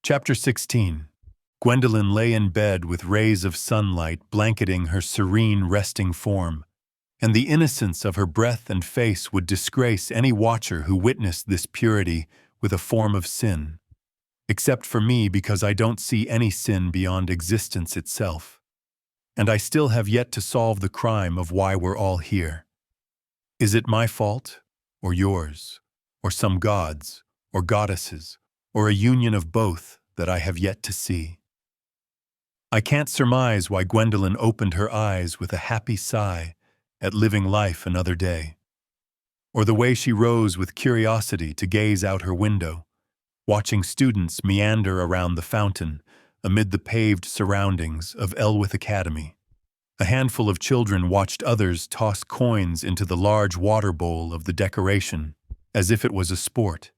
Chapter 16. Gwendolen lay in bed with rays of sunlight blanketing her serene, resting form, and the innocence of her breath and face would disgrace any watcher who witnessed this purity with a form of sin. Except for me, because I don't see any sin beyond existence itself. And I still have yet to solve the crime of why we're all here. Is it my fault, or yours, or some gods, or goddesses, or a union of both that I have yet to see? I can't surmise why Gwendolen opened her eyes with a happy sigh at living life another day, or the way she rose with curiosity to gaze out her window, watching students meander around the fountain amid the paved surroundings of Elwith Academy. A handful of children watched others toss coins into the large water bowl of the decoration as if it was a sport,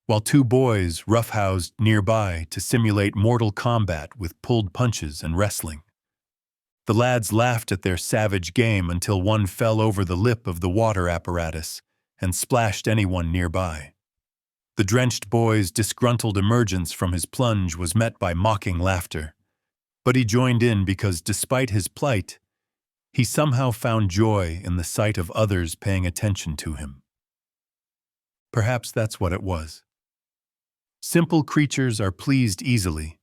while two boys roughhoused nearby to simulate mortal combat with pulled punches and wrestling. The lads laughed at their savage game until one fell over the lip of the water apparatus and splashed anyone nearby. The drenched boy's disgruntled emergence from his plunge was met by mocking laughter, but he joined in because, despite his plight, he somehow found joy in the sight of others paying attention to him. Perhaps that's what it was. Simple creatures are pleased easily.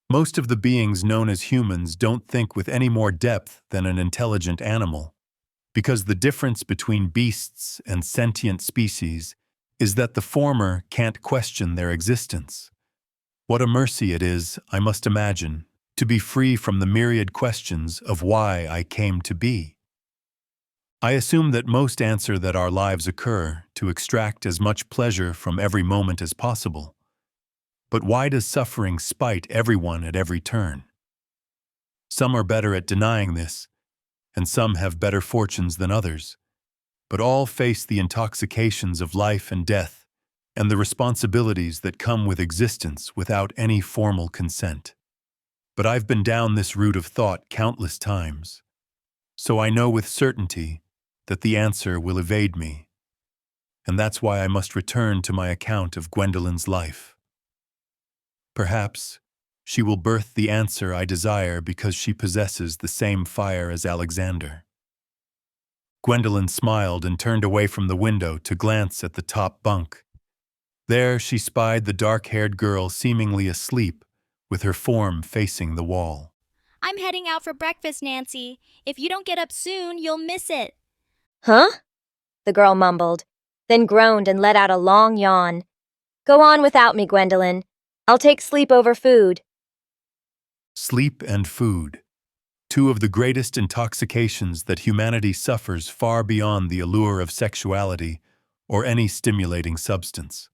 Most of the beings known as humans don't think with any more depth than an intelligent animal, because the difference between beasts and sentient species is that the former can't question their existence. What a mercy it is, I must imagine, to be free from the myriad questions of why I came to be. I assume that most answer that our lives occur to extract as much pleasure from every moment as possible. But why does suffering spite everyone at every turn? Some are better at denying this, and some have better fortunes than others, but all face the intoxications of life and death and the responsibilities that come with existence without any formal consent. But I've been down this route of thought countless times, so I know with certainty that the answer will evade me, and that's why I must return to my account of Gwendolen's life. Perhaps she will birth the answer I desire because she possesses the same fire as Alexander. Gwendolen smiled and turned away from the window to glance at the top bunk. There she spied the dark-haired girl seemingly asleep, with her form facing the wall. I'm heading out for breakfast, Nancy. If you don't get up soon, you'll miss it. Huh? The girl mumbled, then groaned and let out a long yawn. Go on without me, Gwendolen. I'll take sleep over food. Sleep and food. Two of the greatest intoxications that humanity suffers far beyond the allure of sexuality or any stimulating substance.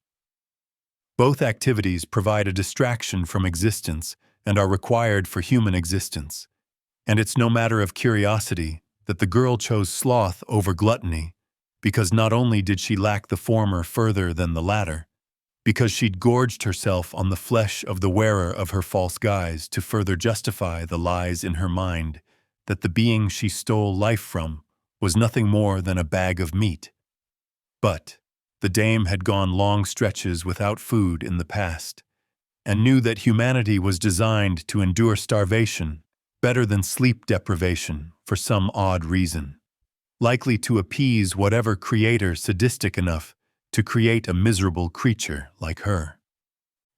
Both activities provide a distraction from existence and are required for human existence, and it's no matter of curiosity that the girl chose sloth over gluttony, because not only did she lack the former further than the latter, because she'd gorged herself on the flesh of the wearer of her false guise to further justify the lies in her mind that the being she stole life from was nothing more than a bag of meat. But the dame had gone long stretches without food in the past, and knew that humanity was designed to endure starvation better than sleep deprivation for some odd reason, likely to appease whatever creator sadistic enough to create a miserable creature like her.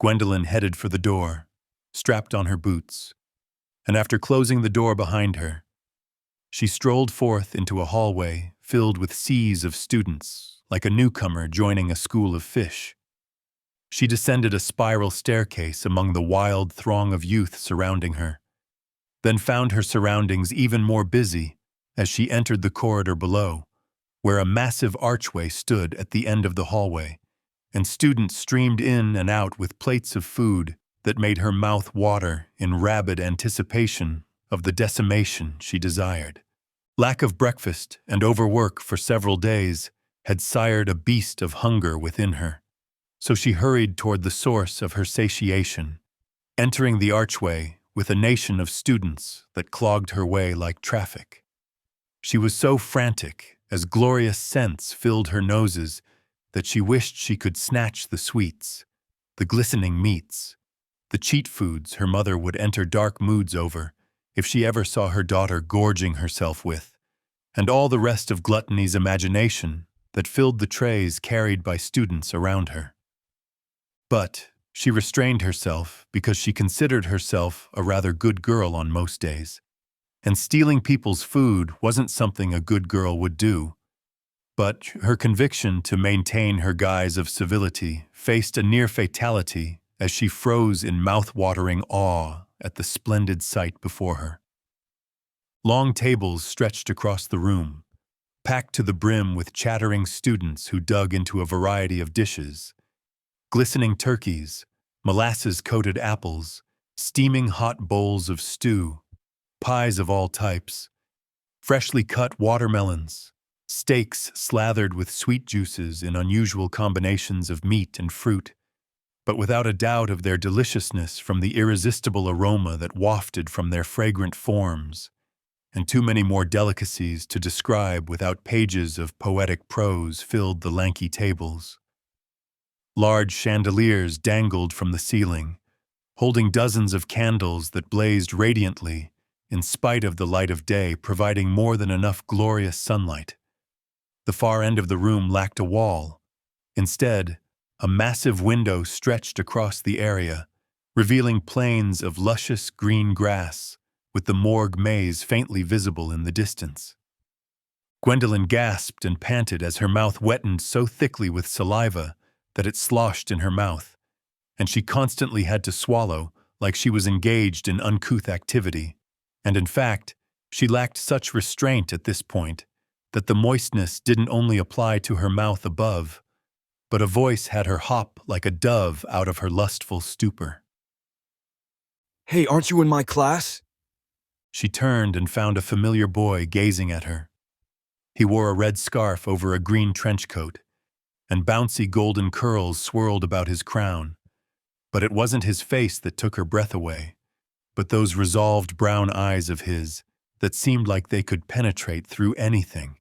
Gwendolen headed for the door, strapped on her boots, and after closing the door behind her, she strolled forth into a hallway filled with seas of students, like a newcomer joining a school of fish. She descended a spiral staircase among the wild throng of youth surrounding her, then found her surroundings even more busy as she entered the corridor below, where a massive archway stood at the end of the hallway, and students streamed in and out with plates of food that made her mouth water in rabid anticipation of the decimation she desired. Lack of breakfast and overwork for several days had sired a beast of hunger within her, so she hurried toward the source of her satiation, entering the archway with a nation of students that clogged her way like traffic. She was so frantic as glorious scents filled her noses that she wished she could snatch the sweets, the glistening meats, the cheat foods her mother would enter dark moods over if she ever saw her daughter gorging herself with, and all the rest of gluttony's imagination that filled the trays carried by students around her. But she restrained herself because she considered herself a rather good girl on most days, and stealing people's food wasn't something a good girl would do. But her conviction to maintain her guise of civility faced a near fatality as she froze in mouth-watering awe at the splendid sight before her. Long tables stretched across the room, packed to the brim with chattering students who dug into a variety of dishes: glistening turkeys, molasses-coated apples, steaming hot bowls of stew, pies of all types, freshly cut watermelons, steaks slathered with sweet juices in unusual combinations of meat and fruit, but without a doubt of their deliciousness from the irresistible aroma that wafted from their fragrant forms, and too many more delicacies to describe without pages of poetic prose filled the lanky tables. Large chandeliers dangled from the ceiling, holding dozens of candles that blazed radiantly in spite of the light of day providing more than enough glorious sunlight. The far end of the room lacked a wall. Instead, a massive window stretched across the area, revealing plains of luscious green grass, with the morgue maze faintly visible in the distance. Gwendolyn gasped and panted as her mouth wetted so thickly with saliva that it sloshed in her mouth, and she constantly had to swallow like she was engaged in uncouth activity. And in fact, she lacked such restraint at this point that the moistness didn't only apply to her mouth above, but a voice had her hop like a dove out of her lustful stupor. "Hey, aren't you in my class?" She turned and found a familiar boy gazing at her. He wore a red scarf over a green trench coat, and bouncy golden curls swirled about his crown. But it wasn't his face that took her breath away, but those resolved brown eyes of his that seemed like they could penetrate through anything,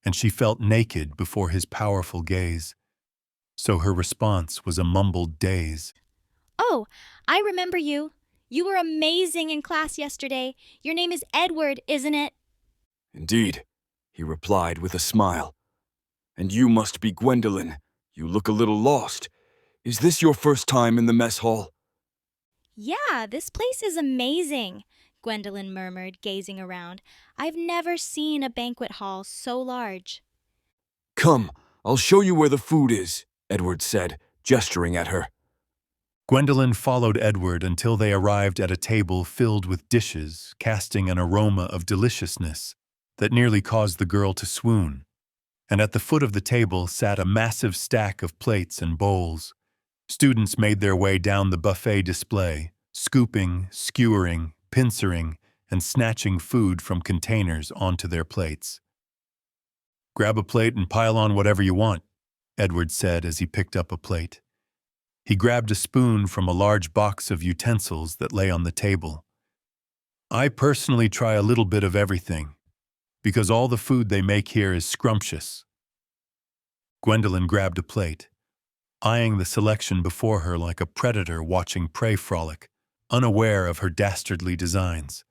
and she felt naked before his powerful gaze. So her response was a mumbled daze. Oh, I remember you. You were amazing in class yesterday. Your name is Edward, isn't it? "Indeed," he replied with a smile. "And you must be Gwendolyn. You look a little lost. Is this your first time in the mess hall?" Yeah, this place is amazing, Gwendolyn murmured, gazing around. I've never seen a banquet hall so large. "Come, I'll show you where the food is," Edward said, gesturing at her. Gwendolyn followed Edward until they arrived at a table filled with dishes, casting an aroma of deliciousness that nearly caused the girl to swoon. And at the foot of the table sat a massive stack of plates and bowls. Students made their way down the buffet display, scooping, skewering, pincering, and snatching food from containers onto their plates. "Grab a plate and pile on whatever you want," Edward said as he picked up a plate. He grabbed a spoon from a large box of utensils that lay on the table. "I personally try a little bit of everything, because all the food they make here is scrumptious." Gwendolyn grabbed a plate, eyeing the selection before her like a predator watching prey frolic, unaware of her dastardly designs.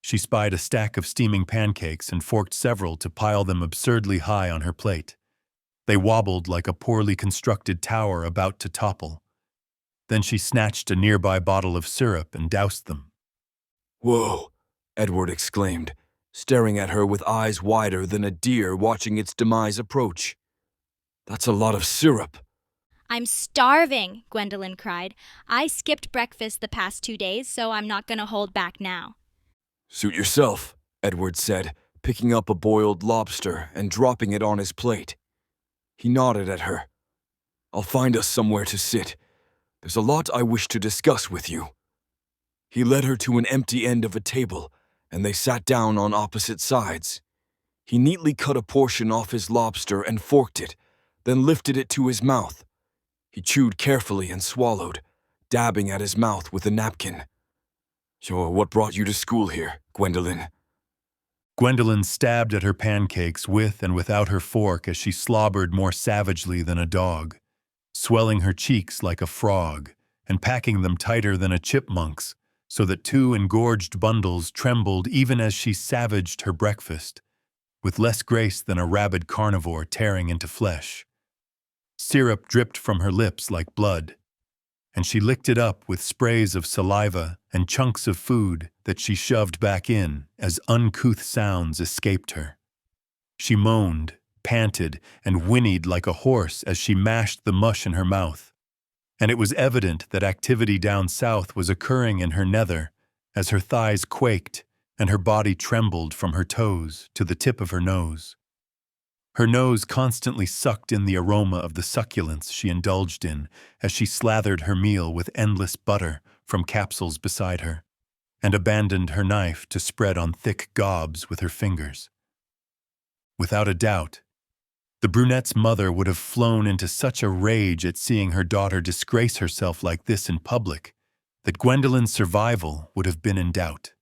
She spied a stack of steaming pancakes and forked several to pile them absurdly high on her plate. They wobbled like a poorly constructed tower about to topple. Then she snatched a nearby bottle of syrup and doused them. "Whoa," Edward exclaimed, staring at her with eyes wider than a deer watching its demise approach. "That's a lot of syrup." I'm starving, Gwendolyn cried. I skipped breakfast the past 2 days, so I'm not going to hold back now. "Suit yourself," Edward said, picking up a boiled lobster and dropping it on his plate. He nodded at her. "I'll find us somewhere to sit. There's a lot I wish to discuss with you." He led her to an empty end of a table, and they sat down on opposite sides. He neatly cut a portion off his lobster and forked it, then lifted it to his mouth. He chewed carefully and swallowed, dabbing at his mouth with a napkin. "So what brought you to school here, Gwendolyn?" Gwendolyn stabbed at her pancakes with and without her fork as she slobbered more savagely than a dog, swelling her cheeks like a frog, and packing them tighter than a chipmunk's, so that two engorged bundles trembled even as she savaged her breakfast, with less grace than a rabid carnivore tearing into flesh. Syrup dripped from her lips like blood, and she licked it up with sprays of saliva and chunks of food that she shoved back in as uncouth sounds escaped her. She moaned, panted, and whinnied like a horse as she mashed the mush in her mouth, and it was evident that activity down south was occurring in her nether as her thighs quaked and her body trembled from her toes to the tip of her nose. Her nose constantly sucked in the aroma of the succulents she indulged in as she slathered her meal with endless butter from capsules beside her, and abandoned her knife to spread on thick gobs with her fingers. Without a doubt, the brunette's mother would have flown into such a rage at seeing her daughter disgrace herself like this in public that Gwendolyn's survival would have been in doubt.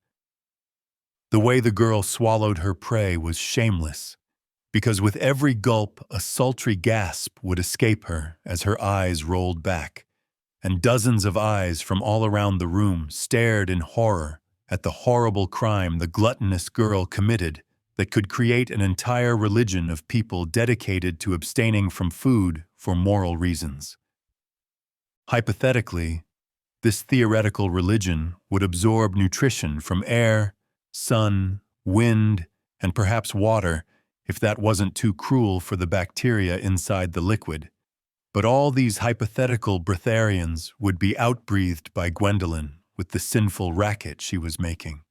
The way the girl swallowed her prey was shameless, because with every gulp a sultry gasp would escape her as her eyes rolled back, and dozens of eyes from all around the room stared in horror at the horrible crime the gluttonous girl committed that could create an entire religion of people dedicated to abstaining from food for moral reasons. Hypothetically, this theoretical religion would absorb nutrition from air, sun, wind, and perhaps water if that wasn't too cruel for the bacteria inside the liquid. But all these hypothetical breatharians would be outbreathed by Gwendolyn with the sinful racket she was making.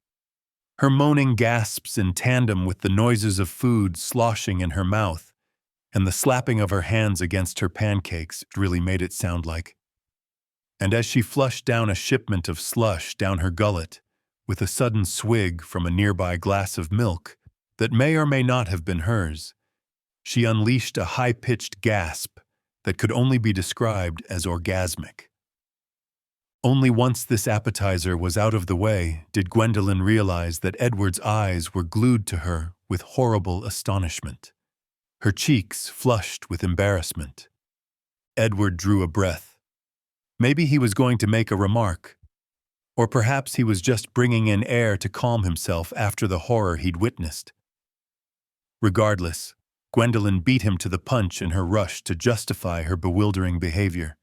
Her moaning gasps in tandem with the noises of food sloshing in her mouth and the slapping of her hands against her pancakes really made it sound like. And as she flushed down a shipment of slush down her gullet, with a sudden swig from a nearby glass of milk that may or may not have been hers, she unleashed a high-pitched gasp that could only be described as orgasmic. Only once this appetizer was out of the way did Gwendolyn realize that Edward's eyes were glued to her with horrible astonishment. Her cheeks flushed with embarrassment. Edward drew a breath. Maybe he was going to make a remark, or perhaps he was just bringing in air to calm himself after the horror he'd witnessed. Regardless, Gwendolyn beat him to the punch in her rush to justify her bewildering behavior.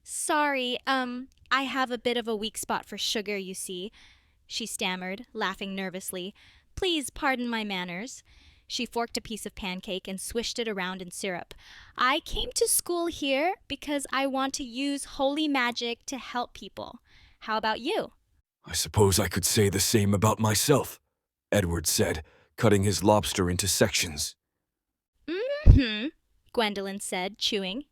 Sorry, I have a bit of a weak spot for sugar, you see, she stammered, laughing nervously. Please pardon my manners. She forked a piece of pancake and swished it around in syrup. I came to school here because I want to use holy magic to help people. How about you? I suppose I could say the same about myself, Edward said, cutting his lobster into sections. Mm-hmm, Gwendolyn said, chewing.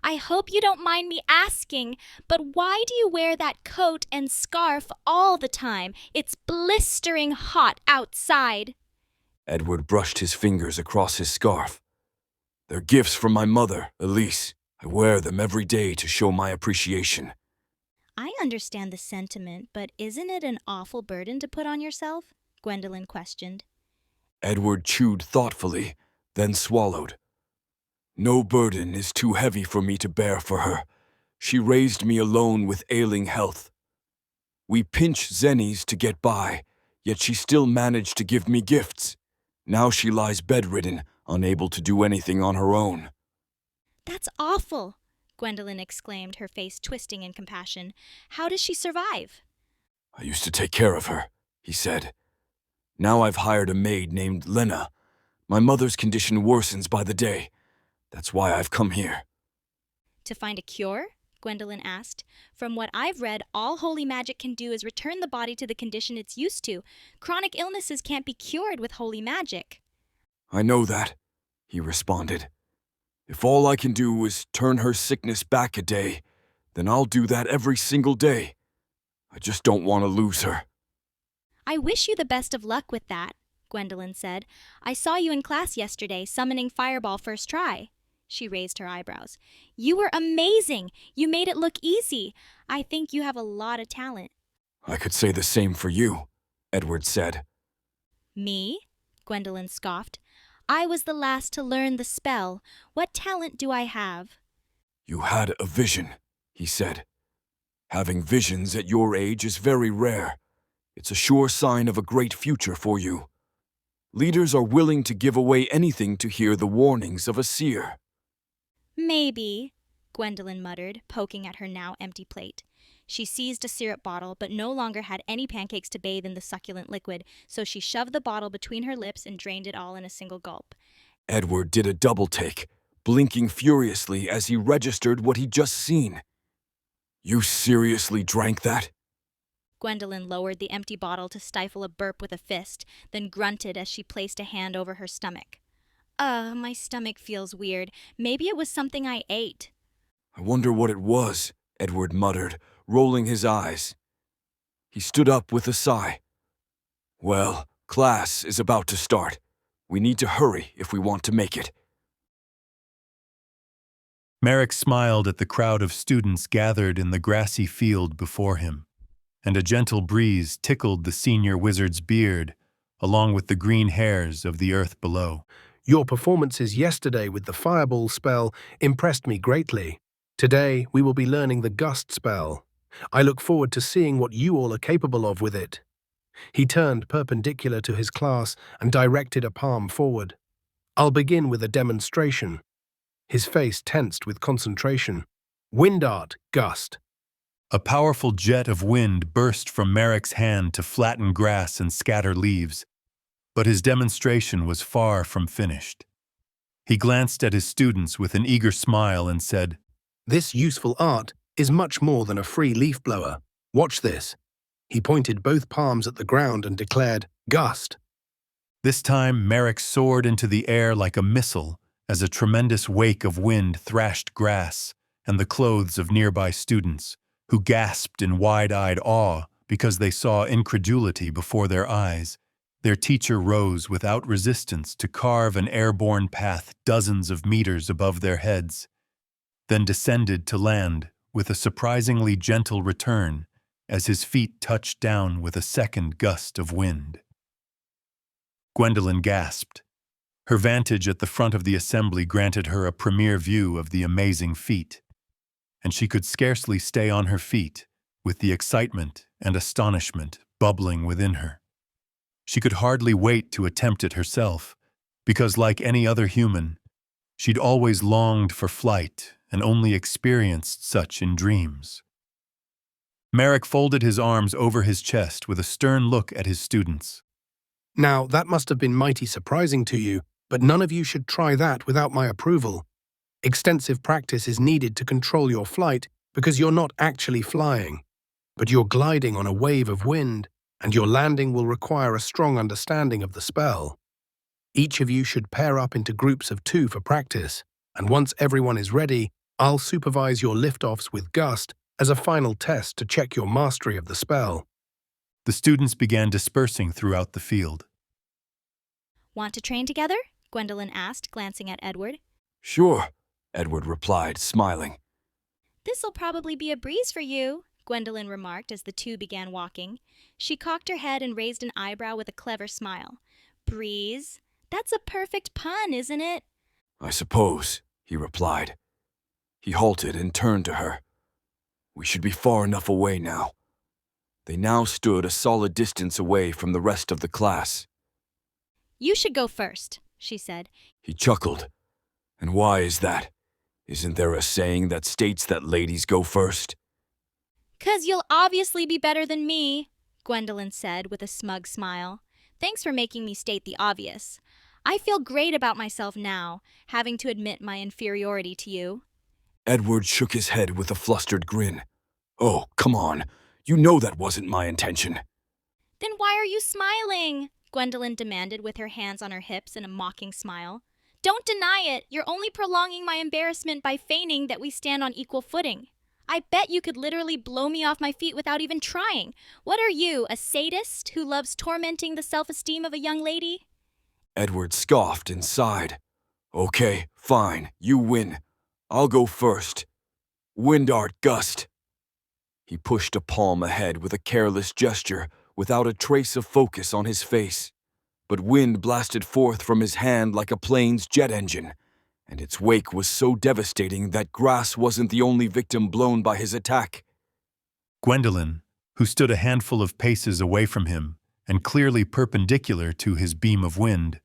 I hope you don't mind me asking, but why do you wear that coat and scarf all the time? It's blistering hot outside. Edward brushed his fingers across his scarf. They're gifts from my mother, Elise. I wear them every day to show my appreciation. I understand the sentiment, but isn't it an awful burden to put on yourself? Gwendolyn questioned. Edward chewed thoughtfully, then swallowed. No burden is too heavy for me to bear for her. She raised me alone with ailing health. We pinch zennies to get by, yet she still managed to give me gifts. Now she lies bedridden, unable to do anything on her own. That's awful, Gwendolyn exclaimed, her face twisting in compassion. How does she survive? I used to take care of her, he said. Now I've hired a maid named Lena. My mother's condition worsens by the day. That's why I've come here. To find a cure? Gwendolyn asked. From what I've read, all holy magic can do is return the body to the condition it's used to. Chronic illnesses can't be cured with holy magic. I know that, he responded. If all I can do is turn her sickness back a day, then I'll do that every single day. I just don't want to lose her. I wish you the best of luck with that, Gwendolyn said. I saw you in class yesterday, summoning Fireball first try. She raised her eyebrows. You were amazing. You made it look easy. I think you have a lot of talent. I could say the same for you, Edward said. Me? Gwendolyn scoffed. I was the last to learn the spell. What talent do I have? You had a vision, he said. Having visions at your age is very rare. It's a sure sign of a great future for you. Leaders are willing to give away anything to hear the warnings of a seer. Maybe, Gwendolyn muttered, poking at her now empty plate. She seized a syrup bottle, but no longer had any pancakes to bathe in the succulent liquid, so she shoved the bottle between her lips and drained it all in a single gulp. Edward did a double take, blinking furiously as he registered what he'd just seen. You seriously drank that? Gwendolyn lowered the empty bottle to stifle a burp with a fist, then grunted as she placed a hand over her stomach. My stomach feels weird. Maybe it was something I ate. I wonder what it was, Edward muttered, rolling his eyes. He stood up with a sigh. Well, class is about to start. We need to hurry if we want to make it. Merrick smiled at the crowd of students gathered in the grassy field before him, and a gentle breeze tickled the senior wizard's beard, along with the green hairs of the earth below. Your performances yesterday with the fireball spell impressed me greatly. Today, we will be learning the gust spell. I look forward to seeing what you all are capable of with it. He turned perpendicular to his class and directed a palm forward. I'll begin with a demonstration. His face tensed with concentration. Wind art, gust. A powerful jet of wind burst from Merrick's hand to flatten grass and scatter leaves, but his demonstration was far from finished. He glanced at his students with an eager smile and said, This useful art is much more than a free leaf blower. Watch this. He pointed both palms at the ground and declared, Gust. This time Merrick soared into the air like a missile as a tremendous wake of wind thrashed grass and the clothes of nearby students, who gasped in wide-eyed awe because they saw incredulity before their eyes. Their teacher rose without resistance to carve an airborne path dozens of meters above their heads, then descended to land with a surprisingly gentle return as his feet touched down with a second gust of wind. Gwendolyn gasped. Her vantage at the front of the assembly granted her a premier view of the amazing feat, and she could scarcely stay on her feet with the excitement and astonishment bubbling within her. She could hardly wait to attempt it herself, because like any other human, she'd always longed for flight and only experienced such in dreams. Merrick folded his arms over his chest with a stern look at his students. Now, that must have been mighty surprising to you, but none of you should try that without my approval. Extensive practice is needed to control your flight because you're not actually flying, but you're gliding on a wave of wind, and your landing will require a strong understanding of the spell. Each of you should pair up into groups of 2 for practice, and once everyone is ready, I'll supervise your liftoffs with Gust as a final test to check your mastery of the spell. The students began dispersing throughout the field. Want to train together? Gwendolyn asked, glancing at Edward. Sure, Edward replied, smiling. This'll probably be a breeze for you, Gwendolyn remarked as the two began walking. She cocked her head and raised an eyebrow with a clever smile. Breeze? That's a perfect pun, isn't it? I suppose, he replied. He halted and turned to her. We should be far enough away now. They now stood a solid distance away from the rest of the class. You should go first, she said. He chuckled. And why is that? Isn't there a saying that states that ladies go first? 'Cause you'll obviously be better than me, Gwendolyn said with a smug smile. Thanks for making me state the obvious. I feel great about myself now, having to admit my inferiority to you. Edward shook his head with a flustered grin. Oh, come on. You know that wasn't my intention. Then why are you smiling? Gwendolyn demanded with her hands on her hips in a mocking smile. Don't deny it. You're only prolonging my embarrassment by feigning that we stand on equal footing. I bet you could literally blow me off my feet without even trying. What are you, a sadist who loves tormenting the self-esteem of a young lady? Edward scoffed and sighed. Okay, fine, you win. I'll go first. Wind art gust. He pushed a palm ahead with a careless gesture, without a trace of focus on his face. But wind blasted forth from his hand like a plane's jet engine, and its wake was so devastating that grass wasn't the only victim blown by his attack. Gwendolen, who stood a handful of paces away from him and clearly perpendicular to his beam of wind,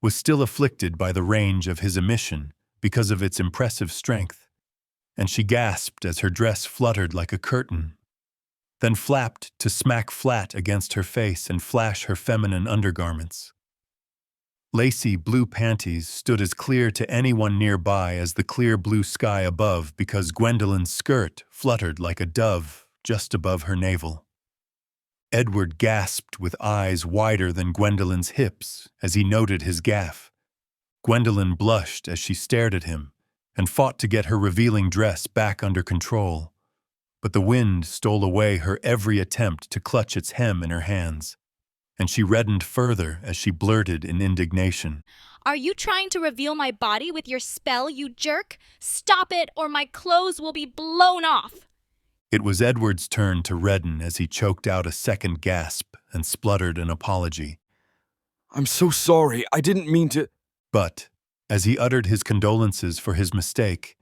was still afflicted by the range of his emission because of its impressive strength, and she gasped as her dress fluttered like a curtain, then flapped to smack flat against her face and flash her feminine undergarments. Lacy blue panties stood as clear to anyone nearby as the clear blue sky above because Gwendolen's skirt fluttered like a dove just above her navel. Edward gasped with eyes wider than Gwendolen's hips as he noted his gaffe. Gwendolen blushed as she stared at him and fought to get her revealing dress back under control, but the wind stole away her every attempt to clutch its hem in her hands, and she reddened further as she blurted in indignation. Are you trying to reveal my body with your spell, you jerk? Stop it, or my clothes will be blown off. It was Edward's turn to redden as he choked out a second gasp and spluttered an apology. I'm so sorry, I didn't mean to. But, as he uttered his condolences for his mistake,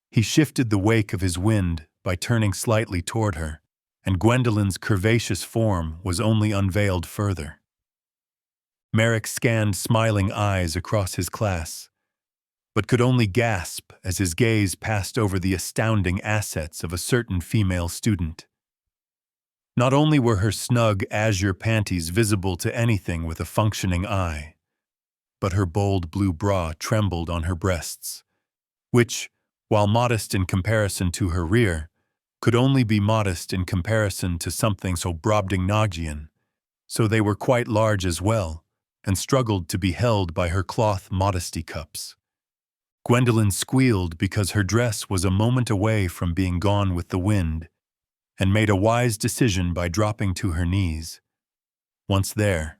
he shifted the wake of his wind by turning slightly toward her, and Gwendolen's curvaceous form was only unveiled further. Merrick scanned smiling eyes across his class, but could only gasp as his gaze passed over the astounding assets of a certain female student. Not only were her snug azure panties visible to anything with a functioning eye, but her bold blue bra trembled on her breasts, which, while modest in comparison to her rear, could only be modest in comparison to something so Brobdingnagian, so they were quite large as well, and struggled to be held by her cloth modesty cups. Gwendolen squealed because her dress was a moment away from being gone with the wind, and made a wise decision by dropping to her knees. Once there,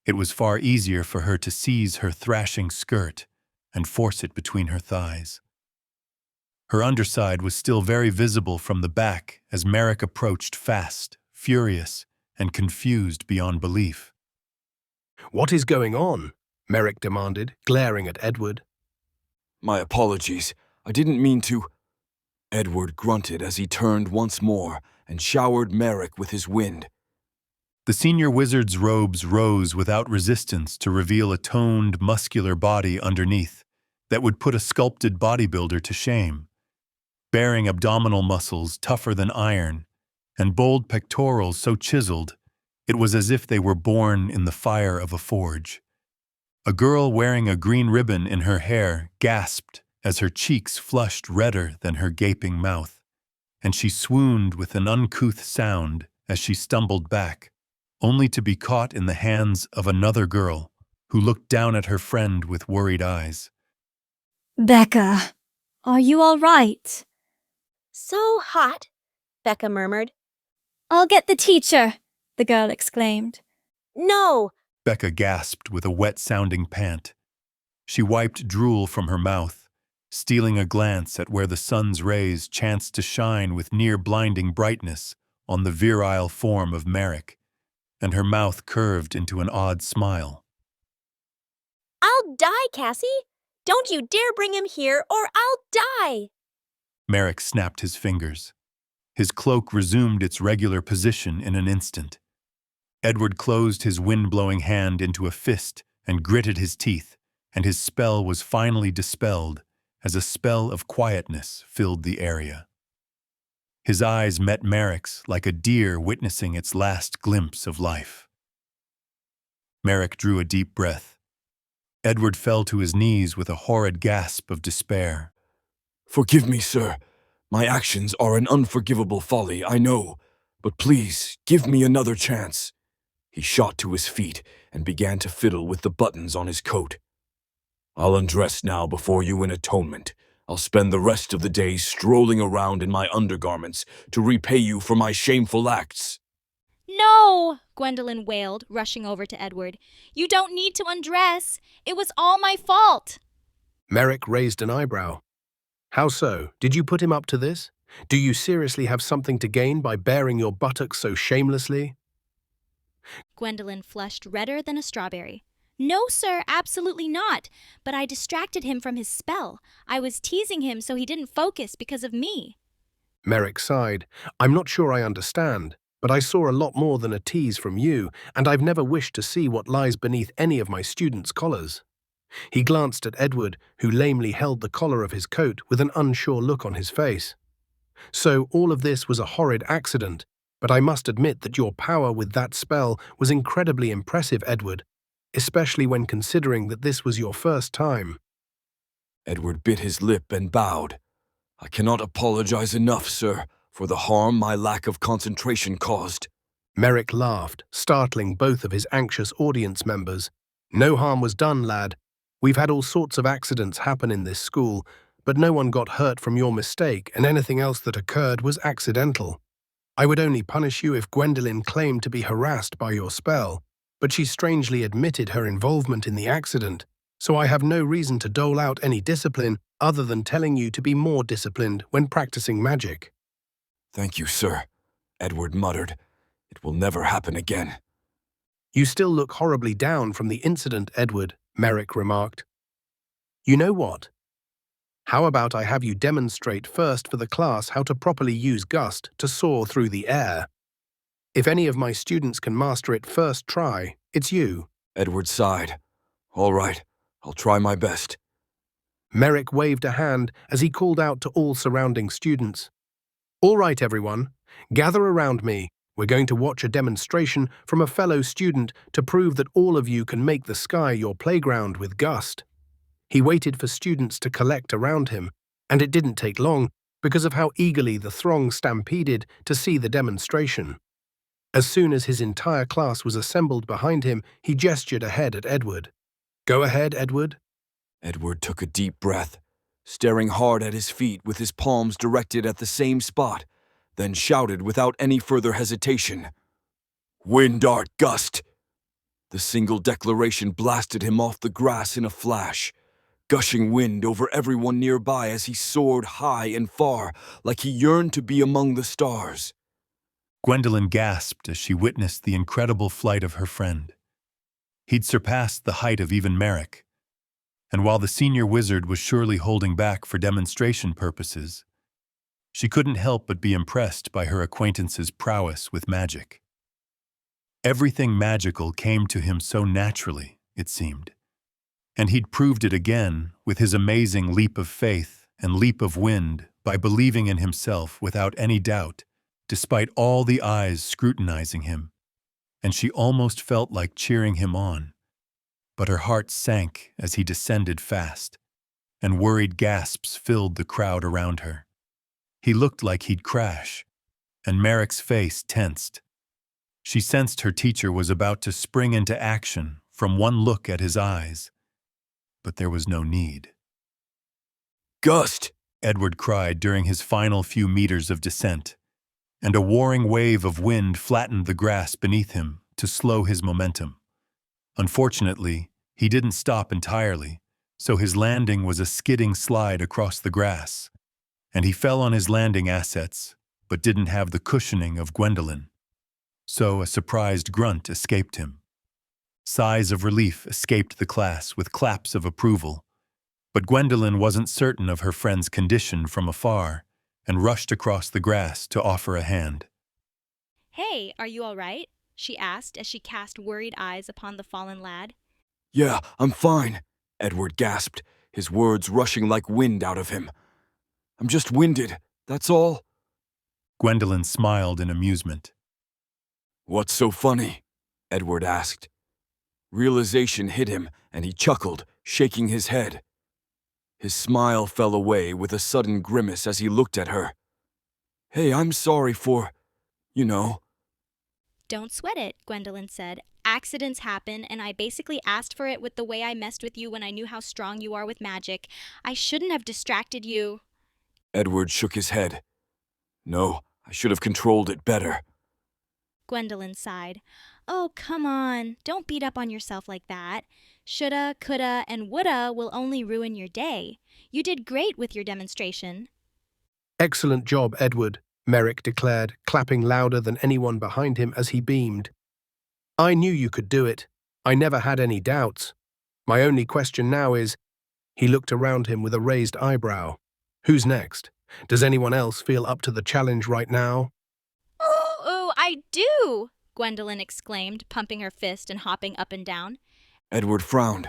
it was far easier for her to seize her thrashing skirt and force it between her thighs. Her underside was still very visible from the back as Merrick approached fast, furious, and confused beyond belief. What is going on? Merrick demanded, glaring at Edward. My apologies, I didn't mean to. Edward grunted as he turned once more and showered Merrick with his wind. The senior wizard's robes rose without resistance to reveal a toned, muscular body underneath that would put a sculpted bodybuilder to shame, bearing abdominal muscles tougher than iron and bold pectorals so chiseled it was as if they were born in the fire of a forge. A girl wearing a green ribbon in her hair gasped as her cheeks flushed redder than her gaping mouth, and she swooned with an uncouth sound as she stumbled back, only to be caught in the hands of another girl who looked down at her friend with worried eyes. Becca, are you all right? So hot, Becca murmured. I'll get the teacher, the girl exclaimed. No, Becca gasped with a wet-sounding pant. She wiped drool from her mouth, stealing a glance at where the sun's rays chanced to shine with near-blinding brightness on the virile form of Merrick, and her mouth curved into an odd smile. I'll die, Cassie. Don't you dare bring him here or I'll die. Merrick snapped his fingers. His cloak resumed its regular position in an instant. Edward closed his wind-blowing hand into a fist and gritted his teeth, and his spell was finally dispelled as a spell of quietness filled the area. His eyes met Merrick's like a deer witnessing its last glimpse of life. Merrick drew a deep breath. Edward fell to his knees with a horrid gasp of despair. Forgive me, sir. My actions are an unforgivable folly, I know, but please, give me another chance. He shot to his feet and began to fiddle with the buttons on his coat. I'll undress now before you in atonement. I'll spend the rest of the day strolling around in my undergarments to repay you for my shameful acts. No, Gwendolen wailed, rushing over to Edward. You don't need to undress. It was all my fault. Merrick raised an eyebrow. How so? Did you put him up to this? Do you seriously have something to gain by baring your buttocks so shamelessly? Gwendolen flushed redder than a strawberry. No, sir, absolutely not. But I distracted him from his spell. I was teasing him so he didn't focus because of me. Merrick sighed. I'm not sure I understand, but I saw a lot more than a tease from you, and I've never wished to see what lies beneath any of my students' collars. He glanced at Edward, who lamely held the collar of his coat with an unsure look on his face. So all of this was a horrid accident, but I must admit that your power with that spell was incredibly impressive, Edward, especially when considering that this was your first time. Edward bit his lip and bowed. I cannot apologize enough, sir, for the harm my lack of concentration caused. Merrick laughed, startling both of his anxious audience members. No harm was done, lad. We've had all sorts of accidents happen in this school, but no one got hurt from your mistake, and anything else that occurred was accidental. I would only punish you if Gwendolyn claimed to be harassed by your spell, but she strangely admitted her involvement in the accident, so I have no reason to dole out any discipline other than telling you to be more disciplined when practicing magic. Thank you, sir, Edward muttered. It will never happen again. You still look horribly down from the incident, Edward, Merrick remarked. You know what? How about I have you demonstrate first for the class how to properly use gust to soar through the air? If any of my students can master it first try, it's you. Edward sighed. All right, I'll try my best. Merrick waved a hand as he called out to all surrounding students. All right, everyone, gather around me. We're going to watch a demonstration from a fellow student to prove that all of you can make the sky your playground with gust. He waited for students to collect around him, and it didn't take long because of how eagerly the throng stampeded to see the demonstration. As soon as his entire class was assembled behind him, he gestured ahead at Edward. Go ahead, Edward. Edward took a deep breath, staring hard at his feet with his palms directed at the same spot, then shouted without any further hesitation. Wind Art Gust! The single declaration blasted him off the grass in a flash, gushing wind over everyone nearby as he soared high and far, like he yearned to be among the stars. Gwendolyn gasped as she witnessed the incredible flight of her friend. He'd surpassed the height of even Merrick, and while the senior wizard was surely holding back for demonstration purposes, she couldn't help but be impressed by her acquaintance's prowess with magic. Everything magical came to him so naturally, it seemed, and he'd proved it again with his amazing leap of faith and leap of wind by believing in himself without any doubt, despite all the eyes scrutinizing him, and she almost felt like cheering him on. But her heart sank as he descended fast, and worried gasps filled the crowd around her. He looked like he'd crash, and Merrick's face tensed. She sensed her teacher was about to spring into action from one look at his eyes, but there was no need. Gust! Edward cried during his final few meters of descent, and a warring wave of wind flattened the grass beneath him to slow his momentum. Unfortunately, he didn't stop entirely, so his landing was a skidding slide across the grass, and he fell on his landing assets, but didn't have the cushioning of Gwendolyn. So a surprised grunt escaped him. Sighs of relief escaped the class with claps of approval, but Gwendolyn wasn't certain of her friend's condition from afar and rushed across the grass to offer a hand. Hey, are you all right? She asked as she cast worried eyes upon the fallen lad. Yeah, I'm fine, Edward gasped, his words rushing like wind out of him. I'm just winded, that's all. Gwendolyn smiled in amusement. What's so funny? Edward asked. Realization hit him, and he chuckled, shaking his head. His smile fell away with a sudden grimace as he looked at her. Hey, I'm sorry for, you know. Don't sweat it, Gwendolyn said. Accidents happen, and I basically asked for it with the way I messed with you when I knew how strong you are with magic. I shouldn't have distracted you. Edward shook his head. No, I should have controlled it better. Gwendolyn sighed. Oh, come on. Don't beat up on yourself like that. Shoulda, coulda, and woulda will only ruin your day. You did great with your demonstration. Excellent job, Edward, Merrick declared, clapping louder than anyone behind him as he beamed. I knew you could do it. I never had any doubts. My only question now is, he looked around him with a raised eyebrow. Who's next? Does anyone else feel up to the challenge right now? Oh, I do! Gwendolyn exclaimed, pumping her fist and hopping up and down. Edward frowned.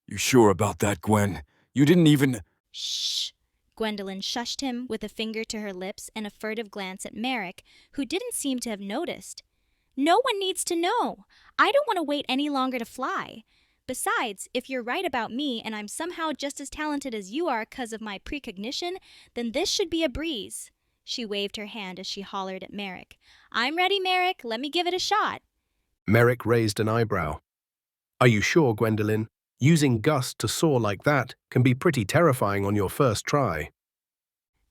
You sure about that, Gwen? You didn't even. Shh! Gwendolyn shushed him with a finger to her lips and a furtive glance at Merrick, who didn't seem to have noticed. No one needs to know. I don't want to wait any longer to fly. Besides, if you're right about me and I'm somehow just as talented as you are 'cause of my precognition, then this should be a breeze. She waved her hand as she hollered at Merrick. I'm ready, Merrick. Let me give it a shot. Merrick raised an eyebrow. Are you sure, Gwendolyn? Using gust to soar like that can be pretty terrifying on your first try.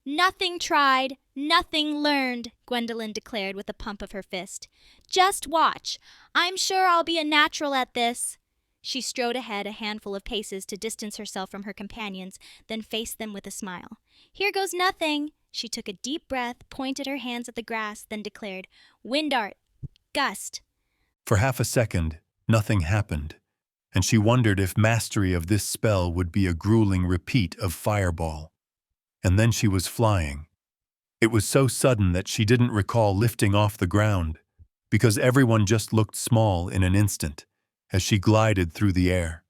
Nothing tried, nothing learned, Gwendolyn declared with a pump of her fist. Just watch. I'm sure I'll be a natural at this. She strode ahead a handful of paces to distance herself from her companions, then faced them with a smile. Here goes nothing. She took a deep breath, pointed her hands at the grass, then declared, Wind art, gust. For half a second, nothing happened, and she wondered if mastery of this spell would be a grueling repeat of Fireball. And then she was flying. It was so sudden that she didn't recall lifting off the ground, because everyone just looked small in an instant as she glided through the air.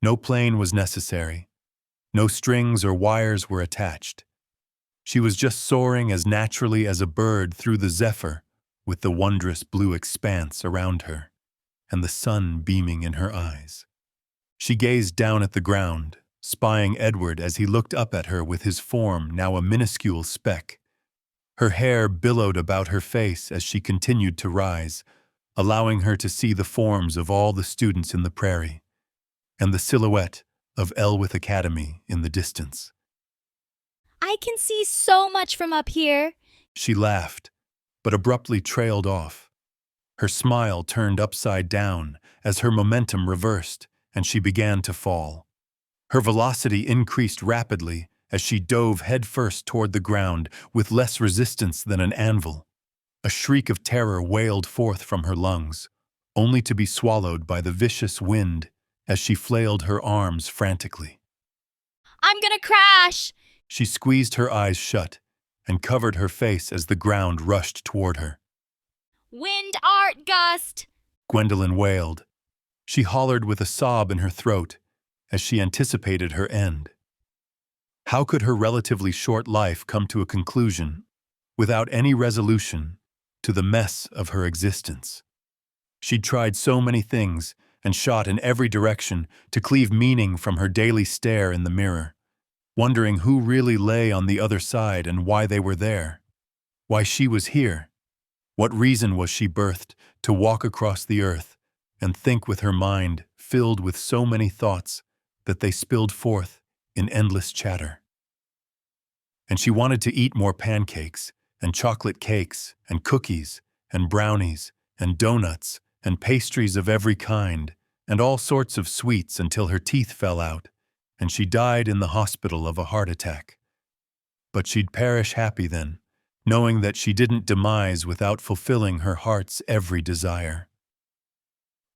No plane was necessary. No strings or wires were attached. She was just soaring as naturally as a bird through the zephyr, with the wondrous blue expanse around her, and the sun beaming in her eyes. She gazed down at the ground, spying Edward as he looked up at her with his form now a minuscule speck. Her hair billowed about her face as she continued to rise, allowing her to see the forms of all the students in the prairie, and the silhouette of Elwith Academy in the distance. I can see so much from up here. She laughed, but abruptly trailed off. Her smile turned upside down as her momentum reversed and she began to fall. Her velocity increased rapidly as she dove headfirst toward the ground with less resistance than an anvil. A shriek of terror wailed forth from her lungs, only to be swallowed by the vicious wind as she flailed her arms frantically. I'm gonna crash! She squeezed her eyes shut and covered her face as the ground rushed toward her. Wind art gust! Gwendolyn wailed. She hollered with a sob in her throat as she anticipated her end. How could her relatively short life come to a conclusion without any resolution to the mess of her existence? She'd tried so many things and shot in every direction to cleave meaning from her daily stare in the mirror, wondering who really lay on the other side and why they were there, why she was here. What reason was she birthed to walk across the earth and think with her mind filled with so many thoughts that they spilled forth in endless chatter? And she wanted to eat more pancakes and chocolate cakes and cookies and brownies and donuts and pastries of every kind and all sorts of sweets until her teeth fell out and she died in the hospital of a heart attack. But she'd perish happy then, knowing that she didn't demise without fulfilling her heart's every desire.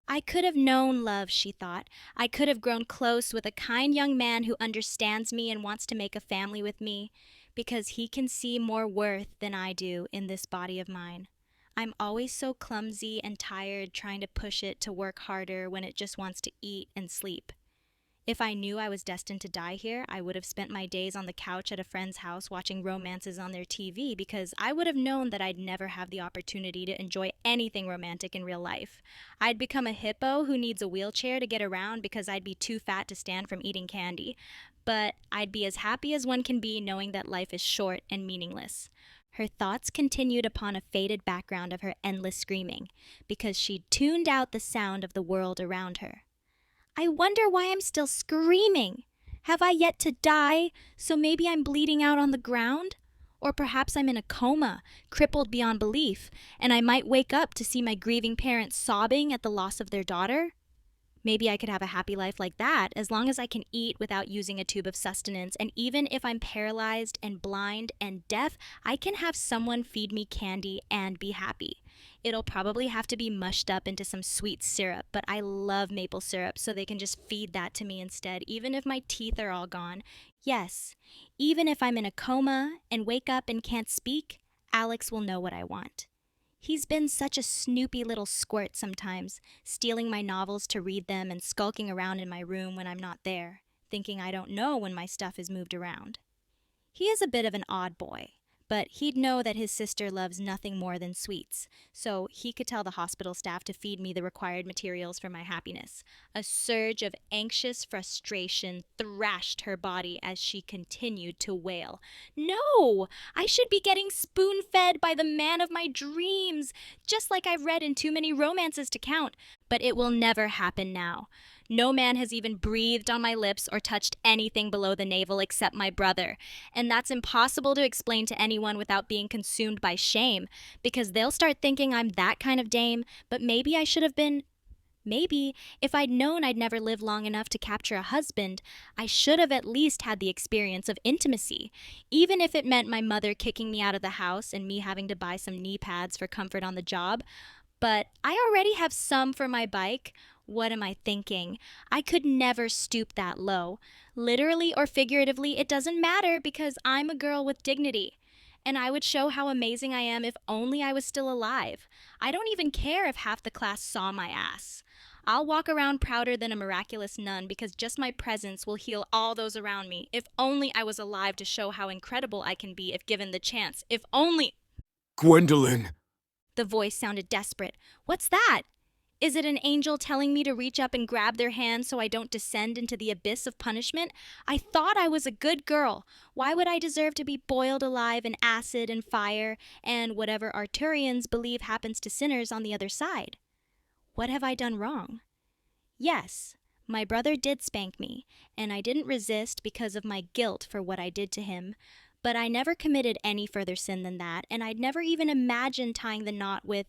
I could have known love, she thought. I could have grown close with a kind young man who understands me and wants to make a family with me, because he can see more worth than I do in this body of mine. I'm always so clumsy and tired trying to push it to work harder when it just wants to eat and sleep. If I knew I was destined to die here, I would have spent my days on the couch at a friend's house watching romances on their TV, because I would have known that I'd never have the opportunity to enjoy anything romantic in real life. I'd become a hippo who needs a wheelchair to get around because I'd be too fat to stand from eating candy. But I'd be as happy as one can be knowing that life is short and meaningless. Her thoughts continued upon a faded background of her endless screaming, because she'd tuned out the sound of the world around her. I wonder why I'm still screaming. Have I yet to die, so maybe I'm bleeding out on the ground? Or perhaps I'm in a coma, crippled beyond belief, and I might wake up to see my grieving parents sobbing at the loss of their daughter? Maybe I could have a happy life like that, as long as I can eat without using a tube of sustenance, and even if I'm paralyzed and blind and deaf, I can have someone feed me candy and be happy. It'll probably have to be mushed up into some sweet syrup, but I love maple syrup, so they can just feed that to me instead, even if my teeth are all gone. Yes, even if I'm in a coma and wake up and can't speak, Alex will know what I want. He's been such a snoopy little squirt sometimes, stealing my novels to read them and skulking around in my room when I'm not there, thinking I don't know when my stuff is moved around. He is a bit of an odd boy, but he'd know that his sister loves nothing more than sweets, so he could tell the hospital staff to feed me the required materials for my happiness. A surge of anxious frustration thrashed her body as she continued to wail. No! I should be getting spoon-fed by the man of my dreams, just like I've read in too many romances to count, but it will never happen now. No man has even breathed on my lips or touched anything below the navel except my brother. And that's impossible to explain to anyone without being consumed by shame, because they'll start thinking I'm that kind of dame, but maybe I should have been. Maybe, if I'd known I'd never live long enough to capture a husband, I should have at least had the experience of intimacy, even if it meant my mother kicking me out of the house and me having to buy some knee pads for comfort on the job. But I already have some for my bike. What am I thinking? I could never stoop that low. Literally or figuratively, it doesn't matter because I'm a girl with dignity. And I would show how amazing I am if only I was still alive. I don't even care if half the class saw my ass. I'll walk around prouder than a miraculous nun because just my presence will heal all those around me. If only I was alive to show how incredible I can be if given the chance. If only. Gwendolyn! The voice sounded desperate. What's that? Is it an angel telling me to reach up and grab their hand so I don't descend into the abyss of punishment? I thought I was a good girl. Why would I deserve to be boiled alive in acid and fire and whatever Arturians believe happens to sinners on the other side? What have I done wrong? Yes, my brother did spank me, and I didn't resist because of my guilt for what I did to him. But I never committed any further sin than that, and I'd never even imagined tying the knot with.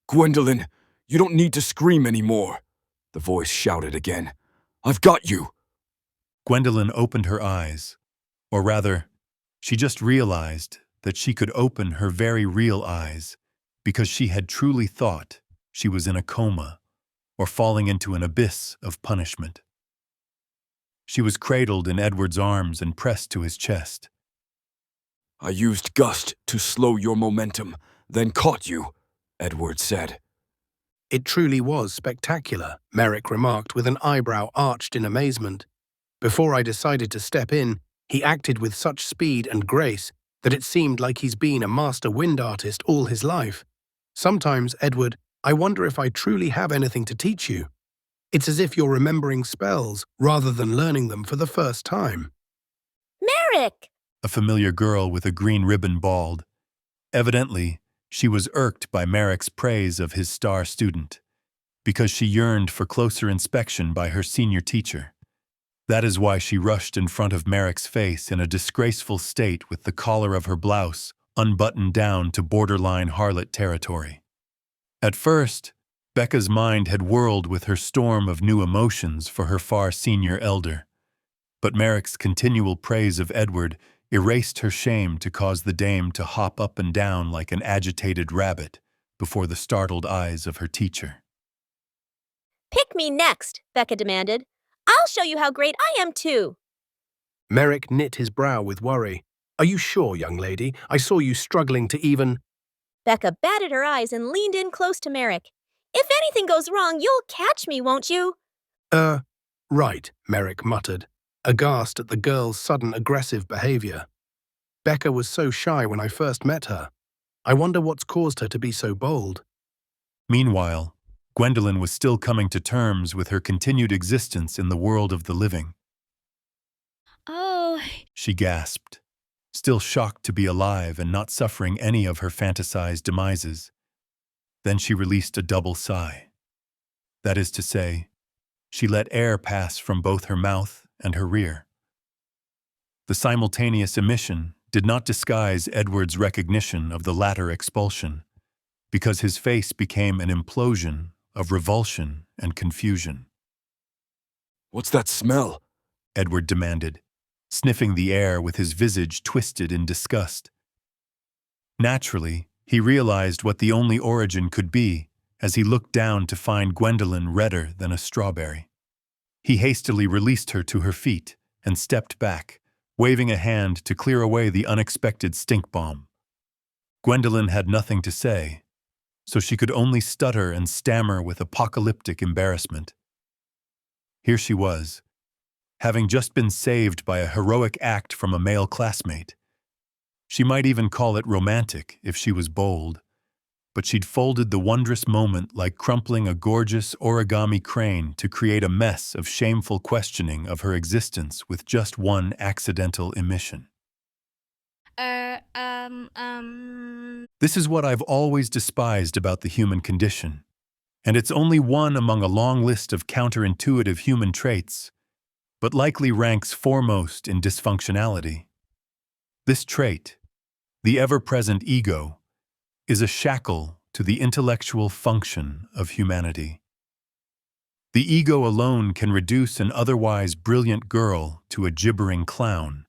Gwendolyn, you don't need to scream anymore, the voice shouted again. I've got you. Gwendolyn opened her eyes, or rather, she just realized that she could open her very real eyes because she had truly thought she was in a coma or falling into an abyss of punishment. She was cradled in Edward's arms and pressed to his chest. I used gust to slow your momentum, then caught you, Edward said. It truly was spectacular, Merrick remarked with an eyebrow arched in amazement. Before I decided to step in, he acted with such speed and grace that it seemed like he's been a master wind artist all his life. Sometimes, Edward, I wonder if I truly have anything to teach you. It's as if you're remembering spells rather than learning them for the first time. Merrick! A familiar girl with a green ribbon bawled. Evidently, she was irked by Merrick's praise of his star student, because she yearned for closer inspection by her senior teacher. That is why she rushed in front of Merrick's face in a disgraceful state with the collar of her blouse unbuttoned down to borderline harlot territory. At first, Becca's mind had whirled with her storm of new emotions for her far senior elder, but Merrick's continual praise of Edward erased her shame to cause the dame to hop up and down like an agitated rabbit before the startled eyes of her teacher. Pick me next, Becca demanded. I'll show you how great I am too. Merrick knit his brow with worry. Are you sure, young lady? I saw you struggling to even… Becca batted her eyes and leaned in close to Merrick. If anything goes wrong, you'll catch me, won't you? Right, Merrick muttered, aghast at the girl's sudden aggressive behavior. Becca was so shy when I first met her. I wonder what's caused her to be so bold. Meanwhile, Gwendolyn was still coming to terms with her continued existence in the world of the living. Oh, She gasped, still shocked to be alive and not suffering any of her fantasized demises. Then she released a double sigh. That is to say, she let air pass from both her mouth and her rear. The simultaneous emission did not disguise Edward's recognition of the latter expulsion, because his face became an implosion of revulsion and confusion. What's that smell? Edward demanded, sniffing the air with his visage twisted in disgust. Naturally, he realized what the only origin could be as he looked down to find Gwendolen redder than a strawberry. He hastily released her to her feet and stepped back, waving a hand to clear away the unexpected stink bomb. Gwendolen had nothing to say, so she could only stutter and stammer with apocalyptic embarrassment. Here she was, having just been saved by a heroic act from a male classmate. She might even call it romantic if she was bold, but she'd folded the wondrous moment like crumpling a gorgeous origami crane to create a mess of shameful questioning of her existence with just one accidental emission. This is what I've always despised about the human condition, and it's only one among a long list of counterintuitive human traits, but likely ranks foremost in dysfunctionality. This trait, the ever-present ego, is a shackle to the intellectual function of humanity. The ego alone can reduce an otherwise brilliant girl to a gibbering clown,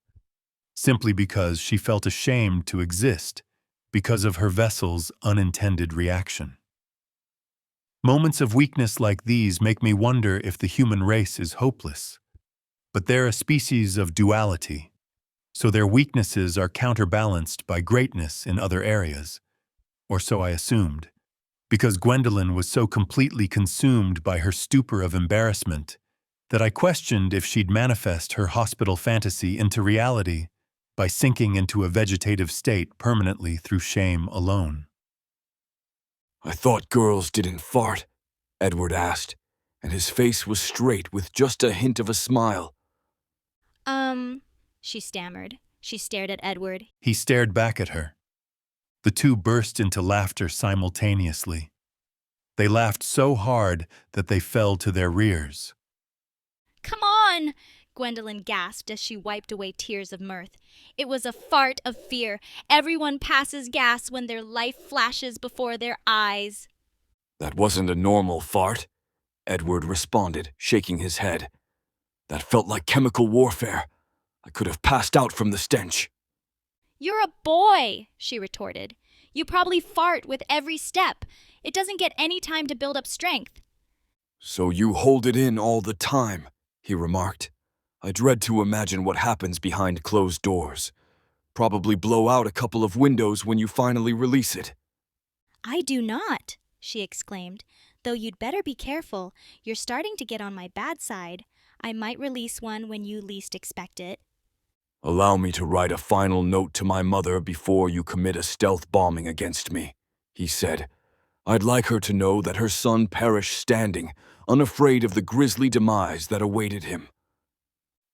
simply because she felt ashamed to exist because of her vessel's unintended reaction. Moments of weakness like these make me wonder if the human race is hopeless. But they're a species of duality, so their weaknesses are counterbalanced by greatness in other areas, or so I assumed, because Gwendolen was so completely consumed by her stupor of embarrassment that I questioned if she'd manifest her hospital fantasy into reality by sinking into a vegetative state permanently through shame alone. I thought girls didn't fart, Edward asked, and his face was straight with just a hint of a smile. She stammered. She stared at Edward. He stared back at her. The two burst into laughter simultaneously. They laughed so hard that they fell to their rears. Come on! Gwendolen gasped as she wiped away tears of mirth. It was a fart of fear. Everyone passes gas when their life flashes before their eyes. That wasn't a normal fart, Edward responded, shaking his head. That felt like chemical warfare. I could have passed out from the stench. You're a boy, she retorted. You probably fart with every step. It doesn't get any time to build up strength. So you hold it in all the time, he remarked. I dread to imagine what happens behind closed doors. Probably blow out a couple of windows when you finally release it. I do not, she exclaimed, though you'd better be careful. You're starting to get on my bad side. I might release one when you least expect it. Allow me to write a final note to my mother before you commit a stealth bombing against me, he said. I'd like her to know that her son perished standing, unafraid of the grisly demise that awaited him.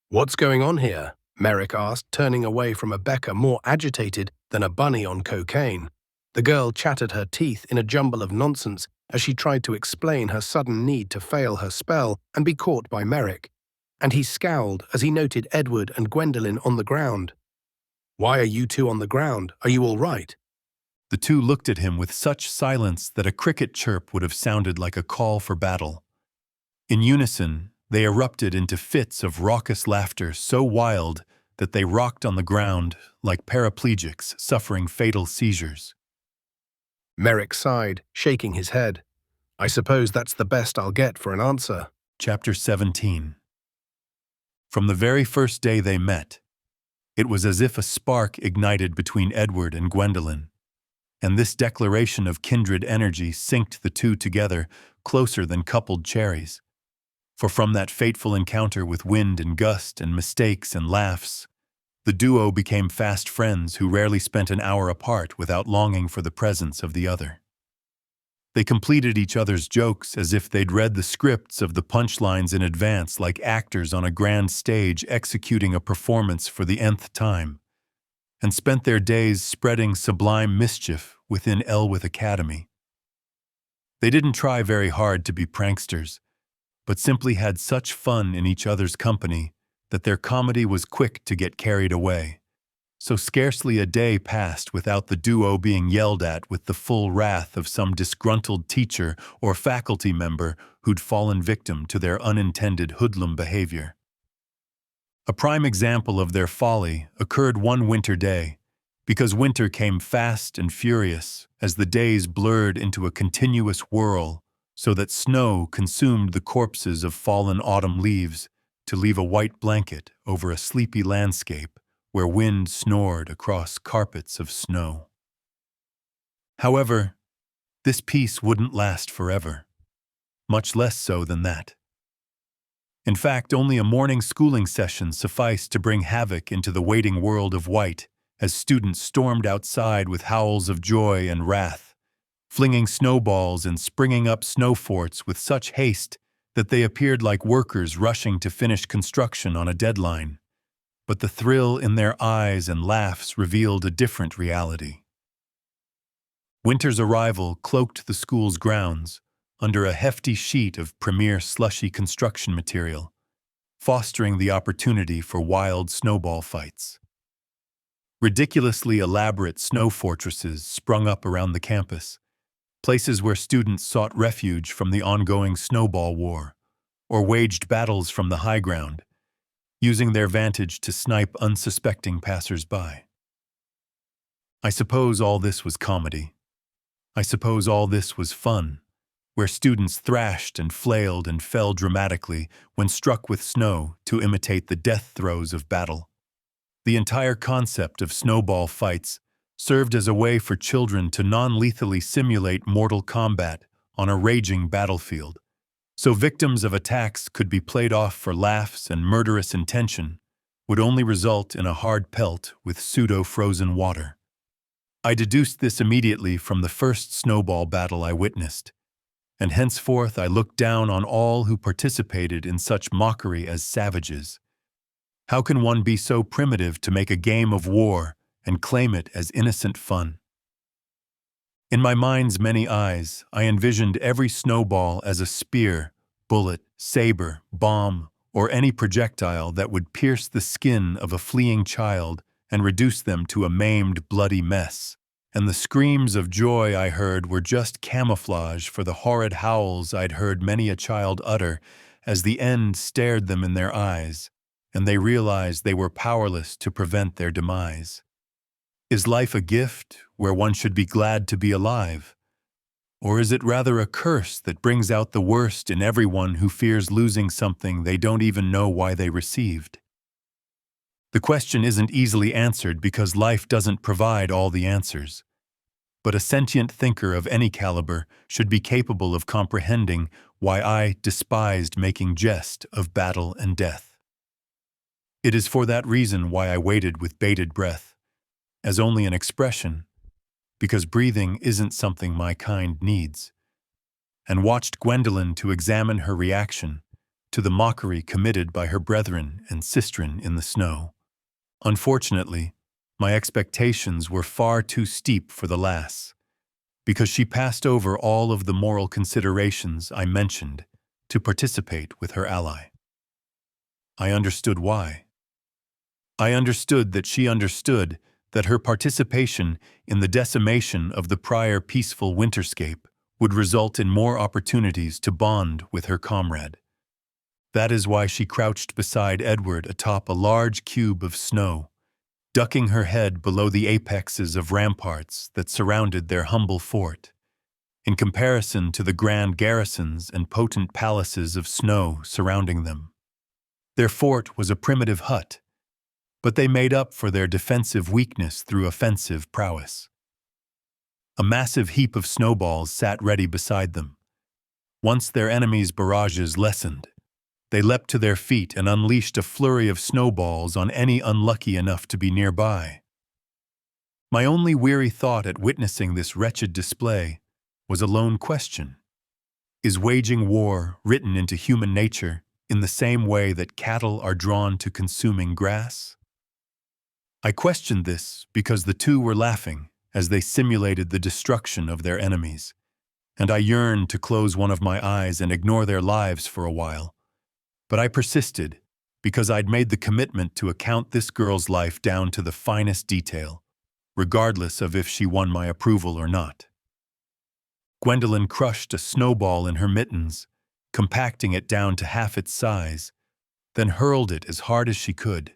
What's going on here? Merrick asked, turning away from Rebecca more agitated than a bunny on cocaine. The girl chattered her teeth in a jumble of nonsense as she tried to explain her sudden need to fail her spell and be caught by Merrick. And he scowled as he noted Edward and Gwendolen on the ground. Why are you two on the ground? Are you all right? The two looked at him with such silence that a cricket chirp would have sounded like a call for battle. In unison, they erupted into fits of raucous laughter so wild that they rocked on the ground like paraplegics suffering fatal seizures. Merrick sighed, shaking his head. I suppose that's the best I'll get for an answer. Chapter 17. From the very first day they met, it was as if a spark ignited between Edward and Gwendolen, and this declaration of kindred energy synced the two together closer than coupled cherries. For from that fateful encounter with wind and gust and mistakes and laughs, the duo became fast friends who rarely spent an hour apart without longing for the presence of the other. They completed each other's jokes as if they'd read the scripts of the punchlines in advance like actors on a grand stage executing a performance for the nth time, and spent their days spreading sublime mischief within Elwith Academy. They didn't try very hard to be pranksters, but simply had such fun in each other's company that their comedy was quick to get carried away, so scarcely a day passed without the duo being yelled at with the full wrath of some disgruntled teacher or faculty member who'd fallen victim to their unintended hoodlum behavior. A prime example of their folly occurred one winter day, because winter came fast and furious as the days blurred into a continuous whirl so that snow consumed the corpses of fallen autumn leaves to leave a white blanket over a sleepy landscape where wind snored across carpets of snow. However, this peace wouldn't last forever, much less so than that. In fact, only a morning schooling session sufficed to bring havoc into the waiting world of white as students stormed outside with howls of joy and wrath, flinging snowballs and springing up snow forts with such haste that they appeared like workers rushing to finish construction on a deadline. But the thrill in their eyes and laughs revealed a different reality. Winter's arrival cloaked the school's grounds under a hefty sheet of premier slushy construction material, fostering the opportunity for wild snowball fights. Ridiculously elaborate snow fortresses sprung up around the campus, places where students sought refuge from the ongoing snowball war, or waged battles from the high ground, using their vantage to snipe unsuspecting passers-by. I suppose all this was comedy. I suppose all this was fun, where students thrashed and flailed and fell dramatically when struck with snow to imitate the death throes of battle. The entire concept of snowball fights served as a way for children to non-lethally simulate mortal combat on a raging battlefield, so victims of attacks could be played off for laughs and murderous intention would only result in a hard pelt with pseudo-frozen water. I deduced this immediately from the first snowball battle I witnessed, and henceforth I looked down on all who participated in such mockery as savages. How can one be so primitive to make a game of war and claim it as innocent fun? In my mind's many eyes, I envisioned every snowball as a spear, bullet, saber, bomb, or any projectile that would pierce the skin of a fleeing child and reduce them to a maimed, bloody mess. And the screams of joy I heard were just camouflage for the horrid howls I'd heard many a child utter as the end stared them in their eyes, and they realized they were powerless to prevent their demise. Is life a gift where one should be glad to be alive? Or is it rather a curse that brings out the worst in everyone who fears losing something they don't even know why they received? The question isn't easily answered because life doesn't provide all the answers. But a sentient thinker of any caliber should be capable of comprehending why I despised making jest of battle and death. It is for that reason why I waited with bated breath, as only an expression, because breathing isn't something my kind needs, and watched Gwendolen to examine her reaction to the mockery committed by her brethren and sistren in the snow. Unfortunately, my expectations were far too steep for the lass, because she passed over all of the moral considerations I mentioned to participate with her ally. I understood why. I understood that she understood that her participation in the decimation of the prior peaceful winterscape would result in more opportunities to bond with her comrade. That is why she crouched beside Edward atop a large cube of snow, ducking her head below the apexes of ramparts that surrounded their humble fort, in comparison to the grand garrisons and potent palaces of snow surrounding them. Their fort was a primitive hut, but they made up for their defensive weakness through offensive prowess. A massive heap of snowballs sat ready beside them. Once their enemies' barrages lessened, they leapt to their feet and unleashed a flurry of snowballs on any unlucky enough to be nearby. My only weary thought at witnessing this wretched display was a lone question. Is waging war written into human nature in the same way that cattle are drawn to consuming grass? I questioned this because the two were laughing as they simulated the destruction of their enemies, and I yearned to close one of my eyes and ignore their lives for a while. But I persisted, because I'd made the commitment to account this girl's life down to the finest detail, regardless of if she won my approval or not. Gwendolyn crushed a snowball in her mittens, compacting it down to half its size, then hurled it as hard as she could.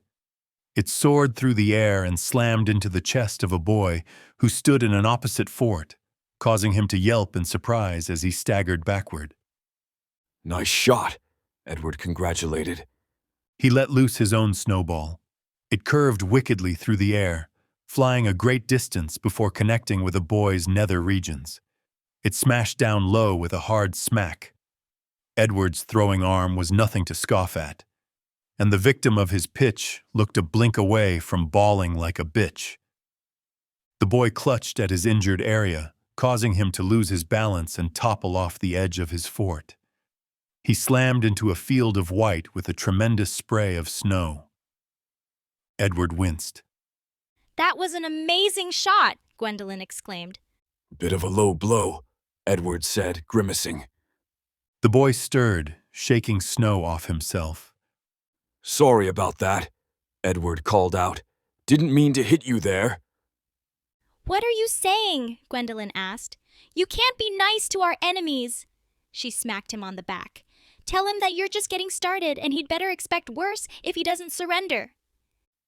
It soared through the air and slammed into the chest of a boy who stood in an opposite fort, causing him to yelp in surprise as he staggered backward. Nice shot, Edward congratulated. He let loose his own snowball. It curved wickedly through the air, flying a great distance before connecting with a boy's nether regions. It smashed down low with a hard smack. Edward's throwing arm was nothing to scoff at, and the victim of his pitch looked a blink away from bawling like a bitch. The boy clutched at his injured area, causing him to lose his balance and topple off the edge of his fort. He slammed into a field of white with a tremendous spray of snow. Edward winced. That was an amazing shot, Gwendolyn exclaimed. Bit of a low blow, Edward said, grimacing. The boy stirred, shaking snow off himself. Sorry about that, Edward called out. Didn't mean to hit you there. What are you saying? Gwendolyn asked. You can't be nice to our enemies. She smacked him on the back. Tell him that you're just getting started and he'd better expect worse if he doesn't surrender.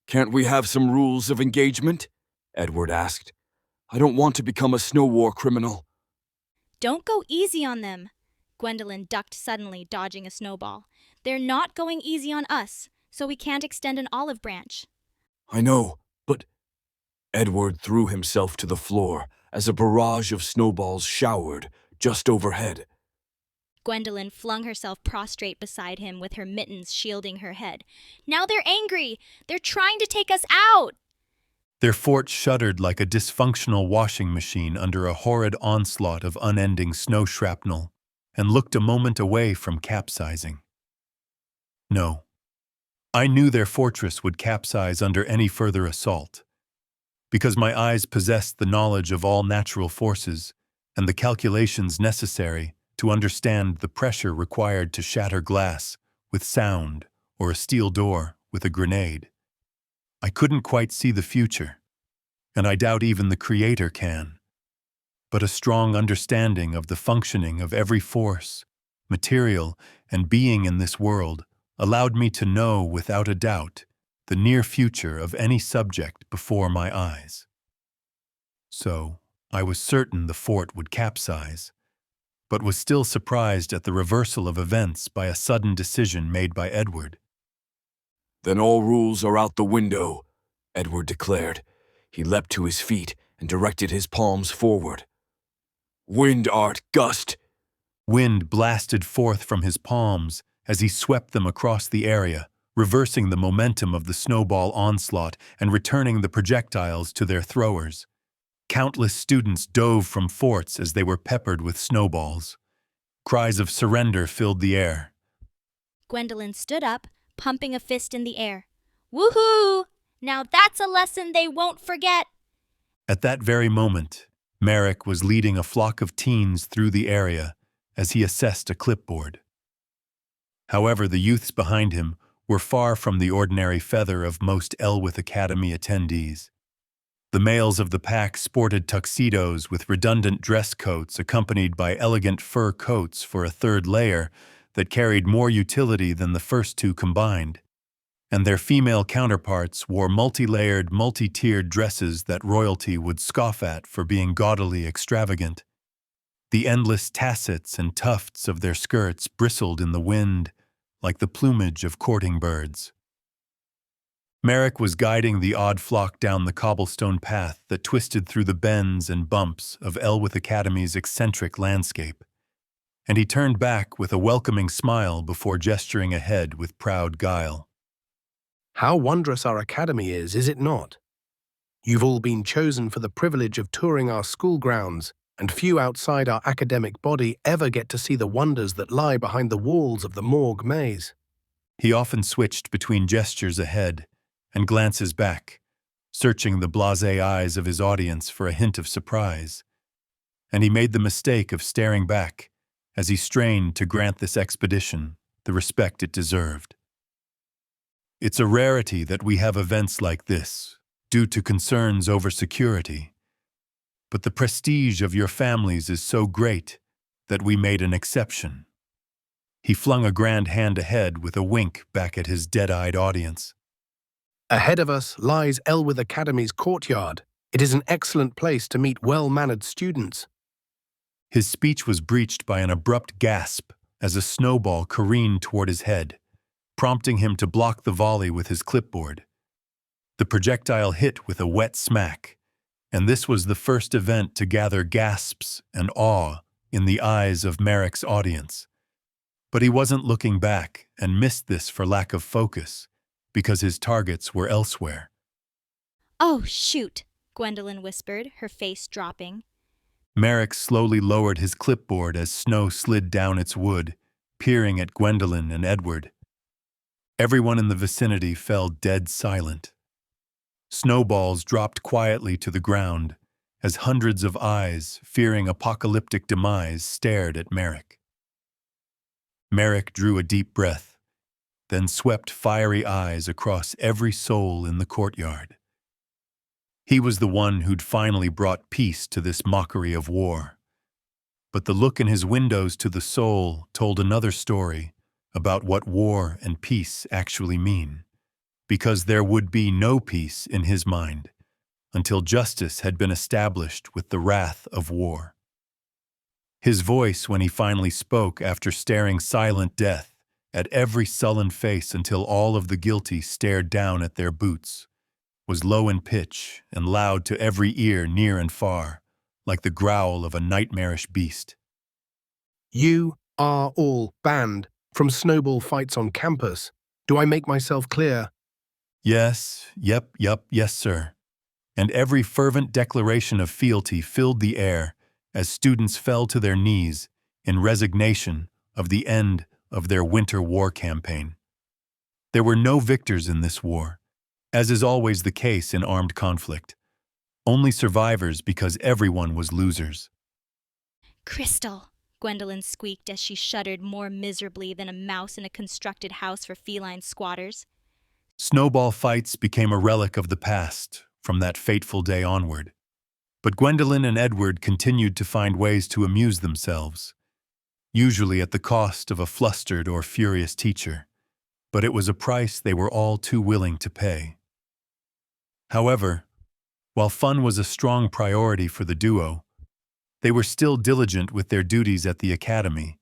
Can't we have some rules of engagement? Edward asked. I don't want to become a snow war criminal. Don't go easy on them. Gwendolyn ducked suddenly, dodging a snowball. They're not going easy on us, so we can't extend an olive branch. I know, but... Edward threw himself to the floor as a barrage of snowballs showered just overhead. Gwendolyn flung herself prostrate beside him with her mittens shielding her head. Now they're angry. They're trying to take us out. Their fort shuddered like a dysfunctional washing machine under a horrid onslaught of unending snow shrapnel, and looked a moment away from capsizing. No. I knew their fortress would capsize under any further assault, because my eyes possessed the knowledge of all natural forces and the calculations necessary to understand the pressure required to shatter glass with sound or a steel door with a grenade. I couldn't quite see the future, and I doubt even the Creator can. But a strong understanding of the functioning of every force, material, and being in this world allowed me to know without a doubt the near future of any subject before my eyes. So, I was certain the fort would capsize, but was still surprised at the reversal of events by a sudden decision made by Edward. Then all rules are out the window, Edward declared. He leapt to his feet and directed his palms forward. Wind art gust! Wind blasted forth from his palms as he swept them across the area, reversing the momentum of the snowball onslaught and returning the projectiles to their throwers. Countless students dove from forts as they were peppered with snowballs. Cries of surrender filled the air. Gwendolyn stood up, pumping a fist in the air. Woohoo! Now that's a lesson they won't forget. At that very moment, Merrick was leading a flock of teens through the area as he assessed a clipboard. However, the youths behind him were far from the ordinary feather of most Elwith Academy attendees. The males of the pack sported tuxedos with redundant dress coats accompanied by elegant fur coats for a third layer that carried more utility than the first two combined, and their female counterparts wore multi-layered, multi-tiered dresses that royalty would scoff at for being gaudily extravagant. The endless tassets and tufts of their skirts bristled in the wind like the plumage of courting birds. Merrick was guiding the odd flock down the cobblestone path that twisted through the bends and bumps of Elwith Academy's eccentric landscape, and he turned back with a welcoming smile before gesturing ahead with proud guile. How wondrous our academy is it not? You've all been chosen for the privilege of touring our school grounds, and few outside our academic body ever get to see the wonders that lie behind the walls of the morgue maze. He often switched between gestures ahead and glances back, searching the blasé eyes of his audience for a hint of surprise. And he made the mistake of staring back as he strained to grant this expedition the respect it deserved. It's a rarity that we have events like this, due to concerns over security. But the prestige of your families is so great that we made an exception. He flung a grand hand ahead with a wink back at his dead-eyed audience. Ahead of us lies Elwith Academy's courtyard. It is an excellent place to meet well-mannered students. His speech was breached by an abrupt gasp as a snowball careened toward his head, prompting him to block the volley with his clipboard. The projectile hit with a wet smack, and this was the first event to gather gasps and awe in the eyes of Merrick's audience. But he wasn't looking back and missed this for lack of focus, because his targets were elsewhere. Oh, shoot, Gwendolyn whispered, her face dropping. Merrick slowly lowered his clipboard as snow slid down its wood, peering at Gwendolyn and Edward. Everyone in the vicinity fell dead silent. Snowballs dropped quietly to the ground as hundreds of eyes, fearing apocalyptic demise, stared at Merrick. Merrick drew a deep breath, then swept fiery eyes across every soul in the courtyard. He was the one who'd finally brought peace to this mockery of war. But the look in his windows to the soul told another story about what war and peace actually mean, because there would be no peace in his mind until justice had been established with the wrath of war. His voice, when he finally spoke after staring silent death at every sullen face until all of the guilty stared down at their boots, was low in pitch and loud to every ear near and far, like the growl of a nightmarish beast. You are all banned from snowball fights on campus. Do I make myself clear? Yes, yes, sir. And every fervent declaration of fealty filled the air as students fell to their knees in resignation of the end of their winter war campaign. There were no victors in this war, as is always the case in armed conflict. Only survivors because everyone was losers. Crystal, Gwendolyn squeaked as she shuddered more miserably than a mouse in a constructed house for feline squatters. Snowball fights became a relic of the past from that fateful day onward. But Gwendolyn and Edward continued to find ways to amuse themselves, usually at the cost of a flustered or furious teacher, but it was a price they were all too willing to pay. However, while fun was a strong priority for the duo, they were still diligent with their duties at the academy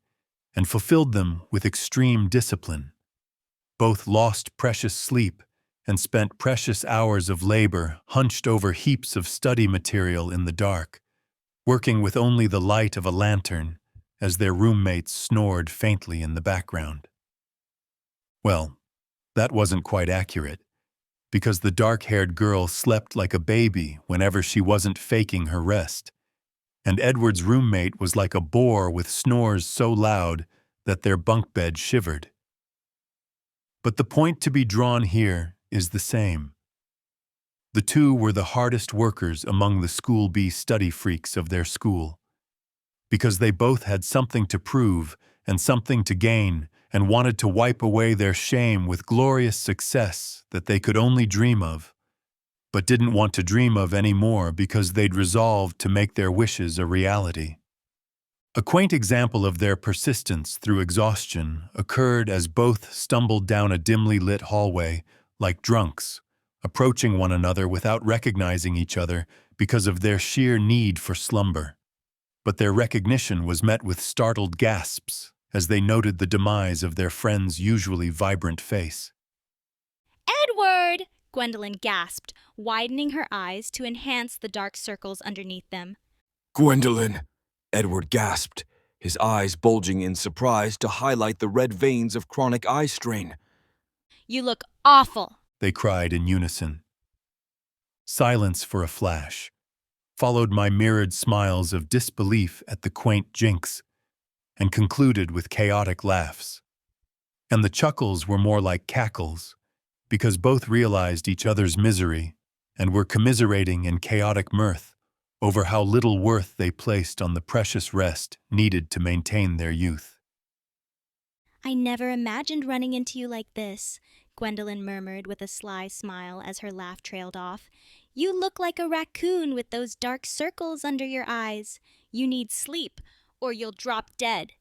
and fulfilled them with extreme discipline. Both lost precious sleep and spent precious hours of labor hunched over heaps of study material in the dark, working with only the light of a lantern as their roommates snored faintly in the background. Well, that wasn't quite accurate, because the dark-haired girl slept like a baby whenever she wasn't faking her rest, and Edward's roommate was like a boar with snores so loud that their bunk bed shivered. But the point to be drawn here is the same. The two were the hardest workers among the school bee study freaks of their school, because they both had something to prove and something to gain and wanted to wipe away their shame with glorious success that they could only dream of, but didn't want to dream of anymore because they'd resolved to make their wishes a reality. A quaint example of their persistence through exhaustion occurred as both stumbled down a dimly lit hallway like drunks, approaching one another without recognizing each other because of their sheer need for slumber. But their recognition was met with startled gasps as they noted the demise of their friend's usually vibrant face. Edward! Gwendolyn gasped, widening her eyes to enhance the dark circles underneath them. Gwendolyn, Edward gasped, his eyes bulging in surprise to highlight the red veins of chronic eye strain. You look awful, They cried in unison. Silence for a flash, followed my mirrored smiles of disbelief at the quaint jinx, and concluded with chaotic laughs. And the chuckles were more like cackles, because both realized each other's misery and were commiserating in chaotic mirth over how little worth they placed on the precious rest needed to maintain their youth. I never imagined running into you like this. Gwendolyn murmured with a sly smile as her laugh trailed off. You look like a raccoon with those dark circles under your eyes. You need sleep, or you'll drop dead.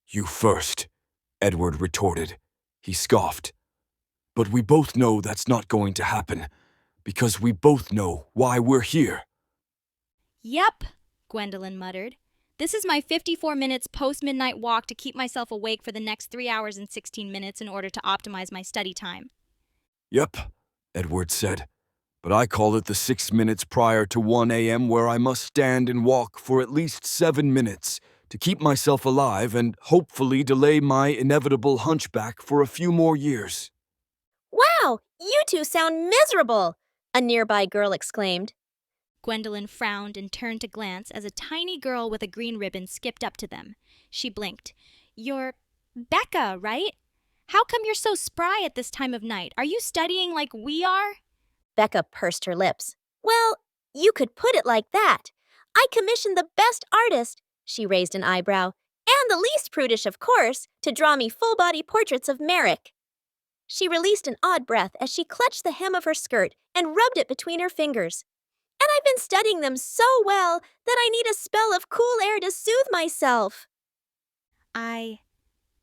You first, Edward retorted. He scoffed. But we both know that's not going to happen, because we both know why we're here. Yep, Gwendolyn muttered. This is my 54 minutes post-midnight walk to keep myself awake for the next 3 hours and 16 minutes in order to optimize my study time. Yep, Edward said. But I call it the 6 minutes prior to 1 a.m. where I must stand and walk for at least 7 minutes to keep myself alive and hopefully delay my inevitable hunchback for a few more years. Wow, you two sound miserable, a nearby girl exclaimed. Gwendolyn frowned and turned to glance as a tiny girl with a green ribbon skipped up to them. She blinked. You're Becca, right? How come you're so spry at this time of night? Are you studying like we are? Becca pursed her lips. Well, you could put it like that. I commissioned the best artist, she raised an eyebrow, and the least prudish, of course, to draw me full-body portraits of Merrick. She released an odd breath as she clutched the hem of her skirt and rubbed it between her fingers. And I've been studying them so well that I need a spell of cool air to soothe myself. I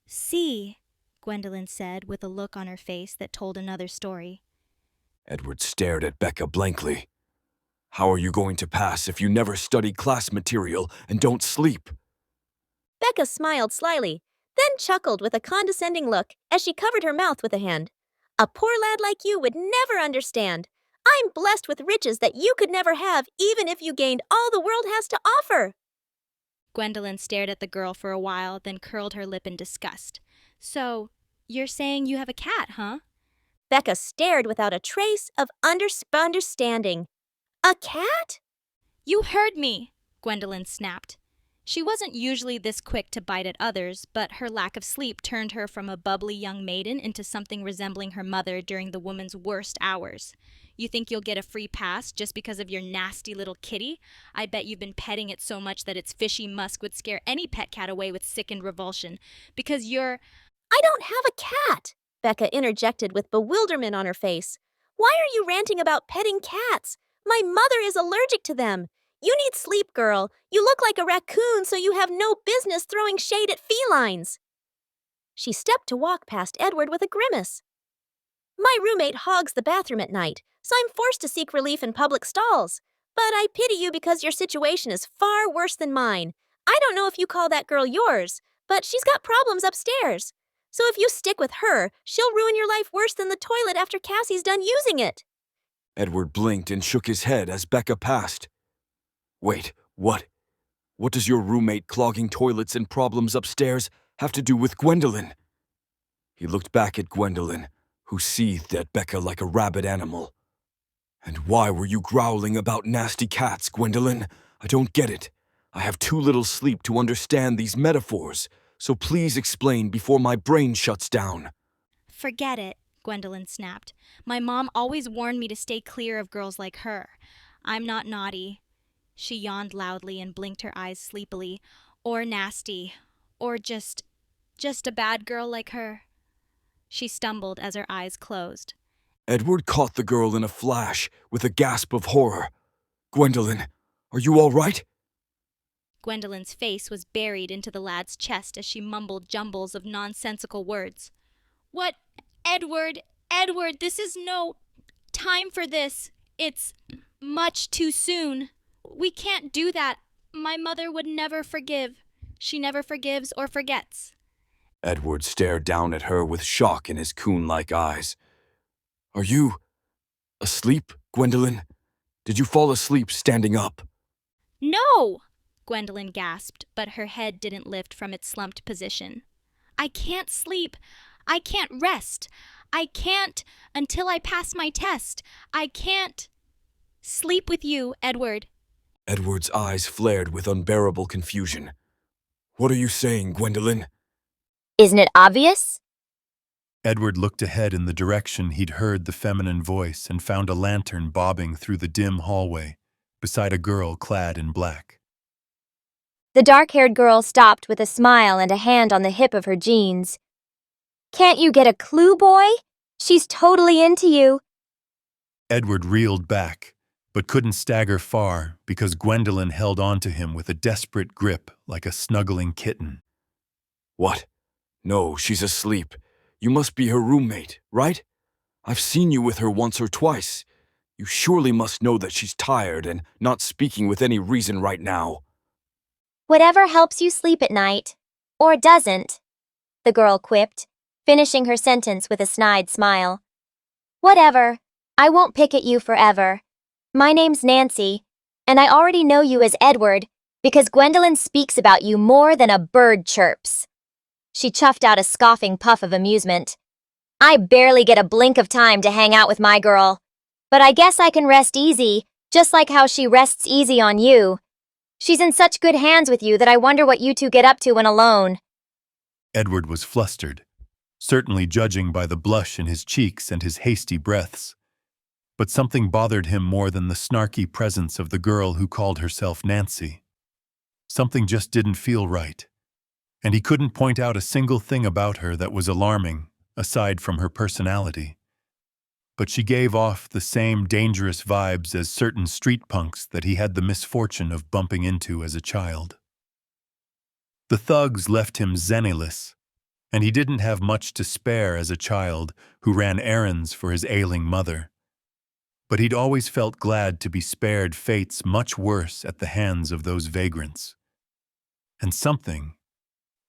see, Gwendolyn said with a look on her face that told another story. Edward stared at Becca blankly. How are you going to pass if you never study class material and don't sleep? Becca smiled slyly, then chuckled with a condescending look as she covered her mouth with a hand. A poor lad like you would never understand. I'm blessed with riches that you could never have even if you gained all the world has to offer. Gwendolyn stared at the girl for a while, then curled her lip in disgust. So, you're saying you have a cat, huh? Becca stared without a trace of understanding. A cat? You heard me, Gwendolyn snapped. She wasn't usually this quick to bite at others, but her lack of sleep turned her from a bubbly young maiden into something resembling her mother during the woman's worst hours. You think you'll get a free pass just because of your nasty little kitty? I bet you've been petting it so much that its fishy musk would scare any pet cat away with sickened revulsion. Because you're... I don't have a cat, Becca interjected with bewilderment on her face. Why are you ranting about petting cats? My mother is allergic to them. You need sleep, girl. You look like a raccoon, so you have no business throwing shade at felines. She stepped to walk past Edward with a grimace. My roommate hogs the bathroom at night, so I'm forced to seek relief in public stalls. But I pity you because your situation is far worse than mine. I don't know if you call that girl yours, but she's got problems upstairs. So if you stick with her, she'll ruin your life worse than the toilet after Cassie's done using it. Edward blinked and shook his head as Becca passed. Wait, what? What does your roommate clogging toilets and problems upstairs have to do with Gwendolyn? He looked back at Gwendolyn, who seethed at Becca like a rabid animal. And why were you growling about nasty cats, Gwendolyn? I don't get it. I have too little sleep to understand these metaphors, so please explain before my brain shuts down. Forget it, Gwendolyn snapped. My mom always warned me to stay clear of girls like her. I'm not naughty. She yawned loudly and blinked her eyes sleepily. Or nasty. Or just a bad girl like her. She stumbled as her eyes closed. Edward caught the girl in a flash with a gasp of horror. Gwendolyn, are you all right? Gwendolyn's face was buried into the lad's chest as she mumbled jumbles of nonsensical words. What? Edward, this is no time for this. It's much too soon. We can't do that. My mother would never forgive. She never forgives or forgets. Edward stared down at her with shock in his coon-like eyes. Are you asleep, Gwendolyn? Did you fall asleep standing up? No! Gwendolyn gasped, but her head didn't lift from its slumped position. I can't sleep. I can't rest. I can't until I pass my test. I can't sleep with you, Edward. Edward's eyes flared with unbearable confusion. What are you saying, Gwendolyn? Isn't it obvious? Edward looked ahead in the direction he'd heard the feminine voice and found a lantern bobbing through the dim hallway, beside a girl clad in black. The dark-haired girl stopped with a smile and a hand on the hip of her jeans. Can't you get a clue, boy? She's totally into you. Edward reeled back, but couldn't stagger far because Gwendolyn held on to him with a desperate grip like a snuggling kitten. What? No, she's asleep. You must be her roommate, right? I've seen you with her once or twice. You surely must know that she's tired and not speaking with any reason right now. Whatever helps you sleep at night. Or doesn't, the girl quipped, finishing her sentence with a snide smile. Whatever. I won't pick at you forever. My name's Nancy, and I already know you as Edward because Gwendolyn speaks about you more than a bird chirps. She chuffed out a scoffing puff of amusement. I barely get a blink of time to hang out with my girl. But I guess I can rest easy, just like how she rests easy on you. She's in such good hands with you that I wonder what you two get up to when alone. Edward was flustered, certainly judging by the blush in his cheeks and his hasty breaths. But something bothered him more than the snarky presence of the girl who called herself Nancy. Something just didn't feel right, and he couldn't point out a single thing about her that was alarming, aside from her personality. But she gave off the same dangerous vibes as certain street punks that he had the misfortune of bumping into as a child. The thugs left him penniless, and he didn't have much to spare as a child who ran errands for his ailing mother. But he'd always felt glad to be spared fates much worse at the hands of those vagrants. And something,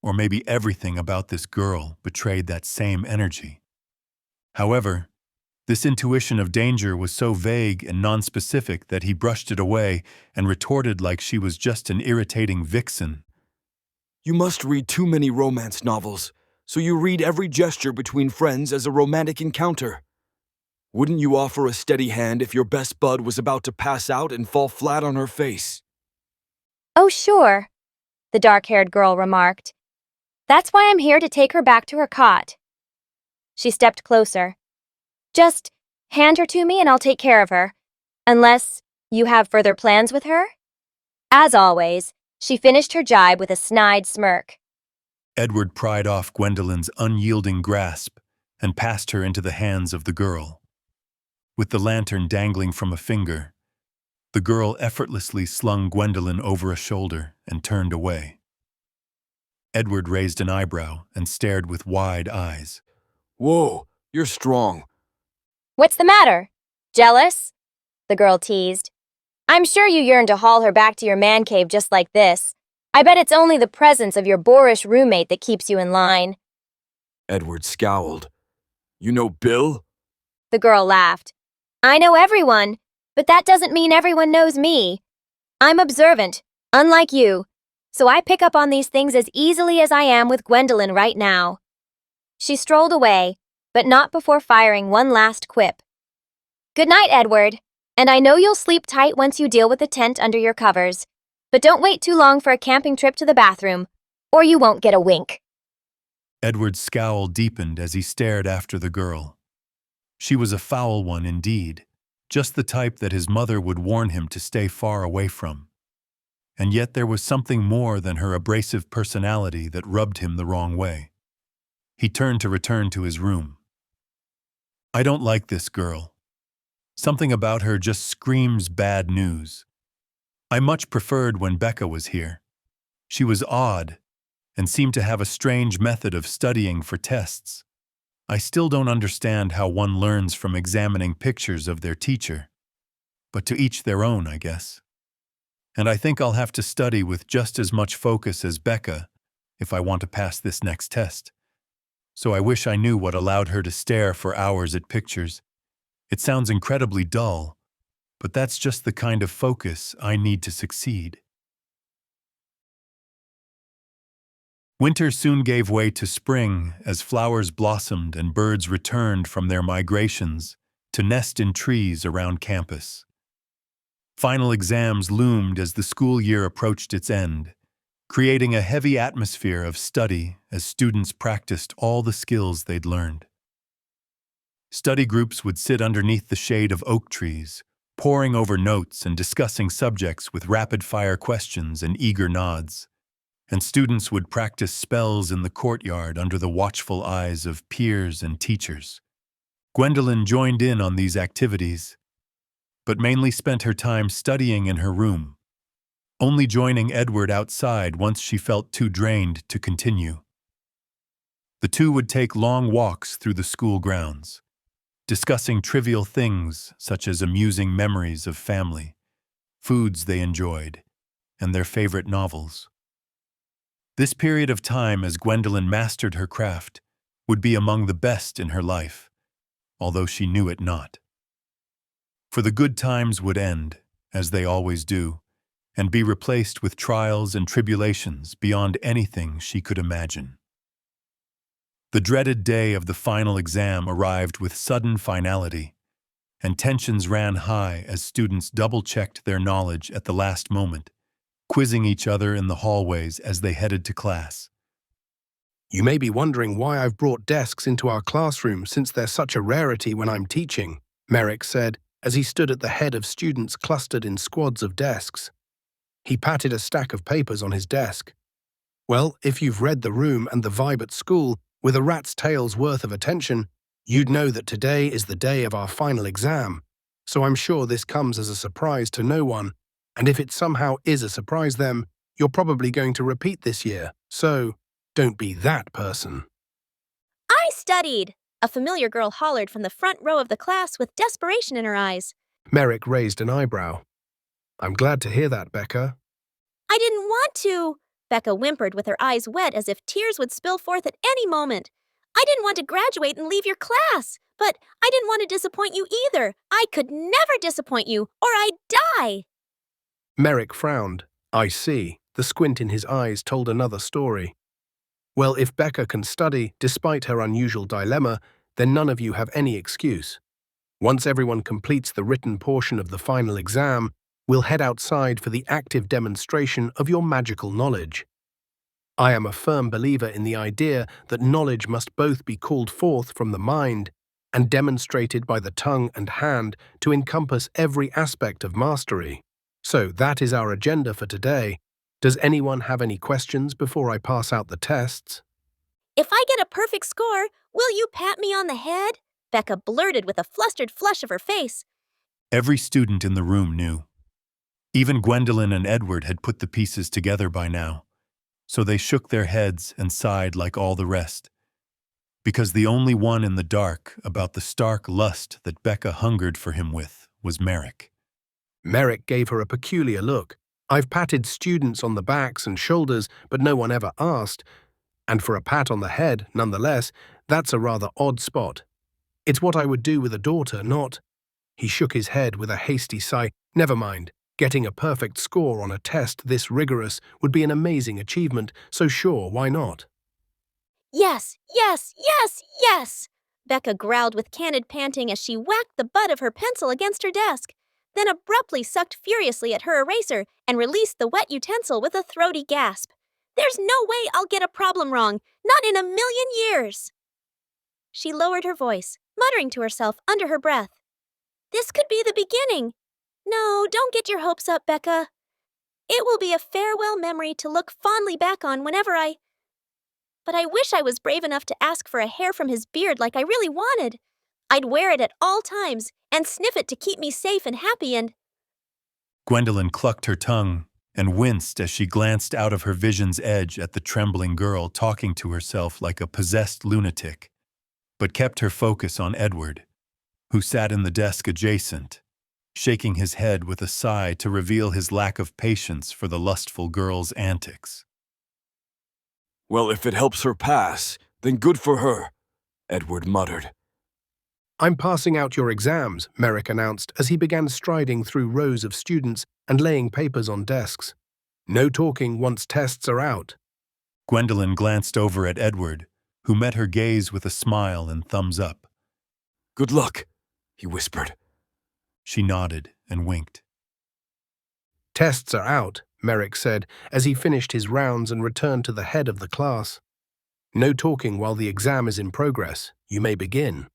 or maybe everything about this girl betrayed that same energy. However, this intuition of danger was so vague and nonspecific that he brushed it away and retorted like she was just an irritating vixen. You must read too many romance novels, so you read every gesture between friends as a romantic encounter. Wouldn't you offer a steady hand if your best bud was about to pass out and fall flat on her face? Oh, sure, the dark-haired girl remarked. That's why I'm here to take her back to her cot. She stepped closer. Just hand her to me and I'll take care of her. Unless you have further plans with her? As always, she finished her jibe with a snide smirk. Edward pried off Gwendolyn's unyielding grasp and passed her into the hands of the girl. With the lantern dangling from a finger, the girl effortlessly slung Gwendolyn over a shoulder and turned away. Edward raised an eyebrow and stared with wide eyes. Whoa, you're strong. What's the matter? Jealous? The girl teased. I'm sure you yearn to haul her back to your man cave just like this. I bet it's only the presence of your boorish roommate that keeps you in line. Edward scowled. You know Bill? The girl laughed. I know everyone, but that doesn't mean everyone knows me. I'm observant, unlike you, so I pick up on these things as easily as I am with Gwendolyn right now. She strolled away, but not before firing one last quip. Good night, Edward, and I know you'll sleep tight once you deal with the tent under your covers, but don't wait too long for a camping trip to the bathroom, or you won't get a wink. Edward's scowl deepened as he stared after the girl. She was a foul one indeed, just the type that his mother would warn him to stay far away from. And yet there was something more than her abrasive personality that rubbed him the wrong way. He turned to return to his room. I don't like this girl. Something about her just screams bad news. I much preferred when Becca was here. She was odd and seemed to have a strange method of studying for tests. I still don't understand how one learns from examining pictures of their teacher. But to each their own, I guess. And I think I'll have to study with just as much focus as Becca if I want to pass this next test. So I wish I knew what allowed her to stare for hours at pictures. It sounds incredibly dull, but that's just the kind of focus I need to succeed. Winter soon gave way to spring as flowers blossomed and birds returned from their migrations to nest in trees around campus. Final exams loomed as the school year approached its end, creating a heavy atmosphere of study as students practiced all the skills they'd learned. Study groups would sit underneath the shade of oak trees, poring over notes and discussing subjects with rapid-fire questions and eager nods. And students would practice spells in the courtyard under the watchful eyes of peers and teachers. Gwendolyn joined in on these activities, but mainly spent her time studying in her room, only joining Edward outside once she felt too drained to continue. The two would take long walks through the school grounds, discussing trivial things such as amusing memories of family, foods they enjoyed, and their favorite novels. This period of time as Gwendolyn mastered her craft would be among the best in her life, although she knew it not. For the good times would end, as they always do, and be replaced with trials and tribulations beyond anything she could imagine. The dreaded day of the final exam arrived with sudden finality, and tensions ran high as students double-checked their knowledge at the last moment, quizzing each other in the hallways as they headed to class. You may be wondering why I've brought desks into our classroom since they're such a rarity when I'm teaching, Merrick said as he stood at the head of students clustered in squads of desks. He patted a stack of papers on his desk. Well, if you've read The Room and The Vibe at school with a rat's tail's worth of attention, you'd know that today is the day of our final exam, so I'm sure this comes as a surprise to no one, and if it somehow is a surprise then, you're probably going to repeat this year, so don't be that person. I studied! A familiar girl hollered from the front row of the class with desperation in her eyes. Merrick raised an eyebrow. I'm glad to hear that, Becca. I didn't want to, Becca whimpered with her eyes wet as if tears would spill forth at any moment. I didn't want to graduate and leave your class, but I didn't want to disappoint you either. I could never disappoint you, or I'd die. Merrick frowned. I see. The squint in his eyes told another story. Well, if Becca can study, despite her unusual dilemma, then none of you have any excuse. Once everyone completes the written portion of the final exam, we'll head outside for the active demonstration of your magical knowledge. I am a firm believer in the idea that knowledge must both be called forth from the mind and demonstrated by the tongue and hand to encompass every aspect of mastery. So that is our agenda for today. Does anyone have any questions before I pass out the tests? If I get a perfect score, will you pat me on the head? Becca blurted with a flustered flush of her face. Every student in the room knew. Even Gwendolyn and Edward had put the pieces together by now, so they shook their heads and sighed like all the rest, because the only one in the dark about the stark lust that Becca hungered for him with was Merrick. Merrick gave her a peculiar look. I've patted students on the backs and shoulders, but no one ever asked. And for a pat on the head, nonetheless, that's a rather odd spot. It's what I would do with a daughter, not... He shook his head with a hasty sigh. Never mind. Getting a perfect score on a test this rigorous would be an amazing achievement, so sure, why not? Yes, yes, yes, yes! Becca growled with candid panting as she whacked the butt of her pencil against her desk, then abruptly sucked furiously at her eraser and released the wet utensil with a throaty gasp. There's no way I'll get a problem wrong, not in a million years! She lowered her voice, muttering to herself under her breath. This could be the beginning. No, don't get your hopes up, Becca. It will be a farewell memory to look fondly back on whenever But I wish I was brave enough to ask for a hair from his beard like I really wanted. I'd wear it at all times and sniff it to keep me safe and happy and... Gwendolyn clucked her tongue and winced as she glanced out of her vision's edge at the trembling girl talking to herself like a possessed lunatic, but kept her focus on Edward, who sat in the desk adjacent, shaking his head with a sigh to reveal his lack of patience for the lustful girl's antics. Well, if it helps her pass, then good for her, Edward muttered. I'm passing out your exams, Merrick announced as he began striding through rows of students and laying papers on desks. No talking once tests are out. Gwendolyn glanced over at Edward, who met her gaze with a smile and thumbs up. Good luck, he whispered. She nodded and winked. Tests are out, Merrick said as he finished his rounds and returned to the head of the class. No talking while the exam is in progress. You may begin.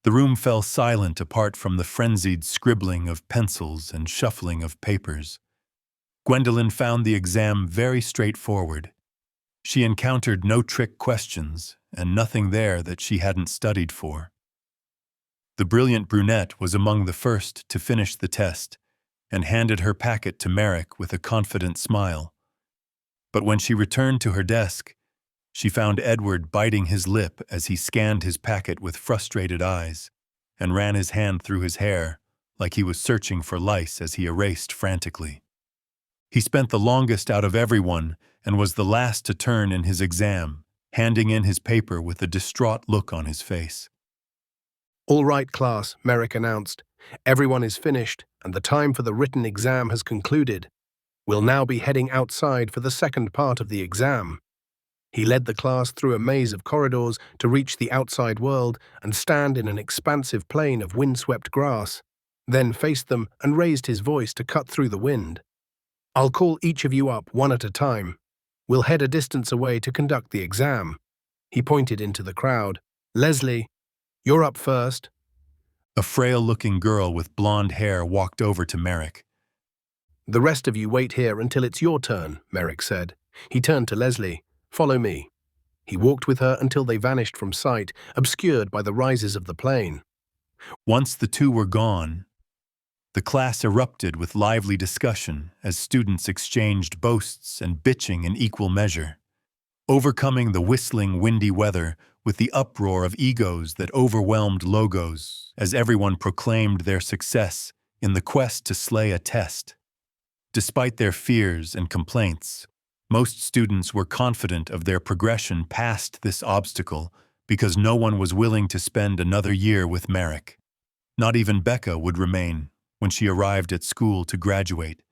The room fell silent apart from the frenzied scribbling of pencils and shuffling of papers. Gwendolyn found the exam very straightforward. She encountered no trick questions and nothing there that she hadn't studied for. The brilliant brunette was among the first to finish the test and handed her packet to Merrick with a confident smile. But when she returned to her desk, she found Edward biting his lip as he scanned his packet with frustrated eyes and ran his hand through his hair like he was searching for lice as he erased frantically. He spent the longest out of everyone and was the last to turn in his exam, handing in his paper with a distraught look on his face. All right, class, Merrick announced. Everyone is finished, and the time for the written exam has concluded. We'll now be heading outside for the second part of the exam. He led the class through a maze of corridors to reach the outside world and stand in an expansive plain of windswept grass, then faced them and raised his voice to cut through the wind. I'll call each of you up one at a time. We'll head a distance away to conduct the exam. He pointed into the crowd. Leslie, you're up first. A frail-looking girl with blonde hair walked over to Merrick. The rest of you wait here until it's your turn, Merrick said. He turned to Leslie. Follow me. He walked with her until they vanished from sight, obscured by the rises of the plain. Once the two were gone, the class erupted with lively discussion as students exchanged boasts and bitching in equal measure, overcoming the whistling, windy weather with the uproar of egos that overwhelmed logos as everyone proclaimed their success in the quest to slay a test. Despite their fears and complaints, most students were confident of their progression past this obstacle because no one was willing to spend another year with Merrick. Not even Becca would remain when she arrived at school to graduate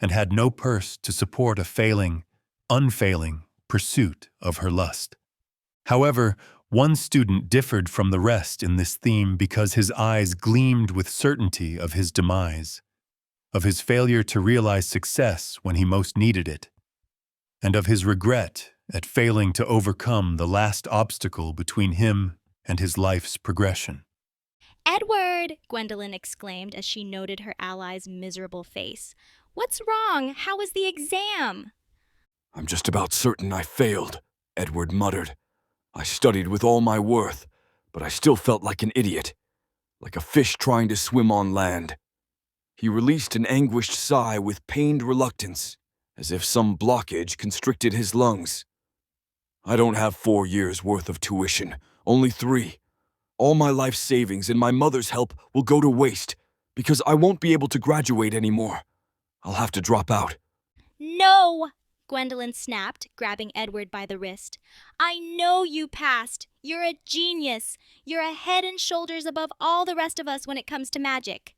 and had no purse to support a unfailing pursuit of her lust. However, one student differed from the rest in this theme because his eyes gleamed with certainty of his demise, of his failure to realize success when he most needed it, and of his regret at failing to overcome the last obstacle between him and his life's progression. Edward! Gwendolyn exclaimed as she noted her ally's miserable face. What's wrong? How was the exam? I'm just about certain I failed, Edward muttered. I studied with all my worth, but I still felt like an idiot, like a fish trying to swim on land. He released an anguished sigh with pained reluctance, as if some blockage constricted his lungs. I don't have 4 years' worth of tuition, only 3. All my life savings and my mother's help will go to waste because I won't be able to graduate anymore. I'll have to drop out. No! Gwendolyn snapped, grabbing Edward by the wrist. I know you passed. You're a genius. You're a head and shoulders above all the rest of us when it comes to magic.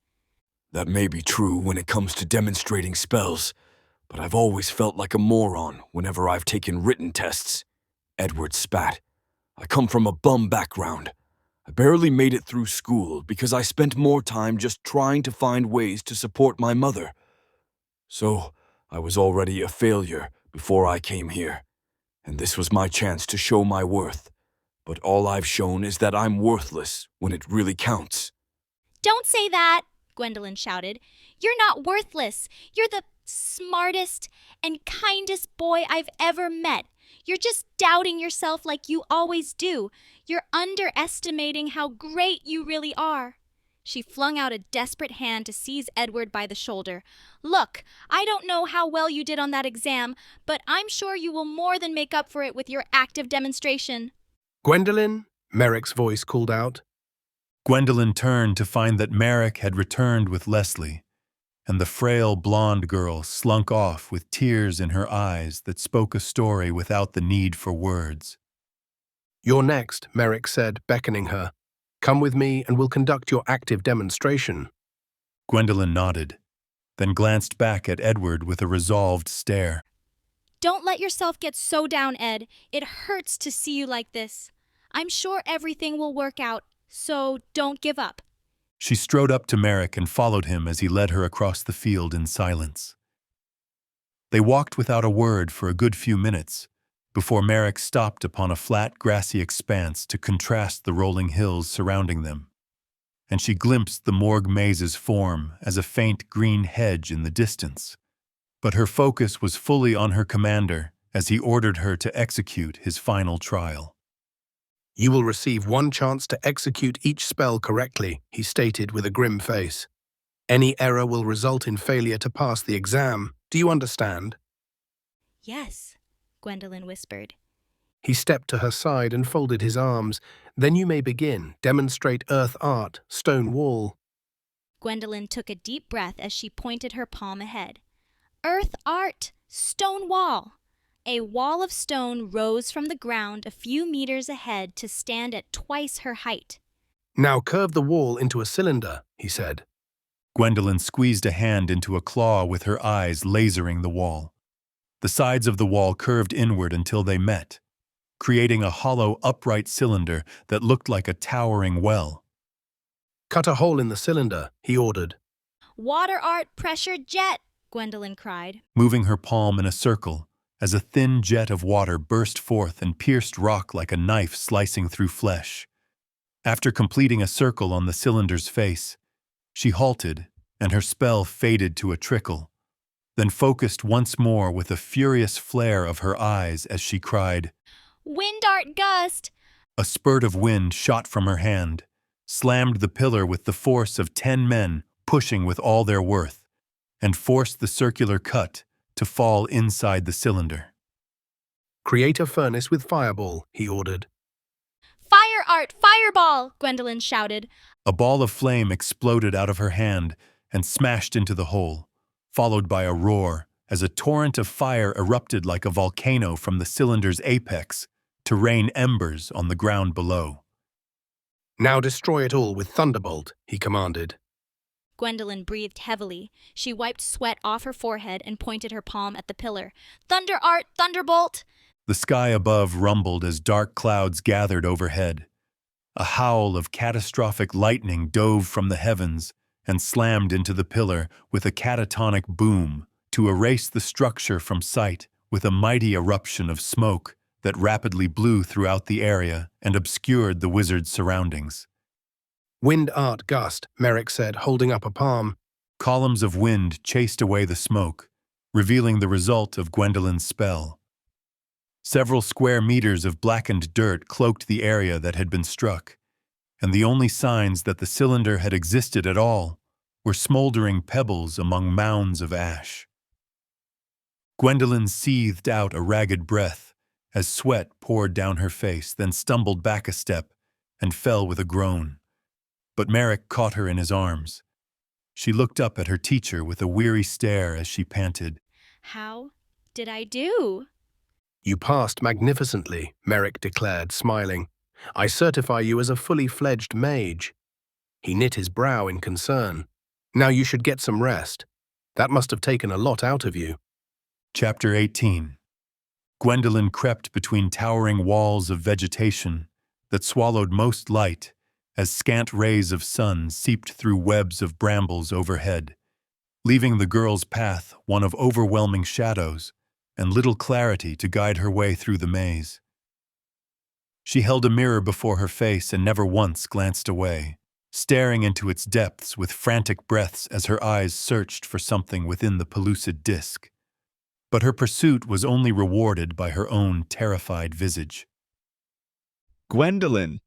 That may be true when it comes to demonstrating spells, but I've always felt like a moron whenever I've taken written tests. Edward spat. I come from a bum background. I barely made it through school because I spent more time just trying to find ways to support my mother. So, I was already a failure before I came here, and this was my chance to show my worth. But all I've shown is that I'm worthless when it really counts. Don't say that, Gwendolyn shouted. You're not worthless. You're the smartest and kindest boy I've ever met. You're just doubting yourself like you always do. You're underestimating how great you really are. She flung out a desperate hand to seize Edward by the shoulder. Look, I don't know how well you did on that exam, but I'm sure you will more than make up for it with your active demonstration. Gwendolyn, Merrick's voice called out. Gwendolyn turned to find that Merrick had returned with Leslie, and the frail blonde girl slunk off with tears in her eyes that spoke a story without the need for words. You're next, Merrick said, beckoning her. Come with me and we'll conduct your active demonstration. Gwendolyn nodded, then glanced back at Edward with a resolved stare. Don't let yourself get so down, Ed. It hurts to see you like this. I'm sure everything will work out, so don't give up. She strode up to Merrick and followed him as he led her across the field in silence. They walked without a word for a good few minutes, before Merrick stopped upon a flat, grassy expanse to contrast the rolling hills surrounding them, and she glimpsed the morgue maze's form as a faint green hedge in the distance. But her focus was fully on her commander as he ordered her to execute his final trial. You will receive one chance to execute each spell correctly, he stated with a grim face. Any error will result in failure to pass the exam. Do you understand? Yes, Gwendolyn whispered. He stepped to her side and folded his arms. Then you may begin. Demonstrate earth art, stone wall. Gwendolyn took a deep breath as she pointed her palm ahead. Earth art, stone wall. A wall of stone rose from the ground a few meters ahead to stand at twice her height. Now curve the wall into a cylinder, he said. Gwendolyn squeezed a hand into a claw with her eyes lasering the wall. The sides of the wall curved inward until they met, creating a hollow, upright cylinder that looked like a towering well. Cut a hole in the cylinder, he ordered. Water art pressure jet, Gwendolyn cried. Moving her palm in a circle, as a thin jet of water burst forth and pierced rock like a knife slicing through flesh. After completing a circle on the cylinder's face, she halted, and her spell faded to a trickle, then focused once more with a furious flare of her eyes as she cried, Wind art gust! A spurt of wind shot from her hand, slammed the pillar with the force of 10 men pushing with all their worth, and forced the circular cut to fall inside the cylinder. Create a furnace with fireball, he ordered. Fire art, fireball! Gwendolyn shouted. A ball of flame exploded out of her hand and smashed into the hole, followed by a roar as a torrent of fire erupted like a volcano from the cylinder's apex to rain embers on the ground below. Now destroy it all with thunderbolt, he commanded. Gwendolyn breathed heavily. She wiped sweat off her forehead and pointed her palm at the pillar. Thunder art, thunderbolt! The sky above rumbled as dark clouds gathered overhead. A howl of catastrophic lightning dove from the heavens and slammed into the pillar with a catatonic boom to erase the structure from sight with a mighty eruption of smoke that rapidly blew throughout the area and obscured the wizard's surroundings. Wind art gust, Merrick said, holding up a palm. Columns of wind chased away the smoke, revealing the result of Gwendolyn's spell. Several square meters of blackened dirt cloaked the area that had been struck, and the only signs that the cylinder had existed at all were smoldering pebbles among mounds of ash. Gwendolyn seethed out a ragged breath as sweat poured down her face, then stumbled back a step and fell with a groan. But Merrick caught her in his arms. She looked up at her teacher with a weary stare as she panted. How did I do? You passed magnificently, Merrick declared, smiling. I certify you as a fully fledged mage. He knit his brow in concern. Now you should get some rest. That must have taken a lot out of you. Chapter 18. Gwendolyn crept between towering walls of vegetation that swallowed most light as scant rays of sun seeped through webs of brambles overhead, leaving the girl's path one of overwhelming shadows and little clarity to guide her way through the maze. She held a mirror before her face and never once glanced away, staring into its depths with frantic breaths as her eyes searched for something within the pellucid disk. But her pursuit was only rewarded by her own terrified visage. Gwendolyn!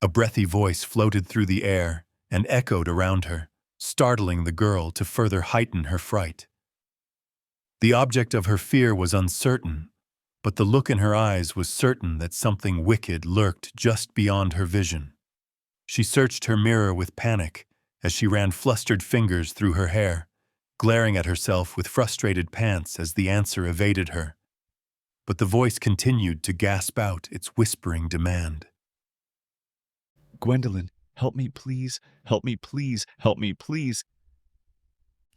A breathy voice floated through the air and echoed around her, startling the girl to further heighten her fright. The object of her fear was uncertain, but the look in her eyes was certain that something wicked lurked just beyond her vision. She searched her mirror with panic as she ran flustered fingers through her hair, glaring at herself with frustrated pants as the answer evaded her. But the voice continued to gasp out its whispering demand. Gwendolyn, help me please, help me please, help me please.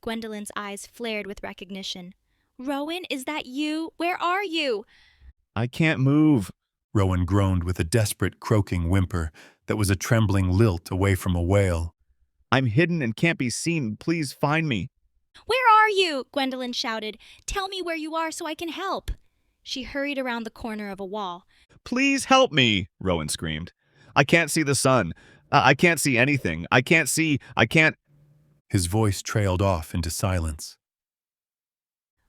Gwendolyn's eyes flared with recognition. Rowan, is that you? Where are you? I can't move. Rowan groaned with a desperate croaking whimper that was a trembling lilt away from a wail. I'm hidden and can't be seen. Please find me. Where are you? Gwendolyn shouted. Tell me where you are so I can help. She hurried around the corner of a wall. Please help me, Rowan screamed. I can't see the sun. I can't see anything. I can't. His voice trailed off into silence.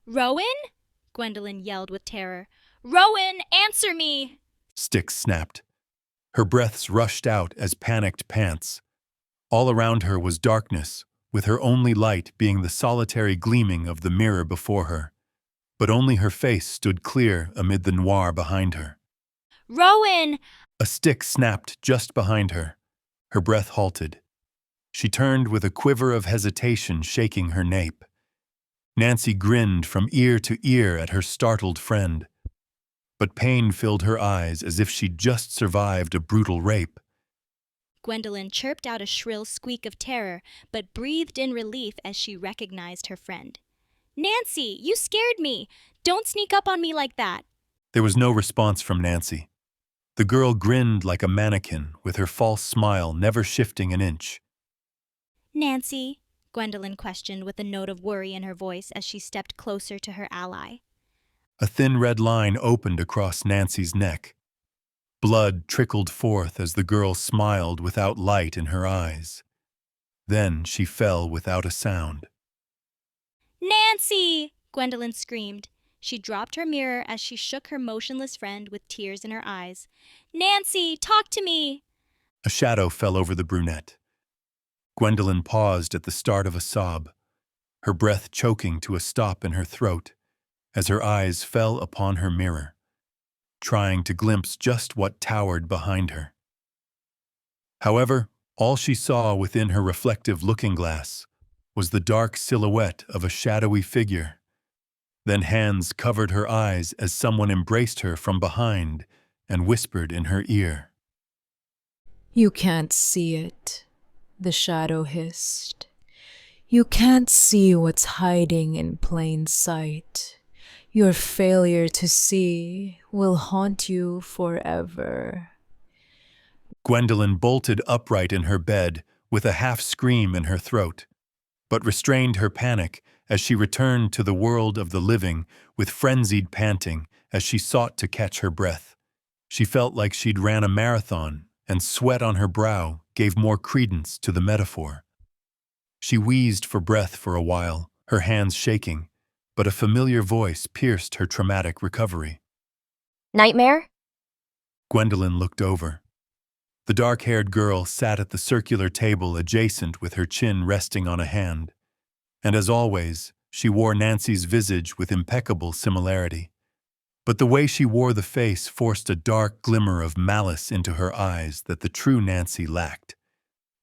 Rowan? Gwendolyn yelled with terror. Rowan, answer me! Styx snapped. Her breaths rushed out as panicked pants. All around her was darkness, with her only light being the solitary gleaming of the mirror before her. But only her face stood clear amid the noir behind her. Rowan! A stick snapped just behind her. Her breath halted. She turned with a quiver of hesitation shaking her nape. Nancy grinned from ear to ear at her startled friend. But pain filled her eyes as if she'd just survived a brutal rape. Gwendolyn chirped out a shrill squeak of terror, but breathed in relief as she recognized her friend. Nancy, you scared me! Don't sneak up on me like that! There was no response from Nancy. The girl grinned like a mannequin, with her false smile never shifting an inch. Nancy, Gwendolyn questioned with a note of worry in her voice as she stepped closer to her ally. A thin red line opened across Nancy's neck. Blood trickled forth as the girl smiled without light in her eyes. Then she fell without a sound. Nancy! Gwendolyn screamed. She dropped her mirror as she shook her motionless friend with tears in her eyes. Nancy, talk to me! A shadow fell over the brunette. Gwendolyn paused at the start of a sob, her breath choking to a stop in her throat as her eyes fell upon her mirror, trying to glimpse just what towered behind her. However, all she saw within her reflective looking-glass was the dark silhouette of a shadowy figure. Then hands covered her eyes as someone embraced her from behind and whispered in her ear. "You can't see it," the shadow hissed. "You can't see what's hiding in plain sight. Your failure to see will haunt you forever." Gwendolyn bolted upright in her bed with a half-scream in her throat, but restrained her panic as she returned to the world of the living with frenzied panting as she sought to catch her breath. She felt like she'd ran a marathon, and sweat on her brow gave more credence to the metaphor. She wheezed for breath for a while, her hands shaking, but a familiar voice pierced her traumatic recovery. Nightmare? Gwendolyn looked over. The dark-haired girl sat at the circular table adjacent with her chin resting on a hand, and as always, she wore Nancy's visage with impeccable similarity. But the way she wore the face forced a dark glimmer of malice into her eyes that the true Nancy lacked,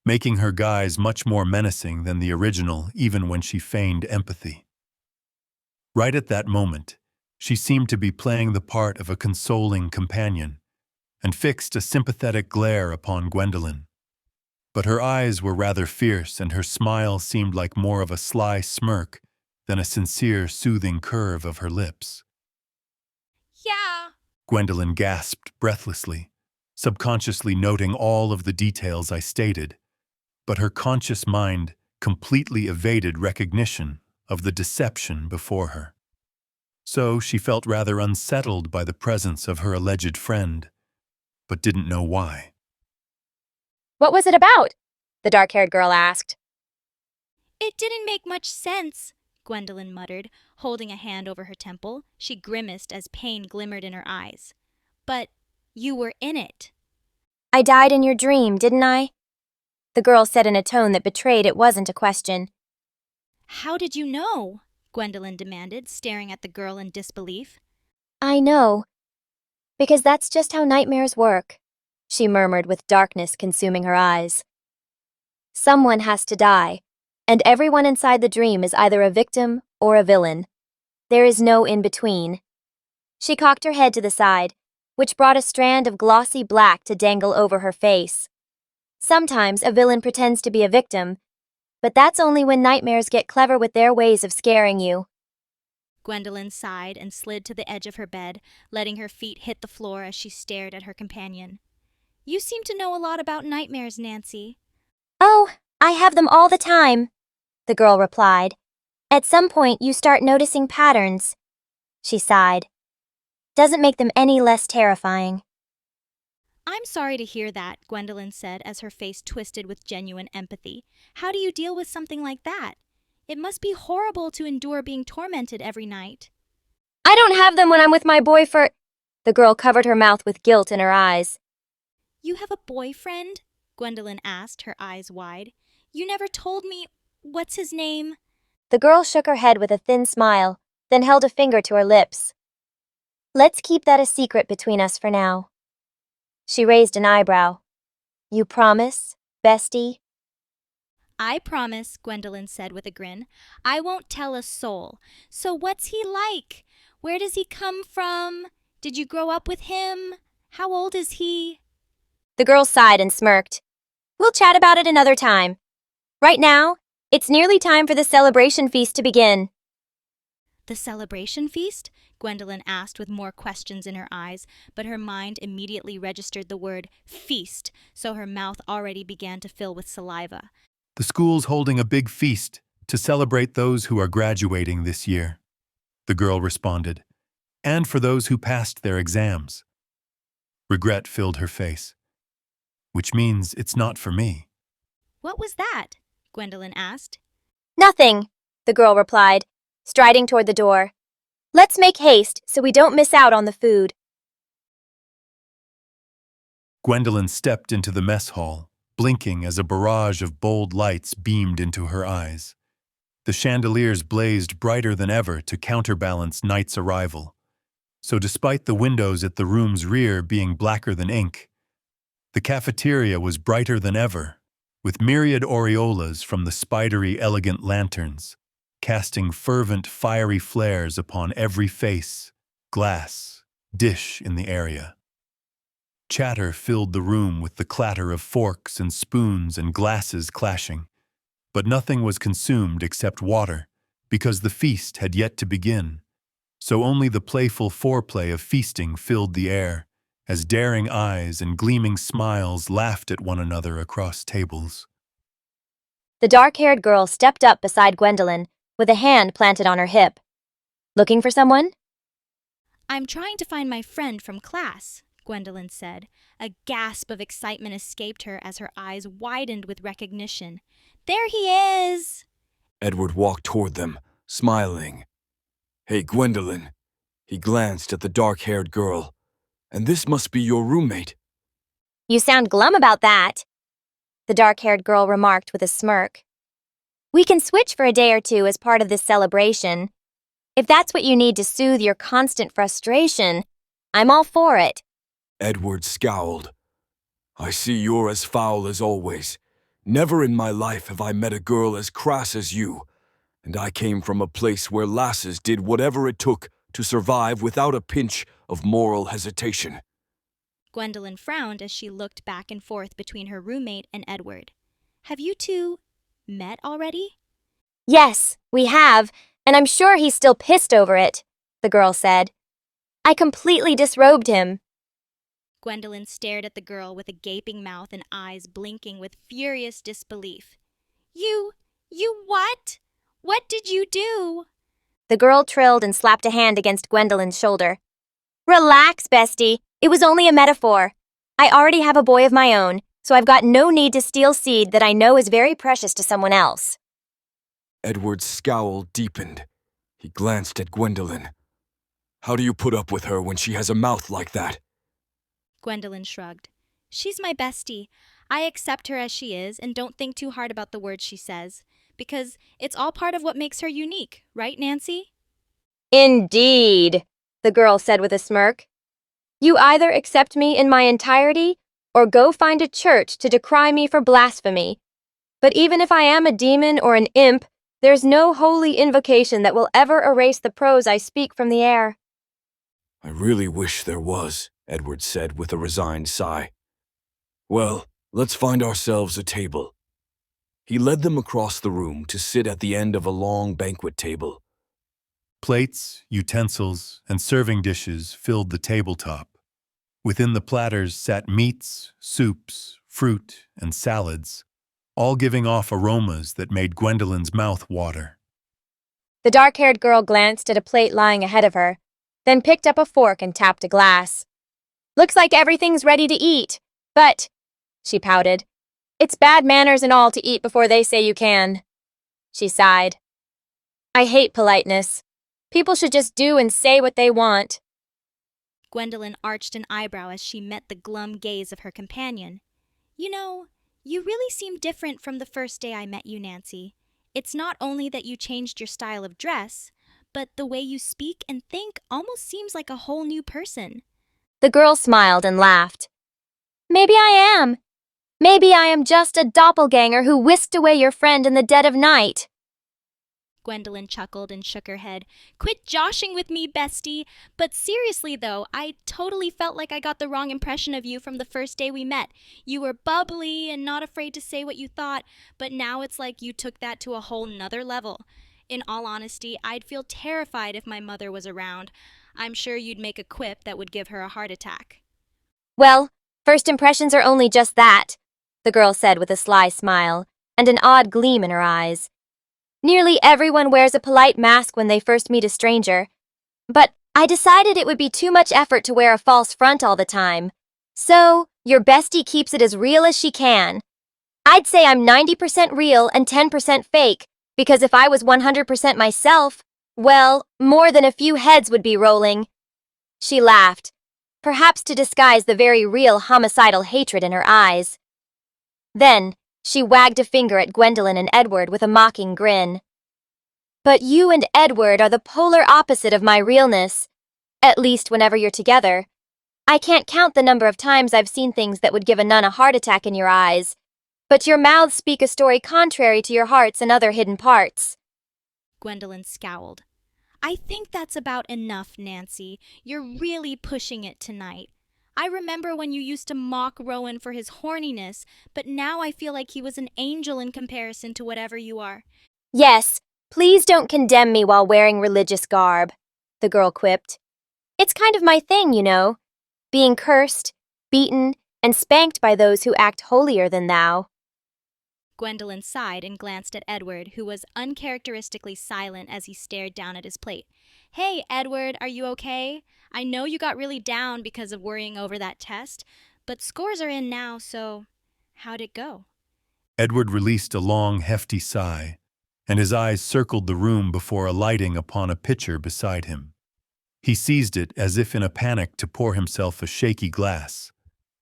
making her guise much more menacing than the original even when she feigned empathy. Right at that moment, she seemed to be playing the part of a consoling companion, and fixed a sympathetic glare upon Gwendolyn. But her eyes were rather fierce, and her smile seemed like more of a sly smirk than a sincere, soothing curve of her lips. Yeah. Gwendolyn gasped breathlessly, subconsciously noting all of the details I stated, but her conscious mind completely evaded recognition of the deception before her. So she felt rather unsettled by the presence of her alleged friend, but didn't know why. What was it about? The dark-haired girl asked. It didn't make much sense, Gwendolyn muttered, holding a hand over her temple. She grimaced as pain glimmered in her eyes. But you were in it. I died in your dream, didn't I? The girl said in a tone that betrayed it wasn't a question. How did you know? Gwendolyn demanded, staring at the girl in disbelief. I know. Because that's just how nightmares work, she murmured with darkness consuming her eyes. Someone has to die, and everyone inside the dream is either a victim or a villain. There is no in-between. She cocked her head to the side, which brought a strand of glossy black to dangle over her face. Sometimes a villain pretends to be a victim, but that's only when nightmares get clever with their ways of scaring you. Gwendolyn sighed and slid to the edge of her bed, letting her feet hit the floor as she stared at her companion. You seem to know a lot about nightmares, Nancy. Oh, I have them all the time, the girl replied. At some point you start noticing patterns. She sighed. Doesn't make them any less terrifying. I'm sorry to hear that, Gwendolyn said as her face twisted with genuine empathy. How do you deal with something like that? It must be horrible to endure being tormented every night. I don't have them when I'm with my boyfriend. The girl covered her mouth with guilt in her eyes. You have a boyfriend? Gwendolyn asked, her eyes wide. You never told me. What's his name? The girl shook her head with a thin smile, then held a finger to her lips. Let's keep that a secret between us for now. She raised an eyebrow. You promise, bestie? I promise, Gwendolyn said with a grin. I won't tell a soul. So what's he like? Where does he come from? Did you grow up with him? How old is he? The girl sighed and smirked. We'll chat about it another time. Right now, it's nearly time for the celebration feast to begin. The celebration feast? Gwendolyn asked with more questions in her eyes, but her mind immediately registered the word feast, so her mouth already began to fill with saliva. The school's holding a big feast to celebrate those who are graduating this year, the girl responded, and for those who passed their exams. Regret filled her face. Which means it's not for me. What was that? Gwendolyn asked. Nothing, the girl replied, striding toward the door. Let's make haste so we don't miss out on the food. Gwendolyn stepped into the mess hall, blinking as a barrage of bold lights beamed into her eyes. The chandeliers blazed brighter than ever to counterbalance night's arrival. So despite the windows at the room's rear being blacker than ink, the cafeteria was brighter than ever, with myriad aureolas from the spidery elegant lanterns, casting fervent fiery flares upon every face, glass, dish in the area. Chatter filled the room with the clatter of forks and spoons and glasses clashing, but nothing was consumed except water, because the feast had yet to begin, so only the playful foreplay of feasting filled the air, as daring eyes and gleaming smiles laughed at one another across tables. The dark-haired girl stepped up beside Gwendolyn, with a hand planted on her hip. Looking for someone? I'm trying to find my friend from class, Gwendolyn said. A gasp of excitement escaped her as her eyes widened with recognition. There he is! Edward walked toward them, smiling. Hey, Gwendolyn. He glanced at the dark-haired girl. And this must be your roommate. You sound glum about that, the dark-haired girl remarked with a smirk. We can switch for a day or two as part of this celebration. If that's what you need to soothe your constant frustration, I'm all for it. Edward scowled. I see you're as foul as always. Never in my life have I met a girl as crass as you. And I came from a place where lasses did whatever it took to survive without a pinch of moral hesitation. Gwendolyn frowned as she looked back and forth between her roommate and Edward. Have you two met already? Yes, we have, and I'm sure he's still pissed over it, the girl said. I completely disrobed him. Gwendolyn stared at the girl with a gaping mouth and eyes blinking with furious disbelief. You what? What did you do? The girl trilled and slapped a hand against Gwendolyn's shoulder. Relax, bestie. It was only a metaphor. I already have a boy of my own, so I've got no need to steal seed that I know is very precious to someone else. Edward's scowl deepened. He glanced at Gwendolyn. How do you put up with her when she has a mouth like that? Gwendolyn shrugged. She's my bestie. I accept her as she is and don't think too hard about the words she says, because it's all part of what makes her unique, right, Nancy? Indeed, the girl said with a smirk. You either accept me in my entirety or go find a church to decry me for blasphemy. But even if I am a demon or an imp, there's no holy invocation that will ever erase the prose I speak from the air. I really wish there was, Edward said with a resigned sigh. Well, let's find ourselves a table. He led them across the room to sit at the end of a long banquet table. Plates, utensils, and serving dishes filled the tabletop. Within the platters sat meats, soups, fruit, and salads, all giving off aromas that made Gwendolyn's mouth water. The dark-haired girl glanced at a plate lying ahead of her, then picked up a fork and tapped a glass. Looks like everything's ready to eat, but, she pouted, it's bad manners and all to eat before they say you can. She sighed. I hate politeness. People should just do and say what they want. Gwendolyn arched an eyebrow as she met the glum gaze of her companion. You know, you really seem different from the first day I met you, Nancy. It's not only that you changed your style of dress, but the way you speak and think almost seems like a whole new person. The girl smiled and laughed. Maybe I am. Maybe I am just a doppelganger who whisked away your friend in the dead of night. Gwendolyn chuckled and shook her head. Quit joshing with me, bestie. But seriously, though, I totally felt like I got the wrong impression of you from the first day we met. You were bubbly and not afraid to say what you thought, but now it's like you took that to a whole nother level. In all honesty, I'd feel terrified if my mother was around. I'm sure you'd make a quip that would give her a heart attack. Well, first impressions are only just that, the girl said with a sly smile and an odd gleam in her eyes. Nearly everyone wears a polite mask when they first meet a stranger. But I decided it would be too much effort to wear a false front all the time. So, your bestie keeps it as real as she can. I'd say I'm 90% real and 10% fake, because if I was 100% myself, well, more than a few heads would be rolling. She laughed, perhaps to disguise the very real homicidal hatred in her eyes. Then, she wagged a finger at Gwendolyn and Edward with a mocking grin. But you and Edward are the polar opposite of my realness, at least whenever you're together. I can't count the number of times I've seen things that would give a nun a heart attack in your eyes, but your mouths speak a story contrary to your hearts and other hidden parts. Gwendolyn scowled. I think that's about enough, Nancy. You're really pushing it tonight. I remember when you used to mock Rowan for his horniness, but now I feel like he was an angel in comparison to whatever you are. Yes, please don't condemn me while wearing religious garb, the girl quipped. It's kind of my thing, you know, being cursed, beaten, and spanked by those who act holier than thou. Gwendolyn sighed and glanced at Edward, who was uncharacteristically silent as he stared down at his plate. Hey, Edward, are you okay? I know you got really down because of worrying over that test, but scores are in now, so how'd it go? Edward released a long, hefty sigh, and his eyes circled the room before alighting upon a pitcher beside him. He seized it as if in a panic to pour himself a shaky glass,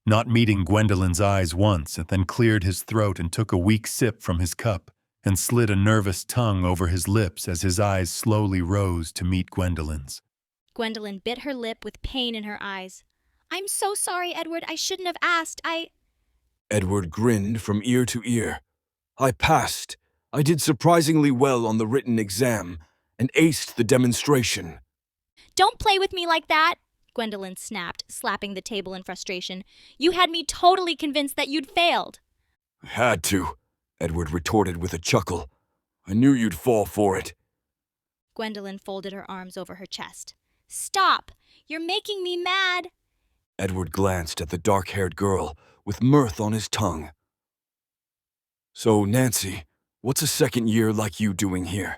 not meeting Gwendolyn's eyes once, and then cleared his throat and took a weak sip from his cup and slid a nervous tongue over his lips as his eyes slowly rose to meet Gwendolyn's. Gwendolyn bit her lip with pain in her eyes. I'm so sorry, Edward. I shouldn't have asked. Edward grinned from ear to ear. I passed. I did surprisingly well on the written exam and aced the demonstration. Don't play with me like that, Gwendolyn snapped, slapping the table in frustration. You had me totally convinced that you'd failed. I had to, Edward retorted with a chuckle. I knew you'd fall for it. Gwendolyn folded her arms over her chest. Stop! You're making me mad! Edward glanced at the dark-haired girl with mirth on his tongue. So, Nancy, what's a second year like you doing here?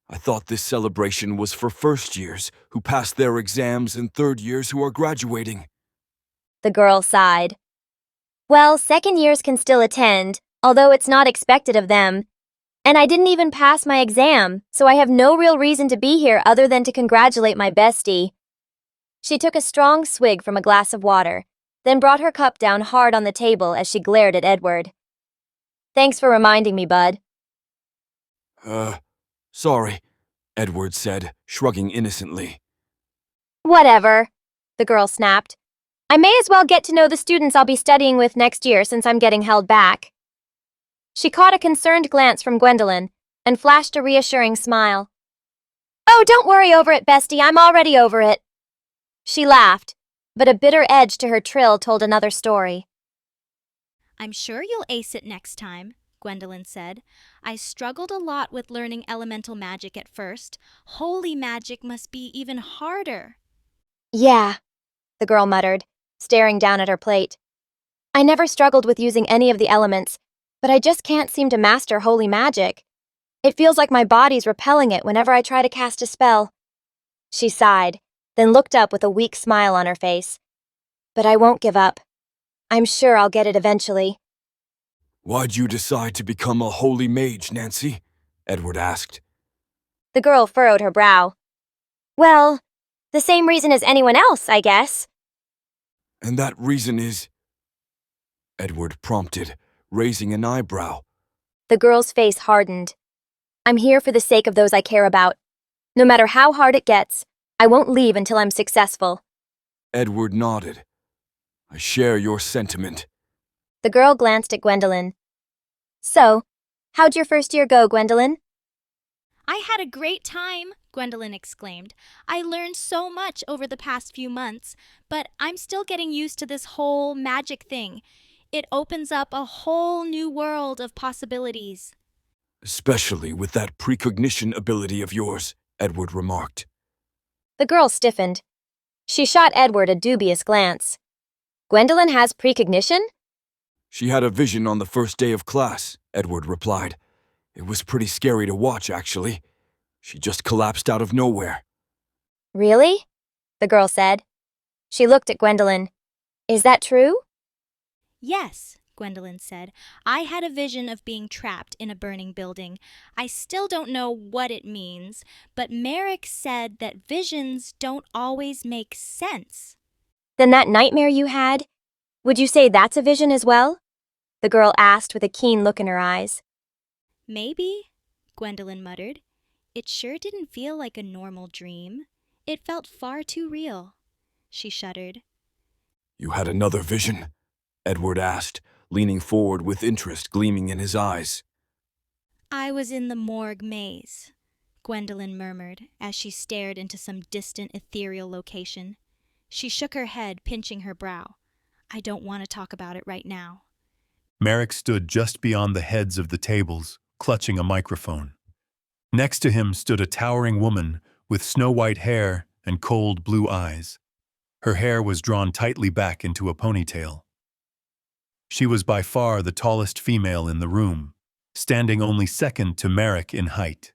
I thought this celebration was for first years who passed their exams and third years who are graduating. The girl sighed. Well, second years can still attend, although it's not expected of them. And I didn't even pass my exam, so I have no real reason to be here other than to congratulate my bestie. She took a strong swig from a glass of water, then brought her cup down hard on the table as she glared at Edward. Thanks for reminding me, bud. Sorry, Edward said, shrugging innocently. Whatever, the girl snapped. I may as well get to know the students I'll be studying with next year since I'm getting held back. She caught a concerned glance from Gwendolyn and flashed a reassuring smile. Oh, don't worry over it, bestie. I'm already over it. She laughed, but a bitter edge to her trill told another story. I'm sure you'll ace it next time, Gwendolyn said. I struggled a lot with learning elemental magic at first. Holy magic must be even harder. Yeah, the girl muttered, staring down at her plate. I never struggled with using any of the elements, but I just can't seem to master holy magic. It feels like my body's repelling it whenever I try to cast a spell. She sighed, then looked up with a weak smile on her face. But I won't give up. I'm sure I'll get it eventually. Why'd you decide to become a holy mage, Nancy? Edward asked. The girl furrowed her brow. Well, the same reason as anyone else, I guess. And that reason is? Edward prompted, raising an eyebrow. The girl's face hardened. I'm here for the sake of those I care about. No matter how hard it gets, I won't leave until I'm successful. Edward nodded. I share your sentiment. The girl glanced at Gwendolyn. So, how'd your first year go, Gwendolyn? I had a great time, Gwendolyn exclaimed. I learned so much over the past few months, but I'm still getting used to this whole magic thing. It opens up a whole new world of possibilities. Especially with that precognition ability of yours, Edward remarked. The girl stiffened. She shot Edward a dubious glance. Gwendolyn has precognition? She had a vision on the first day of class, Edward replied. It was pretty scary to watch, actually. She just collapsed out of nowhere. Really? The girl said. She looked at Gwendolyn. Is that true? Yes, Gwendolyn said. I had a vision of being trapped in a burning building. I still don't know what it means, but Merrick said that visions don't always make sense. Then that nightmare you had, would you say that's a vision as well? The girl asked with a keen look in her eyes. Maybe, Gwendolyn muttered. It sure didn't feel like a normal dream. It felt far too real. She shuddered. You had another vision? Edward asked, leaning forward with interest gleaming in his eyes. I was in the morgue maze, Gwendolyn murmured as she stared into some distant ethereal location. She shook her head, pinching her brow. I don't want to talk about it right now. Merrick stood just beyond the heads of the tables, clutching a microphone. Next to him stood a towering woman with snow-white hair and cold blue eyes. Her hair was drawn tightly back into a ponytail. She was by far the tallest female in the room, standing only second to Merrick in height,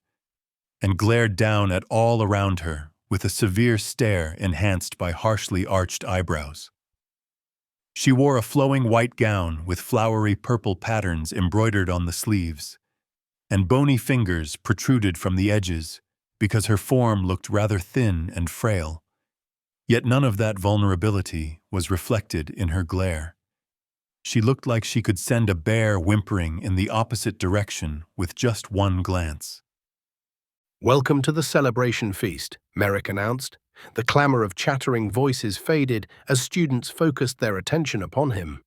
and glared down at all around her with a severe stare enhanced by harshly arched eyebrows. She wore a flowing white gown with flowery purple patterns embroidered on the sleeves, and bony fingers protruded from the edges because her form looked rather thin and frail. Yet none of that vulnerability was reflected in her glare. She looked like she could send a bear whimpering in the opposite direction with just one glance. Welcome to the celebration feast, Merrick announced. The clamor of chattering voices faded as students focused their attention upon him.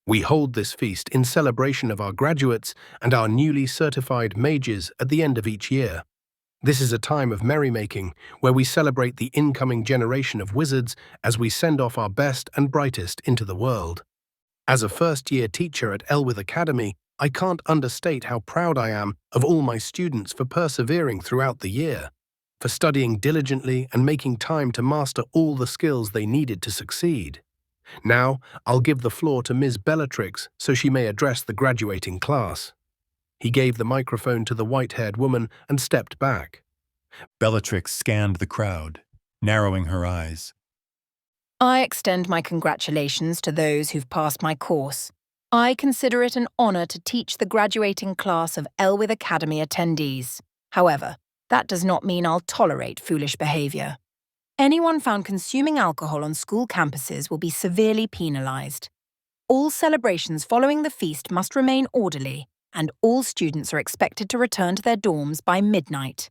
We hold this feast in celebration of our graduates and our newly certified mages at the end of each year. This is a time of merrymaking where we celebrate the incoming generation of wizards as we send off our best and brightest into the world. As a first-year teacher at Elwith Academy, I can't understate how proud I am of all my students for persevering throughout the year, for studying diligently and making time to master all the skills they needed to succeed. Now, I'll give the floor to Ms. Bellatrix so she may address the graduating class. He gave the microphone to the white-haired woman and stepped back. Bellatrix scanned the crowd, narrowing her eyes. I extend my congratulations to those who've passed my course. I consider it an honor to teach the graduating class of Elwith Academy attendees. However, that does not mean I'll tolerate foolish behavior. Anyone found consuming alcohol on school campuses will be severely penalized. All celebrations following the feast must remain orderly, and all students are expected to return to their dorms by midnight.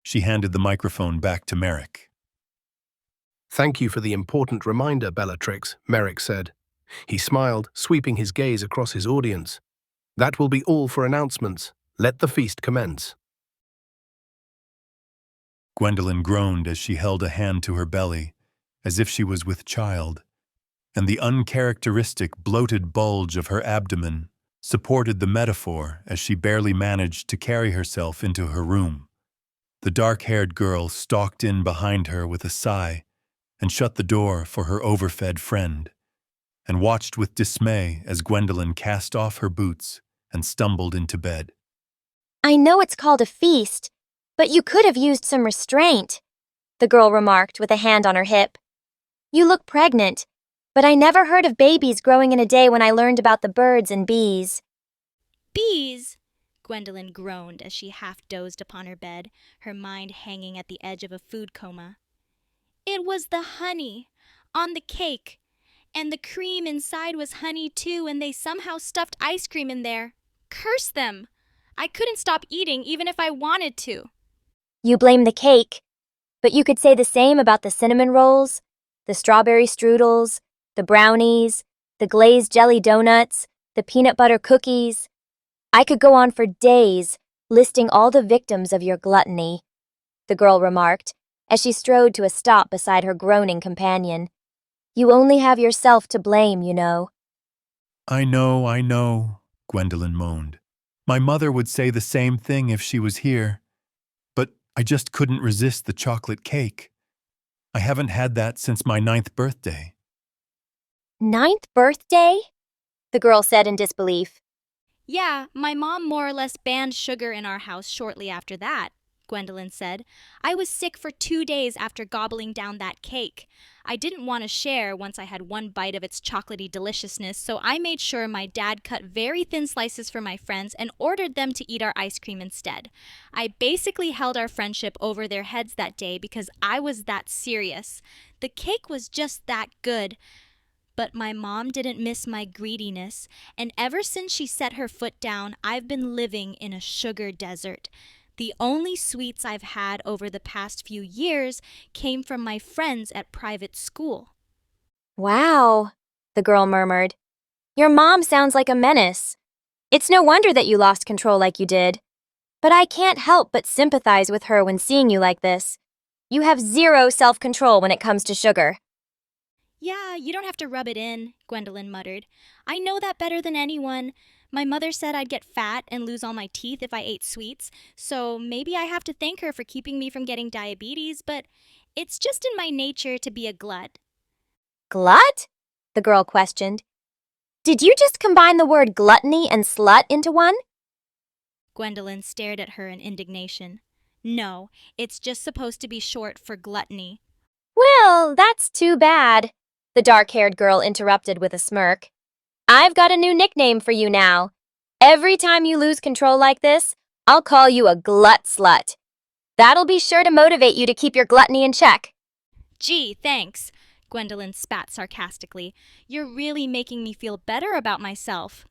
She handed the microphone back to Merrick. Thank you for the important reminder, Bellatrix, Merrick said. He smiled, sweeping his gaze across his audience. That will be all for announcements. Let the feast commence. Gwendolyn groaned as she held a hand to her belly, as if she was with child, and the uncharacteristic bloated bulge of her abdomen supported the metaphor as she barely managed to carry herself into her room. The dark-haired girl stalked in behind her with a sigh and shut the door for her overfed friend, and watched with dismay as Gwendolyn cast off her boots and stumbled into bed. I know it's called a feast, but you could have used some restraint, the girl remarked with a hand on her hip. You look pregnant, but I never heard of babies growing in a day when I learned about the birds and bees. Bees! Gwendolyn groaned as she half dozed upon her bed, her mind hanging at the edge of a food coma. It was the honey on the cake. And the cream inside was honey too, and they somehow stuffed ice cream in there. Curse them! I couldn't stop eating even if I wanted to. You blame the cake, but you could say the same about the cinnamon rolls, the strawberry strudels, the brownies, the glazed jelly donuts, the peanut butter cookies. I could go on for days, listing all the victims of your gluttony, the girl remarked, as she strode to a stop beside her groaning companion. You only have yourself to blame, you know. I know, Gwendolyn moaned. My mother would say the same thing if she was here. But I just couldn't resist the chocolate cake. I haven't had that since my 9th birthday. 9th birthday? The girl said in disbelief. Yeah, my mom more or less banned sugar in our house shortly after that, Gwendolyn said. I was sick for 2 days after gobbling down that cake. I didn't want to share once I had one bite of its chocolatey deliciousness, so I made sure my dad cut very thin slices for my friends and ordered them to eat our ice cream instead. I basically held our friendship over their heads that day because I was that serious. The cake was just that good. But my mom didn't miss my greediness, and ever since she set her foot down, I've been living in a sugar desert. The only sweets I've had over the past few years came from my friends at private school. Wow, the girl murmured. Your mom sounds like a menace. It's no wonder that you lost control like you did. But I can't help but sympathize with her when seeing you like this. You have zero self-control when it comes to sugar. Yeah, you don't have to rub it in, Gwendolyn muttered. I know that better than anyone. My mother said I'd get fat and lose all my teeth if I ate sweets, so maybe I have to thank her for keeping me from getting diabetes, but it's just in my nature to be a glut. Glut? The girl questioned. Did you just combine the word gluttony and slut into one? Gwendolyn stared at her in indignation. No, it's just supposed to be short for gluttony. Well, that's too bad, the dark-haired girl interrupted with a smirk. I've got a new nickname for you now. Every time you lose control like this, I'll call you a glut slut. That'll be sure to motivate you to keep your gluttony in check. Gee, thanks, Gwendolyn spat sarcastically. You're really making me feel better about myself.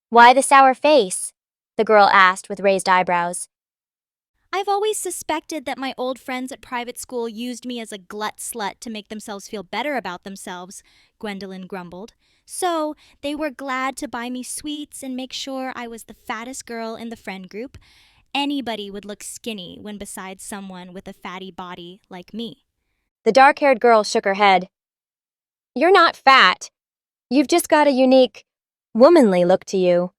Why the sour face? The girl asked with raised eyebrows. I've always suspected that my old friends at private school used me as a glut slut to make themselves feel better about themselves, Gwendolyn grumbled. So they were glad to buy me sweets and make sure I was the fattest girl in the friend group. Anybody would look skinny when beside someone with a fatty body like me. The dark-haired girl shook her head. You're not fat. You've just got a unique, womanly look to you.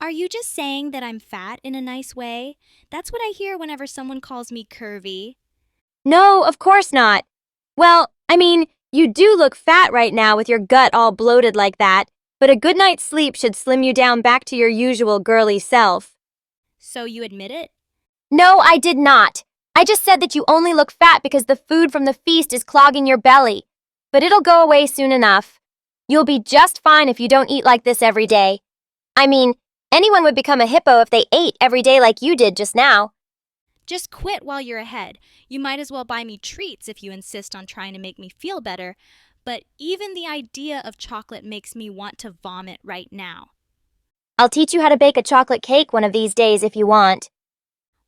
Are you just saying that I'm fat in a nice way? That's what I hear whenever someone calls me curvy. No, of course not. Well, I mean, you do look fat right now with your gut all bloated like that, but a good night's sleep should slim you down back to your usual girly self. So you admit it? No, I did not. I just said that you only look fat because the food from the feast is clogging your belly. But it'll go away soon enough. You'll be just fine if you don't eat like this every day. I mean, anyone would become a hippo if they ate every day like you did just now. Just quit while you're ahead. You might as well buy me treats if you insist on trying to make me feel better. But even the idea of chocolate makes me want to vomit right now. I'll teach you how to bake a chocolate cake one of these days if you want.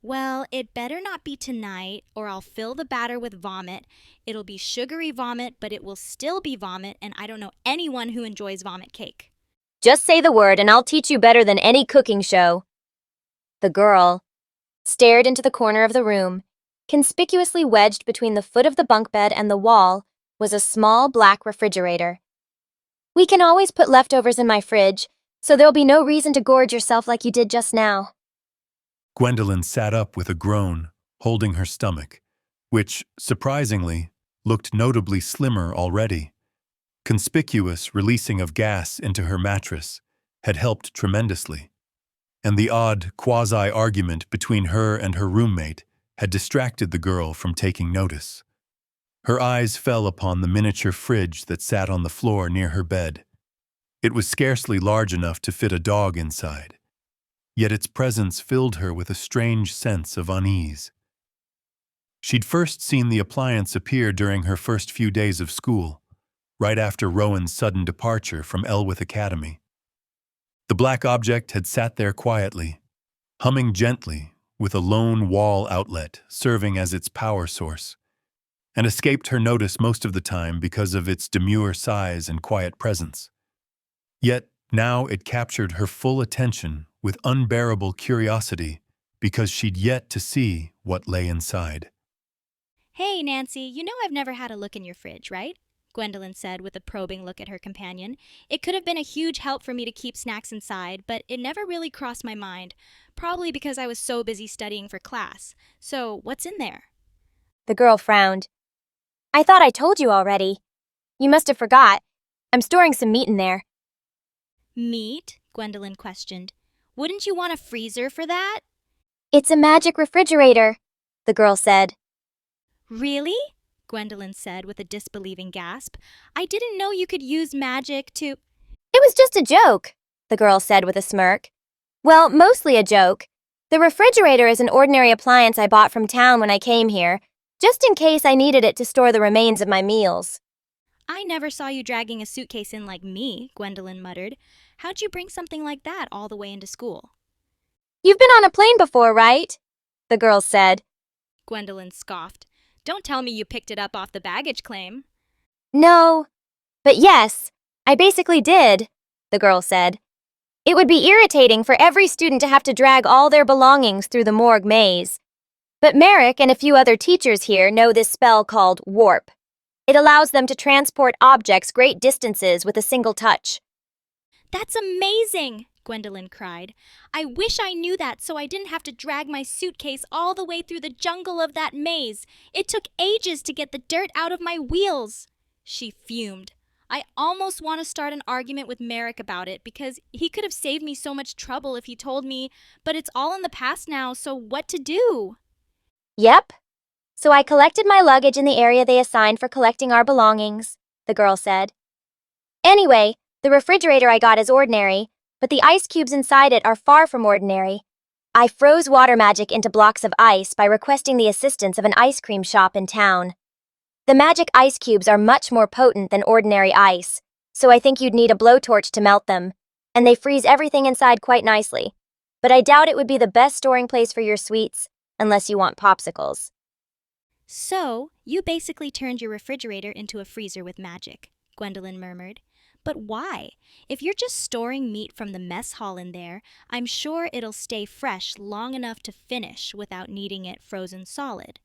Well, it better not be tonight, or I'll fill the batter with vomit. It'll be sugary vomit, but it will still be vomit, and I don't know anyone who enjoys vomit cake. Just say the word and I'll teach you better than any cooking show. The girl stared into the corner of the room. Conspicuously wedged between the foot of the bunk bed and the wall was a small black refrigerator. We can always put leftovers in my fridge, so there'll be no reason to gorge yourself like you did just now. Gwendolyn sat up with a groan, holding her stomach, which, surprisingly, looked notably slimmer already. Conspicuous releasing of gas into her mattress had helped tremendously, and the odd quasi-argument between her and her roommate had distracted the girl from taking notice. Her eyes fell upon the miniature fridge that sat on the floor near her bed. It was scarcely large enough to fit a dog inside, yet its presence filled her with a strange sense of unease. She'd first seen the appliance appear during her first few days of school, right after Rowan's sudden departure from Elwith Academy. The black object had sat there quietly, humming gently with a lone wall outlet serving as its power source, and escaped her notice most of the time because of its demure size and quiet presence. Yet now it captured her full attention with unbearable curiosity because she'd yet to see what lay inside. Hey, Nancy, you know I've never had a look in your fridge, right? Gwendolyn said with a probing look at her companion. It could have been a huge help for me to keep snacks inside, but it never really crossed my mind, probably because I was so busy studying for class. So, what's in there? The girl frowned. I thought I told you already. You must have forgot. I'm storing some meat in there. Meat? Gwendolyn questioned. Wouldn't you want a freezer for that? It's a magic refrigerator, the girl said. Really? Gwendolyn said with a disbelieving gasp. I didn't know you could use magic to… It was just a joke, the girl said with a smirk. Well, mostly a joke. The refrigerator is an ordinary appliance I bought from town when I came here, just in case I needed it to store the remains of my meals. I never saw you dragging a suitcase in like me, Gwendolyn muttered. How'd you bring something like that all the way into school? You've been on a plane before, right? The girl said. Gwendolyn scoffed. Don't tell me you picked it up off the baggage claim. No, but yes, I basically did, the girl said. It would be irritating for every student to have to drag all their belongings through the morgue maze. But Merrick and a few other teachers here know this spell called warp. It allows them to transport objects great distances with a single touch. That's amazing, Gwendolyn cried. I wish I knew that so I didn't have to drag my suitcase all the way through the jungle of that maze. It took ages to get the dirt out of my wheels. She fumed. I almost want to start an argument with Merrick about it because he could have saved me so much trouble if he told me, but it's all in the past now, so what to do? Yep. So I collected my luggage in the area they assigned for collecting our belongings, the girl said. Anyway, the refrigerator I got is ordinary, but the ice cubes inside it are far from ordinary. I froze water magic into blocks of ice by requesting the assistance of an ice cream shop in town. The magic ice cubes are much more potent than ordinary ice, so I think you'd need a blowtorch to melt them, and they freeze everything inside quite nicely. But I doubt it would be the best storing place for your sweets, unless you want popsicles. So, you basically turned your refrigerator into a freezer with magic, Gwendolyn murmured. But why? If you're just storing meat from the mess hall in there, I'm sure it'll stay fresh long enough to finish without needing it frozen solid.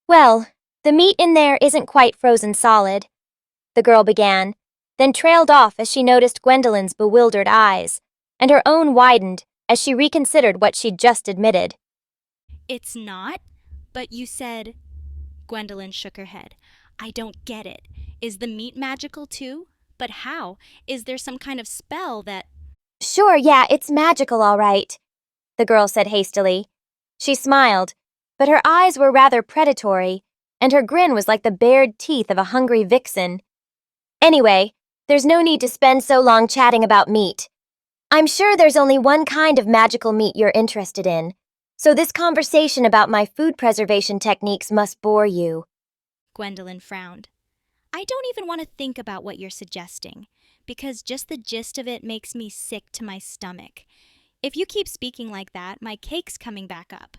Well, the meat in there isn't quite frozen solid, the girl began, then trailed off as she noticed Gwendolyn's bewildered eyes, and her own widened as she reconsidered what she'd just admitted. It's not? But you said… Gwendolyn shook her head. I don't get it. Is the meat magical too? But how? Is there some kind of spell that… Sure, yeah, it's magical, all right, the girl said hastily. She smiled, but her eyes were rather predatory, and her grin was like the bared teeth of a hungry vixen. Anyway, there's no need to spend so long chatting about meat. I'm sure there's only one kind of magical meat you're interested in, so this conversation about my food preservation techniques must bore you. Gwendolyn frowned. I don't even want to think about what you're suggesting, because just the gist of it makes me sick to my stomach. If you keep speaking like that, my cake's coming back up.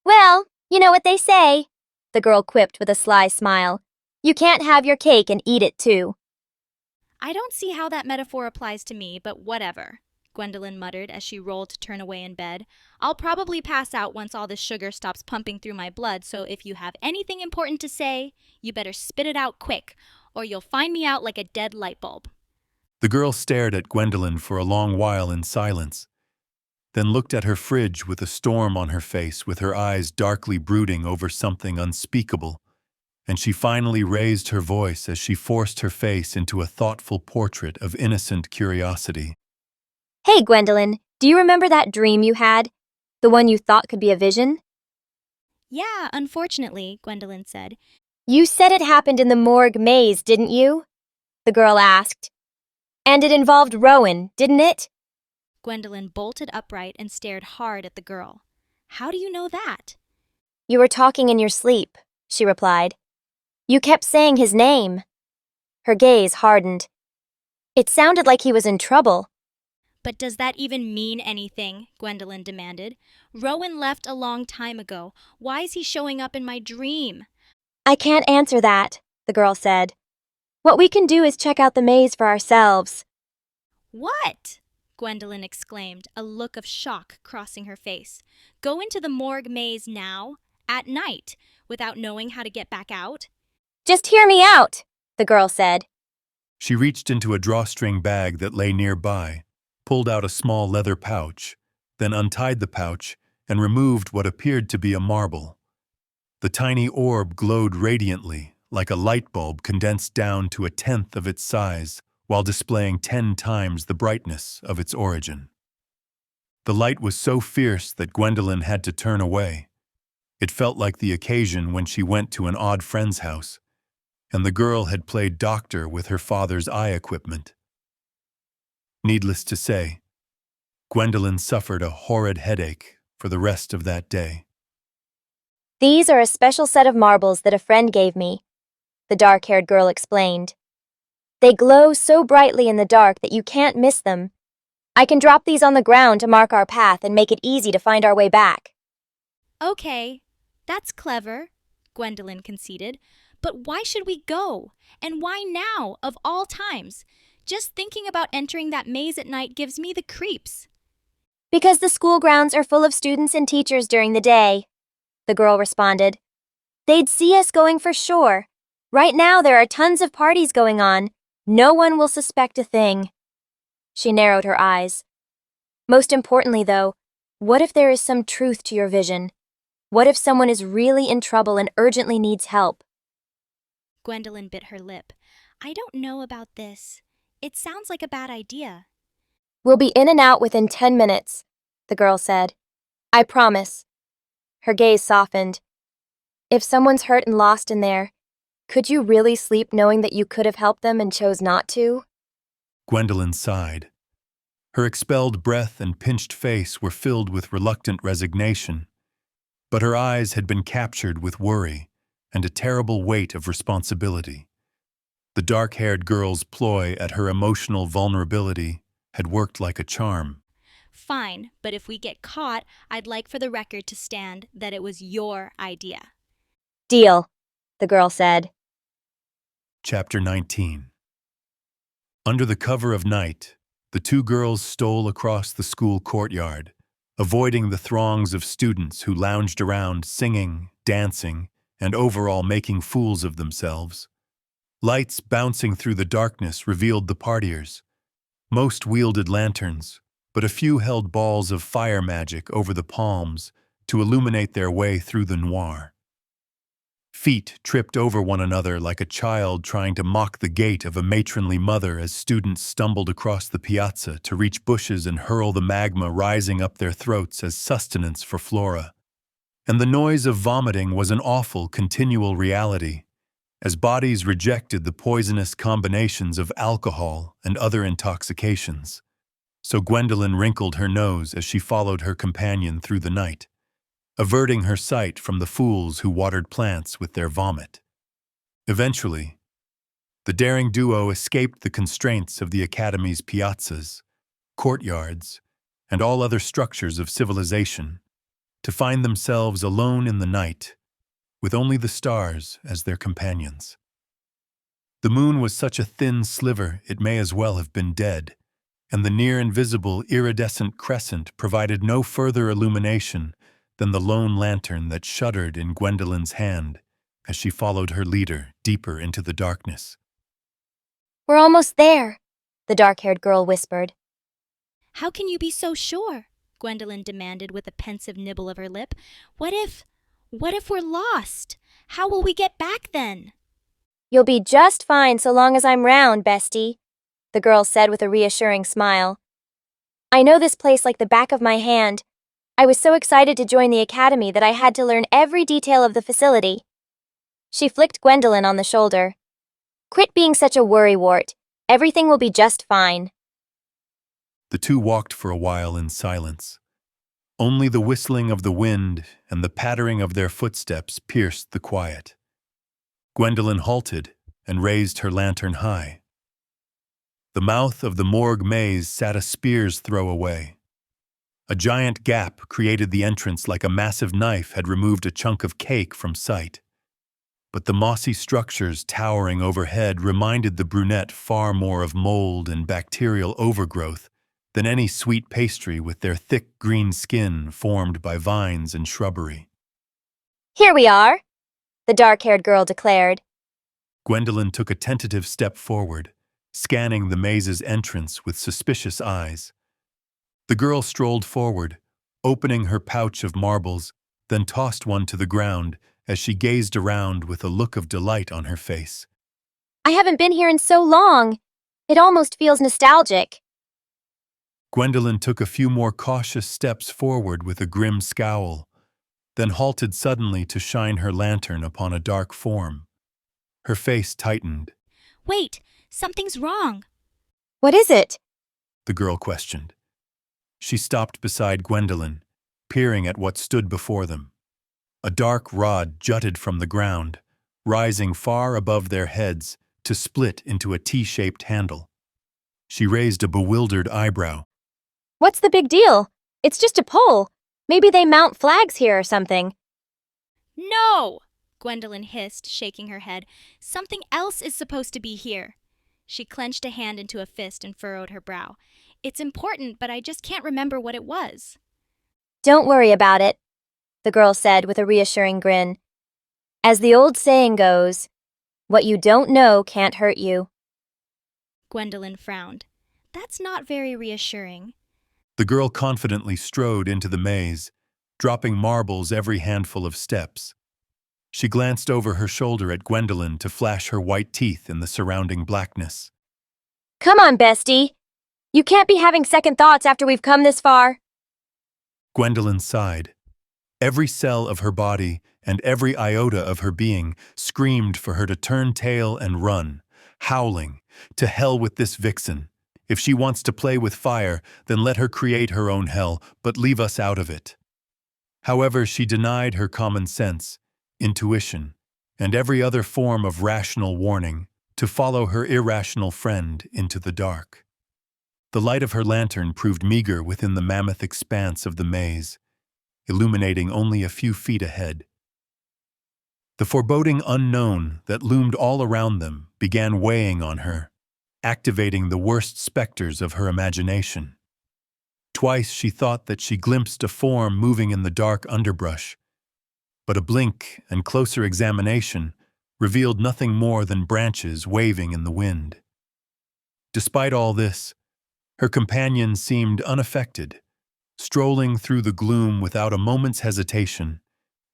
Well, you know what they say, the girl quipped with a sly smile. You can't have your cake and eat it too. I don't see how that metaphor applies to me, but whatever, Gwendolyn muttered as she rolled to turn away in bed. I'll probably pass out once all this sugar stops pumping through my blood, so if you have anything important to say, you better spit it out quick, or you'll find me out like a dead light bulb. The girl stared at Gwendolyn for a long while in silence, then looked at her fridge with a storm on her face, with her eyes darkly brooding over something unspeakable, and she finally raised her voice as she forced her face into a thoughtful portrait of innocent curiosity. Hey, Gwendolyn, do you remember that dream you had? The one you thought could be a vision? Yeah, unfortunately, Gwendolyn said. You said it happened in the morgue maze, didn't you? The girl asked. And it involved Rowan, didn't it? Gwendolyn bolted upright and stared hard at the girl. How do you know that? You were talking in your sleep, she replied. You kept saying his name. Her gaze hardened. It sounded like he was in trouble. But does that even mean anything? Gwendolyn demanded. Rowan left a long time ago. Why is he showing up in my dream? I can't answer that, the girl said. What we can do is check out the maze for ourselves. What? Gwendolyn exclaimed, a look of shock crossing her face. Go into the morgue maze now, at night, without knowing how to get back out? Just hear me out, the girl said. She reached into a drawstring bag that lay nearby, pulled out a small leather pouch, then untied the pouch and removed what appeared to be a marble. The tiny orb glowed radiantly, like a light bulb condensed down to 1/10 of its size, while displaying 10 times the brightness of its origin. The light was so fierce that Gwendolyn had to turn away. It felt like the occasion when she went to an odd friend's house, and the girl had played doctor with her father's eye equipment. Needless to say, Gwendolyn suffered a horrid headache for the rest of that day. These are a special set of marbles that a friend gave me, the dark-haired girl explained. They glow so brightly in the dark that you can't miss them. I can drop these on the ground to mark our path and make it easy to find our way back. Okay, that's clever, Gwendolyn conceded. But why should we go? And why now, of all times? Just thinking about entering that maze at night gives me the creeps. Because the school grounds are full of students and teachers during the day, the girl responded. They'd see us going for sure. Right now there are tons of parties going on. No one will suspect a thing. She narrowed her eyes. Most importantly, though, what if there is some truth to your vision? What if someone is really in trouble and urgently needs help? Gwendolyn bit her lip. I don't know about this. It sounds like a bad idea. We'll be in and out within 10 minutes, the girl said. I promise. Her gaze softened. If someone's hurt and lost in there, could you really sleep knowing that you could have helped them and chose not to? Gwendolyn sighed. Her expelled breath and pinched face were filled with reluctant resignation, but her eyes had been captured with worry and a terrible weight of responsibility. The dark-haired girl's ploy at her emotional vulnerability had worked like a charm. Fine, but if we get caught, I'd like for the record to stand that it was your idea. Deal, the girl said. Chapter 19. Under the cover of night, the two girls stole across the school courtyard, avoiding the throngs of students who lounged around singing, dancing, and overall making fools of themselves. Lights bouncing through the darkness revealed the partiers. Most wielded lanterns, but a few held balls of fire magic over the palms to illuminate their way through the noir. Feet tripped over one another like a child trying to mock the gait of a matronly mother as students stumbled across the piazza to reach bushes and hurl the magma rising up their throats as sustenance for Flora. And the noise of vomiting was an awful, continual reality, as bodies rejected the poisonous combinations of alcohol and other intoxications. So Gwendolyn wrinkled her nose as she followed her companion through the night, averting her sight from the fools who watered plants with their vomit. Eventually, the daring duo escaped the constraints of the Academy's piazzas, courtyards, and all other structures of civilization, to find themselves alone in the night, with only the stars as their companions. The moon was such a thin sliver it may as well have been dead, and the near-invisible iridescent crescent provided no further illumination than the lone lantern that shuddered in Gwendolyn's hand as she followed her leader deeper into the darkness. We're almost there, the dark-haired girl whispered. How can you be so sure? Gwendolyn demanded with a pensive nibble of her lip. What if we're lost? How will we get back then? You'll be just fine so long as I'm round, bestie, the girl said with a reassuring smile. I know this place like the back of my hand. I was so excited to join the academy that I had to learn every detail of the facility. She flicked Gwendolyn on the shoulder. Quit being such a worrywart. Everything will be just fine. The two walked for a while in silence. Only the whistling of the wind and the pattering of their footsteps pierced the quiet. Gwendolyn halted and raised her lantern high. The mouth of the morgue maze sat a spear's throw away. A giant gap created the entrance like a massive knife had removed a chunk of cake from sight. But the mossy structures towering overhead reminded the brunette far more of mold and bacterial overgrowth than any sweet pastry with their thick green skin formed by vines and shrubbery. Here we are, the dark-haired girl declared. Gwendolyn took a tentative step forward, scanning the maze's entrance with suspicious eyes. The girl strolled forward, opening her pouch of marbles, then tossed one to the ground as she gazed around with a look of delight on her face. I haven't been here in so long. It almost feels nostalgic. Gwendolyn took a few more cautious steps forward with a grim scowl, then halted suddenly to shine her lantern upon a dark form. Her face tightened. Wait, something's wrong. What is it? The girl questioned. She stopped beside Gwendolyn, peering at what stood before them. A dark rod jutted from the ground, rising far above their heads to split into a T-shaped handle. She raised a bewildered eyebrow. What's the big deal? It's just a pole. Maybe they mount flags here or something. No! Gwendolyn hissed, shaking her head. Something else is supposed to be here. She clenched a hand into a fist and furrowed her brow. It's important, but I just can't remember what it was. Don't worry about it, the girl said with a reassuring grin. As the old saying goes, what you don't know can't hurt you. Gwendolyn frowned. That's not very reassuring. The girl confidently strode into the maze, dropping marbles every handful of steps. She glanced over her shoulder at Gwendolyn to flash her white teeth in the surrounding blackness. Come on, bestie. You can't be having second thoughts after we've come this far. Gwendolyn sighed. Every cell of her body and every iota of her being screamed for her to turn tail and run, howling, to hell with this vixen. If she wants to play with fire, then let her create her own hell, but leave us out of it. However, she denied her common sense, intuition, and every other form of rational warning to follow her irrational friend into the dark. The light of her lantern proved meager within the mammoth expanse of the maze, illuminating only a few feet ahead. The foreboding unknown that loomed all around them began weighing on her, activating the worst specters of her imagination. Twice she thought that she glimpsed a form moving in the dark underbrush, but a blink and closer examination revealed nothing more than branches waving in the wind. Despite all this, her companion seemed unaffected, strolling through the gloom without a moment's hesitation,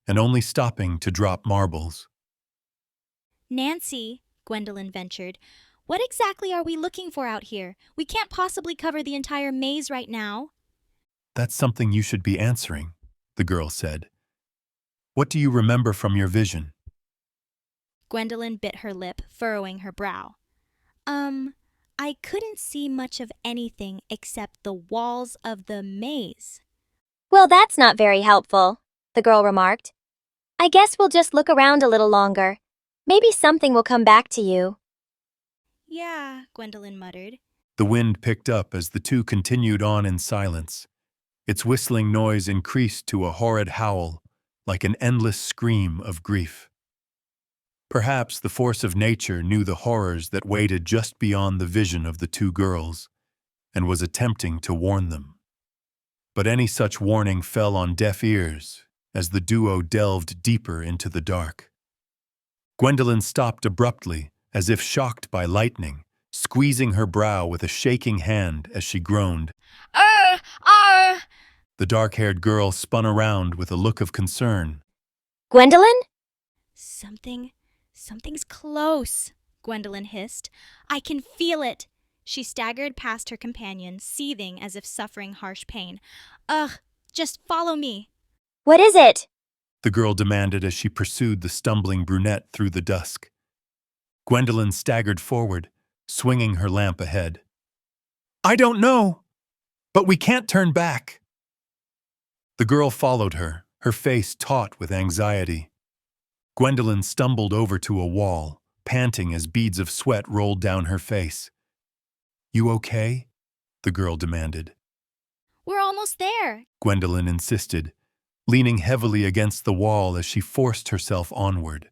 and only stopping to drop marbles. Nancy, Gwendolyn ventured, what exactly are we looking for out here? We can't possibly cover the entire maze right now. That's something you should be answering, the girl said. What do you remember from your vision? Gwendolyn bit her lip, furrowing her brow. I couldn't see much of anything except the walls of the maze. Well, that's not very helpful, the girl remarked. I guess we'll just look around a little longer. Maybe something will come back to you. Yeah, Gwendolyn muttered. The wind picked up as the two continued on in silence. Its whistling noise increased to a horrid howl, like an endless scream of grief. Perhaps the force of nature knew the horrors that waited just beyond the vision of the two girls, and was attempting to warn them. But any such warning fell on deaf ears as the duo delved deeper into the dark. Gwendolyn stopped abruptly, as if shocked by lightning, squeezing her brow with a shaking hand as she groaned. The dark-haired girl spun around with a look of concern. Gwendolyn? Something's close, Gwendolyn hissed. I can feel it. She staggered past her companion, seething as if suffering harsh pain. Ugh, just follow me. What is it? The girl demanded as she pursued the stumbling brunette through the dusk. Gwendolyn staggered forward, swinging her lamp ahead. I don't know, but we can't turn back. The girl followed her, her face taut with anxiety. Gwendolyn stumbled over to a wall, panting as beads of sweat rolled down her face. "You okay?" the girl demanded. We're almost there. Gwendolyn insisted, leaning heavily against the wall as she forced herself onward.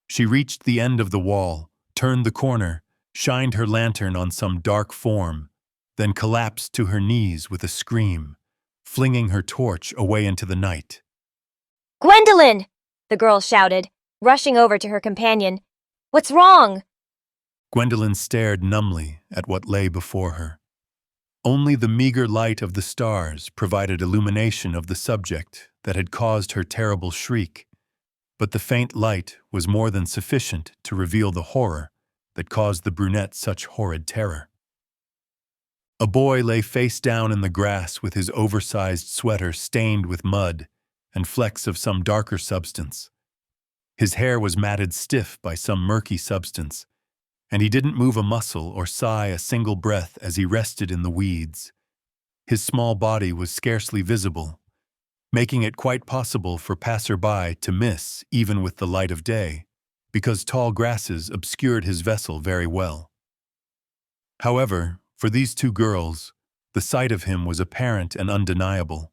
She reached the end of the wall, turned the corner, shined her lantern on some dark form, then collapsed to her knees with a scream, flinging her torch away into the night. Gwendolyn! The girl shouted, rushing over to her companion. What's wrong? Gwendolyn stared numbly at what lay before her. Only the meager light of the stars provided illumination of the subject that had caused her terrible shriek, but the faint light was more than sufficient to reveal the horror that caused the brunette such horrid terror. A boy lay face down in the grass with his oversized sweater stained with mud and flecks of some darker substance. His hair was matted stiff by some murky substance, and he didn't move a muscle or sigh a single breath as he rested in the weeds. His small body was scarcely visible, making it quite possible for passer-by to miss even with the light of day, because tall grasses obscured his vessel very well. However, for these two girls, the sight of him was apparent and undeniable,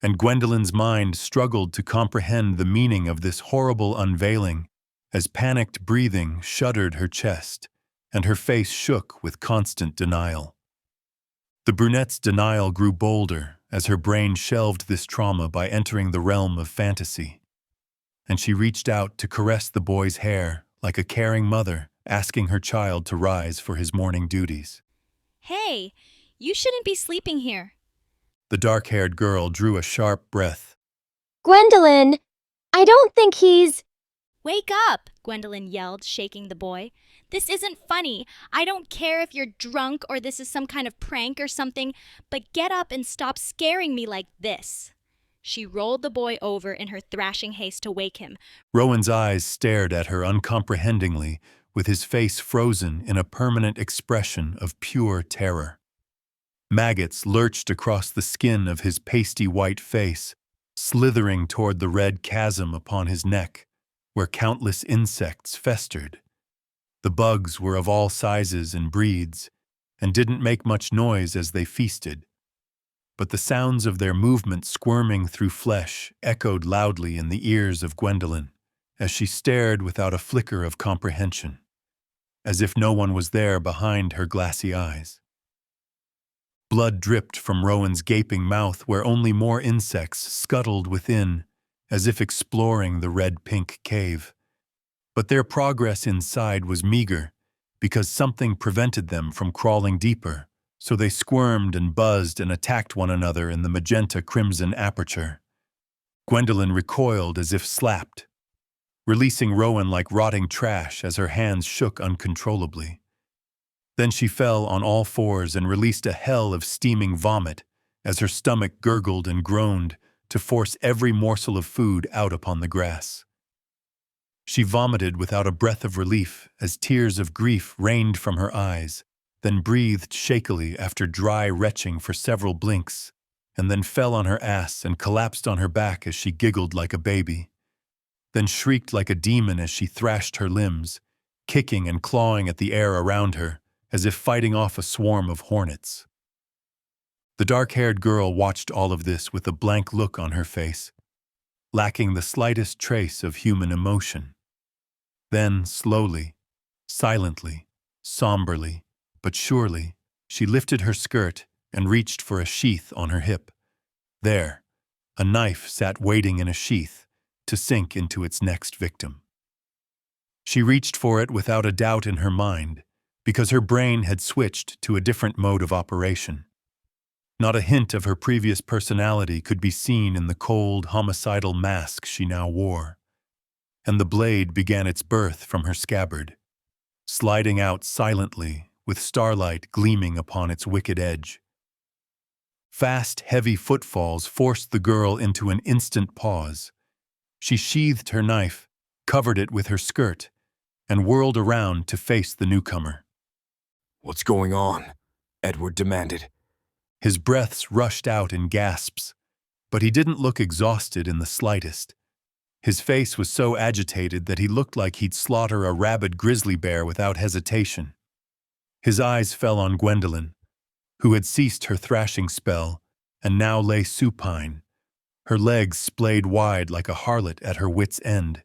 and Gwendolyn's mind struggled to comprehend the meaning of this horrible unveiling as panicked breathing shuddered her chest and her face shook with constant denial. The brunette's denial grew bolder as her brain shelved this trauma by entering the realm of fantasy, and she reached out to caress the boy's hair like a caring mother asking her child to rise for his morning duties. Hey, you shouldn't be sleeping here. The dark-haired girl drew a sharp breath. Gwendolyn, I don't think he's... Wake up, Gwendolyn yelled, shaking the boy. This isn't funny. I don't care if you're drunk or this is some kind of prank or something, but get up and stop scaring me like this. She rolled the boy over in her thrashing haste to wake him. Rowan's eyes stared at her uncomprehendingly, with his face frozen in a permanent expression of pure terror. Maggots lurched across the skin of his pasty white face, slithering toward the red chasm upon his neck, where countless insects festered. The bugs were of all sizes and breeds, and didn't make much noise as they feasted. But the sounds of their movement squirming through flesh echoed loudly in the ears of Gwendolyn, as she stared without a flicker of comprehension, as if no one was there behind her glassy eyes. Blood dripped from Rowan's gaping mouth where only more insects scuttled within, as if exploring the red-pink cave. But their progress inside was meager, because something prevented them from crawling deeper, so they squirmed and buzzed and attacked one another in the magenta-crimson aperture. Gwendolyn recoiled as if slapped, releasing Rowan like rotting trash as her hands shook uncontrollably. Then she fell on all fours and released a hell of steaming vomit as her stomach gurgled and groaned to force every morsel of food out upon the grass. She vomited without a breath of relief as tears of grief rained from her eyes, then breathed shakily after dry retching for several blinks, and then fell on her ass and collapsed on her back as she giggled like a baby, then shrieked like a demon as she thrashed her limbs, kicking and clawing at the air around her, as if fighting off a swarm of hornets. The dark-haired girl watched all of this with a blank look on her face, lacking the slightest trace of human emotion. Then, slowly, silently, somberly, but surely, she lifted her skirt and reached for a sheath on her hip. There, a knife sat waiting in a sheath to sink into its next victim. She reached for it without a doubt in her mind, because her brain had switched to a different mode of operation. Not a hint of her previous personality could be seen in the cold, homicidal mask she now wore, and the blade began its birth from her scabbard, sliding out silently with starlight gleaming upon its wicked edge. Fast, heavy footfalls forced the girl into an instant pause. She sheathed her knife, covered it with her skirt, and whirled around to face the newcomer. "What's going on?" Edward demanded. His breaths rushed out in gasps, but he didn't look exhausted in the slightest. His face was so agitated that he looked like he'd slaughter a rabid grizzly bear without hesitation. His eyes fell on Gwendolyn, who had ceased her thrashing spell and now lay supine, her legs splayed wide like a harlot at her wit's end,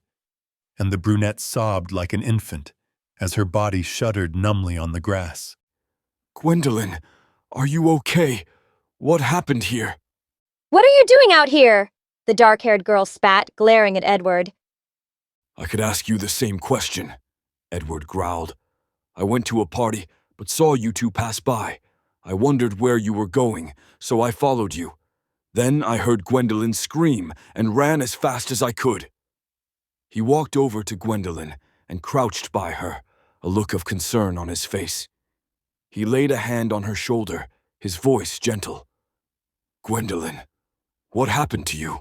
and the brunette sobbed like an infant as her body shuddered numbly on the grass. Gwendolyn, are you okay? What happened here? What are you doing out here? The dark-haired girl spat, glaring at Edward. I could ask you the same question, Edward growled. I went to a party, but saw you two pass by. I wondered where you were going, so I followed you. Then I heard Gwendolyn scream and ran as fast as I could. He walked over to Gwendolyn and crouched by her, a look of concern on his face. He laid a hand on her shoulder, his voice gentle. Gwendolyn, what happened to you?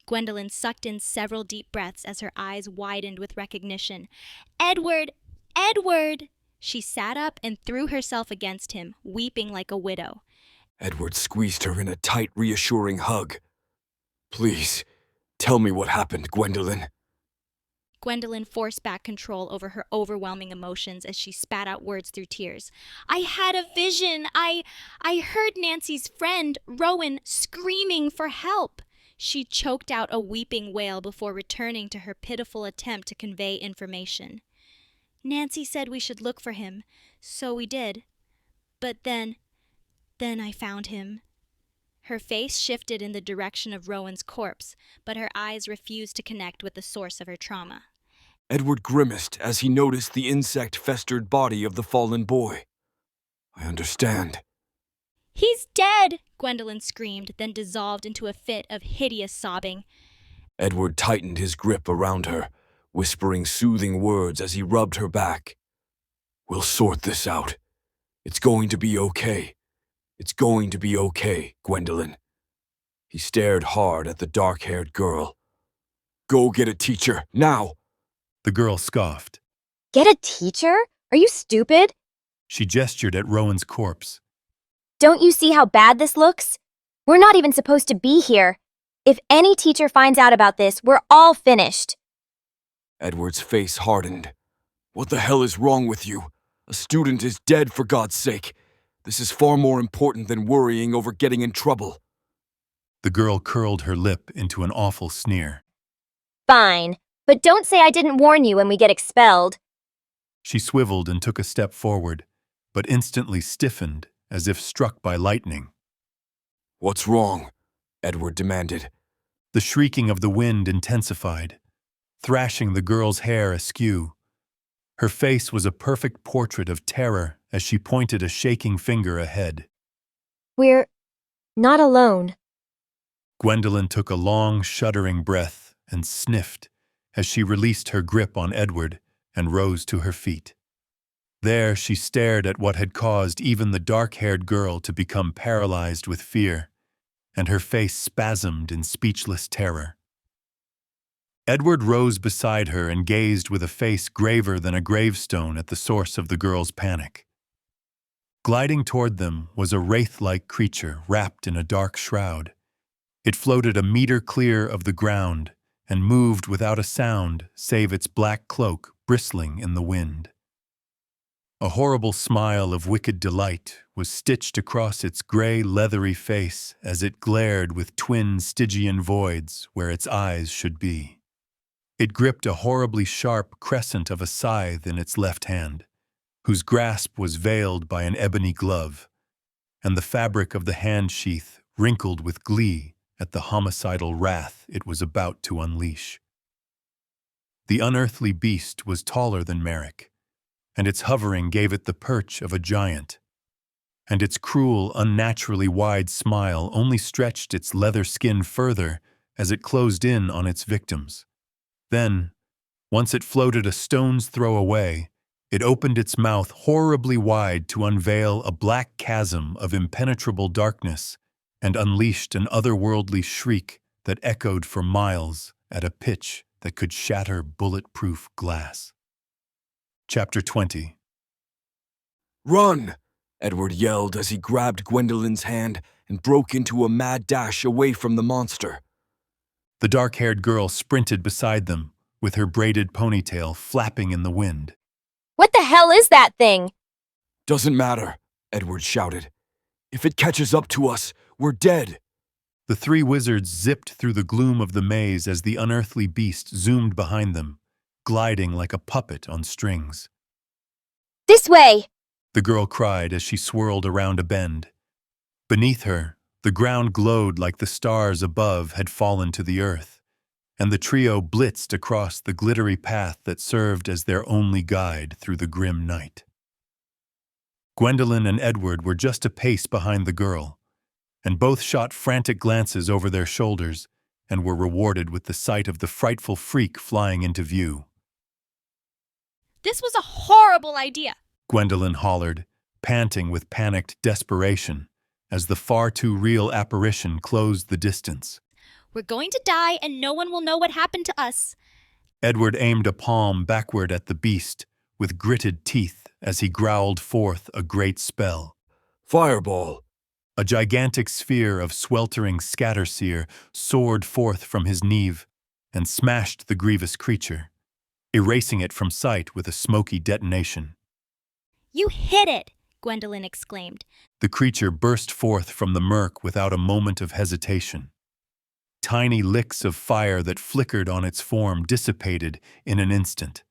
Gwendolyn sucked in several deep breaths as her eyes widened with recognition. Edward! Edward! She sat up and threw herself against him, weeping like a widow. Edward squeezed her in a tight, reassuring hug. Please, tell me what happened, Gwendolyn. Gwendolyn forced back control over her overwhelming emotions as she spat out words through tears. I had a vision. I heard Nancy's friend, Rowan, screaming for help. She choked out a weeping wail before returning to her pitiful attempt to convey information. Nancy said we should look for him, so we did. But then I found him. Her face shifted in the direction of Rowan's corpse, but her eyes refused to connect with the source of her trauma. Edward grimaced as he noticed the insect-festered body of the fallen boy. I understand. He's dead! Gwendolyn screamed, then dissolved into a fit of hideous sobbing. Edward tightened his grip around her, whispering soothing words as he rubbed her back. We'll sort this out. It's going to be okay. It's going to be okay, Gwendolyn. He stared hard at the dark-haired girl. Go get a teacher, now! The girl scoffed. Get a teacher? Are you stupid? She gestured at Rowan's corpse. Don't you see how bad this looks? We're not even supposed to be here. If any teacher finds out about this, we're all finished. Edward's face hardened. What the hell is wrong with you? A student is dead, for God's sake. This is far more important than worrying over getting in trouble. The girl curled her lip into an awful sneer. Fine, but don't say I didn't warn you when we get expelled. She swiveled and took a step forward, but instantly stiffened as if struck by lightning. What's wrong? Edward demanded. The shrieking of the wind intensified, thrashing the girl's hair askew. Her face was a perfect portrait of terror as she pointed a shaking finger ahead. We're not alone. Gwendolyn took a long, shuddering breath and sniffed as she released her grip on Edward and rose to her feet. There she stared at what had caused even the dark-haired girl to become paralyzed with fear, and her face spasmed in speechless terror. Edward rose beside her and gazed with a face graver than a gravestone at the source of the girl's panic. Gliding toward them was a wraith-like creature wrapped in a dark shroud. It floated a meter clear of the ground and moved without a sound save its black cloak bristling in the wind. A horrible smile of wicked delight was stitched across its gray, leathery face as it glared with twin Stygian voids where its eyes should be. It gripped a horribly sharp crescent of a scythe in its left hand, whose grasp was veiled by an ebony glove, and the fabric of the hand sheath wrinkled with glee at the homicidal wrath it was about to unleash. The unearthly beast was taller than Merrick, and its hovering gave it the perch of a giant, and its cruel, unnaturally wide smile only stretched its leather skin further as it closed in on its victims. Then, once it floated a stone's throw away, it opened its mouth horribly wide to unveil a black chasm of impenetrable darkness and unleashed an otherworldly shriek that echoed for miles at a pitch that could shatter bulletproof glass. Chapter 20. Run! Edward yelled as he grabbed Gwendolyn's hand and broke into a mad dash away from the monster. The dark-haired girl sprinted beside them, with her braided ponytail flapping in the wind. What the hell is that thing? Doesn't matter, Edward shouted. If it catches up to us, we're dead. The three wizards zipped through the gloom of the maze as the unearthly beast zoomed behind them, gliding like a puppet on strings. This way! The girl cried as she swirled around a bend. Beneath her, the ground glowed like the stars above had fallen to the earth, and the trio blitzed across the glittery path that served as their only guide through the grim night. Gwendolyn and Edward were just a pace behind the girl, and both shot frantic glances over their shoulders and were rewarded with the sight of the frightful freak flying into view. This was a horrible idea. Gwendolyn hollered, panting with panicked desperation, as the far-too-real apparition closed the distance. We're going to die and no one will know what happened to us. Edward aimed a palm backward at the beast, with gritted teeth as he growled forth a great spell. Fireball! A gigantic sphere of sweltering scatterseer soared forth from his neave and smashed the grievous creature, erasing it from sight with a smoky detonation. You hit it, Gwendolyn exclaimed. The creature burst forth from the murk without a moment of hesitation. Tiny licks of fire that flickered on its form dissipated in an instant.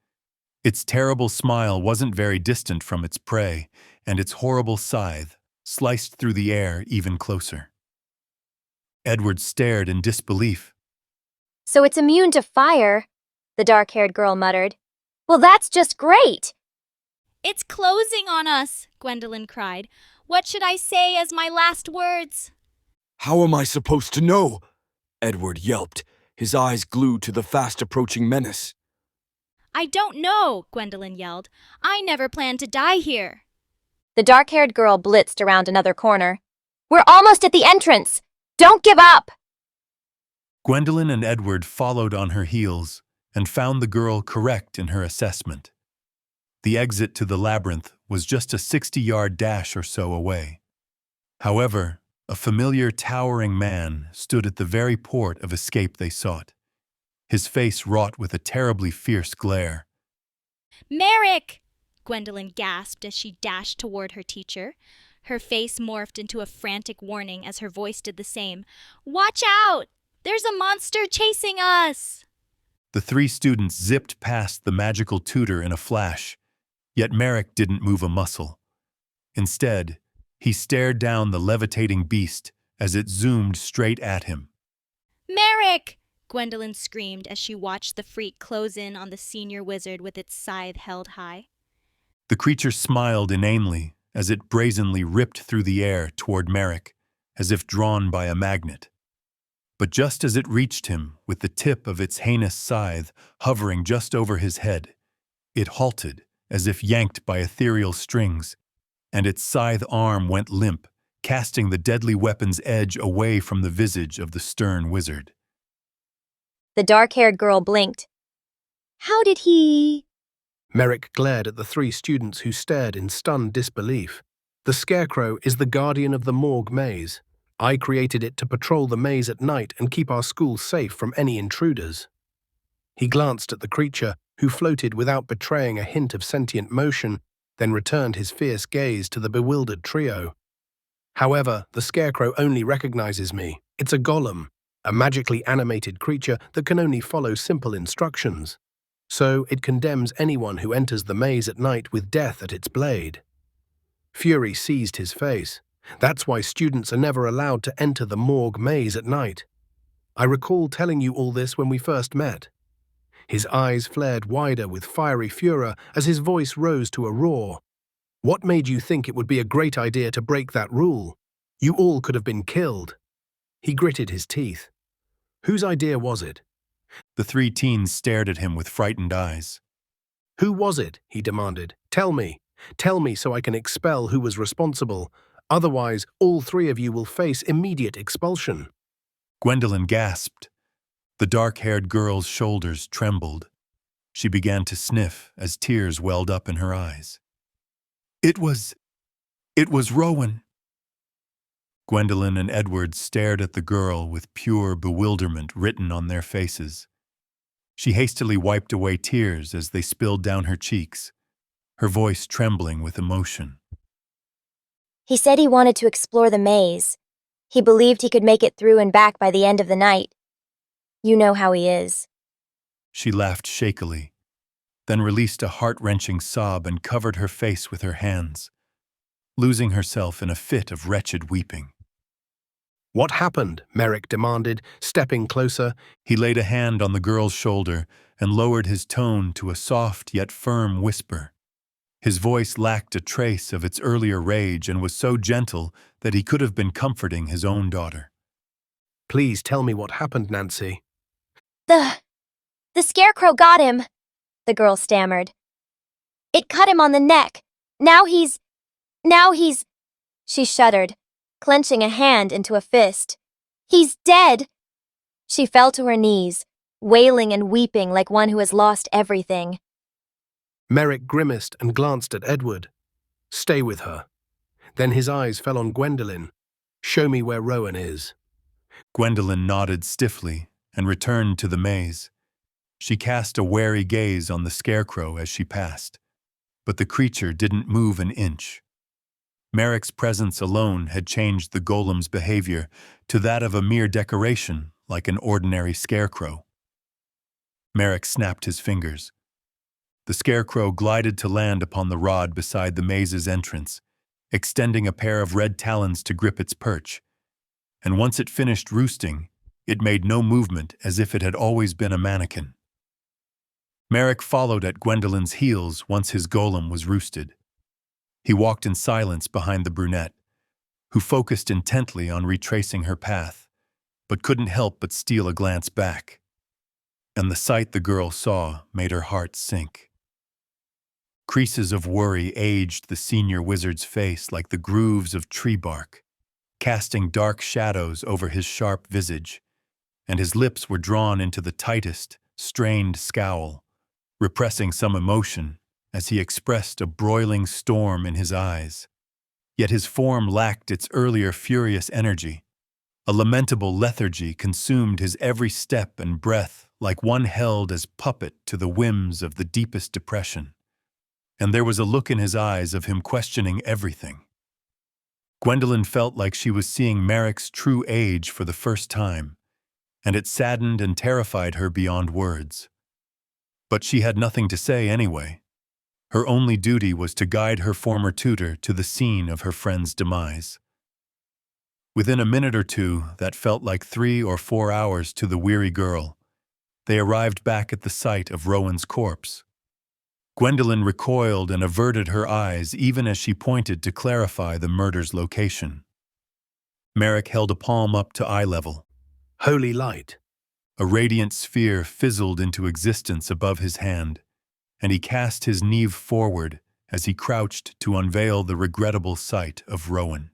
Its terrible smile wasn't very distant from its prey, and its horrible scythe sliced through the air even closer. Edward stared in disbelief. So it's immune to fire, the dark-haired girl muttered. Well, that's just great! It's closing on us, Gwendolyn cried. What should I say as my last words? How am I supposed to know? Edward yelped, his eyes glued to the fast-approaching menace. I don't know, Gwendolyn yelled. I never planned to die here. The dark-haired girl blitzed around another corner. We're almost at the entrance! Don't give up! Gwendolyn and Edward followed on her heels and found the girl correct in her assessment. The exit to the labyrinth was just a 60-yard dash or so away. However, a familiar towering man stood at the very port of escape they sought, his face wrought with a terribly fierce glare. Merrick! Gwendolyn gasped as she dashed toward her teacher. Her face morphed into a frantic warning as her voice did the same. Watch out! There's a monster chasing us! The three students zipped past the magical tutor in a flash, yet Merrick didn't move a muscle. Instead, he stared down the levitating beast as it zoomed straight at him. Merrick! Gwendolyn screamed as she watched the freak close in on the senior wizard with its scythe held high. The creature smiled inanely as it brazenly ripped through the air toward Merrick, as if drawn by a magnet. But just as it reached him, with the tip of its heinous scythe hovering just over his head, it halted as if yanked by ethereal strings, and its scythe arm went limp, casting the deadly weapon's edge away from the visage of the stern wizard. The dark-haired girl blinked. How did he... Merrick glared at the three students who stared in stunned disbelief. The Scarecrow is the guardian of the morgue maze. I created it to patrol the maze at night and keep our school safe from any intruders. He glanced at the creature, who floated without betraying a hint of sentient motion, then returned his fierce gaze to the bewildered trio. However, the Scarecrow only recognizes me. It's a golem, a magically animated creature that can only follow simple instructions. So it condemns anyone who enters the maze at night with death at its blade. Fury seized his face. That's why students are never allowed to enter the morgue maze at night. I recall telling you all this when we first met. His eyes flared wider with fiery furor as his voice rose to a roar. What made you think it would be a great idea to break that rule? You all could have been killed. He gritted his teeth. Whose idea was it? The three teens stared at him with frightened eyes. Who was it? He demanded. Tell me. Tell me so I can expel who was responsible. Otherwise, all three of you will face immediate expulsion. Gwendolyn gasped. The dark-haired girl's shoulders trembled. She began to sniff as tears welled up in her eyes. It was Rowan. Gwendolyn and Edward stared at the girl with pure bewilderment written on their faces. She hastily wiped away tears as they spilled down her cheeks, her voice trembling with emotion. He said he wanted to explore the maze. He believed he could make it through and back by the end of the night. You know how he is. She laughed shakily, then released a heart-wrenching sob and covered her face with her hands, losing herself in a fit of wretched weeping. What happened? Merrick demanded, stepping closer. He laid a hand on the girl's shoulder and lowered his tone to a soft yet firm whisper. His voice lacked a trace of its earlier rage and was so gentle that he could have been comforting his own daughter. Please tell me what happened, Nancy. The scarecrow got him, the girl stammered. It cut him on the neck. Now he's... She shuddered, clenching a hand into a fist. He's dead! She fell to her knees, wailing and weeping like one who has lost everything. Merrick grimaced and glanced at Edward. Stay with her. Then his eyes fell on Gwendolyn. Show me where Rowan is. Gwendolyn nodded stiffly and returned to the maze. She cast a wary gaze on the scarecrow as she passed, but the creature didn't move an inch. Merrick's presence alone had changed the golem's behavior to that of a mere decoration, like an ordinary scarecrow. Merrick snapped his fingers. The scarecrow glided to land upon the rod beside the maze's entrance, extending a pair of red talons to grip its perch. And once it finished roosting, it made no movement as if it had always been a mannequin. Merrick followed at Gwendolyn's heels once his golem was roosted. He walked in silence behind the brunette, who focused intently on retracing her path, but couldn't help but steal a glance back. And the sight the girl saw made her heart sink. Creases of worry aged the senior wizard's face like the grooves of tree bark, casting dark shadows over his sharp visage, and his lips were drawn into the tightest, strained scowl, repressing some emotion as he expressed a broiling storm in his eyes. Yet his form lacked its earlier furious energy. A lamentable lethargy consumed his every step and breath like one held as puppet to the whims of the deepest depression. And there was a look in his eyes of him questioning everything. Gwendolyn felt like she was seeing Merrick's true age for the first time, and it saddened and terrified her beyond words. But she had nothing to say anyway. Her only duty was to guide her former tutor to the scene of her friend's demise. Within a minute or two that felt like 3 or 4 hours to the weary girl, they arrived back at the site of Rowan's corpse. Gwendolyn recoiled and averted her eyes even as she pointed to clarify the murder's location. Merrick held a palm up to eye level. Holy light. A radiant sphere fizzled into existence above his hand, and he cast his knee forward as he crouched to unveil the regrettable sight of Rowan.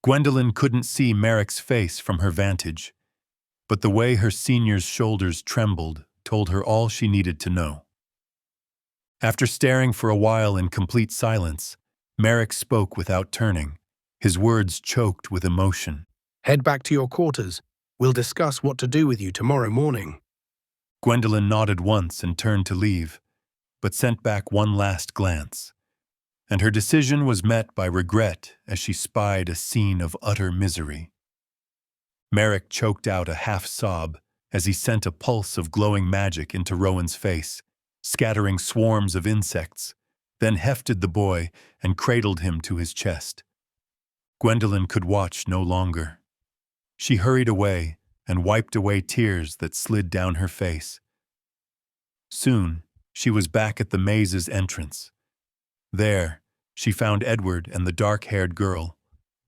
Gwendolyn couldn't see Merrick's face from her vantage, but the way her senior's shoulders trembled told her all she needed to know. After staring for a while in complete silence, Merrick spoke without turning, his words choked with emotion. Head back to your quarters. We'll discuss what to do with you tomorrow morning. Gwendolyn nodded once and turned to leave, but sent back one last glance. And her decision was met by regret as she spied a scene of utter misery. Merrick choked out a half-sob as he sent a pulse of glowing magic into Rowan's face, scattering swarms of insects, then hefted the boy and cradled him to his chest. Gwendolyn could watch no longer. She hurried away and wiped away tears that slid down her face. Soon, she was back at the maze's entrance. There, she found Edward and the dark-haired girl,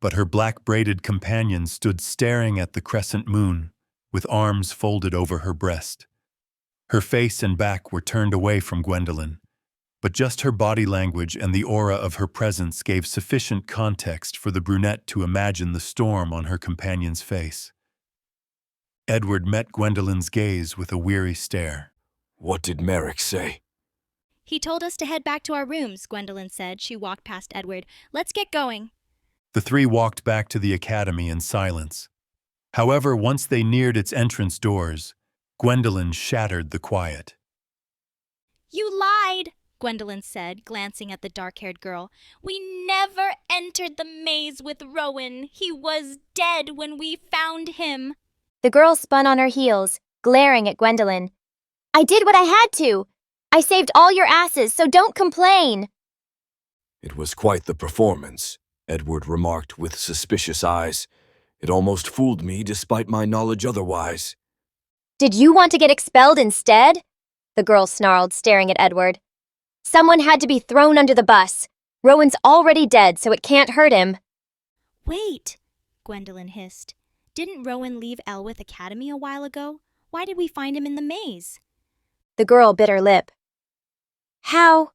but her black-braided companion stood staring at the crescent moon, with arms folded over her breast. Her face and back were turned away from Gwendolyn, but just her body language and the aura of her presence gave sufficient context for the brunette to imagine the storm on her companion's face. Edward met Gwendolyn's gaze with a weary stare. What did Merrick say? He told us to head back to our rooms, Gwendolyn said. She walked past Edward. Let's get going. The three walked back to the academy in silence. However, once they neared its entrance doors, Gwendolyn shattered the quiet. You lied, Gwendolyn said, glancing at the dark-haired girl. We never entered the maze with Rowan. He was dead when we found him. The girl spun on her heels, glaring at Gwendolyn. I did what I had to. I saved all your asses, so don't complain. It was quite the performance, Edward remarked with suspicious eyes. It almost fooled me despite my knowledge otherwise. Did you want to get expelled instead? The girl snarled, staring at Edward. Someone had to be thrown under the bus. Rowan's already dead, so it can't hurt him. Wait, Gwendolyn hissed. Didn't Rowan leave Elwith Academy a while ago? Why did we find him in the maze? The girl bit her lip. How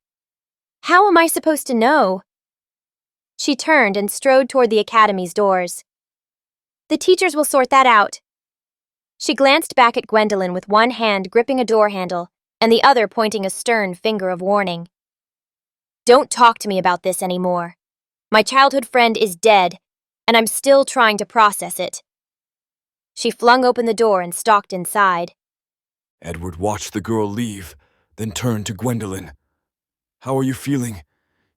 am I supposed to know? She turned and strode toward the academy's doors. The teachers will sort that out. She glanced back at Gwendolyn with one hand gripping a door handle and the other pointing a stern finger of warning. Don't talk to me about this anymore. My childhood friend is dead, and I'm still trying to process it. She flung open the door and stalked inside. Edward watched the girl leave, then turned to Gwendolyn. How are you feeling?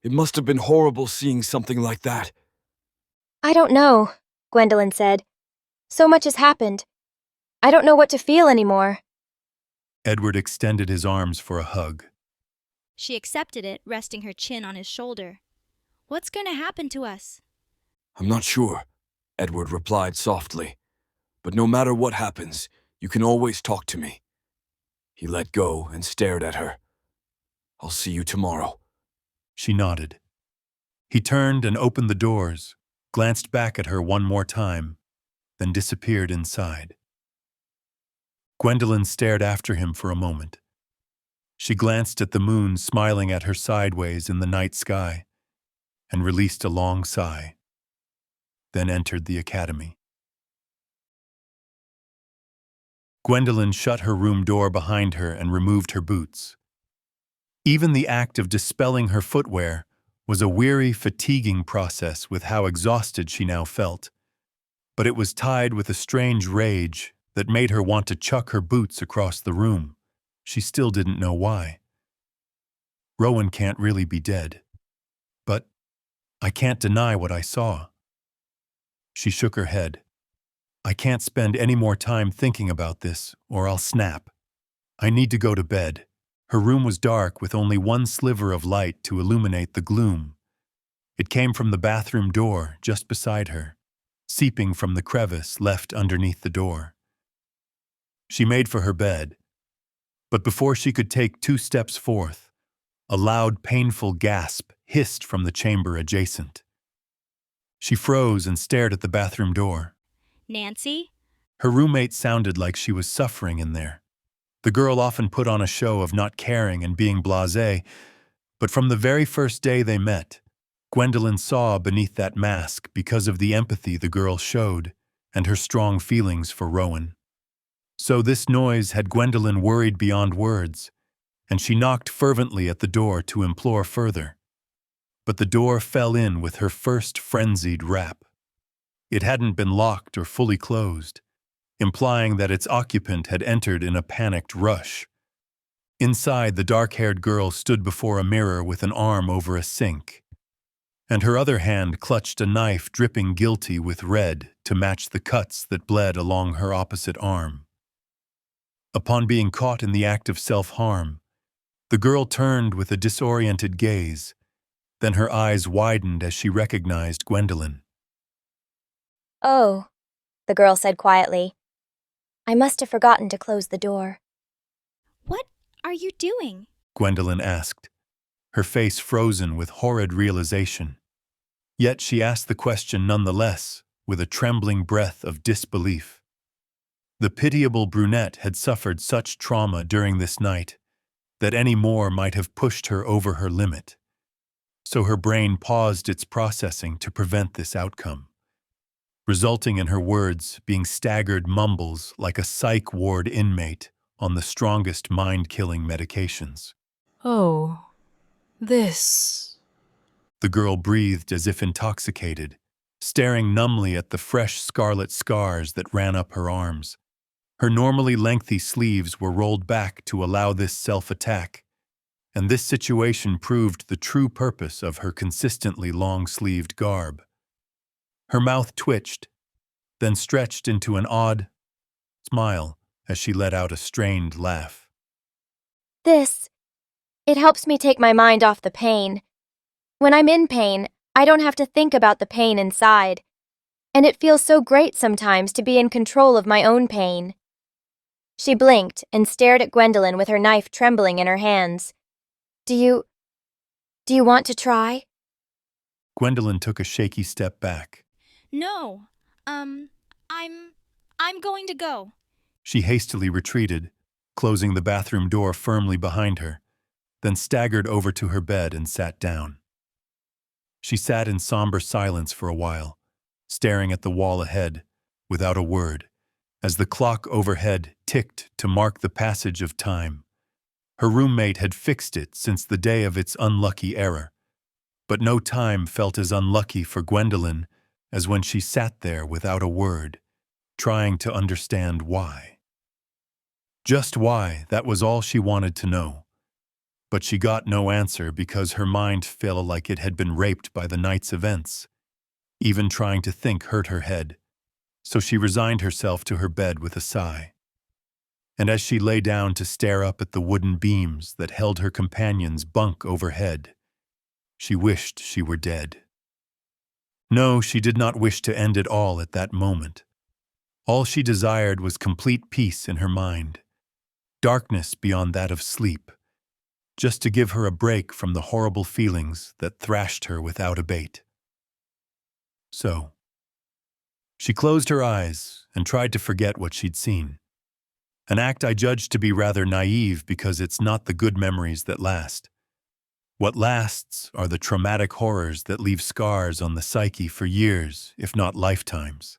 It must have been horrible seeing something like that. I don't know, Gwendolyn said. So much has happened. I don't know what to feel anymore. Edward extended his arms for a hug. She accepted it, resting her chin on his shoulder. What's going to happen to us? I'm not sure, Edward replied softly. But no matter what happens, you can always talk to me. He let go and stared at her. I'll see you tomorrow. She nodded. He turned and opened the doors, glanced back at her one more time, then disappeared inside. Gwendolyn stared after him for a moment. She glanced at the moon smiling at her sideways in the night sky and released a long sigh, then entered the academy. Gwendolyn shut her room door behind her and removed her boots. Even the act of dispelling her footwear was a weary, fatiguing process with how exhausted she now felt, but it was tied with a strange rage that made her want to chuck her boots across the room. She still didn't know why. Rowan can't really be dead, but I can't deny what I saw. She shook her head. I can't spend any more time thinking about this, or I'll snap. I need to go to bed. Her room was dark with only one sliver of light to illuminate the gloom. It came from the bathroom door just beside her, seeping from the crevice left underneath the door. She made for her bed, but before she could take 2 steps forth, a loud, painful gasp hissed from the chamber adjacent. She froze and stared at the bathroom door. Nancy? Her roommate sounded like she was suffering in there. The girl often put on a show of not caring and being blasé, but from the very first day they met, Gwendolyn saw beneath that mask because of the empathy the girl showed and her strong feelings for Rowan. So this noise had Gwendolyn worried beyond words, and she knocked fervently at the door to implore further. But the door fell in with her first frenzied rap. It hadn't been locked or fully closed, implying that its occupant had entered in a panicked rush. Inside, the dark-haired girl stood before a mirror with an arm over a sink, and her other hand clutched a knife dripping guilty with red to match the cuts that bled along her opposite arm. Upon being caught in the act of self-harm, the girl turned with a disoriented gaze, then her eyes widened as she recognized Gwendolyn. Oh, the girl said quietly. I must have forgotten to close the door. What are you doing? Gwendolyn asked, her face frozen with horrid realization. Yet she asked the question nonetheless, with a trembling breath of disbelief. The pitiable brunette had suffered such trauma during this night that any more might have pushed her over her limit. So her brain paused its processing to prevent this outcome, resulting in her words being staggered mumbles like a psych ward inmate on the strongest mind-killing medications. Oh, this. The girl breathed as if intoxicated, staring numbly at the fresh scarlet scars that ran up her arms. Her normally lengthy sleeves were rolled back to allow this self-attack, and this situation proved the true purpose of her consistently long-sleeved garb. Her mouth twitched, then stretched into an odd smile as she let out a strained laugh. It helps me take my mind off the pain. When I'm in pain, I don't have to think about the pain inside. And it feels so great sometimes to be in control of my own pain. She blinked and stared at Gwendolyn with her knife trembling in her hands. Do you want to try? Gwendolyn took a shaky step back. No, I'm going to go. She hastily retreated, closing the bathroom door firmly behind her, then staggered over to her bed and sat down. She sat in somber silence for a while, staring at the wall ahead, without a word, as the clock overhead ticked to mark the passage of time. Her roommate had fixed it since the day of its unlucky error, but no time felt as unlucky for Gwendolyn as when she sat there without a word, trying to understand why. Just why, that was all she wanted to know. But she got no answer because her mind felt like it had been raped by the night's events. Even trying to think hurt her head, so she resigned herself to her bed with a sigh. And as she lay down to stare up at the wooden beams that held her companion's bunk overhead, she wished she were dead. No, she did not wish to end it all at that moment. All she desired was complete peace in her mind, darkness beyond that of sleep, just to give her a break from the horrible feelings that thrashed her without abate. So, she closed her eyes and tried to forget what she'd seen. An act I judged to be rather naive because it's not the good memories that last. What lasts are the traumatic horrors that leave scars on the psyche for years, if not lifetimes.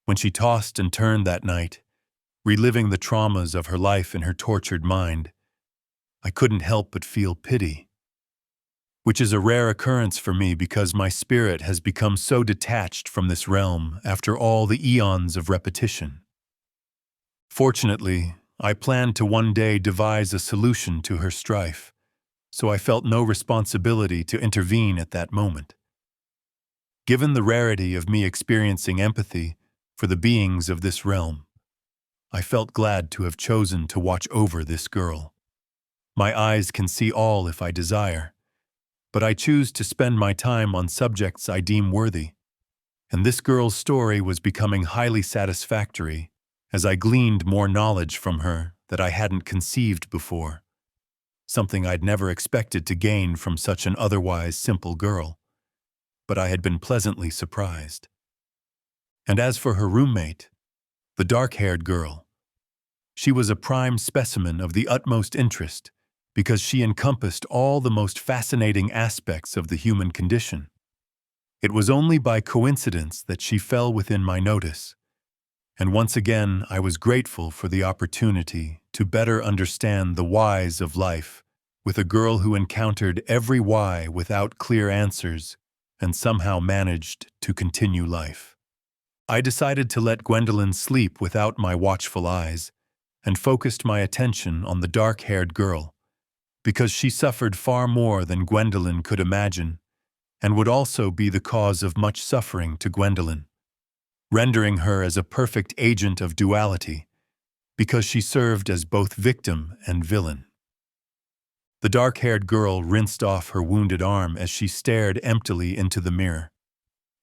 When she tossed and turned that night, reliving the traumas of her life in her tortured mind, I couldn't help but feel pity, which is a rare occurrence for me because my spirit has become so detached from this realm after all the eons of repetition. Fortunately, I planned to one day devise a solution to her strife, so I felt no responsibility to intervene at that moment. Given the rarity of me experiencing empathy for the beings of this realm, I felt glad to have chosen to watch over this girl. My eyes can see all if I desire, but I choose to spend my time on subjects I deem worthy, and this girl's story was becoming highly satisfactory as I gleaned more knowledge from her that I hadn't conceived before, something I'd never expected to gain from such an otherwise simple girl, but I had been pleasantly surprised. And as for her roommate, the dark-haired girl, she was a prime specimen of the utmost interest because she encompassed all the most fascinating aspects of the human condition. It was only by coincidence that she fell within my notice, and once again I was grateful for the opportunity to better understand the whys of life with a girl who encountered every why without clear answers and somehow managed to continue life. I decided to let Gwendolyn sleep without my watchful eyes and focused my attention on the dark-haired girl, because she suffered far more than Gwendolyn could imagine and would also be the cause of much suffering to Gwendolyn, rendering her as a perfect agent of duality because she served as both victim and villain. The dark-haired girl rinsed off her wounded arm as she stared emptily into the mirror.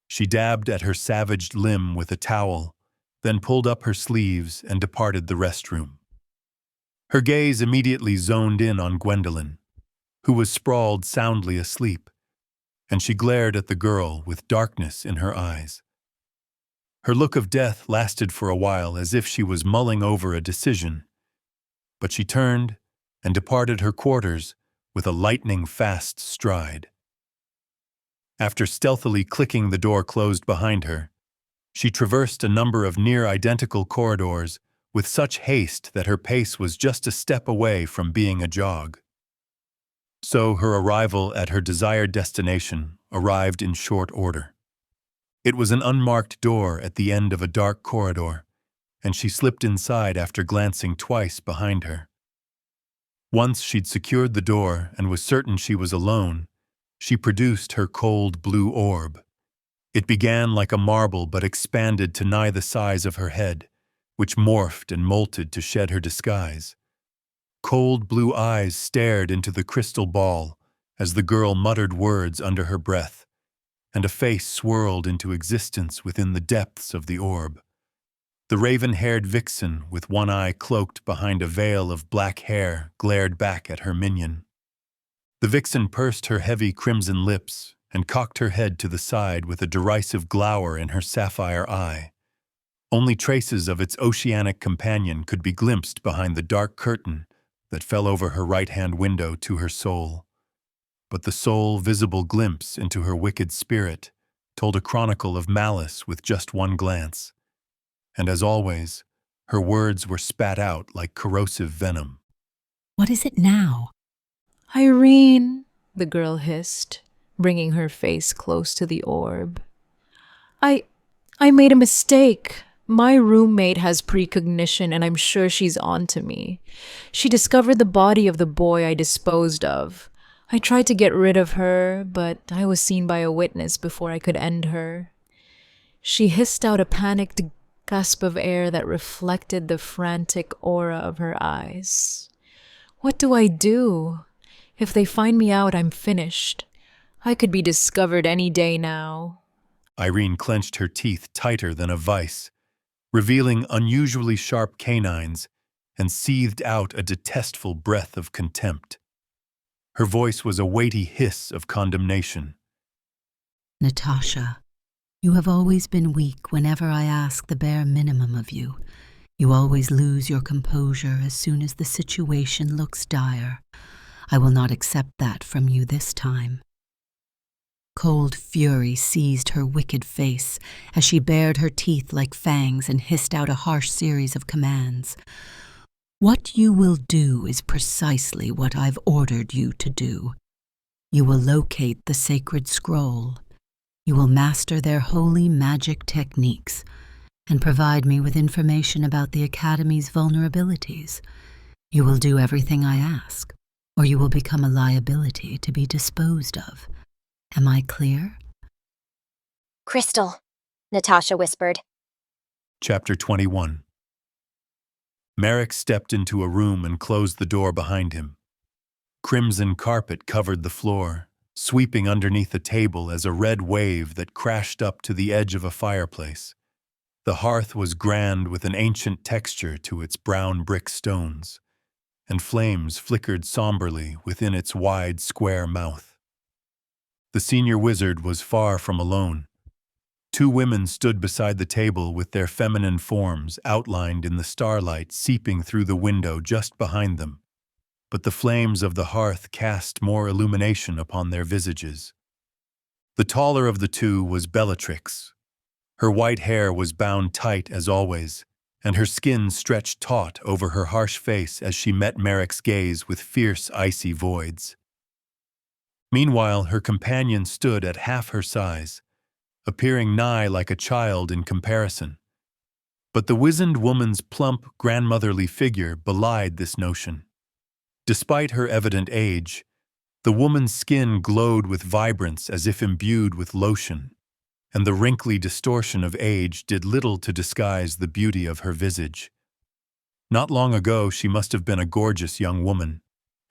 She dabbed at her savaged limb with a towel, then pulled up her sleeves and departed the restroom. Her gaze immediately zoned in on Gwendolyn, who was sprawled soundly asleep, and she glared at the girl with darkness in her eyes. Her look of death lasted for a while as if she was mulling over a decision, but she turned and departed her quarters with a lightning-fast stride. After stealthily clicking the door closed behind her, she traversed a number of near-identical corridors with such haste that her pace was just a step away from being a jog. So her arrival at her desired destination arrived in short order. It was an unmarked door at the end of a dark corridor, and she slipped inside after glancing twice behind her. Once she'd secured the door and was certain she was alone, she produced her cold blue orb. It began like a marble but expanded to nigh the size of her head, which morphed and molted to shed her disguise. Cold blue eyes stared into the crystal ball as the girl muttered words under her breath, and a face swirled into existence within the depths of the orb. The raven-haired vixen, with one eye cloaked behind a veil of black hair, glared back at her minion. The vixen pursed her heavy crimson lips and cocked her head to the side with a derisive glower in her sapphire eye. Only traces of its oceanic companion could be glimpsed behind the dark curtain that fell over her right-hand window to her soul. But the sole visible glimpse into her wicked spirit told a chronicle of malice with just one glance. And as always, her words were spat out like corrosive venom. What is it now? Irene, the girl hissed, bringing her face close to the orb. I made a mistake. My roommate has precognition and I'm sure she's on to me. She discovered the body of the boy I disposed of. I tried to get rid of her, but I was seen by a witness before I could end her. She hissed out a panicked gasp of air that reflected the frantic aura of her eyes. What do I do? If they find me out, I'm finished. I could be discovered any day now. Irene clenched her teeth tighter than a vice, revealing unusually sharp canines, and seethed out a detestful breath of contempt. Her voice was a weighty hiss of condemnation. Natasha, you have always been weak whenever I ask the bare minimum of you. You always lose your composure as soon as the situation looks dire. I will not accept that from you this time. Cold fury seized her wicked face as she bared her teeth like fangs and hissed out a harsh series of commands. What you will do is precisely what I've ordered you to do. You will locate the sacred scroll. You will master their holy magic techniques and provide me with information about the Academy's vulnerabilities. You will do everything I ask, or you will become a liability to be disposed of. Am I clear? Crystal, Natasha whispered. Chapter 21. Merrick stepped into a room and closed the door behind him. Crimson carpet covered the floor, sweeping underneath a table as a red wave that crashed up to the edge of a fireplace. The hearth was grand with an ancient texture to its brown brick stones, and flames flickered somberly within its wide, square mouth. The senior wizard was far from alone. Two women stood beside the table with their feminine forms outlined in the starlight seeping through the window just behind them, but the flames of the hearth cast more illumination upon their visages. The taller of the two was Bellatrix. Her white hair was bound tight as always, and her skin stretched taut over her harsh face as she met Merrick's gaze with fierce, icy voids. Meanwhile, her companion stood at half her size, appearing nigh like a child in comparison. But the wizened woman's plump, grandmotherly figure belied this notion. Despite her evident age, the woman's skin glowed with vibrance as if imbued with lotion, and the wrinkly distortion of age did little to disguise the beauty of her visage. Not long ago she must have been a gorgeous young woman,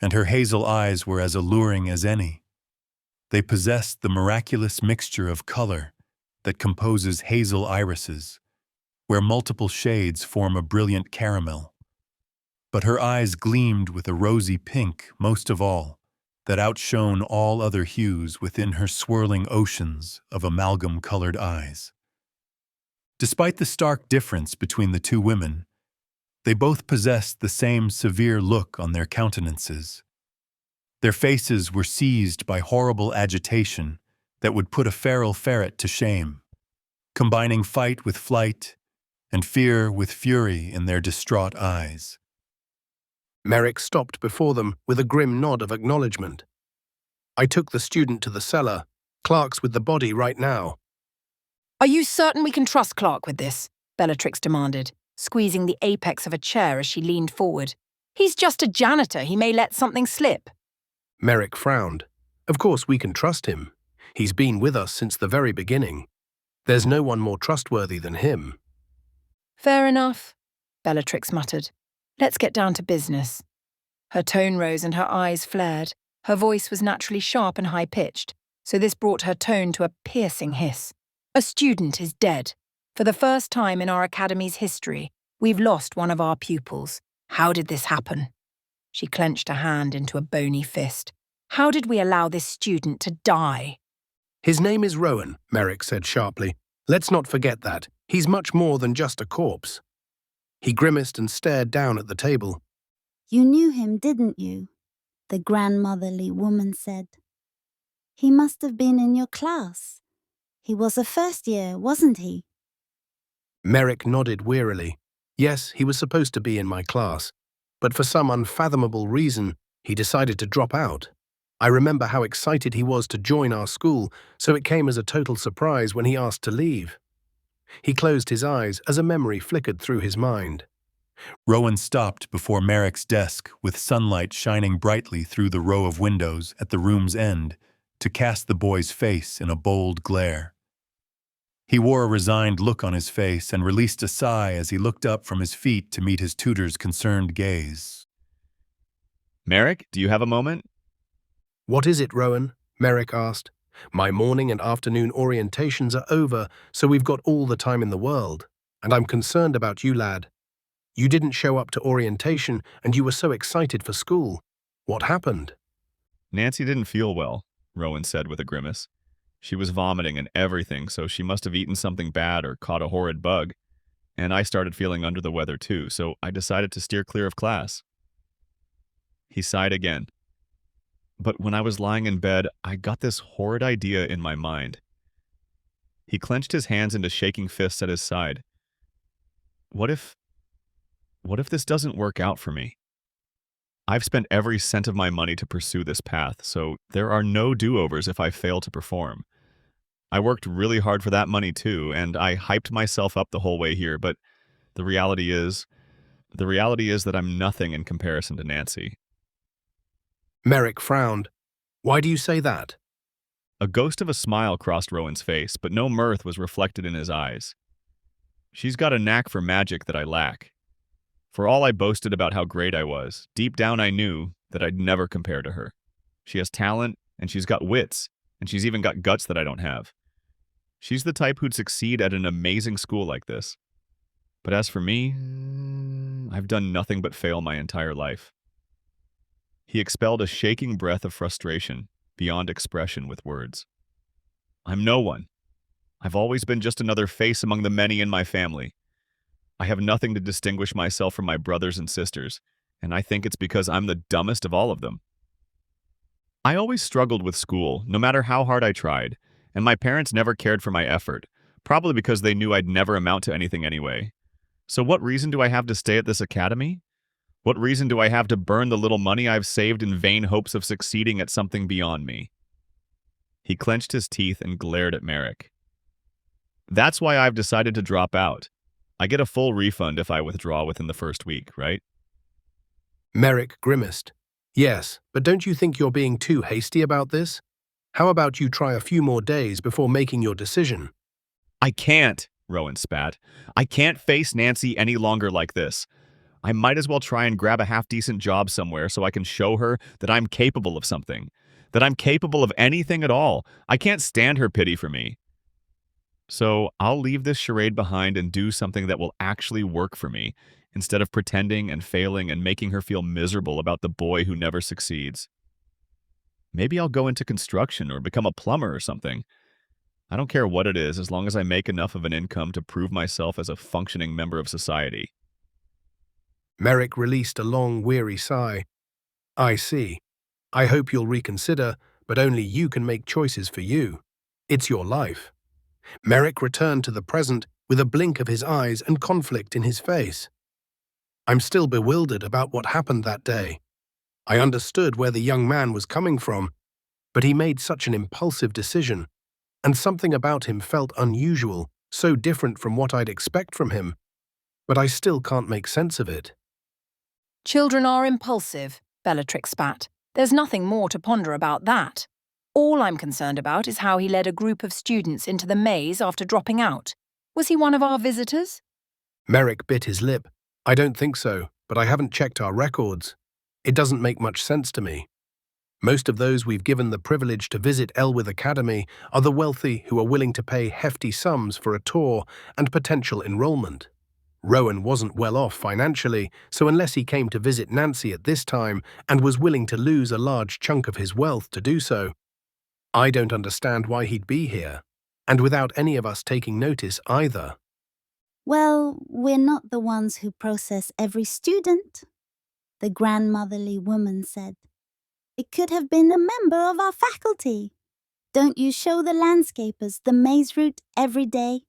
and her hazel eyes were as alluring as any. They possessed the miraculous mixture of color that composes hazel irises, where multiple shades form a brilliant caramel. But her eyes gleamed with a rosy pink most of all, that outshone all other hues within her swirling oceans of amalgam-colored eyes. Despite the stark difference between the two women, they both possessed the same severe look on their countenances. Their faces were seized by horrible agitation that would put a feral ferret to shame, combining fight with flight and fear with fury in their distraught eyes. Merrick stopped before them with a grim nod of acknowledgement. I took the student to the cellar. Clark's with the body right now. Are you certain we can trust Clark with this? Bellatrix demanded, squeezing the apex of a chair as she leaned forward. He's just a janitor. He may let something slip. Merrick frowned. Of course we can trust him. He's been with us since the very beginning. There's no one more trustworthy than him. Fair enough, Bellatrix muttered. Let's get down to business. Her tone rose and her eyes flared. Her voice was naturally sharp and high-pitched, so this brought her tone to a piercing hiss. A student is dead. For the first time in our academy's history, we've lost one of our pupils. How did this happen? She clenched a hand into a bony fist. How did we allow this student to die? His name is Rowan, Merrick said sharply. Let's not forget that. He's much more than just a corpse. He grimaced and stared down at the table. You knew him, didn't you? The grandmotherly woman said. He must have been in your class. He was a first year, wasn't he? Merrick nodded wearily. Yes, he was supposed to be in my class, but for some unfathomable reason, he decided to drop out. I remember how excited he was to join our school, so it came as a total surprise when he asked to leave. He closed his eyes as a memory flickered through his mind. Rowan stopped before Merrick's desk with sunlight shining brightly through the row of windows at the room's end to cast the boy's face in a bold glare. He wore a resigned look on his face and released a sigh as he looked up from his feet to meet his tutor's concerned gaze. Merrick, do you have a moment? What is it, Rowan? Merrick asked. My morning and afternoon orientations are over, so we've got all the time in the world. And I'm concerned about you, lad. You didn't show up to orientation, and you were so excited for school. What happened? Nancy didn't feel well, Rowan said with a grimace. She was vomiting and everything, so she must have eaten something bad or caught a horrid bug. And I started feeling under the weather too, so I decided to steer clear of class. He sighed again. But when I was lying in bed, I got this horrid idea in my mind. He clenched his hands into shaking fists at his side. What if this doesn't work out for me? I've spent every cent of my money to pursue this path, so there are no do-overs if I fail to perform. I worked really hard for that money too, and I hyped myself up the whole way here, but the reality is that I'm nothing in comparison to Nancy. Merrick frowned. Why do you say that? A ghost of a smile crossed Rowan's face, but no mirth was reflected in his eyes. She's got a knack for magic that I lack. For all I boasted about how great I was, deep down I knew that I'd never compare to her. She has talent, and she's got wits, and she's even got guts that I don't have. She's the type who'd succeed at an amazing school like this. But as for me, I've done nothing but fail my entire life. He expelled a shaking breath of frustration, beyond expression with words. I'm no one. I've always been just another face among the many in my family. I have nothing to distinguish myself from my brothers and sisters, and I think it's because I'm the dumbest of all of them. I always struggled with school, no matter how hard I tried, and my parents never cared for my effort, probably because they knew I'd never amount to anything anyway. So what reason do I have to stay at this academy? What reason do I have to burn the little money I've saved in vain hopes of succeeding at something beyond me? He clenched his teeth and glared at Merrick. That's why I've decided to drop out. I get a full refund if I withdraw within the first week, right? Merrick grimaced. Yes, but don't you think you're being too hasty about this? How about you try a few more days before making your decision? I can't, Rowan spat. I can't face Nancy any longer like this. I might as well try and grab a half-decent job somewhere so I can show her that I'm capable of something, that I'm capable of anything at all. I can't stand her pity for me. So I'll leave this charade behind and do something that will actually work for me, instead of pretending and failing and making her feel miserable about the boy who never succeeds. Maybe I'll go into construction or become a plumber or something. I don't care what it is, as long as I make enough of an income to prove myself as a functioning member of society. Merrick released a long, weary sigh. I see. I hope you'll reconsider, but only you can make choices for you. It's your life. Merrick returned to the present with a blink of his eyes and conflict in his face. I'm still bewildered about what happened that day. I understood where the young man was coming from, but he made such an impulsive decision. and something about him felt unusual, so different from what I'd expect from him. But I still can't make sense of it. Children are impulsive, Bellatrix spat. There's nothing more to ponder about that. All I'm concerned about is how he led a group of students into the maze after dropping out. Was he one of our visitors? Merrick bit his lip. I don't think so, but I haven't checked our records. It doesn't make much sense to me. Most of those we've given the privilege to visit Elwith Academy are the wealthy who are willing to pay hefty sums for a tour and potential enrollment. Rowan wasn't well off financially, so unless he came to visit Nancy at this time and was willing to lose a large chunk of his wealth to do so, I don't understand why he'd be here, and without any of us taking notice either. Well, we're not the ones who process every student, the grandmotherly woman said. It could have been a member of our faculty. Don't you show the landscapers the maze route every day?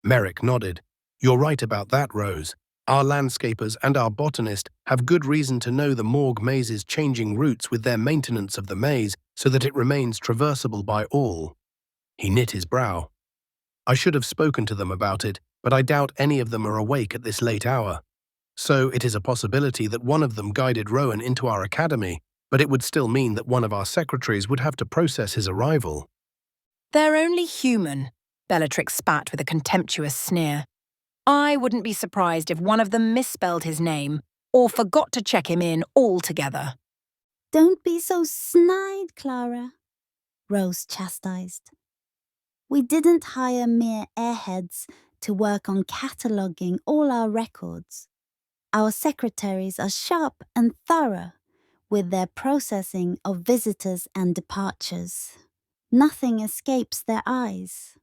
Merrick nodded. You're right about that, Rose. Our landscapers and our botanist have good reason to know the morgue maze's changing routes with their maintenance of the maze so that it remains traversable by all. He knit his brow. I should have spoken to them about it, but I doubt any of them are awake at this late hour. So it is a possibility that one of them guided Rowan into our academy, but it would still mean that one of our secretaries would have to process his arrival. They're only human, Bellatrix spat with a contemptuous sneer. I wouldn't be surprised if one of them misspelled his name or forgot to check him in altogether. Don't be so snide, Clara, Rose chastised. We didn't hire mere airheads to work on cataloguing all our records. Our secretaries are sharp and thorough with their processing of visitors and departures. Nothing escapes their eyes.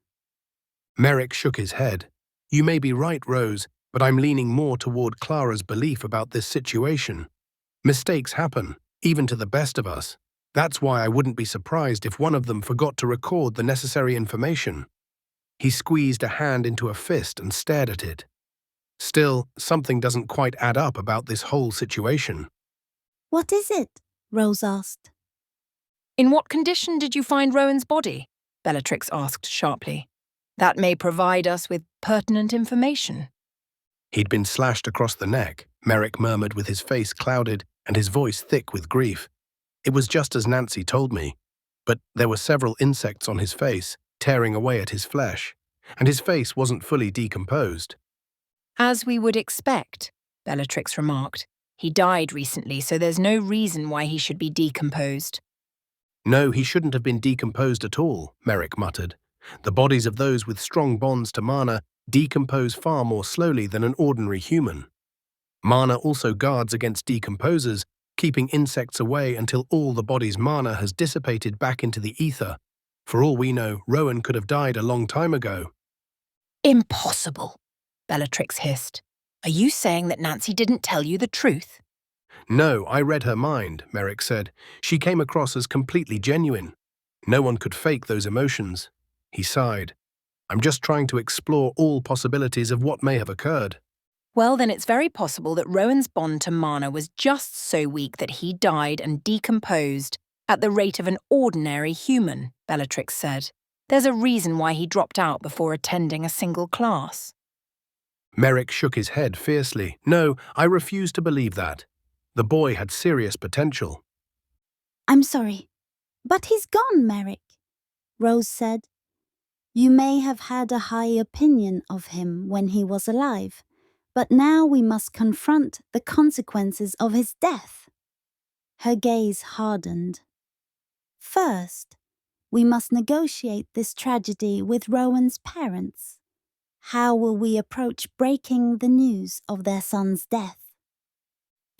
Merrick shook his head. You may be right, Rose, but I'm leaning more toward Clara's belief about this situation. Mistakes happen, even to the best of us. That's why I wouldn't be surprised if one of them forgot to record the necessary information. He squeezed a hand into a fist and stared at it. Still, something doesn't quite add up about this whole situation. What is it? Rose asked. In what condition did you find Rowan's body? Bellatrix asked sharply. That may provide us with pertinent information. He'd been slashed across the neck, Merrick murmured with his face clouded and his voice thick with grief. It was just as Nancy told me, but there were several insects on his face, tearing away at his flesh, and his face wasn't fully decomposed. As we would expect, Bellatrix remarked. He died recently, so there's no reason why he should be decomposed. No, he shouldn't have been decomposed at all, Merrick muttered. The bodies of those with strong bonds to mana decompose far more slowly than an ordinary human. Mana also guards against decomposers, keeping insects away until all the body's mana has dissipated back into the ether. For all we know, Rowan could have died a long time ago. Impossible, Bellatrix hissed. Are you saying that Nancy didn't tell you the truth? No, I read her mind, Merrick said. She came across as completely genuine. No one could fake those emotions. He sighed. I'm just trying to explore all possibilities of what may have occurred. Well, then it's very possible that Rowan's bond to mana was just so weak that he died and decomposed at the rate of an ordinary human, Bellatrix said. There's a reason why he dropped out before attending a single class. Merrick shook his head fiercely. No, I refuse to believe that. The boy had serious potential. I'm sorry, but he's gone, Merrick, Rose said. You may have had a high opinion of him when he was alive, but now we must confront the consequences of his death. Her gaze hardened. First, we must negotiate this tragedy with Rowan's parents. How will we approach breaking the news of their son's death?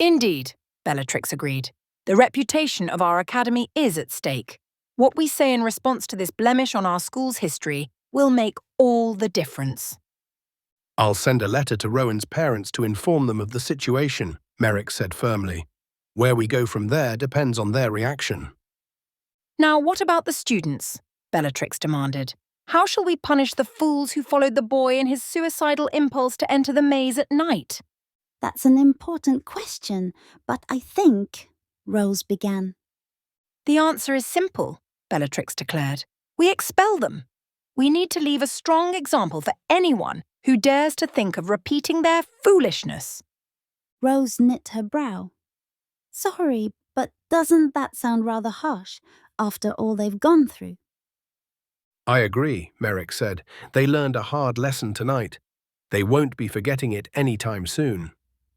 Indeed, Bellatrix agreed. The reputation of our academy is at stake. What we say in response to this blemish on our school's history will make all the difference. I'll send a letter to Rowan's parents to inform them of the situation, Merrick said firmly. Where we go from there depends on their reaction. Now, what about the students? Bellatrix demanded. How shall we punish the fools who followed the boy in his suicidal impulse to enter the maze at night? That's an important question, but I think, Rose began. The answer is simple, Bellatrix declared. We expel them. We need to leave a strong example for anyone who dares to think of repeating their foolishness. Rose knit her brow. Sorry, but doesn't that sound rather harsh after all they've gone through? I agree, Merrick said. They learned a hard lesson tonight. They won't be forgetting it any time soon.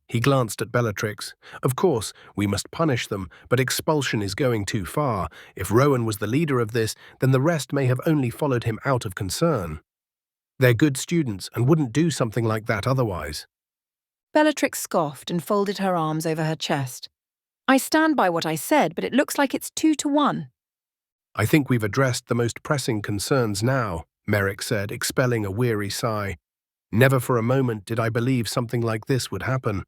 He glanced at Bellatrix. Of course, we must punish them, but expulsion is going too far. If Rowan was the leader of this, then the rest may have only followed him out of concern. They're good students and wouldn't do something like that otherwise. Bellatrix scoffed and folded her arms over her chest. I stand by what I said, but it looks like it's 2-1. I think we've addressed the most pressing concerns now, Merrick said, expelling a weary sigh. Never for a moment did I believe something like this would happen.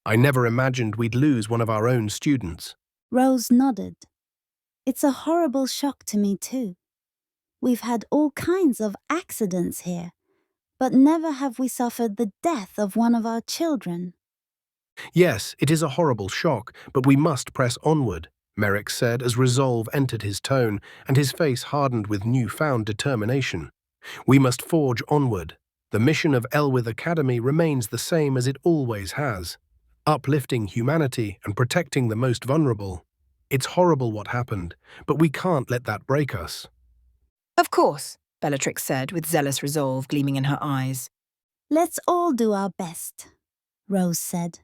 I never imagined we'd lose one of our own students. Rose nodded. It's a horrible shock to me too. We've had all kinds of accidents here, but never have we suffered the death of one of our children. Yes, it is a horrible shock, but we must press onward, Merrick said as resolve entered his tone and his face hardened with newfound determination. We must forge onward. The mission of Elwith Academy remains the same as it always has. Uplifting humanity and protecting the most vulnerable. It's horrible what happened, but we can't let that break us. Of course, Bellatrix said with zealous resolve gleaming in her eyes. Let's all do our best, Rose said.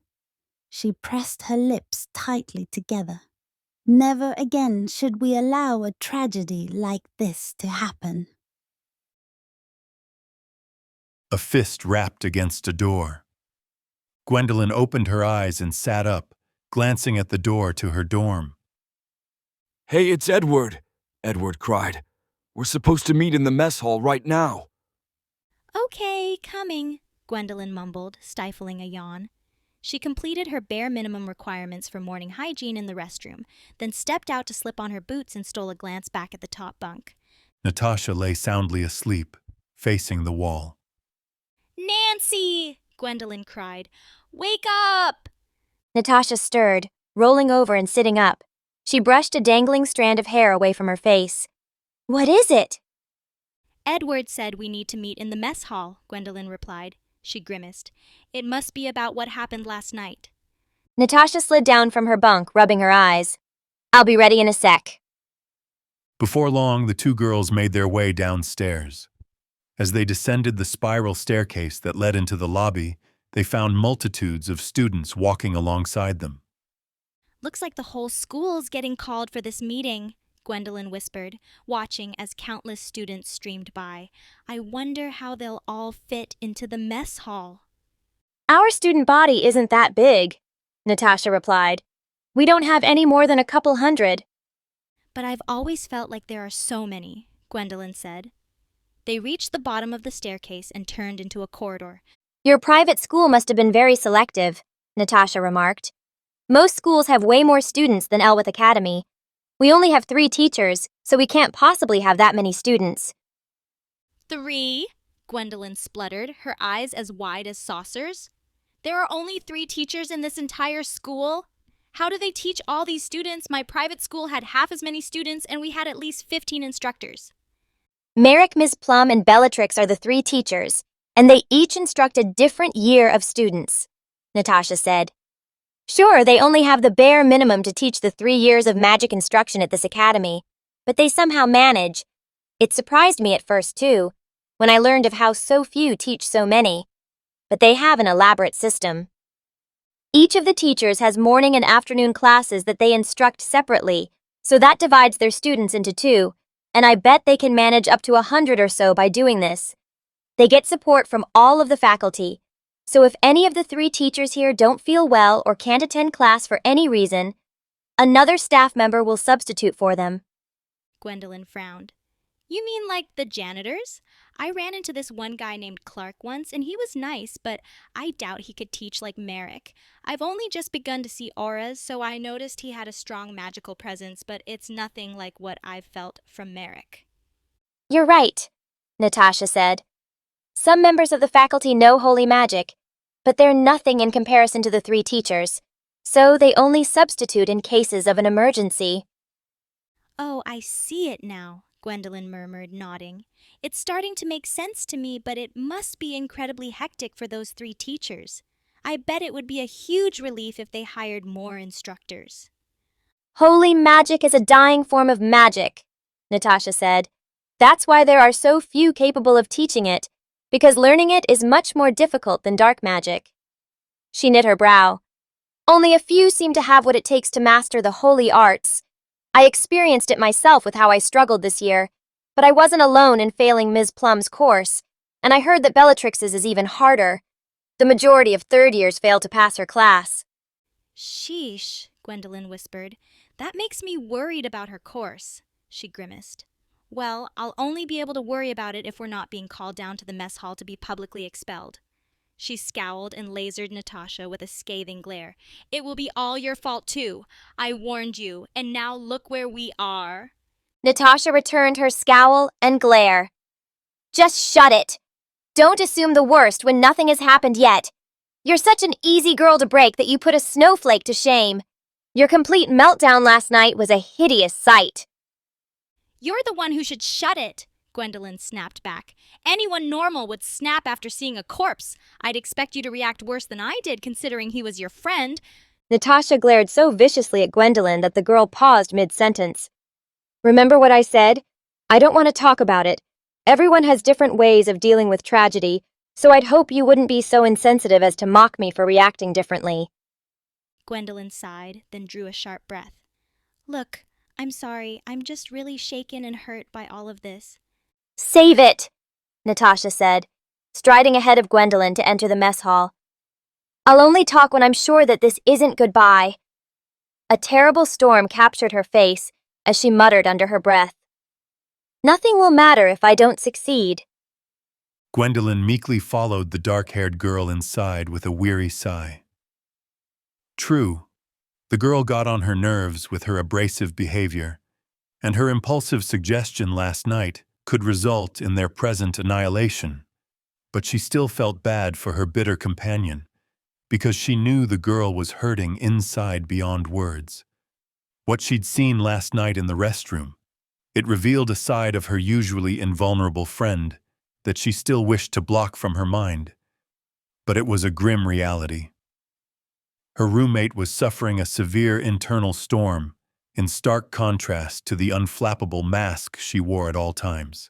She pressed her lips tightly together. Never again should we allow a tragedy like this to happen. A fist rapped against a door. Gwendolyn opened her eyes and sat up, glancing at the door to her dorm. Hey, it's Edward, Edward cried. We're supposed to meet in the mess hall right now. Okay, coming, Gwendolyn mumbled, stifling a yawn. She completed her bare minimum requirements for morning hygiene in the restroom, then stepped out to slip on her boots and stole a glance back at the top bunk. Natasha lay soundly asleep, facing the wall. Nancy! Gwendolyn cried. Wake up! Natasha stirred, rolling over and sitting up. She brushed a dangling strand of hair away from her face. What is it? Edward said we need to meet in the mess hall, Gwendolyn replied. She grimaced. It must be about what happened last night. Natasha slid down from her bunk, rubbing her eyes. I'll be ready in a sec. Before long, the two girls made their way downstairs. As they descended the spiral staircase that led into the lobby, they found multitudes of students walking alongside them. Looks like the whole school's getting called for this meeting, Gwendolyn whispered, watching as countless students streamed by. I wonder how they'll all fit into the mess hall. Our student body isn't that big, Natasha replied. We don't have any more than a couple hundred. But I've always felt like there are so many, Gwendolyn said. They reached the bottom of the staircase and turned into a corridor. Your private school must have been very selective, Natasha remarked. Most schools have way more students than Elwith Academy. We only have 3 teachers, so we can't possibly have that many students. 3? Gwendolyn spluttered, her eyes as wide as saucers. There are only 3 teachers in this entire school? How do they teach all these students? My private school had half as many students, and we had at least 15 instructors. Merrick, Miss Plum, and Bellatrix are the 3 teachers, and they each instruct a different year of students, Natasha said. Sure, they only have the bare minimum to teach the 3 years of magic instruction at this academy, but they somehow manage. It surprised me at first, too, when I learned of how so few teach so many. But they have an elaborate system. Each of the teachers has morning and afternoon classes that they instruct separately, so that divides their students into 2, and I bet they can manage up to 100 or so by doing this. They get support from all of the faculty, so if any of the 3 teachers here don't feel well or can't attend class for any reason, another staff member will substitute for them. Gwendolyn frowned. You mean like the janitors? I ran into this one guy named Clark once, and he was nice, but I doubt he could teach like Merrick. I've only just begun to see auras, so I noticed he had a strong magical presence, but it's nothing like what I've felt from Merrick. You're right, Natasha said. Some members of the faculty know holy magic, but they're nothing in comparison to the 3 teachers, so they only substitute in cases of an emergency. Oh, I see it now. Gwendolyn murmured, nodding. It's starting to make sense to me, but it must be incredibly hectic for those 3 teachers. I bet it would be a huge relief if they hired more instructors. Holy magic is a dying form of magic, Natasha said. That's why there are so few capable of teaching it, because learning it is much more difficult than dark magic. She knit her brow. Only a few seem to have what it takes to master the holy arts. I experienced it myself with how I struggled this year, but I wasn't alone in failing Ms. Plum's course, and I heard that Bellatrix's is even harder. The majority of third years fail to pass her class. Sheesh, Gwendolyn whispered. That makes me worried about her course. She grimaced. Well, I'll only be able to worry about it if we're not being called down to the mess hall to be publicly expelled. She scowled and lasered Natasha with a scathing glare. It will be all your fault, too. I warned you, and now look where we are. Natasha returned her scowl and glare. Just shut it. Don't assume the worst when nothing has happened yet. You're such an easy girl to break that you put a snowflake to shame. Your complete meltdown last night was a hideous sight. You're the one who should shut it, Gwendolyn snapped back. Anyone normal would snap after seeing a corpse. I'd expect you to react worse than I did, considering he was your friend. Natasha glared so viciously at Gwendolyn that the girl paused mid-sentence. Remember what I said? I don't want to talk about it. Everyone has different ways of dealing with tragedy, so I'd hope you wouldn't be so insensitive as to mock me for reacting differently. Gwendolyn sighed, then drew a sharp breath. Look, I'm sorry. I'm just really shaken and hurt by all of this. Save it, Natasha said, striding ahead of Gwendolyn to enter the mess hall. I'll only talk when I'm sure that this isn't goodbye. A terrible storm captured her face as she muttered under her breath. Nothing will matter if I don't succeed. Gwendolyn meekly followed the dark-haired girl inside with a weary sigh. True, the girl got on her nerves with her abrasive behavior, and her impulsive suggestion last night could result in their present annihilation. But she still felt bad for her bitter companion, because she knew the girl was hurting inside beyond words. What she'd seen last night in the restroom, it revealed a side of her usually invulnerable friend that she still wished to block from her mind. But it was a grim reality. Her roommate was suffering a severe internal storm, in stark contrast to the unflappable mask she wore at all times.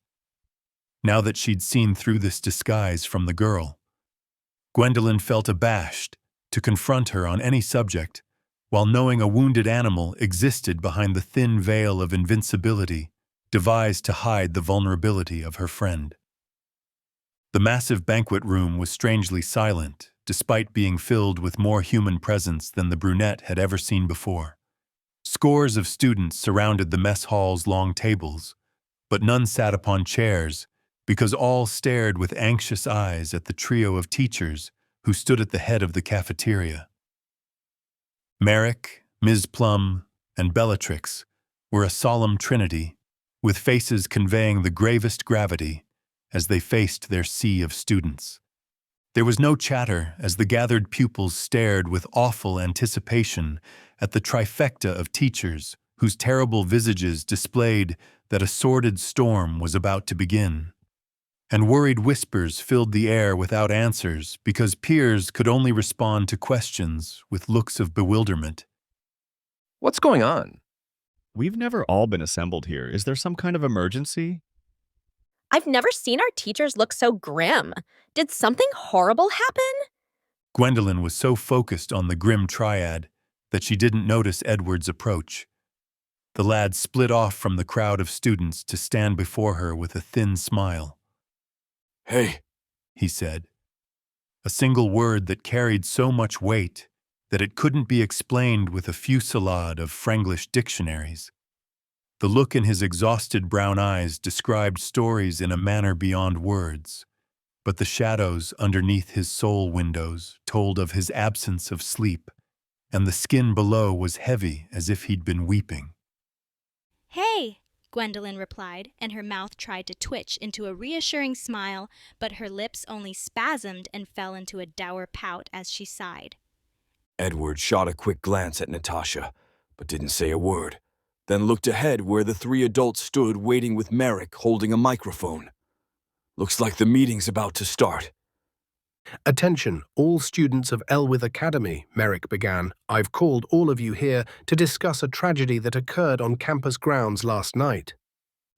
Now that she'd seen through this disguise from the girl, Gwendolyn felt abashed to confront her on any subject, while knowing a wounded animal existed behind the thin veil of invincibility devised to hide the vulnerability of her friend. The massive banquet room was strangely silent, despite being filled with more human presence than the brunette had ever seen before. Scores of students surrounded the mess hall's long tables, but none sat upon chairs because all stared with anxious eyes at the trio of teachers who stood at the head of the cafeteria. Merrick, Ms. Plum, and Bellatrix were a solemn trinity, with faces conveying the gravest gravity as they faced their sea of students. There was no chatter as the gathered pupils stared with awful anticipation at the trifecta of teachers whose terrible visages displayed that a sordid storm was about to begin. And worried whispers filled the air without answers because peers could only respond to questions with looks of bewilderment. What's going on? We've never all been assembled here. Is there some kind of emergency? I've never seen our teachers look so grim. Did something horrible happen? Gwendolyn was so focused on the grim triad that she didn't notice Edward's approach. The lad split off from the crowd of students to stand before her with a thin smile. Hey, he said. A single word that carried so much weight that it couldn't be explained with a fusillade of Franglish dictionaries. The look in his exhausted brown eyes described stories in a manner beyond words, but the shadows underneath his soul windows told of his absence of sleep, and the skin below was heavy as if he'd been weeping. Hey, Gwendolyn replied, and her mouth tried to twitch into a reassuring smile, but her lips only spasmed and fell into a dour pout as she sighed. Edward shot a quick glance at Natasha, but didn't say a word. then looked ahead where the three adults stood waiting with Merrick holding a microphone. Looks like the meeting's about to start. Attention, all students of Elwith Academy, Merrick began. I've called all of you here to discuss a tragedy that occurred on campus grounds last night.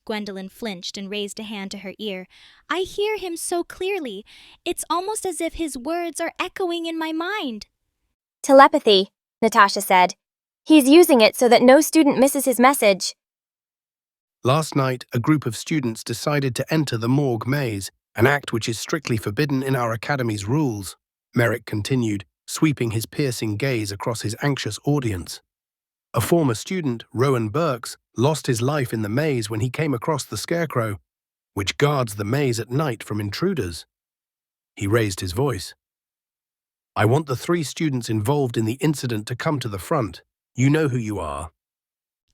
Gwendolyn flinched and raised a hand to her ear. I hear him so clearly. It's almost as if his words are echoing in my mind. Telepathy, Natasha said. He's using it so that no student misses his message. Last night, a group of students decided to enter the morgue maze, an act which is strictly forbidden in our academy's rules, Merrick continued, sweeping his piercing gaze across his anxious audience. A former student, Rowan Burks, lost his life in the maze when he came across the scarecrow, which guards the maze at night from intruders. He raised his voice. I want the 3 students involved in the incident to come to the front. You know who you are.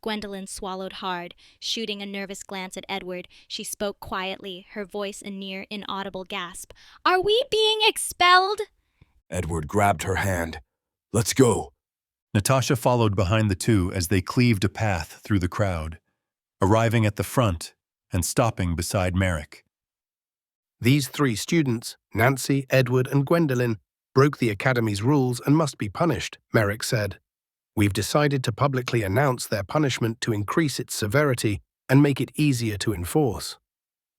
Gwendolyn swallowed hard, shooting a nervous glance at Edward. She spoke quietly, her voice a near inaudible gasp. Are we being expelled? Edward grabbed her hand. Let's go. Natasha followed behind the two as they cleaved a path through the crowd, arriving at the front and stopping beside Merrick. These 3 students, Nancy, Edward, and Gwendolyn, broke the academy's rules and must be punished, Merrick said. We've decided to publicly announce their punishment to increase its severity and make it easier to enforce.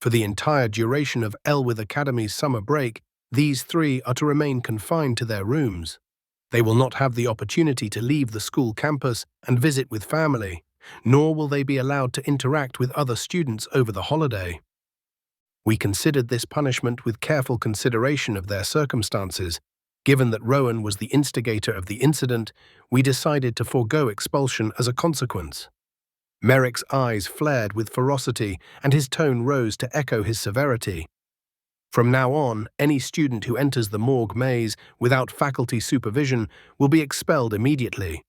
For the entire duration of Elwith Academy's summer break, these 3 are to remain confined to their rooms. They will not have the opportunity to leave the school campus and visit with family, nor will they be allowed to interact with other students over the holiday. We considered this punishment with careful consideration of their circumstances. Given that Rowan was the instigator of the incident, we decided to forego expulsion as a consequence. Merrick's eyes flared with ferocity, and his tone rose to echo his severity. From now on, any student who enters the morgue maze without faculty supervision will be expelled immediately.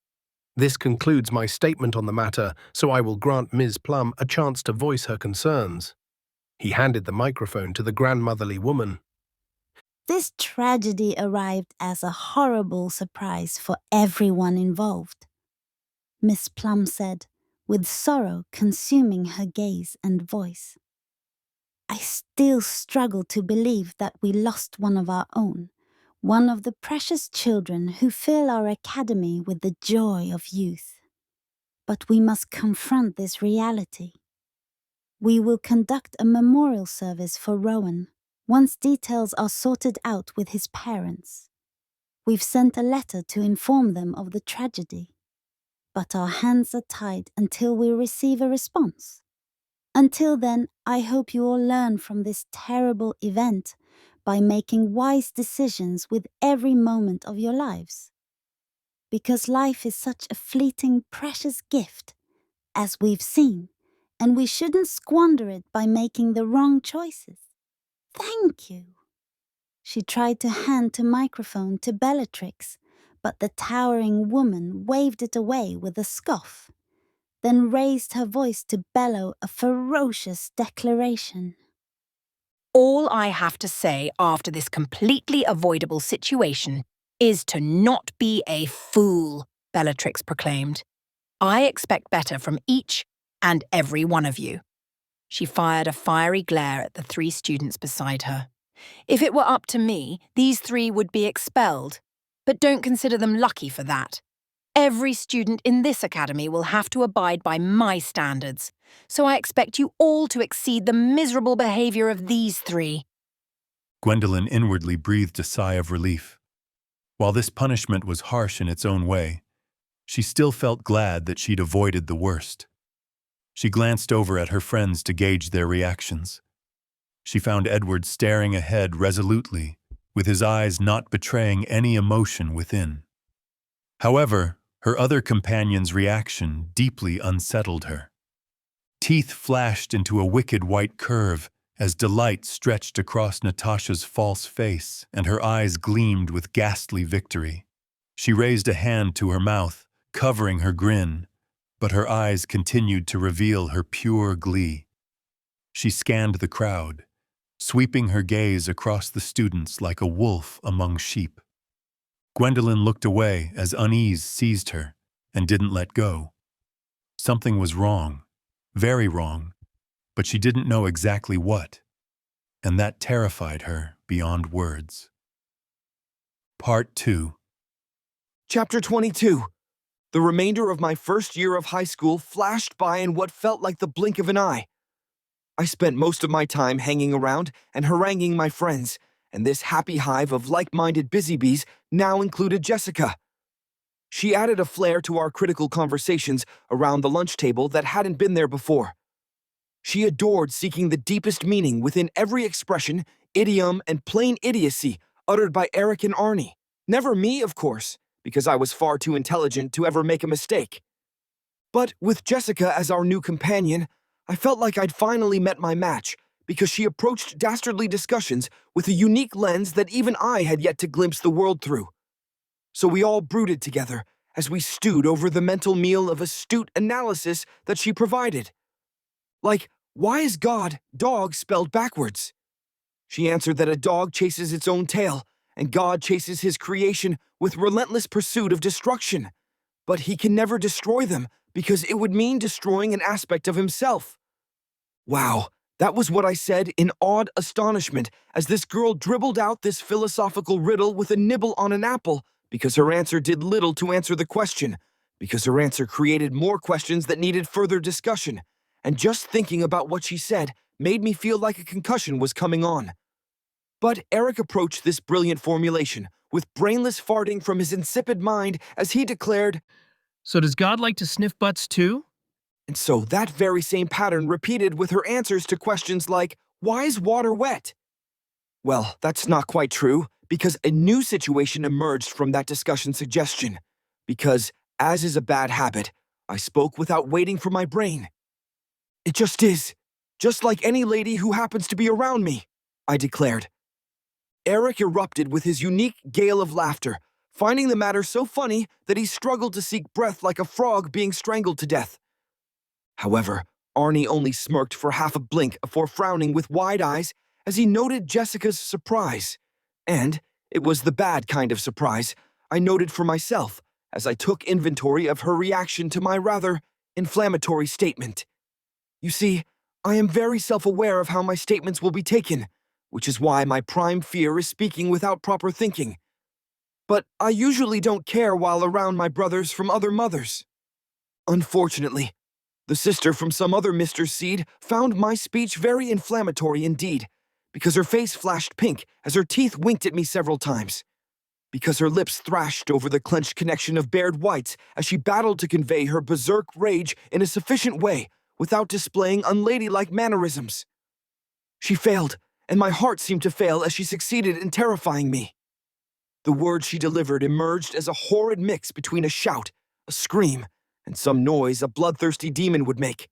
This concludes my statement on the matter, so I will grant Ms. Plum a chance to voice her concerns. He handed the microphone to the grandmotherly woman. This tragedy arrived as a horrible surprise for everyone involved, Miss Plum said, with sorrow consuming her gaze and voice. I still struggle to believe that we lost one of our own, one of the precious children who fill our academy with the joy of youth. But we must confront this reality. We will conduct a memorial service for Rowan once details are sorted out with his parents. We've sent a letter to inform them of the tragedy, but our hands are tied until we receive a response. Until then, I hope you all learn from this terrible event by making wise decisions with every moment of your lives. Because life is such a fleeting, precious gift, as we've seen, and we shouldn't squander it by making the wrong choices. Thank you. She tried to hand the microphone to Bellatrix, but the towering woman waved it away with a scoff, then raised her voice to bellow a ferocious declaration. All I have to say after this completely avoidable situation is to not be a fool, Bellatrix proclaimed. I expect better from each and every one of you. She fired a fiery glare at the 3 students beside her. If it were up to me, these 3 would be expelled. But don't consider them lucky for that. Every student in this academy will have to abide by my standards, so I expect you all to exceed the miserable behavior of these 3. Gwendolyn inwardly breathed a sigh of relief. While this punishment was harsh in its own way, she still felt glad that she'd avoided the worst. She glanced over at her friends to gauge their reactions. She found Edward staring ahead resolutely, with his eyes not betraying any emotion within. However, her other companion's reaction deeply unsettled her. Teeth flashed into a wicked white curve as delight stretched across Natasha's false face, and her eyes gleamed with ghastly victory. She raised a hand to her mouth, covering her grin, but her eyes continued to reveal her pure glee. She scanned the crowd, sweeping her gaze across the students like a wolf among sheep. Gwendolyn looked away as unease seized her and didn't let go. Something was wrong, very wrong, but she didn't know exactly what, and that terrified her beyond words. Part 2. Chapter 22. The remainder of my first year of high school flashed by in what felt like the blink of an eye. I spent most of my time hanging around and haranguing my friends, and this happy hive of like-minded busybees now included Jessica. She added a flair to our critical conversations around the lunch table that hadn't been there before. She adored seeking the deepest meaning within every expression, idiom, and plain idiocy uttered by Eric and Arnie. Never me, of course, because I was far too intelligent to ever make a mistake. But with Jessica as our new companion, I felt like I'd finally met my match, because she approached dastardly discussions with a unique lens that even I had yet to glimpse the world through. So we all brooded together as we stewed over the mental meal of astute analysis that she provided. Like, why is God, dog, spelled backwards? She answered that a dog chases its own tail, and God chases his creation with relentless pursuit of destruction. But he can never destroy them, because it would mean destroying an aspect of himself. Wow, that was what I said in awed astonishment as this girl dribbled out this philosophical riddle with a nibble on an apple, because her answer did little to answer the question, because her answer created more questions that needed further discussion, and just thinking about what she said made me feel like a concussion was coming on. But Eric approached this brilliant formulation with brainless farting from his insipid mind as he declared, "So does God like to sniff butts too?" And so that very same pattern repeated with her answers to questions like, why is water wet? Well, that's not quite true, because a new situation emerged from that discussion suggestion. Because, as is a bad habit, I spoke without waiting for my brain. It just is, just like any lady who happens to be around me, I declared. Eric erupted with his unique gale of laughter, finding the matter so funny that he struggled to seek breath like a frog being strangled to death. However, Arnie only smirked for half a blink before frowning with wide eyes as he noted Jessica's surprise. And it was the bad kind of surprise I noted for myself as I took inventory of her reaction to my rather inflammatory statement. You see, I am very self-aware of how my statements will be taken, which is why my prime fear is speaking without proper thinking. But I usually don't care while around my brothers from other mothers. Unfortunately, the sister from some other Mr. Seed found my speech very inflammatory indeed, because her face flashed pink as her teeth winked at me several times, because her lips thrashed over the clenched connection of bared whites as she battled to convey her berserk rage in a sufficient way without displaying unladylike mannerisms. She failed, and my heart seemed to fail as she succeeded in terrifying me. The words she delivered emerged as a horrid mix between a shout, a scream, and some noise a bloodthirsty demon would make.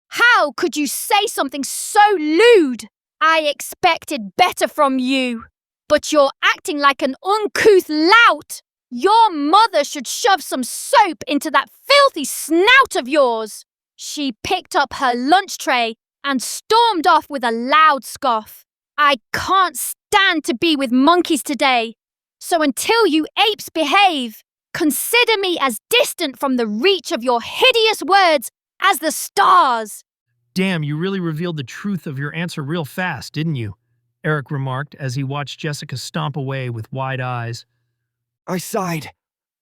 How could you say something so lewd? I expected better from you, but you're acting like an uncouth lout. Your mother should shove some soap into that filthy snout of yours. She picked up her lunch tray and stormed off with a loud scoff. I can't stand to be with monkeys today, so until you apes behave, consider me as distant from the reach of your hideous words as the stars. Damn, you really revealed the truth of your answer real fast, didn't you? Eric remarked as he watched Jessica stomp away with wide eyes. I sighed.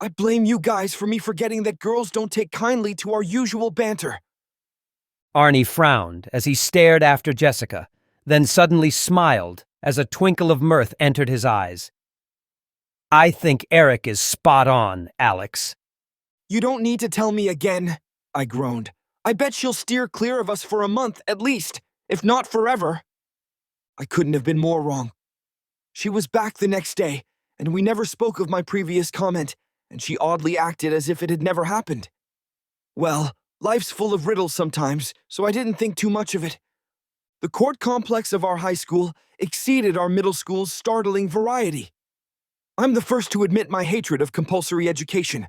I blame you guys for me forgetting that girls don't take kindly to our usual banter. Arnie frowned as he stared after Jessica, then suddenly smiled as a twinkle of mirth entered his eyes. I think Eric is spot on, Alex. You don't need to tell me again, I groaned. I bet she'll steer clear of us for a month at least, if not forever. I couldn't have been more wrong. She was back the next day, and we never spoke of my previous comment, and she oddly acted as if it had never happened. Well, life's full of riddles sometimes, so I didn't think too much of it. The court complex of our high school exceeded our middle school's startling variety. I'm the first to admit my hatred of compulsory education,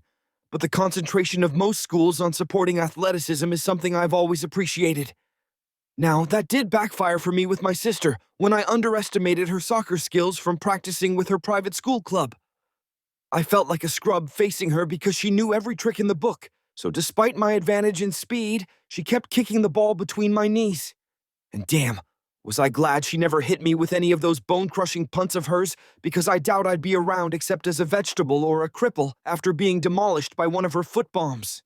but the concentration of most schools on supporting athleticism is something I've always appreciated. Now, that did backfire for me with my sister when I underestimated her soccer skills from practicing with her private school club. I felt like a scrub facing her because she knew every trick in the book, So despite my advantage in speed, she kept kicking the ball between my knees. And damn, was I glad she never hit me with any of those bone-crushing punts of hers, because I doubt I'd be around except as a vegetable or a cripple after being demolished by one of her foot bombs.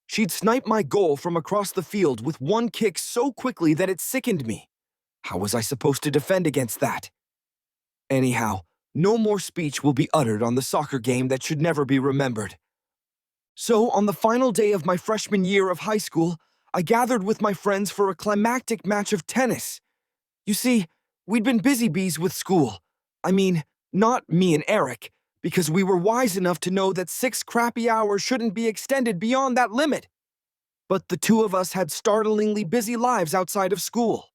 She'd snipe my goal from across the field with one kick so quickly that it sickened me. How was I supposed to defend against that? Anyhow, no more speech will be uttered on the soccer game that should never be remembered. So, on the final day of my freshman year of high school, I gathered with my friends for a climactic match of tennis. You see, we'd been busy bees with school. I mean, not me and Eric, because we were wise enough to know that 6 crappy hours shouldn't be extended beyond that limit. But the two of us had startlingly busy lives outside of school.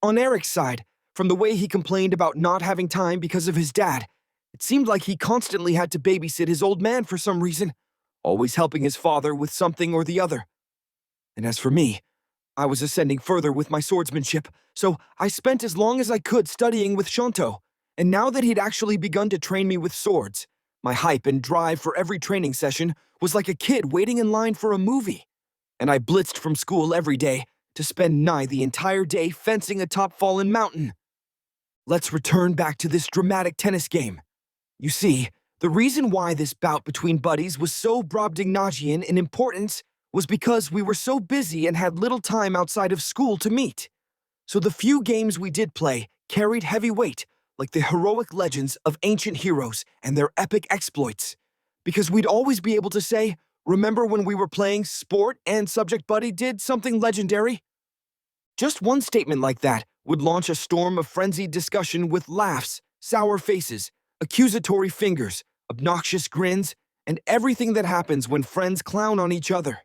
On Eric's side, from the way he complained about not having time because of his dad, it seemed like he constantly had to babysit his old man for some reason, always helping his father with something or the other. And as for me, I was ascending further with my swordsmanship, so I spent as long as I could studying with Shanto, and now that he'd actually begun to train me with swords, my hype and drive for every training session was like a kid waiting in line for a movie, and I blitzed from school every day to spend nigh the entire day fencing atop Fallen Mountain. Let's return back to this dramatic tennis game. You see, the reason why this bout between buddies was so Brobdingnagian in importance was because we were so busy and had little time outside of school to meet. So the few games we did play carried heavy weight, like the heroic legends of ancient heroes and their epic exploits. Because we'd always be able to say, remember when we were playing sport and subject buddy did something legendary? Just one statement like that would launch a storm of frenzied discussion with laughs, sour faces, accusatory fingers, obnoxious grins, and everything that happens when friends clown on each other.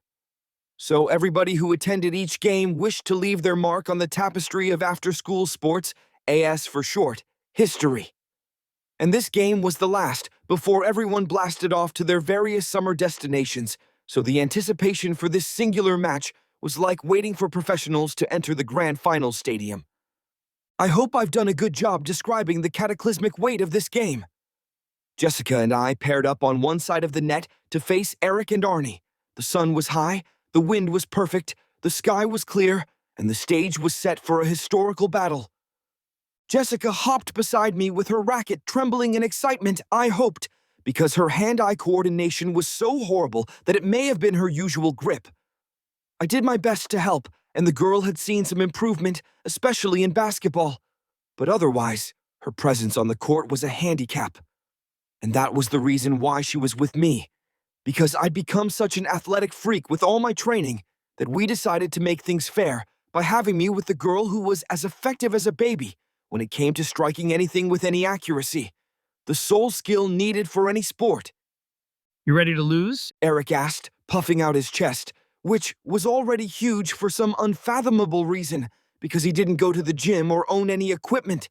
So everybody who attended each game wished to leave their mark on the tapestry of after-school sports, AS for short, history. And this game was the last before everyone blasted off to their various summer destinations, so the anticipation for this singular match was like waiting for professionals to enter the grand final stadium. I hope I've done a good job describing the cataclysmic weight of this game. Jessica and I paired up on one side of the net to face Eric and Arnie. The sun was high, the wind was perfect, the sky was clear, and the stage was set for a historical battle. Jessica hopped beside me with her racket trembling in excitement, I hoped, because her hand-eye coordination was so horrible that it may have been her usual grip. I did my best to help, and the girl had seen some improvement, especially in basketball. But otherwise, her presence on the court was a handicap. And that was the reason why she was with me, because I'd become such an athletic freak with all my training that we decided to make things fair by having me with the girl who was as effective as a baby when it came to striking anything with any accuracy, the sole skill needed for any sport. You ready to lose? Eric asked, puffing out his chest, which was already huge for some unfathomable reason, because he didn't go to the gym or own any equipment.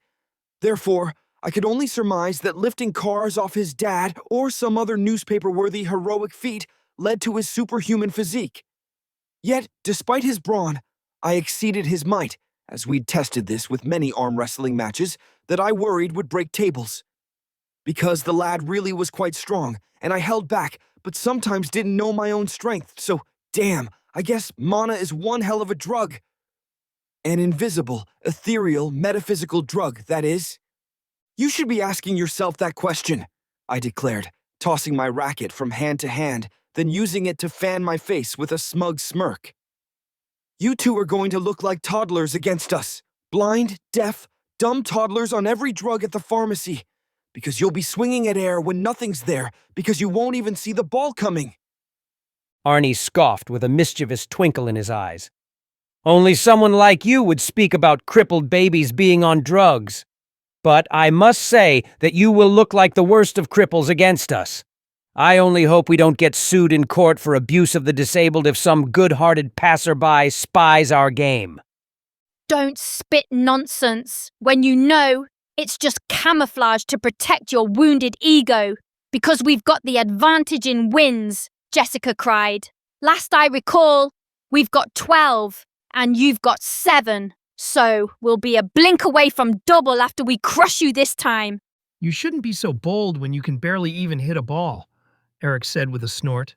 Therefore, I could only surmise that lifting cars off his dad or some other newspaper-worthy heroic feat led to his superhuman physique. Yet, despite his brawn, I exceeded his might, as we'd tested this with many arm wrestling matches that I worried would break tables. Because the lad really was quite strong, and I held back, but sometimes didn't know my own strength, so damn, I guess mana is one hell of a drug. An invisible, ethereal, metaphysical drug, that is. You should be asking yourself that question, I declared, tossing my racket from hand to hand, then using it to fan my face with a smug smirk. You two are going to look like toddlers against us. Blind, deaf, dumb toddlers on every drug at the pharmacy. Because you'll be swinging at air when nothing's there, because you won't even see the ball coming. Arnie scoffed with a mischievous twinkle in his eyes. Only someone like you would speak about crippled babies being on drugs. But I must say that you will look like the worst of cripples against us. I only hope we don't get sued in court for abuse of the disabled if some good-hearted passerby spies our game. Don't spit nonsense when you know it's just camouflage to protect your wounded ego. Because we've got the advantage in wins, Jessica cried. Last I recall, we've got 12, and you've got 7. So we'll be a blink away from double after we crush you this time. You shouldn't be so bold when you can barely even hit a ball, Eric said with a snort.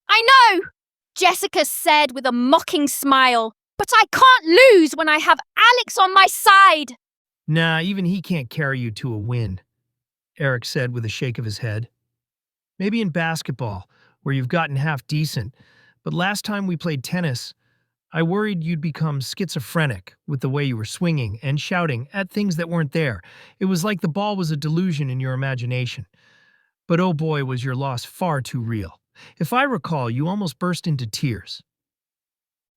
I know, Jessica said with a mocking smile. But I can't lose when I have Alex on my side. Nah, even he can't carry you to a win, Eric said with a shake of his head. Maybe in basketball, where you've gotten half decent, but last time we played tennis, I worried you'd become schizophrenic with the way you were swinging and shouting at things that weren't there. It was like the ball was a delusion in your imagination. But oh boy, was your loss far too real. If I recall, you almost burst into tears.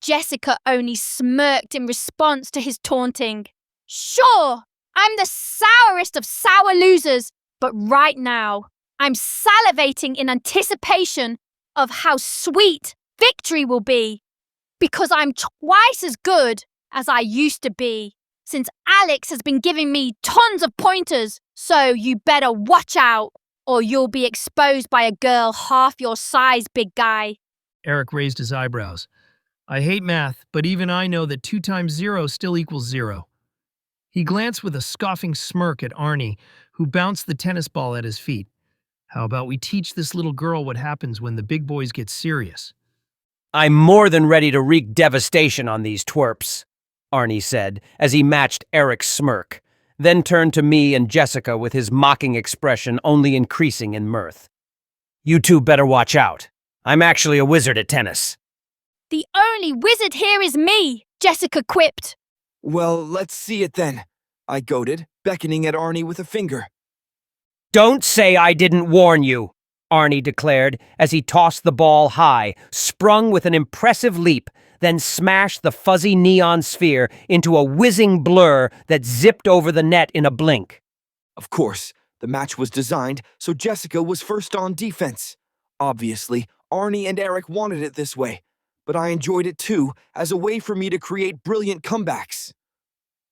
Jessica only smirked in response to his taunting. Sure, I'm the sourest of sour losers, but right now, I'm salivating in anticipation of how sweet victory will be. Because I'm twice as good as I used to be, since Alex has been giving me tons of pointers, so you better watch out, or you'll be exposed by a girl half your size, big guy. Eric raised his eyebrows. I hate math, but even I know that 2 times 0 still equals 0. He glanced with a scoffing smirk at Arnie, who bounced the tennis ball at his feet. How about we teach this little girl what happens when the big boys get serious? I'm more than ready to wreak devastation on these twerps, Arnie said, as he matched Eric's smirk, then turned to me and Jessica with his mocking expression only increasing in mirth. You two better watch out. I'm actually a wizard at tennis. The only wizard here is me, Jessica quipped. Well, let's see it then, I goaded, beckoning at Arnie with a finger. Don't say I didn't warn you, Arnie declared as he tossed the ball high, sprung with an impressive leap, then smashed the fuzzy neon sphere into a whizzing blur that zipped over the net in a blink. Of course, the match was designed so Jessica was first on defense. Obviously, Arnie and Eric wanted it this way, but I enjoyed it too as a way for me to create brilliant comebacks.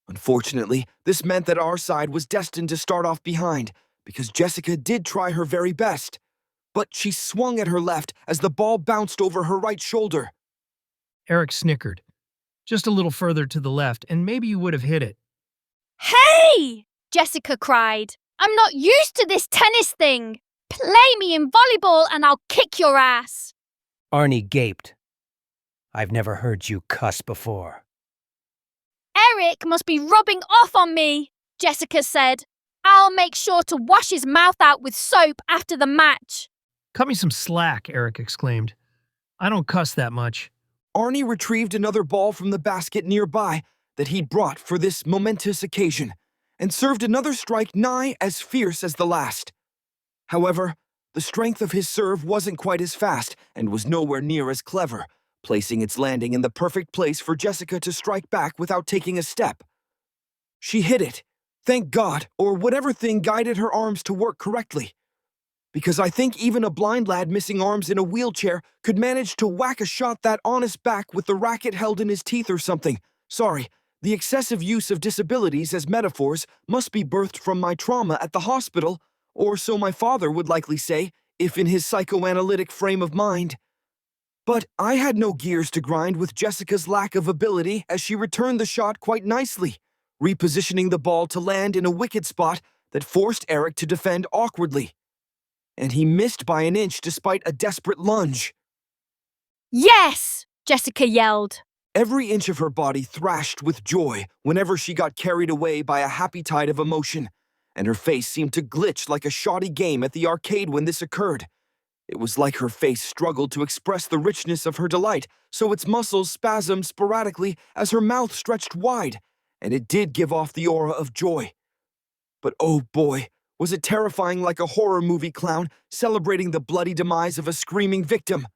Unfortunately, this meant that our side was destined to start off behind, because Jessica did try her very best. But she swung at her left as the ball bounced over her right shoulder. Eric snickered. Just a little further to the left, and maybe you would have hit it. Hey! Jessica cried. I'm not used to this tennis thing. Play me in volleyball and I'll kick your ass. Arnie gaped. I've never heard you cuss before. Eric must be rubbing off on me, Jessica said. I'll make sure to wash his mouth out with soap after the match. Cut me some slack, Eric exclaimed. I don't cuss that much. Arnie retrieved another ball from the basket nearby that he'd brought for this momentous occasion, and served another strike nigh as fierce as the last. However, the strength of his serve wasn't quite as fast and was nowhere near as clever, placing its landing in the perfect place for Jessica to strike back without taking a step. She hit it, thank God, or whatever thing guided her arms to work correctly. Because I think even a blind lad missing arms in a wheelchair could manage to whack a shot that honest back with the racket held in his teeth or something. Sorry, the excessive use of disabilities as metaphors must be birthed from my trauma at the hospital, or so my father would likely say, if in his psychoanalytic frame of mind. But I had no gears to grind with Jessica's lack of ability as she returned the shot quite nicely, repositioning the ball to land in a wicked spot that forced Eric to defend awkwardly. And he missed by an inch despite a desperate lunge. Yes! Jessica yelled. Every inch of her body thrashed with joy whenever she got carried away by a happy tide of emotion, and her face seemed to glitch like a shoddy game at the arcade when this occurred. It was like her face struggled to express the richness of her delight, so its muscles spasmed sporadically as her mouth stretched wide, and it did give off the aura of joy. But oh boy, was it terrifying like a horror movie clown celebrating the bloody demise of a screaming victim.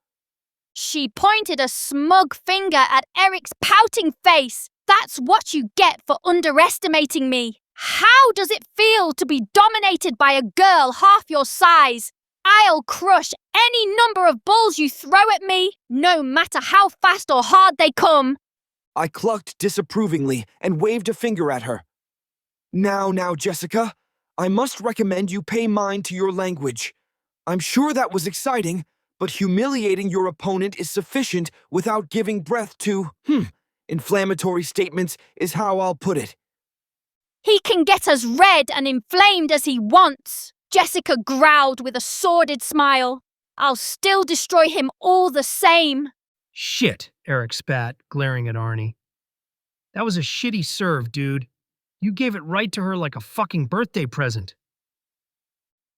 She pointed a smug finger at Eric's pouting face. That's what you get for underestimating me. How does it feel to be dominated by a girl half your size? I'll crush any number of balls you throw at me, no matter how fast or hard they come. I clucked disapprovingly and waved a finger at her. Now, Jessica, I must recommend you pay mind to your language. I'm sure that was exciting, but humiliating your opponent is sufficient without giving breath to, inflammatory statements is how I'll put it. He can get as red and inflamed as he wants, Jessica growled with a sordid smile. I'll still destroy him all the same. Shit, Eric spat, glaring at Arnie. That was a shitty serve, dude. You gave it right to her like a fucking birthday present.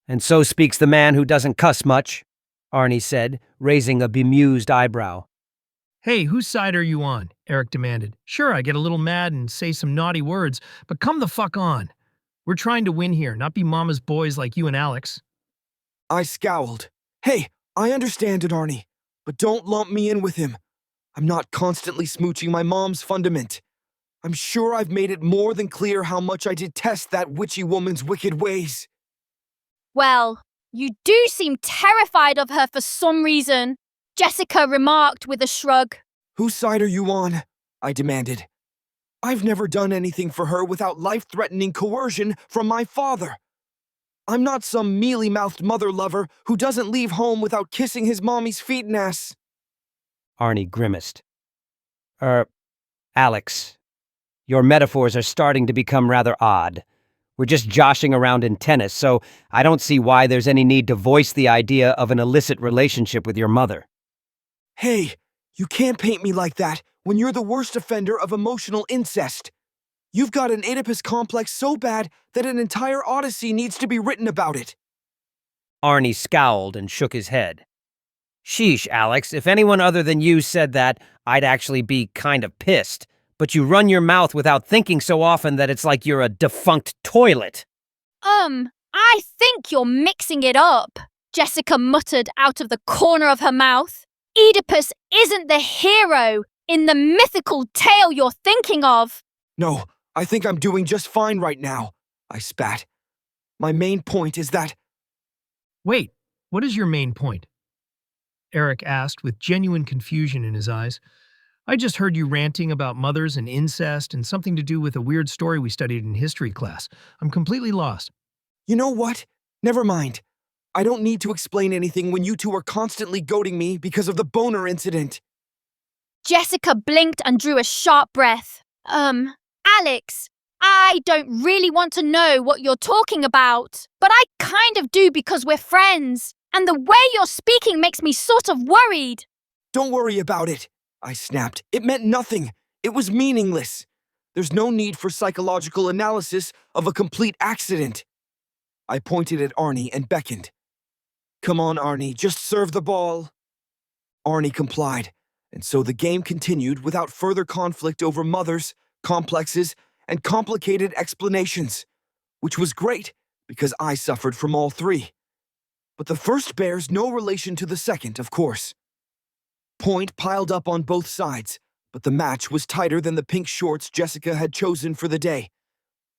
And so speaks the man who doesn't cuss much, Arnie said, raising a bemused eyebrow. Hey, whose side are you on? Eric demanded. Sure, I get a little mad and say some naughty words, but come the fuck on. We're trying to win here, not be mama's boys like you and Alex. I scowled. Hey, I understand it, Arnie, but don't lump me in with him. I'm not constantly smooching my mom's fundament. I'm sure I've made it more than clear how much I detest that witchy woman's wicked ways. Well, you do seem terrified of her for some reason, Jessica remarked with a shrug. Whose side are you on? I demanded. I've never done anything for her without life-threatening coercion from my father. I'm not some mealy-mouthed mother lover who doesn't leave home without kissing his mommy's feet and ass. Arnie grimaced. Alex, your metaphors are starting to become rather odd. We're just joshing around in tennis, so I don't see why there's any need to voice the idea of an illicit relationship with your mother. Hey, you can't paint me like that when you're the worst offender of emotional incest. You've got an Oedipus complex so bad that an entire Odyssey needs to be written about it. Arnie scowled and shook his head. Sheesh, Alex, if anyone other than you said that, I'd actually be kind of pissed. But you run your mouth without thinking so often that it's like you're a defunct toilet. I think you're mixing it up, Jessica muttered out of the corner of her mouth. Oedipus isn't the hero in the mythical tale you're thinking of. No, I think I'm doing just fine right now, I spat. My main point is that... Wait, what is your main point? Eric asked with genuine confusion in his eyes. I just heard you ranting about mothers and incest and something to do with a weird story we studied in history class. I'm completely lost. You know what? Never mind. I don't need to explain anything when you two are constantly goading me because of the boner incident. Jessica blinked and drew a sharp breath. Alex, I don't really want to know what you're talking about, but I kind of do because we're friends, and the way you're speaking makes me sort of worried. Don't worry about it, I snapped. It meant nothing. It was meaningless. There's no need for psychological analysis of a complete accident. I pointed at Arnie and beckoned. Come on, Arnie, just serve the ball. Arnie complied, and so the game continued without further conflict over mothers, complexes, and complicated explanations, which was great because I suffered from all three. But the first bears no relation to the second, of course. Point piled up on both sides, but the match was tighter than the pink shorts Jessica had chosen for the day.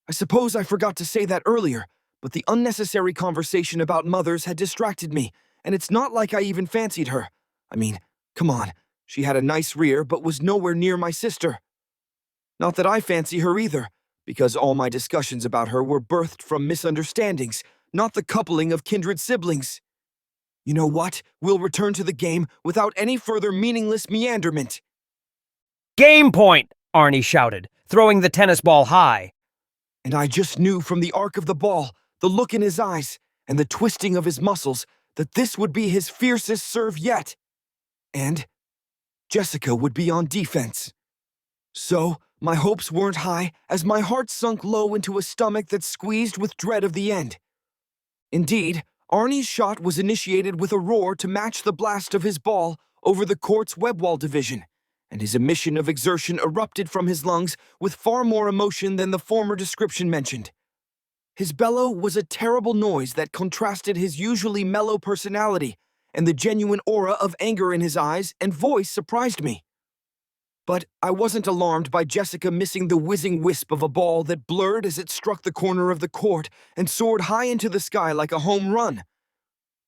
I suppose I forgot to say that earlier, but the unnecessary conversation about mothers had distracted me, and it's not like I even fancied her. I mean, come on, she had a nice rear but was nowhere near my sister. Not that I fancy her either, because all my discussions about her were birthed from misunderstandings, not the coupling of kindred siblings. You know what? We'll return to the game without any further meaningless meanderment. Game point, Arnie shouted, throwing the tennis ball high. And I just knew from the arc of the ball, the look in his eyes, and the twisting of his muscles that this would be his fiercest serve yet. And Jessica would be on defense. So, my hopes weren't high as my heart sunk low into a stomach that squeezed with dread of the end. Indeed, Arnie's shot was initiated with a roar to match the blast of his ball over the court's webwall division, and his emission of exertion erupted from his lungs with far more emotion than the former description mentioned. His bellow was a terrible noise that contrasted his usually mellow personality, and the genuine aura of anger in his eyes and voice surprised me. But I wasn't alarmed by Jessica missing the whizzing wisp of a ball that blurred as it struck the corner of the court and soared high into the sky like a home run.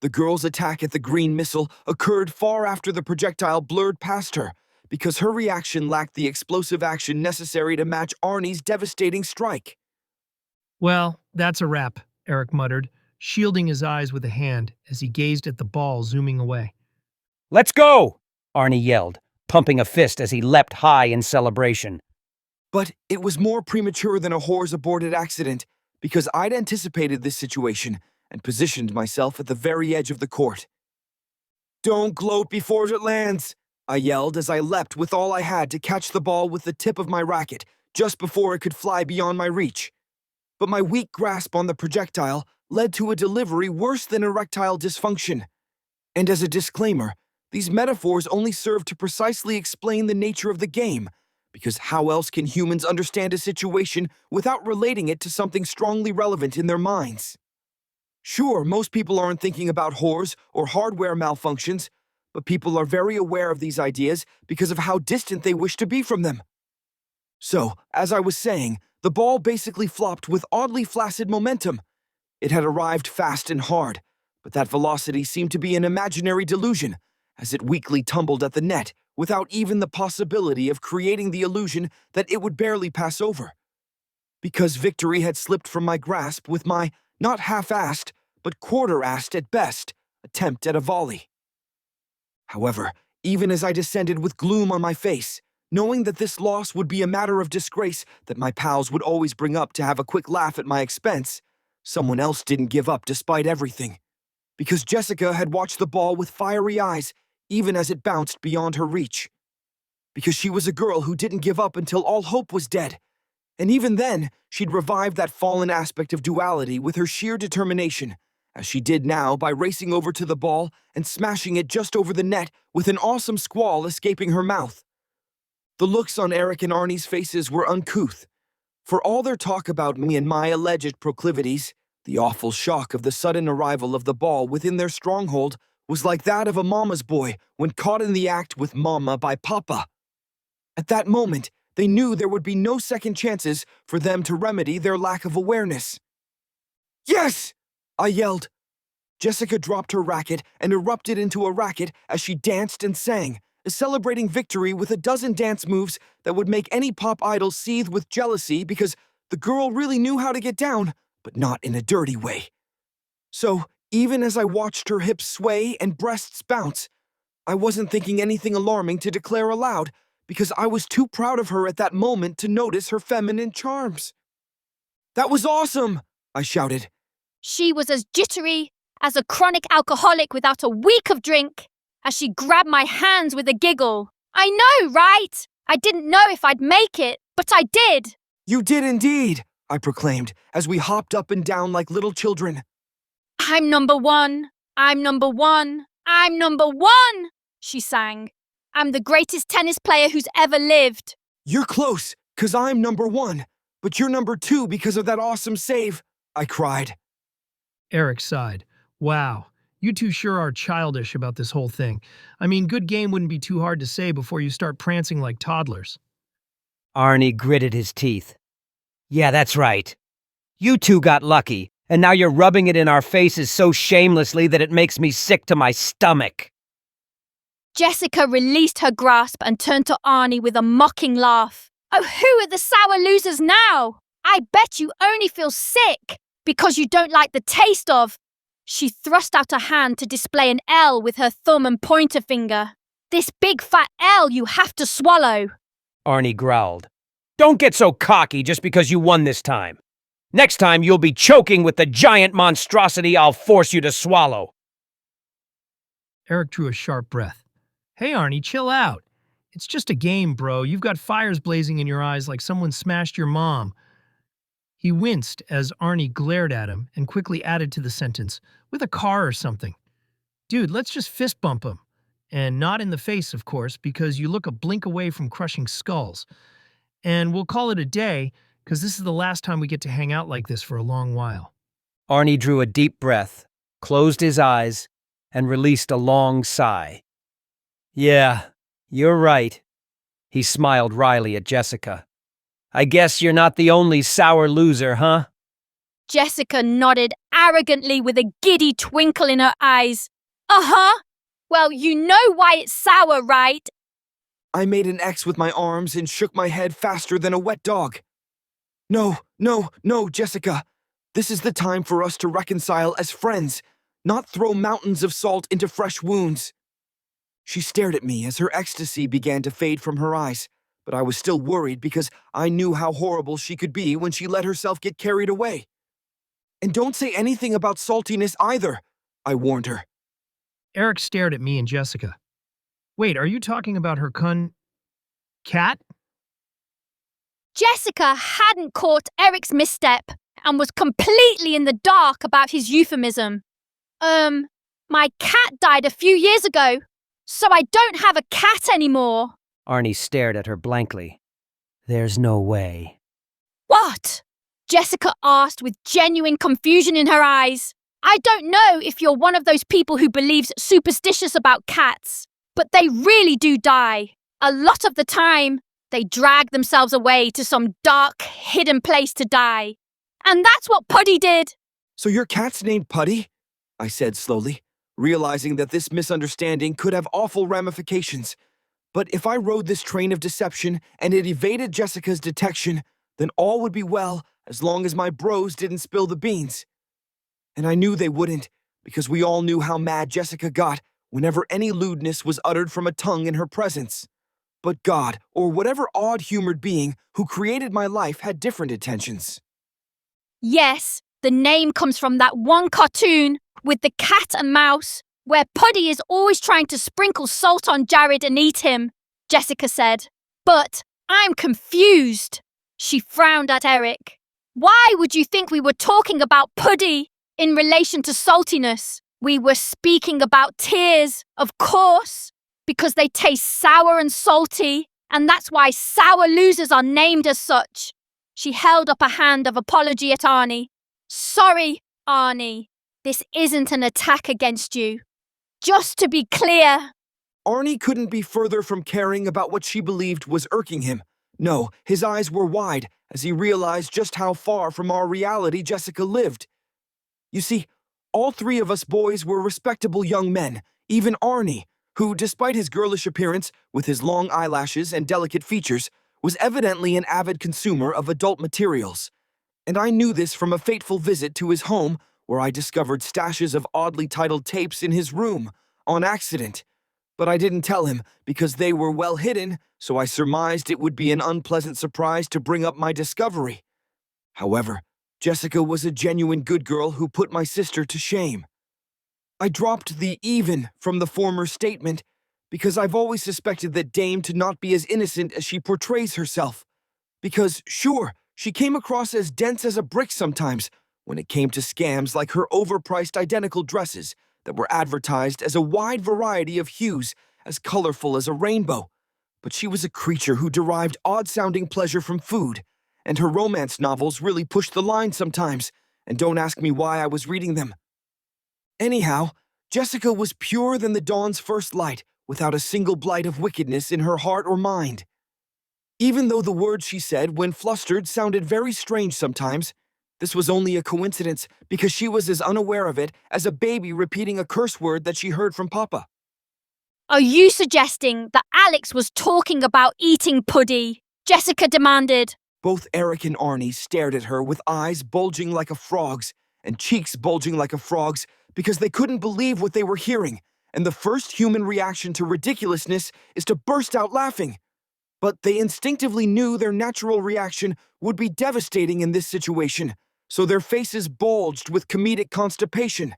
The girl's attack at the green missile occurred far after the projectile blurred past her, because her reaction lacked the explosive action necessary to match Arnie's devastating strike. Well, that's a wrap, Eric muttered, shielding his eyes with a hand as he gazed at the ball zooming away. Let's go, Arnie yelled, pumping a fist as he leapt high in celebration. But it was more premature than a whore's aborted accident, because I'd anticipated this situation and positioned myself at the very edge of the court. Don't gloat before it lands, I yelled as I leapt with all I had to catch the ball with the tip of my racket just before it could fly beyond my reach. But my weak grasp on the projectile led to a delivery worse than erectile dysfunction. And as a disclaimer, these metaphors only serve to precisely explain the nature of the game, because how else can humans understand a situation without relating it to something strongly relevant in their minds? Sure, most people aren't thinking about whores or hardware malfunctions, but people are very aware of these ideas because of how distant they wish to be from them. So, as I was saying, the ball basically flopped with oddly flaccid momentum. It had arrived fast and hard, but that velocity seemed to be an imaginary delusion, as it weakly tumbled at the net without even the possibility of creating the illusion that it would barely pass over. Because victory had slipped from my grasp with my, not half-assed, but quarter-assed at best, attempt at a volley. However, even as I descended with gloom on my face, knowing that this loss would be a matter of disgrace that my pals would always bring up to have a quick laugh at my expense, someone else didn't give up despite everything. Because Jessica had watched the ball with fiery eyes, even as it bounced beyond her reach. Because she was a girl who didn't give up until all hope was dead. And even then, she'd revived that fallen aspect of duality with her sheer determination, as she did now by racing over to the ball and smashing it just over the net with an awesome squall escaping her mouth. The looks on Eric and Arnie's faces were uncouth. For all their talk about me and my alleged proclivities, the awful shock of the sudden arrival of the ball within their stronghold was like that of a mama's boy when caught in the act with mama by papa. At that moment, they knew there would be no second chances for them to remedy their lack of awareness. Yes! I yelled. Jessica dropped her racket and erupted into a racket as she danced and sang, celebrating victory with a dozen dance moves that would make any pop idol seethe with jealousy because the girl really knew how to get down, but not in a dirty way. So, even as I watched her hips sway and breasts bounce, I wasn't thinking anything alarming to declare aloud because I was too proud of her at that moment to notice her feminine charms. That was awesome, I shouted. She was as jittery as a chronic alcoholic without a week of drink, as she grabbed my hands with a giggle. I know, right? I didn't know if I'd make it, but I did. You did indeed, I proclaimed, as we hopped up and down like little children. I'm number one. I'm number one. I'm number one, she sang. I'm the greatest tennis player who's ever lived. You're close, 'cause I'm number one, but you're number two because of that awesome save, I cried. Eric sighed. Wow, you two sure are childish about this whole thing. I mean, good game wouldn't be too hard to say before you start prancing like toddlers. Arnie gritted his teeth. Yeah, that's right. You two got lucky, and now you're rubbing it in our faces so shamelessly that it makes me sick to my stomach. Jessica released her grasp and turned to Arnie with a mocking laugh. Oh, who are the sour losers now? I bet you only feel sick because you don't like the taste of... She thrust out a hand to display an L with her thumb and pointer finger. This big fat L you have to swallow. Arnie growled. Don't get so cocky just because you won this time. Next time you'll be choking with the giant monstrosity I'll force you to swallow. Eric drew a sharp breath. Hey, Arnie, chill out. It's just a game, bro. You've got fires blazing in your eyes like someone smashed your mom. He winced as Arnie glared at him and quickly added to the sentence, with a car or something. Dude, let's just fist bump him. And not in the face, of course, because you look a blink away from crushing skulls. And we'll call it a day, because this is the last time we get to hang out like this for a long while. Arnie drew a deep breath, closed his eyes, and released a long sigh. Yeah, you're right. He smiled wryly at Jessica. I guess you're not the only sour loser, huh? Jessica nodded arrogantly with a giddy twinkle in her eyes. Uh-huh. Well, you know why it's sour, right? I made an X with my arms and shook my head faster than a wet dog. No, Jessica. This is the time for us to reconcile as friends, not throw mountains of salt into fresh wounds. She stared at me as her ecstasy began to fade from her eyes, but I was still worried because I knew how horrible she could be when she let herself get carried away. And don't say anything about saltiness either, I warned her. Eric stared at me and Jessica. Wait, are you talking about her cat? Jessica hadn't caught Eric's misstep and was completely in the dark about his euphemism. My cat died a few years ago, so I don't have a cat anymore. Arnie stared at her blankly. There's no way. What? Jessica asked with genuine confusion in her eyes. I don't know if you're one of those people who believes superstitious about cats, but they really do die. A lot of the time, they drag themselves away to some dark, hidden place to die. And that's what Puddy did. So your cat's named Puddy? I said slowly, realizing that this misunderstanding could have awful ramifications. But if I rode this train of deception and it evaded Jessica's detection, then all would be well as long as my bros didn't spill the beans. And I knew they wouldn't, because we all knew how mad Jessica got whenever any lewdness was uttered from a tongue in her presence. But God, or whatever odd-humored being who created my life, had different intentions. Yes, the name comes from that one cartoon with the cat and mouse, where Puddy is always trying to sprinkle salt on Jared and eat him, Jessica said. But I'm confused. She frowned at Eric. Why would you think we were talking about Puddy in relation to saltiness? We were speaking about tears, of course, because they taste sour and salty, and that's why sour losers are named as such. She held up a hand of apology at Arnie. Sorry, Arnie. This isn't an attack against you. Just to be clear. Arnie couldn't be further from caring about what she believed was irking him. No, his eyes were wide as he realized just how far from our reality Jessica lived. You see, all three of us boys were respectable young men, even Arnie, who, despite his girlish appearance, with his long eyelashes and delicate features, was evidently an avid consumer of adult materials. And I knew this from a fateful visit to his home, where I discovered stashes of oddly titled tapes in his room, on accident. But I didn't tell him because they were well hidden, so I surmised it would be an unpleasant surprise to bring up my discovery. However, Jessica was a genuine good girl who put my sister to shame. I dropped the even from the former statement because I've always suspected that Dame to not be as innocent as she portrays herself. Because, sure, she came across as dense as a brick sometimes when it came to scams like her overpriced identical dresses that were advertised as a wide variety of hues as colorful as a rainbow. But she was a creature who derived odd-sounding pleasure from food, and her romance novels really pushed the line sometimes, and don't ask me why I was reading them. Anyhow, Jessica was purer than the dawn's first light, without a single blight of wickedness in her heart or mind. Even though the words she said when flustered sounded very strange sometimes, this was only a coincidence because she was as unaware of it as a baby repeating a curse word that she heard from Papa. Are you suggesting that Alex was talking about eating Puddy? Jessica demanded. Both Eric and Arnie stared at her with eyes bulging like a frog's and cheeks bulging like a frog's because they couldn't believe what they were hearing, and the first human reaction to ridiculousness is to burst out laughing. But they instinctively knew their natural reaction would be devastating in this situation, so their faces bulged with comedic constipation.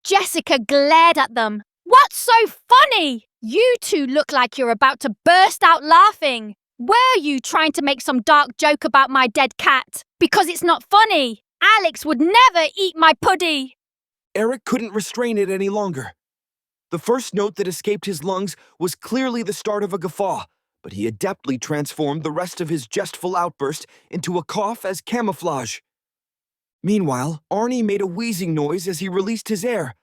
Jessica glared at them. What's so funny? You two look like you're about to burst out laughing. Were you trying to make some dark joke about my dead cat? Because it's not funny. Alex would never eat my Puddy. Eric couldn't restrain it any longer. The first note that escaped his lungs was clearly the start of a guffaw, but he adeptly transformed the rest of his jestful outburst into a cough as camouflage. Meanwhile, Arnie made a wheezing noise as he released his air,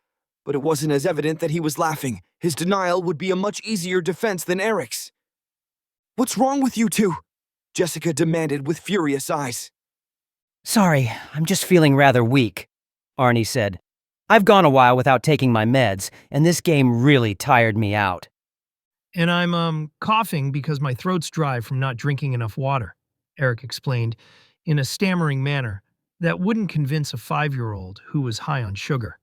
but it wasn't as evident that he was laughing. His denial would be a much easier defense than Eric's. "What's wrong with you two?" Jessica demanded with furious eyes. Sorry, I'm just feeling rather weak, Arnie said. I've gone a while without taking my meds, and this game really tired me out. And I'm, coughing because my throat's dry from not drinking enough water, Eric explained, in a stammering manner that wouldn't convince a 5-year-old who was high on sugar.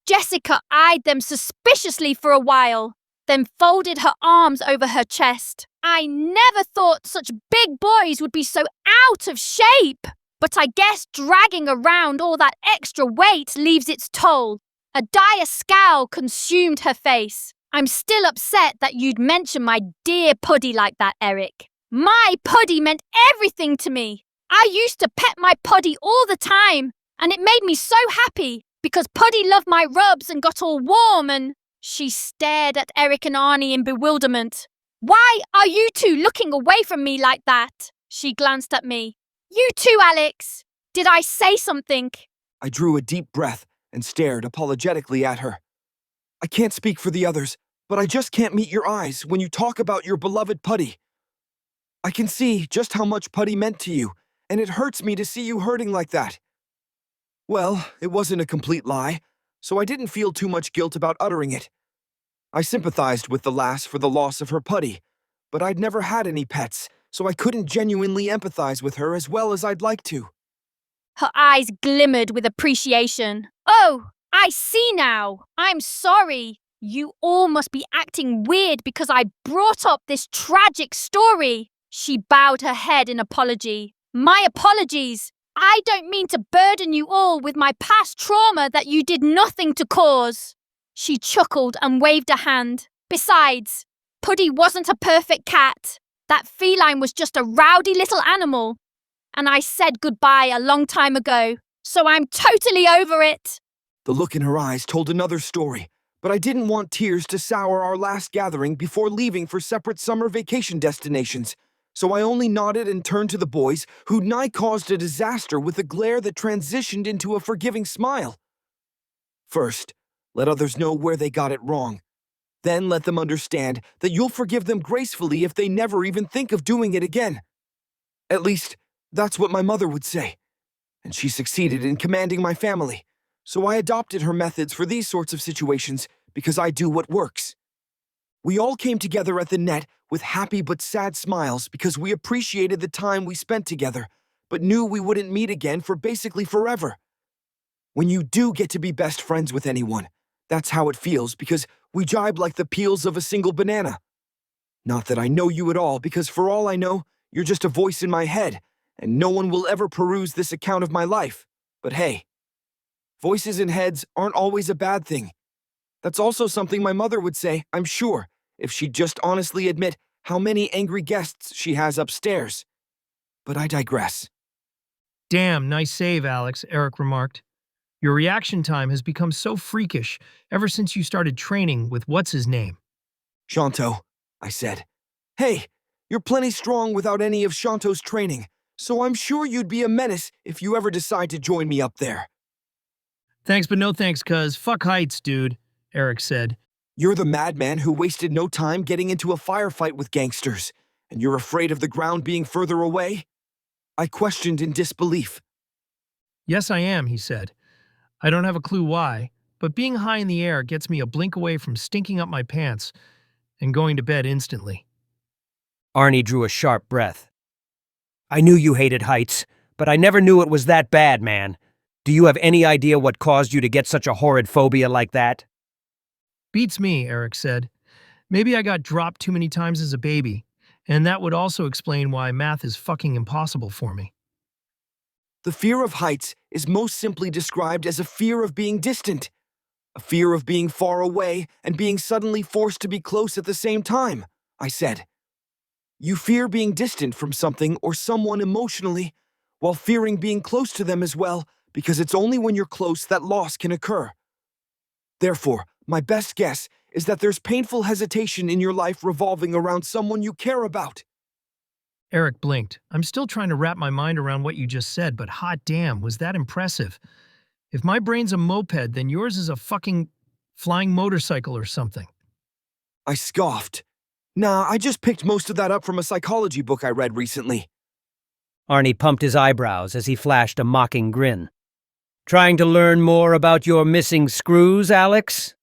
Jessica eyed them suspiciously for a while, then folded her arms over her chest. I never thought such big boys would be so out of shape. But I guess dragging around all that extra weight leaves its toll. A dire scowl consumed her face. I'm still upset that you'd mention my dear Puddy like that, Eric. My Puddy meant everything to me. I used to pet my Puddy all the time, and it made me so happy because Puddy loved my rubs and got all warm and... She stared at Eric and Arnie in bewilderment. Why are you two looking away from me like that? She glanced at me. You too, Alex. Did I say something? I drew a deep breath and stared apologetically at her. I can't speak for the others, but I just can't meet your eyes when you talk about your beloved Puddy. I can see just how much Puddy meant to you, and it hurts me to see you hurting like that. Well, it wasn't a complete lie, so I didn't feel too much guilt about uttering it. I sympathized with the lass for the loss of her Puddy, but I'd never had any pets, so I couldn't genuinely empathize with her as well as I'd like to. Her eyes glimmered with appreciation. Oh, I see now. I'm sorry. You all must be acting weird because I brought up this tragic story. She bowed her head in apology. My apologies. I don't mean to burden you all with my past trauma that you did nothing to cause. She chuckled and waved a hand. Besides, Puddy wasn't a perfect cat. That feline was just a rowdy little animal. And I said goodbye a long time ago, so I'm totally over it. The look in her eyes told another story, but I didn't want tears to sour our last gathering before leaving for separate summer vacation destinations. So I only nodded and turned to the boys, who'd nigh caused a disaster with a glare that transitioned into a forgiving smile. First, let others know where they got it wrong. Then let them understand that you'll forgive them gracefully if they never even think of doing it again. At least, that's what my mother would say. And she succeeded in commanding my family. So I adopted her methods for these sorts of situations because I do what works. We all came together at the net with happy but sad smiles because we appreciated the time we spent together, but knew we wouldn't meet again for basically forever. When you do get to be best friends with anyone, that's how it feels because we jibe like the peels of a single banana. Not that I know you at all, because for all I know, you're just a voice in my head, and no one will ever peruse this account of my life. But hey, voices in heads aren't always a bad thing. That's also something my mother would say, I'm sure, if she'd just honestly admit how many angry guests she has upstairs. But I digress. Damn, nice save, Alex, Eric remarked. Your reaction time has become so freakish ever since you started training with what's-his-name. Shanto, I said. Hey, you're plenty strong without any of Shanto's training, so I'm sure you'd be a menace if you ever decide to join me up there. Thanks, but no thanks, cuz fuck heights, dude, Eric said. You're the madman who wasted no time getting into a firefight with gangsters, and you're afraid of the ground being further away? I questioned in disbelief. Yes, I am, he said. I don't have a clue why, but being high in the air gets me a blink away from stinking up my pants and going to bed instantly. Arnie drew a sharp breath. I knew you hated heights, but I never knew it was that bad, man. Do you have any idea what caused you to get such a horrid phobia like that? Beats me, Eric said. Maybe I got dropped too many times as a baby, and that would also explain why math is fucking impossible for me. The fear of heights is most simply described as a fear of being distant, a fear of being far away and being suddenly forced to be close at the same time, I said. You fear being distant from something or someone emotionally, while fearing being close to them as well, because it's only when you're close that loss can occur. Therefore, my best guess is that there's painful hesitation in your life revolving around someone you care about. Eric blinked. I'm still trying to wrap my mind around what you just said, but hot damn, was that impressive. If my brain's a moped, then yours is a fucking flying motorcycle or something. I scoffed. Nah, I just picked most of that up from a psychology book I read recently. Arnie pumped his eyebrows as he flashed a mocking grin. Trying to learn more about your missing screws, Alex?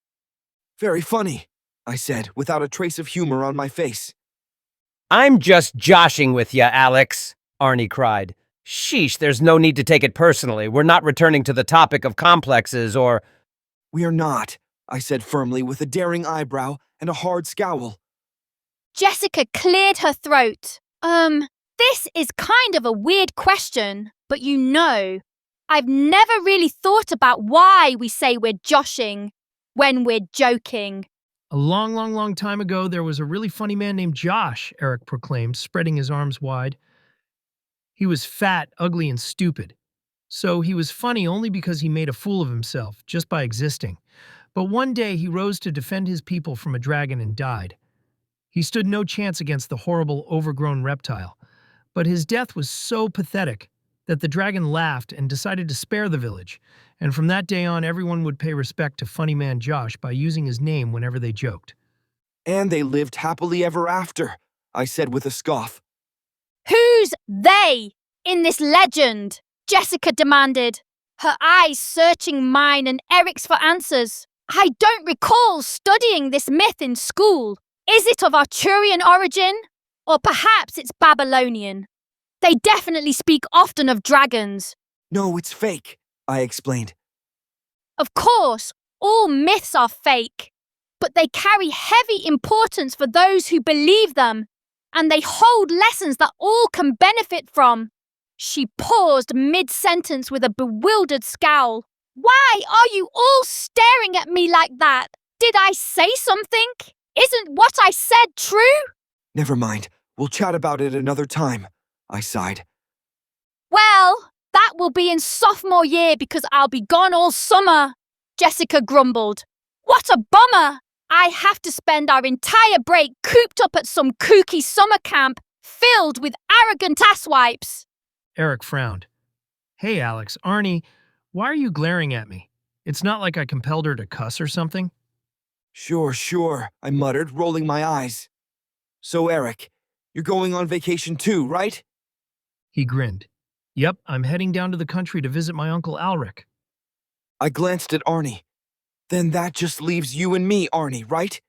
Very funny, I said, without a trace of humor on my face. I'm just joshing with you, Alex, Arnie cried. Sheesh, there's no need to take it personally. We're not returning to the topic of complexes or... We are not, I said firmly with a daring eyebrow and a hard scowl. Jessica cleared her throat. This is kind of a weird question, but you know, I've never really thought about why we say we're joshing when we're joking. A long, long, long time ago, there was a really funny man named Josh, Eric proclaimed, spreading his arms wide. He was fat, ugly, and stupid. So he was funny only because he made a fool of himself, just by existing. But one day he rose to defend his people from a dragon and died. He stood no chance against the horrible, overgrown reptile. But his death was so pathetic that the dragon laughed and decided to spare the village. And from that day on, everyone would pay respect to Funny Man Josh by using his name whenever they joked. And they lived happily ever after, I said with a scoff. Who's they in this legend? Jessica demanded, her eyes searching mine and Eric's for answers. I don't recall studying this myth in school. Is it of Arthurian origin? Or perhaps it's Babylonian? They definitely speak often of dragons. No, it's fake, I explained. Of course, all myths are fake, but they carry heavy importance for those who believe them, and they hold lessons that all can benefit from. She paused mid-sentence with a bewildered scowl. Why are you all staring at me like that? Did I say something? Isn't what I said true? Never mind. We'll chat about it another time, I sighed. Well, that will be in sophomore year because I'll be gone all summer, Jessica grumbled. What a bummer! I have to spend our entire break cooped up at some kooky summer camp filled with arrogant asswipes. Eric frowned. Hey, Alex, Arnie, why are you glaring at me? It's not like I compelled her to cuss or something. Sure, I muttered, rolling my eyes. So, Eric, you're going on vacation too, right? He grinned. Yep, I'm heading down to the country to visit my Uncle Alric. I glanced at Arnie. Then that just leaves you and me, Arnie, right?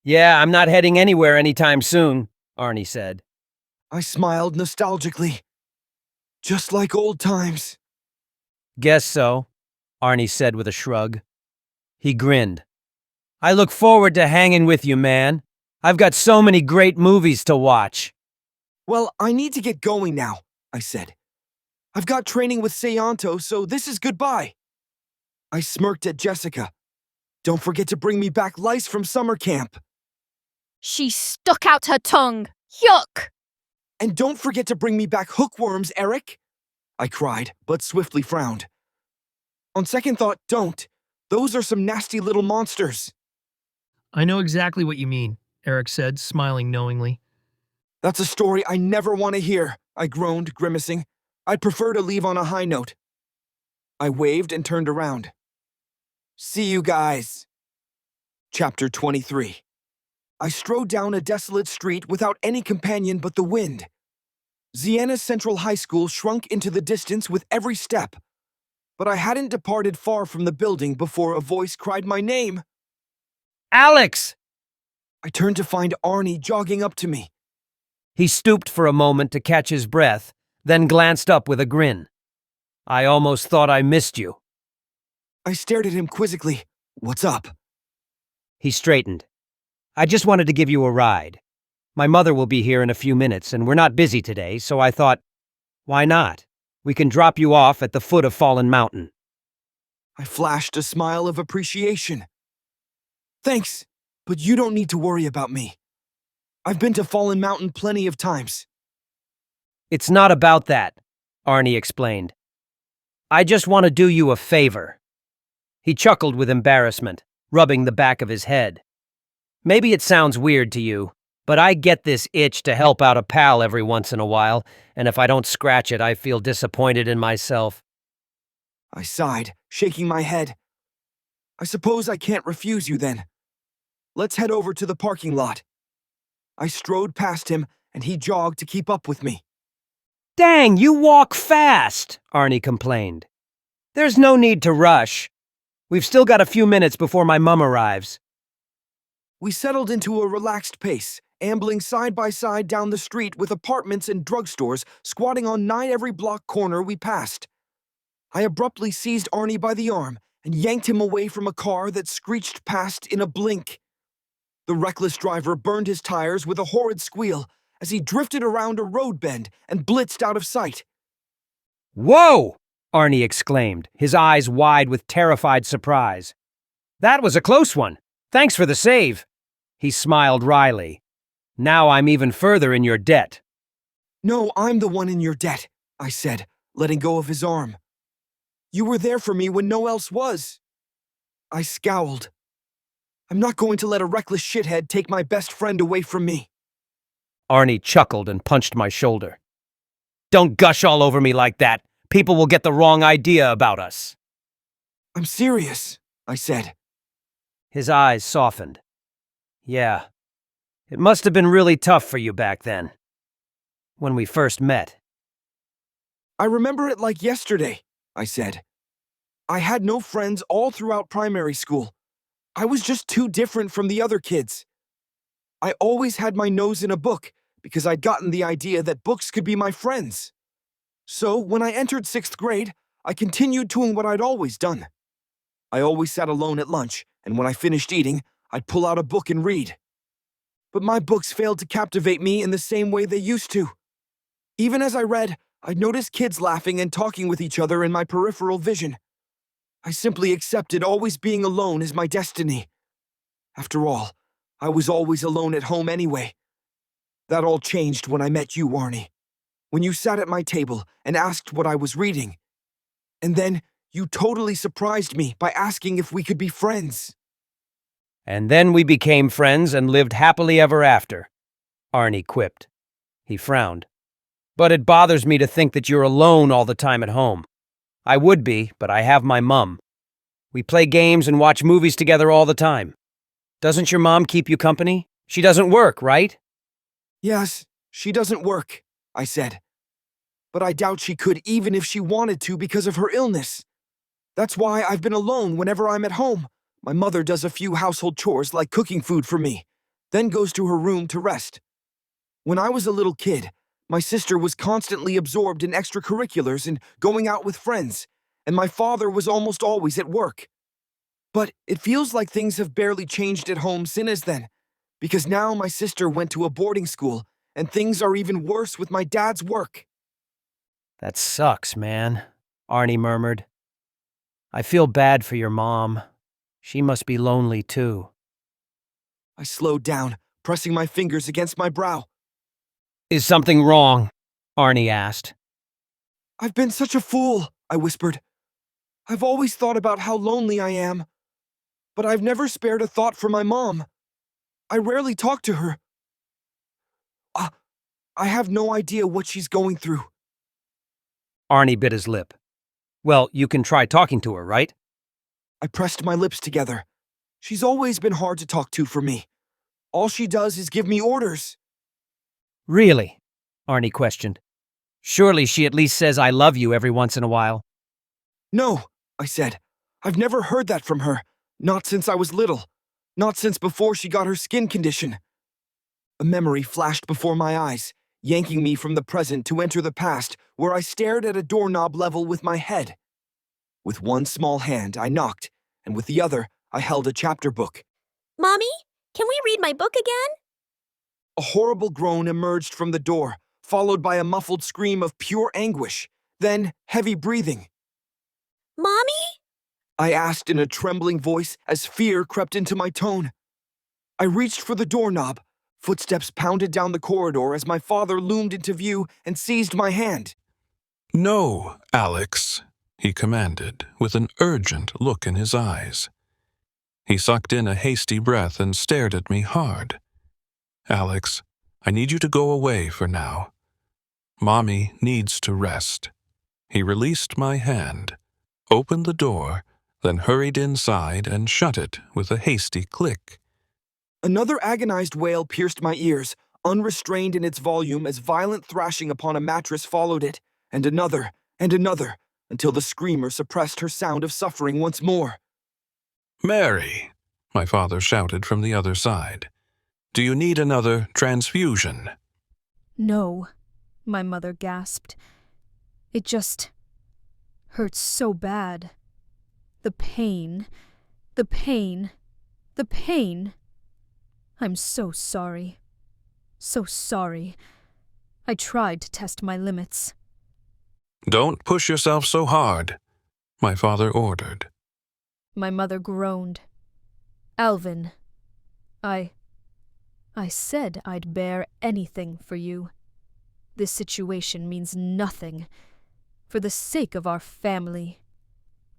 Yeah, I'm not heading anywhere anytime soon, Arnie said. I smiled nostalgically. Just like old times. Guess so, Arnie said with a shrug. He grinned. I look forward to hanging with you, man. I've got so many great movies to watch. Well, I need to get going now, I said. I've got training with Sayanto, so this is goodbye. I smirked at Jessica. Don't forget to bring me back lice from summer camp. She stuck out her tongue. Yuck! And don't forget to bring me back hookworms, Eric, I cried, but swiftly frowned. On second thought, don't. Those are some nasty little monsters. I know exactly what you mean, Eric said, smiling knowingly. That's a story I never want to hear, I groaned, grimacing. I'd prefer to leave on a high note. I waved and turned around. See you guys. Chapter 23. I strode down a desolate street without any companion but the wind. Siena Central High School shrunk into the distance with every step, but I hadn't departed far from the building before a voice cried my name. Alex! I turned to find Arnie jogging up to me. He stooped for a moment to catch his breath, then glanced up with a grin. I almost thought I missed you. I stared at him quizzically. What's up? He straightened. I just wanted to give you a ride. My mother will be here in a few minutes, and we're not busy today, so I thought, why not? We can drop you off at the foot of Fallen Mountain. I flashed a smile of appreciation. Thanks, but you don't need to worry about me. I've been to Fallen Mountain plenty of times. It's not about that, Arnie explained. I just want to do you a favor. He chuckled with embarrassment, rubbing the back of his head. Maybe it sounds weird to you, but I get this itch to help out a pal every once in a while, and if I don't scratch it, I feel disappointed in myself. I sighed, shaking my head. I suppose I can't refuse you then. Let's head over to the parking lot. I strode past him, and he jogged to keep up with me. Dang, you walk fast, Arnie complained. There's no need to rush. We've still got a few minutes before my mum arrives. We settled into a relaxed pace, ambling side by side down the street with apartments and drugstores squatting on 9 every block corner we passed. I abruptly seized Arnie by the arm and yanked him away from a car that screeched past in a blink. The reckless driver burned his tires with a horrid squeal as he drifted around a road bend and blitzed out of sight. Whoa! Arnie exclaimed, his eyes wide with terrified surprise. That was a close one. Thanks for the save. He smiled wryly. Now I'm even further in your debt. No, I'm the one in your debt, I said, letting go of his arm. You were there for me when no else was. I scowled. I'm not going to let a reckless shithead take my best friend away from me. Arnie chuckled and punched my shoulder. Don't gush all over me like that. People will get the wrong idea about us. I'm serious, I said. His eyes softened. Yeah, it must have been really tough for you back then, when we first met. I remember it like yesterday, I said. I had no friends all throughout primary school. I was just too different from the other kids. I always had my nose in a book because I'd gotten the idea that books could be my friends. So when I entered 6th grade, I continued doing what I'd always done. I always sat alone at lunch, and when I finished eating, I'd pull out a book and read. But my books failed to captivate me in the same way they used to. Even as I read, I'd notice kids laughing and talking with each other in my peripheral vision. I simply accepted always being alone as my destiny. After all, I was always alone at home anyway. That all changed when I met you, Arnie. When you sat at my table and asked what I was reading. And then you totally surprised me by asking if we could be friends. And then we became friends and lived happily ever after, Arnie quipped. He frowned. But it bothers me to think that you're alone all the time at home. I would be, but I have my mum. We play games and watch movies together all the time. Doesn't your mom keep you company? She doesn't work, right? Yes, she doesn't work, I said. But I doubt she could even if she wanted to because of her illness. That's why I've been alone whenever I'm at home. My mother does a few household chores like cooking food for me, then goes to her room to rest. When I was a little kid, my sister was constantly absorbed in extracurriculars and going out with friends, and my father was almost always at work. But it feels like things have barely changed at home since then, because now my sister went to a boarding school, and things are even worse with my dad's work. That sucks, man, Arnie murmured. I feel bad for your mom. She must be lonely, too. I slowed down, pressing my fingers against my brow. Is something wrong? Arnie asked. I've been such a fool, I whispered. I've always thought about how lonely I am, but I've never spared a thought for my mom. I rarely talk to her. I have no idea what she's going through. Arnie bit his lip. Well, you can try talking to her, right? I pressed my lips together. She's always been hard to talk to for me. All she does is give me orders. Really? Arnie questioned. Surely she at least says I love you every once in a while. No, I said. I've never heard that from her. Not since I was little. Not since before she got her skin condition. A memory flashed before my eyes, yanking me from the present to enter the past, where I stared at a doorknob level with my head. With one small hand, I knocked, and with the other, I held a chapter book. Mommy, can we read my book again? A horrible groan emerged from the door, followed by a muffled scream of pure anguish, then heavy breathing. Mommy? I asked in a trembling voice as fear crept into my tone. I reached for the doorknob. Footsteps pounded down the corridor as my father loomed into view and seized my hand. No, Alex, he commanded, with an urgent look in his eyes. He sucked in a hasty breath and stared at me hard. Alex, I need you to go away for now. Mommy needs to rest. He released my hand, opened the door, then hurried inside and shut it with a hasty click. Another agonized wail pierced my ears, unrestrained in its volume as violent thrashing upon a mattress followed it, and another, until the screamer suppressed her sound of suffering once more. Mary, my father shouted from the other side. Do you need another transfusion? No, my mother gasped. It just hurts so bad. The pain, the pain, the pain. I'm so sorry. So sorry. I tried to test my limits. Don't push yourself so hard, my father ordered. My mother groaned. Alvin, I said I'd bear anything for you. This situation means nothing. For the sake of our family,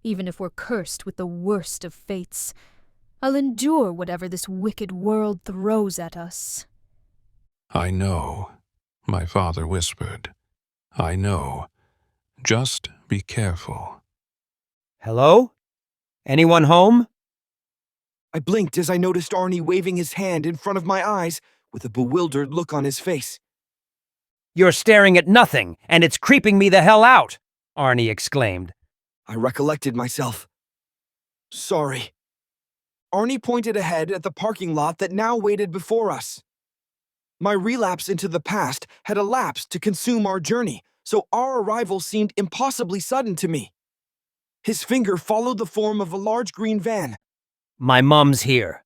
even if we're cursed with the worst of fates, I'll endure whatever this wicked world throws at us. I know, my father whispered. I know. Just be careful. Hello? Anyone home? I blinked as I noticed Arnie waving his hand in front of my eyes with a bewildered look on his face. You're staring at nothing, and it's creeping me the hell out, Arnie exclaimed. I recollected myself. Sorry. Arnie pointed ahead at the parking lot that now waited before us. My relapse into the past had elapsed to consume our journey, so our arrival seemed impossibly sudden to me. His finger followed the form of a large green van. My mom's here.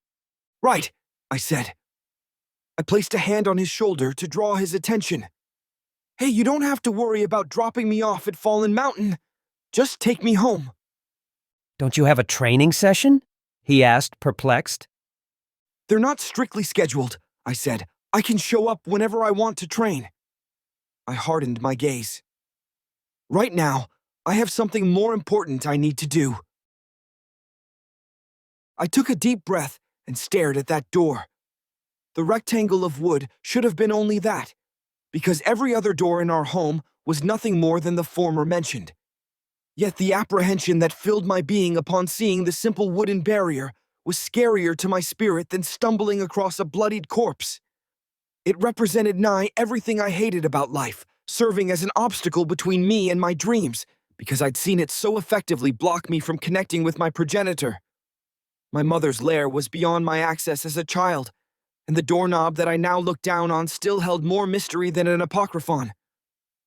Right, I said. I placed a hand on his shoulder to draw his attention. Hey, you don't have to worry about dropping me off at Fallen Mountain. Just take me home. Don't you have a training session? He asked, perplexed. They're not strictly scheduled, I said. I can show up whenever I want to train. I hardened my gaze. Right now, I have something more important I need to do. I took a deep breath and stared at that door. The rectangle of wood should have been only that, because every other door in our home was nothing more than the former mentioned. Yet the apprehension that filled my being upon seeing the simple wooden barrier was scarier to my spirit than stumbling across a bloodied corpse. It represented nigh everything I hated about life, serving as an obstacle between me and my dreams, because I'd seen it so effectively block me from connecting with my progenitor. My mother's lair was beyond my access as a child, and the doorknob that I now looked down on still held more mystery than an apocryphon.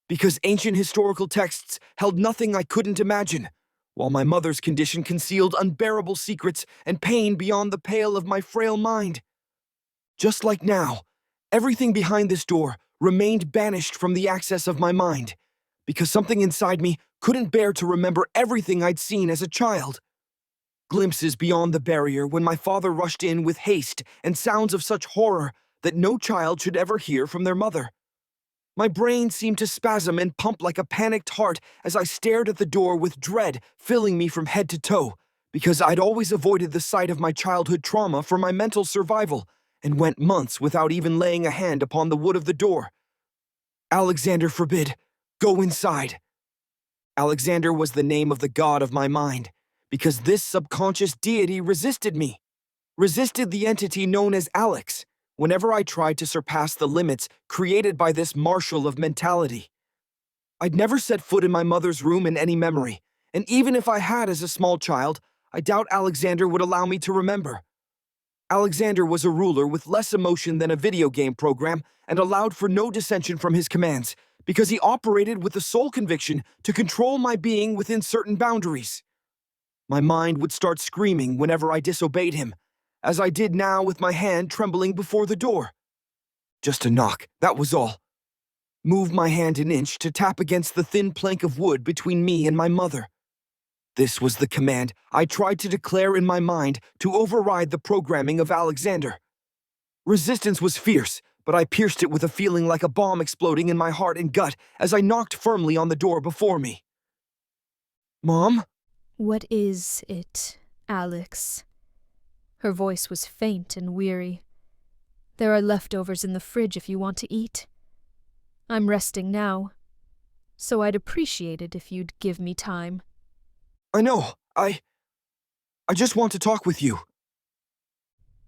Because ancient historical texts held nothing I couldn't imagine, while my mother's condition concealed unbearable secrets and pain beyond the pale of my frail mind. Just like now, everything behind this door remained banished from the access of my mind, because something inside me couldn't bear to remember everything I'd seen as a child. Glimpses beyond the barrier when my father rushed in with haste and sounds of such horror that no child should ever hear from their mother. My brain seemed to spasm and pump like a panicked heart as I stared at the door with dread filling me from head to toe, because I'd always avoided the sight of my childhood trauma for my mental survival and went months without even laying a hand upon the wood of the door. Alexander forbid, go inside. Alexander was the name of the god of my mind, because this subconscious deity resisted me, resisted the entity known as Alex, whenever I tried to surpass the limits created by this marshal of mentality. I'd never set foot in my mother's room in any memory, and even if I had as a small child, I doubt Alexander would allow me to remember. Alexander was a ruler with less emotion than a video game program and allowed for no dissension from his commands, because he operated with the sole conviction to control my being within certain boundaries. My mind would start screaming whenever I disobeyed him, as I did now with my hand trembling before the door. Just a knock, that was all. Move my hand an inch to tap against the thin plank of wood between me and my mother. This was the command I tried to declare in my mind to override the programming of Alexander. Resistance was fierce, but I pierced it with a feeling like a bomb exploding in my heart and gut as I knocked firmly on the door before me. Mom? What is it, Alex? Her voice was faint and weary. There are leftovers in the fridge if you want to eat. I'm resting now, so I'd appreciate it if you'd give me time. I know. I just want to talk with you.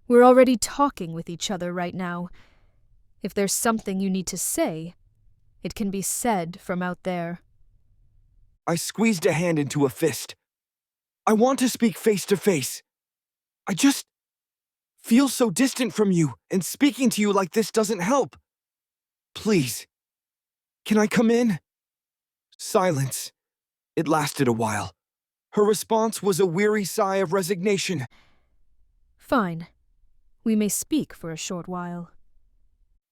We're already talking with each other right now. If there's something you need to say, it can be said from out there. I squeezed a hand into a fist. I want to speak face to face. I just feel so distant from you, and speaking to you like this doesn't help. Please, can I come in? Silence. It lasted a while. Her response was a weary sigh of resignation. Fine. We may speak for a short while.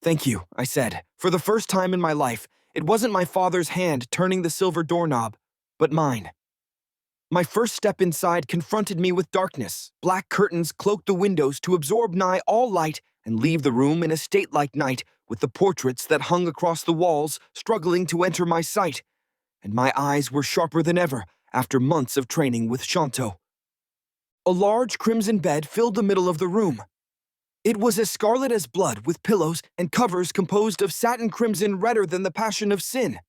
Thank you, I said. For the first time in my life, It wasn't my father's hand turning the silver doorknob, but mine. My first step inside confronted me with darkness. Black curtains cloaked the windows to absorb nigh all light and leave the room in a state-like night, with the portraits that hung across the walls struggling to enter my sight, and my eyes were sharper than ever after months of training with Shanto. A large crimson bed filled the middle of the room. It was as scarlet as blood, with pillows and covers composed of satin crimson redder than the passion of sin.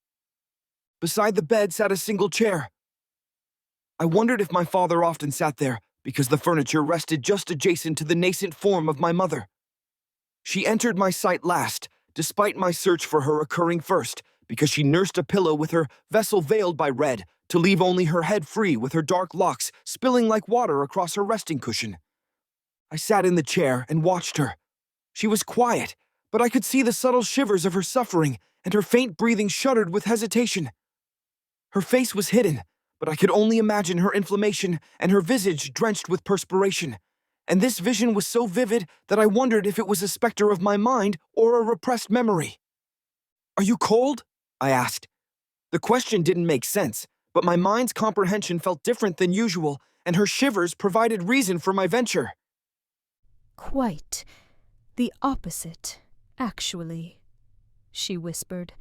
Beside the bed sat a single chair. I wondered if my father often sat there, because the furniture rested just adjacent to the nascent form of my mother. She entered my sight last, despite my search for her occurring first, because she nursed a pillow with her vessel veiled by red, to leave only her head free with her dark locks spilling like water across her resting cushion. I sat in the chair and watched her. She was quiet, but I could see the subtle shivers of her suffering, and her faint breathing shuddered with hesitation. Her face was hidden, but I could only imagine her inflammation and her visage drenched with perspiration. And this vision was so vivid that I wondered if it was a specter of my mind or a repressed memory. "Are you cold?" I asked. The question didn't make sense, but my mind's comprehension felt different than usual, and her shivers provided reason for my venture. "Quite the opposite, actually," she whispered.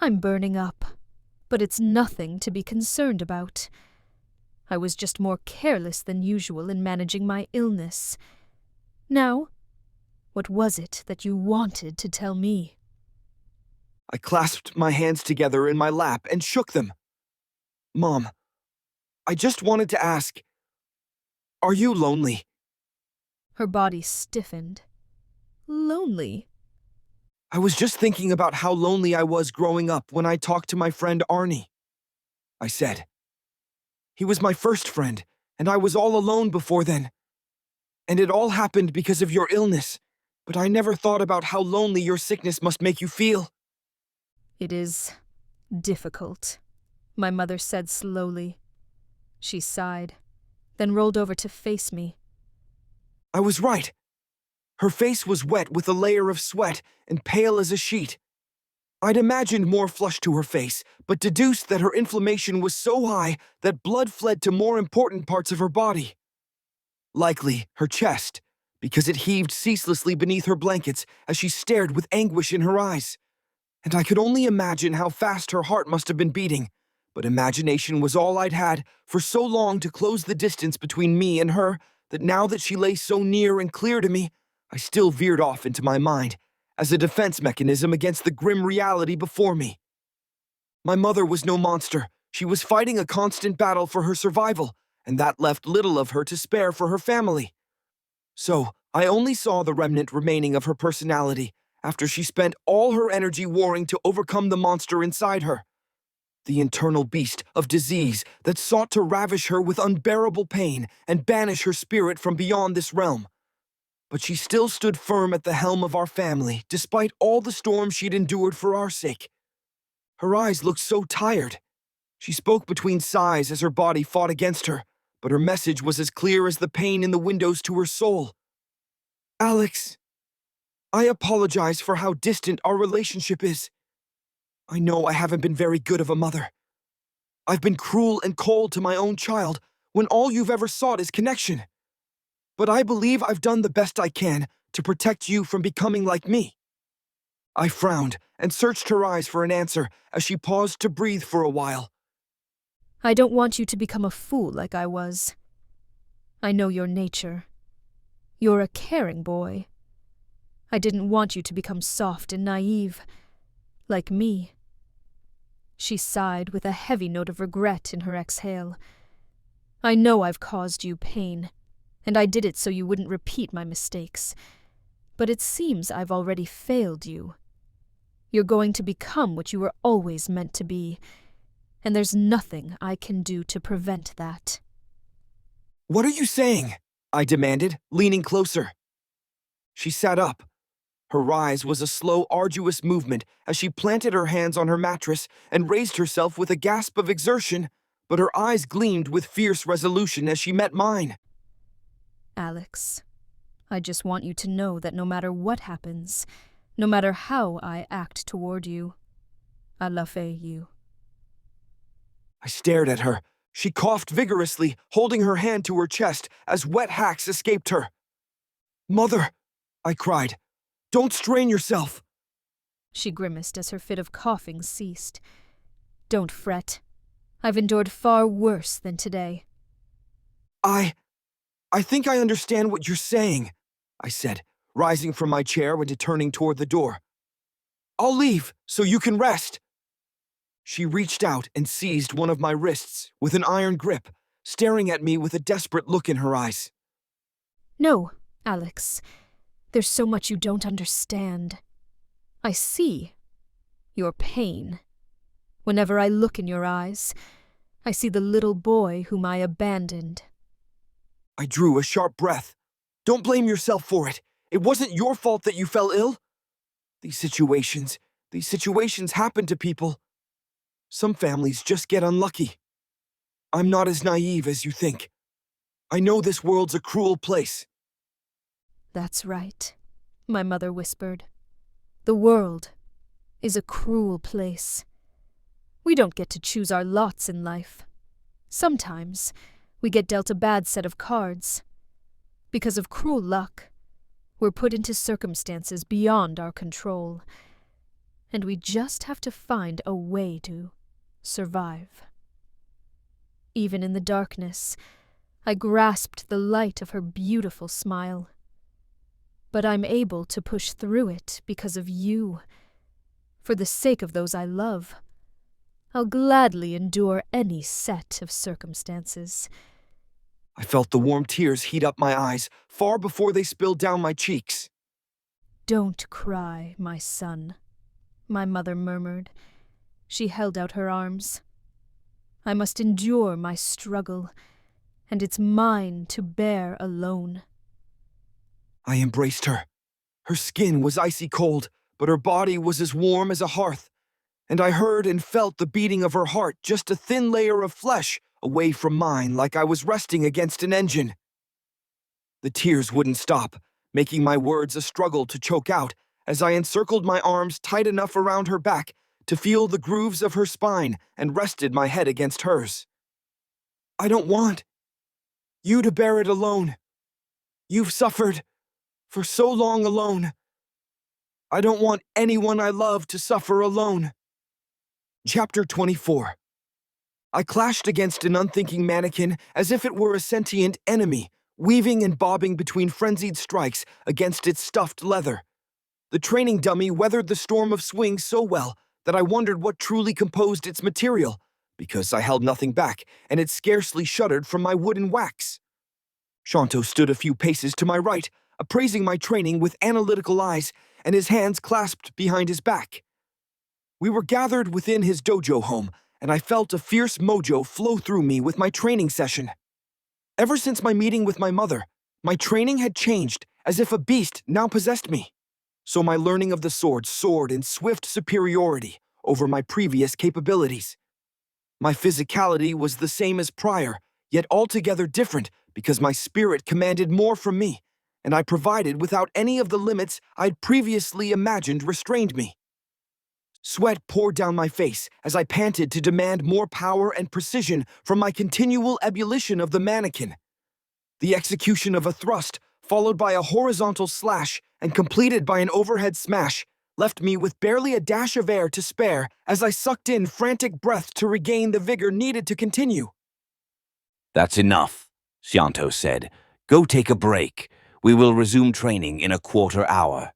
"I'm burning up, but it's nothing to be concerned about. I was just more careless than usual in managing my illness. Now, what was it that you wanted to tell me?" I clasped my hands together in my lap and shook them. "Mom, I just wanted to ask, are you lonely?" Her body stiffened. "Lonely?" "I was just thinking about how lonely I was growing up when I talked to my friend Arnie," I said. "He was my first friend, and I was all alone before then. And it all happened because of your illness, but I never thought about how lonely your sickness must make you feel." "It is difficult," my mother said slowly. She sighed, then rolled over to face me. I was right. Her face was wet with a layer of sweat and pale as a sheet. I'd imagined more flush to her face, but deduced that her inflammation was so high that blood fled to more important parts of her body. Likely her chest, because it heaved ceaselessly beneath her blankets as she stared with anguish in her eyes. And I could only imagine how fast her heart must have been beating, but imagination was all I'd had for so long to close the distance between me and her that now that she lay so near and clear to me, I still veered off into my mind as a defense mechanism against the grim reality before me. My mother was no monster. She was fighting a constant battle for her survival, and that left little of her to spare for her family. So, I only saw the remnant remaining of her personality after she spent all her energy warring to overcome the monster inside her. The internal beast of disease that sought to ravish her with unbearable pain and banish her spirit from beyond this realm. But she still stood firm at the helm of our family, despite all the storms she'd endured for our sake. Her eyes looked so tired. She spoke between sighs as her body fought against her, but her message was as clear as the pane in the windows to her soul. "Alex, I apologize for how distant our relationship is. I know I haven't been very good of a mother. I've been cruel and cold to my own child when all you've ever sought is connection. But I believe I've done the best I can to protect you from becoming like me." I frowned and searched her eyes for an answer as she paused to breathe for a while. "I don't want you to become a fool like I was. I know your nature. You're a caring boy. I didn't want you to become soft and naive, like me." She sighed with a heavy note of regret in her exhale. "I know I've caused you pain, and I did it so you wouldn't repeat my mistakes. But it seems I've already failed you. You're going to become what you were always meant to be, and there's nothing I can do to prevent that." "What are you saying?" I demanded, leaning closer. She sat up. Her rise was a slow, arduous movement as she planted her hands on her mattress and raised herself with a gasp of exertion, but her eyes gleamed with fierce resolution as she met mine. "Alex, I just want you to know that no matter what happens, no matter how I act toward you, I love you. I stared at her. She coughed vigorously, holding her hand to her chest as wet hacks escaped her. "Mother," I cried, "don't strain yourself." She grimaced as her fit of coughing ceased. Don't fret. I've endured far worse than today. I think I understand what you're saying," I said, rising from my chair and turning toward the door. "I'll leave so you can rest." She reached out and seized one of my wrists with an iron grip, staring at me with a desperate look in her eyes. No, Alex. There's so much you don't understand. I see your pain. Whenever I look in your eyes, I see the little boy whom I abandoned. I drew a sharp breath. "Don't blame yourself for it. It wasn't your fault that you fell ill. These situations happen to people. Some families just get unlucky. I'm not as naive as you think. I know this world's a cruel place." That's right, my mother whispered. The world is a cruel place. We don't get to choose our lots in life. Sometimes we get dealt a bad set of cards. Because of cruel luck, we're put into circumstances beyond our control, and we just have to find a way to survive. Even in the darkness, I grasped the light of her beautiful smile. But I'm able to push through it because of you. For the sake of those I love, I'll gladly endure any set of circumstances. I felt the warm tears heat up my eyes far before they spilled down my cheeks. Don't cry, my son, my mother murmured. She held out her arms. I must endure my struggle, and it's mine to bear alone. I embraced her. Her skin was icy cold, but her body was as warm as a hearth, and I heard and felt the beating of her heart just a thin layer of flesh away from mine, like I was resting against an engine. The tears wouldn't stop, making my words a struggle to choke out as I encircled my arms tight enough around her back to feel the grooves of her spine and rested my head against hers. "I don't want you to bear it alone. You've suffered for so long alone. I don't want anyone I love to suffer alone." Chapter 24. I clashed against an unthinking mannequin as if it were a sentient enemy, weaving and bobbing between frenzied strikes against its stuffed leather. The training dummy weathered the storm of swings so well that I wondered what truly composed its material, because I held nothing back, and it scarcely shuddered from my wooden wax. Shanto stood a few paces to my right, appraising my training with analytical eyes, and his hands clasped behind his back. We were gathered within his dojo home, and I felt a fierce mojo flow through me with my training session. Ever since my meeting with my mother, my training had changed, as if a beast now possessed me. So my learning of the sword soared in swift superiority over my previous capabilities. My physicality was the same as prior, yet altogether different because my spirit commanded more from me, and I provided without any of the limits I'd previously imagined restrained me. Sweat poured down my face as I panted to demand more power and precision from my continual ebullition of the mannequin. The execution of a thrust, followed by a horizontal slash and completed by an overhead smash, left me with barely a dash of air to spare as I sucked in frantic breath to regain the vigor needed to continue. "That's enough," Shanto said. "Go take a break. We will resume training in a quarter hour."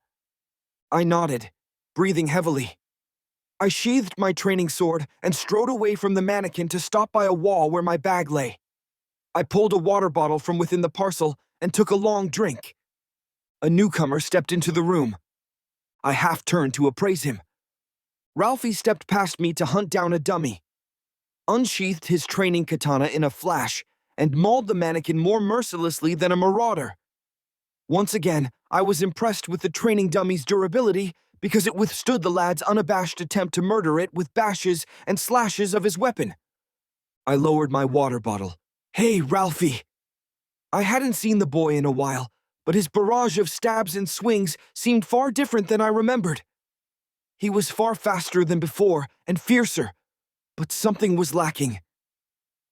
I nodded, breathing heavily. I sheathed my training sword and strode away from the mannequin to stop by a wall where my bag lay. I pulled a water bottle from within the parcel and took a long drink. A newcomer stepped into the room. I half-turned to appraise him. Ralphie stepped past me to hunt down a dummy, unsheathed his training katana in a flash, and mauled the mannequin more mercilessly than a marauder. Once again, I was impressed with the training dummy's durability because it withstood the lad's unabashed attempt to murder it with bashes and slashes of his weapon. I lowered my water bottle. "Hey, Ralphie!" I hadn't seen the boy in a while, but his barrage of stabs and swings seemed far different than I remembered. He was far faster than before and fiercer, but something was lacking.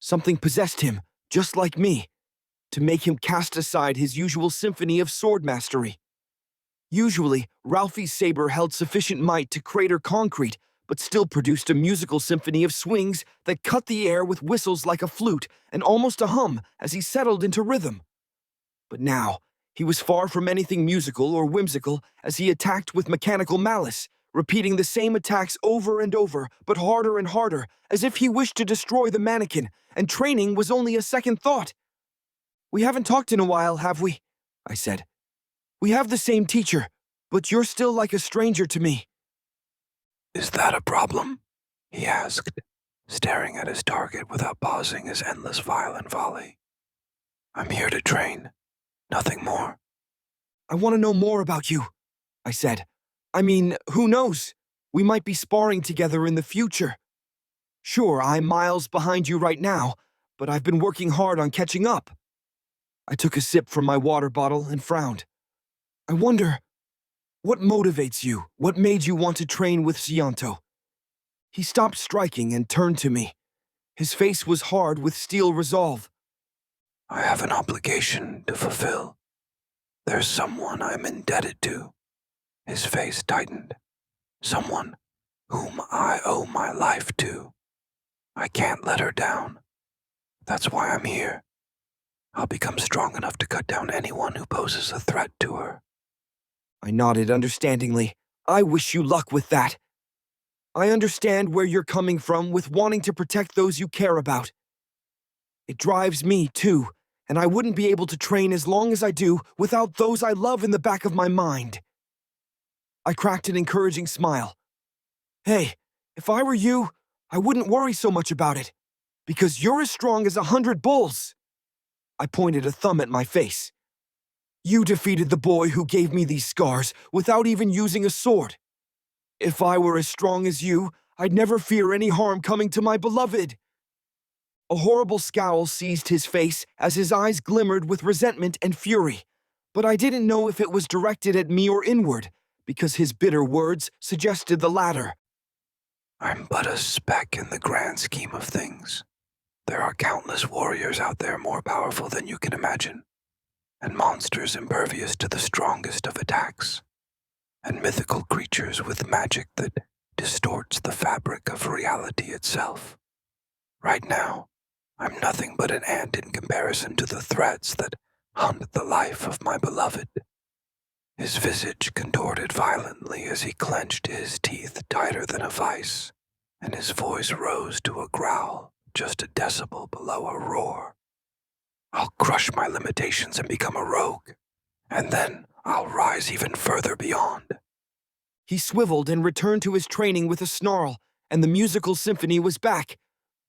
Something possessed him, just like me, to make him cast aside his usual symphony of sword mastery. Usually, Ralphie's saber held sufficient might to crater concrete, but still produced a musical symphony of swings that cut the air with whistles like a flute and almost a hum as he settled into rhythm. But now, he was far from anything musical or whimsical as he attacked with mechanical malice, repeating the same attacks over and over, but harder and harder, as if he wished to destroy the mannequin, and training was only a second thought. "We haven't talked in a while, have we?" I said. "We have the same teacher, but you're still like a stranger to me." Is that a problem? He asked, staring at his target without pausing his endless violent volley. I'm here to train, nothing more. "I want to know more about you," I said. "I mean, who knows? We might be sparring together in the future. Sure, I'm miles behind you right now, but I've been working hard on catching up." I took a sip from my water bottle and frowned. "I wonder, what motivates you? What made you want to train with Xianto?" He stopped striking and turned to me. His face was hard with steel resolve. I have an obligation to fulfill. There's someone I'm indebted to. His face tightened. Someone whom I owe my life to. I can't let her down. That's why I'm here. I'll become strong enough to cut down anyone who poses a threat to her. I nodded understandingly. "I wish you luck with that. I understand where you're coming from with wanting to protect those you care about. It drives me, too, and I wouldn't be able to train as long as I do without those I love in the back of my mind." I cracked an encouraging smile. "Hey, if I were you, I wouldn't worry so much about it, because you're as strong as 100 bulls." I pointed a thumb at my face. "You defeated the boy who gave me these scars without even using a sword. If I were as strong as you, I'd never fear any harm coming to my beloved." A horrible scowl seized his face as his eyes glimmered with resentment and fury, but I didn't know if it was directed at me or inward, because his bitter words suggested the latter. I'm but a speck in the grand scheme of things. There are countless warriors out there more powerful than you can imagine, and monsters impervious to the strongest of attacks, and mythical creatures with magic that distorts the fabric of reality itself. Right now, I'm nothing but an ant in comparison to the threats that hunt the life of my beloved." His visage contorted violently as he clenched his teeth tighter than a vice, and his voice rose to a growl just a decibel below a roar. "I'll crush my limitations and become a rogue, and then I'll rise even further beyond." He swiveled and returned to his training with a snarl, and the musical symphony was back.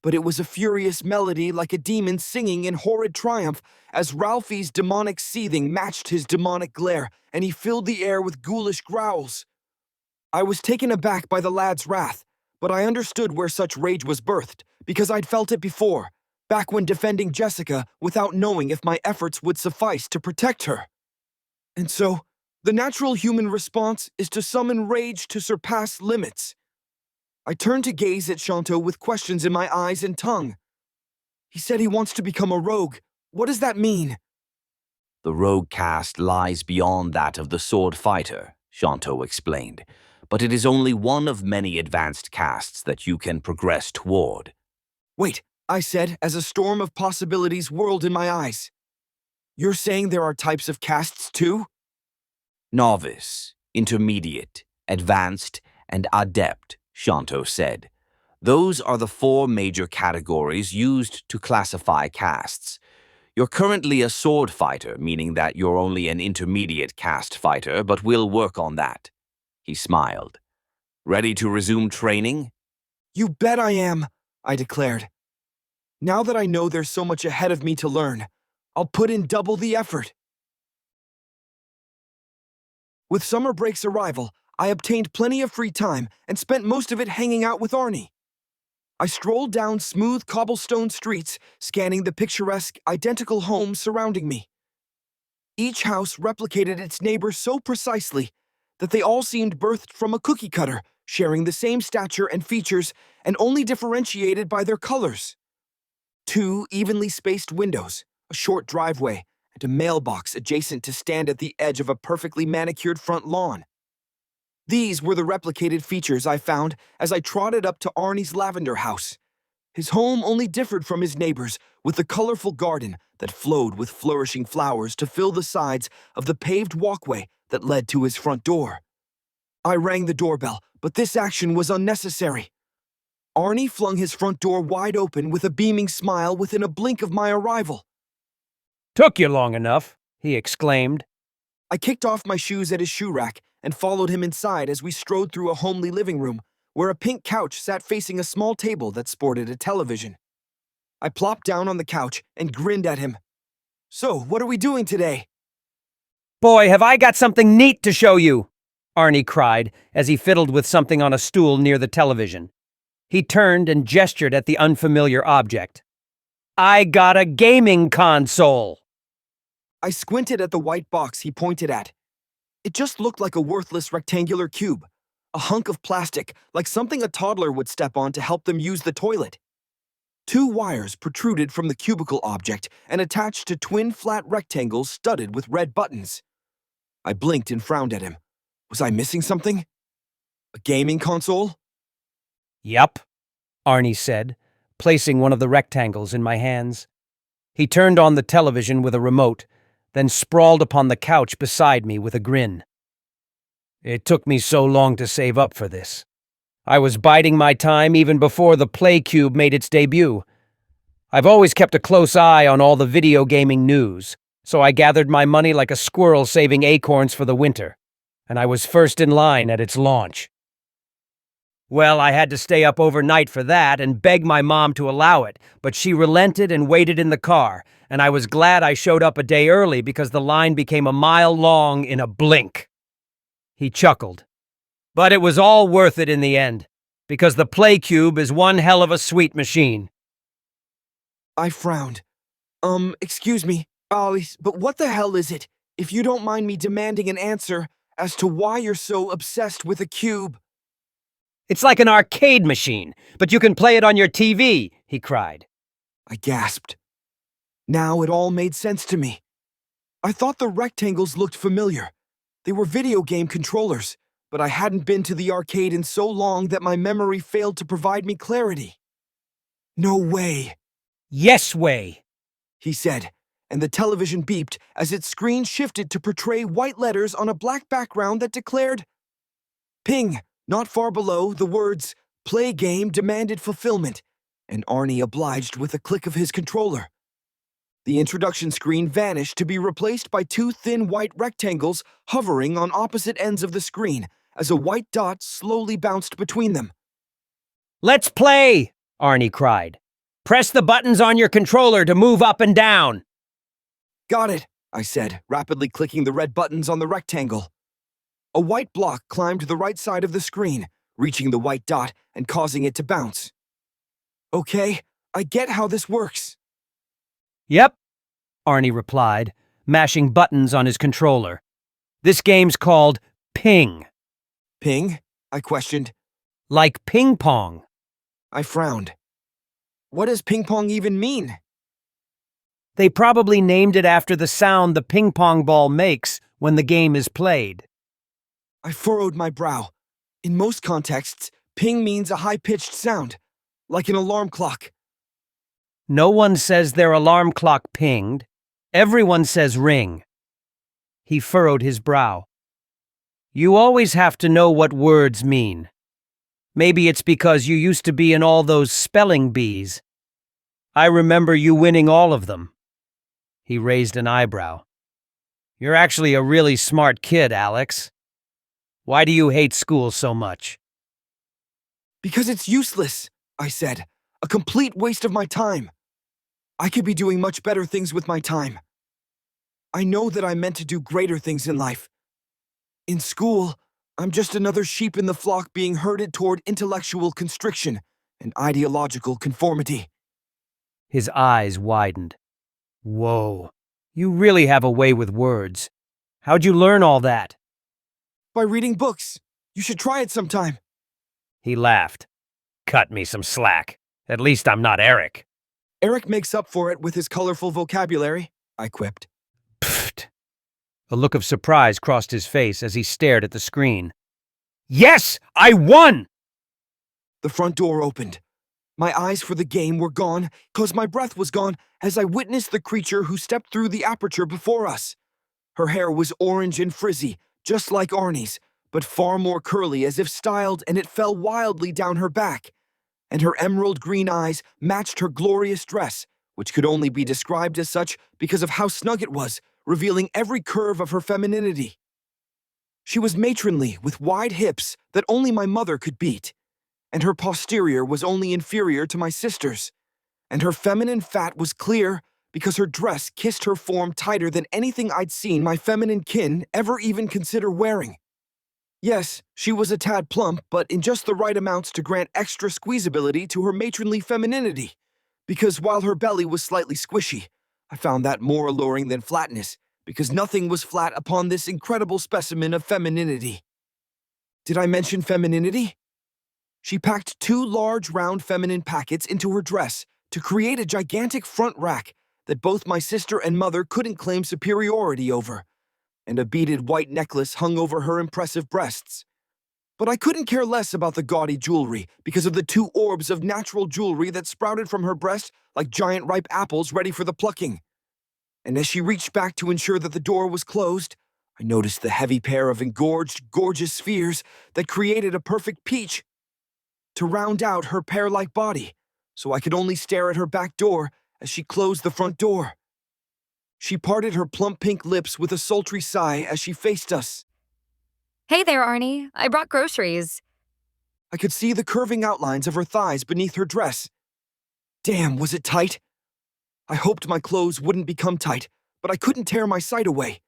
But it was a furious melody like a demon singing in horrid triumph as Ralphie's demonic seething matched his demonic glare, and he filled the air with ghoulish growls. I was taken aback by the lad's wrath, but I understood where such rage was birthed, because I'd felt it before, back when defending Jessica without knowing if my efforts would suffice to protect her. And so, the natural human response is to summon rage to surpass limits. I turned to gaze at Shanto with questions in my eyes and tongue. "He said he wants to become a rogue. What does that mean?" "The rogue caste lies beyond that of the sword fighter," Shanto explained, "but it is only one of many advanced castes that you can progress toward." "Wait," I said as a storm of possibilities whirled in my eyes. "You're saying there are types of castes too?" "Novice, intermediate, advanced, and adept," Shanto said. "Those are the 4 major categories used to classify castes. You're currently a sword fighter, meaning that you're only an intermediate caste fighter, but we'll work on that." He smiled. "Ready to resume training?" "You bet I am," I declared. "Now that I know there's so much ahead of me to learn, I'll put in double the effort." With summer break's arrival, I obtained plenty of free time and spent most of it hanging out with Arnie. I strolled down smooth cobblestone streets, scanning the picturesque, identical homes surrounding me. Each house replicated its neighbor so precisely that they all seemed birthed from a cookie cutter, sharing the same stature and features and only differentiated by their colors. 2 evenly spaced windows, a short driveway, and a mailbox adjacent to stand at the edge of a perfectly manicured front lawn. These were the replicated features I found as I trotted up to Arnie's lavender house. His home only differed from his neighbors with the colorful garden that flowed with flourishing flowers to fill the sides of the paved walkway that led to his front door. I rang the doorbell, but this action was unnecessary. Arnie flung his front door wide open with a beaming smile within a blink of my arrival. "Took you long enough," he exclaimed. I kicked off my shoes at his shoe rack and followed him inside as we strode through a homely living room where a pink couch sat facing a small table that sported a television. I plopped down on the couch and grinned at him. "So, what are we doing today?" "Boy, have I got something neat to show you!" Arnie cried as he fiddled with something on a stool near the television. He turned and gestured at the unfamiliar object. "I got a gaming console!" I squinted at the white box he pointed at. It just looked like a worthless rectangular cube, a hunk of plastic like something a toddler would step on to help them use the toilet. 2 wires protruded from the cubicle object and attached to twin flat rectangles studded with red buttons. I blinked and frowned at him. Was I missing something? A gaming console? "Yup," Arnie said, placing one of the rectangles in my hands. He turned on the television with a remote, then sprawled upon the couch beside me with a grin. "It took me so long to save up for this. I was biding my time even before the Play Cube made its debut. I've always kept a close eye on all the video gaming news, so I gathered my money like a squirrel saving acorns for the winter, and I was first in line at its launch. Well, I had to stay up overnight for that and beg my mom to allow it, but she relented and waited in the car, and I was glad I showed up a day early because the line became a mile long in a blink." He chuckled. "But it was all worth it in the end, because the Play Cube is one hell of a sweet machine." I frowned. Excuse me, Alice, but what the hell is it, if you don't mind me demanding an answer as to why you're so obsessed with a cube?" "It's like an arcade machine, but you can play it on your TV," he cried. I gasped. Now it all made sense to me. I thought the rectangles looked familiar. They were video game controllers, but I hadn't been to the arcade in so long that my memory failed to provide me clarity. "No way." "Yes way," he said, and the television beeped as its screen shifted to portray white letters on a black background that declared, "Ping." Not far below, the words, "Play game demanded fulfillment," and Arnie obliged with a click of his controller. The introduction screen vanished to be replaced by 2 thin white rectangles hovering on opposite ends of the screen as a white dot slowly bounced between them. "Let's play," Arnie cried. "Press the buttons on your controller to move up and down." "Got it," I said, rapidly clicking the red buttons on the rectangle. A white block climbed the right side of the screen, reaching the white dot and causing it to bounce. "Okay, I get how this works." "Yep," Arnie replied, mashing buttons on his controller. "This game's called Ping." "Ping?" I questioned. "Like ping pong." I frowned. What does ping pong even mean? They probably named it after the sound the ping pong ball makes when the game is played. I furrowed my brow. In most contexts, ping means a high-pitched sound, like an alarm clock. No one says their alarm clock pinged. Everyone says ring. He furrowed his brow. You always have to know what words mean. Maybe it's because you used to be in all those spelling bees. I remember you winning all of them. He raised an eyebrow. You're actually a really smart kid, Alex. Why do you hate school so much? Because it's useless, I said. A complete waste of my time. I could be doing much better things with my time. I know that I'm meant to do greater things in life. In school, I'm just another sheep in the flock being herded toward intellectual constriction and ideological conformity. His eyes widened. Whoa, you really have a way with words. How'd you learn all that? By reading books. You should try it sometime. He laughed. Cut me some slack. At least I'm not Eric. Eric makes up for it with his colorful vocabulary, I quipped. Pfft. A look of surprise crossed his face as he stared at the screen. Yes, I won! The front door opened. My eyes for the game were gone, 'cause my breath was gone as I witnessed the creature who stepped through the aperture before us. Her hair was orange and frizzy, just like Arnie's, but far more curly as if styled, and it fell wildly down her back. And her emerald green eyes matched her glorious dress, which could only be described as such because of how snug it was, revealing every curve of her femininity. She was matronly, with wide hips that only my mother could beat, and her posterior was only inferior to my sister's, and her feminine fat was clear because her dress kissed her form tighter than anything I'd seen my feminine kin ever even consider wearing. Yes, she was a tad plump, but in just the right amounts to grant extra squeezability to her matronly femininity, because while her belly was slightly squishy, I found that more alluring than flatness, because nothing was flat upon this incredible specimen of femininity. Did I mention femininity? She packed 2 large round feminine packets into her dress to create a gigantic front rack that both my sister and mother couldn't claim superiority over, and a beaded white necklace hung over her impressive breasts. But I couldn't care less about the gaudy jewelry because of the 2 orbs of natural jewelry that sprouted from her breast like giant ripe apples ready for the plucking. And as she reached back to ensure that the door was closed, I noticed the heavy pair of engorged, gorgeous spheres that created a perfect peach to round out her pear-like body, so I could only stare at her back door as she closed the front door. She parted her plump pink lips with a sultry sigh as she faced us. Hey there, Arnie. I brought groceries. I could see the curving outlines of her thighs beneath her dress. Damn, was it tight? I hoped my clothes wouldn't become tight, but I couldn't tear my sight away.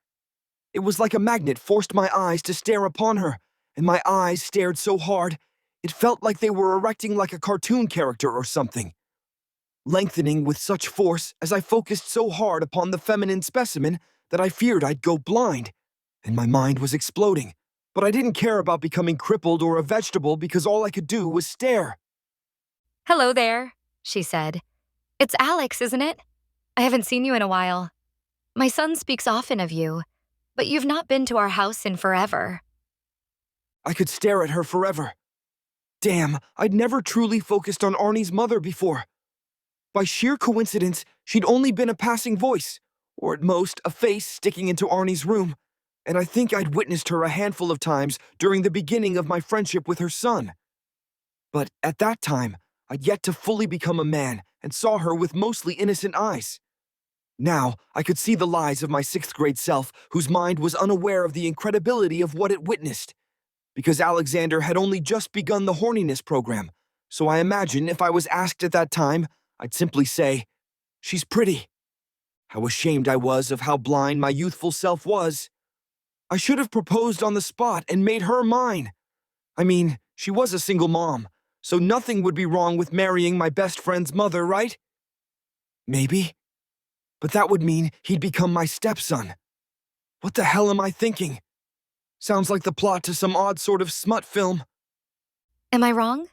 It was like a magnet forced my eyes to stare upon her, and my eyes stared so hard, it felt like they were erecting like a cartoon character or something, lengthening with such force as I focused so hard upon the feminine specimen that I feared I'd go blind, and my mind was exploding. But I didn't care about becoming crippled or a vegetable because all I could do was stare. Hello there, she said. It's Alex, isn't it? I haven't seen you in a while. My son speaks often of you, but you've not been to our house in forever. I could stare at her forever. Damn, I'd never truly focused on Arnie's mother before. By sheer coincidence, she'd only been a passing voice, or at most a face sticking into Arnie's room, and I think I'd witnessed her a handful of times during the beginning of my friendship with her son. But at that time, I'd yet to fully become a man and saw her with mostly innocent eyes. Now, I could see the lies of my 6th grade self, whose mind was unaware of the incredibility of what it witnessed, because Alexander had only just begun the horniness program, so I imagine if I was asked at that time, I'd simply say, "She's pretty." How ashamed I was of how blind my youthful self was. I should have proposed on the spot and made her mine. I mean, she was a single mom, so nothing would be wrong with marrying my best friend's mother, right? Maybe. But that would mean he'd become my stepson. What the hell am I thinking? Sounds like the plot to some odd sort of smut film. Am I wrong?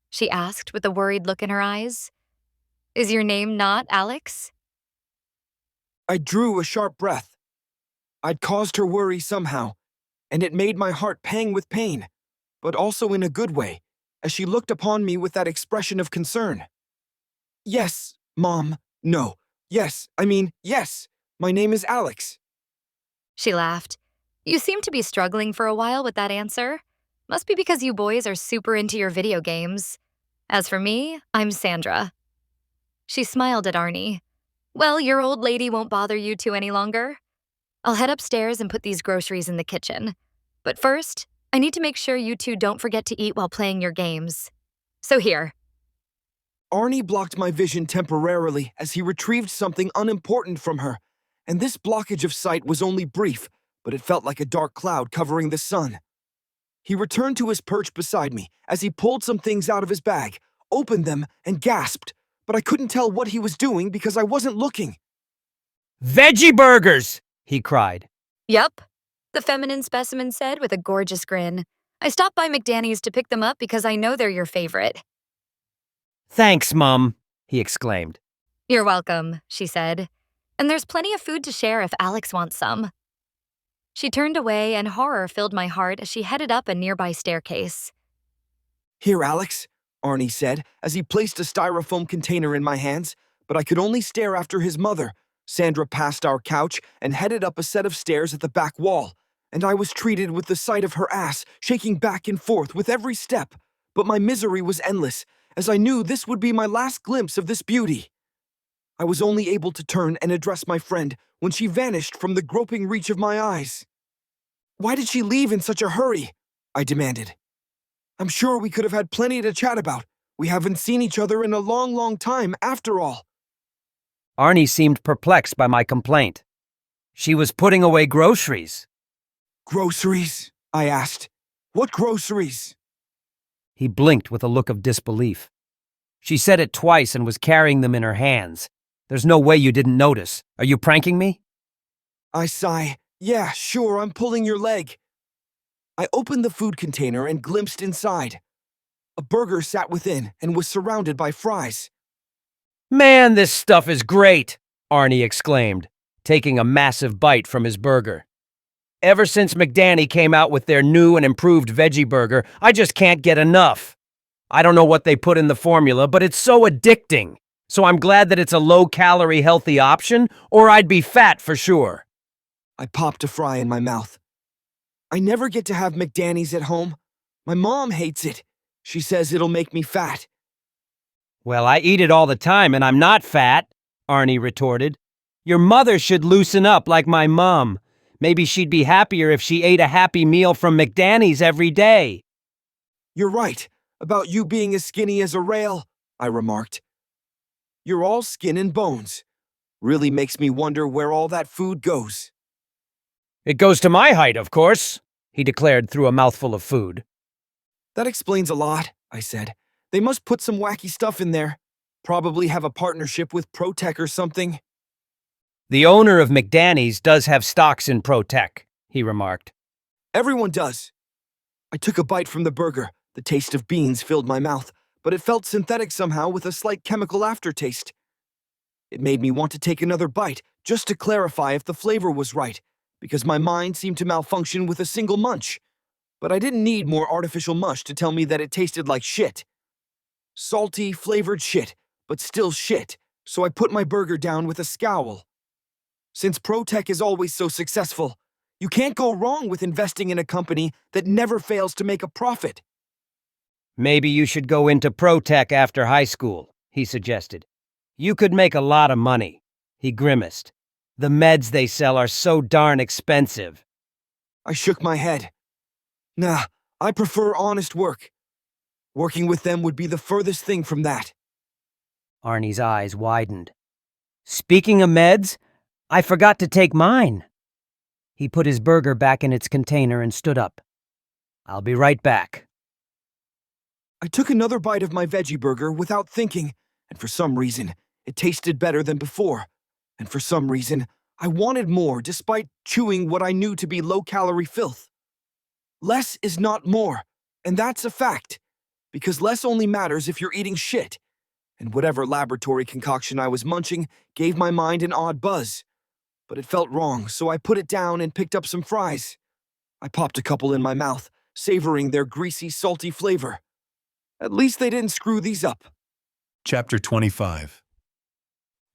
She asked with a worried look in her eyes. Is your name not Alex? I drew a sharp breath. I'd caused her worry somehow, and it made my heart pang with pain, but also in a good way, as she looked upon me with that expression of concern. Yes, Mom, no. Yes, yes, my name is Alex. She laughed. You seem to be struggling for a while with that answer. Must be because you boys are super into your video games. As for me, I'm Sandra. She smiled at Arnie. Well, your old lady won't bother you two any longer. I'll head upstairs and put these groceries in the kitchen. But first, I need to make sure you two don't forget to eat while playing your games. So here. Arnie blocked my vision temporarily as he retrieved something unimportant from her, and this blockage of sight was only brief, but it felt like a dark cloud covering the sun. He returned to his perch beside me as he pulled some things out of his bag, opened them, and gasped, but I couldn't tell what he was doing because I wasn't looking. Veggie burgers! He cried. Yup, the feminine specimen said with a gorgeous grin. I stopped by McDanny's to pick them up because I know they're your favorite. Thanks, Mum, he exclaimed. You're welcome, she said. And there's plenty of food to share if Alex wants some. She turned away and horror filled my heart as she headed up a nearby staircase. Here, Alex, Arnie said as he placed a styrofoam container in my hands, but I could only stare after his mother. Sandra passed our couch and headed up a set of stairs at the back wall, and I was treated with the sight of her ass shaking back and forth with every step. But my misery was endless, as I knew this would be my last glimpse of this beauty. I was only able to turn and address my friend when she vanished from the groping reach of my eyes. Why did she leave in such a hurry? I demanded. I'm sure we could have had plenty to chat about. We haven't seen each other in a long, long time, after all. Arnie seemed perplexed by my complaint. She was putting away groceries. Groceries? I asked. What groceries? He blinked with a look of disbelief. She said it twice and was carrying them in her hands. There's no way you didn't notice. Are you pranking me? I sigh. Yeah, sure, I'm pulling your leg. I opened the food container and glimpsed inside. A burger sat within and was surrounded by fries. Man, this stuff is great, Arnie exclaimed, taking a massive bite from his burger. Ever since McDanny came out with their new and improved veggie burger, I just can't get enough. I don't know what they put in the formula, but it's so addicting. So I'm glad that it's a low-calorie healthy option, or I'd be fat for sure. I popped a fry in my mouth. I never get to have McDanny's at home. My mom hates it. She says it'll make me fat. Well, I eat it all the time and I'm not fat, Arnie retorted. Your mother should loosen up like my mom. Maybe she'd be happier if she ate a Happy Meal from McDanny's every day. You're right about you being as skinny as a rail, I remarked. You're all skin and bones. Really makes me wonder where all that food goes. It goes to my height, of course, he declared through a mouthful of food. That explains a lot, I said. They must put some wacky stuff in there. Probably have a partnership with ProTech or something. The owner of McDanny's does have stocks in ProTech, he remarked. Everyone does. I took a bite from the burger. The taste of beans filled my mouth, but it felt synthetic somehow with a slight chemical aftertaste. It made me want to take another bite, just to clarify if the flavor was right, because my mind seemed to malfunction with a single munch. But I didn't need more artificial mush to tell me that it tasted like shit. Salty, flavored shit, but still shit, so I put my burger down with a scowl. Since ProTech is always so successful, you can't go wrong with investing in a company that never fails to make a profit. Maybe you should go into ProTech after high school, he suggested. You could make a lot of money. He grimaced. The meds they sell are so darn expensive. I shook my head. Nah, I prefer honest work. Working with them would be the furthest thing from that. Arnie's eyes widened. Speaking of meds, I forgot to take mine. He put his burger back in its container and stood up. I'll be right back. I took another bite of my veggie burger without thinking, and for some reason, it tasted better than before. And for some reason, I wanted more despite chewing what I knew to be low-calorie filth. Less is not more, and that's a fact, because less only matters if you're eating shit. And whatever laboratory concoction I was munching gave my mind an odd buzz. But it felt wrong, so I put it down and picked up some fries. I popped a couple in my mouth, savoring their greasy, salty flavor. At least they didn't screw these up. Chapter 25.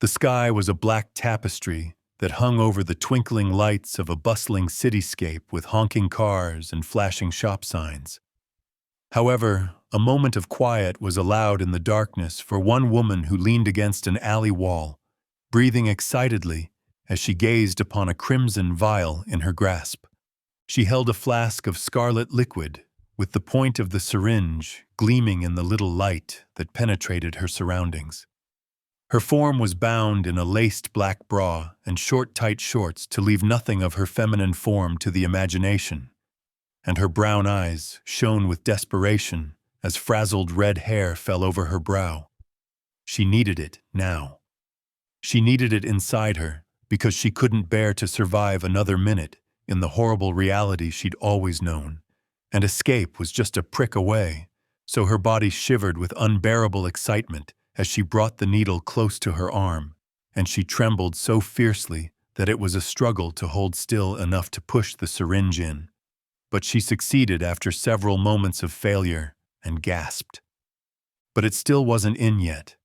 The sky was a black tapestry that hung over the twinkling lights of a bustling cityscape with honking cars and flashing shop signs. However, a moment of quiet was allowed in the darkness for one woman who leaned against an alley wall, breathing excitedly as she gazed upon a crimson vial in her grasp. She held a flask of scarlet liquid, with the point of the syringe gleaming in the little light that penetrated her surroundings. Her form was bound in a laced black bra and short, tight shorts to leave nothing of her feminine form to the imagination, and her brown eyes shone with desperation as frazzled red hair fell over her brow. She needed it now. She needed it inside her because she couldn't bear to survive another minute in the horrible reality she'd always known, and escape was just a prick away, so her body shivered with unbearable excitement as she brought the needle close to her arm, and she trembled so fiercely that it was a struggle to hold still enough to push the syringe in. But she succeeded after several moments of failure and gasped. But it still wasn't in yet.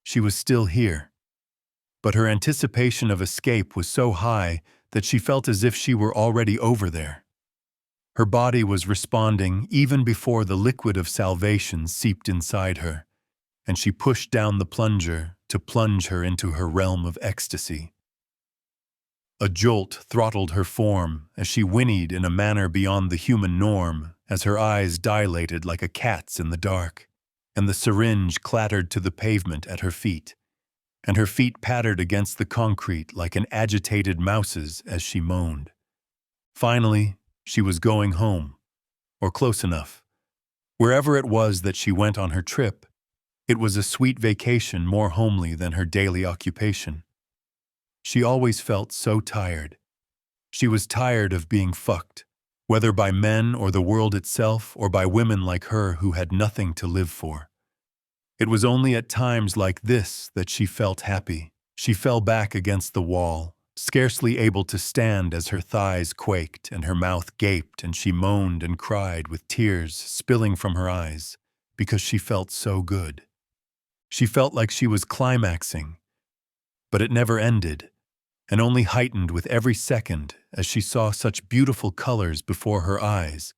She was still here. But her anticipation of escape was so high that she felt as if she were already over there. Her body was responding even before the liquid of salvation seeped inside her, and she pushed down the plunger to plunge her into her realm of ecstasy. A jolt throttled her form as she whinnied in a manner beyond the human norm as her eyes dilated like a cat's in the dark, and the syringe clattered to the pavement at her feet, and her feet pattered against the concrete like an agitated mouse's as she moaned. Finally, she was going home, or close enough. Wherever it was that she went on her trip, it was a sweet vacation more homely than her daily occupation. She always felt so tired. She was tired of being fucked, whether by men or the world itself or by women like her who had nothing to live for. It was only at times like this that she felt happy. She fell back against the wall, scarcely able to stand as her thighs quaked and her mouth gaped, and she moaned and cried with tears spilling from her eyes because she felt so good. She felt like she was climaxing, but it never ended, and only heightened with every second as she saw such beautiful colors before her eyes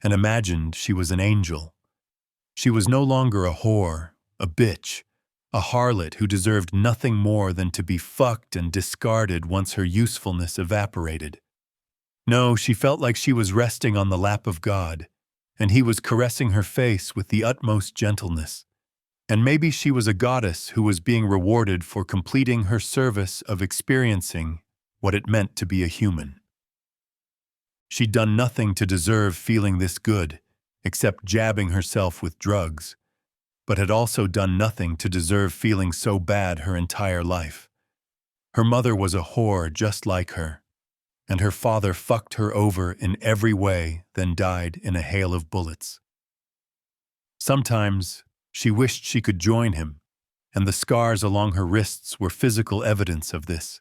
and imagined she was an angel. She was no longer a whore, a bitch, a harlot who deserved nothing more than to be fucked and discarded once her usefulness evaporated. No, she felt like she was resting on the lap of God, and he was caressing her face with the utmost gentleness. And maybe she was a goddess who was being rewarded for completing her service of experiencing what it meant to be a human. She'd done nothing to deserve feeling this good, except jabbing herself with drugs, but had also done nothing to deserve feeling so bad her entire life. Her mother was a whore just like her, and her father fucked her over in every way, then died in a hail of bullets. Sometimes she wished she could join him, and the scars along her wrists were physical evidence of this.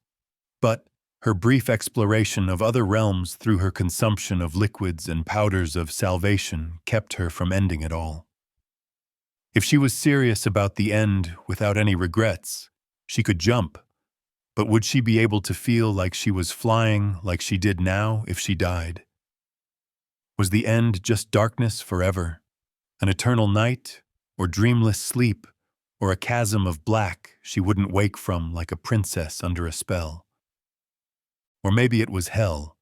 But her brief exploration of other realms through her consumption of liquids and powders of salvation kept her from ending it all. If she was serious about the end without any regrets, she could jump. But would she be able to feel like she was flying like she did now if she died? Was the end just darkness forever, an eternal night, or dreamless sleep, or a chasm of black she wouldn't wake from like a princess under a spell? Or maybe it was hell.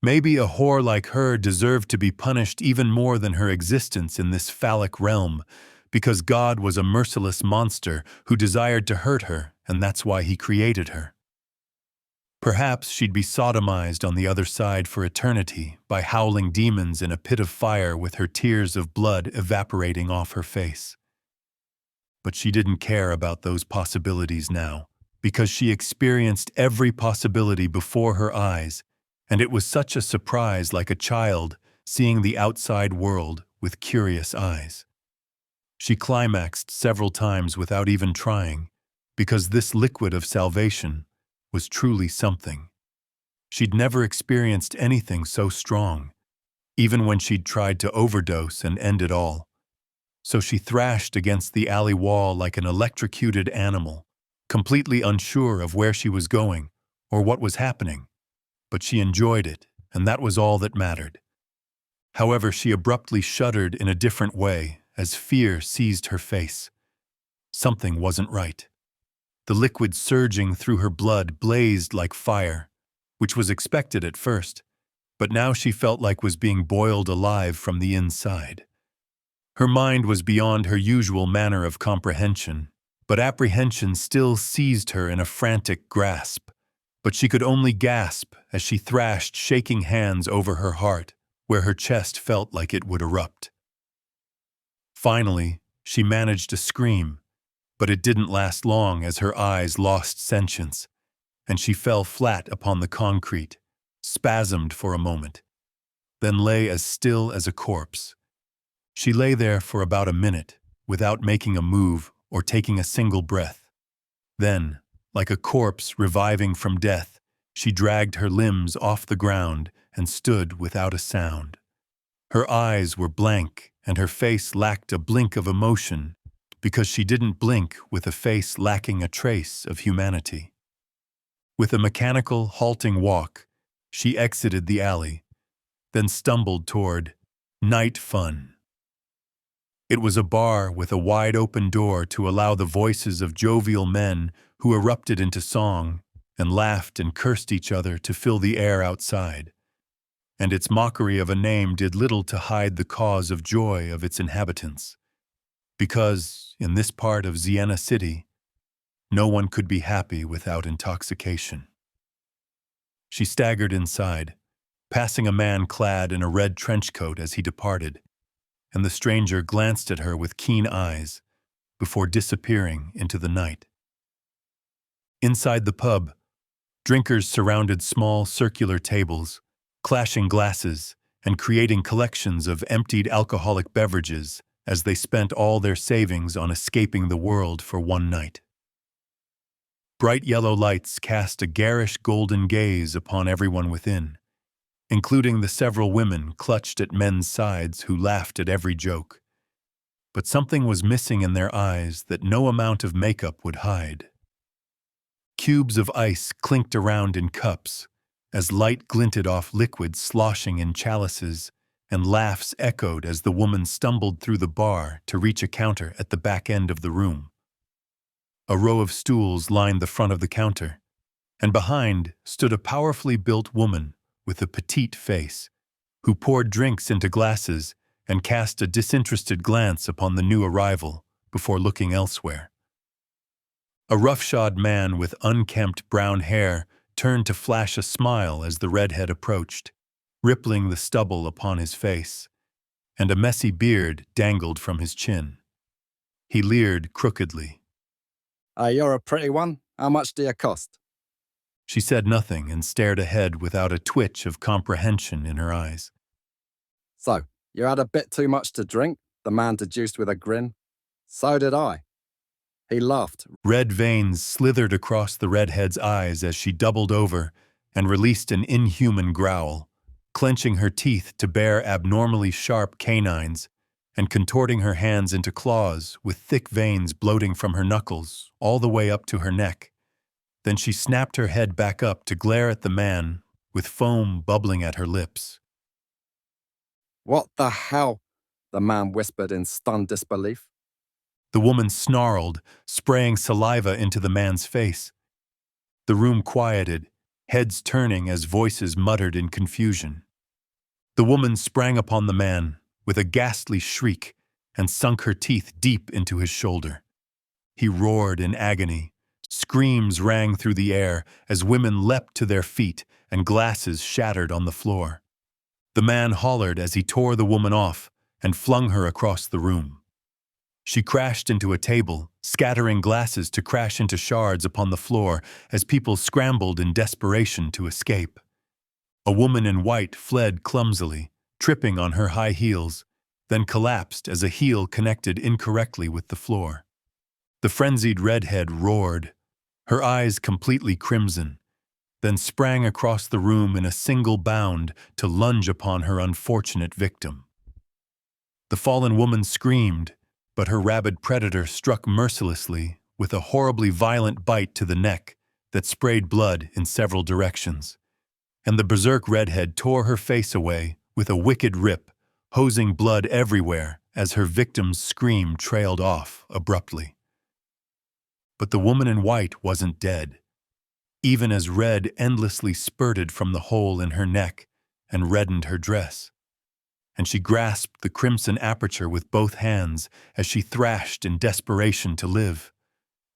Maybe a whore like her deserved to be punished even more than her existence in this phallic realm, because God was a merciless monster who desired to hurt her, and that's why he created her. Perhaps she'd be sodomized on the other side for eternity by howling demons in a pit of fire with her tears of blood evaporating off her face. But she didn't care about those possibilities now, because she experienced every possibility before her eyes, and it was such a surprise, like a child seeing the outside world with curious eyes. She climaxed several times without even trying, because this liquid of salvation was truly something. She'd never experienced anything so strong, even when she'd tried to overdose and end it all. So she thrashed against the alley wall like an electrocuted animal, completely unsure of where she was going or what was happening. But she enjoyed it, and that was all that mattered. However, she abruptly shuddered in a different way as fear seized her face. Something wasn't right. The liquid surging through her blood blazed like fire, which was expected at first, but now she felt like was being boiled alive from the inside. Her mind was beyond her usual manner of comprehension, but apprehension still seized her in a frantic grasp. But she could only gasp as she thrashed shaking hands over her heart, where her chest felt like it would erupt. Finally, she managed to scream, but it didn't last long as her eyes lost sentience, and she fell flat upon the concrete, spasmed for a moment. then lay as still as a corpse. She lay there for about a minute, without making a move or taking a single breath. Then, like a corpse reviving from death, she dragged her limbs off the ground and stood without a sound. Her eyes were blank and her face lacked a blink of emotion, because she didn't blink with a face lacking a trace of humanity. With a mechanical, halting walk, she exited the alley, then stumbled toward Night Fun. It was a bar with a wide-open door to allow the voices of jovial men who erupted into song and laughed and cursed each other to fill the air outside. And its mockery of a name did little to hide the cause of joy of its inhabitants. Because, in this part of Siena City, no one could be happy without intoxication. She staggered inside, passing a man clad in a red trench coat as he departed, and the stranger glanced at her with keen eyes before disappearing into the night. Inside the pub, drinkers surrounded small circular tables, clashing glasses and creating collections of emptied alcoholic beverages as they spent all their savings on escaping the world for one night. Bright yellow lights cast a garish golden gaze upon everyone within, including the several women clutched at men's sides who laughed at every joke. But something was missing in their eyes that no amount of makeup would hide. Cubes of ice clinked around in cups, as light glinted off liquid sloshing in chalices, and laughs echoed as the woman stumbled through the bar to reach a counter at the back end of the room. A row of stools lined the front of the counter, and behind stood a powerfully built woman with a petite face, who poured drinks into glasses and cast a disinterested glance upon the new arrival before looking elsewhere. A roughshod man with unkempt brown hair turned to flash a smile as the redhead approached, rippling the stubble upon his face, and a messy beard dangled from his chin. He leered crookedly. You're a pretty one. How much do you cost? She said nothing and stared ahead without a twitch of comprehension in her eyes. So, you had a bit too much to drink? The man deduced with a grin. So did I. He laughed. Red veins slithered across the redhead's eyes as she doubled over and released an inhuman growl, clenching her teeth to bare abnormally sharp canines and contorting her hands into claws with thick veins bloating from her knuckles all the way up to her neck. Then she snapped her head back up to glare at the man with foam bubbling at her lips. What the hell? The man whispered in stunned disbelief. The woman snarled, spraying saliva into the man's face. The room quieted, heads turning as voices muttered in confusion. The woman sprang upon the man with a ghastly shriek and sunk her teeth deep into his shoulder. He roared in agony. Screams rang through the air as women leapt to their feet and glasses shattered on the floor. The man hollered as he tore the woman off and flung her across the room. She crashed into a table, scattering glasses to crash into shards upon the floor as people scrambled in desperation to escape. A woman in white fled clumsily, tripping on her high heels, then collapsed as a heel connected incorrectly with the floor. The frenzied redhead roared, her eyes completely crimson, then sprang across the room in a single bound to lunge upon her unfortunate victim. The fallen woman screamed, but her rabid predator struck mercilessly with a horribly violent bite to the neck that sprayed blood in several directions. And the berserk redhead tore her face away with a wicked rip, hosing blood everywhere as her victim's scream trailed off abruptly. But the woman in white wasn't dead, even as red endlessly spurted from the hole in her neck and reddened her dress. And she grasped the crimson aperture with both hands as she thrashed in desperation to live.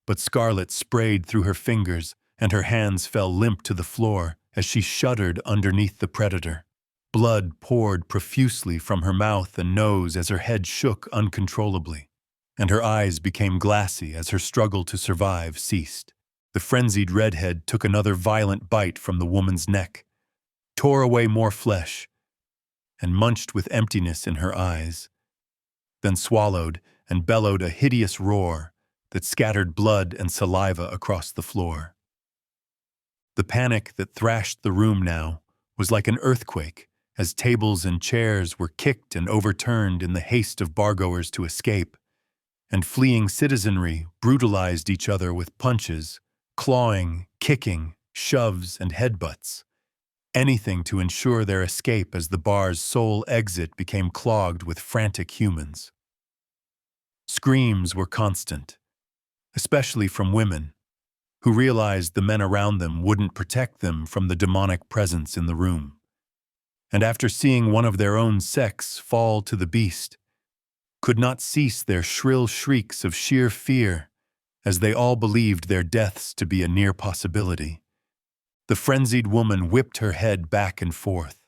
But scarlet sprayed through her fingers and her hands fell limp to the floor as she shuddered underneath the predator. Blood poured profusely from her mouth and nose as her head shook uncontrollably, and her eyes became glassy as her struggle to survive ceased. The frenzied redhead took another violent bite from the woman's neck, tore away more flesh, and munched with emptiness in her eyes, then swallowed and bellowed a hideous roar that scattered blood and saliva across the floor. The panic that thrashed the room now was like an earthquake as tables and chairs were kicked and overturned in the haste of bargoers to escape, and fleeing citizenry brutalized each other with punches, clawing, kicking, shoves, and headbutts. Anything to ensure their escape as the bar's sole exit became clogged with frantic humans. Screams were constant, especially from women, who realized the men around them wouldn't protect them from the demonic presence in the room. And after seeing one of their own sex fall to the beast, could not cease their shrill shrieks of sheer fear as they all believed their deaths to be a near possibility. The frenzied woman whipped her head back and forth,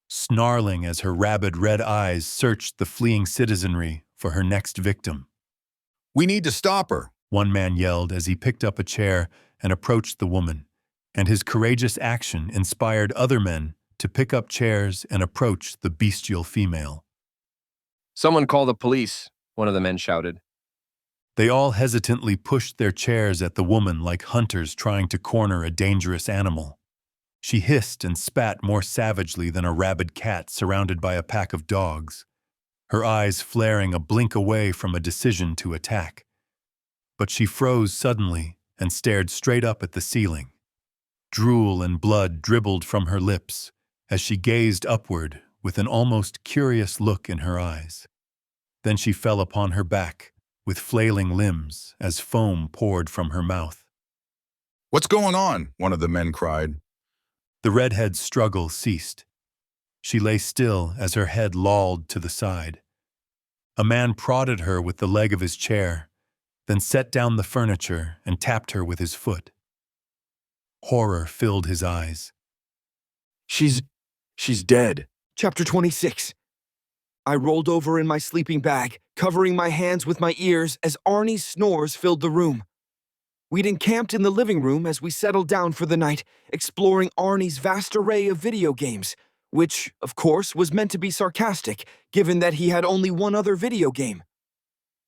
snarling as her rabid red eyes searched the fleeing citizenry for her next victim. "We need to stop her," one man yelled as he picked up a chair and approached the woman, and his courageous action inspired other men to pick up chairs and approach the bestial female. "Someone call the police," one of the men shouted. They all hesitantly pushed their chairs at the woman like hunters trying to corner a dangerous animal. She hissed and spat more savagely than a rabid cat surrounded by a pack of dogs, her eyes flaring a blink away from a decision to attack. But she froze suddenly and stared straight up at the ceiling. Drool and blood dribbled from her lips as she gazed upward with an almost curious look in her eyes. Then she fell upon her back, with flailing limbs as foam poured from her mouth. "What's going on?" one of the men cried. The redhead's struggle ceased. She lay still as her head lolled to the side. A man prodded her with the leg of his chair, then set down the furniture and tapped her with his foot. Horror filled his eyes. She's dead. Chapter 26. I rolled over in my sleeping bag, covering my hands with my ears as Arnie's snores filled the room. We'd encamped in the living room as we settled down for the night, exploring Arnie's vast array of video games, which, of course, was meant to be sarcastic, given that he had only one other video game.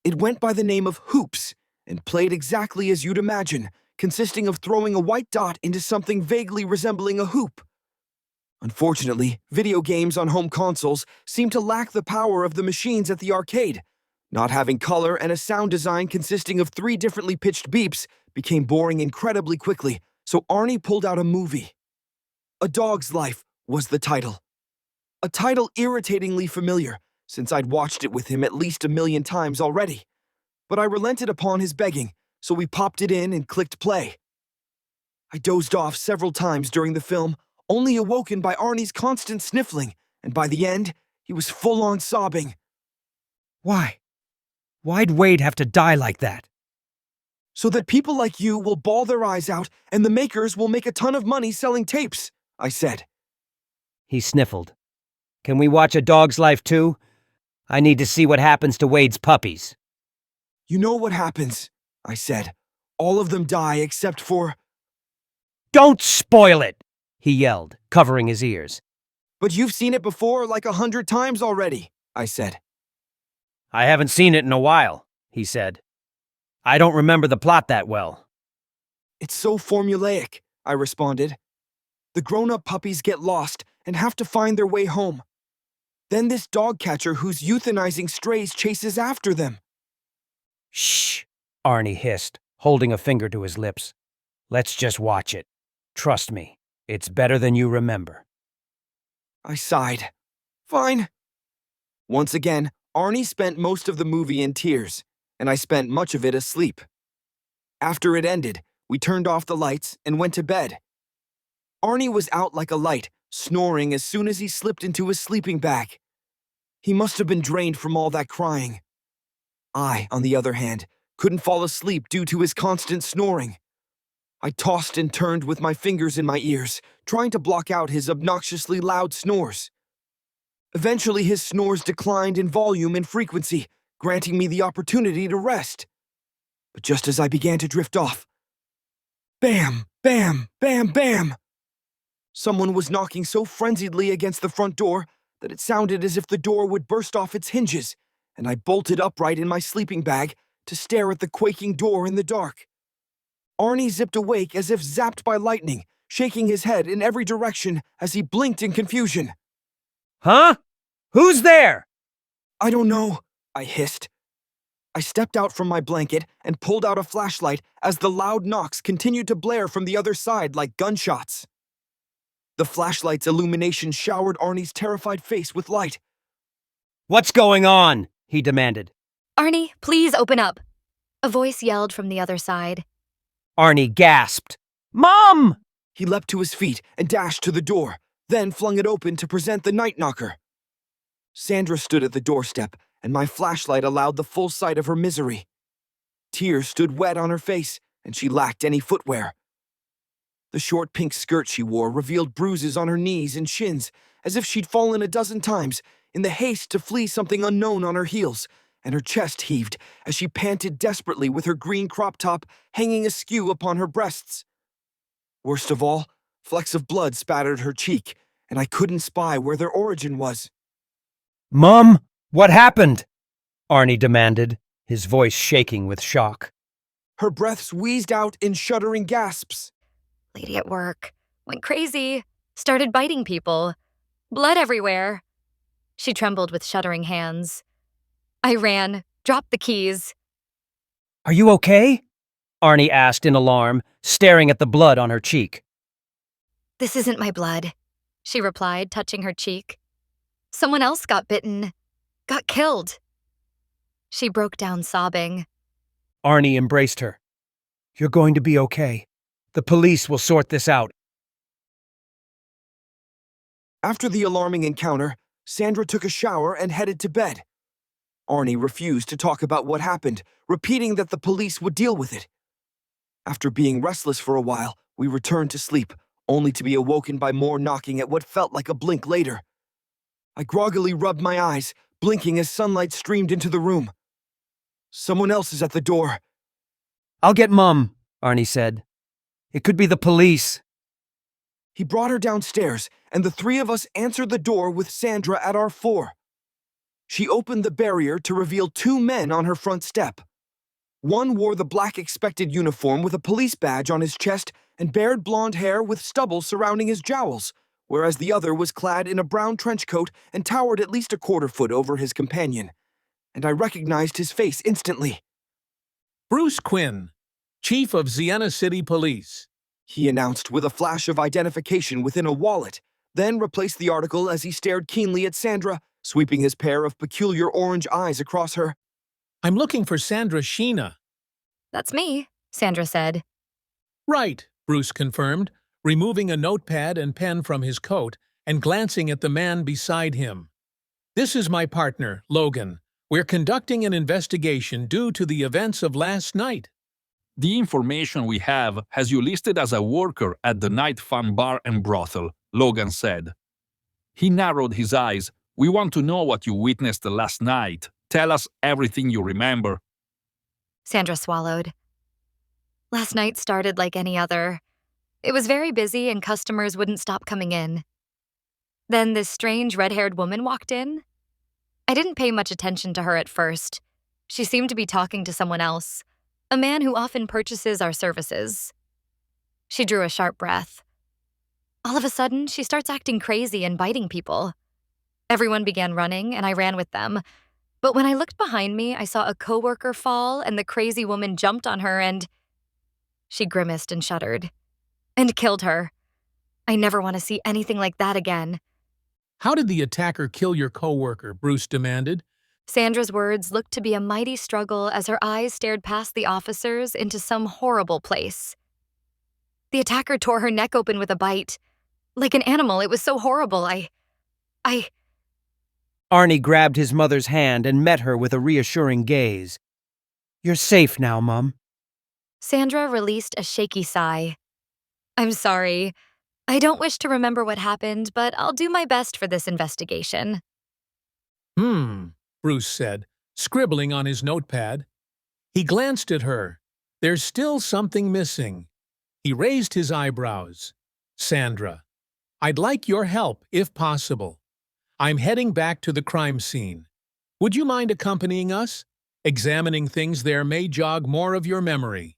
It went by the name of Hoops, and played exactly as you'd imagine, consisting of throwing a white dot into something vaguely resembling a hoop. Unfortunately, video games on home consoles seem to lack the power of the machines at the arcade. Not having color and a sound design consisting of 3 differently pitched beeps became boring incredibly quickly, so Arnie pulled out a movie. A Dog's Life was the title. A title irritatingly familiar, since I'd watched it with him at least 1,000,000 times already. But I relented upon his begging, so we popped it in and clicked play. I dozed off several times during the film, only awoken by Arnie's constant sniffling, and by the end, he was full-on sobbing. Why? Why'd Wade have to die like that? So that people like you will bawl their eyes out and the makers will make a ton of money selling tapes, I said. He sniffled. Can we watch A Dog's Life too? I need to see what happens to Wade's puppies. You know what happens, I said. All of them die except for... Don't spoil it, he yelled, covering his ears. But you've seen it before like 100 times already, I said. I haven't seen it in a while, he said. I don't remember the plot that well. It's so formulaic, I responded. The grown-up puppies get lost and have to find their way home. Then this dog catcher who's euthanizing strays chases after them. Shh, Arnie hissed, holding a finger to his lips. Let's just watch it. Trust me, it's better than you remember. I sighed. Fine. Once again, Arnie spent most of the movie in tears, and I spent much of it asleep. After it ended, we turned off the lights and went to bed. Arnie was out like a light, snoring as soon as he slipped into his sleeping bag. He must have been drained from all that crying. I, on the other hand, couldn't fall asleep due to his constant snoring. I tossed and turned with my fingers in my ears, trying to block out his obnoxiously loud snores. Eventually, his snores declined in volume and frequency, granting me the opportunity to rest. But just as I began to drift off, bam, bam, bam, bam! Someone was knocking so frenziedly against the front door that it sounded as if the door would burst off its hinges, and I bolted upright in my sleeping bag to stare at the quaking door in the dark. Arnie zipped awake as if zapped by lightning, shaking his head in every direction as he blinked in confusion. Huh? Who's there? I don't know, I hissed. I stepped out from my blanket and pulled out a flashlight as the loud knocks continued to blare from the other side like gunshots. The flashlight's illumination showered Arnie's terrified face with light. What's going on? He demanded. Arnie, please open up. A voice yelled from the other side. Arnie gasped. Mom! He leapt to his feet and dashed to the door, then flung it open to present the night knocker. Sandra stood at the doorstep, and my flashlight allowed the full sight of her misery. Tears stood wet on her face, and she lacked any footwear. The short pink skirt she wore revealed bruises on her knees and shins, as if she'd fallen a dozen times in the haste to flee something unknown on her heels, and her chest heaved as she panted desperately with her green crop top hanging askew upon her breasts. Worst of all, flecks of blood spattered her cheek, and I couldn't spy where their origin was. Mom, what happened? Arnie demanded, his voice shaking with shock. Her breaths wheezed out in shuddering gasps. Lady at work. Went crazy. Started biting people. Blood everywhere. She trembled with shuddering hands. I ran, dropped the keys. Are you okay? Arnie asked in alarm, staring at the blood on her cheek. This isn't my blood, she replied, touching her cheek. Someone else got bitten. Got killed. She broke down sobbing. Arnie embraced her. You're going to be okay. The police will sort this out. After the alarming encounter, Sandra took a shower and headed to bed. Arnie refused to talk about what happened, repeating that the police would deal with it. After being restless for a while, we returned to sleep, only to be awoken by more knocking at what felt like a blink later. I groggily rubbed my eyes, blinking as sunlight streamed into the room. Someone else is at the door. I'll get Mum, Arnie said. It could be the police. He brought her downstairs, and the three of us answered the door with Sandra at our fore. She opened the barrier to reveal two men on her front step. One wore the black expected uniform with a police badge on his chest and bared blonde hair with stubble surrounding his jowls, whereas the other was clad in a brown trench coat and towered at least a quarter foot over his companion. And I recognized his face instantly. Bruce Quinn, Chief of Sienna City Police, he announced with a flash of identification within a wallet, then replaced the article as he stared keenly at Sandra, sweeping his pair of peculiar orange eyes across her. I'm looking for Sandra Sheena. That's me, Sandra said. Right, Bruce confirmed, removing a notepad and pen from his coat and glancing at the man beside him. This is my partner, Logan. We're conducting an investigation due to the events of last night. The information we have has you listed as a worker at the Night Fun Bar and Brothel, Logan said. He narrowed his eyes. We want to know what you witnessed last night. Tell us everything you remember. Sandra swallowed. Last night started like any other. It was very busy and customers wouldn't stop coming in. Then this strange red-haired woman walked in. I didn't pay much attention to her at first. She seemed to be talking to someone else, a man who often purchases our services. She drew a sharp breath. All of a sudden, she starts acting crazy and biting people. Everyone began running, and I ran with them. But when I looked behind me, I saw a coworker fall, and the crazy woman jumped on her and... She grimaced and shuddered. And killed her. I never want to see anything like that again. How did the attacker kill your coworker? Bruce demanded. Sandra's words looked to be a mighty struggle as her eyes stared past the officers into some horrible place. The attacker tore her neck open with a bite. Like an animal, it was so horrible. Arnie grabbed his mother's hand and met her with a reassuring gaze. You're safe now, Mum. Sandra released a shaky sigh. I'm sorry. I don't wish to remember what happened, but I'll do my best for this investigation. Bruce said, scribbling on his notepad. He glanced at her. There's still something missing. He raised his eyebrows. Sandra, I'd like your help, if possible. I'm heading back to the crime scene. Would you mind accompanying us? Examining things there may jog more of your memory.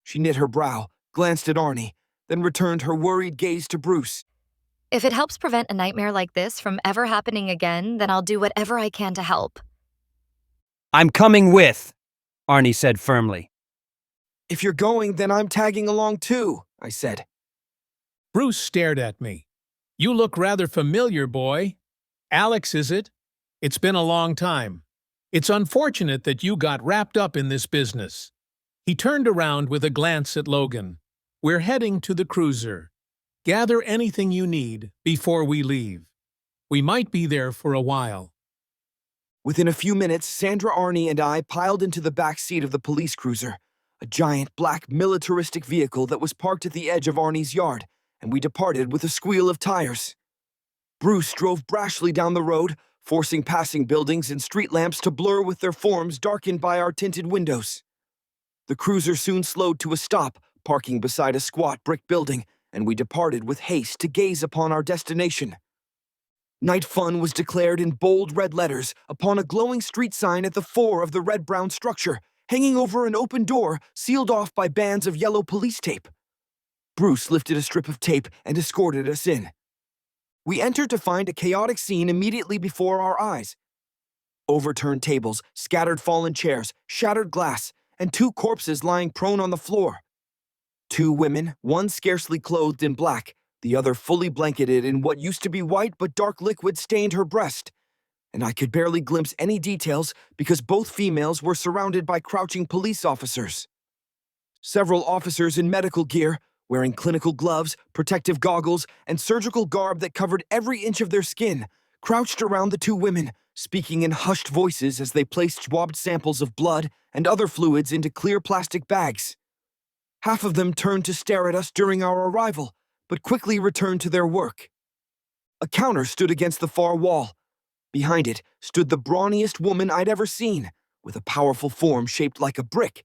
She knit her brow, glanced at Arnie, then returned her worried gaze to Bruce. If it helps prevent a nightmare like this from ever happening again, then I'll do whatever I can to help. I'm coming with, Arnie said firmly. If you're going, then I'm tagging along too, I said. Bruce stared at me. You look rather familiar, boy. Alex, is it? It's been a long time. It's unfortunate that you got wrapped up in this business. He turned around with a glance at Logan. We're heading to the cruiser. Gather anything you need before we leave. We might be there for a while. Within a few minutes, Sandra, Arnie, and I piled into the back seat of the police cruiser, a giant black militaristic vehicle that was parked at the edge of Arnie's yard, and we departed with a squeal of tires. Bruce drove brashly down the road, forcing passing buildings and street lamps to blur with their forms darkened by our tinted windows. The cruiser soon slowed to a stop, parking beside a squat brick building, and we departed with haste to gaze upon our destination. Night Fun was declared in bold red letters upon a glowing street sign at the fore of the red-brown structure, hanging over an open door sealed off by bands of yellow police tape. Bruce lifted a strip of tape and escorted us in. We entered to find a chaotic scene immediately before our eyes. Overturned tables, scattered fallen chairs, shattered glass, and 2 corpses lying prone on the floor. 2 women, one scarcely clothed in black, the other fully blanketed in what used to be white but dark liquid stained her breast, and I could barely glimpse any details because both females were surrounded by crouching police officers. Several officers in medical gear, wearing clinical gloves, protective goggles, and surgical garb that covered every inch of their skin, crouched around the 2 women, speaking in hushed voices as they placed swabbed samples of blood and other fluids into clear plastic bags. Half of them turned to stare at us during our arrival, but quickly returned to their work. A counter stood against the far wall. Behind it stood the brawniest woman I'd ever seen, with a powerful form shaped like a brick.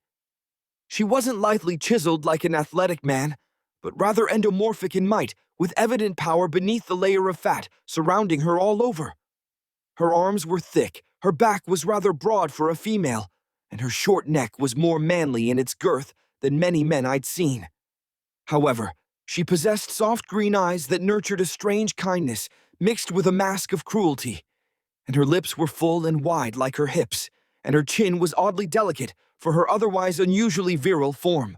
She wasn't lithely chiseled like an athletic man, but rather endomorphic in might, with evident power beneath the layer of fat surrounding her all over. Her arms were thick, her back was rather broad for a female, and her short neck was more manly in its girth than many men I'd seen. However, she possessed soft green eyes that nurtured a strange kindness mixed with a mask of cruelty, and her lips were full and wide like her hips, and her chin was oddly delicate for her otherwise unusually virile form.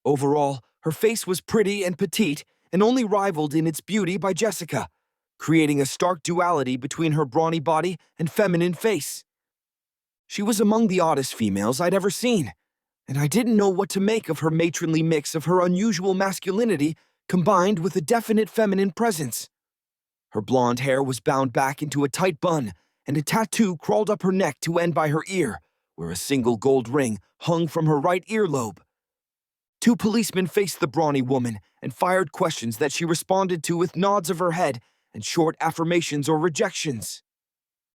Overall, her face was pretty and petite and only rivaled in its beauty by Jessica, creating a stark duality between her brawny body and feminine face. She was among the oddest females I'd ever seen, and I didn't know what to make of her matronly mix of her unusual masculinity combined with a definite feminine presence. Her blonde hair was bound back into a tight bun, and a tattoo crawled up her neck to end by her ear, where a single gold ring hung from her right earlobe. 2 policemen faced the brawny woman and fired questions that she responded to with nods of her head and short affirmations or rejections.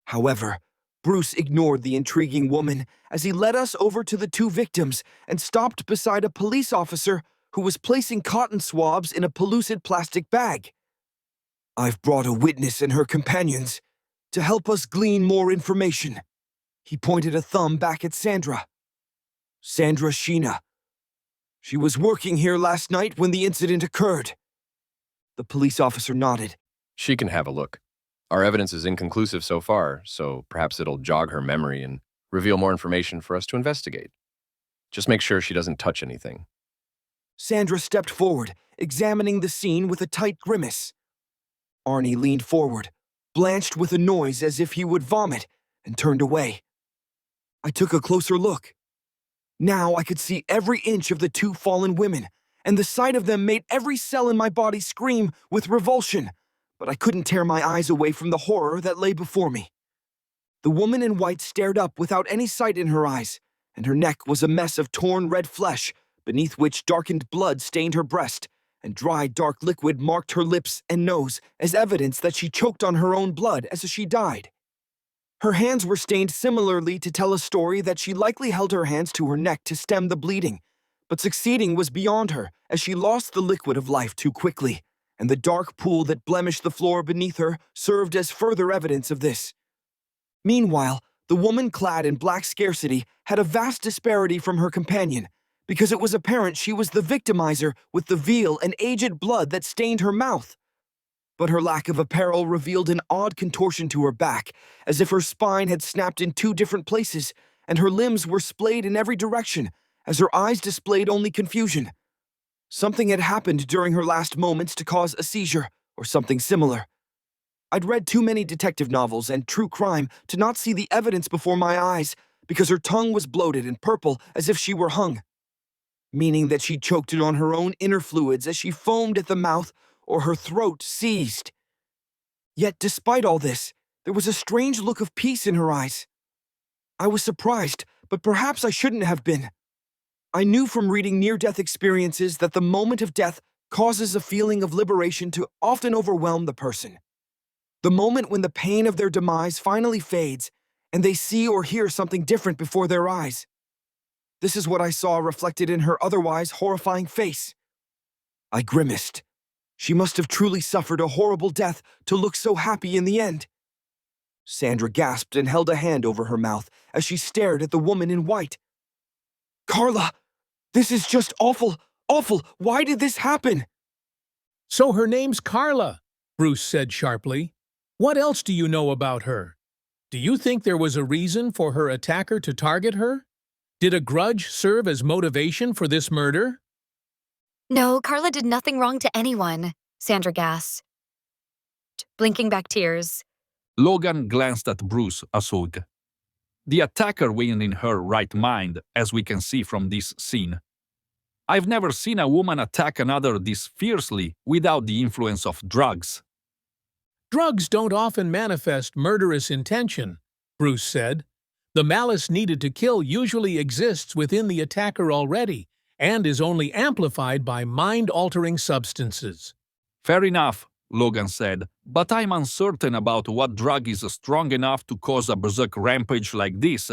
However, Bruce ignored the intriguing woman as he led us over to the 2 victims and stopped beside a police officer who was placing cotton swabs in a pellucid plastic bag. "I've brought a witness and her companions to help us glean more information." He pointed a thumb back at Sandra. "Sandra Sheena. She was working here last night when the incident occurred." The police officer nodded. She can have a look. Our evidence is inconclusive so far, so perhaps it'll jog her memory and reveal more information for us to investigate. Just make sure she doesn't touch anything. Sandra stepped forward, examining the scene with a tight grimace. Arnie leaned forward, blanched with a noise as if he would vomit, and turned away. I took a closer look. Now I could see every inch of the 2 fallen women, and the sight of them made every cell in my body scream with revulsion, but I couldn't tear my eyes away from the horror that lay before me. The woman in white stared up without any sight in her eyes, and her neck was a mess of torn red flesh, beneath which darkened blood stained her breast, and dry dark liquid marked her lips and nose as evidence that she choked on her own blood as she died. Her hands were stained similarly to tell a story that she likely held her hands to her neck to stem the bleeding, but succeeding was beyond her as she lost the liquid of life too quickly, and the dark pool that blemished the floor beneath her served as further evidence of this. Meanwhile, the woman clad in black scarcity had a vast disparity from her companion, because it was apparent she was the victimizer with the veal and aged blood that stained her mouth. But her lack of apparel revealed an odd contortion to her back, as if her spine had snapped in two different places, and her limbs were splayed in every direction, as her eyes displayed only confusion. Something had happened during her last moments to cause a seizure, or something similar. I'd read too many detective novels and true crime to not see the evidence before my eyes, because her tongue was bloated and purple as if she were hung, meaning that she choked it on her own inner fluids as she foamed at the mouth or her throat seized. Yet despite all this, there was a strange look of peace in her eyes. I was surprised, but perhaps I shouldn't have been. I knew from reading near-death experiences that the moment of death causes a feeling of liberation to often overwhelm the person. The moment when the pain of their demise finally fades and they see or hear something different before their eyes. This is what I saw reflected in her otherwise horrifying face. I grimaced. She must have truly suffered a horrible death to look so happy in the end. Sandra gasped and held a hand over her mouth as she stared at the woman in white. Carla, this is just awful, awful. Why did this happen? So her name's Carla, Bruce said sharply. What else do you know about her? Do you think there was a reason for her attacker to target her? Did a grudge serve as motivation for this murder? No, Carla did nothing wrong to anyone, Sandra gasped, blinking back tears. Logan glanced at Bruce Asug. The attacker wasn't in her right mind, as we can see from this scene. I've never seen a woman attack another this fiercely without the influence of drugs. Drugs don't often manifest murderous intention, Bruce said. The malice needed to kill usually exists within the attacker already and is only amplified by mind-altering substances. Fair enough, Logan said, but I'm uncertain about what drug is strong enough to cause a berserk rampage like this.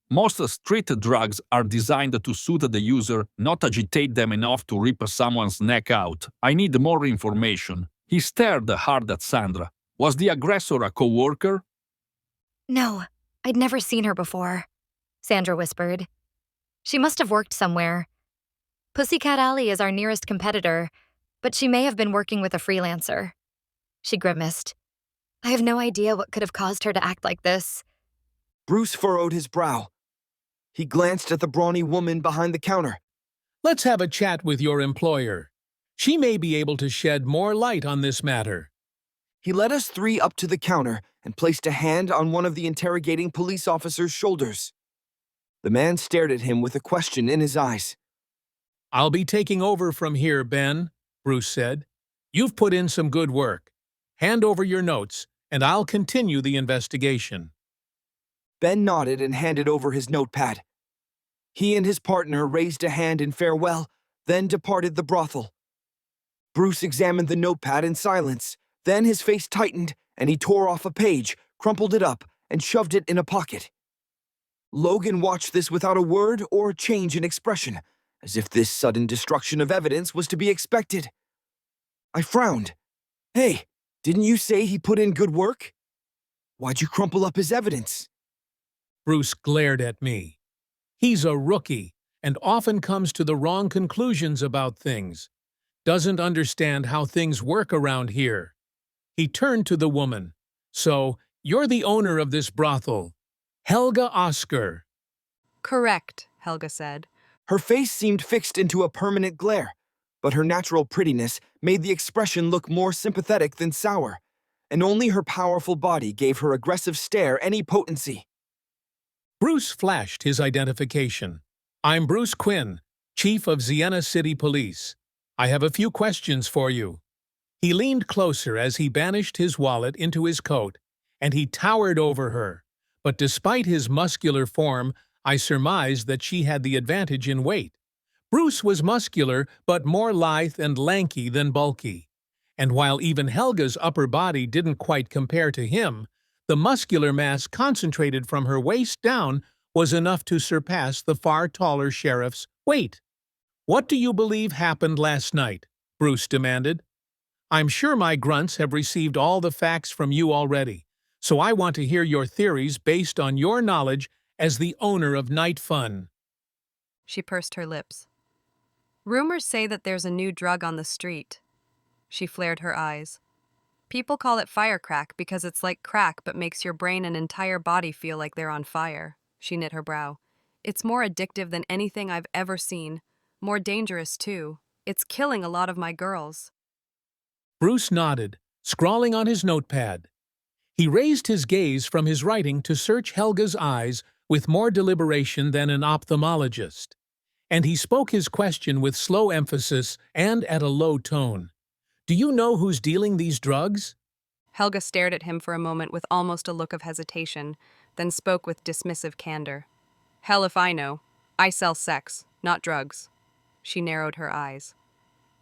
Most street drugs are designed to suit the user, not agitate them enough to rip someone's neck out. I need more information. He stared hard at Sandra. Was the aggressor a co-worker? No, I'd never seen her before, Sandra whispered. She must have worked somewhere. Pussycat Alley is our nearest competitor, but she may have been working with a freelancer. She grimaced. I have no idea what could have caused her to act like this. Bruce furrowed his brow. He glanced at the brawny woman behind the counter. Let's have a chat with your employer. She may be able to shed more light on this matter. He led us three up to the counter and placed a hand on one of the interrogating police officer's shoulders. The man stared at him with a question in his eyes. I'll be taking over from here, Ben, Bruce said. You've put in some good work. Hand over your notes, and I'll continue the investigation. Ben nodded and handed over his notepad. He and his partner raised a hand in farewell, then departed the brothel. Bruce examined the notepad in silence. Then his face tightened, and he tore off a page, crumpled it up, and shoved it in a pocket. Logan watched this without a word or a change in expression, as if this sudden destruction of evidence was to be expected. I frowned. Hey, didn't you say he put in good work? Why'd you crumple up his evidence? Bruce glared at me. He's a rookie and often comes to the wrong conclusions about things. Doesn't understand how things work around here. He turned to the woman. So, you're the owner of this brothel, Helga Oscar. Correct, Helga said. Her face seemed fixed into a permanent glare, but her natural prettiness made the expression look more sympathetic than sour, and only her powerful body gave her aggressive stare any potency. Bruce flashed his identification. I'm Bruce Quinn, Chief of Sienna City Police. I have a few questions for you. He leaned closer as he banished his wallet into his coat, and he towered over her. But despite his muscular form, I surmised that she had the advantage in weight. Bruce was muscular, but more lithe and lanky than bulky. And while even Helga's upper body didn't quite compare to him, the muscular mass concentrated from her waist down was enough to surpass the far taller sheriff's weight. What do you believe happened last night? Bruce demanded. I'm sure my grunts have received all the facts from you already, so I want to hear your theories based on your knowledge as the owner of Night Fun. She pursed her lips. Rumors say that there's a new drug on the street. She flared her eyes. People call it firecrack because it's like crack but makes your brain and entire body feel like they're on fire. She knit her brow. It's more addictive than anything I've ever seen. More dangerous, too. It's killing a lot of my girls. Bruce nodded, scrawling on his notepad. He raised his gaze from his writing to search Helga's eyes with more deliberation than an ophthalmologist. And he spoke his question with slow emphasis and at a low tone. Do you know who's dealing these drugs? Helga stared at him for a moment with almost a look of hesitation, then spoke with dismissive candor. Hell if I know. I sell sex, not drugs. She narrowed her eyes.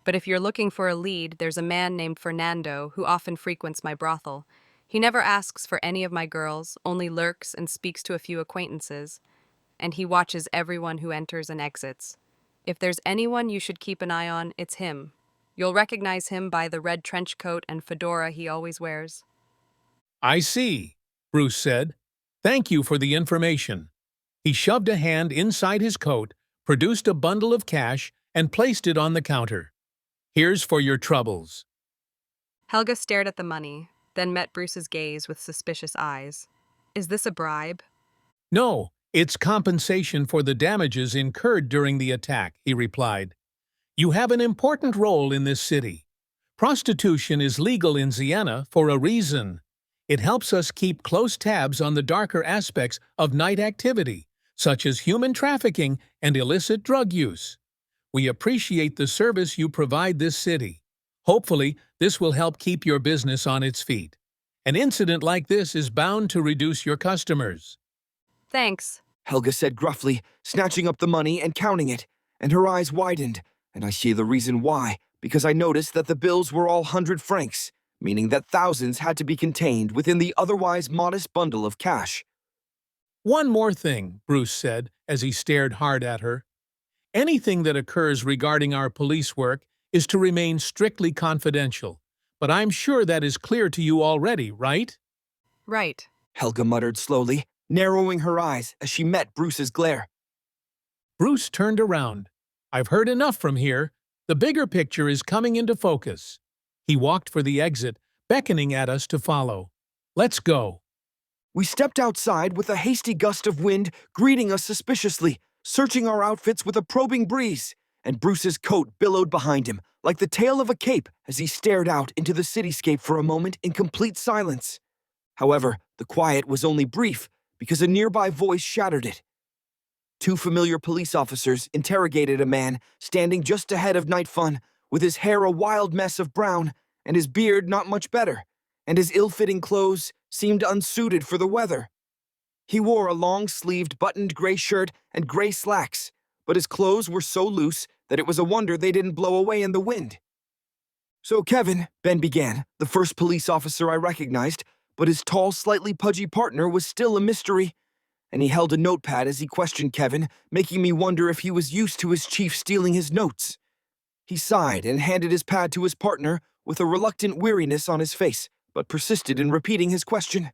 But if you're looking for a lead, there's a man named Fernando who often frequents my brothel. He never asks for any of my girls, only lurks and speaks to a few acquaintances. And he watches everyone who enters and exits. If there's anyone you should keep an eye on, it's him. You'll recognize him by the red trench coat and fedora he always wears. I see, Bruce said. Thank you for the information. He shoved a hand inside his coat, produced a bundle of cash, and placed it on the counter. Here's for your troubles. Helga stared at the money, then met Bruce's gaze with suspicious eyes. Is this a bribe? No, it's compensation for the damages incurred during the attack, he replied. You have an important role in this city. Prostitution is legal in Siena for a reason. It helps us keep close tabs on the darker aspects of night activity, such as human trafficking and illicit drug use. We appreciate the service you provide this city. Hopefully, this will help keep your business on its feet. An incident like this is bound to reduce your customers. Thanks, Helga said gruffly, snatching up the money and counting it, and her eyes widened. And I see the reason why, because I noticed that the bills were all 100 francs, meaning that thousands had to be contained within the otherwise modest bundle of cash. One more thing, Bruce said, as he stared hard at her. Anything that occurs regarding our police work is to remain strictly confidential. But I'm sure that is clear to you already, right? Right, Helga muttered slowly, narrowing her eyes as she met Bruce's glare. Bruce turned around. I've heard enough from here. The bigger picture is coming into focus. He walked for the exit, beckoning at us to follow. Let's go. We stepped outside with a hasty gust of wind greeting us suspiciously, searching our outfits with a probing breeze, and Bruce's coat billowed behind him like the tail of a cape as he stared out into the cityscape for a moment in complete silence. However, the quiet was only brief because a nearby voice shattered it. Two familiar police officers interrogated a man standing just ahead of Night Fun, with his hair a wild mess of brown and his beard not much better, and his ill-fitting clothes seemed unsuited for the weather. He wore a long-sleeved buttoned gray shirt and gray slacks, but his clothes were so loose that it was a wonder they didn't blow away in the wind. So Kevin, Ben began, the first police officer I recognized, but his tall, slightly pudgy partner was still a mystery. And he held a notepad as he questioned Kevin, making me wonder if he was used to his chief stealing his notes. He sighed and handed his pad to his partner with a reluctant weariness on his face, but persisted in repeating his question.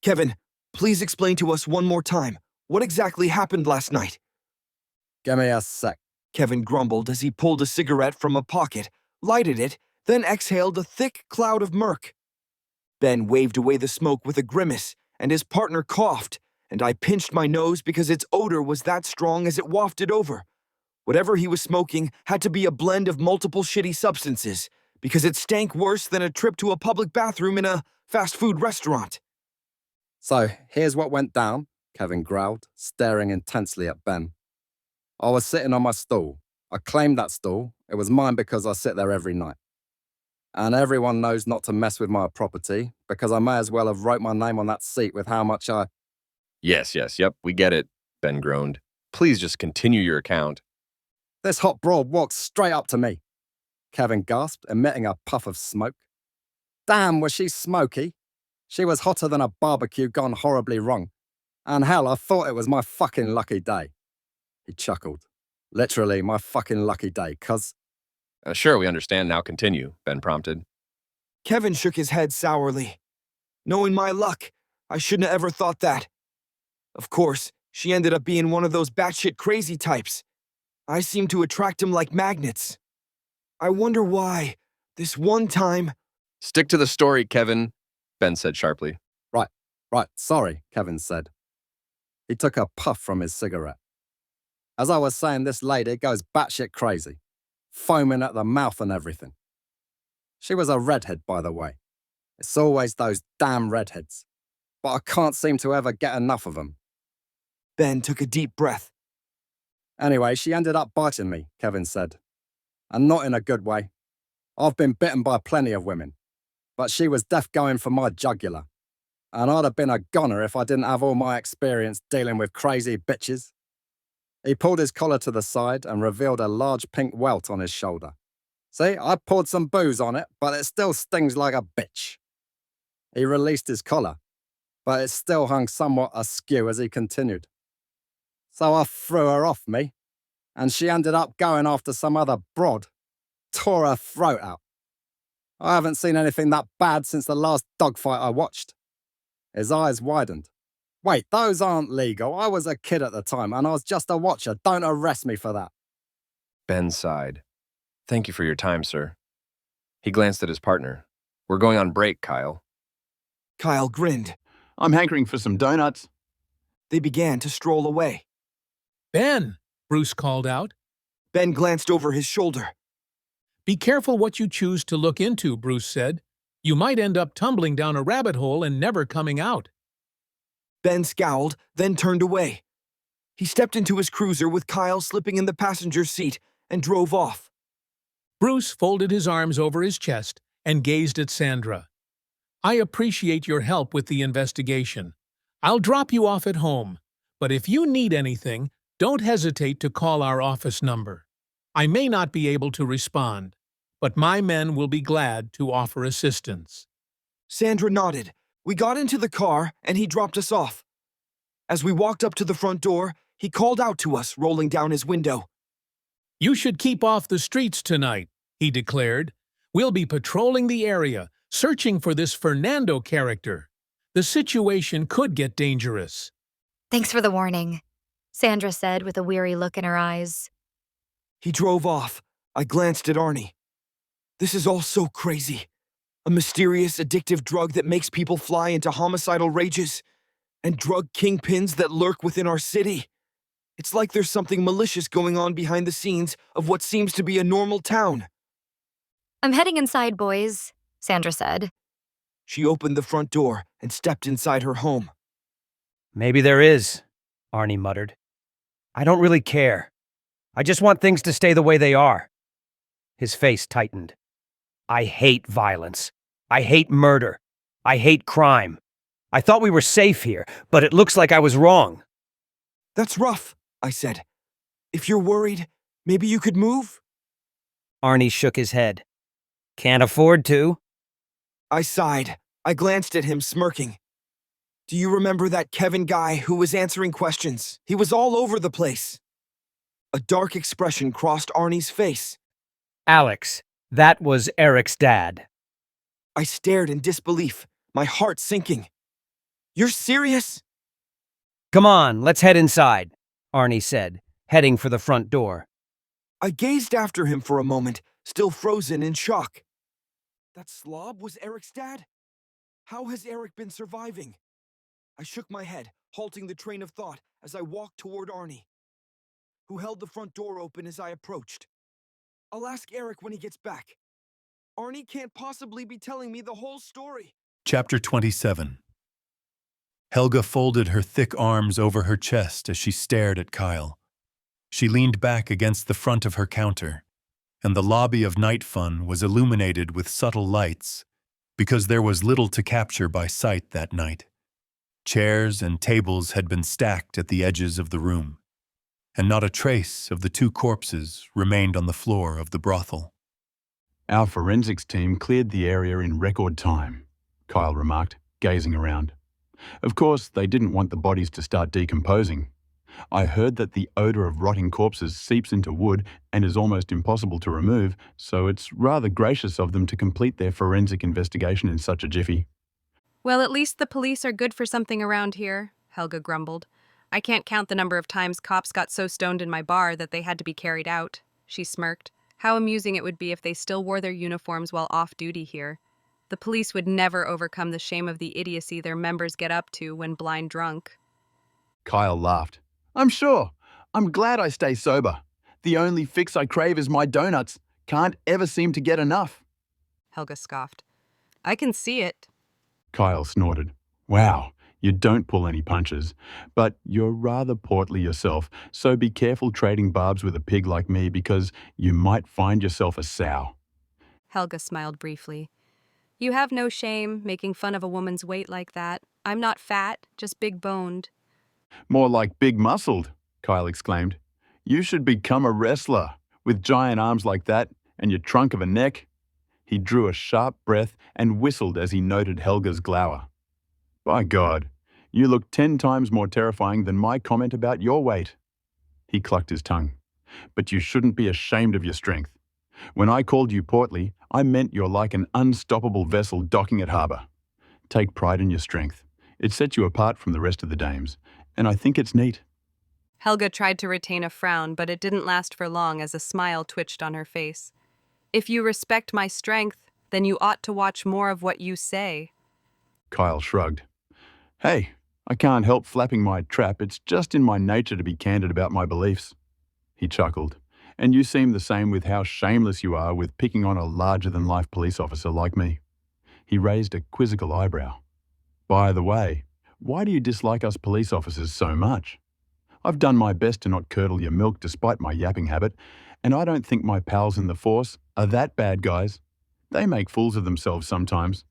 Kevin, please explain to us one more time. What exactly happened last night? Give me a sec. Kevin grumbled as he pulled a cigarette from a pocket, lighted it, then exhaled a thick cloud of murk. Ben waved away the smoke with a grimace, and his partner coughed, and I pinched my nose because its odor was that strong as it wafted over. Whatever he was smoking had to be a blend of multiple shitty substances, because it stank worse than a trip to a public bathroom in a fast food restaurant. So, here's what went down, Kevin growled, staring intensely at Ben. I was sitting on my stool. I claimed that stool. It was mine because I sit there every night. And everyone knows not to mess with my property, because I may as well have wrote my name on that seat with how much I... Yes, we get it, Ben groaned. Please just continue your account. This hot broad walked straight up to me. Kevin gasped, emitting a puff of smoke. Damn, was she smoky? She was hotter than a barbecue gone horribly wrong. And hell, I thought it was my fucking lucky day. He chuckled. Literally, my fucking lucky day, cuz... Sure, we understand. Now continue, Ben prompted. Kevin shook his head sourly. Knowing my luck, I shouldn't have ever thought that. Of course, she ended up being one of those batshit crazy types. I seem to attract him like magnets. I wonder why, this one time... Stick to the story, Kevin, Ben said sharply. Right, sorry, Kevin said. He took a puff from his cigarette. As I was saying, this lady goes batshit crazy, foaming at the mouth and everything. She was a redhead, by the way. It's always those damn redheads. But I can't seem to ever get enough of them. Ben took a deep breath. Anyway, she ended up biting me, Kevin said. And not in a good way. I've been bitten by plenty of women. But she was deaf going for my jugular. And I'd have been a goner if I didn't have all my experience dealing with crazy bitches. He pulled his collar to the side and revealed a large pink welt on his shoulder. See, I poured some booze on it, but it still stings like a bitch. He released his collar, but it still hung somewhat askew as he continued. So I threw her off me, and she ended up going after some other broad. Tore her throat out. I haven't seen anything that bad since the last dogfight I watched. His eyes widened. Wait, those aren't legal. I was a kid at the time, and I was just a watcher. Don't arrest me for that. Ben sighed. Thank you for your time, sir. He glanced at his partner. We're going on break, Kyle. Kyle grinned. I'm hankering for some donuts. They began to stroll away. Ben, Bruce called out. Ben glanced over his shoulder. Be careful what you choose to look into, Bruce said. You might end up tumbling down a rabbit hole and never coming out. Ben scowled, then turned away. He stepped into his cruiser with Kyle slipping in the passenger seat and drove off. Bruce folded his arms over his chest and gazed at Sandra. I appreciate your help with the investigation. I'll drop you off at home, but if you need anything, don't hesitate to call our office number. I may not be able to respond, but my men will be glad to offer assistance. Sandra nodded. We got into the car, and he dropped us off. As we walked up to the front door, he called out to us, rolling down his window. You should keep off the streets tonight, he declared. We'll be patrolling the area, searching for this Fernando character. The situation could get dangerous. Thanks for the warning, Sandra said with a weary look in her eyes. He drove off. I glanced at Arnie. This is all so crazy. A mysterious, addictive drug that makes people fly into homicidal rages, and drug kingpins that lurk within our city. It's like there's something malicious going on behind the scenes of what seems to be a normal town. I'm heading inside, boys, Sandra said. She opened the front door and stepped inside her home. Maybe there is, Arnie muttered. I don't really care. I just want things to stay the way they are. His face tightened. I hate violence. I hate murder. I hate crime. I thought we were safe here, but it looks like I was wrong. That's rough, I said. If you're worried, maybe you could move? Arnie shook his head. Can't afford to. I sighed. I glanced at him, smirking. Do you remember that Kevin guy who was answering questions? He was all over the place. A dark expression crossed Arnie's face. Alex, that was Eric's dad. I stared in disbelief, my heart sinking. You're serious? Come on, let's head inside, Arnie said, heading for the front door. I gazed after him for a moment, still frozen in shock. That slob was Eric's dad? How has Eric been surviving? I shook my head, halting the train of thought as I walked toward Arnie, who held the front door open as I approached. I'll ask Eric when he gets back. Arnie can't possibly be telling me the whole story. Chapter 27. Helga folded her thick arms over her chest as she stared at Kyle. She leaned back against the front of her counter, and the lobby of Night Fun was illuminated with subtle lights because there was little to capture by sight that night. Chairs and tables had been stacked at the edges of the room, and not a trace of the two corpses remained on the floor of the brothel. Our forensics team cleared the area in record time, Kyle remarked, gazing around. Of course, they didn't want the bodies to start decomposing. I heard that the odor of rotting corpses seeps into wood and is almost impossible to remove, so it's rather gracious of them to complete their forensic investigation in such a jiffy. Well, at least the police are good for something around here, Helga grumbled. I can't count the number of times cops got so stoned in my bar that they had to be carried out. She smirked. How amusing it would be if they still wore their uniforms while off duty here. The police would never overcome the shame of the idiocy their members get up to when blind drunk. Kyle laughed. I'm sure. I'm glad I stay sober. The only fix I crave is my donuts. Can't ever seem to get enough. Helga scoffed. I can see it. Kyle snorted. Wow, you don't pull any punches. But you're rather portly yourself, so be careful trading barbs with a pig like me because you might find yourself a sow. Helga smiled briefly. You have no shame making fun of a woman's weight like that. I'm not fat, just big-boned. More like big-muscled, Kyle exclaimed. You should become a wrestler. With giant arms like that and your trunk of a neck. He drew a sharp breath and whistled as he noted Helga's glower. By God, you look 10 times more terrifying than my comment about your weight. He clucked his tongue. But you shouldn't be ashamed of your strength. When I called you portly, I meant you're like an unstoppable vessel docking at harbour. Take pride in your strength. It sets you apart from the rest of the dames, and I think it's neat. Helga tried to retain a frown, but it didn't last for long as a smile twitched on her face. If you respect my strength, then you ought to watch more of what you say. Kyle shrugged. Hey, I can't help flapping my trap. It's just in my nature to be candid about my beliefs. He chuckled. And you seem the same with how shameless you are with picking on a larger-than-life police officer like me. He raised a quizzical eyebrow. By the way, why do you dislike us police officers so much? I've done my best to not curdle your milk despite my yapping habit, and I don't think my pals in the force are that bad guys. They make fools of themselves sometimes,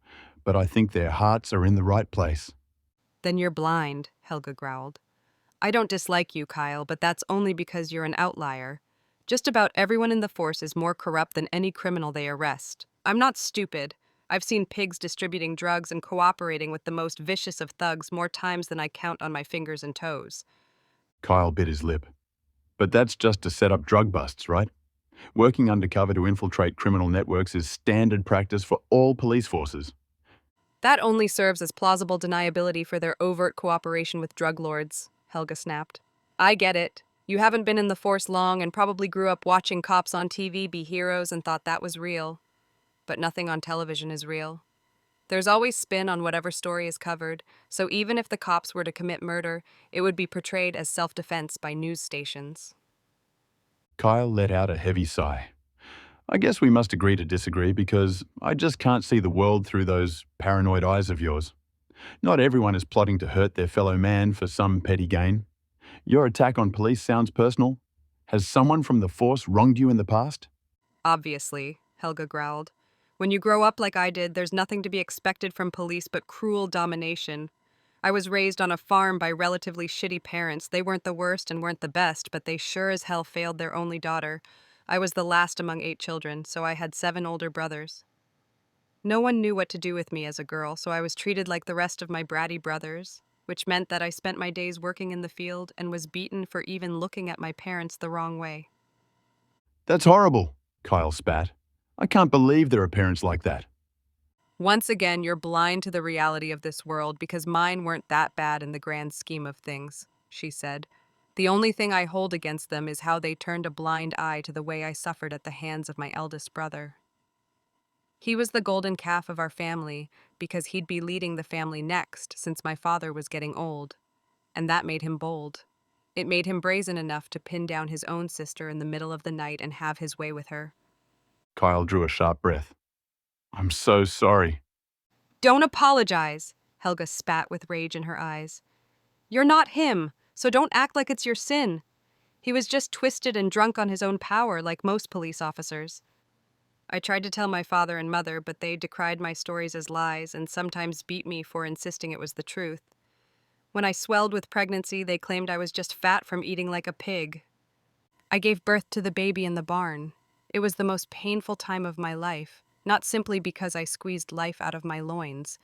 but I think their hearts are in the right place. Then you're blind, Helga growled. I don't dislike you, Kyle, but that's only because you're an outlier. Just about everyone in the force is more corrupt than any criminal they arrest. I'm not stupid. I've seen pigs distributing drugs and cooperating with the most vicious of thugs more times than I count on my fingers and toes. Kyle bit his lip. But that's just to set up drug busts, right? Working undercover to infiltrate criminal networks is standard practice for all police forces. That only serves as plausible deniability for their overt cooperation with drug lords, Helga snapped. I get it. You haven't been in the force long and probably grew up watching cops on TV be heroes and thought that was real. But nothing on television is real. There's always spin on whatever story is covered, so even if the cops were to commit murder, it would be portrayed as self-defense by news stations. Kyle let out a heavy sigh. I guess we must agree to disagree because I just can't see the world through those paranoid eyes of yours. Not everyone is plotting to hurt their fellow man for some petty gain. Your attack on police sounds personal. Has someone from the force wronged you in the past? Obviously, Helga growled. When you grow up like I did, there's nothing to be expected from police but cruel domination. I was raised on a farm by relatively shitty parents. They weren't the worst and weren't the best, but they sure as hell failed their only daughter. I was the last among 8 children, so I had 7 older brothers. No one knew what to do with me as a girl, so I was treated like the rest of my bratty brothers, which meant that I spent my days working in the field and was beaten for even looking at my parents the wrong way. That's horrible, Kyle spat. I can't believe there are parents like that. Once again, you're blind to the reality of this world because mine weren't that bad in the grand scheme of things, she said. The only thing I hold against them is how they turned a blind eye to the way I suffered at the hands of my eldest brother. He was the golden calf of our family because he'd be leading the family next since my father was getting old. And that made him bold. It made him brazen enough to pin down his own sister in the middle of the night and have his way with her. Kyle drew a sharp breath. I'm so sorry. Don't apologize, Helga spat with rage in her eyes. You're not him, so don't act like it's your sin. He was just twisted and drunk on his own power like most police officers. I tried to tell my father and mother, but they decried my stories as lies and sometimes beat me for insisting it was the truth. When I swelled with pregnancy, they claimed I was just fat from eating like a pig. I gave birth to the baby in the barn. It was the most painful time of my life, not simply because I squeezed life out of my loins,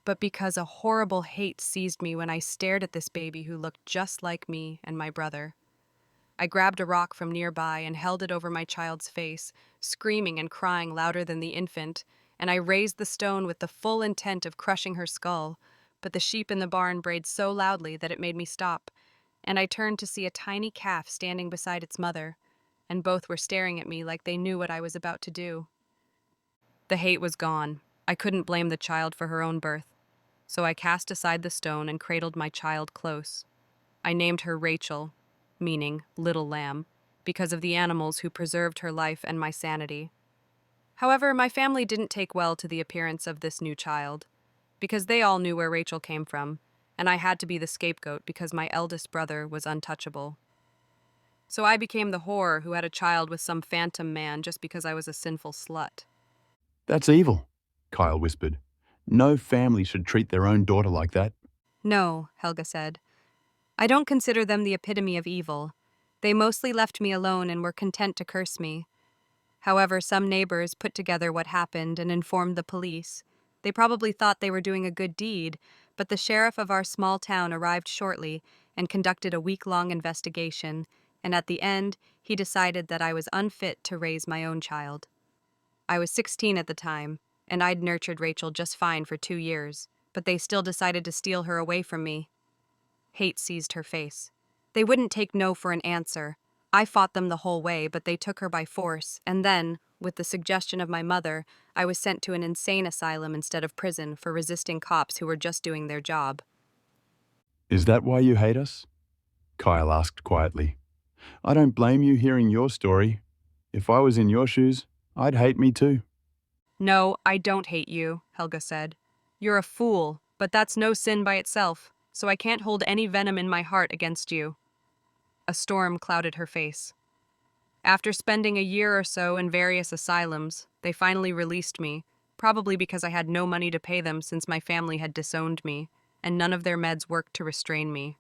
but because a horrible hate seized me when I stared at this baby who looked just like me and my brother. I grabbed a rock from nearby and held it over my child's face, screaming and crying louder than the infant, and I raised the stone with the full intent of crushing her skull, but the sheep in the barn brayed so loudly that it made me stop, and I turned to see a tiny calf standing beside its mother, and both were staring at me like they knew what I was about to do. The hate was gone. I couldn't blame the child for her own birth, so I cast aside the stone and cradled my child close. I named her Rachel, meaning little lamb, because of the animals who preserved her life and my sanity. However, my family didn't take well to the appearance of this new child, because they all knew where Rachel came from, and I had to be the scapegoat because my eldest brother was untouchable. So I became the whore who had a child with some phantom man just because I was a sinful slut. That's evil, Kyle whispered. No family should treat their own daughter like that. No, Helga said. I don't consider them the epitome of evil. They mostly left me alone and were content to curse me. However, some neighbors put together what happened and informed the police. They probably thought they were doing a good deed, but the sheriff of our small town arrived shortly and conducted a week-long investigation, and at the end, he decided that I was unfit to raise my own child. I was 16 at the time, and I'd nurtured Rachel just fine for 2 years, but they still decided to steal her away from me. Hate seized her face. They wouldn't take no for an answer. I fought them the whole way, but they took her by force, and then, with the suggestion of my mother, I was sent to an insane asylum instead of prison for resisting cops who were just doing their job. Is that why you hate us? Kyle asked quietly. I don't blame you hearing your story. If I was in your shoes, I'd hate me too. No, I don't hate you, Helga said. You're a fool, but that's no sin by itself, so I can't hold any venom in my heart against you. A storm clouded her face. After spending a year or so in various asylums, they finally released me, probably because I had no money to pay them since my family had disowned me, and none of their meds worked to restrain me.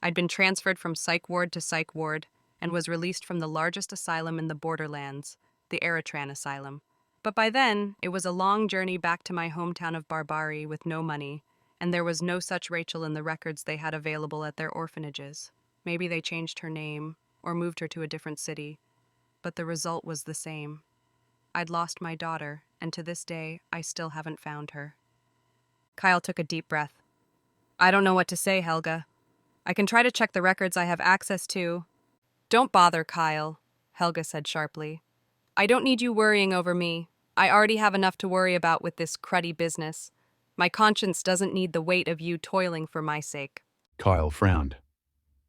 I'd been transferred from psych ward to psych ward, and was released from the largest asylum in the borderlands, the Eritrean Asylum. But by then, it was a long journey back to my hometown of Barbari with no money, and there was no such Rachel in the records they had available at their orphanages. Maybe they changed her name, or moved her to a different city, but the result was the same. I'd lost my daughter, and to this day, I still haven't found her. Kyle took a deep breath. I don't know what to say, Helga. I can try to check the records I have access to. Don't bother, Kyle, Helga said sharply. I don't need you worrying over me. I already have enough to worry about with this cruddy business. My conscience doesn't need the weight of you toiling for my sake. Kyle frowned.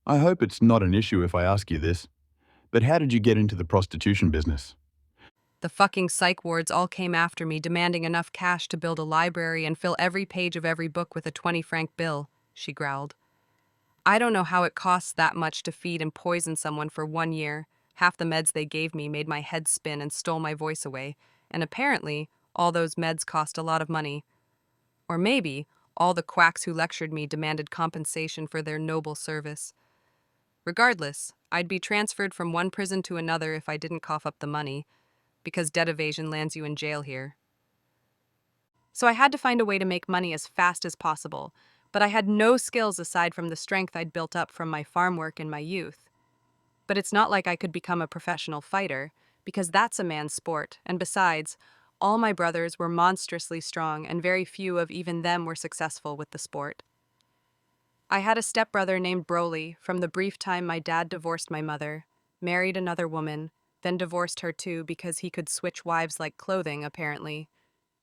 I hope it's not an issue if I ask you this, but how did you get into the prostitution business? The fucking psych wards all came after me, demanding enough cash to build a library and fill every page of every book with a 20-franc bill, she growled. I don't know how it costs that much to feed and poison someone for 1 year. Half the meds they gave me made my head spin and stole my voice away, and apparently, all those meds cost a lot of money. Or maybe, all the quacks who lectured me demanded compensation for their noble service. Regardless, I'd be transferred from one prison to another if I didn't cough up the money, because debt evasion lands you in jail here. So I had to find a way to make money as fast as possible, but I had no skills aside from the strength I'd built up from my farm work in my youth. But it's not like I could become a professional fighter, because that's a man's sport, and besides, all my brothers were monstrously strong and very few of even them were successful with the sport. I had a stepbrother named Broly from the brief time my dad divorced my mother, married another woman, then divorced her too because he could switch wives like clothing, apparently.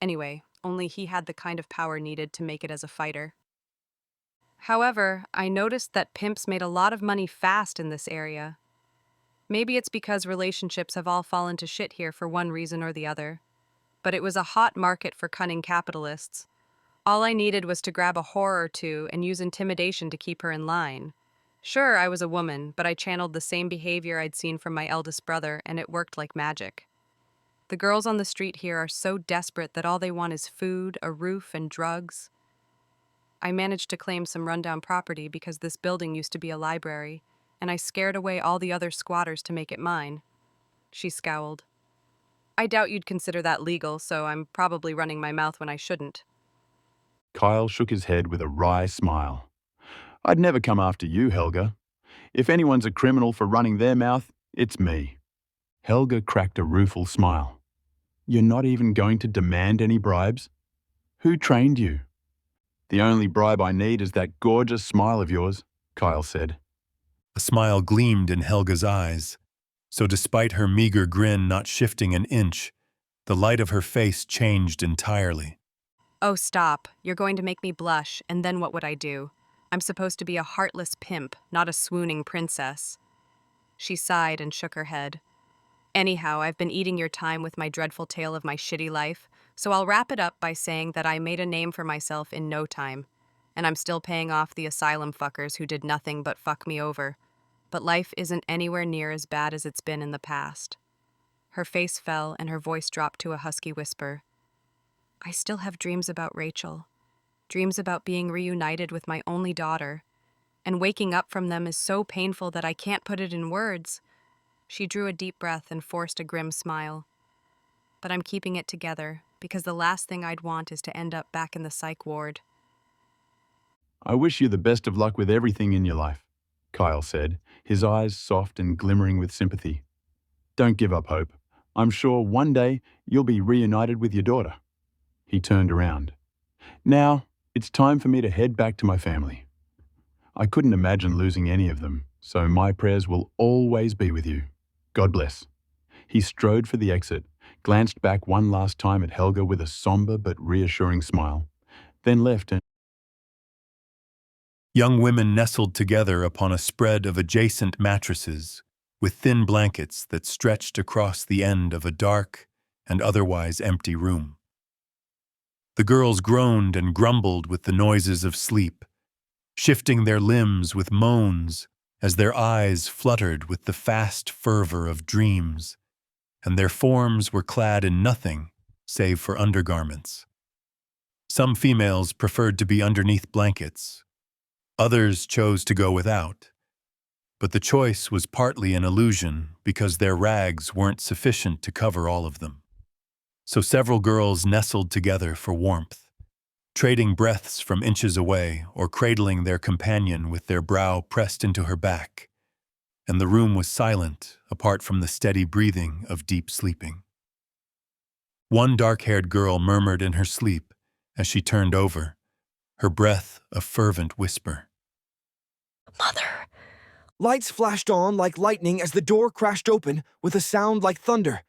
Anyway, only he had the kind of power needed to make it as a fighter. However, I noticed that pimps made a lot of money fast in this area. Maybe it's because relationships have all fallen to shit here for one reason or the other. But it was a hot market for cunning capitalists. All I needed was to grab a whore or two and use intimidation to keep her in line. Sure, I was a woman, but I channeled the same behavior I'd seen from my eldest brother, and it worked like magic. The girls on the street here are so desperate that all they want is food, a roof, and drugs. I managed to claim some rundown property because this building used to be a library, and I scared away all the other squatters to make it mine. She scowled. I doubt you'd consider that legal, so I'm probably running my mouth when I shouldn't. Kyle shook his head with a wry smile. I'd never come after you, Helga. If anyone's a criminal for running their mouth, it's me. Helga cracked a rueful smile. You're not even going to demand any bribes? Who trained you? The only bribe I need is that gorgeous smile of yours, Kyle said. A smile gleamed in Helga's eyes, so despite her meager grin not shifting an inch, the light of her face changed entirely. Oh, stop. You're going to make me blush, and then what would I do? I'm supposed to be a heartless pimp, not a swooning princess. She sighed and shook her head. Anyhow, I've been eating your time with my dreadful tale of my shitty life, so I'll wrap it up by saying that I made a name for myself in no time, and I'm still paying off the asylum fuckers who did nothing but fuck me over. But life isn't anywhere near as bad as it's been in the past. Her face fell and her voice dropped to a husky whisper. I still have dreams about Rachel, dreams about being reunited with my only daughter, and waking up from them is so painful that I can't put it in words. She drew a deep breath and forced a grim smile. But I'm keeping it together, because the last thing I'd want is to end up back in the psych ward. I wish you the best of luck with everything in your life, Kyle said, his eyes soft and glimmering with sympathy. Don't give up hope. I'm sure one day you'll be reunited with your daughter. He turned around. Now, it's time for me to head back to my family. I couldn't imagine losing any of them, so my prayers will always be with you. God bless. He strode for the exit, glanced back one last time at Helga with a somber but reassuring smile, then left and Young women nestled together upon a spread of adjacent mattresses, with thin blankets that stretched across the end of a dark and otherwise empty room. The girls groaned and grumbled with the noises of sleep, shifting their limbs with moans as their eyes fluttered with the fast fervor of dreams, and their forms were clad in nothing save for undergarments. Some females preferred to be underneath blankets. Others chose to go without. But the choice was partly an illusion because their rags weren't sufficient to cover all of them. So several girls nestled together for warmth, trading breaths from inches away or cradling their companion with their brow pressed into her back, and the room was silent apart from the steady breathing of deep sleeping. One dark-haired girl murmured in her sleep as she turned over, her breath a fervent whisper. Mother. Lights flashed on like lightning as the door crashed open with a sound like thunder.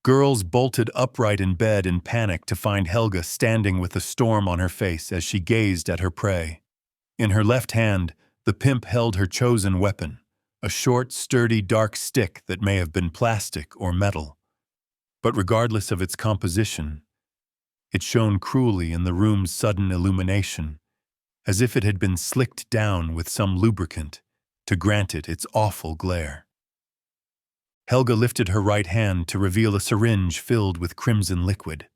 Girls bolted upright in bed in panic to find Helga standing with a storm on her face as she gazed at her prey. In her left hand, the pimp held her chosen weapon, a short, sturdy, dark stick that may have been plastic or metal. But regardless of its composition, it shone cruelly in the room's sudden illumination, as if it had been slicked down with some lubricant to grant it its awful glare. Helga lifted her right hand to reveal a syringe filled with crimson liquid.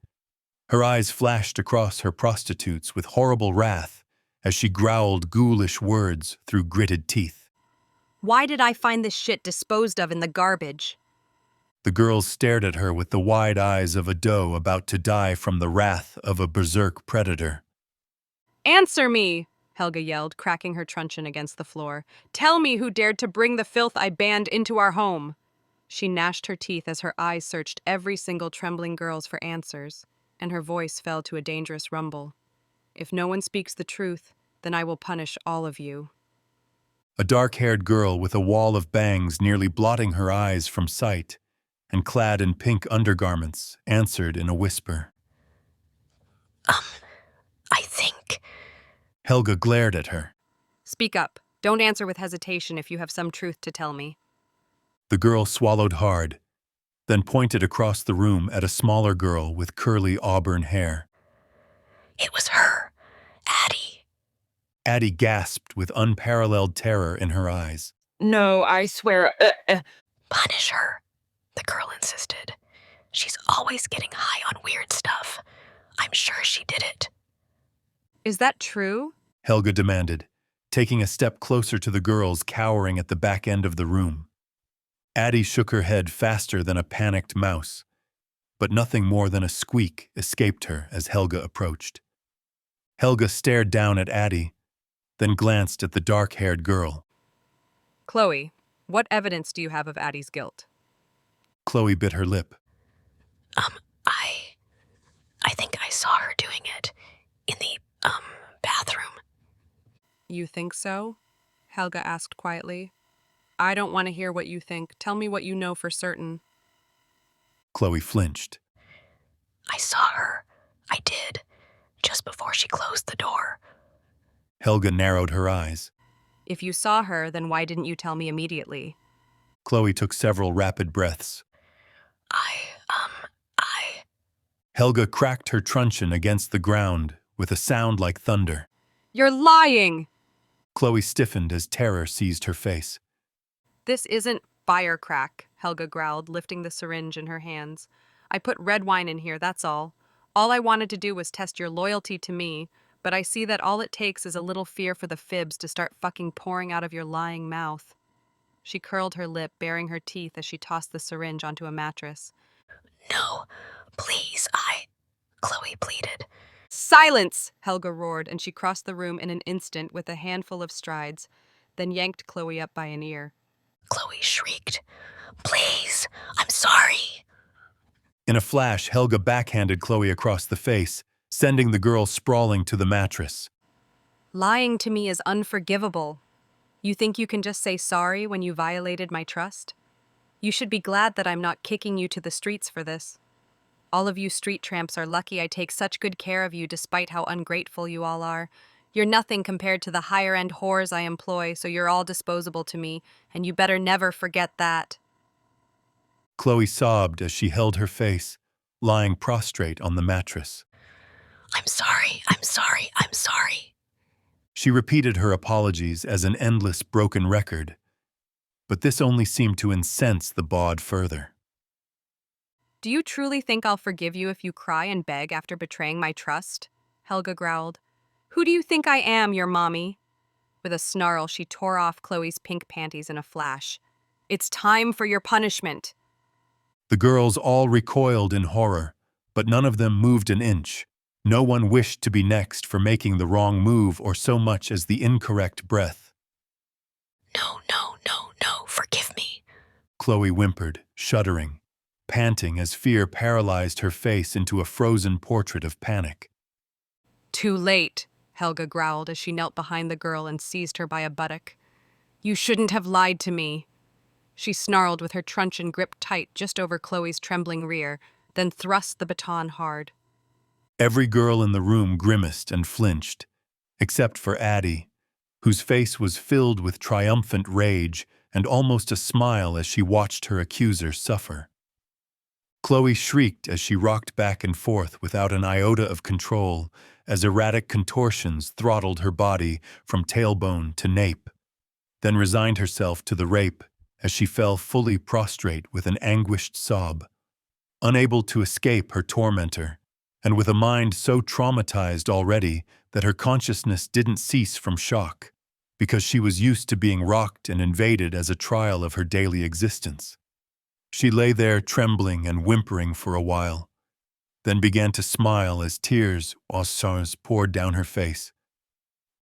Her eyes flashed across her prostitutes with horrible wrath as she growled ghoulish words through gritted teeth. Why did I find this shit disposed of in the garbage? The girls stared at her with the wide eyes of a doe about to die from the wrath of a berserk predator. Answer me, Helga yelled, cracking her truncheon against the floor. Tell me who dared to bring the filth I banned into our home. She gnashed her teeth as her eyes searched every single trembling girl's for answers, and her voice fell to a dangerous rumble. If no one speaks the truth, then I will punish all of you. A dark-haired girl with a wall of bangs nearly blotting her eyes from sight, and clad in pink undergarments, answered in a whisper. I think. Helga glared at her. Speak up. Don't answer with hesitation if you have some truth to tell me. The girl swallowed hard, then pointed across the room at a smaller girl with curly auburn hair. It was her, Addie. Addie gasped with unparalleled terror in her eyes. No, I swear. Punish her, the girl insisted. She's always getting high on weird stuff. I'm sure she did it. Is that true? Helga demanded, taking a step closer to the girls cowering at the back end of the room. Addie shook her head faster than a panicked mouse, but nothing more than a squeak escaped her as Helga approached. Helga stared down at Addie, then glanced at the dark-haired girl. Chloe, what evidence do you have of Addie's guilt? Chloe bit her lip. I think I saw her doing it in the, bathroom. You think so? Helga asked quietly. I don't want to hear what you think. Tell me what you know for certain. Chloe flinched. I saw her. I did. Just before she closed the door. Helga narrowed her eyes. If you saw her, then why didn't you tell me immediately? Chloe took several rapid breaths. Helga cracked her truncheon against the ground with a sound like thunder. You're lying! Chloe stiffened as terror seized her face. This isn't firecrack, Helga growled, lifting the syringe in her hands. I put red wine in here, that's all. All I wanted to do was test your loyalty to me, but I see that all it takes is a little fear for the fibs to start fucking pouring out of your lying mouth. She curled her lip, baring her teeth as she tossed the syringe onto a mattress. No, please, Chloe pleaded. Silence! Helga roared, and she crossed the room in an instant with a handful of strides, then yanked Chloe up by an ear. Chloe shrieked. Please, I'm sorry. In a flash, Helga backhanded Chloe across the face, sending the girl sprawling to the mattress. Lying to me is unforgivable. You think you can just say sorry when you violated my trust? You should be glad that I'm not kicking you to the streets for this. All of you street tramps are lucky I take such good care of you despite how ungrateful you all are. You're nothing compared to the higher-end whores I employ, so you're all disposable to me, and you better never forget that. Chloe sobbed as she held her face, lying prostrate on the mattress. I'm sorry, I'm sorry, I'm sorry. She repeated her apologies as an endless broken record, but this only seemed to incense the bawd further. Do you truly think I'll forgive you if you cry and beg after betraying my trust? Helga growled. Who do you think I am, your mommy? With a snarl, she tore off Chloe's pink panties in a flash. It's time for your punishment. The girls all recoiled in horror, but none of them moved an inch. No one wished to be next for making the wrong move or so much as the incorrect breath. No, forgive me. Chloe whimpered, shuddering, panting as fear paralyzed her face into a frozen portrait of panic. Too late, Helga growled as she knelt behind the girl and seized her by a buttock. You shouldn't have lied to me. She snarled with her truncheon gripped tight just over Chloe's trembling rear, then thrust the baton hard. Every girl in the room grimaced and flinched, except for Addie, whose face was filled with triumphant rage and almost a smile as she watched her accuser suffer. Chloe shrieked as she rocked back and forth without an iota of control, as erratic contortions throttled her body from tailbone to nape, then resigned herself to the rape as she fell fully prostrate with an anguished sob. Unable to escape her tormentor, and with a mind so traumatized already that her consciousness didn't cease from shock, because she was used to being rocked and invaded as a trial of her daily existence. She lay there trembling and whimpering for a while, then began to smile as tears poured down her face.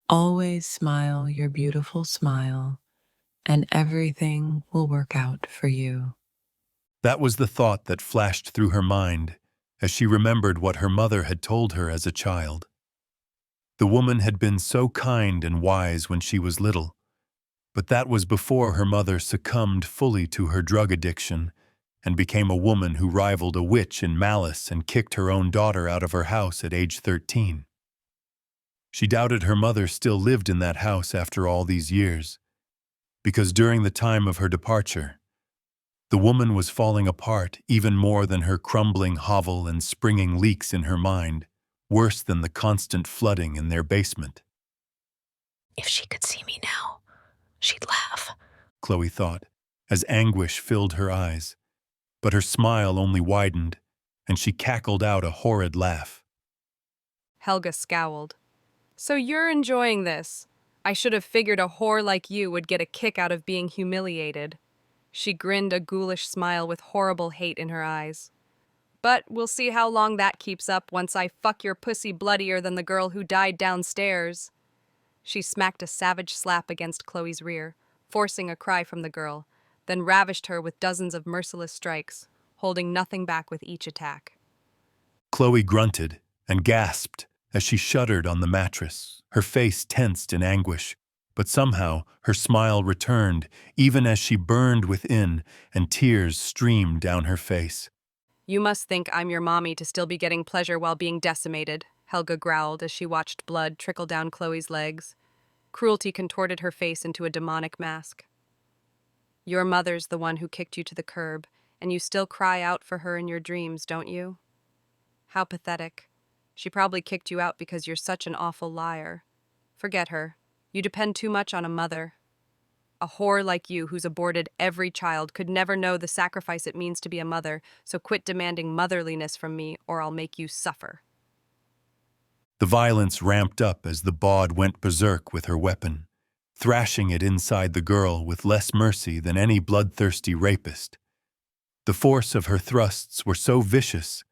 Always smile your beautiful smile, and everything will work out for you. That was the thought that flashed through her mind as she remembered what her mother had told her as a child. The woman had been so kind and wise when she was little, but that was before her mother succumbed fully to her drug addiction and became a woman who rivaled a witch in malice and kicked her own daughter out of her house at age 13. She doubted her mother still lived in that house after all these years, because during the time of her departure, the woman was falling apart even more than her crumbling hovel and springing leaks in her mind, worse than the constant flooding in their basement. If she could see me now, she'd laugh, Chloe thought, as anguish filled her eyes. But her smile only widened, and she cackled out a horrid laugh. Helga scowled. So you're enjoying this. I should have figured a whore like you would get a kick out of being humiliated. She grinned a ghoulish smile with horrible hate in her eyes. But we'll see how long that keeps up once I fuck your pussy bloodier than the girl who died downstairs. She smacked a savage slap against Chloe's rear, forcing a cry from the girl, then ravished her with dozens of merciless strikes, holding nothing back with each attack. Chloe grunted and gasped as she shuddered on the mattress, her face tensed in anguish. But somehow her smile returned, even as she burned within and tears streamed down her face. You must think I'm your mommy to still be getting pleasure while being decimated, Helga growled as she watched blood trickle down Chloe's legs. Cruelty contorted her face into a demonic mask. Your mother's the one who kicked you to the curb, and you still cry out for her in your dreams, don't you? How pathetic. She probably kicked you out because you're such an awful liar. Forget her. You depend too much on a mother. A whore like you who's aborted every child could never know the sacrifice it means to be a mother, so quit demanding motherliness from me or I'll make you suffer. The violence ramped up as the bawd went berserk with her weapon, thrashing it inside the girl with less mercy than any bloodthirsty rapist. The force of her thrusts were so vicious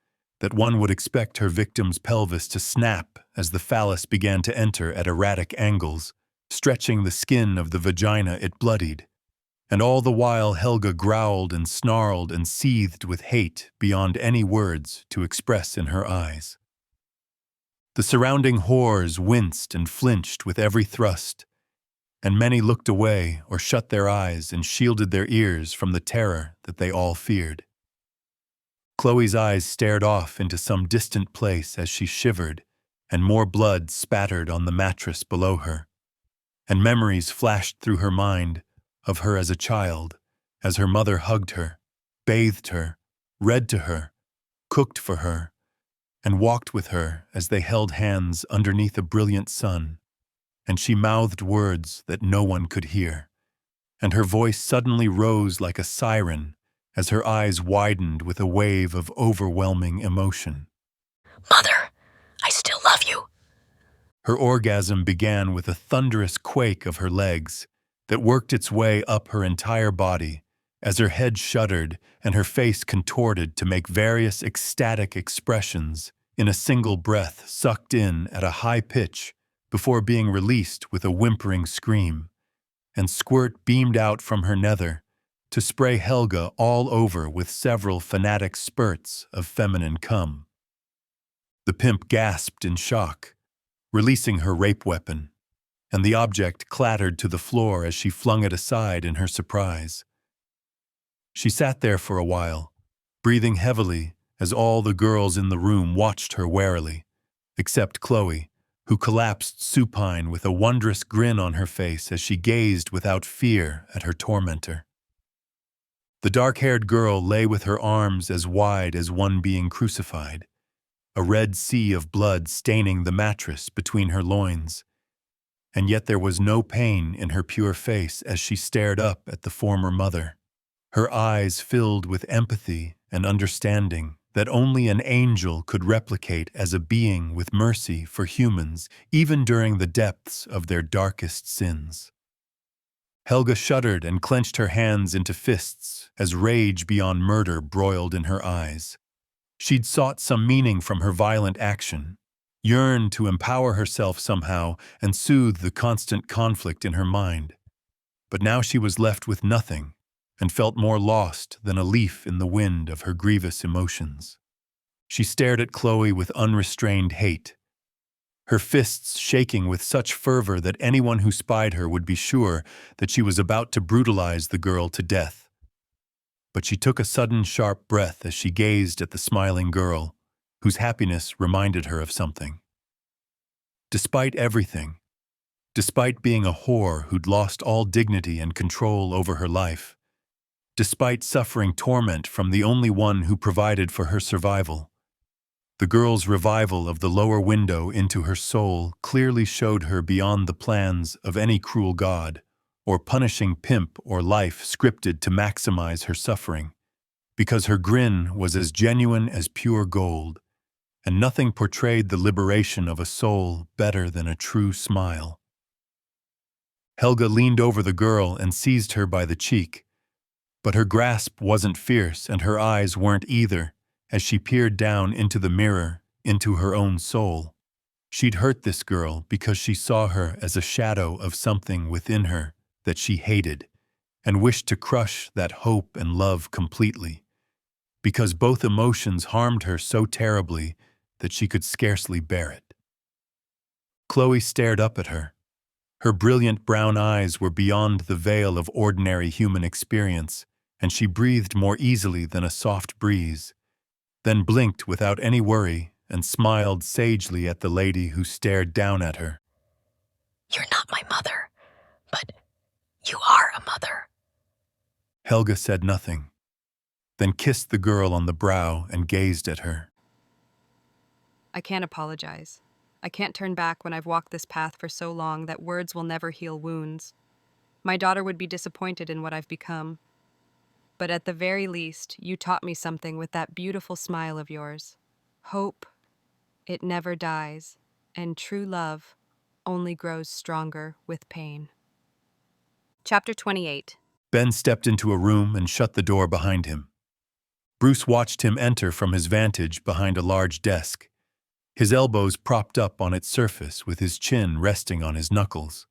that one would expect her victim's pelvis to snap as the phallus began to enter at erratic angles, stretching the skin of the vagina it bloodied. And all the while Helga growled and snarled and seethed with hate beyond any words to express in her eyes. The surrounding whores winced and flinched with every thrust, and many looked away or shut their eyes and shielded their ears from the terror that they all feared. Chloe's eyes stared off into some distant place as she shivered, and more blood spattered on the mattress below her. And memories flashed through her mind of her as a child, as her mother hugged her, bathed her, read to her, cooked for her, and walked with her as they held hands underneath a brilliant sun, and she mouthed words that no one could hear, and her voice suddenly rose like a siren as her eyes widened with a wave of overwhelming emotion. Mother, I still love you. Her orgasm began with a thunderous quake of her legs that worked its way up her entire body as her head shuddered and her face contorted to make various ecstatic expressions in a single breath sucked in at a high pitch before being released with a whimpering scream, and squirt beamed out from her nether to spray Helga all over with several fanatic spurts of feminine cum. The pimp gasped in shock, releasing her rape weapon, and the object clattered to the floor as she flung it aside in her surprise. She sat there for a while, breathing heavily as all the girls in the room watched her warily, except Chloe, who collapsed supine with a wondrous grin on her face as she gazed without fear at her tormentor. The dark-haired girl lay with her arms as wide as one being crucified, a red sea of blood staining the mattress between her loins. And yet there was no pain in her pure face as she stared up at the former mother, her eyes filled with empathy and understanding that only an angel could replicate as a being with mercy for humans even during the depths of their darkest sins. Helga shuddered and clenched her hands into fists as rage beyond murder broiled in her eyes. She'd sought some meaning from her violent action, yearned to empower herself somehow and soothe the constant conflict in her mind. But now she was left with nothing and felt more lost than a leaf in the wind of her grievous emotions. She stared at Chloe with unrestrained hate, her fists shaking with such fervor that anyone who spied her would be sure that she was about to brutalize the girl to death. But she took a sudden sharp breath as she gazed at the smiling girl, whose happiness reminded her of something. Despite everything, despite being a whore who'd lost all dignity and control over her life, despite suffering torment from the only one who provided for her survival, the girl's revival of the lower window into her soul clearly showed her beyond the plans of any cruel god or punishing pimp or life scripted to maximize her suffering, because her grin was as genuine as pure gold, and nothing portrayed the liberation of a soul better than a true smile. Helga leaned over the girl and seized her by the cheek, but her grasp wasn't fierce and her eyes weren't either, as she peered down into the mirror, into her own soul. She'd hurt this girl because she saw her as a shadow of something within her that she hated, and wished to crush that hope and love completely, because both emotions harmed her so terribly that she could scarcely bear it. Chloe stared up at her. Her brilliant brown eyes were beyond the veil of ordinary human experience, and she breathed more easily than a soft breeze, then blinked without any worry and smiled sagely at the lady who stared down at her. You're not my mother, but you are a mother. Helga said nothing, then kissed the girl on the brow and gazed at her. I can't apologize. I can't turn back when I've walked this path for so long that words will never heal wounds. My daughter would be disappointed in what I've become. But at the very least, you taught me something with that beautiful smile of yours. Hope, it never dies, and true love only grows stronger with pain. Chapter 28. Ben stepped into a room and shut the door behind him. Bruce watched him enter from his vantage behind a large desk, his elbows propped up on its surface with his chin resting on his knuckles.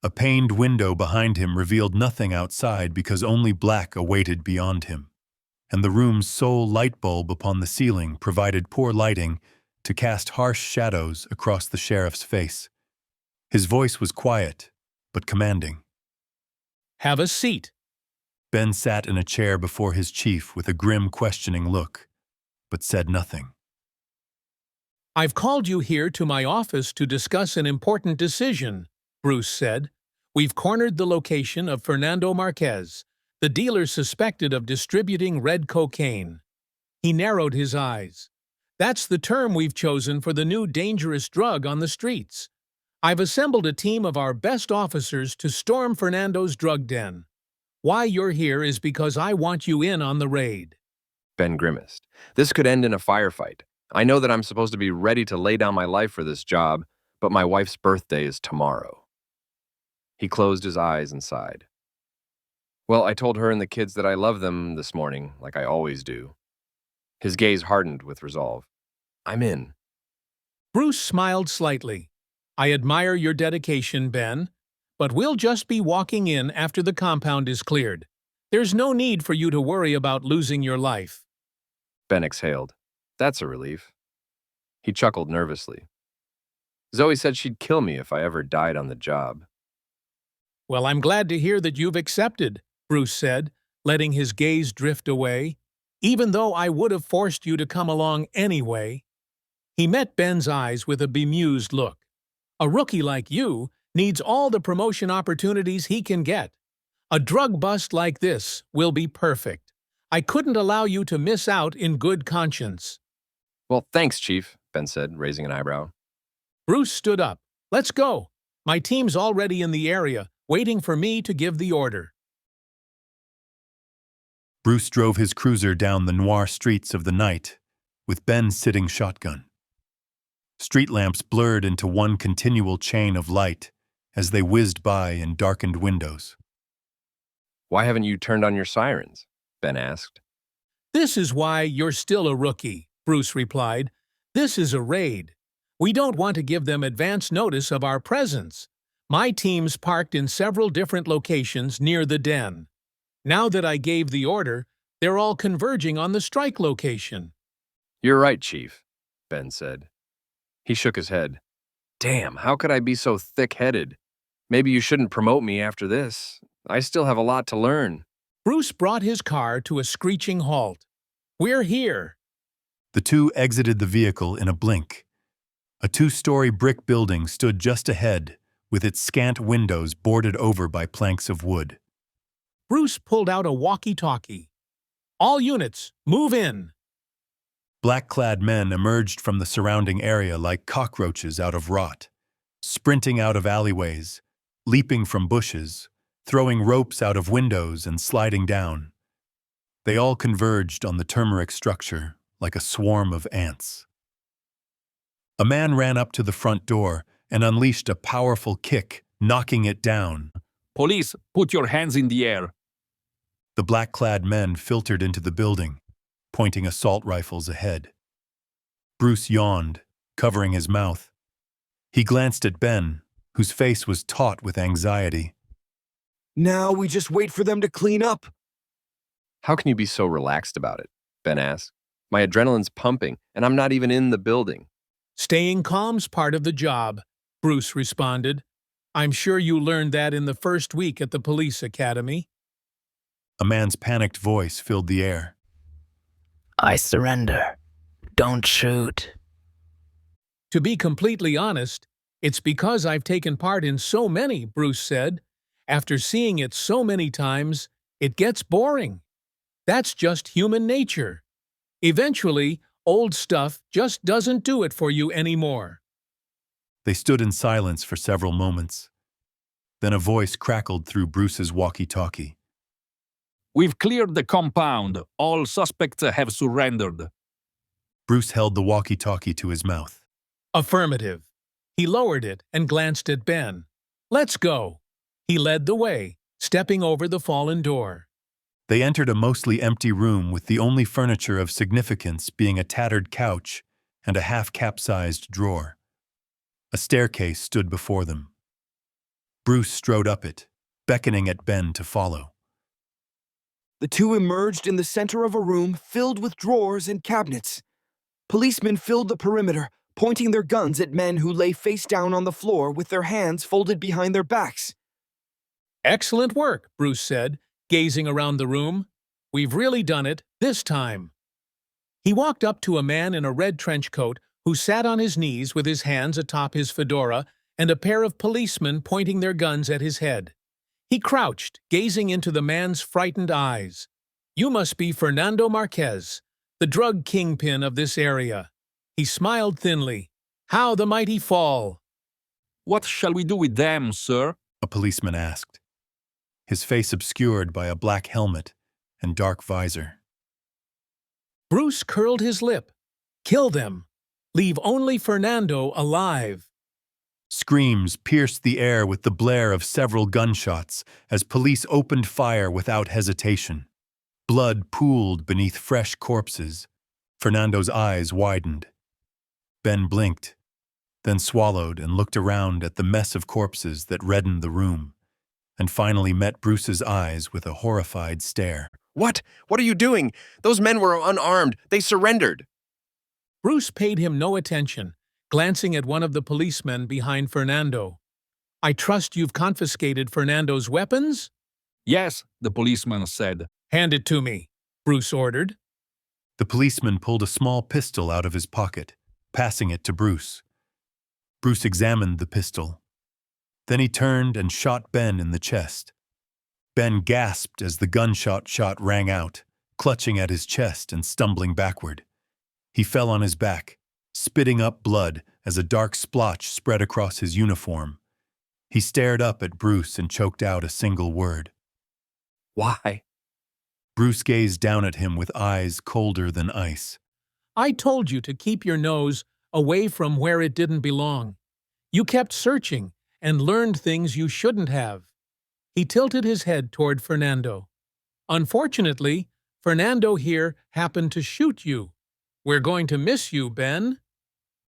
A paned window behind him revealed nothing outside because only black awaited beyond him, and the room's sole light bulb upon the ceiling provided poor lighting to cast harsh shadows across the sheriff's face. His voice was quiet, but commanding. Have a seat. Ben sat in a chair before his chief with a grim, questioning look, but said nothing. I've called you here to my office to discuss an important decision, Bruce said. We've cornered the location of Fernando Marquez, the dealer suspected of distributing red cocaine. He narrowed his eyes. That's the term we've chosen for the new dangerous drug on the streets. I've assembled a team of our best officers to storm Fernando's drug den. Why you're here is because I want you in on the raid. Ben grimaced. This could end in a firefight. I know that I'm supposed to be ready to lay down my life for this job, but my wife's birthday is tomorrow. He closed his eyes and sighed. Well, I told her and the kids that I love them this morning, like I always do. His gaze hardened with resolve. I'm in. Bruce smiled slightly. I admire your dedication, Ben, but we'll just be walking in after the compound is cleared. There's no need for you to worry about losing your life. Ben exhaled. That's a relief. He chuckled nervously. Zoe said she'd kill me if I ever died on the job. Well, I'm glad to hear that you've accepted, Bruce said, letting his gaze drift away, even though I would have forced you to come along anyway. He met Ben's eyes with a bemused look. A rookie like you needs all the promotion opportunities he can get. A drug bust like this will be perfect. I couldn't allow you to miss out in good conscience. Well, thanks, Chief, Ben said, raising an eyebrow. Bruce stood up. Let's go. My team's already in the area, waiting for me to give the order. Bruce drove his cruiser down the noir streets of the night, with Ben sitting shotgun. Street lamps blurred into one continual chain of light as they whizzed by in darkened windows. Why haven't you turned on your sirens? Ben asked. This is why you're still a rookie, Bruce replied. This is a raid. We don't want to give them advance notice of our presence. My team's parked in several different locations near the den. Now that I gave the order, they're all converging on the strike location. You're right, Chief, Ben said. He shook his head. Damn, how could I be so thick-headed? Maybe you shouldn't promote me after this. I still have a lot to learn. Bruce brought his car to a screeching halt. We're here. The two exited the vehicle in a blink. A two-story brick building stood just ahead, with its scant windows boarded over by planks of wood. Bruce pulled out a walkie-talkie. All units, move in. Black-clad men emerged from the surrounding area like cockroaches out of rot, sprinting out of alleyways, leaping from bushes, throwing ropes out of windows and sliding down. They all converged on the turmeric structure like a swarm of ants. A man ran up to the front door and unleashed a powerful kick, knocking it down. Police, put your hands in the air. The black-clad men filtered into the building, pointing assault rifles ahead. Bruce yawned, covering his mouth. He glanced at Ben, whose face was taut with anxiety. Now we just wait for them to clean up. How can you be so relaxed about it? Ben asked. My adrenaline's pumping, and I'm not even in the building. Staying calm's part of the job, Bruce responded. I'm sure you learned that in the first week at the police academy. A man's panicked voice filled the air. I surrender. Don't shoot. To be completely honest, it's because I've taken part in so many, Bruce said. After seeing it so many times, it gets boring. That's just human nature. Eventually, old stuff just doesn't do it for you anymore. They stood in silence for several moments. Then a voice crackled through Bruce's walkie-talkie. We've cleared the compound. All suspects have surrendered. Bruce held the walkie-talkie to his mouth. Affirmative. He lowered it and glanced at Ben. Let's go. He led the way, stepping over the fallen door. They entered a mostly empty room with the only furniture of significance being a tattered couch and a half-capsized drawer. A staircase stood before them. Bruce strode up it, beckoning at Ben to follow. The two emerged in the center of a room filled with drawers and cabinets. Policemen filled the perimeter, pointing their guns at men who lay face down on the floor with their hands folded behind their backs. Excellent work, Bruce said, gazing around the room. We've really done it this time. He walked up to a man in a red trench coat who sat on his knees with his hands atop his fedora and a pair of policemen pointing their guns at his head. He crouched, gazing into the man's frightened eyes. You must be Fernando Marquez, the drug kingpin of this area. He smiled thinly. How the mighty fall! What shall we do with them, sir? A policeman asked, his face obscured by a black helmet and dark visor. Bruce curled his lip. Kill them. Leave only Fernando alive. Screams pierced the air with the blare of several gunshots as police opened fire without hesitation. Blood pooled beneath fresh corpses. Fernando's eyes widened. Ben blinked, then swallowed and looked around at the mess of corpses that reddened the room, and finally met Bruce's eyes with a horrified stare. What? What are you doing? Those men were unarmed. They surrendered. Bruce paid him no attention, glancing at one of the policemen behind Fernando. I trust you've confiscated Fernando's weapons? Yes, the policeman said. Hand it to me, Bruce ordered. The policeman pulled a small pistol out of his pocket, passing it to Bruce. Bruce examined the pistol. Then he turned and shot Ben in the chest. Ben gasped as the gunshot shot rang out, clutching at his chest and stumbling backward. He fell on his back, spitting up blood as a dark splotch spread across his uniform. He stared up at Bruce and choked out a single word. Why? Bruce gazed down at him with eyes colder than ice. I told you to keep your nose away from where it didn't belong. You kept searching and learned things you shouldn't have. He tilted his head toward Fernando. Unfortunately, Fernando here happened to shoot you. We're going to miss you, Ben.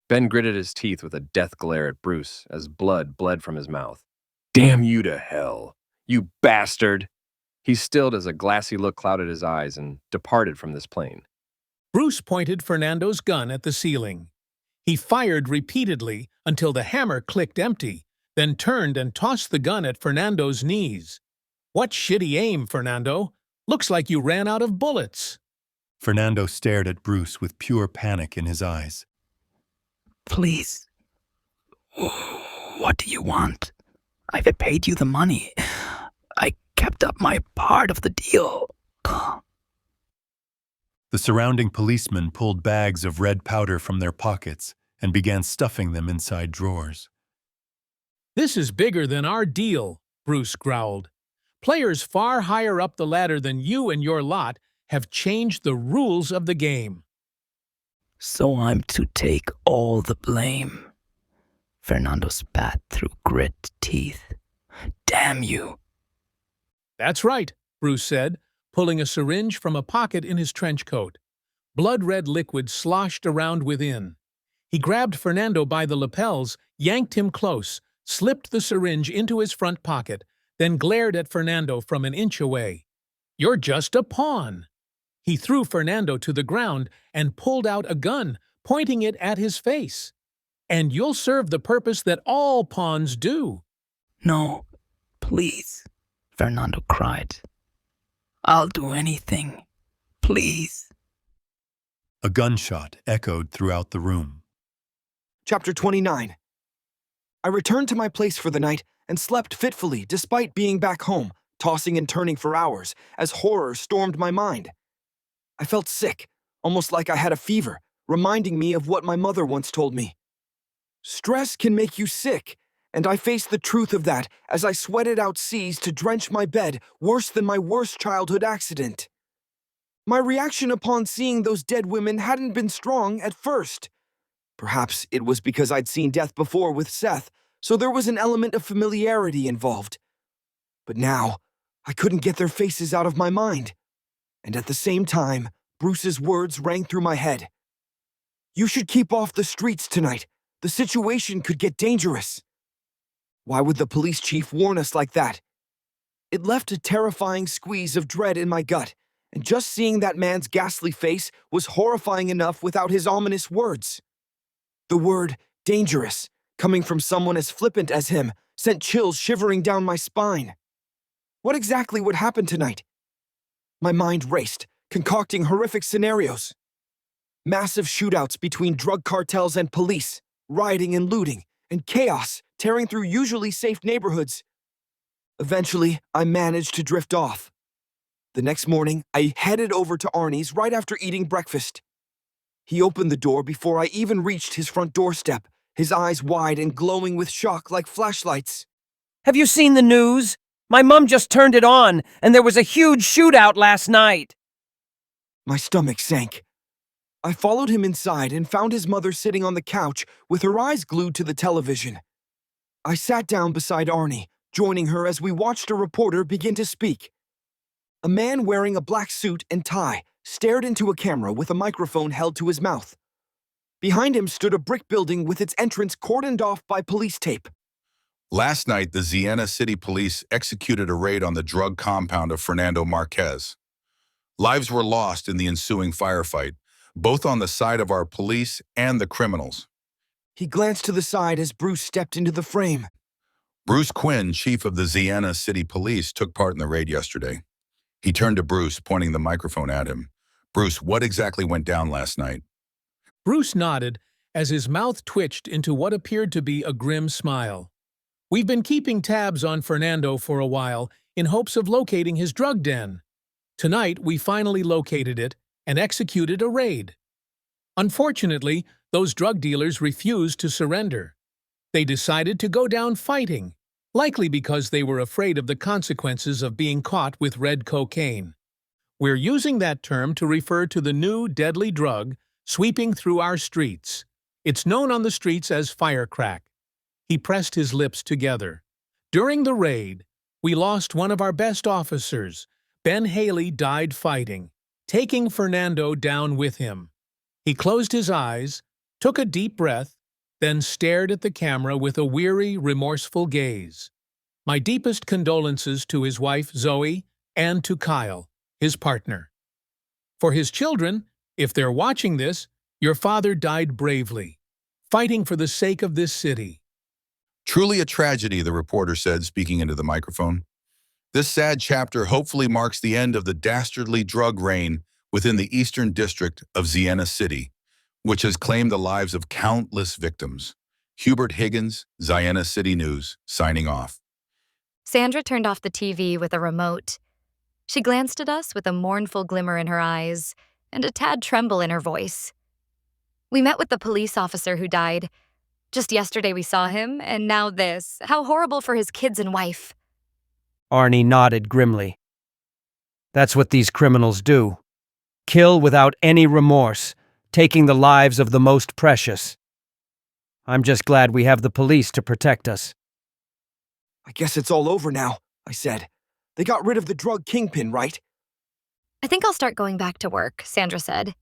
Ben gritted his teeth with a death glare at Bruce as blood bled from his mouth. Damn you to hell, you bastard! He stilled as a glassy look clouded his eyes and departed from this plane. Bruce pointed Fernando's gun at the ceiling. He fired repeatedly until the hammer clicked empty, then turned and tossed the gun at Fernando's knees. What shitty aim, Fernando! Looks like you ran out of bullets. Fernando stared at Bruce with pure panic in his eyes. Please. What do you want? I've paid you the money. I kept up my part of the deal. The surrounding policemen pulled bags of red powder from their pockets and began stuffing them inside drawers. This is bigger than our deal, Bruce growled. Players far higher up the ladder than you and your lot have changed the rules of the game. So I'm to take all the blame. Fernando spat through grit teeth. Damn you. That's right, Bruce said, pulling a syringe from a pocket in his trench coat. Blood-red liquid sloshed around within. He grabbed Fernando by the lapels, yanked him close, slipped the syringe into his front pocket, then glared at Fernando from an inch away. "You're just a pawn." He threw Fernando to the ground and pulled out a gun, pointing it at his face. "And you'll serve the purpose that all pawns do." No, please, Fernando cried. I'll do anything. Please. A gunshot echoed throughout the room. Chapter 29. I returned to my place for the night and slept fitfully despite being back home, tossing and turning for hours, as horror stormed my mind. I felt sick, almost like I had a fever, reminding me of what my mother once told me. Stress can make you sick, and I faced the truth of that as I sweated out seas to drench my bed worse than my worst childhood accident. My reaction upon seeing those dead women hadn't been strong at first. Perhaps it was because I'd seen death before with Seth, so there was an element of familiarity involved. But now, I couldn't get their faces out of my mind. And at the same time, Bruce's words rang through my head. "You should keep off the streets tonight. The situation could get dangerous." Why would the police chief warn us like that? It left a terrifying squeeze of dread in my gut, and just seeing that man's ghastly face was horrifying enough without his ominous words. The word dangerous, coming from someone as flippant as him, sent chills shivering down my spine. What exactly would happen tonight? My mind raced, concocting horrific scenarios. Massive shootouts between drug cartels and police, rioting and looting, and chaos tearing through usually safe neighborhoods. Eventually, I managed to drift off. The next morning, I headed over to Arnie's right after eating breakfast. He opened the door before I even reached his front doorstep, his eyes wide and glowing with shock like flashlights. Have you seen the news? My mom just turned it on, and there was a huge shootout last night. My stomach sank. I followed him inside and found his mother sitting on the couch with her eyes glued to the television. I sat down beside Arnie, joining her as we watched a reporter begin to speak. A man wearing a black suit and tie stared into a camera with a microphone held to his mouth. Behind him stood a brick building with its entrance cordoned off by police tape. Last night, the Siena City Police executed a raid on the drug compound of Fernando Marquez. Lives were lost in the ensuing firefight, both on the side of our police and the criminals. He glanced to the side as Bruce stepped into the frame. Bruce Quinn, chief of the Siena City Police, took part in the raid yesterday. He turned to Bruce, pointing the microphone at him. "Bruce, what exactly went down last night?" Bruce nodded as his mouth twitched into what appeared to be a grim smile. "We've been keeping tabs on Fernando for a while in hopes of locating his drug den. Tonight, we finally located it and executed a raid. Unfortunately, those drug dealers refused to surrender. They decided to go down fighting, likely because they were afraid of the consequences of being caught with red cocaine. We're using that term to refer to the new deadly drug sweeping through our streets. It's known on the streets as firecrack." He pressed his lips together. "During the raid, we lost one of our best officers. Ben Haley died fighting, taking Fernando down with him." He closed his eyes, took a deep breath, then stared at the camera with a weary, remorseful gaze. "My deepest condolences to his wife, Zoe, and to Kyle, his partner. For his children, if they're watching this, your father died bravely, fighting for the sake of this city." "Truly a tragedy," the reporter said, speaking into the microphone. "This sad chapter hopefully marks the end of the dastardly drug reign within the Eastern District of Siena City, which has claimed the lives of countless victims." Hubert Higgins, Siena City News, signing off. Sandra turned off the TV with a remote. She glanced at us with a mournful glimmer in her eyes and a tad tremble in her voice. "We met with the police officer who died. Just yesterday we saw him, and now this. How horrible for his kids and wife." Arnie nodded grimly. "That's what these criminals do. Kill without any remorse, taking the lives of the most precious. I'm just glad we have the police to protect us." "I guess it's all over now," I said. "They got rid of the drug kingpin, right?" "I think I'll start going back to work," Sandra said.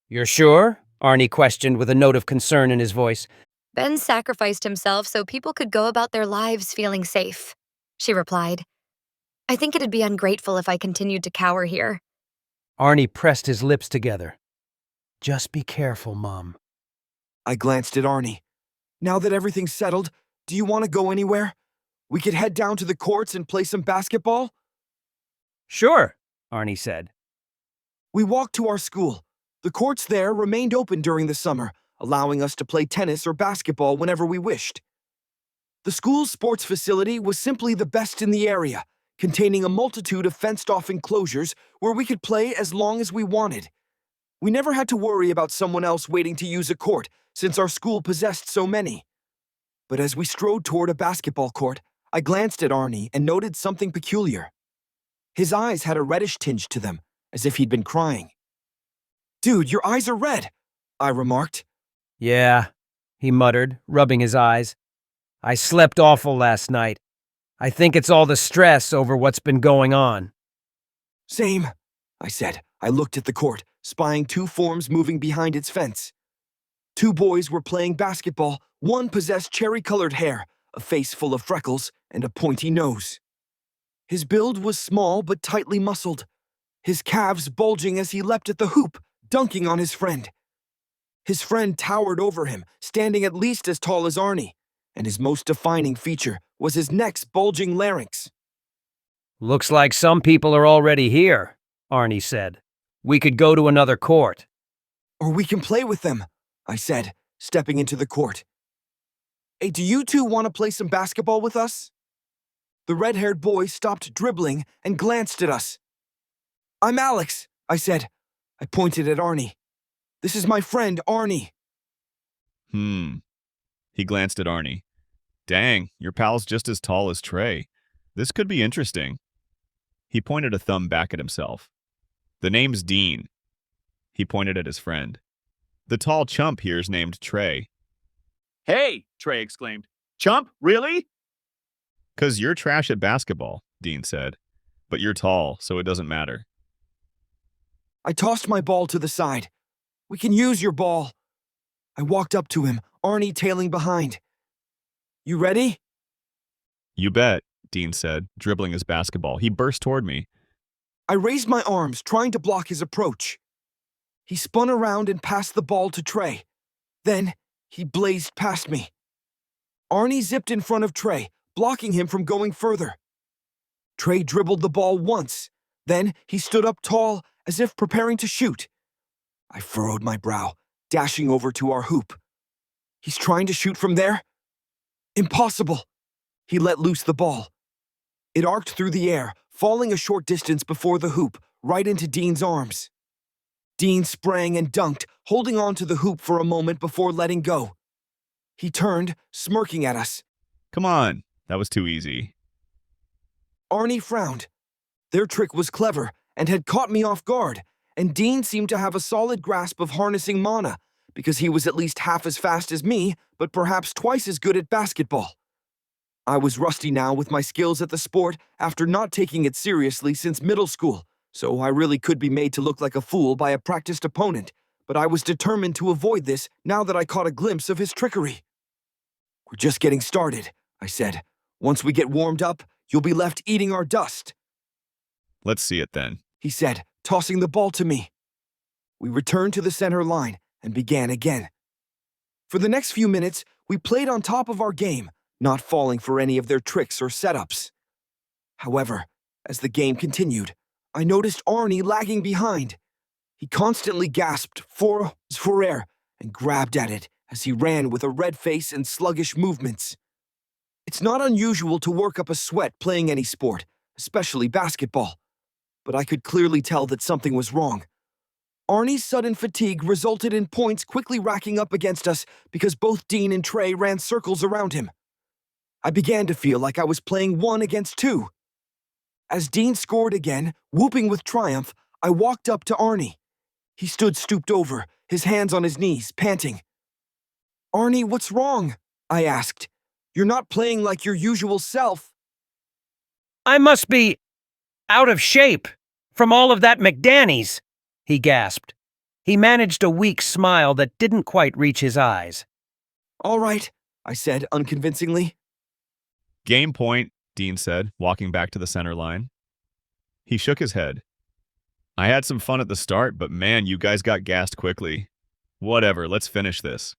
You're sure? Arnie questioned with a note of concern in his voice. Ben sacrificed himself so people could go about their lives feeling safe, she replied. I think it'd be ungrateful if I continued to cower here. Arnie pressed his lips together. Just be careful, Mom. I glanced at Arnie. Now that everything's settled, do you want to go anywhere? We could head down to the courts and play some basketball? Sure, Arnie said. We walked to our school. The courts there remained open during the summer, allowing us to play tennis or basketball whenever we wished. The school's sports facility was simply the best in the area, containing a multitude of fenced-off enclosures where we could play as long as we wanted. We never had to worry about someone else waiting to use a court, since our school possessed so many. But as we strode toward a basketball court, I glanced at Arnie and noted something peculiar. His eyes had a reddish tinge to them, as if he'd been crying. Dude, your eyes are red, I remarked. Yeah, he muttered, rubbing his eyes. I slept awful last night. I think it's all the stress over what's been going on. Same, I said. I looked at the court, spying two forms moving behind its fence. Two boys were playing basketball. One possessed cherry-colored hair, a face full of freckles, and a pointy nose. His build was small but tightly muscled, his calves bulging as he leapt at the hoop, dunking on his friend. His friend towered over him, standing at least as tall as Arnie, and his most defining feature was his neck's bulging larynx. Looks like some people are already here, Arnie said. We could go to another court. Or we can play with them, I said, stepping into the court. Hey, do you two want to play some basketball with us? The red-haired boy stopped dribbling and glanced at us. I'm Alex, I said. I pointed at Arnie. This is my friend, Arnie. He glanced at Arnie. Dang, your pal's just as tall as Trey. This could be interesting. He pointed a thumb back at himself. The name's Dean. He pointed at his friend. The tall chump here's named Trey. Hey, Trey exclaimed. Chump, really? 'Cause you're trash at basketball, Dean said. But you're tall, so it doesn't matter. I tossed my ball to the side. We can use your ball. I walked up to him, Arnie tailing behind. You ready? You bet, Dean said, dribbling his basketball. He burst toward me. I raised my arms, trying to block his approach. He spun around and passed the ball to Trey. Then, he blazed past me. Arnie zipped in front of Trey, blocking him from going further. Trey dribbled the ball once. Then, he stood up tall, as if preparing to shoot. I furrowed my brow, dashing over to our hoop. He's trying to shoot from there? Impossible! He let loose the ball. It arced through the air, falling a short distance before the hoop, right into Dean's arms. Dean sprang and dunked, holding on to the hoop for a moment before letting go. He turned, smirking at us. Come on, that was too easy. Arnie frowned. Their trick was clever and had caught me off guard, and Dean seemed to have a solid grasp of harnessing mana, because he was at least half as fast as me, but perhaps twice as good at basketball. I was rusty now with my skills at the sport after not taking it seriously since middle school, so I really could be made to look like a fool by a practiced opponent, but I was determined to avoid this now that I caught a glimpse of his trickery. We're just getting started, I said. Once we get warmed up, you'll be left eating our dust. Let's see it then, he said, tossing the ball to me. We returned to the center line and began again. For the next few minutes, we played on top of our game, not falling for any of their tricks or setups. However, as the game continued, I noticed Arnie lagging behind. He constantly gasped for air and grabbed at it as he ran with a red face and sluggish movements. It's not unusual to work up a sweat playing any sport, especially basketball, but I could clearly tell that something was wrong. Arnie's sudden fatigue resulted in points quickly racking up against us because both Dean and Trey ran circles around him. I began to feel like I was playing 1 against 2. As Dean scored again, whooping with triumph, I walked up to Arnie. He stood stooped over, his hands on his knees, panting. Arnie, what's wrong? I asked. You're not playing like your usual self. I must be out of shape from all of that McDanny's, he gasped. He managed a weak smile that didn't quite reach his eyes. All right, I said unconvincingly. Game point, Dean said, walking back to the center line. He shook his head. I had some fun at the start, but man, you guys got gassed quickly. Whatever, let's finish this.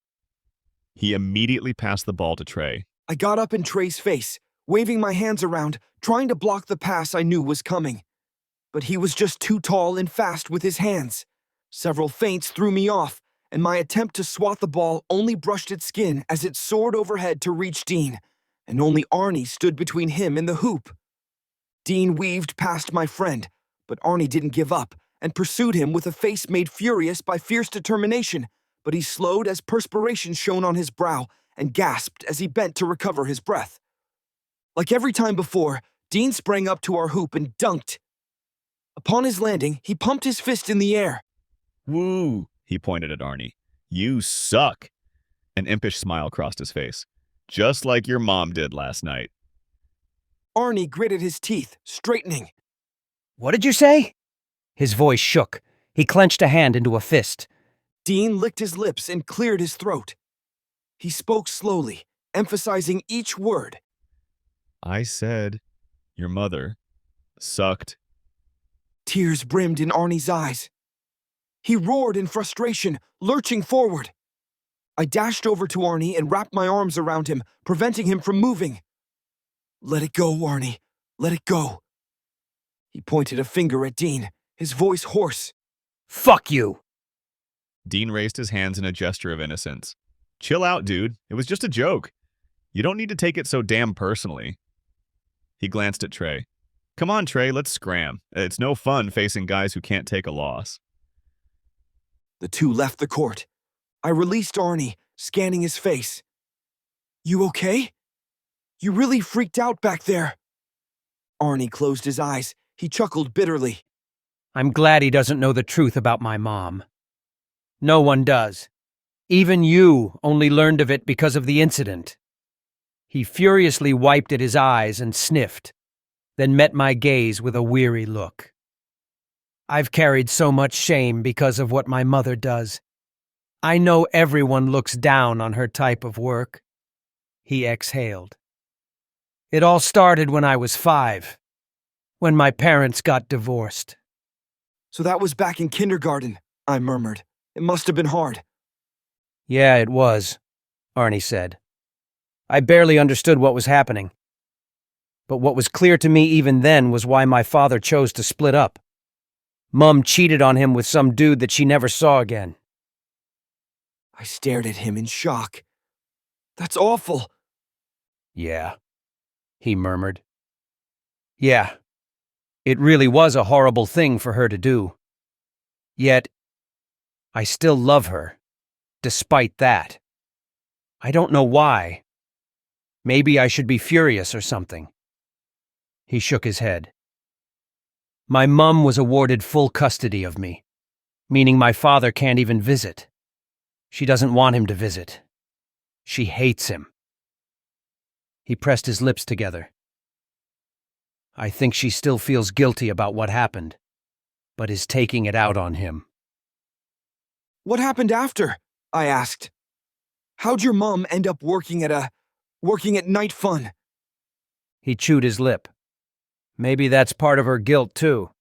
He immediately passed the ball to Trey. I got up in Trey's face, waving my hands around, trying to block the pass I knew was coming. But he was just too tall and fast with his hands. Several feints threw me off, and my attempt to swat the ball only brushed its skin as it soared overhead to reach Dean, and only Arnie stood between him and the hoop. Dean weaved past my friend, but Arnie didn't give up and pursued him with a face made furious by fierce determination, but he slowed as perspiration shone on his brow and gasped as he bent to recover his breath. Like every time before, Dean sprang up to our hoop and dunked. Upon his landing, he pumped his fist in the air. Woo, he pointed at Arnie. You suck. An impish smile crossed his face. Just like your mom did last night. Arnie gritted his teeth, straightening. What did you say? His voice shook. He clenched a hand into a fist. Dean licked his lips and cleared his throat. He spoke slowly, emphasizing each word. I said, your mother sucked. Tears brimmed in Arnie's eyes. He roared in frustration, lurching forward. I dashed over to Arnie and wrapped my arms around him, preventing him from moving. Let it go, Arnie. Let it go. He pointed a finger at Dean, his voice hoarse. Fuck you! Dean raised his hands in a gesture of innocence. Chill out, dude. It was just a joke. You don't need to take it so damn personally. He glanced at Trey. Come on, Trey, let's scram. It's no fun facing guys who can't take a loss. The two left the court. I released Arnie, scanning his face. You okay? You really freaked out back there. Arnie closed his eyes. He chuckled bitterly. I'm glad he doesn't know the truth about my mom. No one does. Even you only learned of it because of the incident. He furiously wiped at his eyes and sniffed, then met my gaze with a weary look. I've carried so much shame because of what my mother does. I know everyone looks down on her type of work. He exhaled. It all started when I was 5, when my parents got divorced. So that was back in kindergarten, I murmured. It must have been hard. Yeah, it was, Arnie said. I barely understood what was happening. But what was clear to me even then was why my father chose to split up. Mum cheated on him with some dude that she never saw again. I stared at him in shock. That's awful. Yeah, he murmured. Yeah, it really was a horrible thing for her to do. Yet, I still love her, despite that. I don't know why. Maybe I should be furious or something. He shook his head. My mum was awarded full custody of me, meaning my father can't even visit. She doesn't want him to visit. She hates him. He pressed his lips together. I think she still feels guilty about what happened, but is taking it out on him. What happened after? I asked. How'd your mom end up working at Night Fun? He chewed his lip. Maybe that's part of her guilt, too.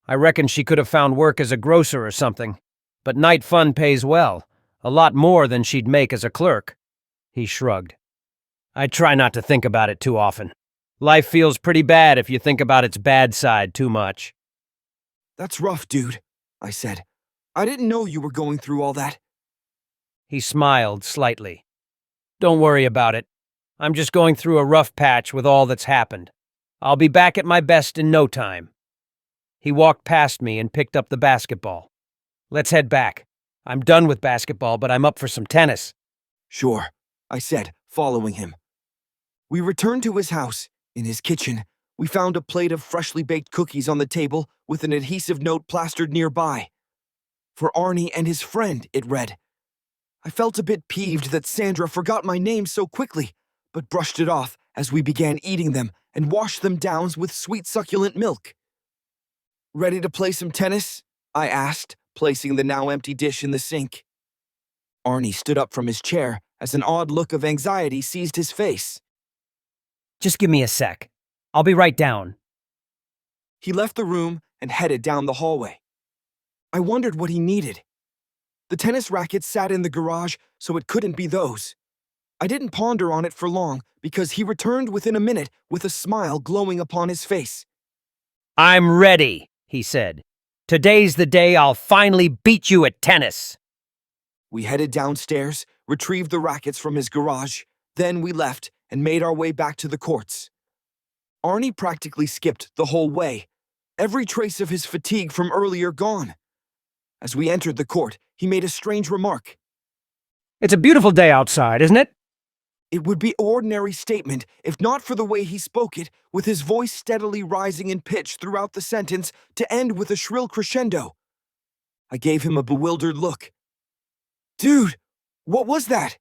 I reckon she could have found work as a grocer or something. But Night Fun pays well, a lot more than she'd make as a clerk. He shrugged. I try not to think about it too often. Life feels pretty bad if you think about its bad side too much. That's rough, dude, I said. I didn't know you were going through all that. He smiled slightly. Don't worry about it. I'm just going through a rough patch with all that's happened. I'll be back at my best in no time. He walked past me and picked up the basketball. Let's head back. I'm done with basketball, but I'm up for some tennis. Sure, I said, following him. We returned to his house. In his kitchen, we found a plate of freshly baked cookies on the table with an adhesive note plastered nearby. For Arnie and his friend, it read. I felt a bit peeved that Sandra forgot my name so quickly, but brushed it off as we began eating them and washed them down with sweet succulent milk. Ready to play some tennis? I asked, placing the now empty dish in the sink. Arnie stood up from his chair as an odd look of anxiety seized his face. Just give me a sec. I'll be right down. He left the room and headed down the hallway. I wondered what he needed. The tennis racket sat in the garage, so it couldn't be those. I didn't ponder on it for long because he returned within a minute with a smile glowing upon his face. I'm ready, he said. Today's the day I'll finally beat you at tennis. We headed downstairs, retrieved the rackets from his garage, then we left and made our way back to the courts. Arnie practically skipped the whole way, every trace of his fatigue from earlier gone. As we entered the court, he made a strange remark. It's a beautiful day outside, isn't it? It would be an ordinary statement if not for the way he spoke it, with his voice steadily rising in pitch throughout the sentence to end with a shrill crescendo. I gave him a bewildered look. Dude, what was that?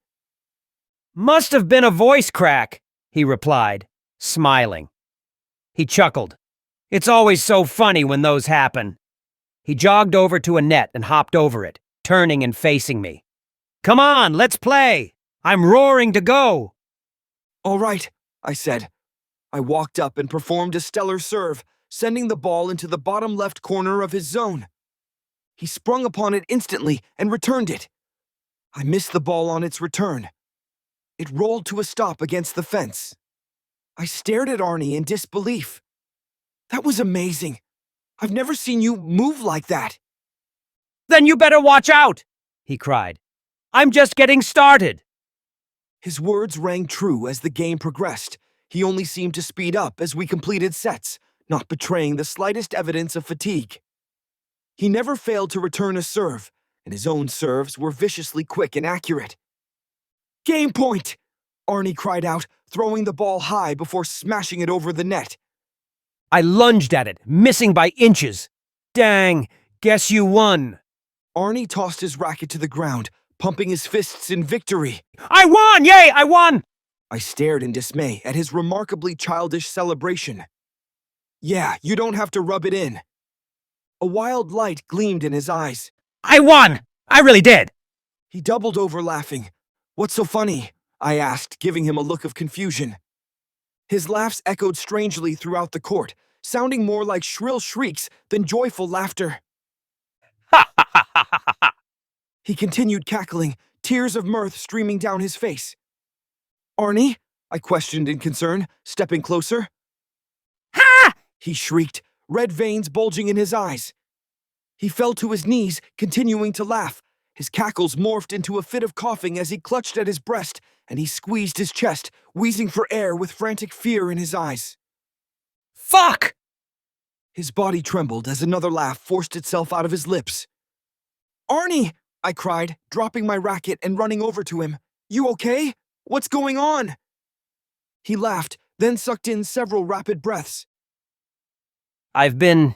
Must have been a voice crack, he replied, smiling. He chuckled. It's always so funny when those happen. He jogged over to a net and hopped over it, turning and facing me. Come on, let's play! I'm roaring to go! All right, I said. I walked up and performed a stellar serve, sending the ball into the bottom left corner of his zone. He sprung upon it instantly and returned it. I missed the ball on its return. It rolled to a stop against the fence. I stared at Arnie in disbelief. That was amazing. I've never seen you move like that. Then you better watch out, he cried. I'm just getting started. His words rang true as the game progressed. He only seemed to speed up as we completed sets, not betraying the slightest evidence of fatigue. He never failed to return a serve, and his own serves were viciously quick and accurate. Game point! Arnie cried out, throwing the ball high before smashing it over the net. I lunged at it, missing by inches. Dang, guess you won. Arnie tossed his racket to the ground, pumping his fists in victory. I won! Yay, I won! I stared in dismay at his remarkably childish celebration. Yeah, you don't have to rub it in. A wild light gleamed in his eyes. I won! I really did! He doubled over laughing. What's so funny? I asked, giving him a look of confusion. His laughs echoed strangely throughout the court, sounding more like shrill shrieks than joyful laughter. Ha ha ha ha ha ha! He continued cackling, tears of mirth streaming down his face. Arnie? I questioned in concern, stepping closer. Ha! He shrieked, red veins bulging in his eyes. He fell to his knees, continuing to laugh. His cackles morphed into a fit of coughing as he clutched at his breast, and he squeezed his chest, wheezing for air with frantic fear in his eyes. Fuck! His body trembled as another laugh forced itself out of his lips. Arnie! I cried, dropping my racket and running over to him. You okay? What's going on? He laughed, then sucked in several rapid breaths. I've been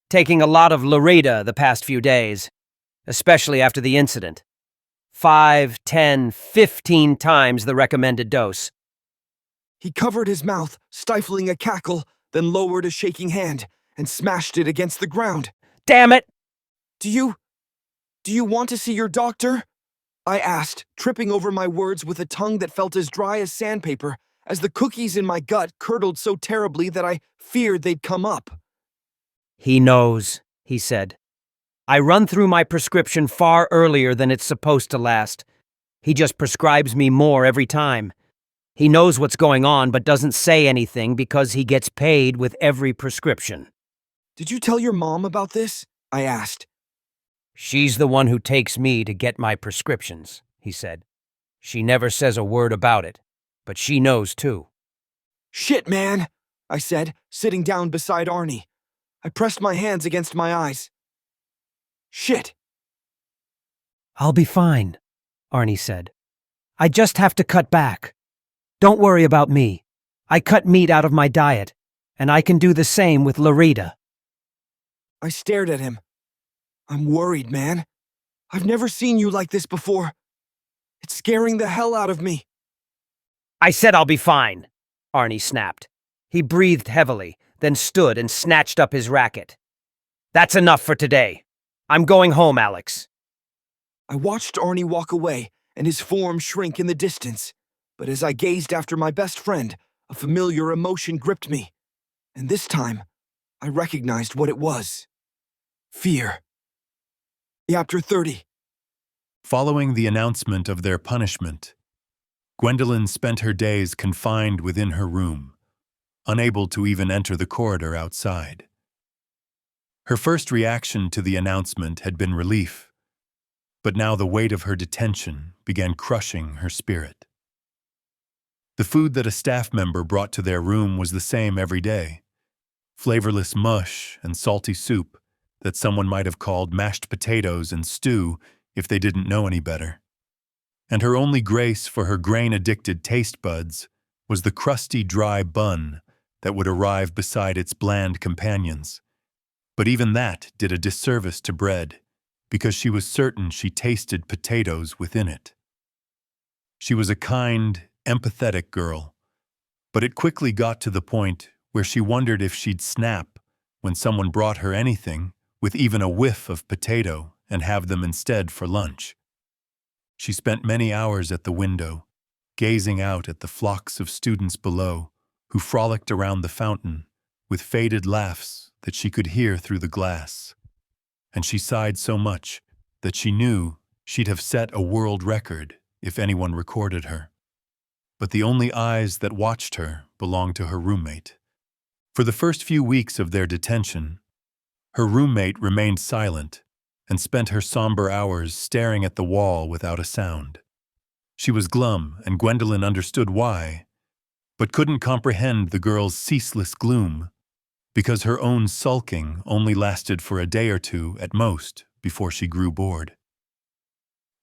taking a lot of Lurida the past few days, especially after the incident. 5, 10, 15 times the recommended dose. He covered his mouth, stifling a cackle, then lowered a shaking hand and smashed it against the ground. Damn it! Do you want to see your doctor? I asked, tripping over my words with a tongue that felt as dry as sandpaper, as the cookies in my gut curdled so terribly that I feared they'd come up. He knows, he said. I run through my prescription far earlier than it's supposed to last. He just prescribes me more every time. He knows what's going on but doesn't say anything because he gets paid with every prescription. Did you tell your mom about this? I asked. She's the one who takes me to get my prescriptions, he said. She never says a word about it, but she knows too. Shit, man, I said, sitting down beside Arnie. I pressed my hands against my eyes. Shit. I'll be fine, Arnie said. I just have to cut back. Don't worry about me. I cut meat out of my diet, and I can do the same with Lurida. I stared at him. I'm worried, man. I've never seen you like this before. It's scaring the hell out of me. I said I'll be fine, Arnie snapped. He breathed heavily, then stood and snatched up his racket. That's enough for today. I'm going home, Alex. I watched Arnie walk away and his form shrink in the distance, but as I gazed after my best friend, a familiar emotion gripped me, and this time, I recognized what it was. Fear. Chapter 30. Following the announcement of their punishment, Gwendolyn spent her days confined within her room, unable to even enter the corridor outside. Her first reaction to the announcement had been relief, but now the weight of her detention began crushing her spirit. The food that a staff member brought to their room was the same every day: flavorless mush and salty soup that someone might have called mashed potatoes and stew if they didn't know any better. And her only grace for her grain-addicted taste buds was the crusty, dry bun that would arrive beside its bland companions. But even that did a disservice to bread, because she was certain she tasted potatoes within it. She was a kind, empathetic girl, but it quickly got to the point where she wondered if she'd snap when someone brought her anything with even a whiff of potato and have them instead for lunch. She spent many hours at the window, gazing out at the flocks of students below who frolicked around the fountain with faded laughs that she could hear through the glass. And she sighed so much that she knew she'd have set a world record if anyone recorded her. But the only eyes that watched her belonged to her roommate. For the first few weeks of their detention, her roommate remained silent and spent her somber hours staring at the wall without a sound. She was glum, and Gwendolyn understood why, but couldn't comprehend the girl's ceaseless gloom, because her own sulking only lasted for a day or two at most before she grew bored.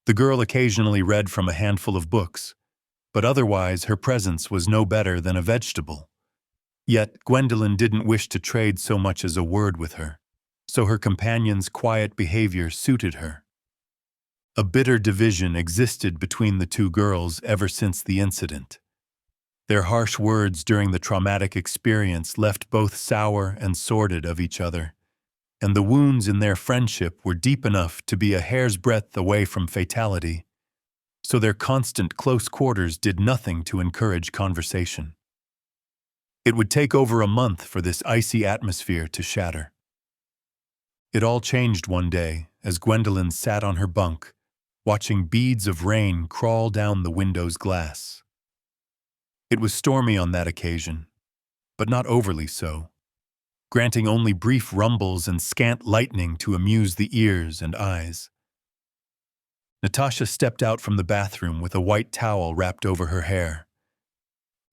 The girl occasionally read from a handful of books, but otherwise her presence was no better than a vegetable. Yet Gwendolyn didn't wish to trade so much as a word with her, so her companion's quiet behavior suited her. A bitter division existed between the two girls ever since the incident. Their harsh words during the traumatic experience left both sour and sordid of each other, and the wounds in their friendship were deep enough to be a hair's breadth away from fatality, so their constant close quarters did nothing to encourage conversation. It would take over a month for this icy atmosphere to shatter. It all changed one day as Gwendolyn sat on her bunk, watching beads of rain crawl down the window's glass. It was stormy on that occasion, but not overly so, granting only brief rumbles and scant lightning to amuse the ears and eyes. Natasha stepped out from the bathroom with a white towel wrapped over her hair.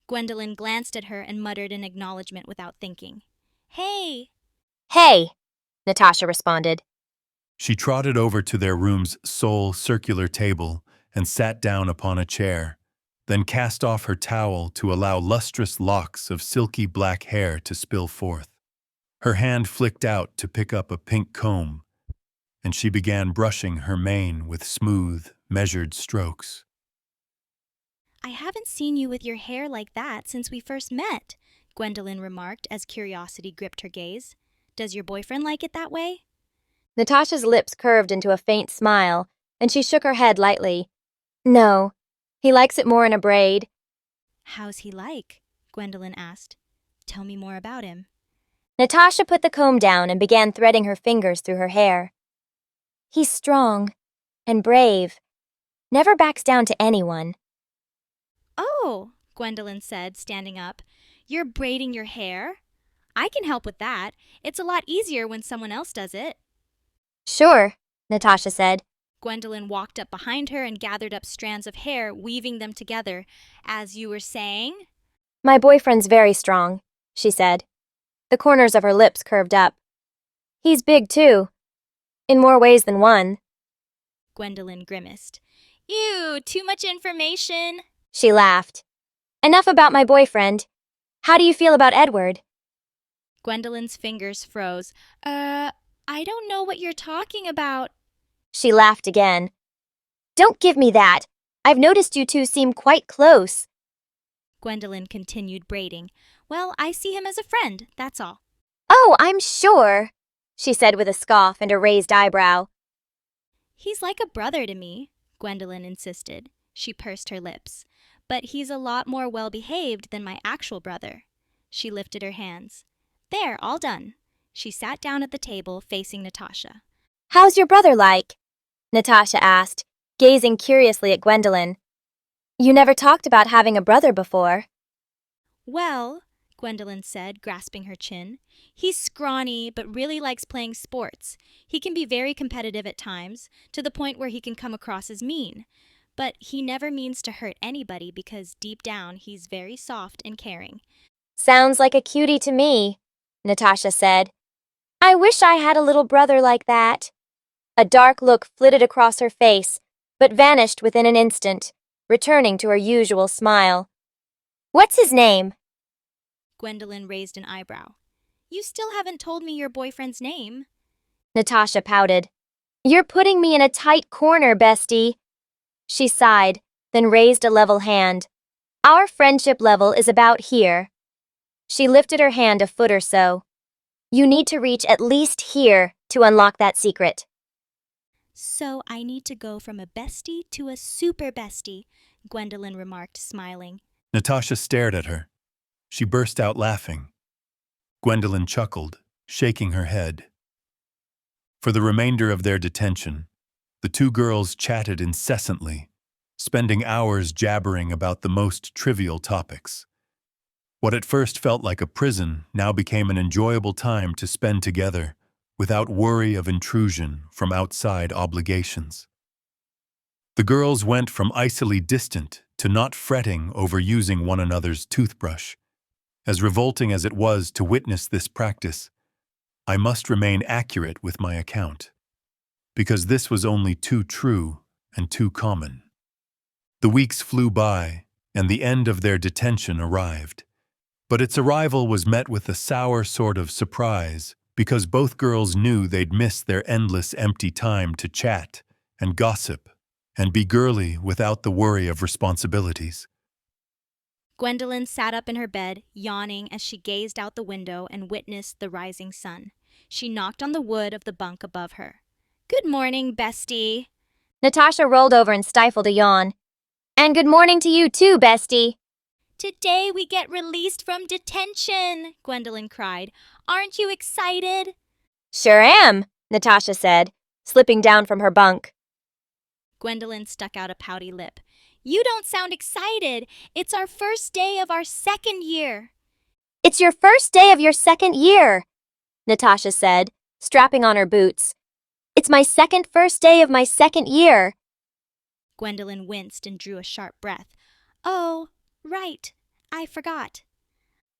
Gwendolyn glanced at her and muttered an acknowledgement without thinking. Hey! Hey, Natasha responded. She trotted over to their room's sole circular table and sat down upon a chair, then cast off her towel to allow lustrous locks of silky black hair to spill forth. Her hand flicked out to pick up a pink comb, and she began brushing her mane with smooth, measured strokes. I haven't seen you with your hair like that since we first met, Gwendolyn remarked as curiosity gripped her gaze. Does your boyfriend like it that way? Natasha's lips curved into a faint smile, and she shook her head lightly. No, he likes it more in a braid. How's he like? Gwendolyn asked. Tell me more about him. Natasha put the comb down and began threading her fingers through her hair. He's strong and brave, never backs down to anyone. Oh, Gwendolyn said, standing up. You're braiding your hair? I can help with that. It's a lot easier when someone else does it. Sure, Natasha said. Gwendolyn walked up behind her and gathered up strands of hair, weaving them together. As you were saying? My boyfriend's very strong, she said. The corners of her lips curved up. He's big, too. In more ways than one. Gwendolyn grimaced. Ew, too much information. She laughed. Enough about my boyfriend. How do you feel about Edward? Gwendolyn's fingers froze. I don't know what you're talking about. She laughed again. Don't give me that. I've noticed you two seem quite close. Gwendolyn continued braiding. Well, I see him as a friend, that's all. Oh, I'm sure, she said with a scoff and a raised eyebrow. He's like a brother to me, Gwendolyn insisted. She pursed her lips. But he's a lot more well-behaved than my actual brother. She lifted her hands. There, all done. She sat down at the table facing Natasha. How's your brother like? Natasha asked, gazing curiously at Gwendolyn. You never talked about having a brother before. Well, Gwendolyn said, grasping her chin, he's scrawny but really likes playing sports. He can be very competitive at times, to the point where he can come across as mean. But he never means to hurt anybody because deep down he's very soft and caring. Sounds like a cutie to me, Natasha said. I wish I had a little brother like that. A dark look flitted across her face, but vanished within an instant, returning to her usual smile. What's his name? Gwendolyn raised an eyebrow. You still haven't told me your boyfriend's name. Natasha pouted. You're putting me in a tight corner, bestie. She sighed, then raised a level hand. Our friendship level is about here. She lifted her hand a foot or so. You need to reach at least here to unlock that secret. So I need to go from a bestie to a super bestie, Gwendolyn remarked, smiling. Natasha stared at her. She burst out laughing. Gwendolyn chuckled, shaking her head. For the remainder of their detention, the two girls chatted incessantly, spending hours jabbering about the most trivial topics. What at first felt like a prison now became an enjoyable time to spend together, without worry of intrusion from outside obligations. The girls went from icily distant to not fretting over using one another's toothbrush. As revolting as it was to witness this practice, I must remain accurate with my account, because this was only too true and too common. The weeks flew by, and the end of their detention arrived. But its arrival was met with a sour sort of surprise, because both girls knew they'd miss their endless empty time to chat and gossip and be girly without the worry of responsibilities. Gwendolyn sat up in her bed, yawning as she gazed out the window and witnessed the rising sun. She knocked on the wood of the bunk above her. Good morning, bestie. Natasha rolled over and stifled a yawn. And good morning to you too, bestie. Today we get released from detention, Gwendolyn cried. Aren't you excited? Sure am, Natasha said, slipping down from her bunk. Gwendolyn stuck out a pouty lip. You don't sound excited. It's our first day of our second year. It's your first day of your second year, Natasha said, strapping on her boots. It's my first day of my second year. Gwendolyn winced and drew a sharp breath. Oh, right. I forgot.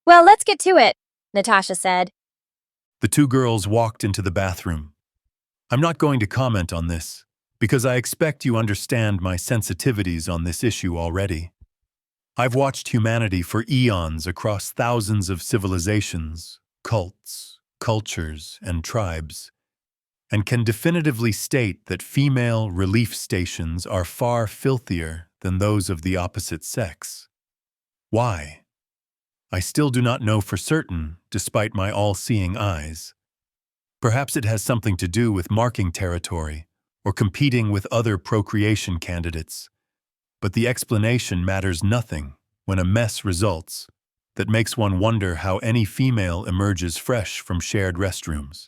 Well, let's get to it, Natasha said. The two girls walked into the bathroom. I'm not going to comment on this, because I expect you understand my sensitivities on this issue already. I've watched humanity for eons across thousands of civilizations, cults, cultures, and tribes, and can definitively state that female relief stations are far filthier than those of the opposite sex. Why? I still do not know for certain, despite my all-seeing eyes. Perhaps it has something to do with marking territory or competing with other procreation candidates. But the explanation matters nothing when a mess results that makes one wonder how any female emerges fresh from shared restrooms.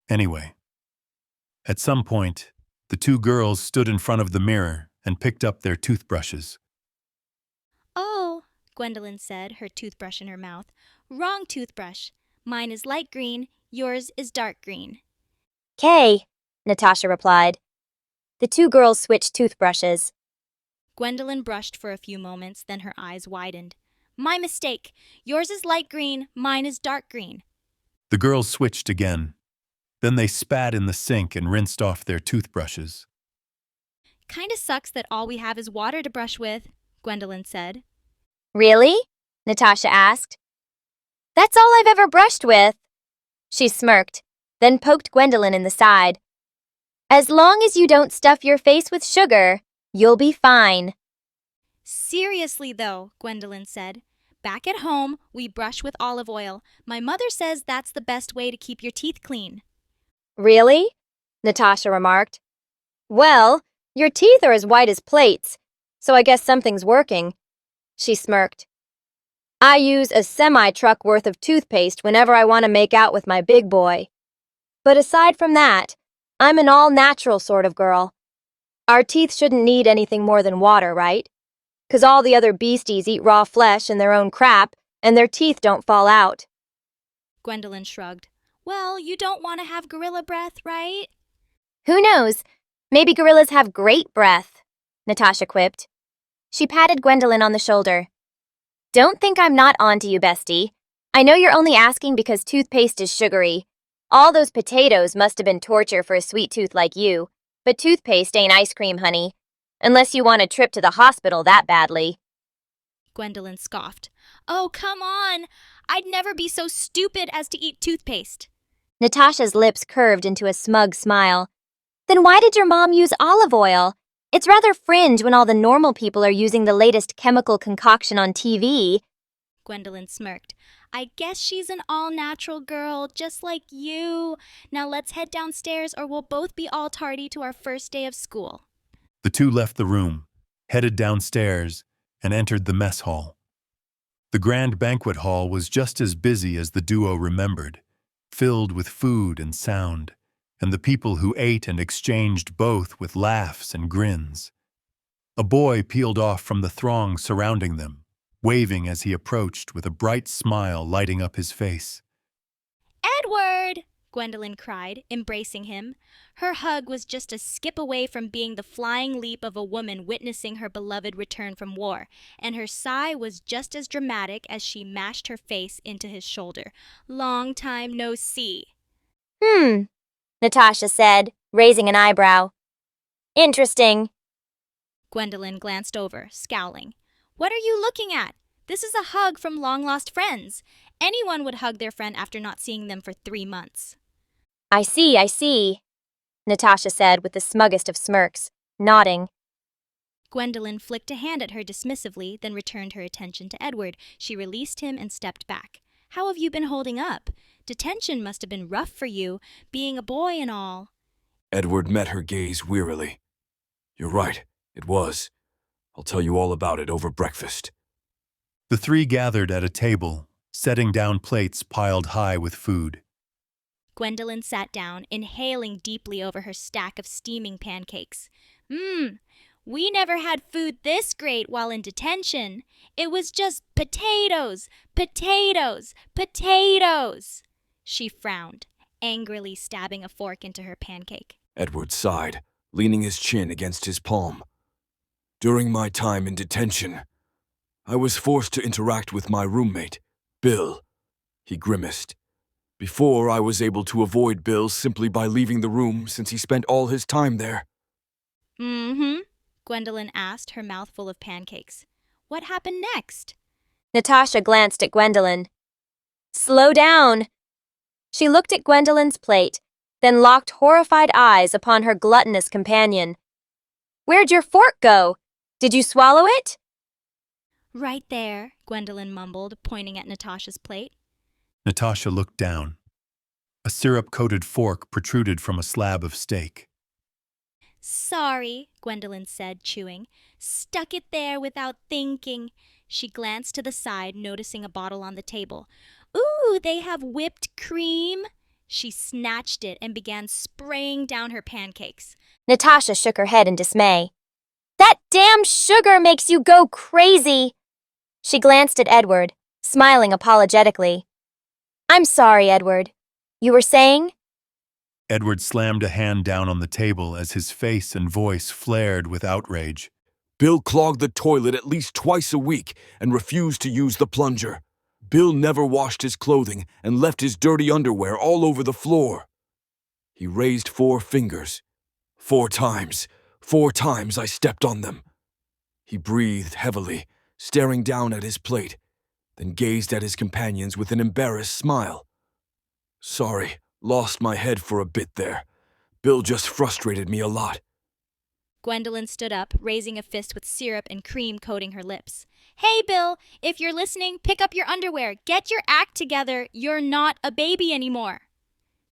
Anyway, at some point, the two girls stood in front of the mirror and picked up their toothbrushes. Oh, Gwendolyn said, her toothbrush in her mouth. Wrong toothbrush. Mine is light green, yours is dark green. "'Kay," Natasha replied. The two girls switched toothbrushes. Gwendolyn brushed for a few moments, then her eyes widened. My mistake. Yours is light green, mine is dark green. The girls switched again. Then they spat in the sink and rinsed off their toothbrushes. Kinda sucks that all we have is water to brush with, Gwendolyn said. Really? Natasha asked. That's all I've ever brushed with. She smirked, then poked Gwendolyn in the side. As long as you don't stuff your face with sugar, you'll be fine. Seriously, though, Gwendolyn said. Back at home, we brush with olive oil. My mother says that's the best way to keep your teeth clean. Really? Natasha remarked. Well, your teeth are as white as plates, so I guess something's working. She smirked. I use a semi-truck worth of toothpaste whenever I want to make out with my big boy. But aside from that, I'm an all-natural sort of girl. Our teeth shouldn't need anything more than water, right? 'Cause all the other beasties eat raw flesh and their own crap, and their teeth don't fall out. Gwendolyn shrugged. Well, you don't want to have gorilla breath, right? Who knows? Maybe gorillas have great breath, Natasha quipped. She patted Gwendolyn on the shoulder. Don't think I'm not onto you, bestie. I know you're only asking because toothpaste is sugary. All those potatoes must have been torture for a sweet tooth like you, but toothpaste ain't ice cream, honey. Unless you want a trip to the hospital that badly. Gwendolyn scoffed. Oh, come on! I'd never be so stupid as to eat toothpaste. Natasha's lips curved into a smug smile. Then why did your mom use olive oil? It's rather fringe when all the normal people are using the latest chemical concoction on TV. Gwendolyn smirked. I guess she's an all-natural girl, just like you. Now let's head downstairs or we'll both be all tardy to our first day of school. The two left the room, headed downstairs, and entered the mess hall. The grand banquet hall was just as busy as the duo remembered, filled with food and sound, and the people who ate and exchanged both with laughs and grins. A boy peeled off from the throng surrounding them, waving as he approached with a bright smile lighting up his face. Edward! Gwendolyn cried, embracing him. Her hug was just a skip away from being the flying leap of a woman witnessing her beloved return from war, and her sigh was just as dramatic as she mashed her face into his shoulder. Long time no see. Natasha said, raising an eyebrow. Interesting. Gwendolyn glanced over, scowling. What are you looking at? This is a hug from long-lost friends. Anyone would hug their friend after not seeing them for 3 months. I see, Natasha said with the smuggest of smirks, nodding. Gwendolyn flicked a hand at her dismissively, then returned her attention to Edward. She released him and stepped back. How have you been holding up? Detention must have been rough for you, being a boy and all. Edward met her gaze wearily. You're right, it was. I'll tell you all about it over breakfast. The three gathered at a table, setting down plates piled high with food. Gwendolyn sat down, inhaling deeply over her stack of steaming pancakes. We never had food this great while in detention. It was just potatoes, potatoes, potatoes. She frowned, angrily stabbing a fork into her pancake. Edward sighed, leaning his chin against his palm. During my time in detention, I was forced to interact with my roommate, Bill. He grimaced. Before, I was able to avoid Bill simply by leaving the room since he spent all his time there. Gwendolyn asked, her mouth full of pancakes. What happened next? Natasha glanced at Gwendolyn. Slow down. She looked at Gwendolyn's plate, then locked horrified eyes upon her gluttonous companion. Where'd your fork go? Did you swallow it? Right there, Gwendolyn mumbled, pointing at Natasha's plate. Natasha looked down. A syrup-coated fork protruded from a slab of steak. Sorry, Gwendolyn said, chewing. Stuck it there without thinking. She glanced to the side, noticing a bottle on the table. Ooh, they have whipped cream. She snatched it and began spraying down her pancakes. Natasha shook her head in dismay. That damn sugar makes you go crazy. She glanced at Edward, smiling apologetically. I'm sorry, Edward. You were saying? Edward slammed a hand down on the table as his face and voice flared with outrage. Bill clogged the toilet at least twice a week and refused to use the plunger. Bill never washed his clothing and left his dirty underwear all over the floor. He raised 4 fingers. 4 times. 4 times I stepped on them. He breathed heavily, staring down at his plate, then gazed at his companions with an embarrassed smile. Sorry, lost my head for a bit there. Bill just frustrated me a lot. Gwendolyn stood up, raising a fist with syrup and cream coating her lips. Hey, Bill, if you're listening, pick up your underwear. Get your act together. You're not a baby anymore.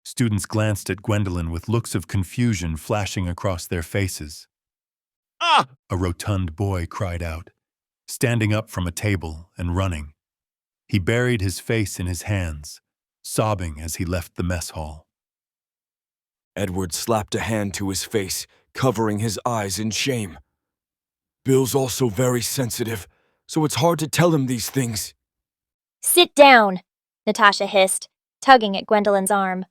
Students glanced at Gwendolyn with looks of confusion flashing across their faces. Ah! A rotund boy cried out, standing up from a table and running. He buried his face in his hands, sobbing as he left the mess hall. Edward slapped a hand to his face, covering his eyes in shame. Bill's also very sensitive, so it's hard to tell him these things. Sit down, Natasha hissed, tugging at Gwendolyn's arm.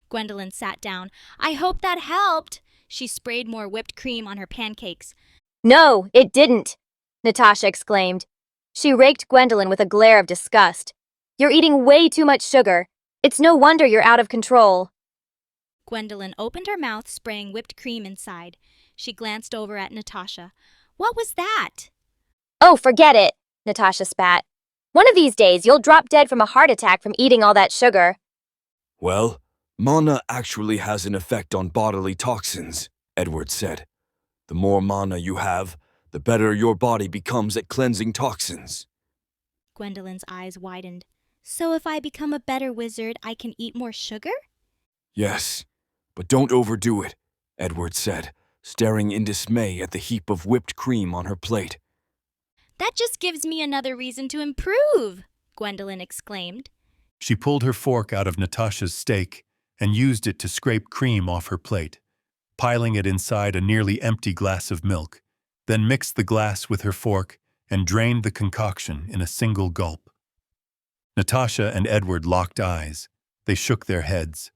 Gwendolyn sat down. I hope that helped. She sprayed more whipped cream on her pancakes. No, it didn't, Natasha exclaimed. She raked Gwendolyn with a glare of disgust. You're eating way too much sugar. It's no wonder you're out of control. Gwendolyn opened her mouth, spraying whipped cream inside. She glanced over at Natasha. What was that? Oh, forget it, Natasha spat. One of these days, you'll drop dead from a heart attack from eating all that sugar. Well, mana actually has an effect on bodily toxins, Edward said. The more mana you have, the better your body becomes at cleansing toxins. Gwendolyn's eyes widened. So if I become a better wizard, I can eat more sugar? Yes, but don't overdo it, Edward said, staring in dismay at the heap of whipped cream on her plate. That just gives me another reason to improve, Gwendolyn exclaimed. She pulled her fork out of Natasha's steak and used it to scrape cream off her plate, piling it inside a nearly empty glass of milk, then mixed the glass with her fork and drained the concoction in a single gulp. Natasha and Edward locked eyes. They shook their heads.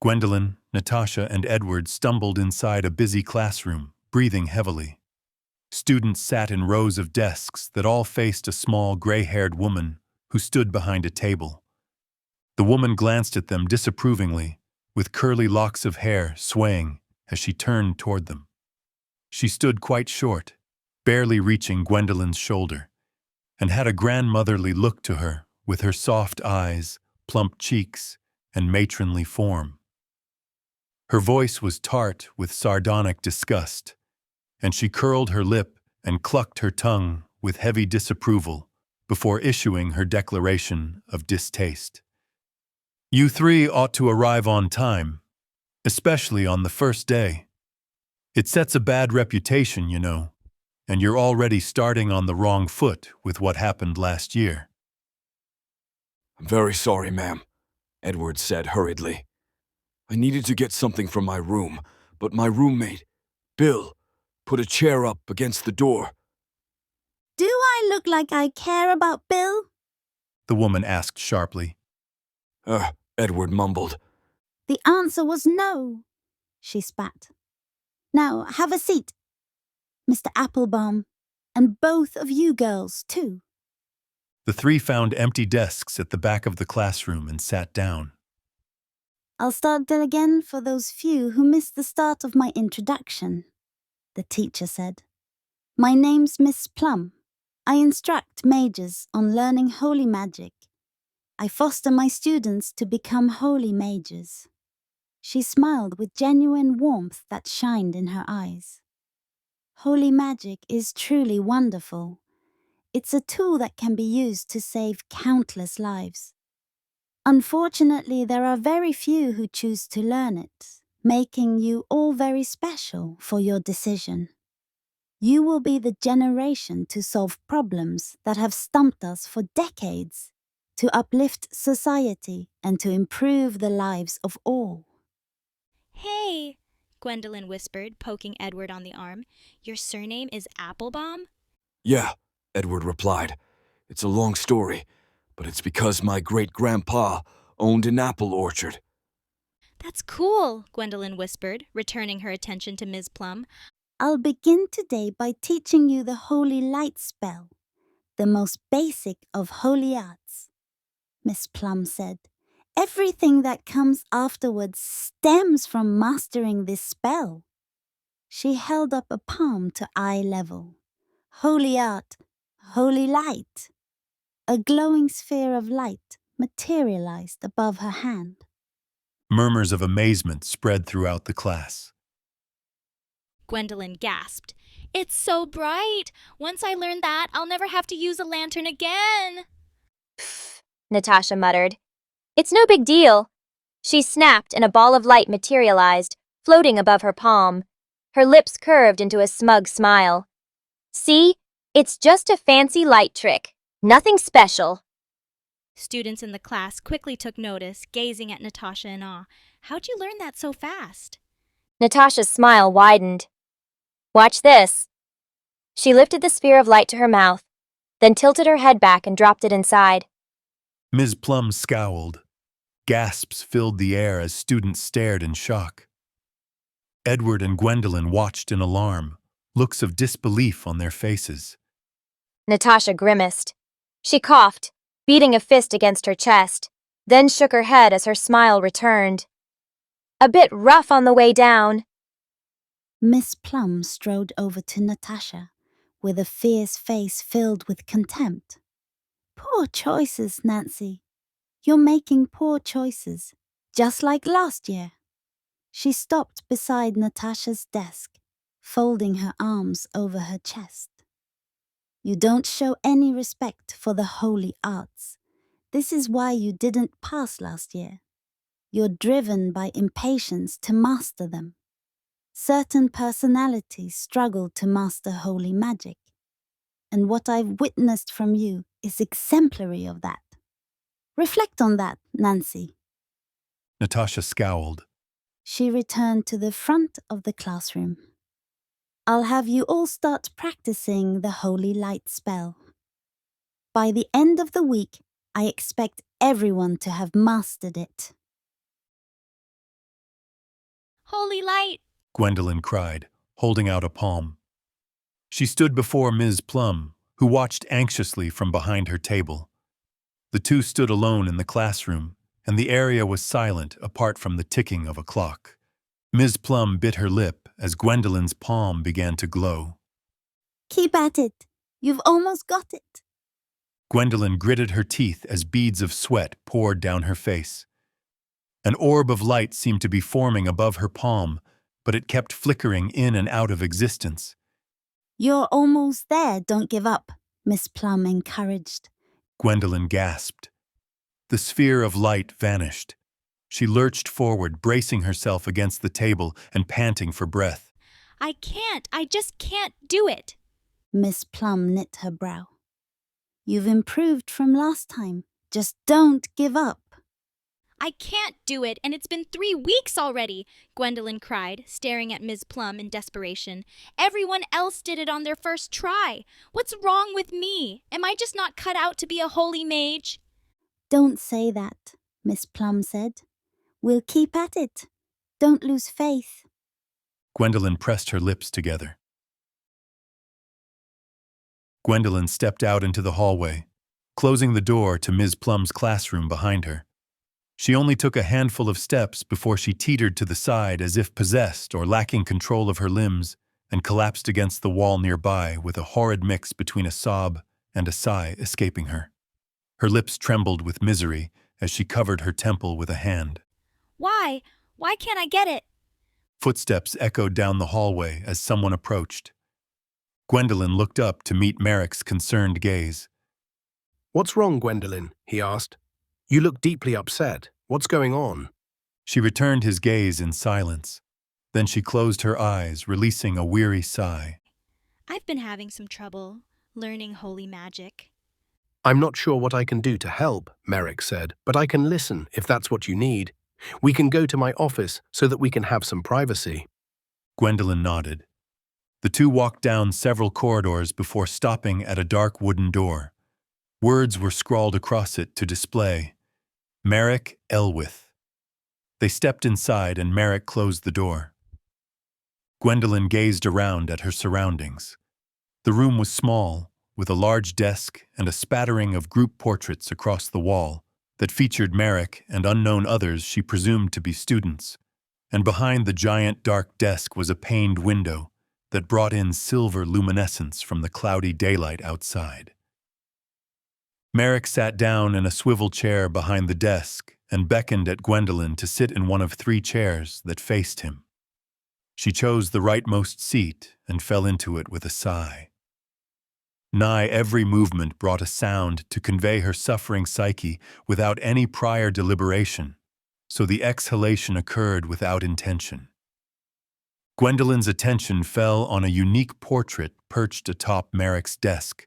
Gwendolyn, Natasha, and Edward stumbled inside a busy classroom, breathing heavily. Students sat in rows of desks that all faced a small gray-haired woman who stood behind a table. The woman glanced at them disapprovingly, with curly locks of hair swaying as she turned toward them. She stood quite short, barely reaching Gwendolyn's shoulder, and had a grandmotherly look to her with her soft eyes, plump cheeks, and matronly form. Her voice was tart with sardonic disgust, and she curled her lip and clucked her tongue with heavy disapproval before issuing her declaration of distaste. You three ought to arrive on time, especially on the first day. It sets a bad reputation, you know, and you're already starting on the wrong foot with what happened last year. I'm very sorry, ma'am, Edward said hurriedly. I needed to get something from my room, but my roommate, Bill, put a chair up against the door. Do I look like I care about Bill? The woman asked sharply. Edward mumbled. The answer was no, she spat. Now, have a seat, Mr. Applebaum, and both of you girls, too. The three found empty desks at the back of the classroom and sat down. I'll start that again for those few who missed the start of my introduction, the teacher said. My name's Miss Plum. I instruct mages on learning holy magic. I foster my students to become holy mages. She smiled with genuine warmth that shined in her eyes. Holy magic is truly wonderful. It's a tool that can be used to save countless lives. Unfortunately, there are very few who choose to learn it, making you all very special for your decision. You will be the generation to solve problems that have stumped us for decades, to uplift society and to improve the lives of all. Hey, Gwendolyn whispered, poking Edward on the arm. Your surname is Applebaum? Yeah, Edward replied. It's a long story, but it's because my great-grandpa owned an apple orchard. That's cool, Gwendolyn whispered, returning her attention to Ms. Plum. I'll begin today by teaching you the holy light spell, the most basic of holy arts, Miss Plum said. Everything that comes afterwards stems from mastering this spell. She held up a palm to eye level. Holy art, holy light. A glowing sphere of light materialized above her hand. Murmurs of amazement spread throughout the class. Gwendolyn gasped. It's so bright. Once I learn that, I'll never have to use a lantern again. Natasha muttered. It's no big deal. She snapped and a ball of light materialized, floating above her palm. Her lips curved into a smug smile. See? It's just a fancy light trick. Nothing special. Students in the class quickly took notice, gazing at Natasha in awe. How'd you learn that so fast? Natasha's smile widened. Watch this. She lifted the sphere of light to her mouth, then tilted her head back and dropped it inside. Ms. Plum scowled. Gasps filled the air as students stared in shock. Edward and Gwendolyn watched in alarm, looks of disbelief on their faces. Natasha grimaced. She coughed, beating a fist against her chest, then shook her head as her smile returned. A bit rough on the way down. Miss Plum strode over to Natasha, with a fierce face filled with contempt. Poor choices, Nancy. You're making poor choices, just like last year. She stopped beside Natasha's desk, folding her arms over her chest. You don't show any respect for the holy arts. This is why you didn't pass last year. You're driven by impatience to master them. Certain personalities struggle to master holy magic, and what I've witnessed from you is exemplary of that. Reflect on that, Nancy. Natasha scowled. She returned to the front of the classroom. I'll have you all start practicing the holy light spell. By the end of the week, I expect everyone to have mastered it. Holy light! Gwendolyn cried, holding out a palm. She stood before Ms. Plum, who watched anxiously from behind her table. The two stood alone in the classroom, and the area was silent apart from the ticking of a clock. Ms. Plum bit her lip as Gwendolyn's palm began to glow. Keep at it. You've almost got it. Gwendolyn gritted her teeth as beads of sweat poured down her face. An orb of light seemed to be forming above her palm, but it kept flickering in and out of existence. You're almost there, don't give up, Miss Plum encouraged. Gwendolyn gasped. The sphere of light vanished. She lurched forward, bracing herself against the table and panting for breath. I just can't do it. Miss Plum knit her brow. You've improved from last time. Just don't give up. I can't do it, and it's been 3 weeks already, Gwendolyn cried, staring at Ms. Plum in desperation. Everyone else did it on their first try. What's wrong with me? Am I just not cut out to be a holy mage? Don't say that, Miss Plum said. We'll keep at it. Don't lose faith. Gwendolyn pressed her lips together. Gwendolyn stepped out into the hallway, closing the door to Ms. Plum's classroom behind her. She only took a handful of steps before she teetered to the side as if possessed or lacking control of her limbs and collapsed against the wall nearby with a horrid mix between a sob and a sigh escaping her. Her lips trembled with misery as she covered her temple with a hand. Why? Why can't I get it? Footsteps echoed down the hallway as someone approached. Gwendolyn looked up to meet Merrick's concerned gaze. What's wrong, Gwendolyn? He asked. You look deeply upset. What's going on? She returned his gaze in silence. Then she closed her eyes, releasing a weary sigh. I've been having some trouble learning holy magic. I'm not sure what I can do to help, Merrick said, but I can listen if that's what you need. We can go to my office so that we can have some privacy. Gwendolyn nodded. The two walked down several corridors before stopping at a dark wooden door. Words were scrawled across it to display, Merrick Elwith. They stepped inside and Merrick closed the door. Gwendolyn gazed around at her surroundings. The room was small, with a large desk and a spattering of group portraits across the wall that featured Merrick and unknown others she presumed to be students. And behind the giant dark desk was a paned window that brought in silver luminescence from the cloudy daylight outside. Merrick sat down in a swivel chair behind the desk and beckoned at Gwendolen to sit in one of 3 chairs that faced him. She chose the rightmost seat and fell into it with a sigh. Nigh every movement brought a sound to convey her suffering psyche without any prior deliberation, so the exhalation occurred without intention. Gwendolen's attention fell on a unique portrait perched atop Merrick's desk.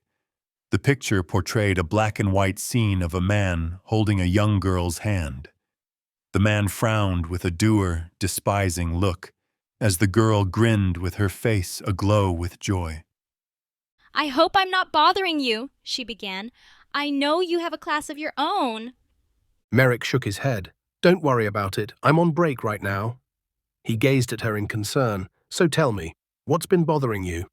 The picture portrayed a black and white scene of a man holding a young girl's hand. The man frowned with a dour, despising look, as the girl grinned with her face aglow with joy. I hope I'm not bothering you, she began. I know you have a class of your own. Merrick shook his head. Don't worry about it. I'm on break right now. He gazed at her in concern. So tell me, what's been bothering you?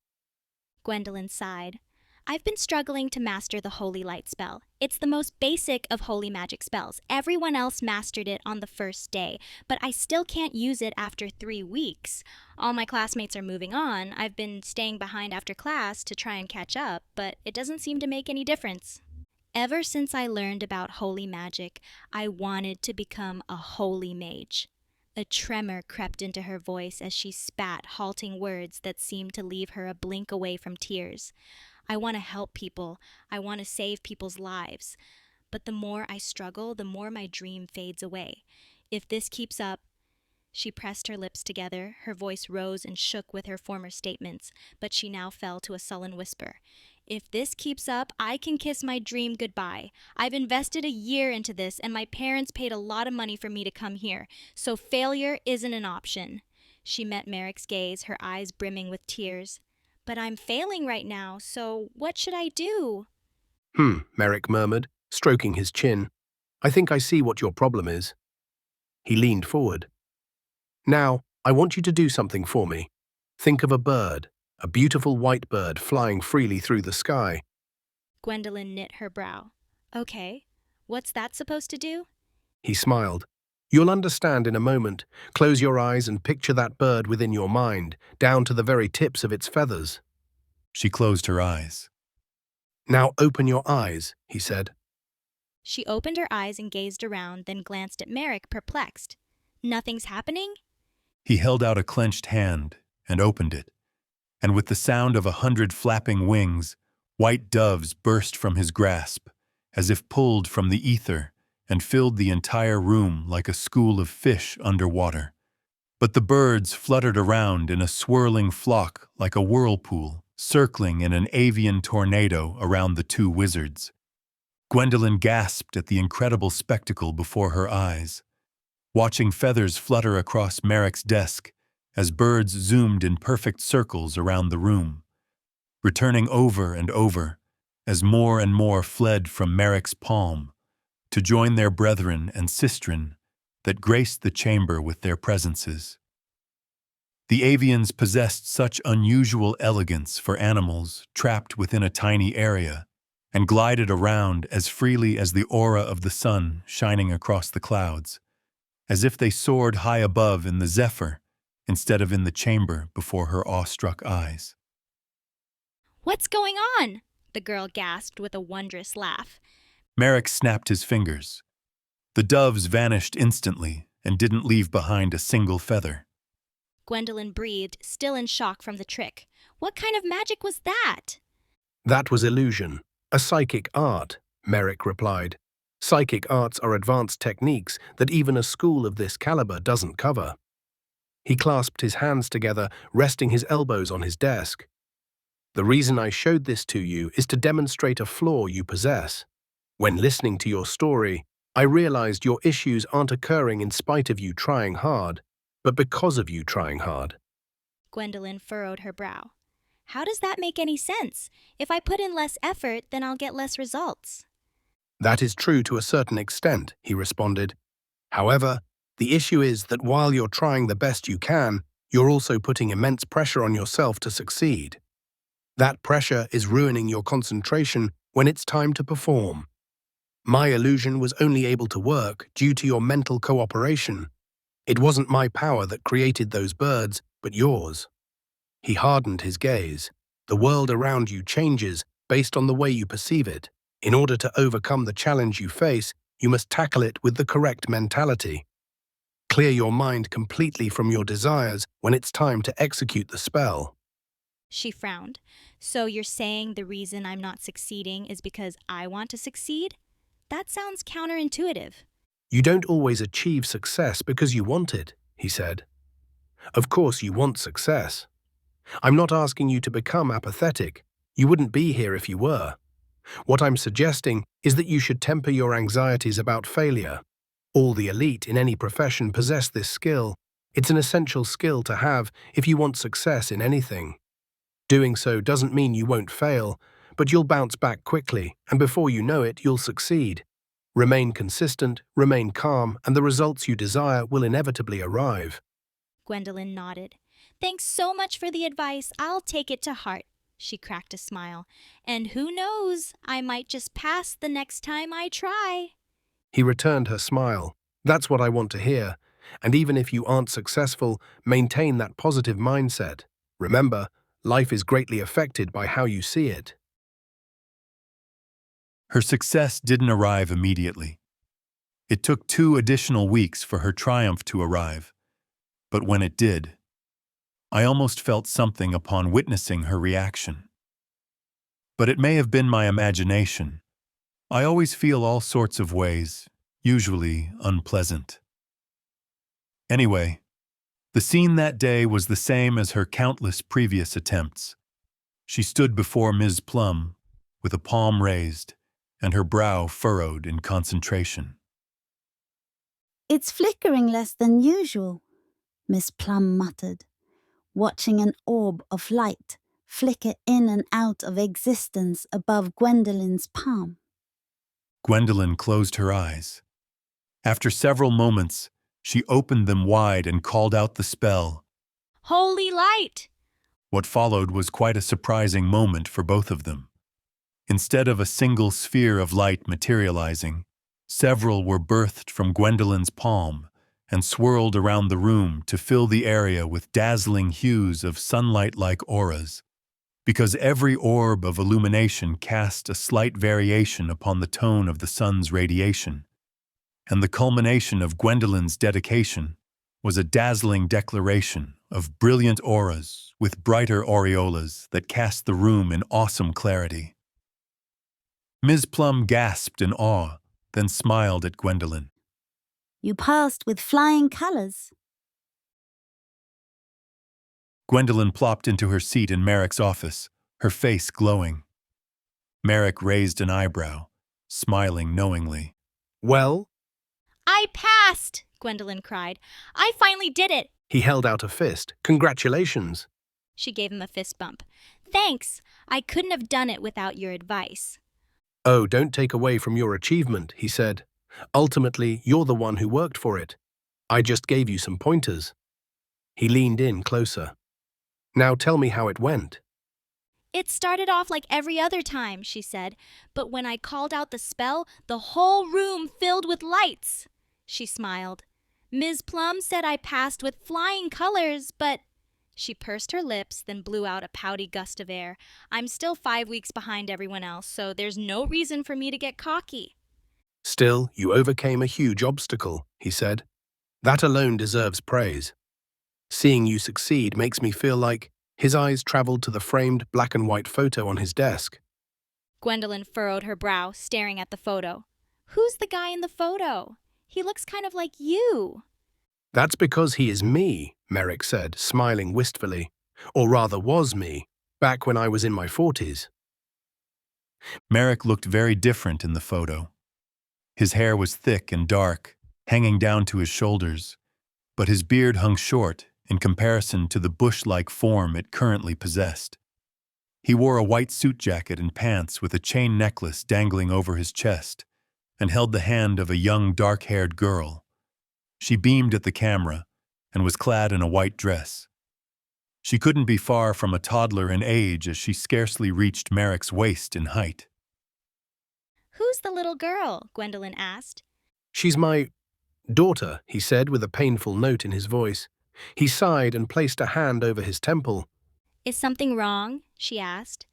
Gwendolen sighed. I've been struggling to master the Holy Light spell. It's the most basic of holy magic spells. Everyone else mastered it on the first day, but I still can't use it after 3 weeks. All my classmates are moving on. I've been staying behind after class to try and catch up, but it doesn't seem to make any difference. Ever since I learned about holy magic, I wanted to become a holy mage. A tremor crept into her voice as she spat halting words that seemed to leave her a blink away from tears. I want to help people. I want to save people's lives. But the more I struggle, the more my dream fades away. If this keeps up... She pressed her lips together. Her voice rose and shook with her former statements, but she now fell to a sullen whisper. If this keeps up, I can kiss my dream goodbye. I've invested a year into this, and my parents paid a lot of money for me to come here, so failure isn't an option. She met Merrick's gaze, her eyes brimming with tears. But I'm failing right now, so what should I do? Merrick murmured, stroking his chin. I think I see what your problem is. He leaned forward. Now, I want you to do something for me. Think of a bird, a beautiful white bird flying freely through the sky. Gwendolen knit her brow. Okay, what's that supposed to do? He smiled. You'll understand in a moment. Close your eyes and picture that bird within your mind, down to the very tips of its feathers. She closed her eyes. Now open your eyes, he said. She opened her eyes and gazed around, then glanced at Merrick, perplexed. Nothing's happening? He held out a clenched hand and opened it, and with the sound of 100 flapping wings, white doves burst from his grasp, as if pulled from the ether, and filled the entire room like a school of fish underwater. But the birds fluttered around in a swirling flock like a whirlpool, circling in an avian tornado around the 2 wizards. Gwendolen gasped at the incredible spectacle before her eyes, watching feathers flutter across Merrick's desk as birds zoomed in perfect circles around the room, returning over and over as more and more fled from Merrick's palm to join their brethren and sistren that graced the chamber with their presences. The avians possessed such unusual elegance for animals trapped within a tiny area, and glided around as freely as the aura of the sun shining across the clouds, as if they soared high above in the zephyr instead of in the chamber before her awestruck eyes. What's going on? The girl gasped with a wondrous laugh. Merrick snapped his fingers. The doves vanished instantly and didn't leave behind a single feather. Gwendolen breathed, still in shock from the trick. What kind of magic was that? That was illusion, a psychic art, Merrick replied. Psychic arts are advanced techniques that even a school of this caliber doesn't cover. He clasped his hands together, resting his elbows on his desk. The reason I showed this to you is to demonstrate a flaw you possess. When listening to your story, I realized your issues aren't occurring in spite of you trying hard, but because of you trying hard. Gwendolen furrowed her brow. How does that make any sense? If I put in less effort, then I'll get less results. That is true to a certain extent, he responded. However, the issue is that while you're trying the best you can, you're also putting immense pressure on yourself to succeed. That pressure is ruining your concentration when it's time to perform. My illusion was only able to work due to your mental cooperation. It wasn't my power that created those birds, but yours. He hardened his gaze. The world around you changes based on the way you perceive it. In order to overcome the challenge you face, You must tackle it with the correct mentality. Clear your mind completely from your desires when it's time to execute the spell. She frowned. So you're saying the reason I'm not succeeding is because I want to succeed? That sounds counterintuitive. You don't always achieve success because you want it, he said. Of course you want success. I'm not asking you to become apathetic. You wouldn't be here if you were. What I'm suggesting is that you should temper your anxieties about failure. All the elite in any profession possess this skill. It's an essential skill to have if you want success in anything. Doing so doesn't mean you won't fail, but you'll bounce back quickly, and before you know it, you'll succeed. Remain consistent, remain calm, and the results you desire will inevitably arrive. Gwendolyn nodded. Thanks so much for the advice. I'll take it to heart. She cracked a smile. And who knows, I might just pass the next time I try. He returned her smile. That's what I want to hear. And even if you aren't successful, maintain that positive mindset. Remember, life is greatly affected by how you see it. Her success didn't arrive immediately. It took 2 additional weeks for her triumph to arrive. But when it did, I almost felt something upon witnessing her reaction. But it may have been my imagination. I always feel all sorts of ways, usually unpleasant. Anyway, the scene that day was the same as her countless previous attempts. She stood before Ms. Plum, with a palm raised, and her brow furrowed in concentration. It's flickering less than usual, Miss Plum muttered, watching an orb of light flicker in and out of existence above Gwendolyn's palm. Gwendolyn closed her eyes. After several moments, she opened them wide and called out the spell. Holy light! What followed was quite a surprising moment for both of them. Instead of a single sphere of light materializing, several were birthed from Gwendolyn's palm and swirled around the room to fill the area with dazzling hues of sunlight-like auras, because every orb of illumination cast a slight variation upon the tone of the sun's radiation. And the culmination of Gwendolyn's dedication was a dazzling declaration of brilliant auras with brighter aureolas that cast the room in awesome clarity. Ms. Plum gasped in awe, then smiled at Gwendolyn. You passed with flying colors. Gwendolyn plopped into her seat in Merrick's office, her face glowing. Merrick raised an eyebrow, smiling knowingly. Well? I passed, Gwendolyn cried. I finally did it. He held out a fist. Congratulations. She gave him a fist bump. Thanks. I couldn't have done it without your advice. Oh, don't take away from your achievement, he said. Ultimately, you're the one who worked for it. I just gave you some pointers. He leaned in closer. Now tell me how it went. It started off like every other time, she said, but when I called out the spell, the whole room filled with lights. She smiled. Ms. Plum said I passed with flying colors, but... She pursed her lips, then blew out a pouty gust of air. I'm still 5 weeks behind everyone else, so there's no reason for me to get cocky. Still, you overcame a huge obstacle, he said. That alone deserves praise. Seeing you succeed makes me feel like... His eyes traveled to the framed black and white photo on his desk. Gwendolyn furrowed her brow, staring at the photo. Who's the guy in the photo? He looks kind of like you. That's because he is me, Merrick said, smiling wistfully. Or rather was me, back when I was in my 40s. Merrick looked very different in the photo. His hair was thick and dark, hanging down to his shoulders, but his beard hung short in comparison to the bush-like form it currently possessed. He wore a white suit jacket and pants with a chain necklace dangling over his chest, and held the hand of a young dark-haired girl. She beamed at the camera and was clad in a white dress. She couldn't be far from a toddler in age as she scarcely reached Merrick's waist in height. Who's the little girl? Gwendolyn asked. She's my daughter, he said with a painful note in his voice. He sighed and placed a hand over his temple. Is something wrong? She asked.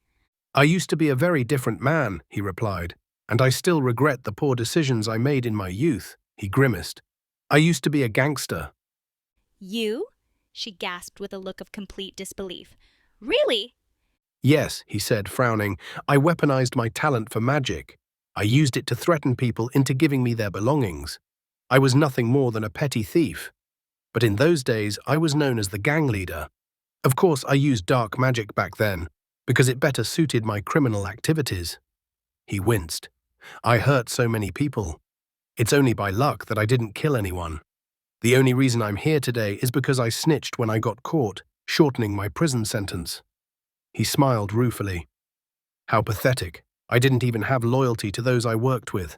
I used to be a very different man, he replied. And I still regret the poor decisions I made in my youth, he grimaced. I used to be a gangster. You? She gasped with a look of complete disbelief. Really? Yes, he said, frowning. I weaponized my talent for magic. I used it to threaten people into giving me their belongings. I was nothing more than a petty thief. But in those days, I was known as the gang leader. Of course, I used dark magic back then, because it better suited my criminal activities. He winced. I hurt so many people. It's only by luck that I didn't kill anyone. The only reason I'm here today is because I snitched when I got caught, shortening my prison sentence. He smiled ruefully. How pathetic. I didn't even have loyalty to those I worked with.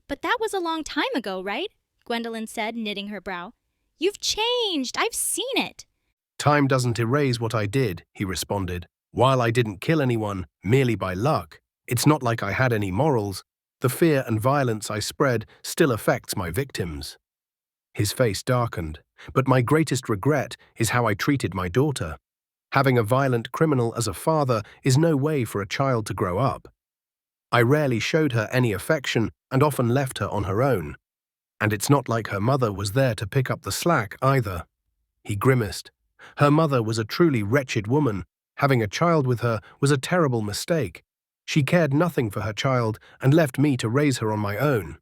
But that was a long time ago, right? Gwendolyn said, knitting her brow. You've changed. I've seen it. Time doesn't erase what I did, he responded. While I didn't kill anyone merely by luck, it's not like I had any morals. The fear and violence I spread still affects my victims. His face darkened, but my greatest regret is how I treated my daughter. Having a violent criminal as a father is no way for a child to grow up. I rarely showed her any affection and often left her on her own. And it's not like her mother was there to pick up the slack either. He grimaced. Her mother was a truly wretched woman. Having a child with her was a terrible mistake. She cared nothing for her child and left me to raise her on my own.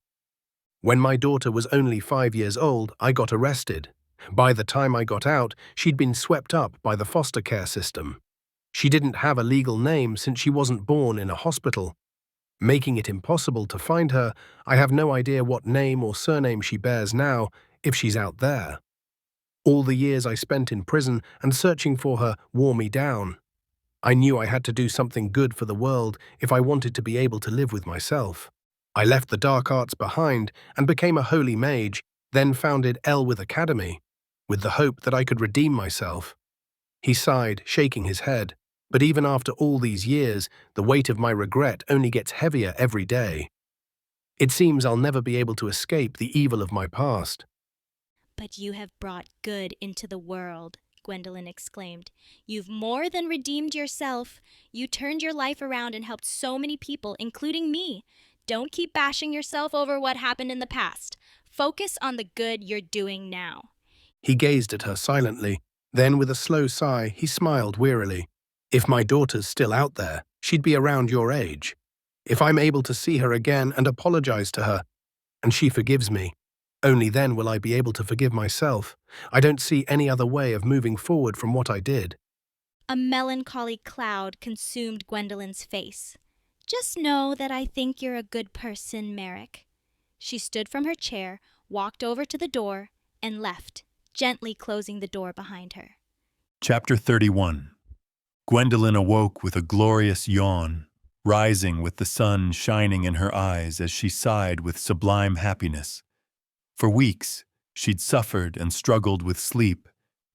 When my daughter was only 5 years old, I got arrested. By the time I got out, she'd been swept up by the foster care system. She didn't have a legal name since she wasn't born in a hospital. Making it impossible to find her, I have no idea what name or surname she bears now, if she's out there. All the years I spent in prison and searching for her wore me down. I knew I had to do something good for the world if I wanted to be able to live with myself. I left the dark arts behind and became a holy mage, then founded Elwith Academy, with the hope that I could redeem myself. He sighed, shaking his head. But even after all these years, the weight of my regret only gets heavier every day. It seems I'll never be able to escape the evil of my past. But you have brought good into the world, Gwendolyn exclaimed. You've more than redeemed yourself. You turned your life around and helped so many people, including me. Don't keep bashing yourself over what happened in the past. Focus on the good you're doing now. He gazed at her silently. Then, with a slow sigh, he smiled wearily. If my daughter's still out there, she'd be around your age. If I'm able to see her again and apologize to her, and she forgives me, only then will I be able to forgive myself. I don't see any other way of moving forward from what I did. A melancholy cloud consumed Gwendolyn's face. Just know that I think you're a good person, Merrick. She stood from her chair, walked over to the door, and left, gently closing the door behind her. Chapter 31. Gwendolyn awoke with a glorious yawn, rising with the sun shining in her eyes as she sighed with sublime happiness. For weeks, she'd suffered and struggled with sleep,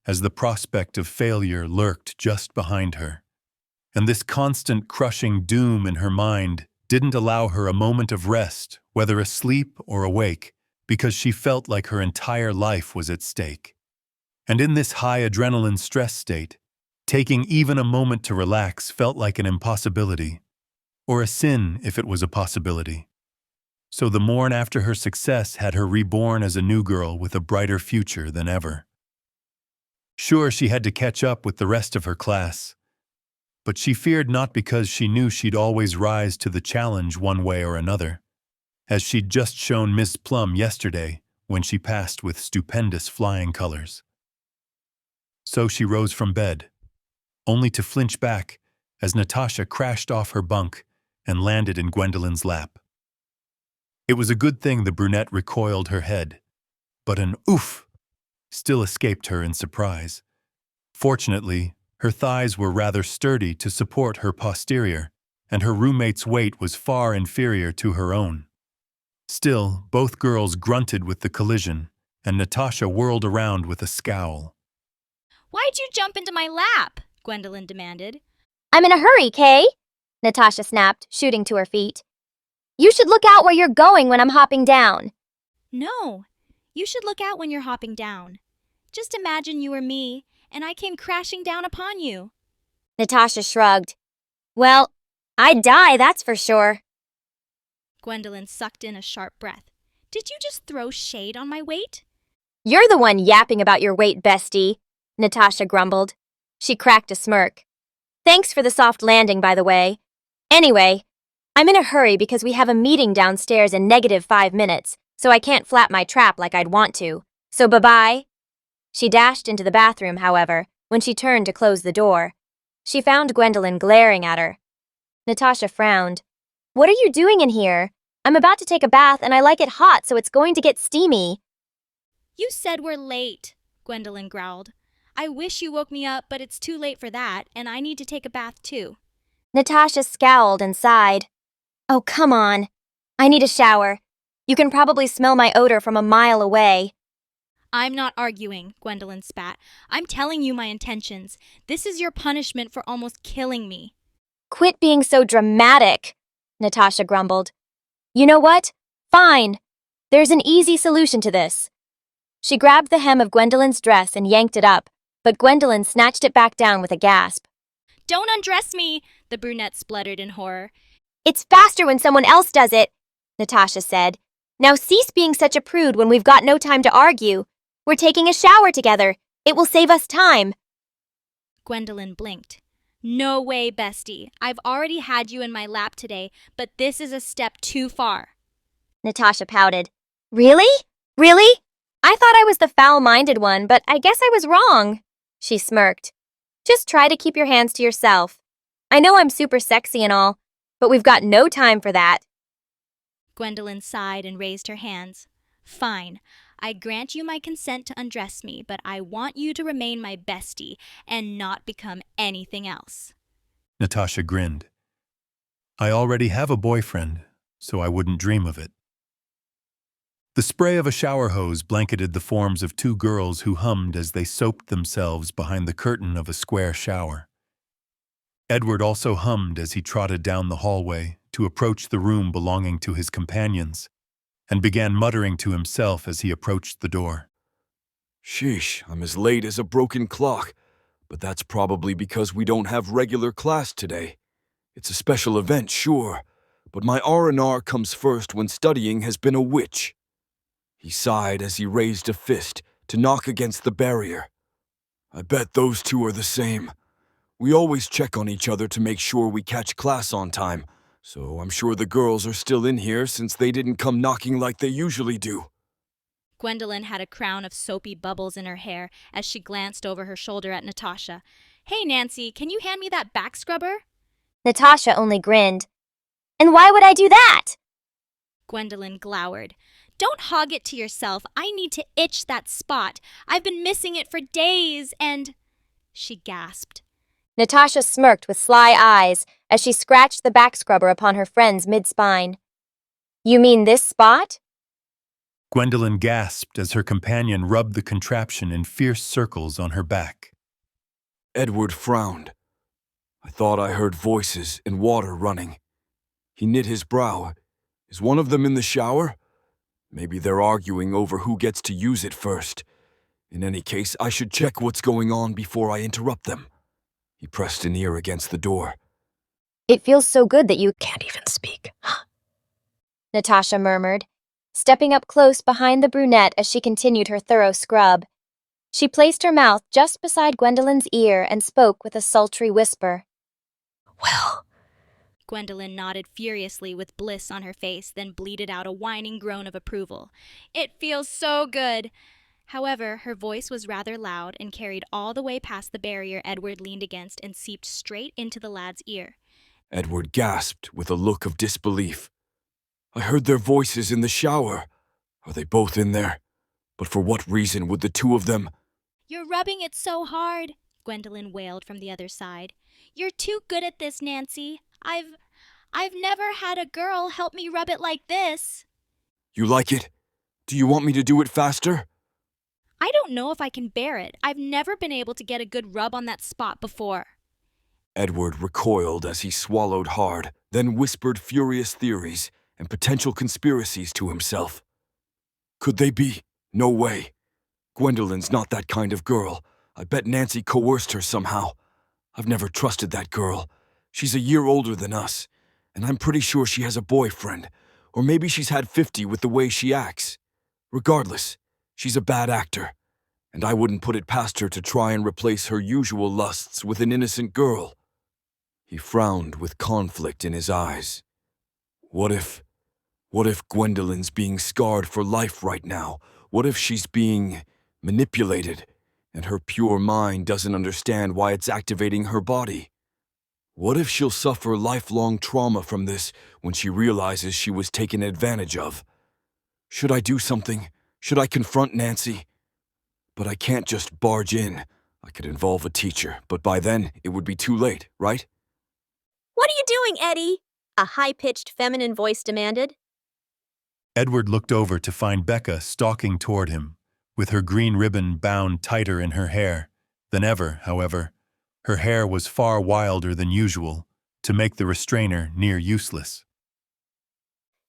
as the prospect of failure lurked just behind her. And this constant crushing doom in her mind didn't allow her a moment of rest, whether asleep or awake, because she felt like her entire life was at stake. And in this high adrenaline stress state, taking even a moment to relax felt like an impossibility, or a sin if it was a possibility. So the morn after her success had her reborn as a new girl with a brighter future than ever. Sure, she had to catch up with the rest of her class, but she feared not because she knew she'd always rise to the challenge one way or another, as she'd just shown Miss Plum yesterday when she passed with stupendous flying colors. So she rose from bed, only to flinch back as Natasha crashed off her bunk and landed in Gwendolyn's lap. It was a good thing the brunette recoiled her head, but an oof still escaped her in surprise. Fortunately, her thighs were rather sturdy to support her posterior, and her roommate's weight was far inferior to her own. Still, both girls grunted with the collision, and Natasha whirled around with a scowl. Why'd you jump into my lap? Gwendolyn demanded. I'm in a hurry, Kay, Natasha snapped, shooting to her feet. You should look out where you're going when I'm hopping down. No, you should look out when you're hopping down. Just imagine you were me, and I came crashing down upon you. Natasha shrugged. Well, I'd die, that's for sure. Gwendolyn sucked in a sharp breath. Did you just throw shade on my weight? You're the one yapping about your weight, bestie, Natasha grumbled. She cracked a smirk. Thanks for the soft landing, by the way. Anyway, I'm in a hurry because we have a meeting downstairs in -5 minutes, so I can't flap my trap like I'd want to. So bye-bye. She dashed into the bathroom, however, when she turned to close the door. She found Gwendolyn glaring at her. Natasha frowned. What are you doing in here? I'm about to take a bath and I like it hot, so it's going to get steamy. You said we're late, Gwendolyn growled. I wish you woke me up, but it's too late for that, and I need to take a bath too. Natasha scowled and sighed. Oh, come on. I need a shower. You can probably smell my odor from a mile away. I'm not arguing, Gwendolyn spat. I'm telling you my intentions. This is your punishment for almost killing me. Quit being so dramatic, Natasha grumbled. You know what? Fine. There's an easy solution to this. She grabbed the hem of Gwendolyn's dress and yanked it up, but Gwendolyn snatched it back down with a gasp. Don't undress me, the brunette spluttered in horror. It's faster when someone else does it, Natasha said. Now cease being such a prude when we've got no time to argue. We're taking a shower together. It will save us time. Gwendolyn blinked. No way, bestie. I've already had you in my lap today, but this is a step too far. Natasha pouted. Really? Really? I thought I was the foul-minded one, but I guess I was wrong. She smirked. Just try to keep your hands to yourself. I know I'm super sexy and all, but we've got no time for that. Gwendolyn sighed and raised her hands. Fine. I grant you my consent to undress me, but I want you to remain my bestie and not become anything else. Natasha grinned. I already have a boyfriend, so I wouldn't dream of it. The spray of a shower hose blanketed the forms of two girls who hummed as they soaped themselves behind the curtain of a square shower. Edward also hummed as he trotted down the hallway to approach the room belonging to his companions, and began muttering to himself as he approached the door. Sheesh, I'm as late as a broken clock, but that's probably because we don't have regular class today. It's a special event, sure, but my R&R comes first when studying has been a witch. He sighed as he raised a fist to knock against the barrier. I bet those two are the same. We always check on each other to make sure we catch class on time, so I'm sure the girls are still in here since they didn't come knocking like they usually do. Gwendolyn had a crown of soapy bubbles in her hair as she glanced over her shoulder at Natasha. Hey, Nancy, can you hand me that back scrubber? Natasha only grinned. And why would I do that? Gwendolyn glowered. Don't hog it to yourself. I need to itch that spot. I've been missing it for days, and... She gasped. Natasha smirked with sly eyes as she scratched the back scrubber upon her friend's mid-spine. You mean this spot? Gwendolyn gasped as her companion rubbed the contraption in fierce circles on her back. Edward frowned. I thought I heard voices and water running. He knit his brow. Is one of them in the shower? Maybe they're arguing over who gets to use it first. In any case, I should check what's going on before I interrupt them. He pressed an ear against the door. It feels so good that you can't even speak. Natasha murmured, stepping up close behind the brunette as she continued her thorough scrub. She placed her mouth just beside Gwendolyn's ear and spoke with a sultry whisper. Well, Gwendolyn nodded furiously with bliss on her face, then bleated out a whining groan of approval. It feels so good! However, her voice was rather loud and carried all the way past the barrier Edward leaned against and seeped straight into the lad's ear. Edward gasped with a look of disbelief. I heard their voices in the shower. Are they both in there? But for what reason would the two of them... You're rubbing it so hard, Gwendolyn wailed from the other side. You're too good at this, Nancy. I've never had a girl help me rub it like this. You like it? Do you want me to do it faster? I don't know if I can bear it. I've never been able to get a good rub on that spot before. Edward recoiled as he swallowed hard, then whispered furious theories and potential conspiracies to himself. Could they be? No way. Gwendolyn's not that kind of girl. I bet Nancy coerced her somehow. I've never trusted that girl. She's a year older than us, and I'm pretty sure she has a boyfriend. Or maybe she's had 50 with the way she acts. Regardless, she's a bad actor, and I wouldn't put it past her to try and replace her usual lusts with an innocent girl. He frowned with conflict in his eyes. What if Gwendolyn's being scarred for life right now? What if she's being manipulated, and her pure mind doesn't understand why it's activating her body? What if she'll suffer lifelong trauma from this when she realizes she was taken advantage of? Should I do something? Should I confront Nancy? But I can't just barge in. I could involve a teacher, but by then it would be too late, right? What are you doing, Eddie? A high-pitched feminine voice demanded. Edward looked over to find Becca stalking toward him, with her green ribbon bound tighter in her hair than ever, however. Her hair was far wilder than usual, to make the restrainer near useless.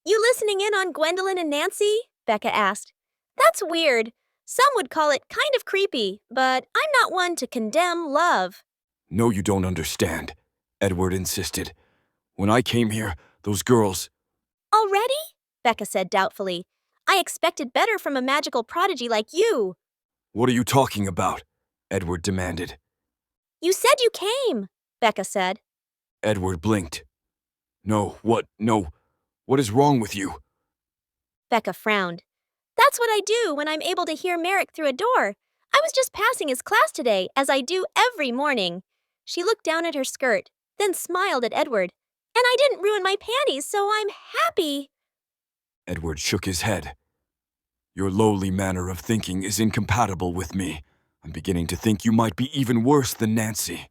You listening in on Gwendolyn and Nancy? Becca asked. That's weird. Some would call it kind of creepy, but I'm not one to condemn love. No, you don't understand, Edward insisted. When I came here, those girls... Already? Becca said doubtfully. I expected better from a magical prodigy like you. What are you talking about? Edward demanded. You said you came, Becca said. Edward blinked. No, what is wrong with you? Becca frowned. That's what I do when I'm able to hear Merrick through a door. I was just passing his class today, as I do every morning. She looked down at her skirt, then smiled at Edward. And I didn't ruin my panties, so I'm happy. Edward shook his head. Your lowly manner of thinking is incompatible with me. I'm beginning to think you might be even worse than Nancy.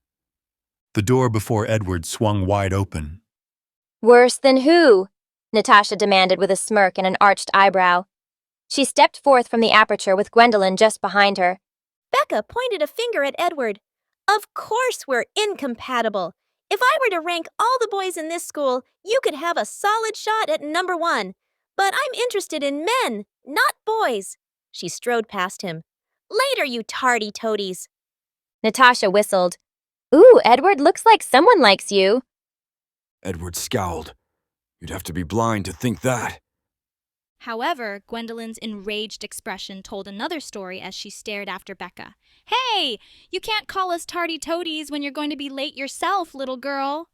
The door before Edward swung wide open. Worse than who? Natasha demanded with a smirk and an arched eyebrow. She stepped forth from the aperture with Gwendolyn just behind her. Becca pointed a finger at Edward. Of course we're incompatible. If I were to rank all the boys in this school, you could have a solid shot at number 1. But I'm interested in men, not boys. She strode past him. Later, you tardy toadies. Natasha whistled. Ooh, Edward, looks like someone likes you. Edward scowled. You'd have to be blind to think that. However, Gwendolyn's enraged expression told another story as she stared after Becca. Hey, you can't call us tardy toadies when you're going to be late yourself, little girl.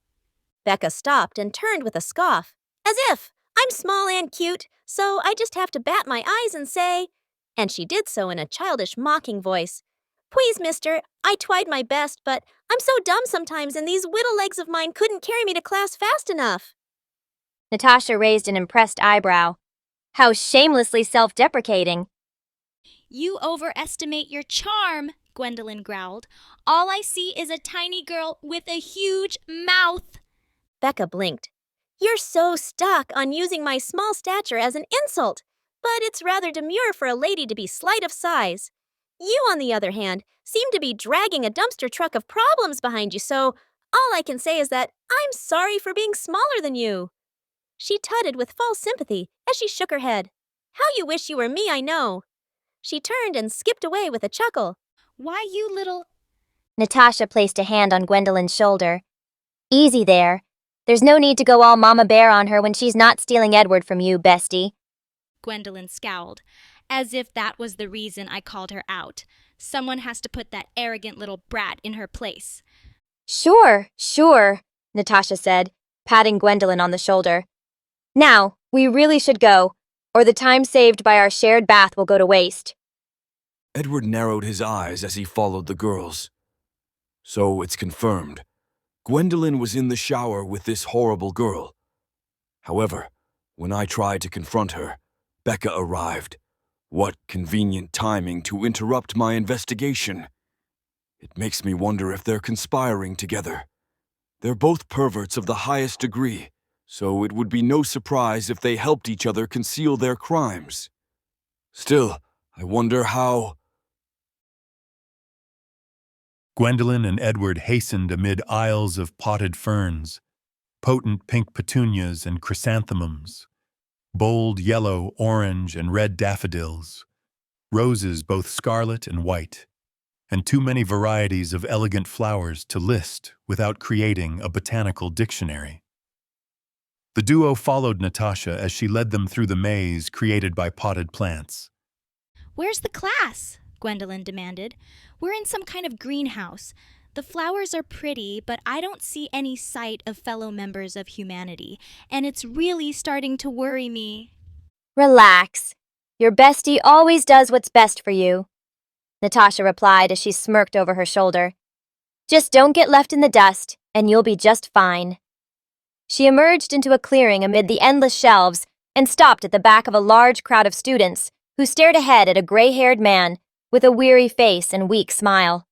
Becca stopped and turned with a scoff. As if, I'm small and cute, so I just have to bat my eyes and say... And she did so in a childish, mocking voice. Please, mister, I tried my best, but I'm so dumb sometimes and these whittle legs of mine couldn't carry me to class fast enough. Natasha raised an impressed eyebrow. How shamelessly self-deprecating. You overestimate your charm, Gwendolyn growled. All I see is a tiny girl with a huge mouth. Becca blinked. You're so stuck on using my small stature as an insult, but it's rather demure for a lady to be slight of size. You, on the other hand, seem to be dragging a dumpster truck of problems behind you, so all I can say is that I'm sorry for being smaller than you. She tutted with false sympathy as she shook her head. How you wish you were me, I know. She turned and skipped away with a chuckle. Why, you little... Natasha placed a hand on Gwendolyn's shoulder. Easy there. There's no need to go all Mama Bear on her when she's not stealing Edward from you, bestie. Gwendolyn scowled, as if that was the reason I called her out. Someone has to put that arrogant little brat in her place. Sure, Natasha said, patting Gwendolyn on the shoulder. Now, we really should go, or the time saved by our shared bath will go to waste. Edward narrowed his eyes as he followed the girls. So it's confirmed. Gwendolyn was in the shower with this horrible girl. However, when I tried to confront her, Becca arrived. What convenient timing to interrupt my investigation. It makes me wonder if they're conspiring together. They're both perverts of the highest degree, so it would be no surprise if they helped each other conceal their crimes. Still, I wonder how... Gwendolyn and Edward hastened amid aisles of potted ferns, potent pink petunias and chrysanthemums, bold yellow, orange, and red daffodils, roses both scarlet and white, and too many varieties of elegant flowers to list without creating a botanical dictionary. The duo followed Natasha as she led them through the maze created by potted plants. Where's the class? Gwendolyn demanded. We're in some kind of greenhouse. The flowers are pretty, but I don't see any sight of fellow members of humanity, and it's really starting to worry me. Relax. Your bestie always does what's best for you, Natasha replied as she smirked over her shoulder. Just don't get left in the dust, and you'll be just fine. She emerged into a clearing amid the endless shelves and stopped at the back of a large crowd of students who stared ahead at a gray-haired man with a weary face and weak smile.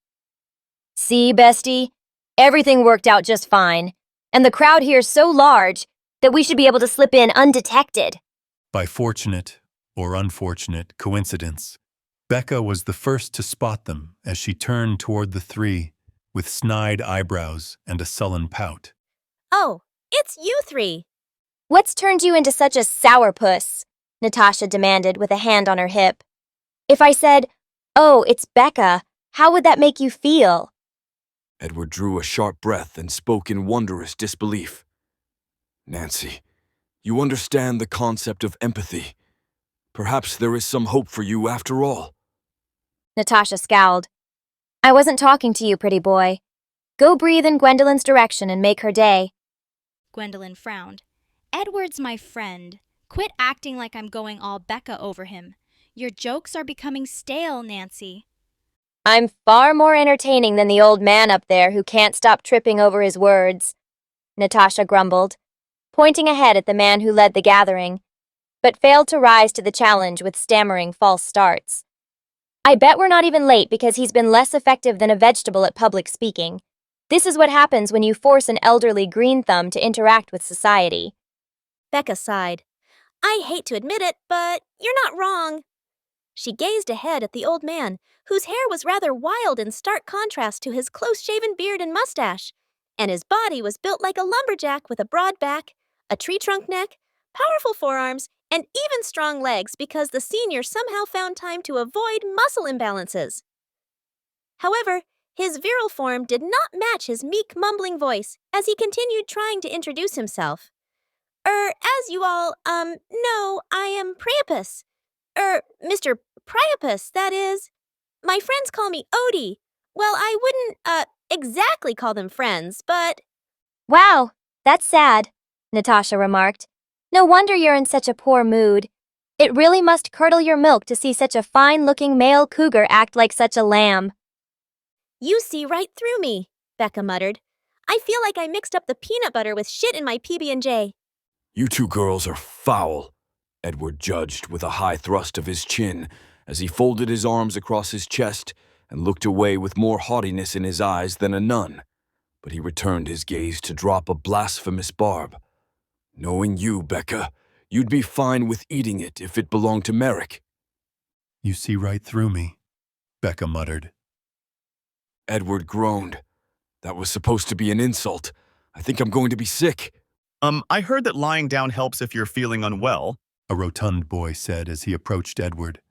See, bestie? Everything worked out just fine, and the crowd here's so large that we should be able to slip in undetected. By fortunate or unfortunate coincidence, Becca was the first to spot them as she turned toward the three with snide eyebrows and a sullen pout. Oh, it's you three. What's turned you into such a sourpuss? Natasha demanded with a hand on her hip. If I said, "Oh, it's Becca," how would that make you feel? Edward drew a sharp breath and spoke in wondrous disbelief. Nancy, you understand the concept of empathy. Perhaps there is some hope for you after all. Natasha scowled. I wasn't talking to you, pretty boy. Go breathe in Gwendolyn's direction and make her day. Gwendolyn frowned. Edward's my friend. Quit acting like I'm going all Becca over him. Your jokes are becoming stale, Nancy. I'm far more entertaining than the old man up there who can't stop tripping over his words, Natasha grumbled, pointing ahead at the man who led the gathering, but failed to rise to the challenge with stammering false starts. I bet we're not even late because he's been less effective than a vegetable at public speaking. This is what happens when you force an elderly green thumb to interact with society. Becca sighed. I hate to admit it, but you're not wrong. She gazed ahead at the old man, whose hair was rather wild in stark contrast to his close-shaven beard and mustache, and his body was built like a lumberjack with a broad back, a tree-trunk neck, powerful forearms, and even strong legs because the senior somehow found time to avoid muscle imbalances. However, his virile form did not match his meek, mumbling voice as he continued trying to introduce himself. As you all, know, I am Priapus. Mr. Priapus, that is. My friends call me Odie. Well, I wouldn't, exactly call them friends, but... Wow, that's sad, Natasha remarked. No wonder you're in such a poor mood. It really must curdle your milk to see such a fine-looking male cougar act like such a lamb. You see right through me, Becca muttered. I feel like I mixed up the peanut butter with shit in my PB&J. You two girls are foul, Edward judged with a high thrust of his chin as he folded his arms across his chest and looked away with more haughtiness in his eyes than a nun. But he returned his gaze to drop a blasphemous barb. Knowing you, Becca, you'd be fine with eating it if it belonged to Merrick. You see right through me, Becca muttered. Edward groaned. That was supposed to be an insult. I think I'm going to be sick. I heard that lying down helps if you're feeling unwell, a rotund boy said as he approached Edward.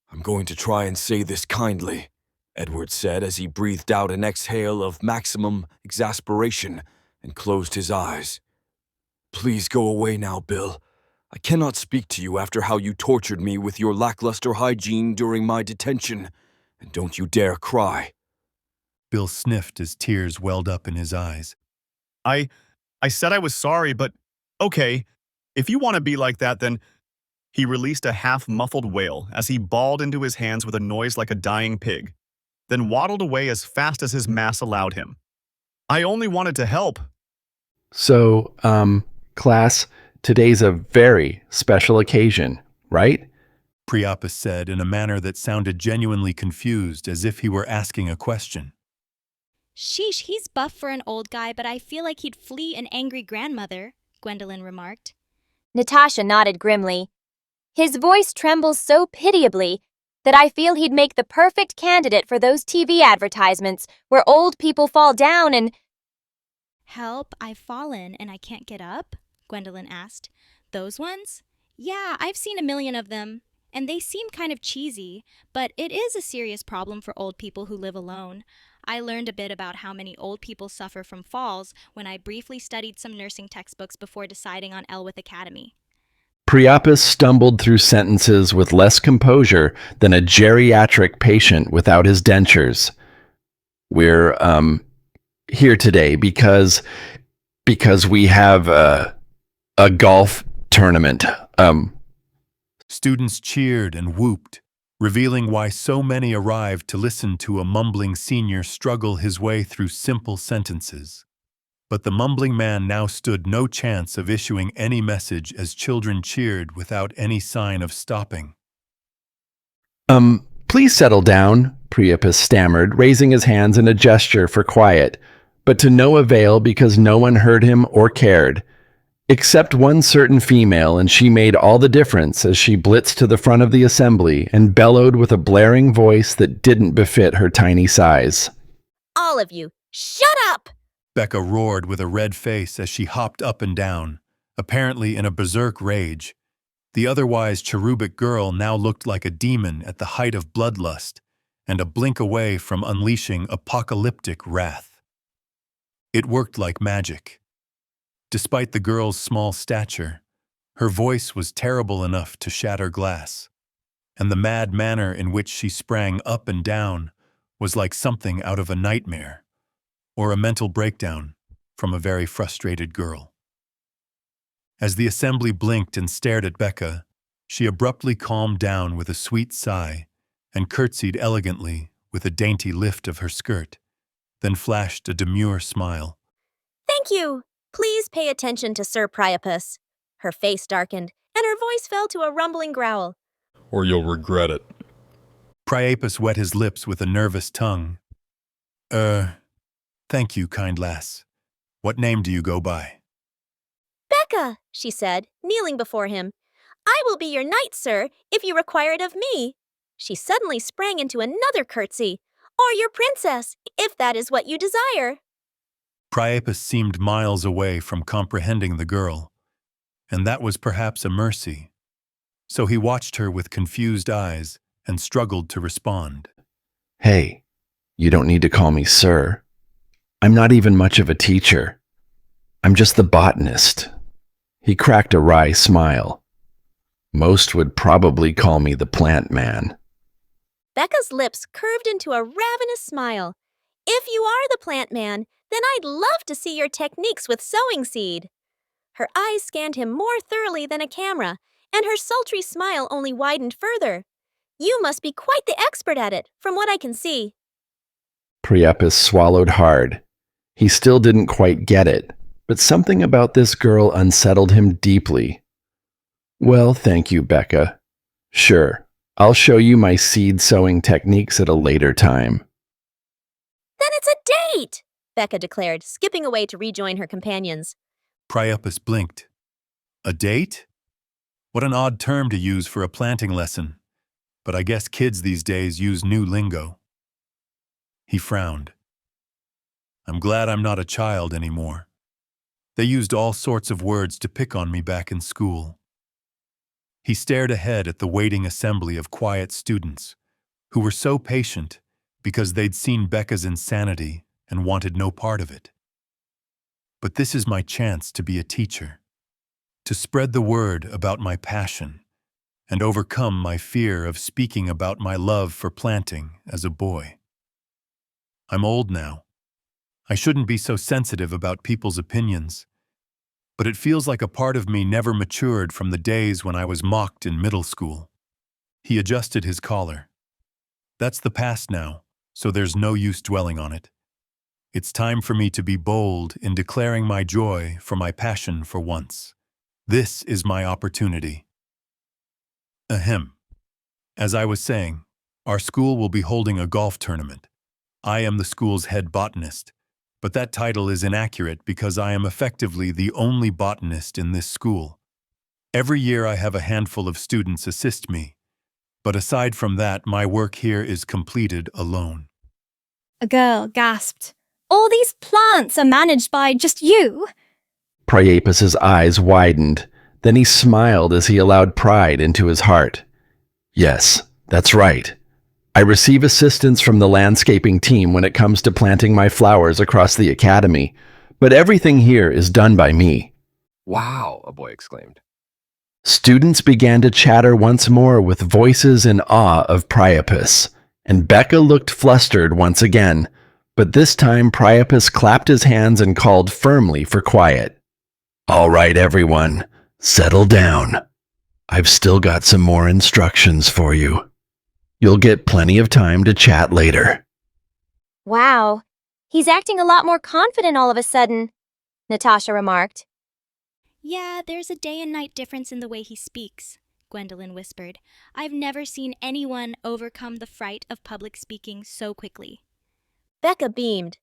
I'm going to try and say this kindly, Edward said as he breathed out an exhale of maximum exasperation and closed his eyes. Please go away now, Bill. I cannot speak to you after how you tortured me with your lackluster hygiene during my detention, and don't you dare cry. Bill sniffed as tears welled up in his eyes. I said I was sorry, but okay, if you want to be like that, then... He released a half-muffled wail as he bawled into his hands with a noise like a dying pig, then waddled away as fast as his mass allowed him. I only wanted to help. So, class, today's a very special occasion, right? Priapus said in a manner that sounded genuinely confused, as if he were asking a question. Sheesh, he's buff for an old guy, but I feel like he'd flee an angry grandmother, Gwendolyn remarked. Natasha nodded grimly. His voice trembles so pitiably that I feel he'd make the perfect candidate for those TV advertisements where old people fall down and... Help, I've fallen and I can't get up? Gwendolyn asked. Those ones? Yeah, I've seen a million of them, and they seem kind of cheesy, but it is a serious problem for old people who live alone. I learned a bit about how many old people suffer from falls when I briefly studied some nursing textbooks before deciding on Elwith Academy. Priapus stumbled through sentences with less composure than a geriatric patient without his dentures. We're, here today because we have a golf tournament. Students cheered and whooped, revealing why so many arrived to listen to a mumbling senior struggle his way through simple sentences. But the mumbling man now stood no chance of issuing any message as children cheered without any sign of stopping. Please settle down, Priapus stammered, raising his hands in a gesture for quiet, but to no avail because no one heard him or cared. Except one certain female, and she made all the difference as she blitzed to the front of the assembly and bellowed with a blaring voice that didn't befit her tiny size. All of you, shut up! Becca roared with a red face as she hopped up and down, apparently in a berserk rage. The otherwise cherubic girl now looked like a demon at the height of bloodlust and a blink away from unleashing apocalyptic wrath. It worked like magic. Despite the girl's small stature, her voice was terrible enough to shatter glass, and the mad manner in which she sprang up and down was like something out of a nightmare or a mental breakdown from a very frustrated girl. As the assembly blinked and stared at Becca, she abruptly calmed down with a sweet sigh and curtsied elegantly with a dainty lift of her skirt, then flashed a demure smile. Thank you. Please pay attention to Sir Priapus. Her face darkened, and her voice fell to a rumbling growl. Or you'll regret it. Priapus wet his lips with a nervous tongue. Thank you, kind lass. What name do you go by? Becca, she said, kneeling before him. I will be your knight, sir, if you require it of me. She suddenly sprang into another curtsy. Or your princess, if that is what you desire. Priapus seemed miles away from comprehending the girl, and that was perhaps a mercy. So he watched her with confused eyes and struggled to respond. Hey, you don't need to call me sir. I'm not even much of a teacher. I'm just the botanist. He cracked a wry smile. Most would probably call me the plant man. Becca's lips curved into a ravenous smile. If you are the plant man, then I'd love to see your techniques with sowing seed. Her eyes scanned him more thoroughly than a camera, and her sultry smile only widened further. You must be quite the expert at it, from what I can see. Priapus swallowed hard. He still didn't quite get it, but something about this girl unsettled him deeply. Well, thank you, Becca. Sure, I'll show you my seed sowing techniques at a later time. Then it's a date, Becca declared, skipping away to rejoin her companions. Priapus blinked. A date? What an odd term to use for a planting lesson, but I guess kids these days use new lingo. He frowned. I'm glad I'm not a child anymore. They used all sorts of words to pick on me back in school. He stared ahead at the waiting assembly of quiet students who were so patient because they'd seen Becca's insanity and wanted no part of it. But this is my chance to be a teacher, to spread the word about my passion and overcome my fear of speaking about my love for planting as a boy. I'm old now. I shouldn't be so sensitive about people's opinions, but it feels like a part of me never matured from the days when I was mocked in middle school. He adjusted his collar. That's the past now, so there's no use dwelling on it. It's time for me to be bold in declaring my joy for my passion for once. This is my opportunity. Ahem. As I was saying, our school will be holding a golf tournament. I am the school's head botanist, but that title is inaccurate because I am effectively the only botanist in this school. Every year I have a handful of students assist me, but aside from that, my work here is completed alone. A girl gasped. All these plants are managed by just you? Priapus's eyes widened. Then he smiled as he allowed pride into his heart. Yes, that's right. I receive assistance from the landscaping team when it comes to planting my flowers across the academy, but everything here is done by me. Wow, a boy exclaimed. Students began to chatter once more with voices in awe of Priapus, and Becca looked flustered once again, but this time Priapus clapped his hands and called firmly for quiet. All right, everyone, settle down. I've still got some more instructions for you. You'll get plenty of time to chat later. Wow, he's acting a lot more confident all of a sudden, Natasha remarked. Yeah, there's a day and night difference in the way he speaks, Gwendolyn whispered. I've never seen anyone overcome the fright of public speaking so quickly. Becca beamed.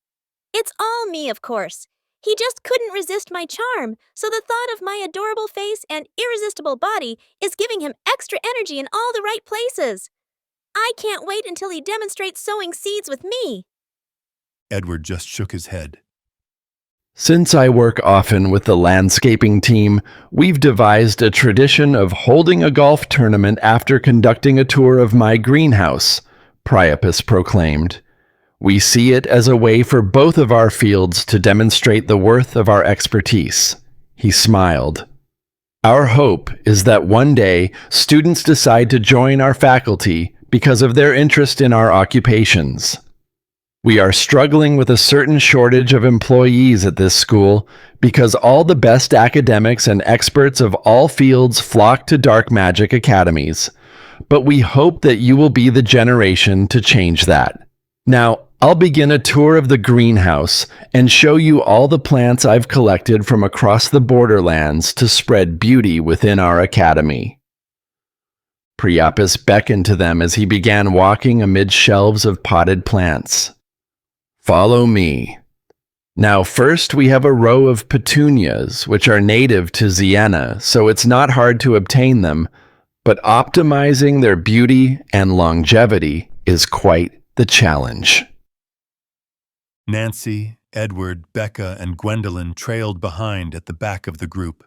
It's all me, of course. He just couldn't resist my charm, so the thought of my adorable face and irresistible body is giving him extra energy in all the right places. I can't wait until he demonstrates sowing seeds with me. Edward just shook his head. Since I work often with the landscaping team, we've devised a tradition of holding a golf tournament after conducting a tour of my greenhouse, Priapus proclaimed. We see it as a way for both of our fields to demonstrate the worth of our expertise. He smiled. Our hope is that one day students decide to join our faculty because of their interest in our occupations. We are struggling with a certain shortage of employees at this school because all the best academics and experts of all fields flock to dark magic academies. But we hope that you will be the generation to change that. Now, I'll begin a tour of the greenhouse and show you all the plants I've collected from across the borderlands to spread beauty within our academy. Priapus beckoned to them as he began walking amid shelves of potted plants. Follow me. Now first we have a row of petunias, which are native to Siena, so it's not hard to obtain them, but optimizing their beauty and longevity is quite the challenge. Nancy, Edward, Becca, and Gwendolyn trailed behind at the back of the group.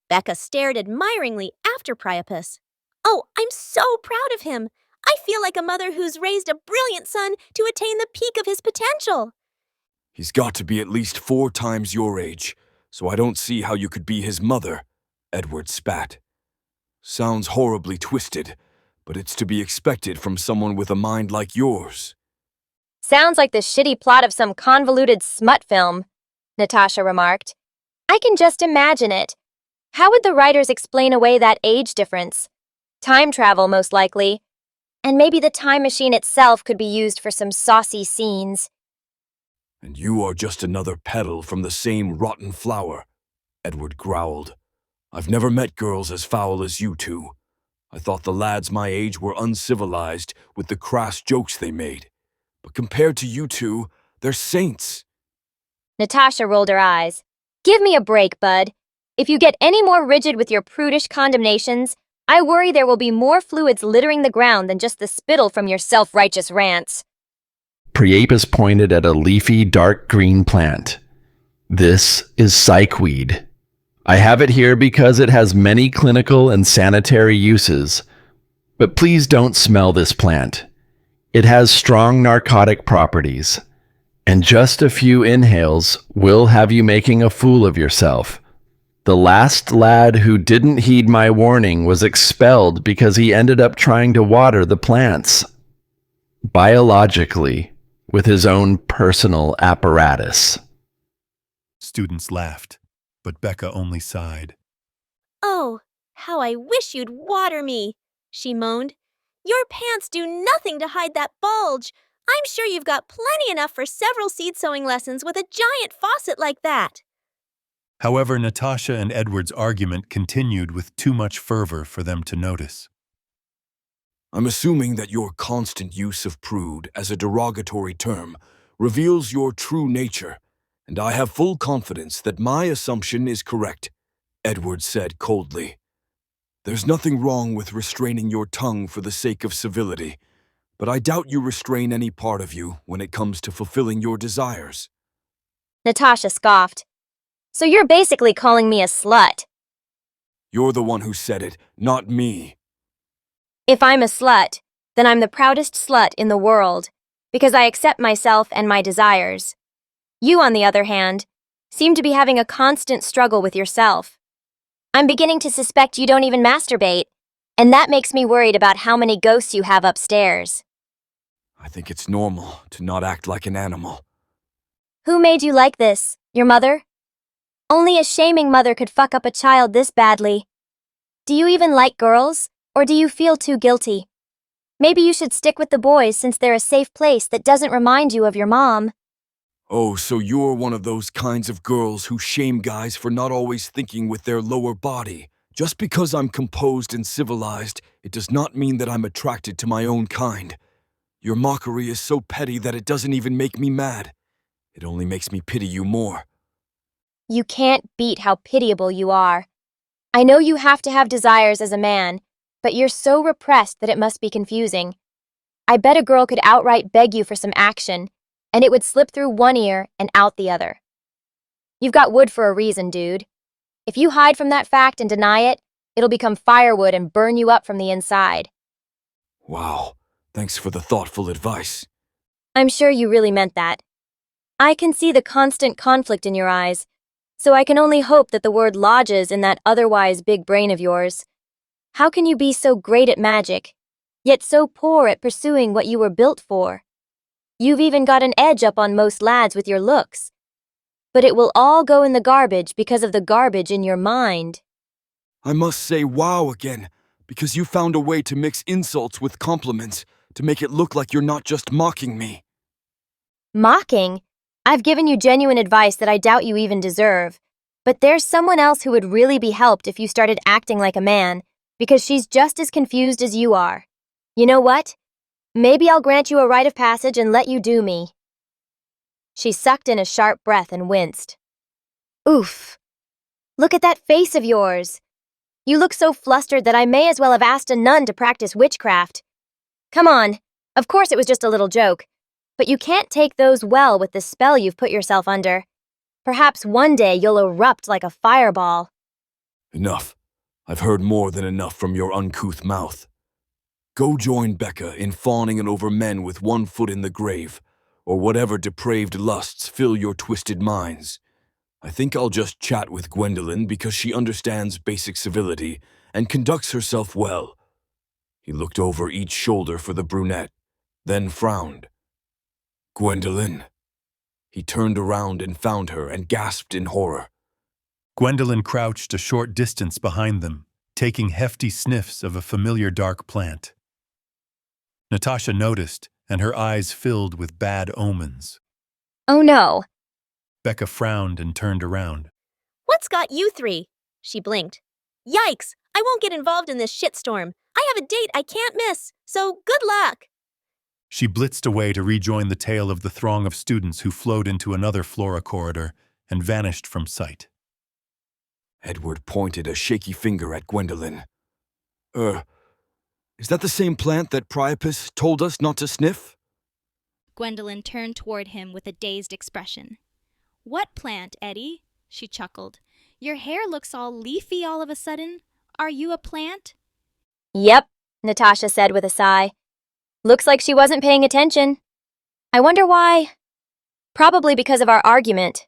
Becca stared admiringly after Priapus. Oh, I'm so proud of him. I feel like a mother who's raised a brilliant son to attain the peak of his potential. He's got to be at least 4 times your age, so I don't see how you could be his mother, Edward spat. Sounds horribly twisted, but it's to be expected from someone with a mind like yours. Sounds like the shitty plot of some convoluted smut film, Natasha remarked. I can just imagine it. How would the writers explain away that age difference? Time travel, most likely. And maybe the time machine itself could be used for some saucy scenes. And you are just another petal from the same rotten flower, Edward growled. I've never met girls as foul as you two. I thought the lads my age were uncivilized with the crass jokes they made. But compared to you two, they're saints. Natasha rolled her eyes. Give me a break, bud. If you get any more rigid with your prudish condemnations, I worry there will be more fluids littering the ground than just the spittle from your self-righteous rants. Priapus pointed at a leafy dark green plant. This is psychweed. I have it here because it has many clinical and sanitary uses. But please don't smell this plant. It has strong narcotic properties, and just a few inhales will have you making a fool of yourself. The last lad who didn't heed my warning was expelled because he ended up trying to water the plants. Biologically, with his own personal apparatus. Students laughed, but Becca only sighed. Oh, how I wish you'd water me, she moaned. Your pants do nothing to hide that bulge. I'm sure you've got plenty enough for several seed sowing lessons with a giant faucet like that. However, Natasha and Edward's argument continued with too much fervor for them to notice. I'm assuming that your constant use of prude as a derogatory term reveals your true nature, and I have full confidence that my assumption is correct, Edward said coldly. There's nothing wrong with restraining your tongue for the sake of civility, but I doubt you restrain any part of you when it comes to fulfilling your desires. Natasha scoffed. So you're basically calling me a slut. You're the one who said it, not me. If I'm a slut, then I'm the proudest slut in the world, because I accept myself and my desires. You, on the other hand, seem to be having a constant struggle with yourself. I'm beginning to suspect you don't even masturbate, and that makes me worried about how many ghosts you have upstairs. I think it's normal to not act like an animal. Who made you like this? Your mother? Only a shaming mother could fuck up a child this badly. Do you even like girls, or do you feel too guilty? Maybe you should stick with the boys since they're a safe place that doesn't remind you of your mom. Oh, so you're one of those kinds of girls who shame guys for not always thinking with their lower body. Just because I'm composed and civilized, it does not mean that I'm attracted to my own kind. Your mockery is so petty that it doesn't even make me mad. It only makes me pity you more. You can't beat how pitiable you are. I know you have to have desires as a man, but you're so repressed that it must be confusing. I bet a girl could outright beg you for some action, and it would slip through one ear and out the other. You've got wood for a reason, dude. If you hide from that fact and deny it, it'll become firewood and burn you up from the inside. Wow, thanks for the thoughtful advice. I'm sure you really meant that. I can see the constant conflict in your eyes, so I can only hope that the word lodges in that otherwise big brain of yours. How can you be so great at magic, yet so poor at pursuing what you were built for? You've even got an edge up on most lads with your looks. But it will all go in the garbage because of the garbage in your mind. I must say wow again, because you found a way to mix insults with compliments, to make it look like you're not just mocking me. Mocking? I've given you genuine advice that I doubt you even deserve. But there's someone else who would really be helped if you started acting like a man, because she's just as confused as you are. You know what? Maybe I'll grant you a rite of passage and let you do me. She sucked in a sharp breath and winced. Oof. Look at that face of yours. You look so flustered that I may as well have asked a nun to practice witchcraft. Come on. Of course it was just a little joke. But you can't take those well with the spell you've put yourself under. Perhaps one day you'll erupt like a fireball. Enough. I've heard more than enough from your uncouth mouth. Go join Becca in fawning over men with one foot in the grave, or whatever depraved lusts fill your twisted minds. I think I'll just chat with Gwendolyn because she understands basic civility and conducts herself well. He looked over each shoulder for the brunette, then frowned. Gwendolyn. He turned around and found her and gasped in horror. Gwendolyn crouched a short distance behind them, taking hefty sniffs of a familiar dark plant. Natasha noticed, and her eyes filled with bad omens. Oh no. Becca frowned and turned around. What's got you three? She blinked. Yikes! I won't get involved in this shitstorm. I have a date I can't miss, so good luck. She blitzed away to rejoin the tail of the throng of students who flowed into another Flora corridor and vanished from sight. Edward pointed a shaky finger at Gwendolyn. Is that the same plant that Priapus told us not to sniff? Gwendolyn turned toward him with a dazed expression. What plant, Eddie? She chuckled. Your hair looks all leafy all of a sudden. Are you a plant? Yep, Natasha said with a sigh. Looks like she wasn't paying attention. I wonder why. Probably because of our argument.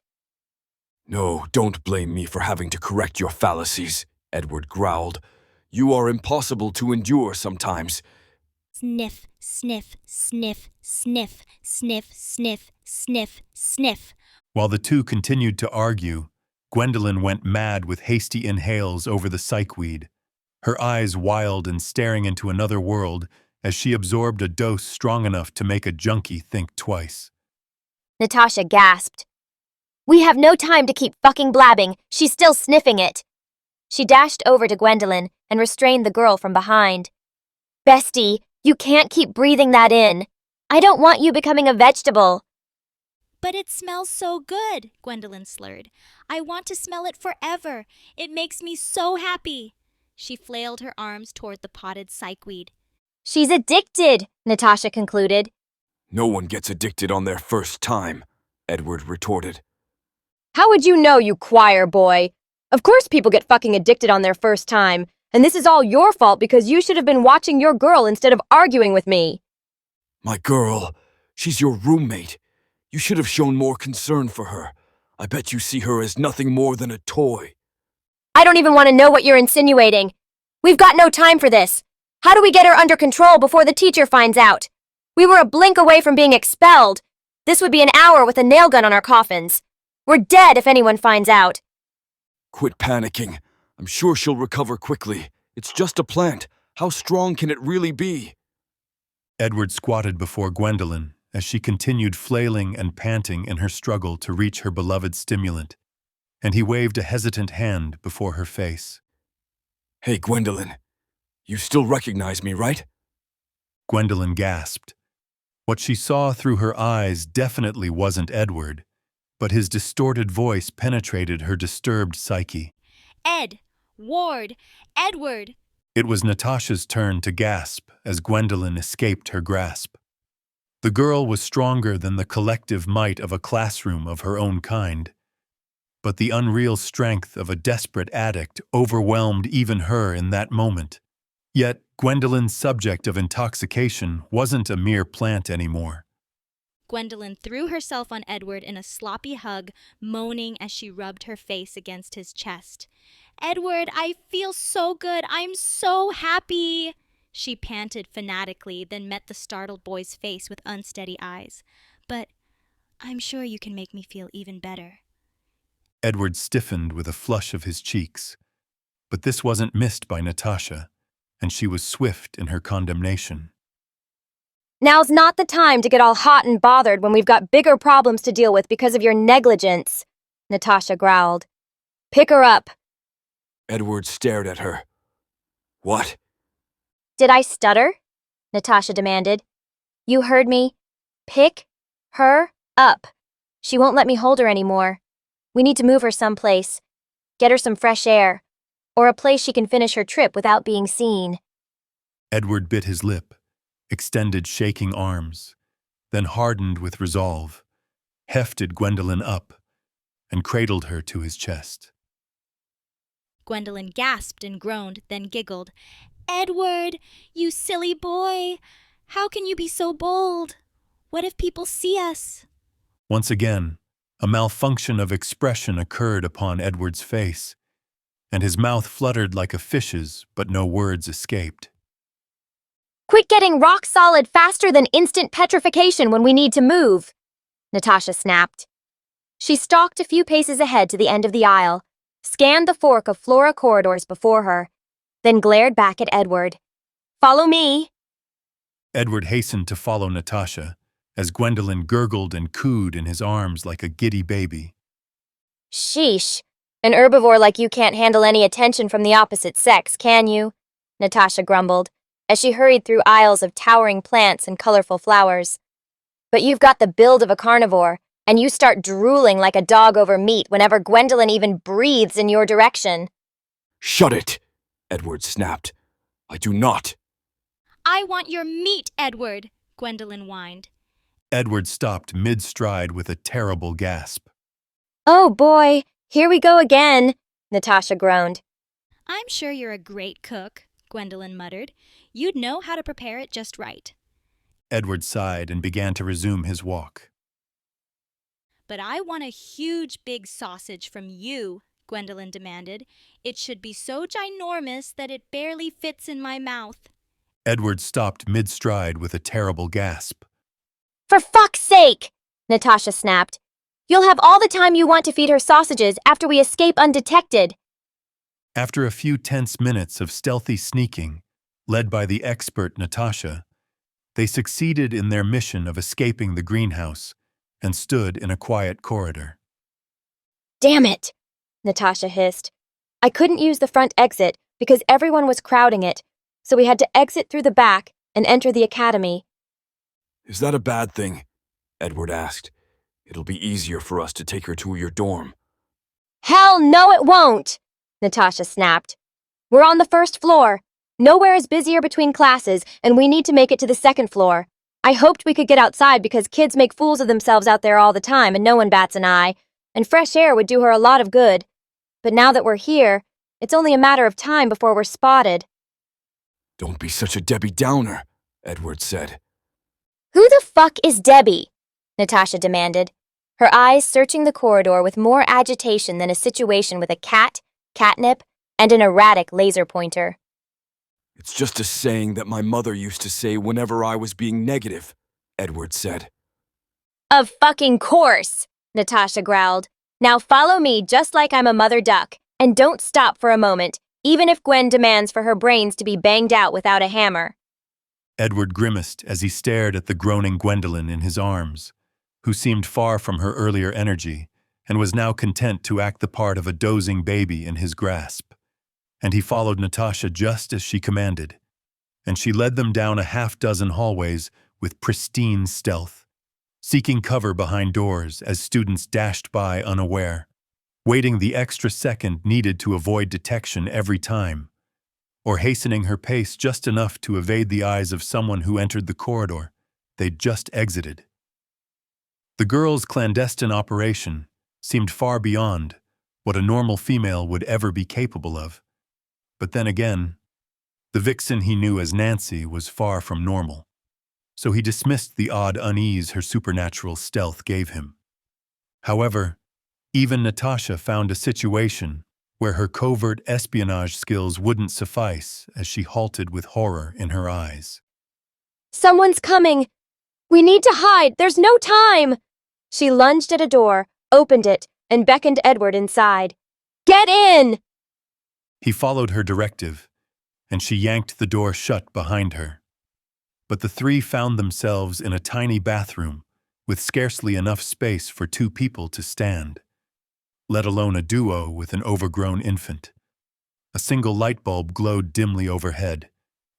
No, don't blame me for having to correct your fallacies, Edward growled. You are impossible to endure sometimes. Sniff, sniff, sniff, sniff, sniff, sniff, sniff, sniff. While the two continued to argue, Gwendolyn went mad with hasty inhales over the psychweed, her eyes wild and staring into another world as she absorbed a dose strong enough to make a junkie think twice. Natasha gasped. We have no time to keep fucking blabbing. She's still sniffing it. She dashed over to Gwendolyn and restrained the girl from behind. Bestie, you can't keep breathing that in. I don't want you becoming a vegetable. But it smells so good, Gwendolyn slurred. I want to smell it forever. It makes me so happy. She flailed her arms toward the potted psychweed. She's addicted, Natasha concluded. No one gets addicted on their first time, Edward retorted. How would you know, you choir boy? Of course people get fucking addicted on their first time. And this is all your fault because you should have been watching your girl instead of arguing with me. My girl, she's your roommate. You should have shown more concern for her. I bet you see her as nothing more than a toy. I don't even want to know what you're insinuating. We've got no time for this. How do we get her under control before the teacher finds out? We were a blink away from being expelled. This would be an hour with a nail gun on our coffins. We're dead if anyone finds out. Quit panicking. I'm sure she'll recover quickly. It's just a plant. How strong can it really be? Edward squatted before Gwendolyn as she continued flailing and panting in her struggle to reach her beloved stimulant, and he waved a hesitant hand before her face. Hey, Gwendolyn. You still recognize me, right? Gwendolyn gasped. What she saw through her eyes definitely wasn't Edward, but his distorted voice penetrated her disturbed psyche. Ed, Ward, Edward. It was Natasha's turn to gasp as Gwendolyn escaped her grasp. The girl was stronger than the collective might of a classroom of her own kind, but the unreal strength of a desperate addict overwhelmed even her in that moment. Yet, Gwendolyn's subject of intoxication wasn't a mere plant anymore. Gwendolyn threw herself on Edward in a sloppy hug, moaning as she rubbed her face against his chest. Edward, I feel so good. I'm so happy. She panted fanatically, then met the startled boy's face with unsteady eyes. But I'm sure you can make me feel even better. Edward stiffened with a flush of his cheeks. But this wasn't missed by Natasha, and she was swift in her condemnation. Now's not the time to get all hot and bothered when we've got bigger problems to deal with because of your negligence, Natasha growled. Pick her up. Edward stared at her. What? Did I stutter? Natasha demanded. You heard me. Pick her up. She won't let me hold her anymore. We need to move her someplace. Get her some fresh air. Or a place she can finish her trip without being seen. Edward bit his lip, extended shaking arms, then hardened with resolve, hefted Gwendolyn up, and cradled her to his chest. Gwendolyn gasped and groaned, then giggled. Edward, you silly boy! How can you be so bold? What if people see us? Once again, a malfunction of expression occurred upon Edward's face, and his mouth fluttered like a fish's, but no words escaped. Quit getting rock solid faster than instant petrification when we need to move, Natasha snapped. She stalked a few paces ahead to the end of the aisle, scanned the fork of Flora corridors before her, then glared back at Edward. Follow me. Edward hastened to follow Natasha, as Gwendolyn gurgled and cooed in his arms like a giddy baby. Sheesh. An herbivore like you can't handle any attention from the opposite sex, can you? Natasha grumbled, as she hurried through aisles of towering plants and colorful flowers. But you've got the build of a carnivore, and you start drooling like a dog over meat whenever Gwendolyn even breathes in your direction. Shut it, Edward snapped. I do not. I want your meat, Edward, Gwendolyn whined. Edward stopped mid-stride with a terrible gasp. Oh boy, here we go again, Natasha groaned. I'm sure you're a great cook, Gwendolyn muttered. You'd know how to prepare it just right. Edward sighed and began to resume his walk. But I want a huge big sausage from you, Gwendolyn demanded. It should be so ginormous that it barely fits in my mouth. Edward stopped mid-stride with a terrible gasp. For fuck's sake, Natasha snapped. You'll have all the time you want to feed her sausages after we escape undetected. After a few tense minutes of stealthy sneaking, led by the expert Natasha, they succeeded in their mission of escaping the greenhouse and stood in a quiet corridor. Damn it, Natasha hissed. I couldn't use the front exit because everyone was crowding it, so we had to exit through the back and enter the academy. Is that a bad thing? Edward asked. It'll be easier for us to take her to your dorm. Hell no it won't, Natasha snapped. We're on the first floor. Nowhere is busier between classes, and we need to make it to the second floor. I hoped we could get outside because kids make fools of themselves out there all the time and no one bats an eye, and fresh air would do her a lot of good. But now that we're here, It's only a matter of time before we're spotted. Don't be such a Debbie Downer, Edward said. Who the fuck is Debbie? Natasha demanded, her eyes searching the corridor with more agitation than a situation with a cat, catnip, and an erratic laser pointer. It's just a saying that my mother used to say whenever I was being negative, Edward said. Of fucking course, Natasha growled. Now follow me just like I'm a mother duck, and don't stop for a moment, even if Gwen demands for her brains to be banged out without a hammer. Edward grimaced as he stared at the groaning Gwendolyn in his arms, who seemed far from her earlier energy and was now content to act the part of a dozing baby in his grasp. And he followed Natasha just as she commanded, and she led them down a half-dozen hallways with pristine stealth, seeking cover behind doors as students dashed by unaware, waiting the extra second needed to avoid detection every time, or hastening her pace just enough to evade the eyes of someone who entered the corridor they'd just exited. The girls' clandestine operation seemed far beyond what a normal female would ever be capable of. But then again, the vixen he knew as Nancy was far from normal, so he dismissed the odd unease her supernatural stealth gave him. However, even Natasha found a situation where her covert espionage skills wouldn't suffice as she halted with horror in her eyes. Someone's coming! We need to hide! There's no time! She lunged at a door, opened it, and beckoned Edward inside. Get in! He followed her directive, and she yanked the door shut behind her. But the three found themselves in a tiny bathroom with scarcely enough space for two people to stand, let alone a duo with an overgrown infant. A single light bulb glowed dimly overhead,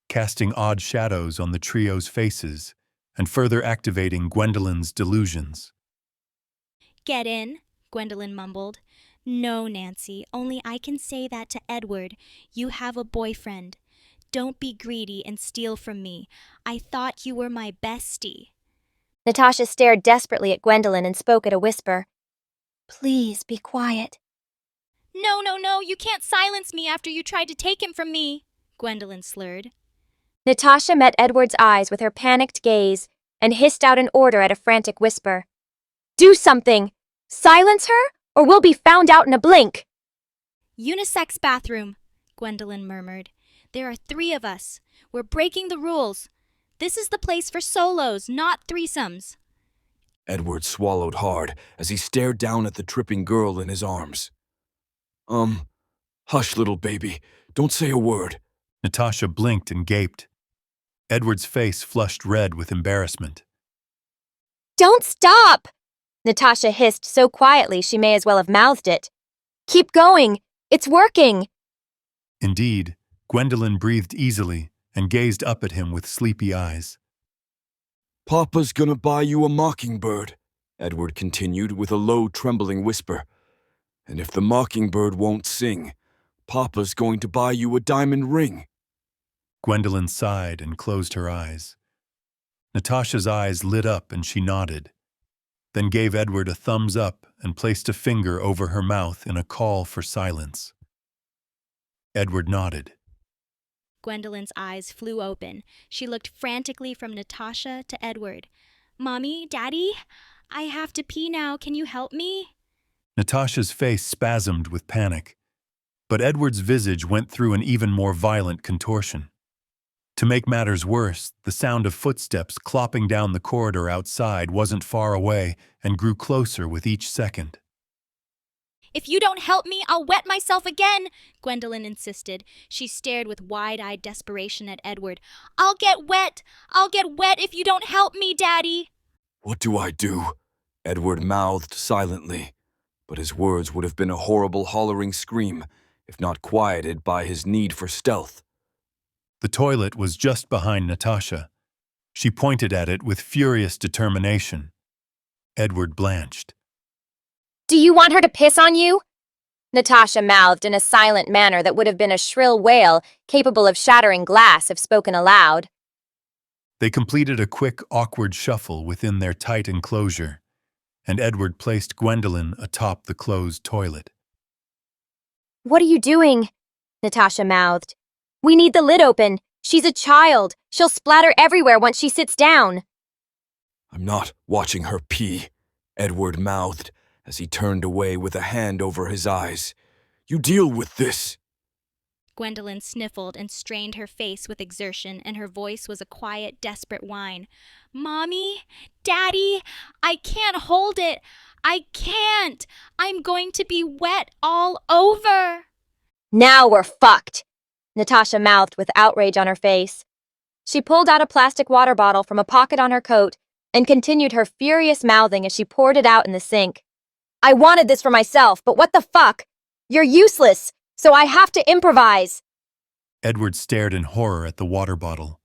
casting odd shadows on the trio's faces and further activating Gwendolyn's delusions. Get in, Gwendolyn mumbled. No, Nancy, only I can say that to Edward. You have a boyfriend. Don't be greedy and steal from me. I thought you were my bestie. Natasha stared desperately at Gwendolyn and spoke at a whisper. Please be quiet. No, you can't silence me after you tried to take him from me, Gwendolyn slurred. Natasha met Edward's eyes with her panicked gaze and hissed out an order at a frantic whisper. Do something! Silence her, or we'll be found out in a blink! Unisex bathroom, Gwendolyn murmured. There are 3 of us. We're breaking the rules. This is the place for solos, not threesomes. Edward swallowed hard as he stared down at the tripping girl in his arms. Hush, little baby. Don't say a word. Natasha blinked and gaped. Edward's face flushed red with embarrassment. Don't stop! Natasha hissed so quietly she may as well have mouthed it. Keep going! It's working! Indeed, Gwendolyn breathed easily and gazed up at him with sleepy eyes. Papa's gonna buy you a mockingbird, Edward continued with a low, trembling whisper. And if the mockingbird won't sing, Papa's going to buy you a diamond ring. Gwendolyn sighed and closed her eyes. Natasha's eyes lit up and she nodded, then gave Edward a thumbs up and placed a finger over her mouth in a call for silence. Edward nodded. Gwendolyn's eyes flew open. She looked frantically from Natasha to Edward. Mommy, Daddy, I have to pee now. Can you help me? Natasha's face spasmed with panic, but Edward's visage went through an even more violent contortion. To make matters worse, the sound of footsteps clopping down the corridor outside wasn't far away and grew closer with each second. If you don't help me, I'll wet myself again, Gwendolyn insisted. She stared with wide-eyed desperation at Edward. I'll get wet if you don't help me, Daddy. What do I do? Edward mouthed silently, but his words would have been a horrible hollering scream, if not quieted by his need for stealth. The toilet was just behind Natasha. She pointed at it with furious determination. Edward blanched. Do you want her to piss on you? Natasha mouthed in a silent manner that would have been a shrill wail capable of shattering glass if spoken aloud. They completed a quick, awkward shuffle within their tight enclosure, and Edward placed Gwendolyn atop the closed toilet. What are you doing? Natasha mouthed. We need the lid open. She's a child. She'll splatter everywhere once she sits down. I'm not watching her pee, Edward mouthed as he turned away with a hand over his eyes. You deal with this. Gwendolyn sniffled and strained her face with exertion, and her voice was a quiet, desperate whine. Mommy? Daddy? I can't hold it. I can't. I'm going to be wet all over. Now we're fucked, Natasha mouthed with outrage on her face. She pulled out a plastic water bottle from a pocket on her coat and continued her furious mouthing as she poured it out in the sink. I wanted this for myself, but what the fuck? You're useless, so I have to improvise. Edward stared in horror at the water bottle.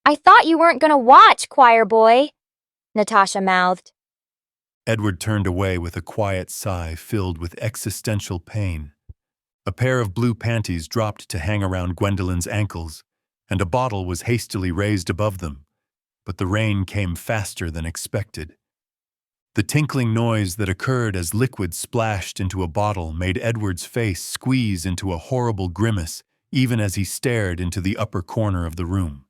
I thought you weren't gonna watch, choir boy, Natasha mouthed. Edward turned away with a quiet sigh filled with existential pain. A pair of blue panties dropped to hang around Gwendolyn's ankles, and a bottle was hastily raised above them, but the rain came faster than expected. The tinkling noise that occurred as liquid splashed into a bottle made Edward's face squeeze into a horrible grimace even as he stared into the upper corner of the room.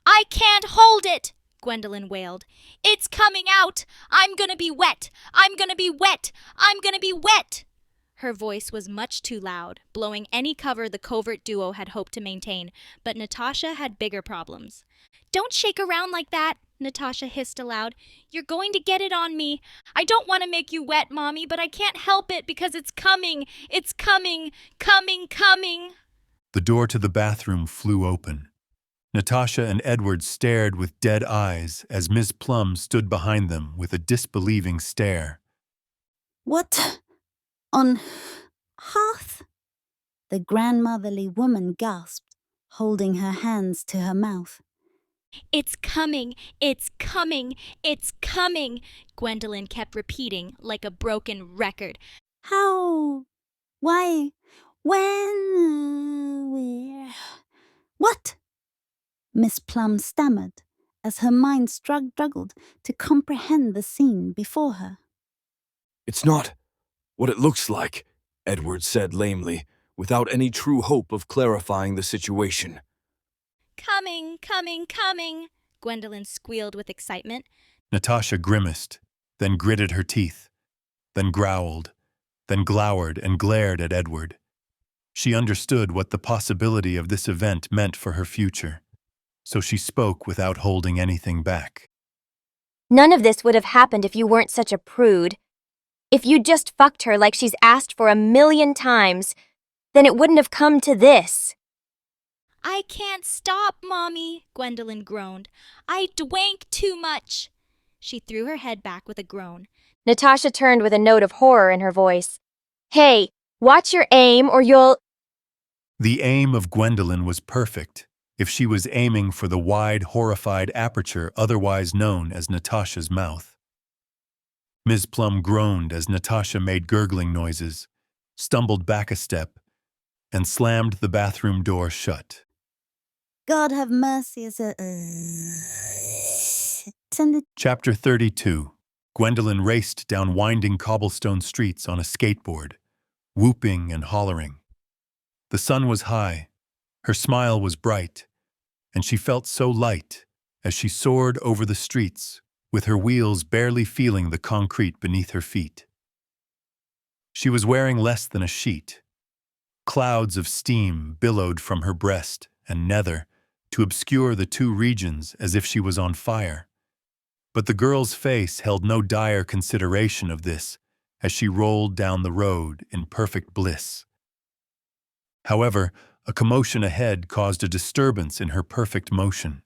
I can't hold it, Gwendolyn wailed. It's coming out. I'm gonna be wet. I'm gonna be wet. I'm gonna be wet. Her voice was much too loud, blowing any cover the covert duo had hoped to maintain, but Natasha had bigger problems. Don't shake around like that, Natasha hissed aloud. You're going to get it on me. I don't want to make you wet, Mommy, but I can't help it because it's coming. It's coming. Coming. The door to the bathroom flew open. Natasha and Edward stared with dead eyes as Ms. Plum stood behind them with a disbelieving stare. What on earth? The grandmotherly woman gasped, holding her hands to her mouth. It's coming. It's coming. It's coming, Gwendolyn kept repeating like a broken record. How? Why? When? Where? What? Miss Plum stammered as her mind struggled to comprehend the scene before her. It's not what it looks like, Edward said lamely, without any true hope of clarifying the situation. Coming, Gwendolyn squealed with excitement. Natasha grimaced, then gritted her teeth, then growled, then glowered and glared at Edward. She understood what the possibility of this event meant for her future, so she spoke without holding anything back. None of this would have happened if you weren't such a prude. If you'd just fucked her like she's asked for 1,000,000 times, then it wouldn't have come to this. I can't stop, Mommy, Gwendolyn groaned. I dwank too much. She threw her head back with a groan. Natasha turned with a note of horror in her voice. Hey, watch your aim or you'll... The aim of Gwendolyn was perfect, if she was aiming for the wide, horrified aperture otherwise known as Natasha's mouth. Ms. Plum groaned as Natasha made gurgling noises, stumbled back a step, and slammed the bathroom door shut. God have mercy as a... Chapter 32. Gwendolyn raced down winding cobblestone streets on a skateboard, whooping and hollering. The sun was high, her smile was bright, and she felt so light as she soared over the streets, with her wheels barely feeling the concrete beneath her feet. She was wearing less than a sheet. Clouds of steam billowed from her breast and nether to obscure the two regions as if she was on fire. But the girl's face held no dire consideration of this as she rolled down the road in perfect bliss. However, a commotion ahead caused a disturbance in her perfect motion.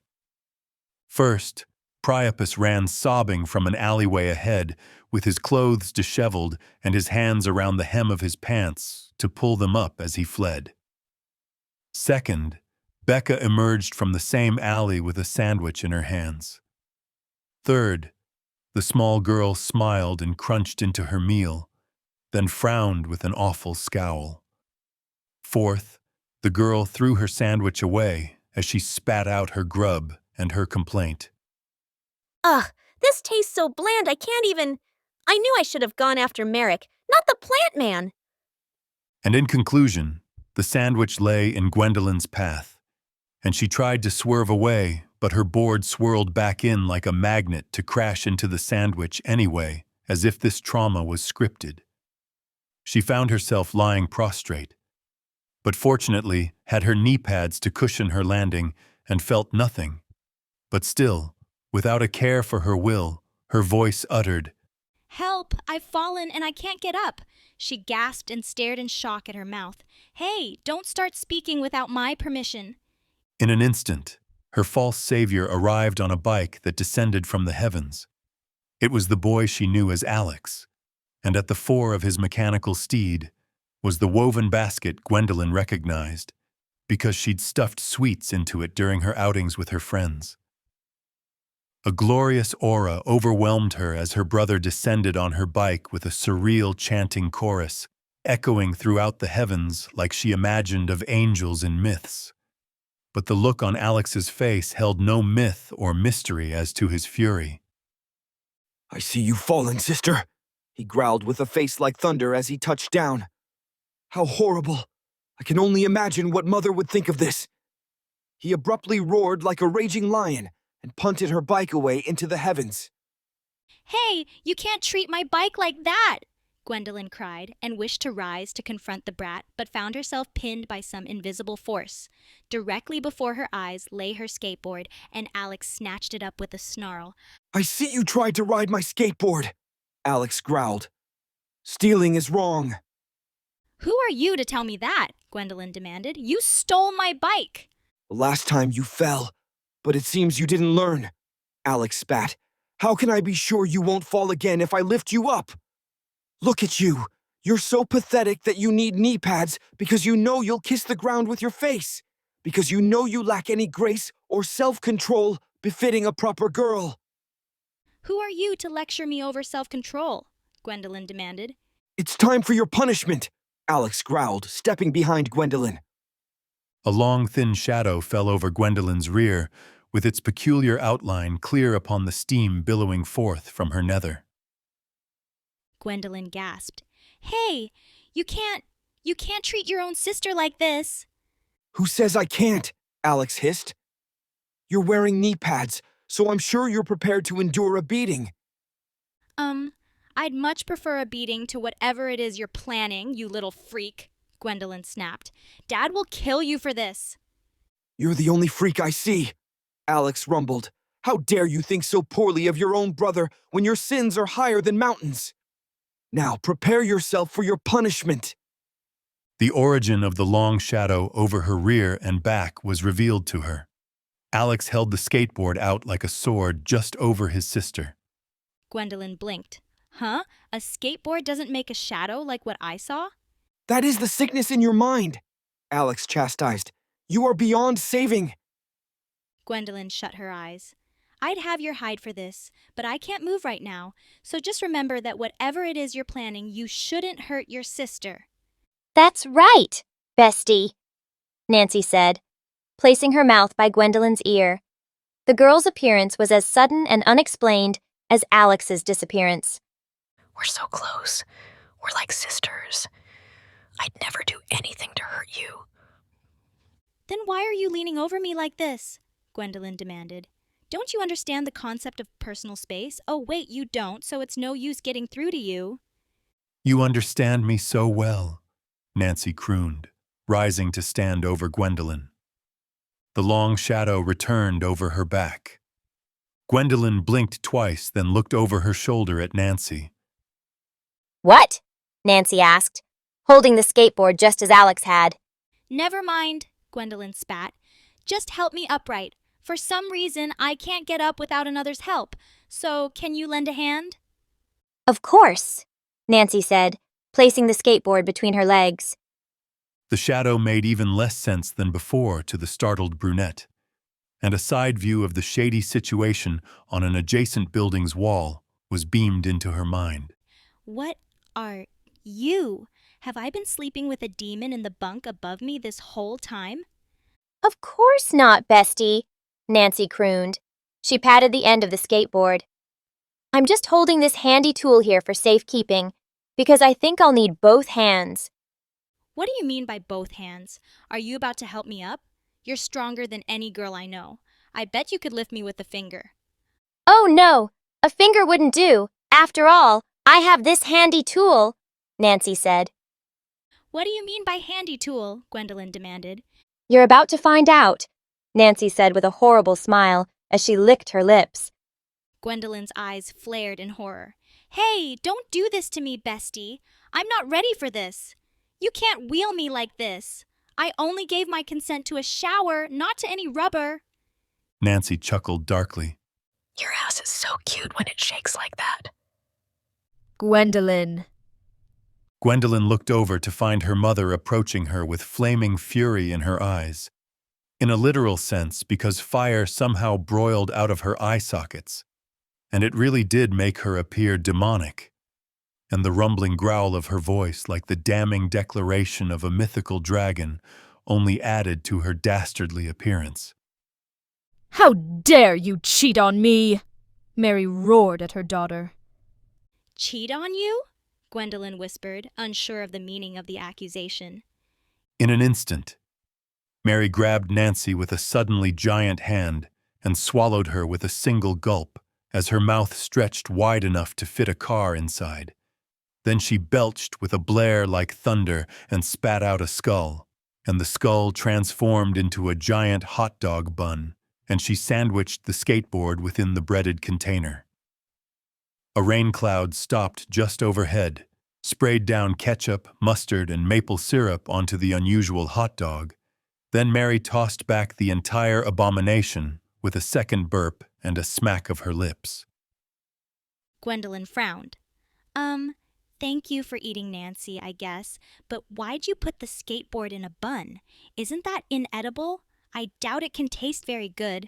First, Priapus ran sobbing from an alleyway ahead, with his clothes disheveled and his hands around the hem of his pants to pull them up as he fled. Second, Becca emerged from the same alley with a sandwich in her hands. Third, the small girl smiled and crunched into her meal, then frowned with an awful scowl. Fourth, the girl threw her sandwich away as she spat out her grub and her complaint. Ugh, this tastes so bland I can't even... I knew I should have gone after Merrick, not the plant man. And in conclusion, The sandwich lay in Gwendolyn's path, and she tried to swerve away, but her board swirled back in like a magnet to crash into the sandwich anyway, as if this trauma was scripted. She found herself lying prostrate, but fortunately had her knee pads to cushion her landing and felt nothing. But still, without a care for her will, her voice uttered, Help! I've fallen and I can't get up. She gasped and stared in shock at her mouth. Hey, don't start speaking without my permission. In an instant, her false savior arrived on a bike that descended from the heavens. It was the boy she knew as Alex, and at the fore of his mechanical steed was the woven basket Gwendolyn recognized, because she'd stuffed sweets into it during her outings with her friends. A glorious aura overwhelmed her as her brother descended on her bike with a surreal chanting chorus, echoing throughout the heavens like she imagined of angels in myths. But the look on Alex's face held no myth or mystery as to his fury. I see you fallen, sister, he growled with a face like thunder as he touched down. How horrible! I can only imagine what Mother would think of this. He abruptly roared like a raging lion and punted her bike away into the heavens. Hey, you can't treat my bike like that! Gwendolyn cried and wished to rise to confront the brat, but found herself pinned by some invisible force. Directly before her eyes lay her skateboard, and Alex snatched it up with a snarl. I see you tried to ride my skateboard, Alex growled. Stealing is wrong. Who are you to tell me that? Gwendolyn demanded. You stole my bike! The last time you fell, but it seems you didn't learn, Alex spat. How can I be sure you won't fall again if I lift you up? Look at you. You're so pathetic that you need knee pads because you know you'll kiss the ground with your face, because you know you lack any grace or self-control befitting a proper girl. Who are you to lecture me over self-control? Gwendolyn demanded. It's time for your punishment, Alex growled, stepping behind Gwendolyn. A long, thin shadow fell over Gwendolyn's rear, with its peculiar outline clear upon the steam billowing forth from her nether. Gwendolyn gasped. Hey, you can't treat your own sister like this. Who says I can't? Alex hissed. You're wearing knee pads, so I'm sure you're prepared to endure a beating. I'd much prefer a beating to whatever it is you're planning, you little freak, Gwendolyn snapped. Dad will kill you for this. You're the only freak I see, Alex rumbled. How dare you think so poorly of your own brother when your sins are higher than mountains? Now prepare yourself for your punishment. The origin of the long shadow over her rear and back was revealed to her. Alex held the skateboard out like a sword just over his sister. Gwendolyn blinked. Huh? A skateboard doesn't make a shadow like what I saw? That is the sickness in your mind, Alex chastised. You are beyond saving. Gwendolyn shut her eyes. I'd have your hide for this, but I can't move right now, so just remember that whatever it is you're planning, you shouldn't hurt your sister. That's right, bestie, Nancy said, placing her mouth by Gwendolyn's ear. The girl's appearance was as sudden and unexplained as Alex's disappearance. We're so close. We're like sisters. I'd never do anything to hurt you. Then why are you leaning over me like this? Gwendolyn demanded. Don't you understand the concept of personal space? Oh, wait, you don't, so it's no use getting through to you. You understand me so well, Nancy crooned, rising to stand over Gwendolyn. The long shadow returned over her back. Gwendolyn blinked twice, then looked over her shoulder at Nancy. What? Nancy asked, holding the skateboard just as Alex had. Never mind, Gwendolyn spat. Just help me upright. For some reason, I can't get up without another's help, so can you lend a hand? Of course, Nancy said, placing the skateboard between her legs. The shadow made even less sense than before to the startled brunette, and a side view of the shady situation on an adjacent building's wall was beamed into her mind. What are you? Have I been sleeping with a demon in the bunk above me this whole time? Of course not, bestie, Nancy crooned. She patted the end of the skateboard. I'm just holding this handy tool here for safekeeping, because I think I'll need both hands. What do you mean by both hands? Are you about to help me up? You're stronger than any girl I know. I bet you could lift me with a finger. Oh no, a finger wouldn't do. After all, I have this handy tool, Nancy said. What do you mean by handy tool? Gwendolyn demanded. You're about to find out, Nancy said with a horrible smile as she licked her lips. Gwendolyn's eyes flared in horror. Hey, don't do this to me, bestie. I'm not ready for this. You can't wheel me like this. I only gave my consent to a shower, not to any rubber. Nancy chuckled darkly. Your ass is so cute when it shakes like that. Gwendolyn. Gwendolyn looked over to find her mother approaching her with flaming fury in her eyes. In a literal sense, because fire somehow broiled out of her eye sockets. And it really did make her appear demonic. And the rumbling growl of her voice, like the damning declaration of a mythical dragon, only added to her dastardly appearance. How dare you cheat on me? Mary roared at her daughter. Cheat on you? Gwendolyn whispered, unsure of the meaning of the accusation. In an instant, Mary grabbed Nancy with a suddenly giant hand and swallowed her with a single gulp as her mouth stretched wide enough to fit a car inside. Then she belched with a blare like thunder and spat out a skull, and the skull transformed into a giant hot dog bun, and she sandwiched the skateboard within the breaded container. A rain cloud stopped just overhead, sprayed down ketchup, mustard, and maple syrup onto the unusual hot dog. Then Mary tossed back the entire abomination with a second burp and a smack of her lips. Gwendolyn frowned. Thank you for eating Nancy, I guess, but why'd you put the skateboard in a bun? Isn't that inedible? I doubt it can taste very good.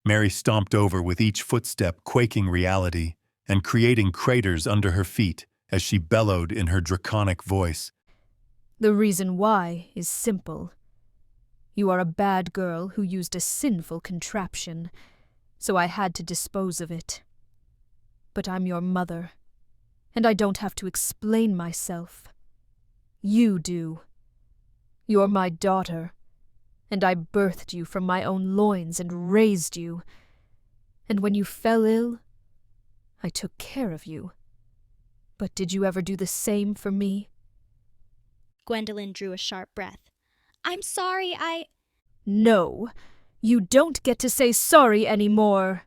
Mary stomped over with each footstep quaking reality and creating craters under her feet as she bellowed in her draconic voice. The reason why is simple. You are a bad girl who used a sinful contraption, so I had to dispose of it. But I'm your mother, and I don't have to explain myself. You do. You're my daughter, and I birthed you from my own loins and raised you. And when you fell ill, I took care of you. But did you ever do the same for me? Gwendolyn drew a sharp breath. I'm sorry, No, you don't get to say sorry anymore,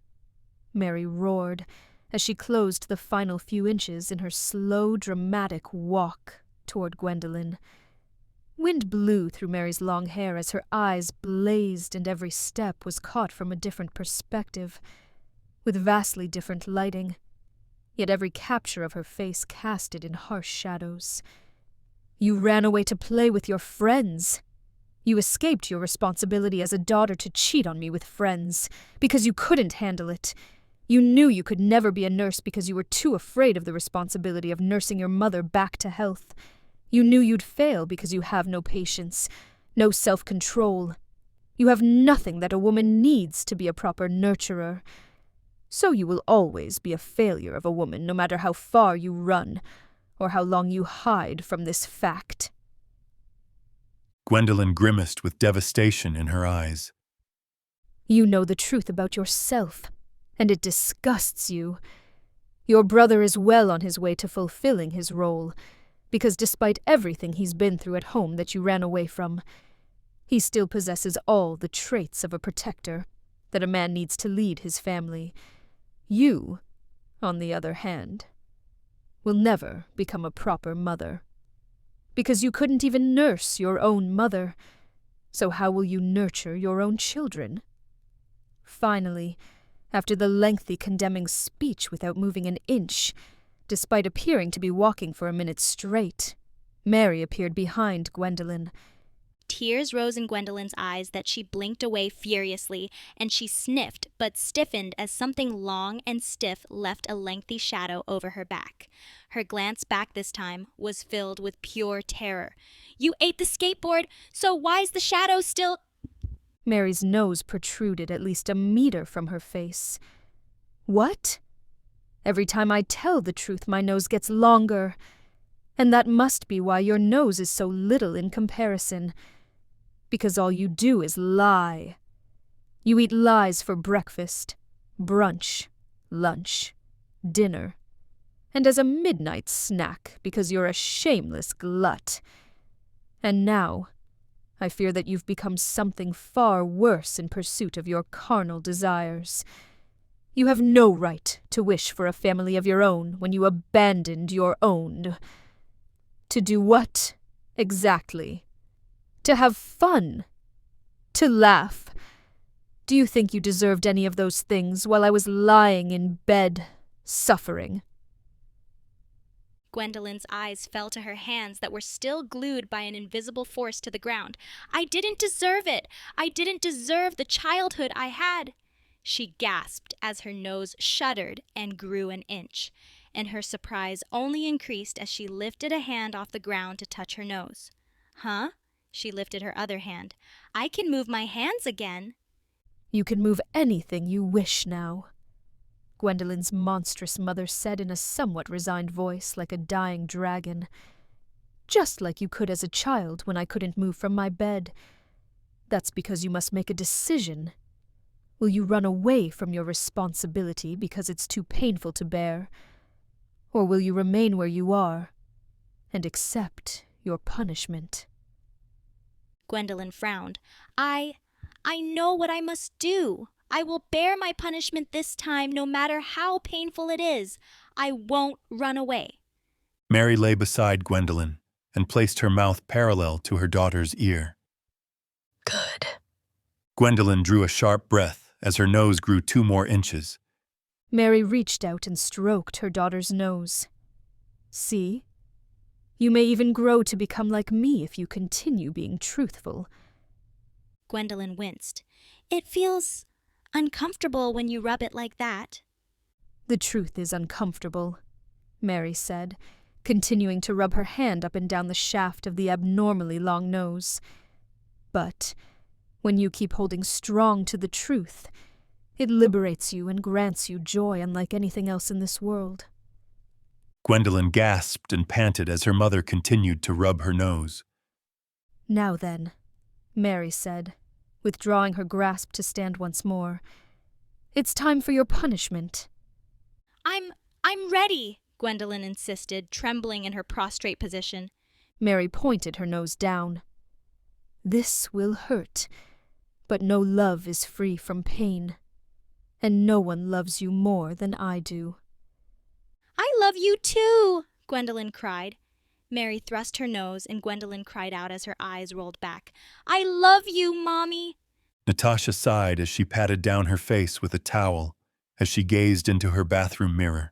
Mary roared as she closed the final few inches in her slow, dramatic walk toward Gwendolyn. Wind blew through Mary's long hair as her eyes blazed and every step was caught from a different perspective, with vastly different lighting, yet every capture of her face cast it in harsh shadows. You ran away to play with your friends. You escaped your responsibility as a daughter to cheat on me with friends, because you couldn't handle it. You knew you could never be a nurse because you were too afraid of the responsibility of nursing your mother back to health. You knew you'd fail because you have no patience, no self-control. You have nothing that a woman needs to be a proper nurturer. So you will always be a failure of a woman no matter how far you run, or how long you hide from this fact. Gwendolyn grimaced with devastation in her eyes. You know the truth about yourself, and it disgusts you. Your brother is well on his way to fulfilling his role, because despite everything he's been through at home that you ran away from, he still possesses all the traits of a protector that a man needs to lead his family. You, on the other hand, will never become a proper mother, because you couldn't even nurse your own mother, so how will you nurture your own children? Finally, after the lengthy condemning speech without moving an inch, despite appearing to be walking for a minute straight, Mary appeared behind Gwendolyn. Tears rose in Gwendolyn's eyes that she blinked away furiously, and she sniffed but stiffened as something long and stiff left a lengthy shadow over her back. Her glance back this time was filled with pure terror. You ate the skateboard, so why's the shadow still— Mary's nose protruded at least a meter from her face. What? Every time I tell the truth, my nose gets longer. And that must be why your nose is so little in comparison. Because all you do is lie. You eat lies for breakfast, brunch, lunch, dinner, and as a midnight snack because you're a shameless glut. And now, I fear that you've become something far worse in pursuit of your carnal desires. You have no right to wish for a family of your own when you abandoned your own. To do what, exactly? To have fun? To laugh? Do you think you deserved any of those things while I was lying in bed, suffering? Gwendolyn's eyes fell to her hands that were still glued by an invisible force to the ground. I didn't deserve it. I didn't deserve the childhood I had. She gasped as her nose shuddered and grew an inch, and her surprise only increased as she lifted a hand off the ground to touch her nose. Huh? She lifted her other hand. I can move my hands again. You can move anything you wish now, Gwendolyn's monstrous mother said in a somewhat resigned voice like a dying dragon. Just like you could as a child when I couldn't move from my bed. That's because you must make a decision. Will you run away from your responsibility because it's too painful to bear? Or will you remain where you are and accept your punishment? Gwendolyn frowned. I know what I must do. I will bear my punishment this time, no matter how painful it is. I won't run away. Mary lay beside Gwendolyn and placed her mouth parallel to her daughter's ear. Good. Gwendolyn drew a sharp breath as her nose grew 2 more inches. Mary reached out and stroked her daughter's nose. See? You may even grow to become like me if you continue being truthful. Gwendolyn winced. It feels uncomfortable when you rub it like that. The truth is uncomfortable, Mary said, continuing to rub her hand up and down the shaft of the abnormally long nose. But when you keep holding strong to the truth, it liberates you and grants you joy unlike anything else in this world. Gwendolyn gasped and panted as her mother continued to rub her nose. Now then, Mary said, withdrawing her grasp to stand once more. It's time for your punishment. I'm ready, Gwendolyn insisted, trembling in her prostrate position. Mary pointed her nose down. This will hurt, but no love is free from pain. And no one loves you more than I do. I love you too, Gwendolyn cried. Mary thrust her nose, and Gwendolyn cried out as her eyes rolled back. I love you, Mommy. Natasha sighed as she patted down her face with a towel as she gazed into her bathroom mirror,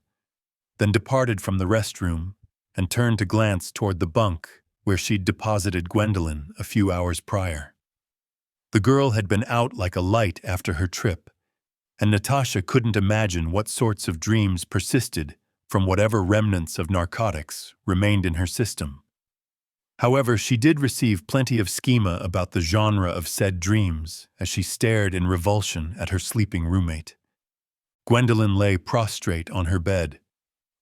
then departed from the restroom and turned to glance toward the bunk where she'd deposited Gwendolyn a few hours prior. The girl had been out like a light after her trip, and Natasha couldn't imagine what sorts of dreams persisted from whatever remnants of narcotics remained in her system. However, she did receive plenty of schema about the genre of said dreams as she stared in revulsion at her sleeping roommate. Gwendolyn lay prostrate on her bed,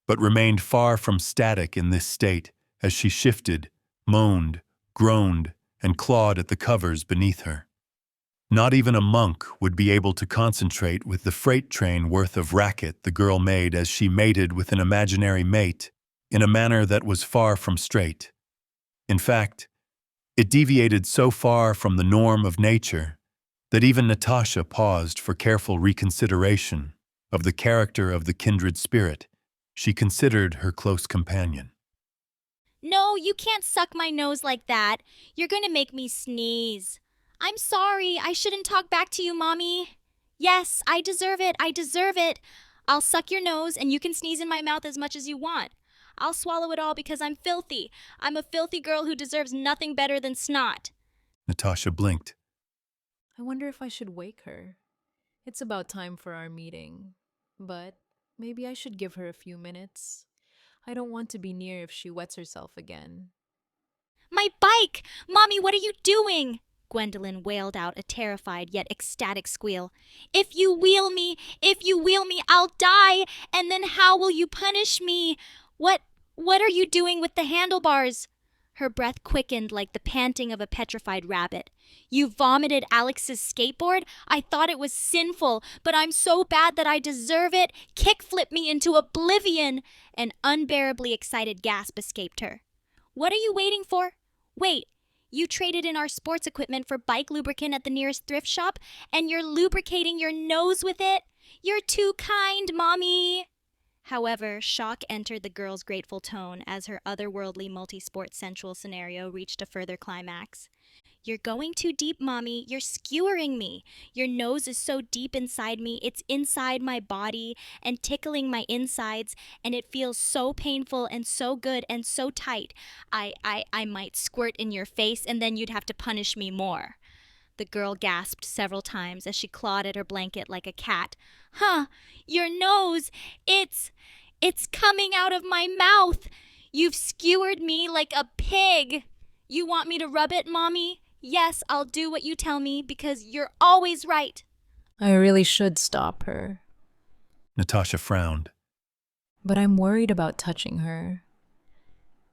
but remained far from static in this state as she shifted, moaned, groaned, and clawed at the covers beneath her. Not even a monk would be able to concentrate with the freight train worth of racket the girl made as she mated with an imaginary mate in a manner that was far from straight. In fact, it deviated so far from the norm of nature that even Natasha paused for careful reconsideration of the character of the kindred spirit she considered her close companion. No, you can't suck my nose like that. You're going to make me sneeze. I'm sorry. I shouldn't talk back to you, Mommy. Yes, I deserve it. I deserve it. I'll suck your nose and you can sneeze in my mouth as much as you want. I'll swallow it all because I'm filthy. I'm a filthy girl who deserves nothing better than snot. Natasha blinked. I wonder if I should wake her. It's about time for our meeting. But maybe I should give her a few minutes. I don't want to be near if she wets herself again. My bike! Mommy, what are you doing? Gwendolyn wailed out a terrified yet ecstatic squeal. If you wheel me, I'll die, and then how will you punish me? What What are you doing with the handlebars? Her breath quickened like the panting of a petrified rabbit. You vomited Alex's skateboard? I thought it was sinful, but I'm so bad that I deserve it. Kickflip me into oblivion. An unbearably excited gasp escaped her. What are you waiting for? Wait, you traded in our sports equipment for bike lubricant at the nearest thrift shop, and you're lubricating your nose with it? You're too kind, Mommy. However, shock entered the girl's grateful tone as her otherworldly multi-sport sensual scenario reached a further climax. You're going too deep, Mommy. You're skewering me. Your nose is so deep inside me, it's inside my body and tickling my insides, and it feels so painful and so good and so tight. I might squirt in your face, and then you'd have to punish me more. The girl gasped several times as she clawed at her blanket like a cat. Huh, your nose, it's coming out of my mouth. You've skewered me like a pig. You want me to rub it, Mommy? Yes, I'll do what you tell me because you're always right. I really should stop her, Natasha frowned. but I'm worried about touching her.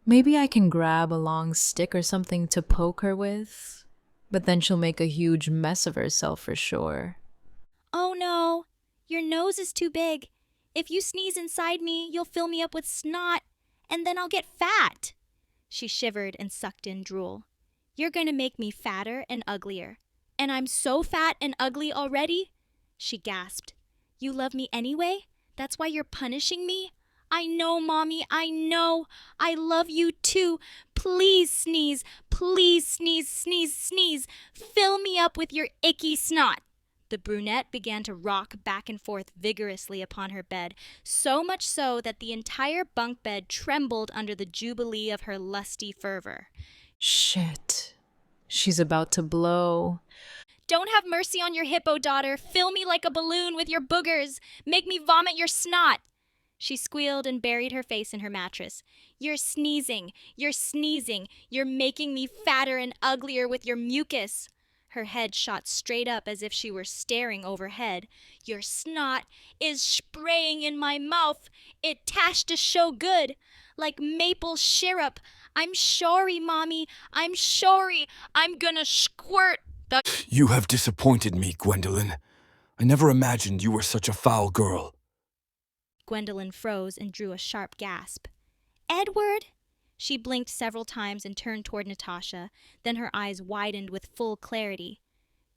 Maybe I can grab a long stick or something to poke her with, but then she'll make a huge mess of herself for sure. Oh no, your nose is too big. If you sneeze inside me, you'll fill me up with snot, and then I'll get fat. She shivered and sucked in drool. You're going to make me fatter and uglier. And I'm so fat and ugly already? She gasped. You love me anyway? That's why you're punishing me? I know, Mommy, I know. I love you too. Please sneeze. Please sneeze, sneeze, sneeze. Fill me up with your icky snot. The brunette began to rock back and forth vigorously upon her bed, so much so that the entire bunk bed trembled under the jubilee of her lusty fervor. Shit. She's about to blow. Don't have mercy on your hippo, daughter. Fill me like a balloon with your boogers. Make me vomit your snot. She squealed and buried her face in her mattress. You're sneezing. You're sneezing. You're making me fatter and uglier with your mucus. Her head shot straight up as if she were staring overhead. Your snot is spraying in my mouth. It tashed to show good. Like maple syrup. I'm sorry, Mommy. I'm sorry. I'm gonna squirt the... You have disappointed me, Gwendolyn. I never imagined you were such a foul girl. Gwendolyn froze and drew a sharp gasp. Edward? She blinked several times and turned toward Natasha, then her eyes widened with full clarity.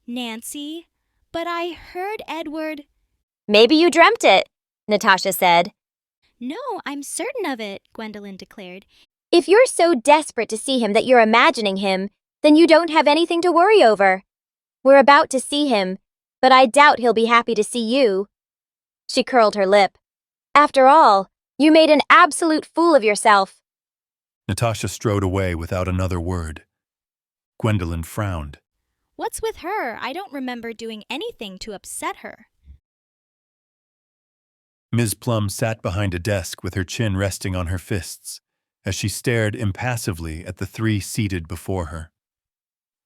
Nancy? But I heard Edward. Maybe you dreamt it, Natasha said. No, I'm certain of it, Gwendolyn declared. If you're so desperate to see him that you're imagining him, then you don't have anything to worry over. We're about to see him, but I doubt he'll be happy to see you. She curled her lip. After all, you made an absolute fool of yourself. Natasha strode away without another word. Gwendolyn frowned. What's with her? I don't remember doing anything to upset her. Ms. Plum sat behind a desk with her chin resting on her fists as she stared impassively at the three seated before her.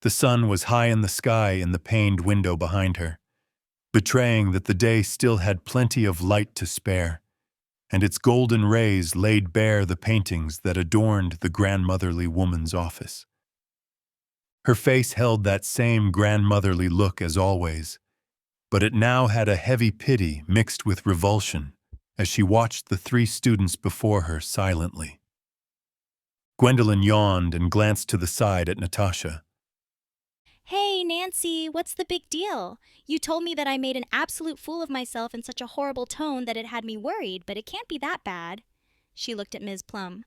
The sun was high in the sky in the paned window behind her, betraying that the day still had plenty of light to spare, and its golden rays laid bare the paintings that adorned the grandmotherly woman's office. Her face held that same grandmotherly look as always, but it now had a heavy pity mixed with revulsion as she watched the three students before her silently. Gwendolyn yawned and glanced to the side at Natasha. Hey, Nancy, what's the big deal? You told me that I made an absolute fool of myself in such a horrible tone that it had me worried, but it can't be that bad. She looked at Ms. Plum.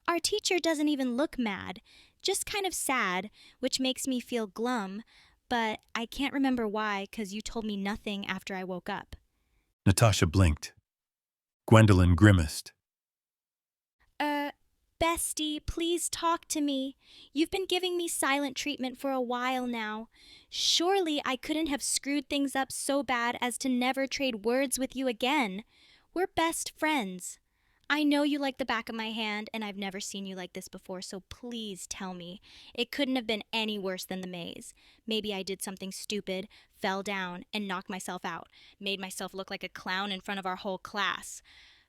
Our teacher doesn't even look mad, just kind of sad, which makes me feel glum, but I can't remember why, 'cause you told me nothing after I woke up. Natasha blinked. Gwendolyn grimaced. Bestie, please talk to me. You've been giving me silent treatment for a while now. Surely I couldn't have screwed things up so bad as to never trade words with you again. We're best friends. I know you like the back of my hand, and I've never seen you like this before, so please tell me. It couldn't have been any worse than the maze. Maybe I did something stupid, fell down, and knocked myself out, made myself look like a clown in front of our whole class.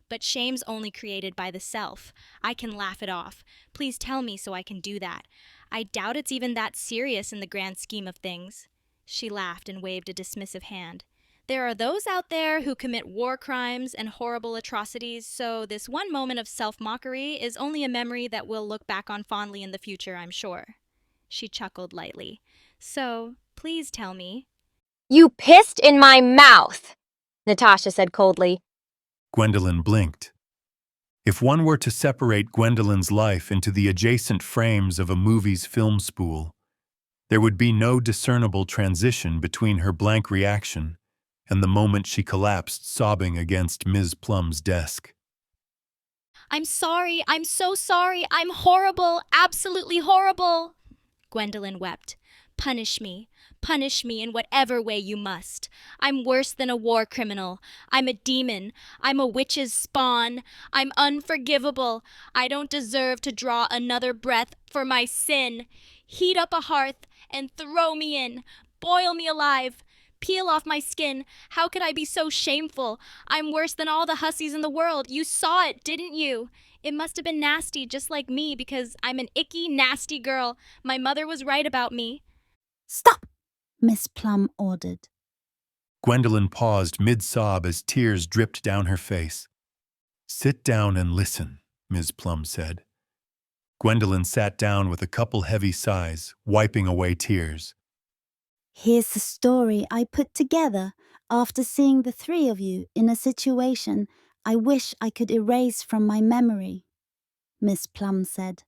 But shame's only created by the self. I can laugh it off. Please tell me so I can do that. I doubt it's even that serious in the grand scheme of things. She laughed and waved a dismissive hand. There are those out there who commit war crimes and horrible atrocities, so this one moment of self-mockery is only a memory that we'll look back on fondly in the future, I'm sure. She chuckled lightly. So, please tell me. You pissed in my mouth, Natasha said coldly. Gwendolyn blinked. If one were to separate Gwendolyn's life into the adjacent frames of a movie's film spool, there would be no discernible transition between her blank reaction and the moment she collapsed sobbing against Ms. Plum's desk. I'm sorry, I'm so sorry, I'm horrible, absolutely horrible. Gwendolyn wept. Punish me in whatever way you must. I'm worse than a war criminal. I'm a demon. I'm a witch's spawn. I'm unforgivable. I don't deserve to draw another breath for my sin. Heat up a hearth and throw me in. Boil me alive. Peel off my skin. How could I be so shameful? I'm worse than all the hussies in the world. You saw it, didn't you? It must have been nasty, just like me, because I'm an icky, nasty girl. My mother was right about me. Stop, Miss Plum ordered. Gwendolyn paused mid-sob as tears dripped down her face. Sit down and listen, Ms. Plum said. Gwendolyn sat down with a couple heavy sighs, wiping away tears. Here's the story I put together after seeing the three of you in a situation I wish I could erase from my memory, Miss Plum said.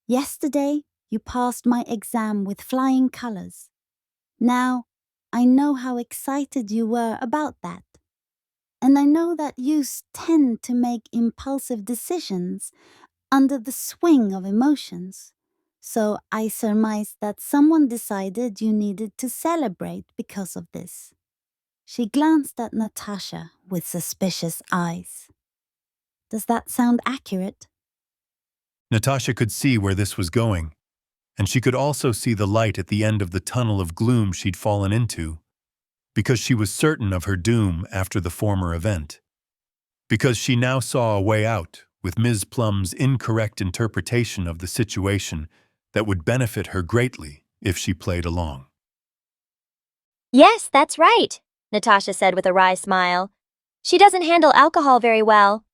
Yesterday, you passed my exam with flying colors. Now, I know how excited you were about that. And I know that you tend to make impulsive decisions under the swing of emotions. So I surmised that someone decided you needed to celebrate because of this. She glanced at Natasha with suspicious eyes. Does that sound accurate? Natasha could see where this was going, and she could also see the light at the end of the tunnel of gloom she'd fallen into, because she was certain of her doom after the former event. Because she now saw a way out with Ms. Plum's incorrect interpretation of the situation that would benefit her greatly if she played along. Yes, that's right, Natasha said with a wry smile. She doesn't handle alcohol very well.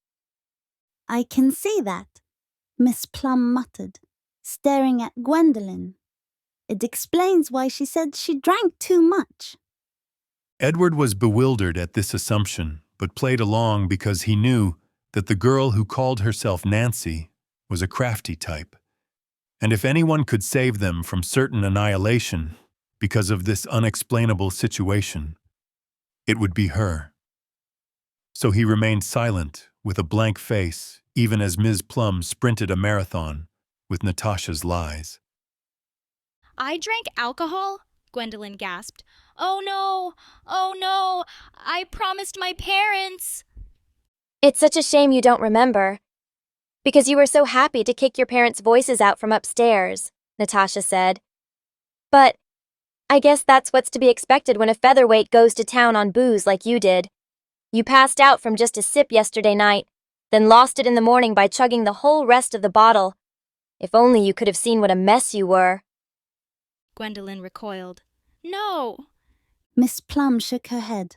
I can see that, Miss Plum muttered, staring at Gwendolyn. It explains why she said she drank too much. Edward was bewildered at this assumption, but played along because he knew that the girl who called herself Nancy was a crafty type. And if anyone could save them from certain annihilation because of this unexplainable situation, it would be her. So he remained silent with a blank face, even as Ms. Plum sprinted a marathon with Natasha's lies. I drank alcohol? Gwendolyn gasped. Oh no, I promised my parents. It's such a shame you don't remember. Because you were so happy to kick your parents' voices out from upstairs, Natasha said. But I guess that's what's to be expected when a featherweight goes to town on booze like you did. You passed out from just a sip yesterday night, then lost it in the morning by chugging the whole rest of the bottle. If only you could have seen what a mess you were. Gwendolyn recoiled. No. Miss Plum shook her head.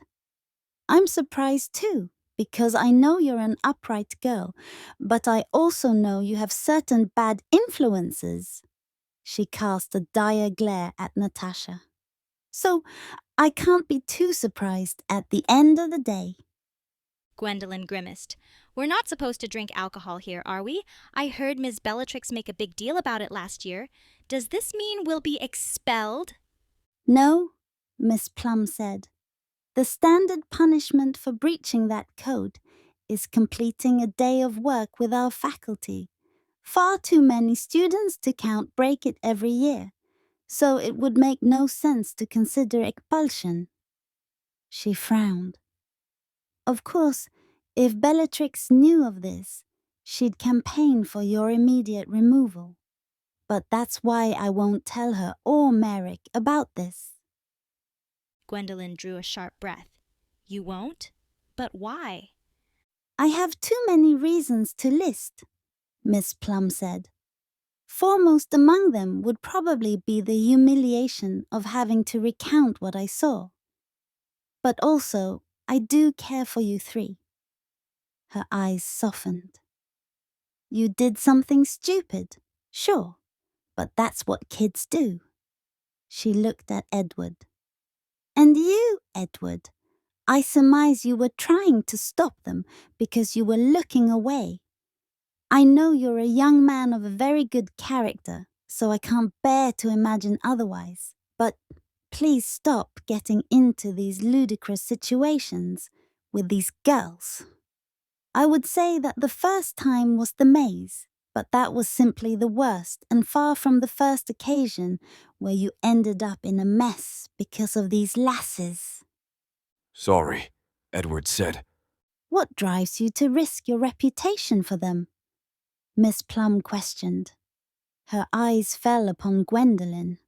I'm surprised too, because I know you're an upright girl, but I also know you have certain bad influences. She cast a dire glare at Natasha. So I can't be too surprised at the end of the day. Gwendolyn grimaced. We're not supposed to drink alcohol here, are we? I heard Ms. Bellatrix make a big deal about it last year. Does this mean we'll be expelled? No, Miss Plum said. The standard punishment for breaching that code is completing a day of work with our faculty. Far too many students to count break it every year, so it would make no sense to consider expulsion. She frowned. Of course, if Bellatrix knew of this, she'd campaign for your immediate removal. But that's why I won't tell her or Merrick about this. Gwendolyn drew a sharp breath. You won't? But why? I have too many reasons to list, Miss Plum said. Foremost among them would probably be the humiliation of having to recount what I saw. But also, I do care for you three. Her eyes softened. You did something stupid, sure, but that's what kids do. She looked at Edward. And you, Edward, I surmise you were trying to stop them because you were looking away. I know you're a young man of a very good character, so I can't bear to imagine otherwise. But please stop getting into these ludicrous situations with these girls. I would say that the first time was the maze, but that was simply the worst and far from the first occasion where you ended up in a mess because of these lasses. Sorry, Edward said. What drives you to risk your reputation for them? Miss Plum questioned. Her eyes fell upon Gwendolen.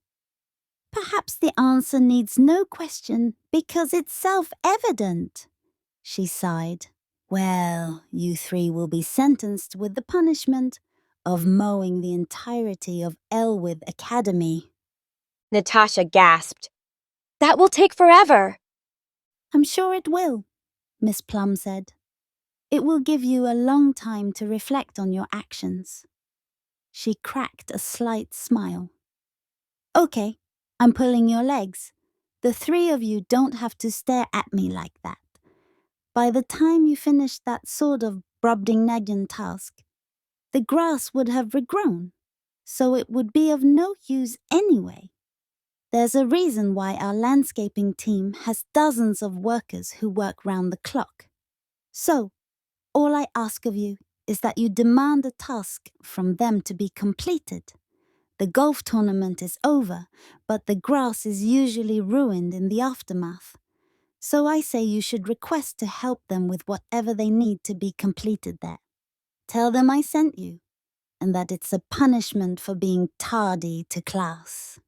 Perhaps the answer needs no question because it's self-evident, she sighed. Well, you three will be sentenced with the punishment of mowing the entirety of Elwith Academy. Natasha gasped. That will take forever. I'm sure it will, Miss Plum said. It will give you a long time to reflect on your actions. She cracked a slight smile. Okay, I'm pulling your legs. The three of you don't have to stare at me like that. By the time you finish that sort of Brobdingnagian task, the grass would have regrown, so it would be of no use anyway. There's a reason why our landscaping team has dozens of workers who work round the clock. So, all I ask of you is that you demand a task from them to be completed. The golf tournament is over, but the grass is usually ruined in the aftermath. So I say you should request to help them with whatever they need to be completed there. Tell them I sent you, and that it's a punishment for being tardy to class.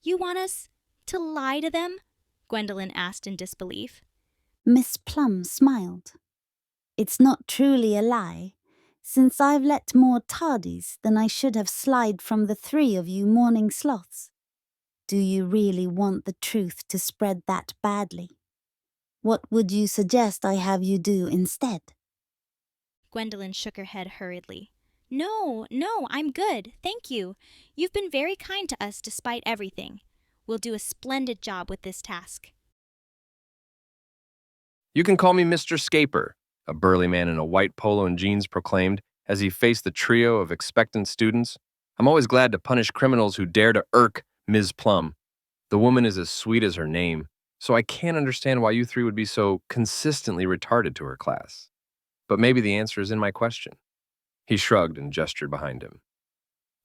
You want us to lie to them? Gwendolen asked in disbelief. Miss Plum smiled. It's not truly a lie, since I've let more tardies than I should have slide from the three of you morning sloths. Do you really want the truth to spread that badly? What would you suggest I have you do instead? Gwendolen shook her head hurriedly. No, I'm good, thank you. You've been very kind to us despite everything. We'll do a splendid job with this task. You can call me Mr. Scaper, a burly man in a white polo and jeans proclaimed as he faced the trio of expectant students. I'm always glad to punish criminals who dare to irk Ms. Plum. The woman is as sweet as her name, so I can't understand why you three would be so consistently retarded to her class. But maybe the answer is in my question. He shrugged and gestured behind him.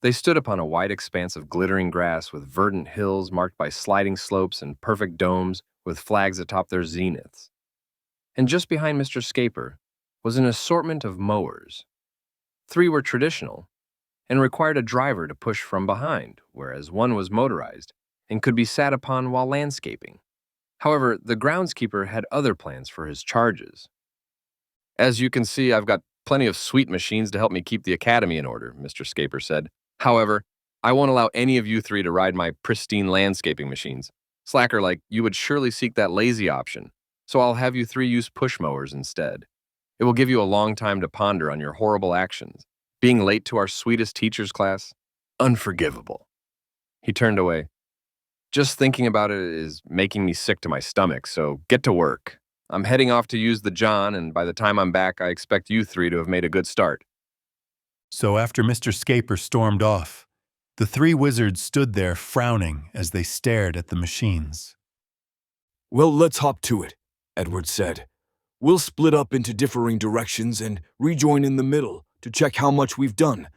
They stood upon a wide expanse of glittering grass with verdant hills marked by sliding slopes and perfect domes with flags atop their zeniths. And just behind Mr. Scaper was an assortment of mowers. 3 were traditional and required a driver to push from behind, whereas 1 was motorized and could be sat upon while landscaping. However, the groundskeeper had other plans for his charges. As you can see, I've got plenty of sweet machines to help me keep the academy in order, Mr. Scaper said. However, I won't allow any of you 3 to ride my pristine landscaping machines. Slacker like you would surely seek that lazy option, so I'll have you 3 use push mowers instead. It will give you a long time to ponder on your horrible actions. Being late to our sweetest teacher's class? Unforgivable. He turned away. Just thinking about it is making me sick to my stomach, so get to work. I'm heading off to use the John, and by the time I'm back, I expect you 3 to have made a good start. So after Mr. Scaper stormed off, the 3 wizards stood there frowning as they stared at the machines. Well, let's hop to it, Edward said. We'll split up into differing directions and rejoin in the middle to check how much we've done,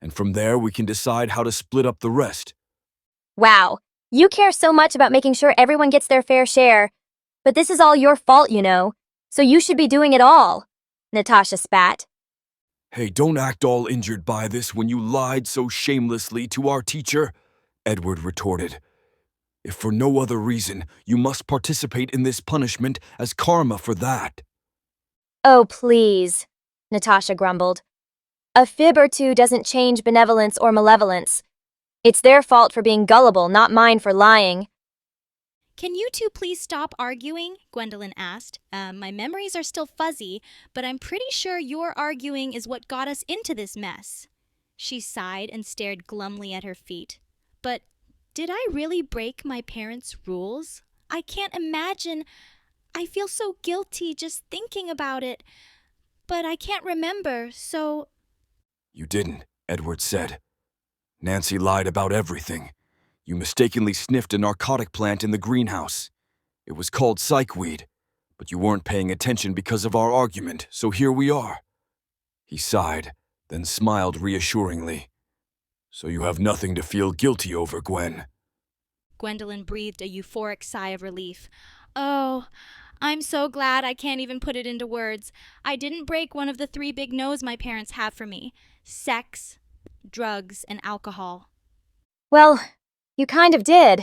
and from there we can decide how to split up the rest. Wow, you care so much about making sure everyone gets their fair share. But this is all your fault, you know, so you should be doing it all, Natasha spat. Hey, don't act all injured by this when you lied so shamelessly to our teacher, Edward retorted. If for no other reason, you must participate in this punishment as karma for that. Oh, please, Natasha grumbled. A fib or two doesn't change benevolence or malevolence. It's their fault for being gullible, not mine for lying. Can you two please stop arguing? Gwendolyn asked. My memories are still fuzzy, but I'm pretty sure your arguing is what got us into this mess. She sighed and stared glumly at her feet. But did I really break my parents' rules? I can't imagine. I feel so guilty just thinking about it. But I can't remember, so... You didn't, Edward said. Nancy lied about everything. You mistakenly sniffed a narcotic plant in the greenhouse. It was called psychweed, but you weren't paying attention because of our argument, so here we are. He sighed, then smiled reassuringly. So you have nothing to feel guilty over, Gwen. Gwendolyn breathed a euphoric sigh of relief. Oh, I'm so glad I can't even put it into words. I didn't break one of the 3 big no's my parents have for me. Sex, drugs, and alcohol. Well, you kind of did,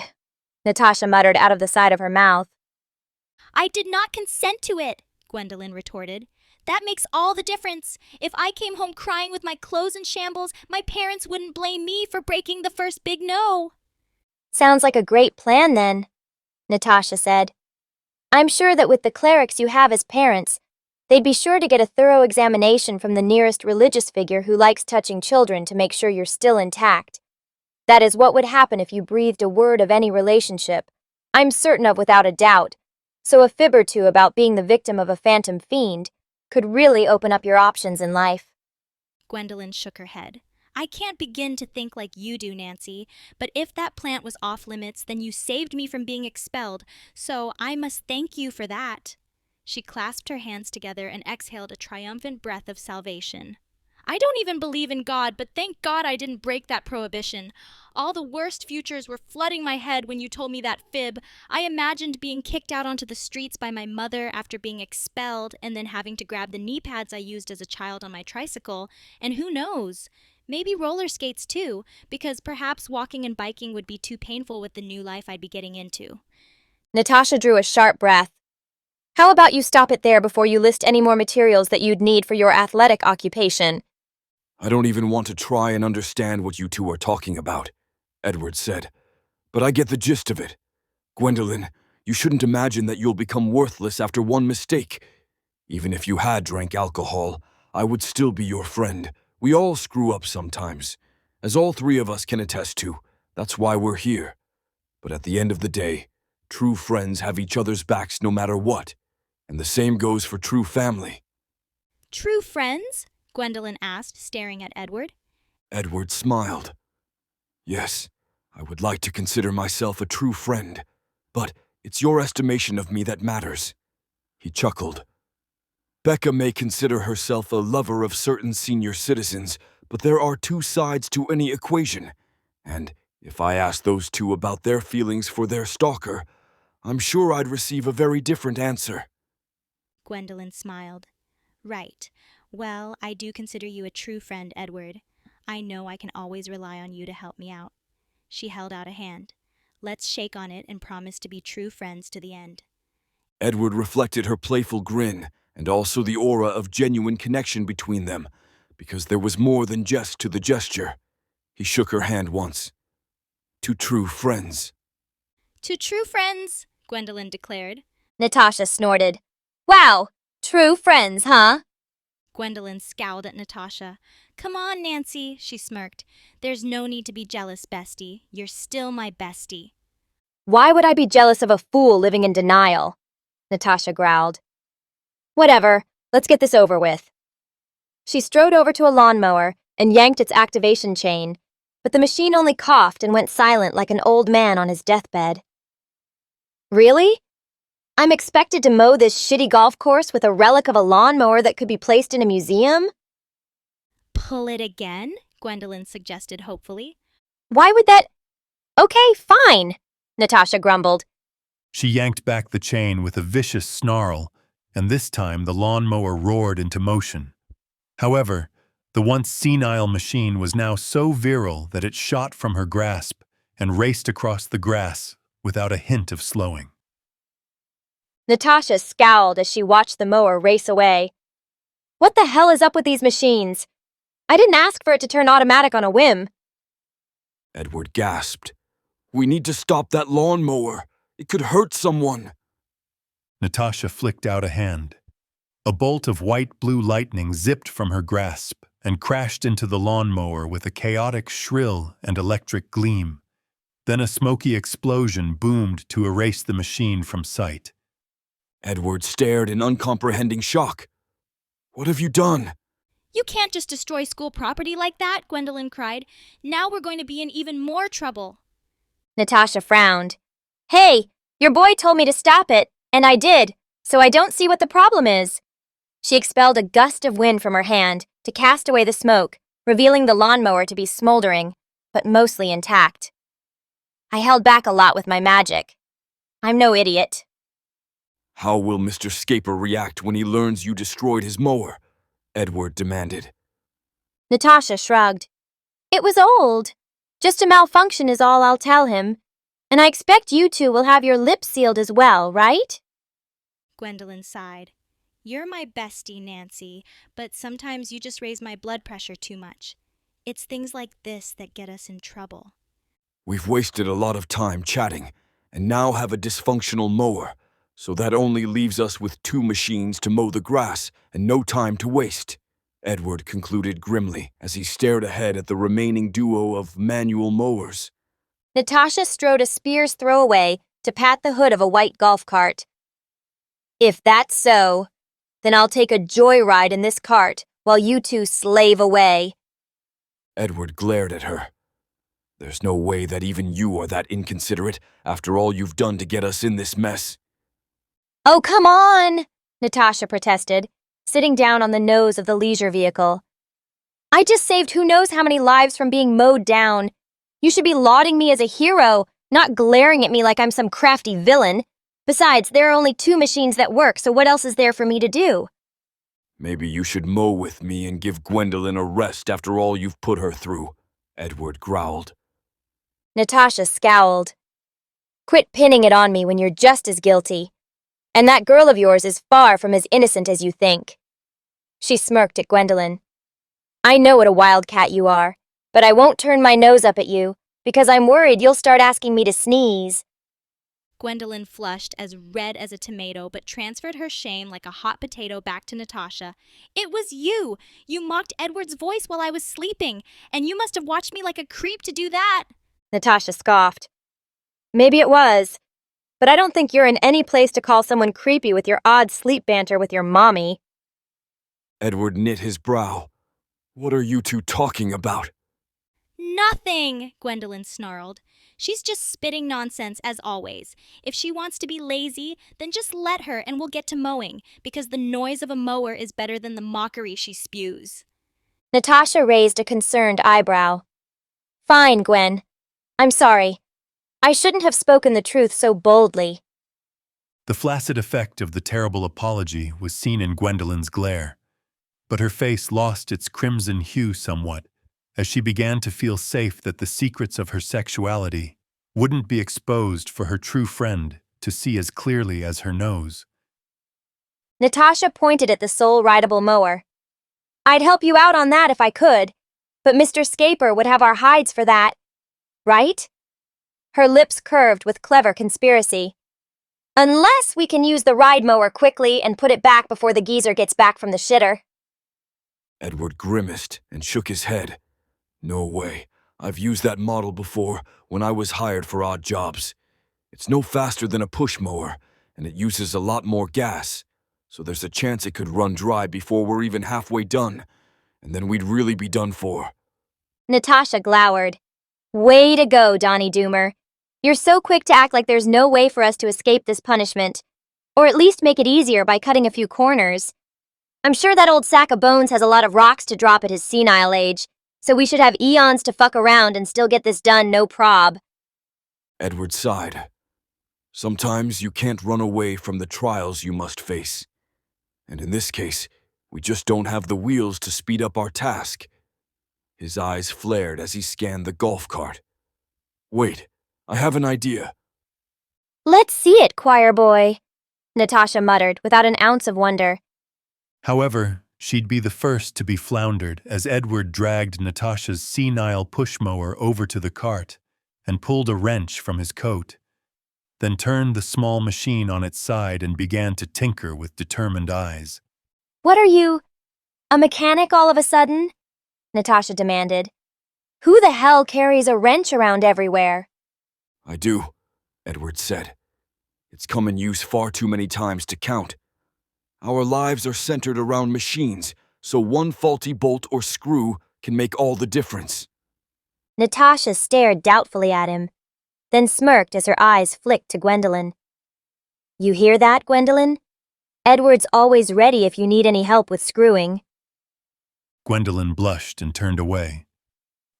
Natasha muttered out of the side of her mouth. I did not consent to it, Gwendolyn retorted. That makes all the difference. If I came home crying with my clothes in shambles, my parents wouldn't blame me for breaking the first big no. Sounds like a great plan, then, Natasha said. I'm sure that with the clerics you have as parents, they'd be sure to get a thorough examination from the nearest religious figure who likes touching children to make sure you're still intact. That is what would happen if you breathed a word of any relationship, I'm certain of without a doubt, so a fib or two about being the victim of a phantom fiend could really open up your options in life. Gwendolyn shook her head. I can't begin to think like you do, Nancy, but if that plant was off limits, then you saved me from being expelled, so I must thank you for that. She clasped her hands together and exhaled a triumphant breath of salvation. I don't even believe in God, but thank God I didn't break that prohibition. All the worst futures were flooding my head when you told me that fib. I imagined being kicked out onto the streets by my mother after being expelled and then having to grab the knee pads I used as a child on my tricycle. And who knows? Maybe roller skates too, because perhaps walking and biking would be too painful with the new life I'd be getting into. Natasha drew a sharp breath. How about you stop it there before you list any more materials that you'd need for your athletic occupation? I don't even want to try and understand what you two are talking about, Edward said. But I get the gist of it. Gwendolyn, you shouldn't imagine that you'll become worthless after one mistake. Even if you had drank alcohol, I would still be your friend. We all screw up sometimes. As all 3 of us can attest to, that's why we're here. But at the end of the day, true friends have each other's backs no matter what. And the same goes for true family. True friends? Gwendolyn asked, staring at Edward. Edward smiled. Yes, I would like to consider myself a true friend, but it's your estimation of me that matters. He chuckled. Becca may consider herself a lover of certain senior citizens, but there are 2 sides to any equation, and if I asked those 2 about their feelings for their stalker, I'm sure I'd receive a very different answer. Gwendolyn smiled. Right. Well, I do consider you a true friend, Edward. I know I can always rely on you to help me out. She held out a hand. Let's shake on it and promise to be true friends to the end. Edward reflected her playful grin, and also the aura of genuine connection between them, because there was more than jest to the gesture. He shook her hand once. To true friends. To true friends, Gwendolyn declared. Natasha snorted. Wow, true friends, huh? Gwendolyn scowled at Natasha. Come on, Nancy, she smirked. There's no need to be jealous, bestie. You're still my bestie. Why would I be jealous of a fool living in denial? Natasha growled. Whatever, let's get this over with. She strode over to a lawnmower and yanked its activation chain, but the machine only coughed and went silent like an old man on his deathbed. Really? I'm expected to mow this shitty golf course with a relic of a lawnmower that could be placed in a museum? Pull it again, Gwendolyn suggested hopefully. Why would that... Okay, fine, Natasha grumbled. She yanked back the chain with a vicious snarl, and this time the lawnmower roared into motion. However, the once senile machine was now so virile that it shot from her grasp and raced across the grass without a hint of slowing. Natasha scowled as she watched the mower race away. What the hell is up with these machines? I didn't ask for it to turn automatic on a whim. Edward gasped. We need to stop that lawnmower. It could hurt someone. Natasha flicked out a hand. A bolt of white-blue lightning zipped from her grasp and crashed into the lawnmower with a chaotic shrill and electric gleam. Then a smoky explosion boomed to erase the machine from sight. Edward stared in uncomprehending shock. What have you done? You can't just destroy school property like that, Gwendolyn cried. Now we're going to be in even more trouble. Natasha frowned. Hey, your boy told me to stop it, and I did, so I don't see what the problem is. She expelled a gust of wind from her hand to cast away the smoke, revealing the lawnmower to be smoldering, but mostly intact. I held back a lot with my magic. I'm no idiot. How will Mr. Scaper react when he learns you destroyed his mower? Edward demanded. Natasha shrugged. It was old. Just a malfunction is all I'll tell him. And I expect you two will have your lips sealed as well, right? Gwendolyn sighed. You're my bestie, Nancy, but sometimes you just raise my blood pressure too much. It's things like this that get us in trouble. We've wasted a lot of time chatting, and now have a dysfunctional mower, so that only leaves us with 2 machines to mow the grass and no time to waste, Edward concluded grimly as he stared ahead at the remaining duo of manual mowers. Natasha strode a spear's throw away to pat the hood of a white golf cart. If that's so, then I'll take a joyride in this cart while you two slave away. Edward glared at her. There's no way that even you are that inconsiderate after all you've done to get us in this mess. Oh, come on, Natasha protested, sitting down on the nose of the leisure vehicle. I just saved who knows how many lives from being mowed down. You should be lauding me as a hero, not glaring at me like I'm some crafty villain. Besides, there are only 2 machines that work, so what else is there for me to do? Maybe you should mow with me and give Gwendolyn a rest after all you've put her through, Edward growled. Natasha scowled. Quit pinning it on me when you're just as guilty. And that girl of yours is far from as innocent as you think. She smirked at Gwendolyn. I know what a wildcat you are, but I won't turn my nose up at you, because I'm worried you'll start asking me to sneeze. Gwendolyn flushed as red as a tomato, but transferred her shame like a hot potato back to Natasha. It was you! You mocked Edward's voice while I was sleeping, and you must have watched me like a creep to do that. Natasha scoffed. Maybe it was, but I don't think you're in any place to call someone creepy with your odd sleep banter with your mommy. Edward knit his brow. What are you two talking about? Nothing, Gwendolyn snarled. She's just spitting nonsense as always. If she wants to be lazy, then just let her and we'll get to mowing, because the noise of a mower is better than the mockery she spews. Natasha raised a concerned eyebrow. Fine, Gwen. I'm sorry. I shouldn't have spoken the truth so boldly. The flaccid effect of the terrible apology was seen in Gwendolyn's glare, but her face lost its crimson hue somewhat as she began to feel safe that the secrets of her sexuality wouldn't be exposed for her true friend to see as clearly as her nose. Natasha pointed at the sole rideable mower. I'd help you out on that if I could, but Mr. Scaper would have our hides for that, right? Her lips curved with clever conspiracy. Unless we can use the ride mower quickly and put it back before the geezer gets back from the shitter. Edward grimaced and shook his head. No way. I've used that model before when I was hired for odd jobs. It's no faster than a push mower, and it uses a lot more gas, so there's a chance it could run dry before we're even halfway done, and then we'd really be done for. Natasha glowered. Way to go, Donnie Doomer. You're so quick to act like there's no way for us to escape this punishment, or at least make it easier by cutting a few corners. I'm sure that old sack of bones has a lot of rocks to drop at his senile age, so we should have eons to fuck around and still get this done no prob. Edward sighed. Sometimes you can't run away from the trials you must face. And in this case, we just don't have the wheels to speed up our task. His eyes flared as he scanned the golf cart. Wait, I have an idea. Let's see it, choir boy, Natasha muttered without an ounce of wonder. However, she'd be the first to be floundered as Edward dragged Natasha's senile push-mower over to the cart and pulled a wrench from his coat, then turned the small machine on its side and began to tinker with determined eyes. What are you, a mechanic all of a sudden? Natasha demanded. Who the hell carries a wrench around everywhere? I do, Edward said. It's come in use far too many times to count. Our lives are centered around machines, so one faulty bolt or screw can make all the difference. Natasha stared doubtfully at him, then smirked as her eyes flicked to Gwendolyn. You hear that, Gwendolyn? Edward's always ready if you need any help with screwing. Gwendolyn blushed and turned away.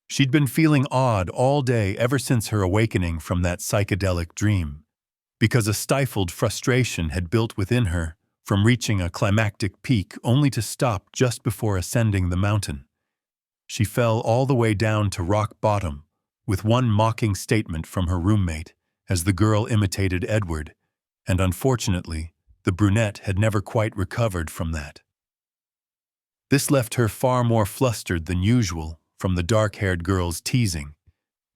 She'd been feeling odd all day ever since her awakening from that psychedelic dream, because a stifled frustration had built within her from reaching a climactic peak only to stop just before ascending the mountain. She fell all the way down to rock bottom, with one mocking statement from her roommate as the girl imitated Edward, and unfortunately, the brunette had never quite recovered from that. This left her far more flustered than usual from the dark-haired girl's teasing,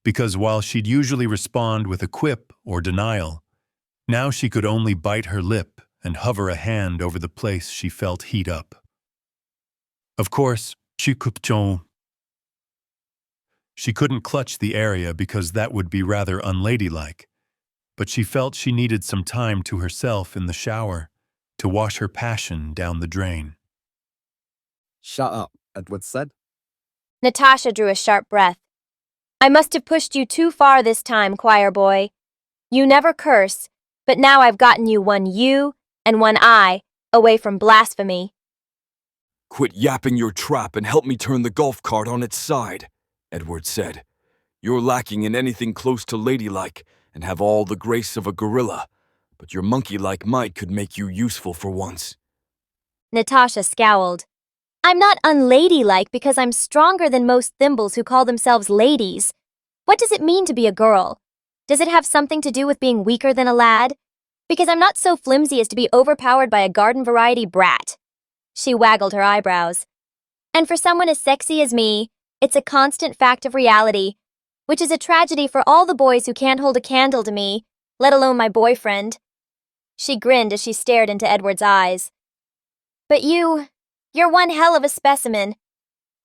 because while she'd usually respond with a quip or denial, now she could only bite her lip and hover a hand over the place she felt heat up. Of course, she couldn't clutch the area because that would be rather unladylike, but she felt she needed some time to herself in the shower to wash her passion down the drain. Shut up, Edward said. Natasha drew a sharp breath. I must have pushed you too far this time, choir boy. You never curse, but now I've gotten you one U and one I away from blasphemy. Quit yapping your trap and help me turn the golf cart on its side, Edward said. You're lacking in anything close to ladylike and have all the grace of a gorilla, but your monkey-like might could make you useful for once. Natasha scowled. I'm not unladylike because I'm stronger than most thimbles who call themselves ladies. What does it mean to be a girl? Does it have something to do with being weaker than a lad? Because I'm not so flimsy as to be overpowered by a garden-variety brat. She waggled her eyebrows. And for someone as sexy as me, it's a constant fact of reality, which is a tragedy for all the boys who can't hold a candle to me, let alone my boyfriend. She grinned as she stared into Edward's eyes. But you're one hell of a specimen.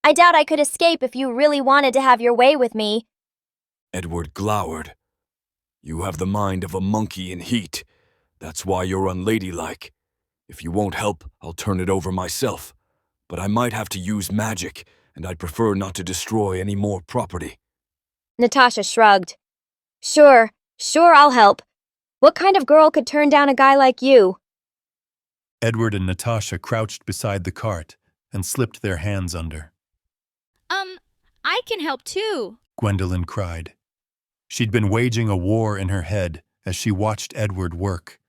I doubt I could escape if you really wanted to have your way with me. Edward glowered. You have the mind of a monkey in heat. That's why you're unladylike. If you won't help, I'll turn it over myself. But I might have to use magic, and I'd prefer not to destroy any more property. Natasha shrugged. Sure, I'll help. What kind of girl could turn down a guy like you? Edward and Natasha crouched beside the cart and slipped their hands under. I can help too, Gwendolyn cried. She'd been waging a war in her head as she watched Edward work.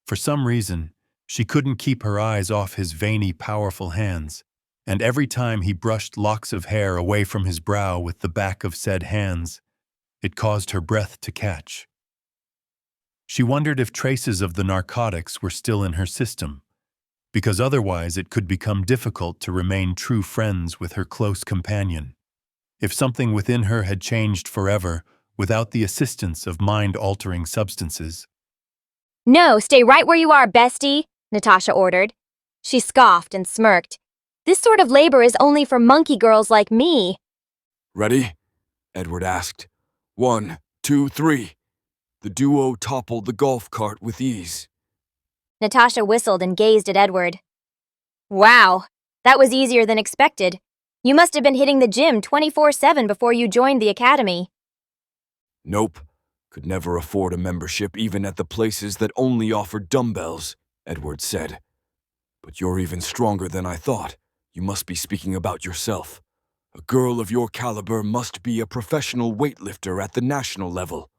For some reason, she couldn't keep her eyes off his veiny, powerful hands, and every time he brushed locks of hair away from his brow with the back of said hands, it caused her breath to catch. She wondered if traces of the narcotics were still in her system, because otherwise it could become difficult to remain true friends with her close companion. If something within her had changed forever without the assistance of mind-altering substances. No, stay right where you are, bestie, Natasha ordered. She scoffed and smirked. This sort of labor is only for monkey girls like me. Ready? Edward asked. 1, 2, 3. The duo toppled the golf cart with ease. Natasha whistled and gazed at Edward. Wow, that was easier than expected. You must have been hitting the gym 24/7 before you joined the academy. Nope. Could never afford a membership even at the places that only offered dumbbells, Edward said. But you're even stronger than I thought. You must be speaking about yourself. A girl of your caliber must be a professional weightlifter at the national level.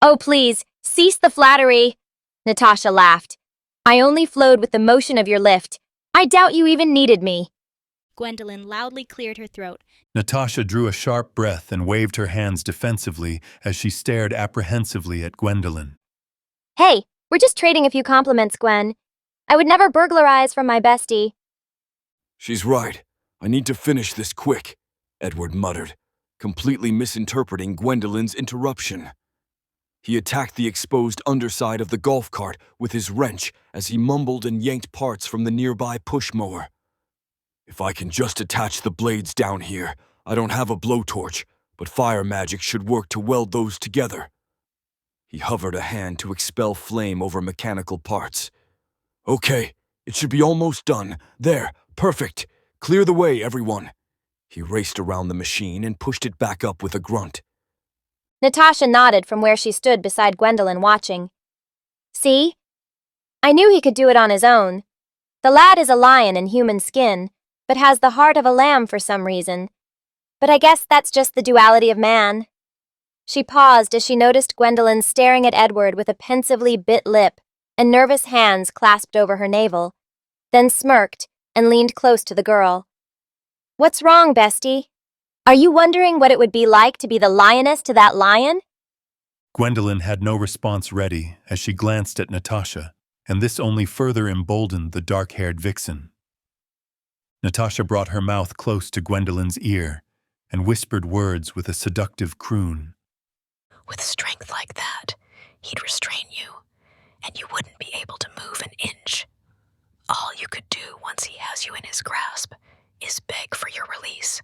Oh, please, cease the flattery, Natasha laughed. I only flowed with the motion of your lift. I doubt you even needed me. Gwendolyn loudly cleared her throat. Natasha drew a sharp breath and waved her hands defensively as she stared apprehensively at Gwendolyn. Hey, we're just trading a few compliments, Gwen. I would never burglarize from my bestie. She's right. I need to finish this quick, Edward muttered, completely misinterpreting Gwendolyn's interruption. He attacked the exposed underside of the golf cart with his wrench as he mumbled and yanked parts from the nearby push mower. If I can just attach the blades down here, I don't have a blowtorch, but fire magic should work to weld those together. He hovered a hand to expel flame over mechanical parts. Okay, it should be almost done. There, perfect. Clear the way, everyone. He raced around the machine and pushed it back up with a grunt. Natasha nodded from where she stood beside Gwendolyn watching. See? I knew he could do it on his own. The lad is a lion in human skin, but has the heart of a lamb for some reason. But I guess that's just the duality of man. She paused as she noticed Gwendolyn staring at Edward with a pensively bit lip and nervous hands clasped over her navel, then smirked and leaned close to the girl. What's wrong, bestie? Are you wondering what it would be like to be the lioness to that lion? Gwendolyn had no response ready as she glanced at Natasha, and this only further emboldened the dark-haired vixen. Natasha brought her mouth close to Gwendolyn's ear and whispered words with a seductive croon. With strength like that, he'd restrain you, and you wouldn't be able to move an inch. All you could do once he has you in his grasp is beg for your release.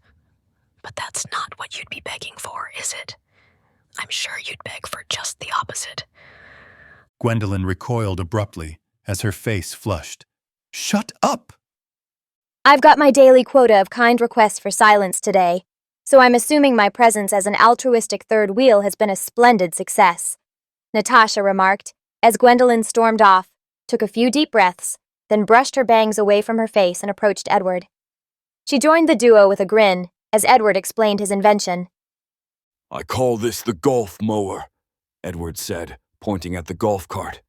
But that's not what you'd be begging for, is it? I'm sure you'd beg for just the opposite. Gwendolyn recoiled abruptly as her face flushed. Shut up! I've got my daily quota of kind requests for silence today, so I'm assuming my presence as an altruistic third wheel has been a splendid success, Natasha remarked as Gwendolyn stormed off, took a few deep breaths, then brushed her bangs away from her face and approached Edward. She joined the duo with a grin as Edward explained his invention. I call this the golf mower, Edward said, pointing at the golf cart.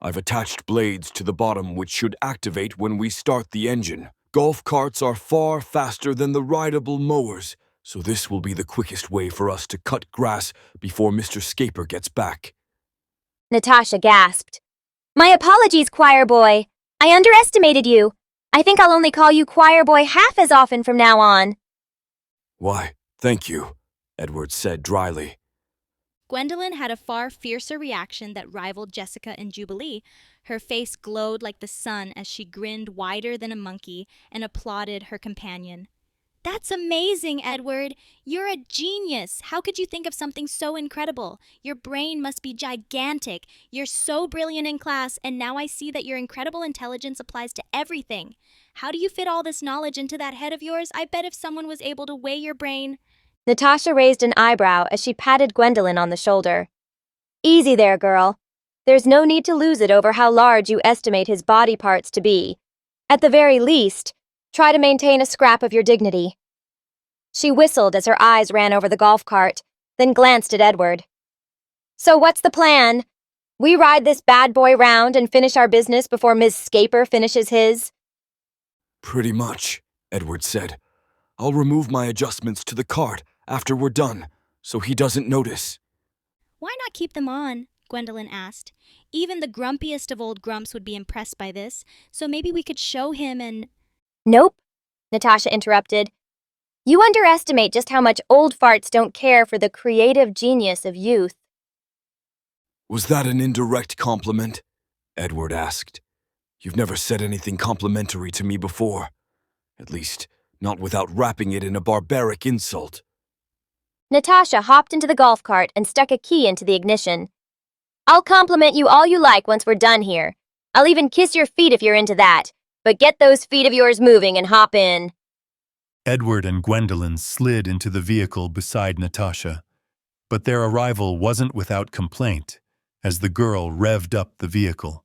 I've attached blades to the bottom which should activate when we start the engine. Golf carts are far faster than the rideable mowers, so this will be the quickest way for us to cut grass before Mr. Scaper gets back. Natasha gasped. My apologies, choir boy. I underestimated you. I think I'll only call you choir boy half as often from now on. Why, thank you, Edward said dryly. Gwendolyn had a far fiercer reaction that rivaled Jessica and Jubilee. Her face glowed like the sun as she grinned wider than a monkey and applauded her companion. That's amazing, Edward. You're a genius. How could you think of something so incredible? Your brain must be gigantic. You're so brilliant in class, and now I see that your incredible intelligence applies to everything. How do you fit all this knowledge into that head of yours? I bet if someone was able to weigh your brain... Natasha raised an eyebrow as she patted Gwendolyn on the shoulder. Easy there, girl. There's no need to lose it over how large you estimate his body parts to be. At the very least, try to maintain a scrap of your dignity. She whistled as her eyes ran over the golf cart, then glanced at Edward. So what's the plan? We ride this bad boy round and finish our business before Ms. Scaper finishes his? Pretty much, Edward said. I'll remove my adjustments to the cart after we're done, so he doesn't notice. Why not keep them on? Gwendolyn asked. Even the grumpiest of old grumps would be impressed by this, so maybe we could show him and... Nope, Natasha interrupted. You underestimate just how much old farts don't care for the creative genius of youth. Was that an indirect compliment? Edward asked. You've never said anything complimentary to me before. At least, not without wrapping it in a barbaric insult. Natasha hopped into the golf cart and stuck a key into the ignition. I'll compliment you all you like once we're done here. I'll even kiss your feet if you're into that. But get those feet of yours moving and hop in. Edward and Gwendolyn slid into the vehicle beside Natasha, but their arrival wasn't without complaint as the girl revved up the vehicle.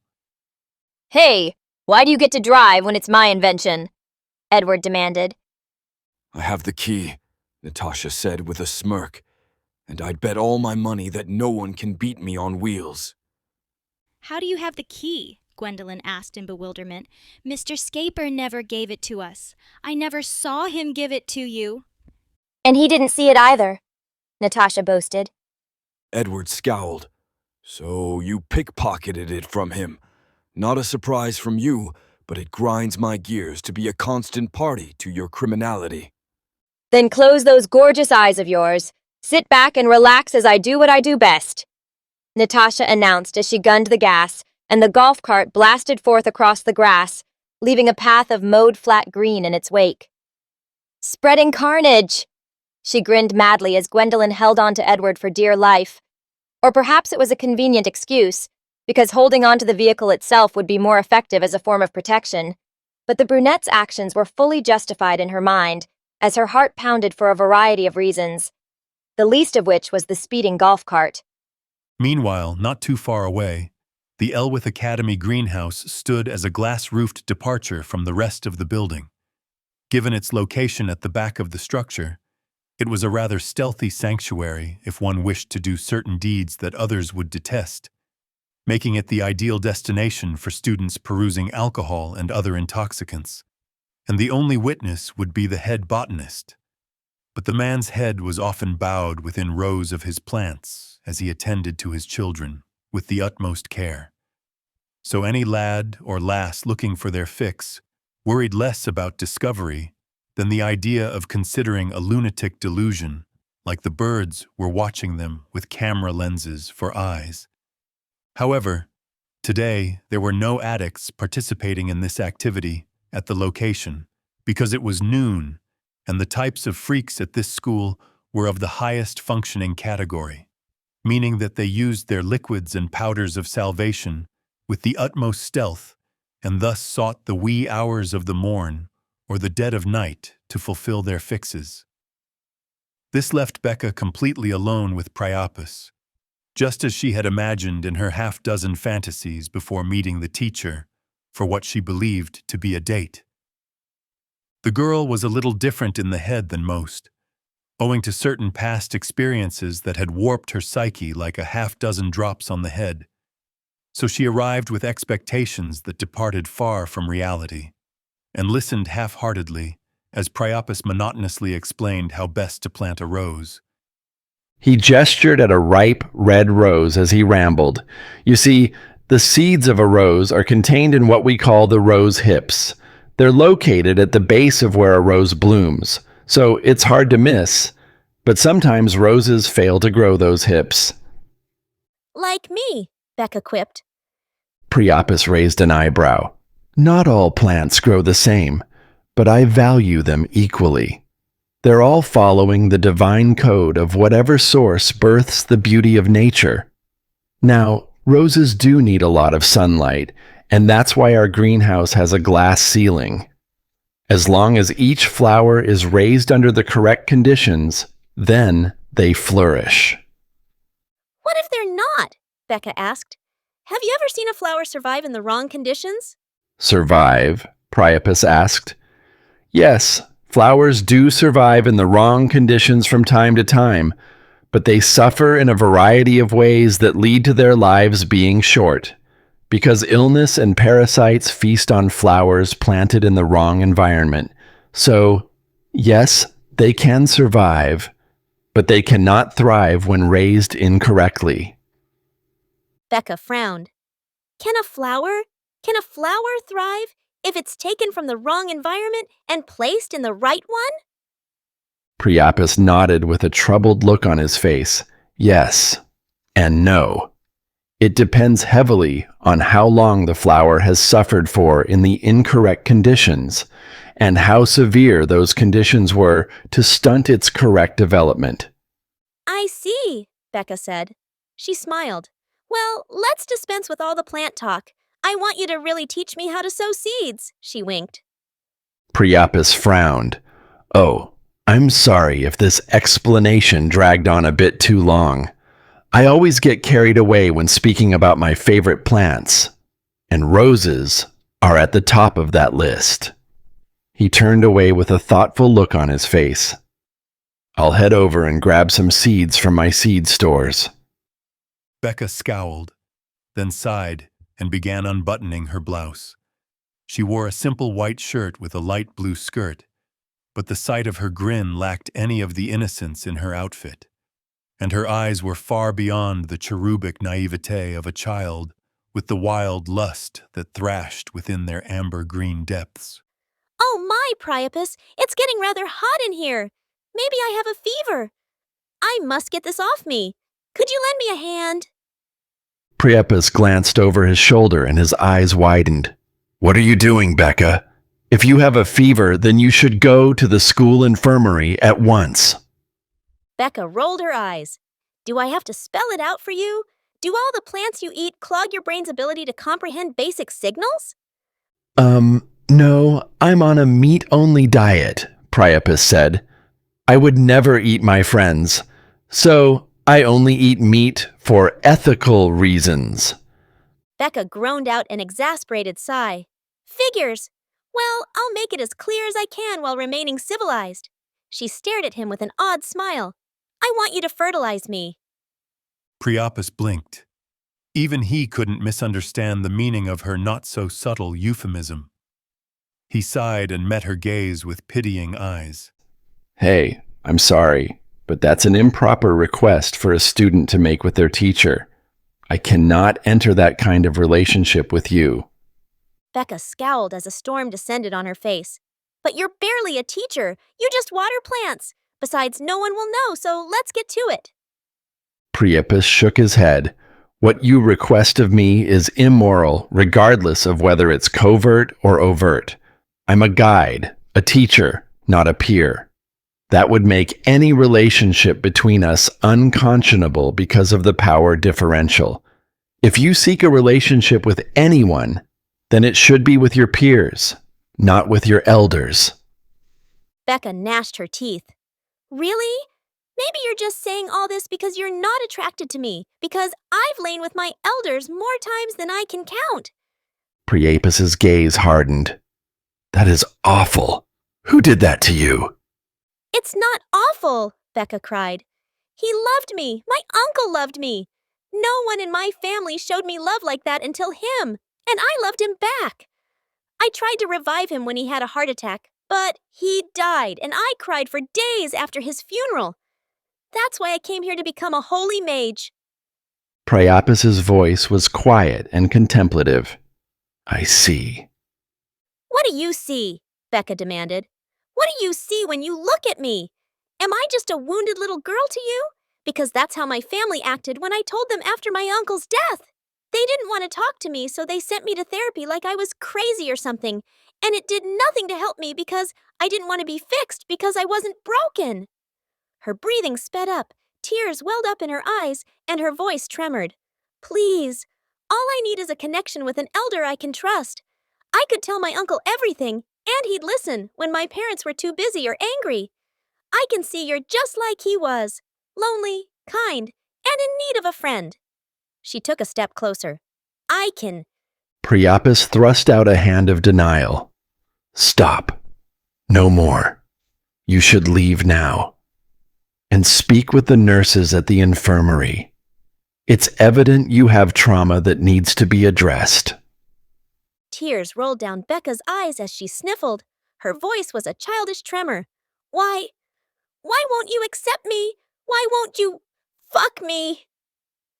Hey, why do you get to drive when it's my invention? Edward demanded. I have the key, Natasha said with a smirk, and I'd bet all my money that no one can beat me on wheels. How do you have the key? Gwendolyn asked in bewilderment. Mr. Scaper never gave it to us. I never saw him give it to you. And he didn't see it either, Natasha boasted. Edward scowled. So you pickpocketed it from him. Not a surprise from you, but it grinds my gears to be a constant party to your criminality. Then close those gorgeous eyes of yours. Sit back and relax as I do what I do best, Natasha announced as she gunned the gas, and the golf cart blasted forth across the grass, leaving a path of mowed flat green in its wake. Spreading carnage! She grinned madly as Gwendolyn held on to Edward for dear life. Or perhaps it was a convenient excuse, because holding on to the vehicle itself would be more effective as a form of protection. But the brunette's actions were fully justified in her mind, as her heart pounded for a variety of reasons, the least of which was the speeding golf cart. Meanwhile, not too far away, the Elwith Academy greenhouse stood as a glass-roofed departure from the rest of the building. Given its location at the back of the structure, it was a rather stealthy sanctuary if one wished to do certain deeds that others would detest, making it the ideal destination for students perusing alcohol and other intoxicants. And the only witness would be the head botanist. But the man's head was often bowed within rows of his plants as he attended to his children with the utmost care. So any lad or lass looking for their fix worried less about discovery than the idea of considering a lunatic delusion, like the birds were watching them with camera lenses for eyes. However, today there were no addicts participating in this activity at the location because it was noon and the types of freaks at this school were of the highest functioning category, meaning that they used their liquids and powders of salvation with the utmost stealth and thus sought the wee hours of the morn or the dead of night to fulfill their fixes. This left Becca completely alone with Priapus, just as she had imagined in her half-dozen fantasies before meeting the teacher for what she believed to be a date. The girl was a little different in the head than most, owing to certain past experiences that had warped her psyche like a half-dozen drops on the head, so she arrived with expectations that departed far from reality, and listened half-heartedly as Priapus monotonously explained how best to plant a rose. He gestured at a ripe, red rose as he rambled. You see, the seeds of a rose are contained in what we call the rose hips. They're located at the base of where a rose blooms, so it's hard to miss. But sometimes roses fail to grow those hips. Like me, Becca quipped. Priapus raised an eyebrow. Not all plants grow the same, but I value them equally. They're all following the divine code of whatever source births the beauty of nature. Now, roses do need a lot of sunlight, and that's why our greenhouse has a glass ceiling. As long as each flower is raised under the correct conditions, then they flourish. What if they're not? Becca asked. Have you ever seen a flower survive in the wrong conditions? Survive? Priapus asked. Yes, flowers do survive in the wrong conditions from time to time, but they suffer in a variety of ways that lead to their lives being short, because illness and parasites feast on flowers planted in the wrong environment. So, yes, they can survive, but they cannot thrive when raised incorrectly. Becca frowned. Can a flower thrive if it's taken from the wrong environment and placed in the right one? Priapus nodded with a troubled look on his face. Yes and no. It depends heavily on how long the flower has suffered for in the incorrect conditions, and how severe those conditions were to stunt its correct development. I see, Becca said. She smiled. Well, let's dispense with all the plant talk. I want you to really teach me how to sow seeds, she winked. Priapus frowned. Oh, I'm sorry if this explanation dragged on a bit too long. I always get carried away when speaking about my favorite plants, and roses are at the top of that list. He turned away with a thoughtful look on his face. I'll head over and grab some seeds from my seed stores. Becca scowled, then sighed and began unbuttoning her blouse. She wore a simple white shirt with a light blue skirt, but the sight of her grin lacked any of the innocence in her outfit, and her eyes were far beyond the cherubic naivete of a child with the wild lust that thrashed within their amber-green depths. Oh my, Priapus, it's getting rather hot in here. Maybe I have a fever. I must get this off me. Could you lend me a hand? Priapus glanced over his shoulder and his eyes widened. What are you doing, Becca? If you have a fever, then you should go to the school infirmary at once. Becca rolled her eyes. Do I have to spell it out for you? Do all the plants you eat clog your brain's ability to comprehend basic signals? No, I'm on a meat-only diet, Priapus said. I would never eat my friends, so I only eat meat for ethical reasons. Becca groaned out an exasperated sigh. Figures! Well, I'll make it as clear as I can while remaining civilized. She stared at him with an odd smile. I want you to fertilize me. Priapus blinked. Even he couldn't misunderstand the meaning of her not-so-subtle euphemism. He sighed and met her gaze with pitying eyes. Hey, I'm sorry, but that's an improper request for a student to make with their teacher. I cannot enter that kind of relationship with you. Becca scowled as a storm descended on her face. But you're barely a teacher. You just water plants. Besides, no one will know, so let's get to it. Priapus shook his head. What you request of me is immoral, regardless of whether it's covert or overt. I'm a guide, a teacher, not a peer. That would make any relationship between us unconscionable because of the power differential. If you seek a relationship with anyone, then it should be with your peers, not with your elders. Becca gnashed her teeth. Really? Maybe you're just saying all this because you're not attracted to me, because I've lain with my elders more times than I can count. Priapus's gaze hardened. That is awful. Who did that to you? It's not awful, Becca cried. He loved me. My uncle loved me. No one in my family showed me love like that until him, and I loved him back. I tried to revive him when he had a heart attack, but he died, and I cried for days after his funeral. That's why I came here to become a holy mage. Priapus's voice was quiet and contemplative. I see. What do you see? Becca demanded. What do you see when you look at me? Am I just a wounded little girl to you? Because that's how my family acted when I told them after my uncle's death. They didn't want to talk to me, so they sent me to therapy like I was crazy or something. And it did nothing to help me because I didn't want to be fixed because I wasn't broken. Her breathing sped up, tears welled up in her eyes, and her voice tremored. Please, all I need is a connection with an elder I can trust. I could tell my uncle everything, and he'd listen when my parents were too busy or angry. I can see you're just like he was, lonely, kind, and in need of a friend. She took a step closer. I can. Priapus thrust out a hand of denial. Stop. No more. You should leave now. And speak with the nurses at the infirmary. It's evident you have trauma that needs to be addressed. Tears rolled down Becca's eyes as she sniffled. Her voice was a childish tremor. Why won't you accept me? Why won't you fuck me?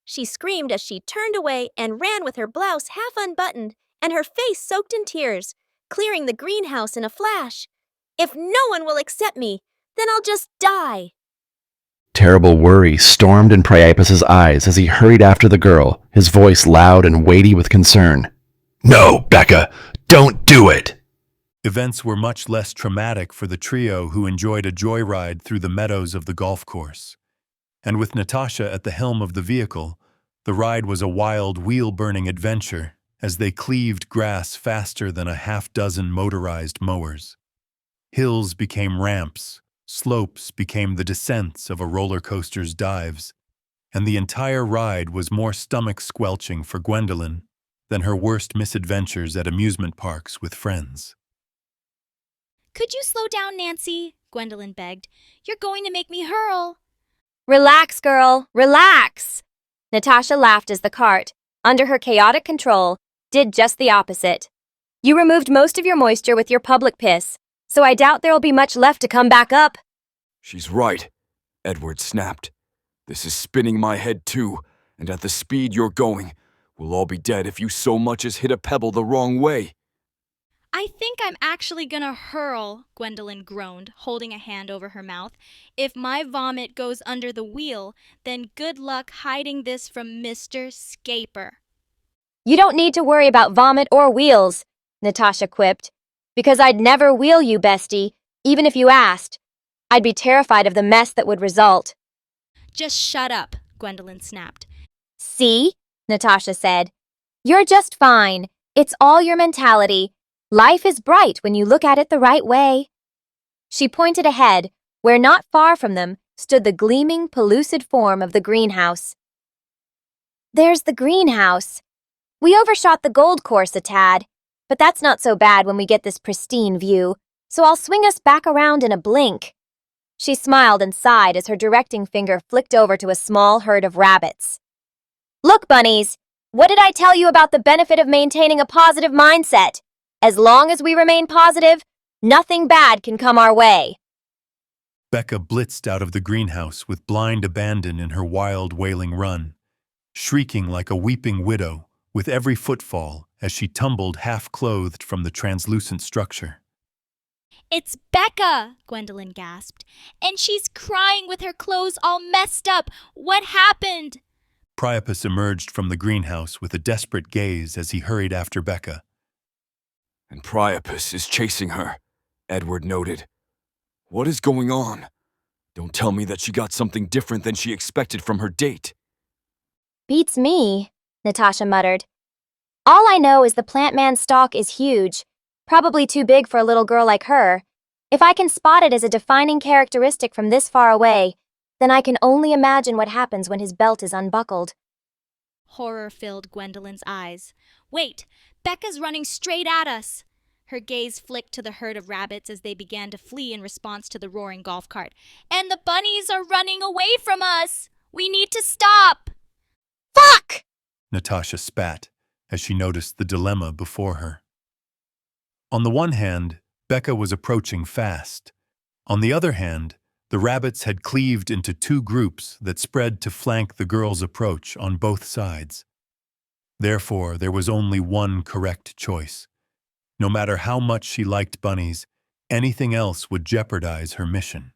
She screamed as she turned away and ran with her blouse half unbuttoned and her face soaked in tears, clearing the greenhouse in a flash. If no one will accept me, then I'll just die. Terrible worry stormed in Priapus's eyes as he hurried after the girl, his voice loud and weighty with concern. No, Becca, don't do it! Events were much less traumatic for the trio who enjoyed a joyride through the meadows of the golf course. And with Natasha at the helm of the vehicle, the ride was a wild, wheel-burning adventure as they cleaved grass faster than a half-dozen motorized mowers. Hills became ramps, slopes became the descents of a roller coaster's dives, and the entire ride was more stomach-squelching for Gwendolyn than her worst misadventures at amusement parks with friends. Could you slow down, Nancy? Gwendolyn begged. You're going to make me hurl. Relax, girl, relax. Natasha laughed as the cart, under her chaotic control, did just the opposite. You removed most of your moisture with your public piss, so I doubt there'll be much left to come back up. She's right, Edward snapped. This is spinning my head too, and at the speed you're going, We'll all be dead if you so much as hit a pebble the wrong way. I think I'm actually gonna hurl, Gwendolyn groaned, holding a hand over her mouth. If my vomit goes under the wheel, then good luck hiding this from Mr. Scaper. You don't need to worry about vomit or wheels, Natasha quipped, because I'd never wheel you, bestie, even if you asked. I'd be terrified of the mess that would result. Just shut up, Gwendolyn snapped. See? Natasha said. You're just fine. It's all your mentality. Life is bright when you look at it the right way. She pointed ahead, where not far from them stood the gleaming, pellucid form of the greenhouse. There's the greenhouse. We overshot the gold course a tad, but that's not so bad when we get this pristine view, so I'll swing us back around in a blink. She smiled and sighed as her directing finger flicked over to a small herd of rabbits. Look, bunnies, what did I tell you about the benefit of maintaining a positive mindset? As long as we remain positive, nothing bad can come our way. Becca blitzed out of the greenhouse with blind abandon in her wild, wailing run, shrieking like a weeping widow with every footfall as she tumbled half-clothed from the translucent structure. It's Becca, Gwendolyn gasped, and she's crying with her clothes all messed up. What happened? Priapus emerged from the greenhouse with a desperate gaze as he hurried after Becca. And Priapus is chasing her, Edward noted. What is going on? Don't tell me that she got something different than she expected from her date. Beats me, Natasha muttered. All I know is the plant man's stalk is huge, probably too big for a little girl like her. If I can spot it as a defining characteristic from this far away, then I can only imagine what happens when his belt is unbuckled. Horror filled Gwendolyn's eyes. Wait, Becca's running straight at us. Her gaze flicked to the herd of rabbits as they began to flee in response to the roaring golf cart. And the bunnies are running away from us! We need to stop! Fuck! Natasha spat as she noticed the dilemma before her. On the one hand, Becca was approaching fast. On the other hand, the rabbits had cleaved into two groups that spread to flank the girl's approach on both sides. Therefore, there was only one correct choice. No matter how much she liked bunnies, anything else would jeopardize her mission.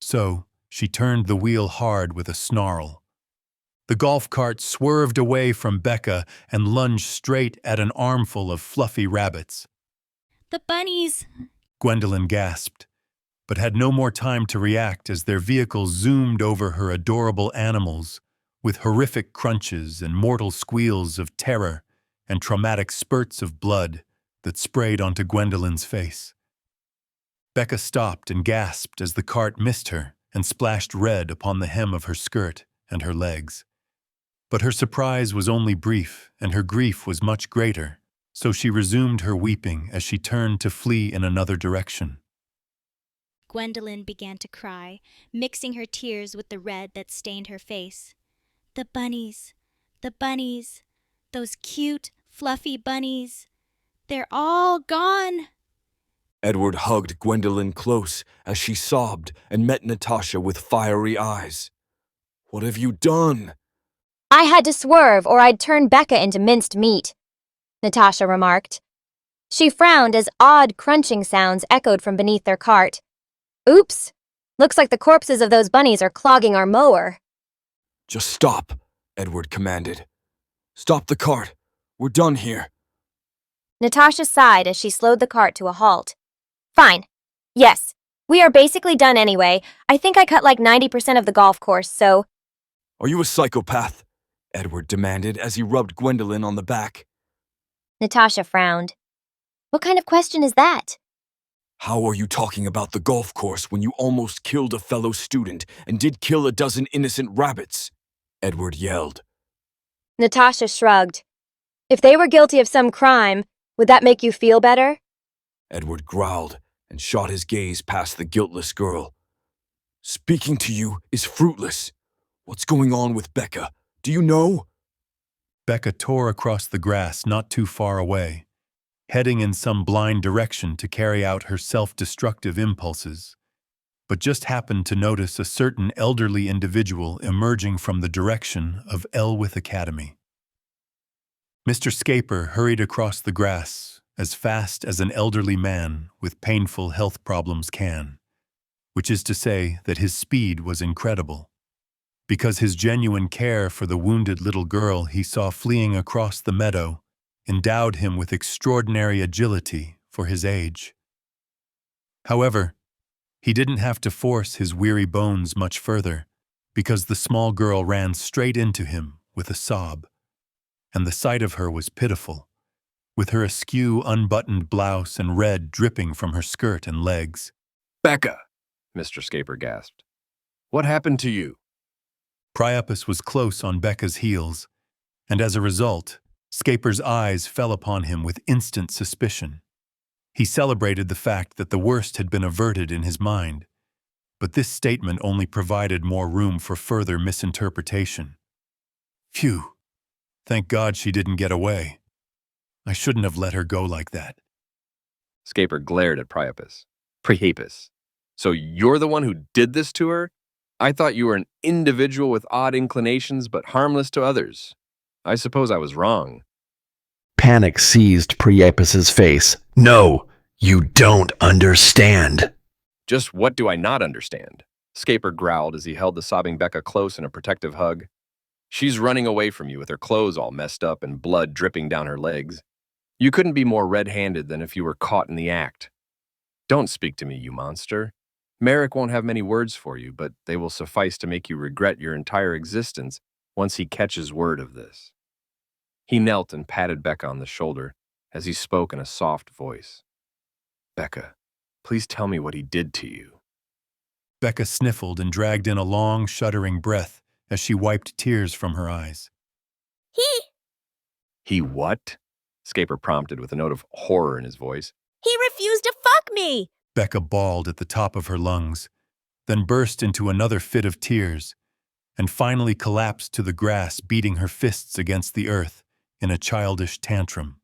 So, she turned the wheel hard with a snarl. The golf cart swerved away from Becca and lunged straight at an armful of fluffy rabbits. The bunnies! Gwendolyn gasped, but had no more time to react as their vehicle zoomed over her adorable animals, with horrific crunches and mortal squeals of terror and traumatic spurts of blood that sprayed onto Gwendolyn's face. Becca stopped and gasped as the cart missed her and splashed red upon the hem of her skirt and her legs. But her surprise was only brief, and her grief was much greater, so she resumed her weeping as she turned to flee in another direction. Gwendolyn began to cry, mixing her tears with the red that stained her face. The bunnies, those cute, fluffy bunnies. They're all gone. Edward hugged Gwendolyn close as she sobbed and met Natasha with fiery eyes. What have you done? I had to swerve or I'd turn Becca into minced meat, Natasha remarked. She frowned as odd crunching sounds echoed from beneath their cart. Oops, looks like the corpses of those bunnies are clogging our mower. Just stop, Edward commanded. Stop the cart. We're done here. Natasha sighed as she slowed the cart to a halt. Fine. Yes, we are basically done anyway. I think I cut like 90% of the golf course, so... Are you a psychopath? Edward demanded as he rubbed Gwendolyn on the back. Natasha frowned. What kind of question is that? How are you talking about the golf course when you almost killed a fellow student and did kill a dozen innocent rabbits? Edward yelled. Natasha shrugged. If they were guilty of some crime, would that make you feel better? Edward growled and shot his gaze past the guiltless girl. Speaking to you is fruitless. What's going on with Becca? Do you know? Becca tore across the grass not too far away, heading in some blind direction to carry out her self-destructive impulses, but just happened to notice a certain elderly individual emerging from the direction of Elwith Academy. Mr. Scaper hurried across the grass as fast as an elderly man with painful health problems can, which is to say that his speed was incredible, because his genuine care for the wounded little girl he saw fleeing across the meadow endowed him with extraordinary agility for his age. However, he didn't have to force his weary bones much further, because the small girl ran straight into him with a sob, and the sight of her was pitiful, with her askew unbuttoned blouse and red dripping from her skirt and legs. Becca, Mr. Scaper gasped. What happened to you? Priapus was close on Becca's heels, and as a result, Scaper's eyes fell upon him with instant suspicion. He celebrated the fact that the worst had been averted in his mind, but this statement only provided more room for further misinterpretation. Phew! Thank God she didn't get away. I shouldn't have let her go like that. Scaper glared at Priapus. Priapus. So you're the one who did this to her? I thought you were an individual with odd inclinations but harmless to others. I suppose I was wrong. Panic seized Priapus's face. No, you don't understand. Just what do I not understand? Scaper growled as he held the sobbing Becca close in a protective hug. She's running away from you with her clothes all messed up and blood dripping down her legs. You couldn't be more red-handed than if you were caught in the act. Don't speak to me, you monster. Merrick won't have many words for you, but they will suffice to make you regret your entire existence once he catches word of this. He knelt and patted Becca on the shoulder as he spoke in a soft voice. Becca, please tell me what he did to you. Becca sniffled and dragged in a long, shuddering breath as she wiped tears from her eyes. He what? Scaper prompted with a note of horror in his voice. He refused to fuck me! Becca bawled at the top of her lungs, then burst into another fit of tears, and finally collapsed to the grass, beating her fists against the earth in a childish tantrum.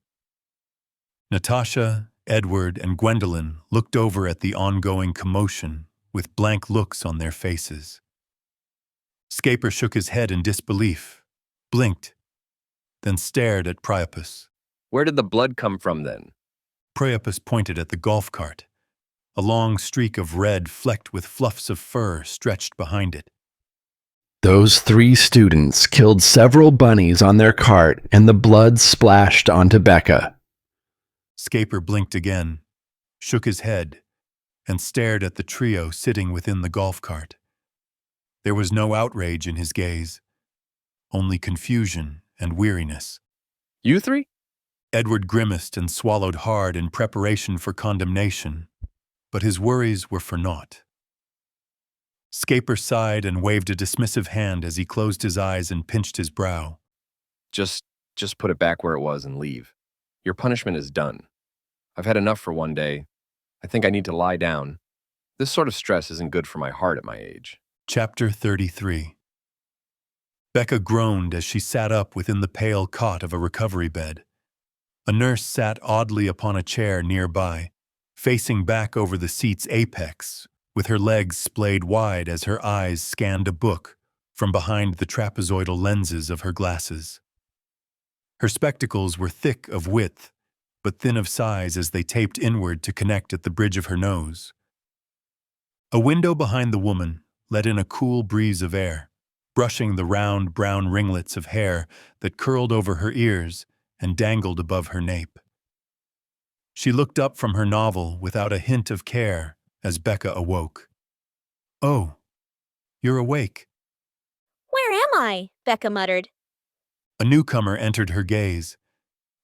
Natasha, Edward, and Gwendolyn looked over at the ongoing commotion with blank looks on their faces. Scaper shook his head in disbelief, blinked, then stared at Priapus. Where did the blood come from then? Priapus pointed at the golf cart. A long streak of red flecked with fluffs of fur stretched behind it. Those 3 students killed several bunnies on their cart, and the blood splashed onto Becca. Scaper blinked again, shook his head, and stared at the trio sitting within the golf cart. There was no outrage in his gaze, only confusion and weariness. You 3? Edward grimaced and swallowed hard in preparation for condemnation, but his worries were for naught. Scaper sighed and waved a dismissive hand as he closed his eyes and pinched his brow. Just put it back where it was and leave. Your punishment is done. I've had enough for one day. I think I need to lie down. This sort of stress isn't good for my heart at my age. Chapter 33. Becca groaned as she sat up within the pale cot of a recovery bed. A nurse sat oddly upon a chair nearby, facing back over the seat's apex, with her legs splayed wide as her eyes scanned a book from behind the trapezoidal lenses of her glasses. Her spectacles were thick of width, but thin of size as they taped inward to connect at the bridge of her nose. A window behind the woman let in a cool breeze of air, brushing the round brown ringlets of hair that curled over her ears and dangled above her nape. She looked up from her novel without a hint of care as Becca awoke. "Oh, you're awake." Where am I? Becca muttered. A newcomer entered her gaze,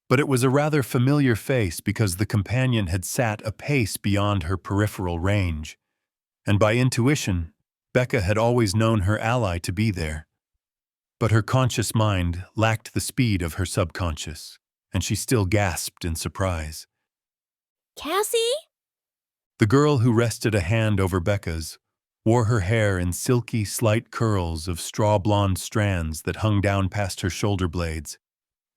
but it was a rather familiar face because the companion had sat a pace beyond her peripheral range, and by intuition, Becca had always known her ally to be there. But her conscious mind lacked the speed of her subconscious, and she still gasped in surprise. Cassie? The girl who rested a hand over Becca's wore her hair in silky, slight curls of straw-blonde strands that hung down past her shoulder blades,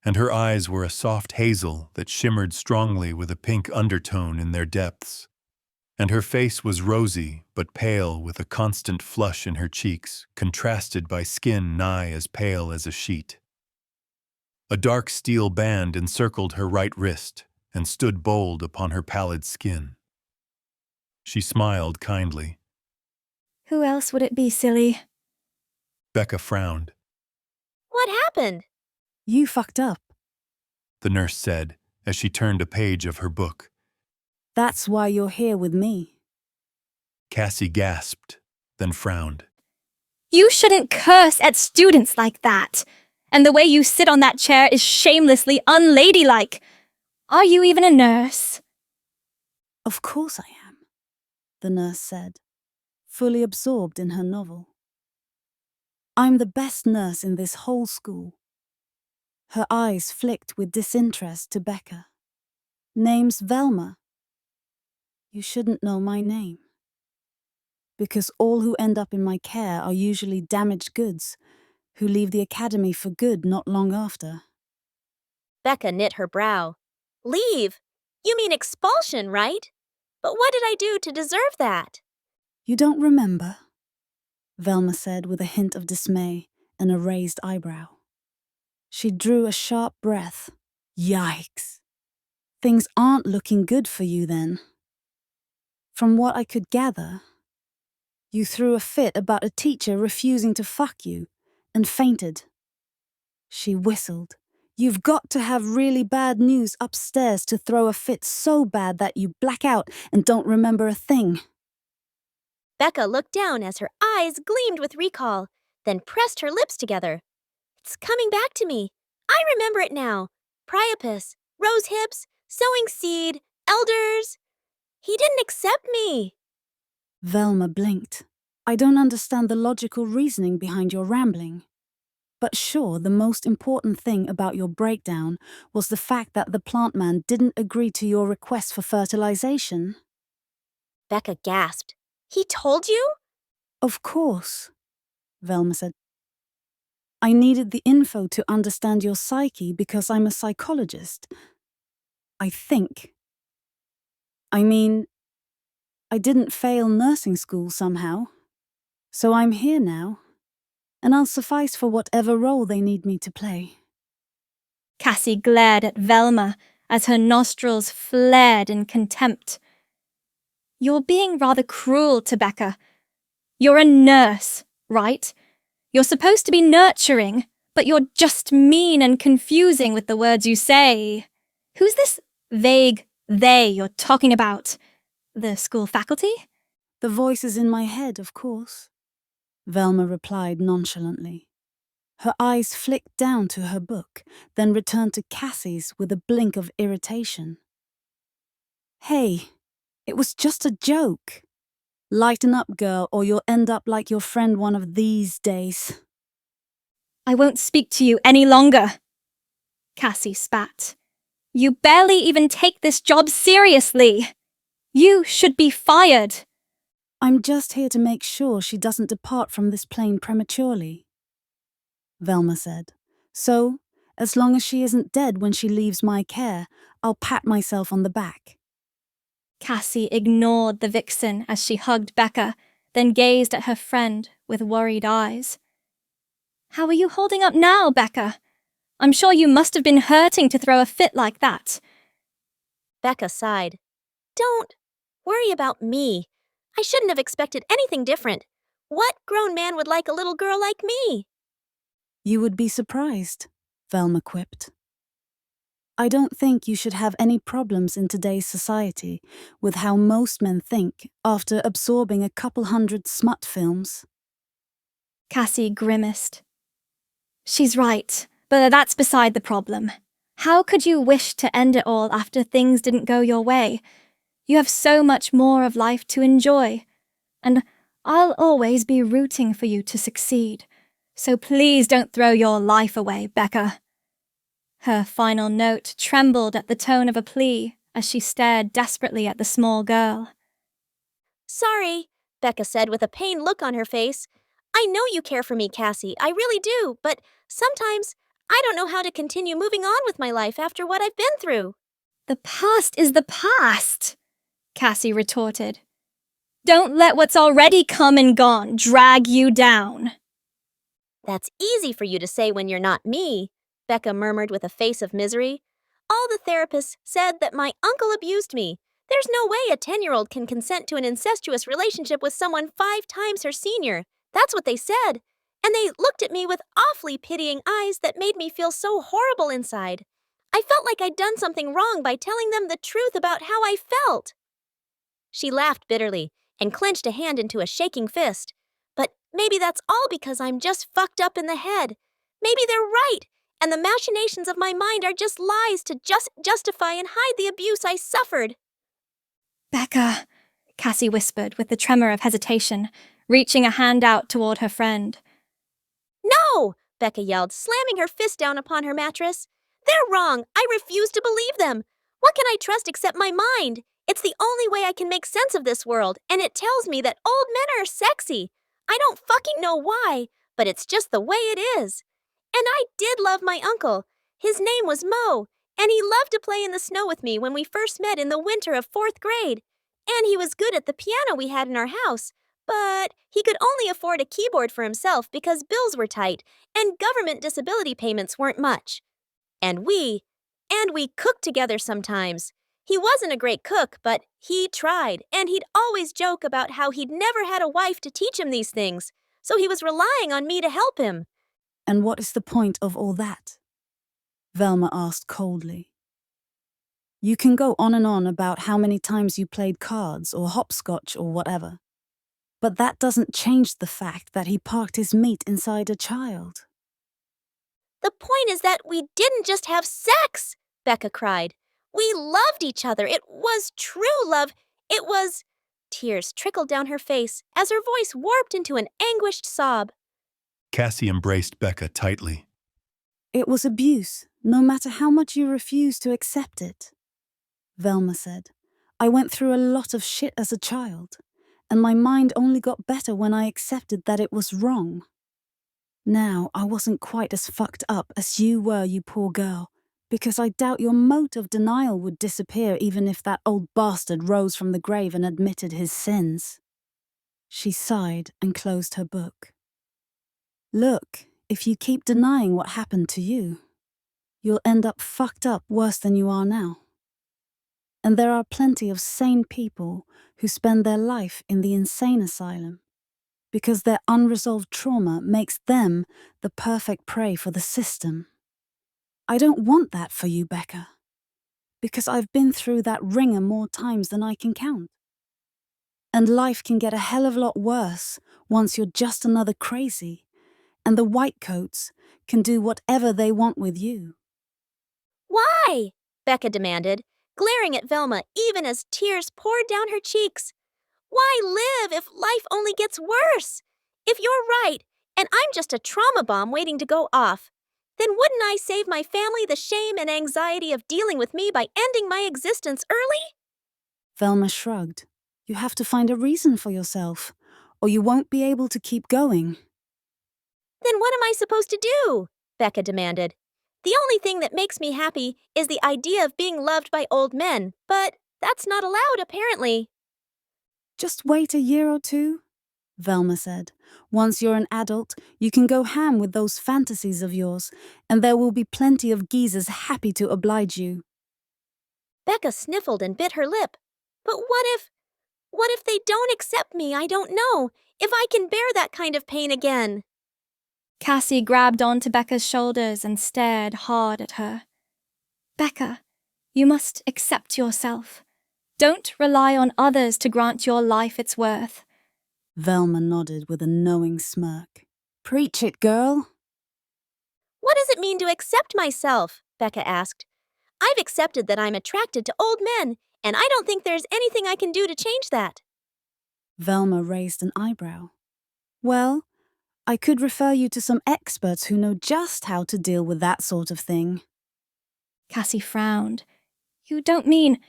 and her eyes were a soft hazel that shimmered strongly with a pink undertone in their depths. And her face was rosy but pale with a constant flush in her cheeks, contrasted by skin nigh as pale as a sheet. A dark steel band encircled her right wrist and stood bold upon her pallid skin. She smiled kindly. Who else would it be, silly? Becca frowned. What happened? You fucked up. The nurse said as she turned a page of her book. That's why you're here with me. Cassie gasped, then frowned. You shouldn't curse at students like that. And the way you sit on that chair is shamelessly unladylike. Are you even a nurse? Of course I am, the nurse said, fully absorbed in her novel. I'm the best nurse in this whole school. Her eyes flicked with disinterest to Becca. Name's Velma. You shouldn't know my name. Because all who end up in my care are usually damaged goods, who leave the academy for good not long after. Becca knit her brow. Leave? You mean expulsion, right? But what did I do to deserve that? You don't remember? Velma said with a hint of dismay and a raised eyebrow. She drew a sharp breath. Yikes. Things aren't looking good for you then. From what I could gather, you threw a fit about a teacher refusing to fuck you and fainted. She whistled. You've got to have really bad news upstairs to throw a fit so bad that you black out and don't remember a thing. Becca looked down as her eyes gleamed with recall, then pressed her lips together. It's coming back to me. I remember it now. Priapus, rose hips, sowing seed, elders. He didn't accept me. Velma blinked. I don't understand the logical reasoning behind your rambling. But sure, the most important thing about your breakdown was the fact that the plant man didn't agree to your request for fertilization. Becca gasped. He told you? Of course, Velma said. I needed the info to understand your psyche because I'm a psychologist. I think. I mean, I didn't fail nursing school somehow. So I'm here now, and I'll suffice for whatever role they need me to play. Cassie glared at Velma as her nostrils flared in contempt. You're being rather cruel to Becca. You're a nurse, right? You're supposed to be nurturing, but you're just mean and confusing with the words you say. Who's this vague they you're talking about? The school faculty? The voice is in my head, of course, Velma replied nonchalantly. Her eyes flicked down to her book, then returned to Cassie's with a blink of irritation. Hey, it was just a joke. Lighten up, girl, or you'll end up like your friend one of these days. I won't speak to you any longer, Cassie spat. You barely even take this job seriously. You should be fired. I'm just here to make sure she doesn't depart from this plane prematurely, Velma said. So, as long as she isn't dead when she leaves my care, I'll pat myself on the back. Cassie ignored the vixen as she hugged Becca, then gazed at her friend with worried eyes. How are you holding up now, Becca? I'm sure you must have been hurting to throw a fit like that. Becca sighed. Don't worry about me. I shouldn't have expected anything different. What grown man would like a little girl like me? You would be surprised, Velma quipped. I don't think you should have any problems in today's society with how most men think after absorbing a couple hundred smut films. Cassie grimaced. She's right, but that's beside the problem. How could you wish to end it all after things didn't go your way? You have so much more of life to enjoy, and I'll always be rooting for you to succeed. So please don't throw your life away, Becca. Her final note trembled at the tone of a plea as she stared desperately at the small girl. Sorry, Becca said with a pained look on her face. I know you care for me, Cassie. I really do, but sometimes I don't know how to continue moving on with my life after what I've been through. The past is the past, Cassie retorted. Don't let what's already come and gone drag you down. That's easy for you to say when you're not me. Becca murmured with a face of misery. All the therapists said that my uncle abused me. There's no way a 10-year-old can consent to an incestuous relationship with someone 5 times her senior. That's what they said. And they looked at me with awfully pitying eyes that made me feel so horrible inside. I felt like I'd done something wrong by telling them the truth about how I felt. She laughed bitterly and clenched a hand into a shaking fist. But maybe that's all because I'm just fucked up in the head. Maybe they're right, and the machinations of my mind are just lies to justify and hide the abuse I suffered. Becca, Cassie whispered with the tremor of hesitation, reaching a hand out toward her friend. No! Becca yelled, slamming her fist down upon her mattress. They're wrong! I refuse to believe them! What can I trust except my mind? It's the only way I can make sense of this world, and it tells me that old men are sexy. I don't fucking know why, but it's just the way it is. And I did love my uncle. His name was Mo, and he loved to play in the snow with me when we first met in the winter of 4th grade. And he was good at the piano we had in our house, but he could only afford a keyboard for himself because bills were tight and government disability payments weren't much. And we cooked together sometimes. He wasn't a great cook, but he tried, and he'd always joke about how he'd never had a wife to teach him these things, so he was relying on me to help him. And what is the point of all that? Velma asked coldly. You can go on and on about how many times you played cards or hopscotch or whatever, but that doesn't change the fact that he parked his meat inside a child. The point is that we didn't just have sex, Becca cried. We loved each other. It was true love. It was... Tears trickled down her face as her voice warped into an anguished sob. Cassie embraced Becca tightly. It was abuse, no matter how much you refuse to accept it. Velma said, I went through a lot of shit as a child, and my mind only got better when I accepted that it was wrong. Now, I wasn't quite as fucked up as you were, you poor girl, because I doubt your mote of denial would disappear even if that old bastard rose from the grave and admitted his sins. She sighed and closed her book. Look, if you keep denying what happened to you, you'll end up fucked up worse than you are now. And there are plenty of sane people who spend their life in the insane asylum because their unresolved trauma makes them the perfect prey for the system. I don't want that for you, Becca, because I've been through that ringer more times than I can count. And life can get a hell of a lot worse once you're just another crazy, and the whitecoats can do whatever they want with you. Why? Becca demanded, glaring at Velma even as tears poured down her cheeks. Why live if life only gets worse? If you're right, and I'm just a trauma bomb waiting to go off, then wouldn't I save my family the shame and anxiety of dealing with me by ending my existence early? Velma shrugged. You have to find a reason for yourself, or you won't be able to keep going. Then what am I supposed to do? Becca demanded. The only thing that makes me happy is the idea of being loved by old men, but that's not allowed, apparently. Just wait a year or two, Velma said. Once you're an adult, you can go ham with those fantasies of yours, and there will be plenty of geezers happy to oblige you. Becca sniffled and bit her lip. But what if they don't accept me? I don't know if I can bear that kind of pain again. Cassie grabbed onto Becca's shoulders and stared hard at her. Becca, you must accept yourself. Don't rely on others to grant your life its worth. Velma nodded with a knowing smirk. Preach it, girl. What does it mean to accept myself? Becca asked. I've accepted that I'm attracted to old men, and I don't think there's anything I can do to change that. Velma raised an eyebrow. Well, I could refer you to some experts who know just how to deal with that sort of thing. Cassie frowned. You don't mean...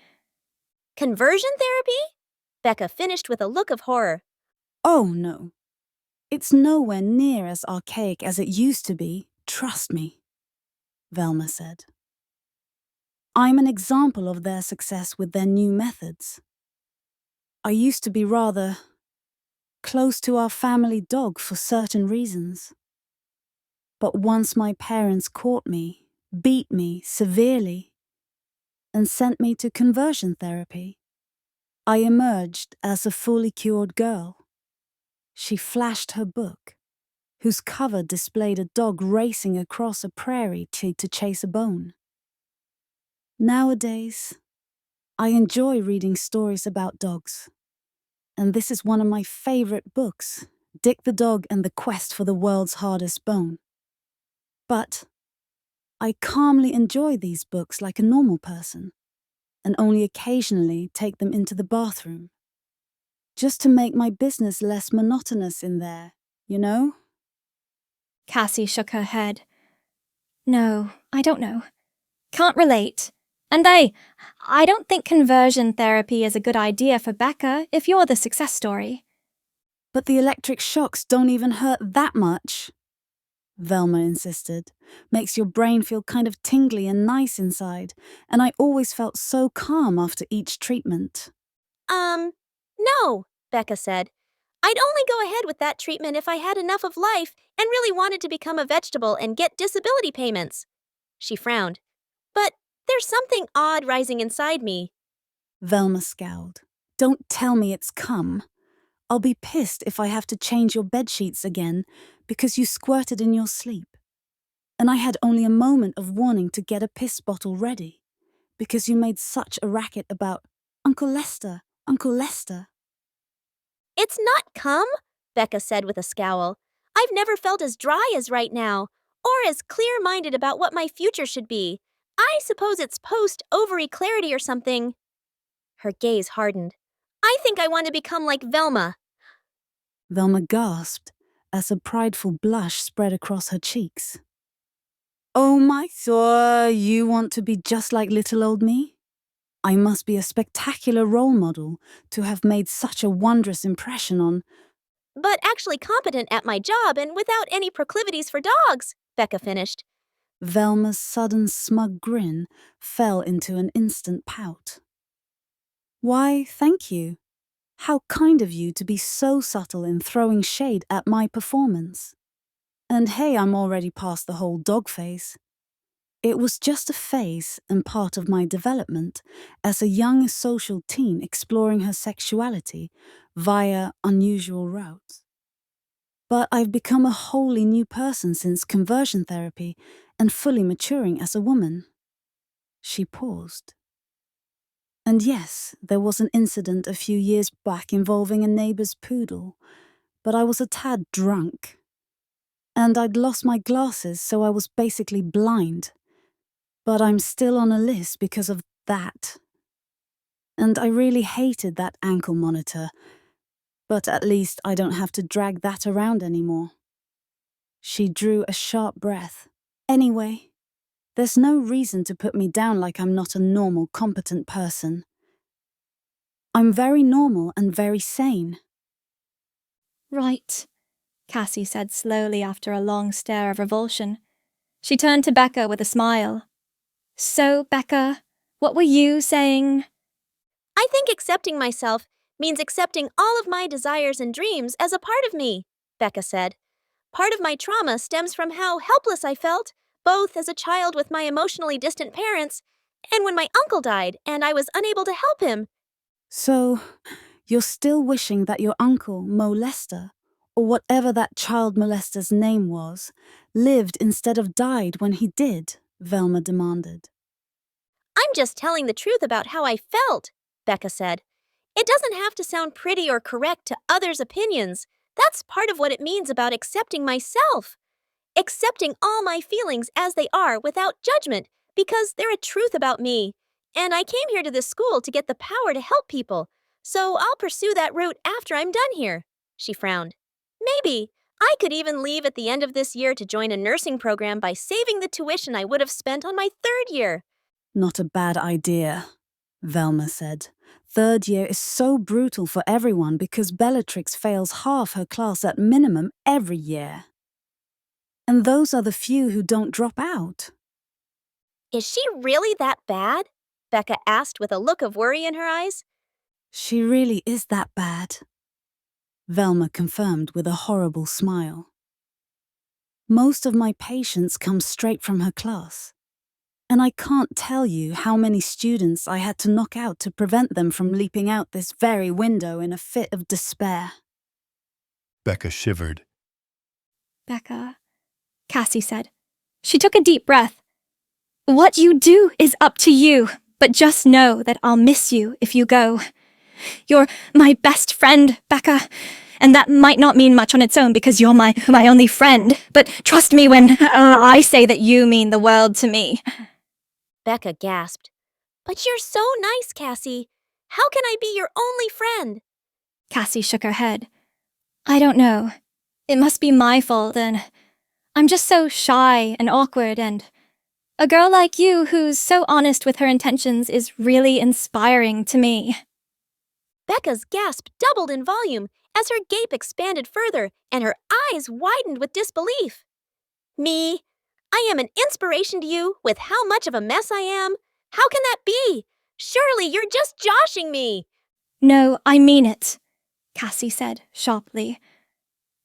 Conversion therapy? Becca finished with a look of horror. Oh, no. It's nowhere near as archaic as it used to be, trust me, Velma said. I'm an example of their success with their new methods. I used to be rather close to our family dog for certain reasons. But once my parents caught me, beat me severely, and sent me to conversion therapy. I emerged as a fully cured girl. She flashed her book, whose cover displayed a dog racing across a prairie to chase a bone. Nowadays, I enjoy reading stories about dogs, and this is one of my favorite books, Dick the Dog and the Quest for the World's Hardest Bone. But I calmly enjoy these books like a normal person, and only occasionally take them into the bathroom, just to make my business less monotonous in there, you know? Cassie shook her head. No, I don't know. Can't relate. And I don't think conversion therapy is a good idea for Becca if you're the success story. But the electric shocks don't even hurt that much, Velma insisted. Makes your brain feel kind of tingly and nice inside, and I always felt so calm after each treatment. No, Becca said. I'd only go ahead with that treatment if I had enough of life and really wanted to become a vegetable and get disability payments. She frowned. But there's something odd rising inside me. Velma scowled. Don't tell me it's cum. I'll be pissed if I have to change your bedsheets again because you squirted in your sleep. And I had only a moment of warning to get a piss bottle ready because you made such a racket about Uncle Lester, Uncle Lester. It's not cum, Becca said with a scowl. I've never felt as dry as right now, or as clear-minded about what my future should be. I suppose it's post-ovary clarity or something. Her gaze hardened. I think I want to become like Velma. Velma gasped as a prideful blush spread across her cheeks. Oh my Thor, you want to be just like little old me? I must be a spectacular role model to have made such a wondrous impression on... But actually competent at my job and without any proclivities for dogs, Becca finished. Velma's sudden smug grin fell into an instant pout. Why, thank you. How kind of you to be so subtle in throwing shade at my performance. And hey, I'm already past the whole dog phase. It was just a phase and part of my development as a young social teen exploring her sexuality via unusual routes. But I've become a wholly new person since conversion therapy and fully maturing as a woman. She paused. And yes, there was an incident a few years back involving a neighbour's poodle, but I was a tad drunk. And I'd lost my glasses, so I was basically blind. But I'm still on a list because of that. And I really hated that ankle monitor, but at least I don't have to drag that around anymore. She drew a sharp breath. Anyway, there's no reason to put me down like I'm not a normal, competent person. I'm very normal and very sane. Right, Cassie said slowly after a long stare of revulsion. She turned to Becca with a smile. So, Becca, what were you saying? I think accepting myself means accepting all of my desires and dreams as a part of me, Becca said. Part of my trauma stems from how helpless I felt, both as a child with my emotionally distant parents and when my uncle died and I was unable to help him. So, you're still wishing that your uncle, Mo Lester, or whatever that child molester's name was, lived instead of died when he did, Velma demanded. I'm just telling the truth about how I felt, Becca said. It doesn't have to sound pretty or correct to others' opinions. That's part of what it means about accepting myself. Accepting all my feelings as they are without judgment, because they're a truth about me. And I came here to this school to get the power to help people, so I'll pursue that route after I'm done here, she frowned. Maybe I could even leave at the end of this year to join a nursing program by saving the tuition I would have spent on my third year. Not a bad idea, Velma said. Third year is so brutal for everyone because Bellatrix fails half her class at minimum every year. And those are the few who don't drop out. Is she really that bad? Becca asked with a look of worry in her eyes. She really is that bad, Velma confirmed with a horrible smile. Most of my patients come straight from her class. And I can't tell you how many students I had to knock out to prevent them from leaping out this very window in a fit of despair. Becca shivered. Becca, Cassie said. She took a deep breath. What you do is up to you, but just know that I'll miss you if you go. You're my best friend, Becca. And that might not mean much on its own because you're my only friend. But trust me when I say that you mean the world to me. Becca gasped. But you're so nice, Cassie. How can I be your only friend? Cassie shook her head. I don't know. It must be my fault, and I'm just so shy and awkward, and a girl like you who's so honest with her intentions is really inspiring to me. Becca's gasp doubled in volume as her gape expanded further and her eyes widened with disbelief. Me? I am an inspiration to you with how much of a mess I am? How can that be? Surely you're just joshing me. No, I mean it, Cassie said sharply.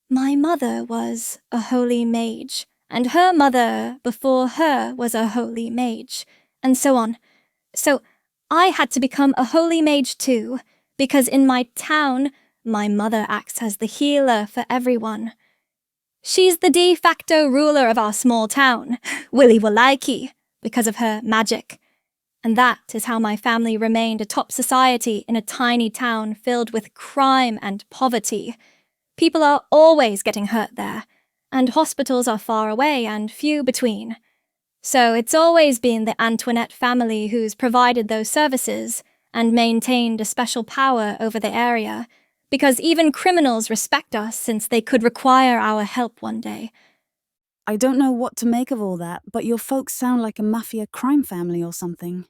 My mother was a holy mage, and her mother before her was a holy mage, and so on. So I had to become a holy mage too, because in my town, my mother acts as the healer for everyone. She's the de facto ruler of our small town, Willy Walaiki, because of her magic. And that is how my family remained a top society in a tiny town filled with crime and poverty. People are always getting hurt there, and hospitals are far away and few between. So it's always been the Antoinette family who's provided those services and maintained a special power over the area, because even criminals respect us since they could require our help one day. I don't know what to make of all that, but your folks sound like a mafia crime family or something.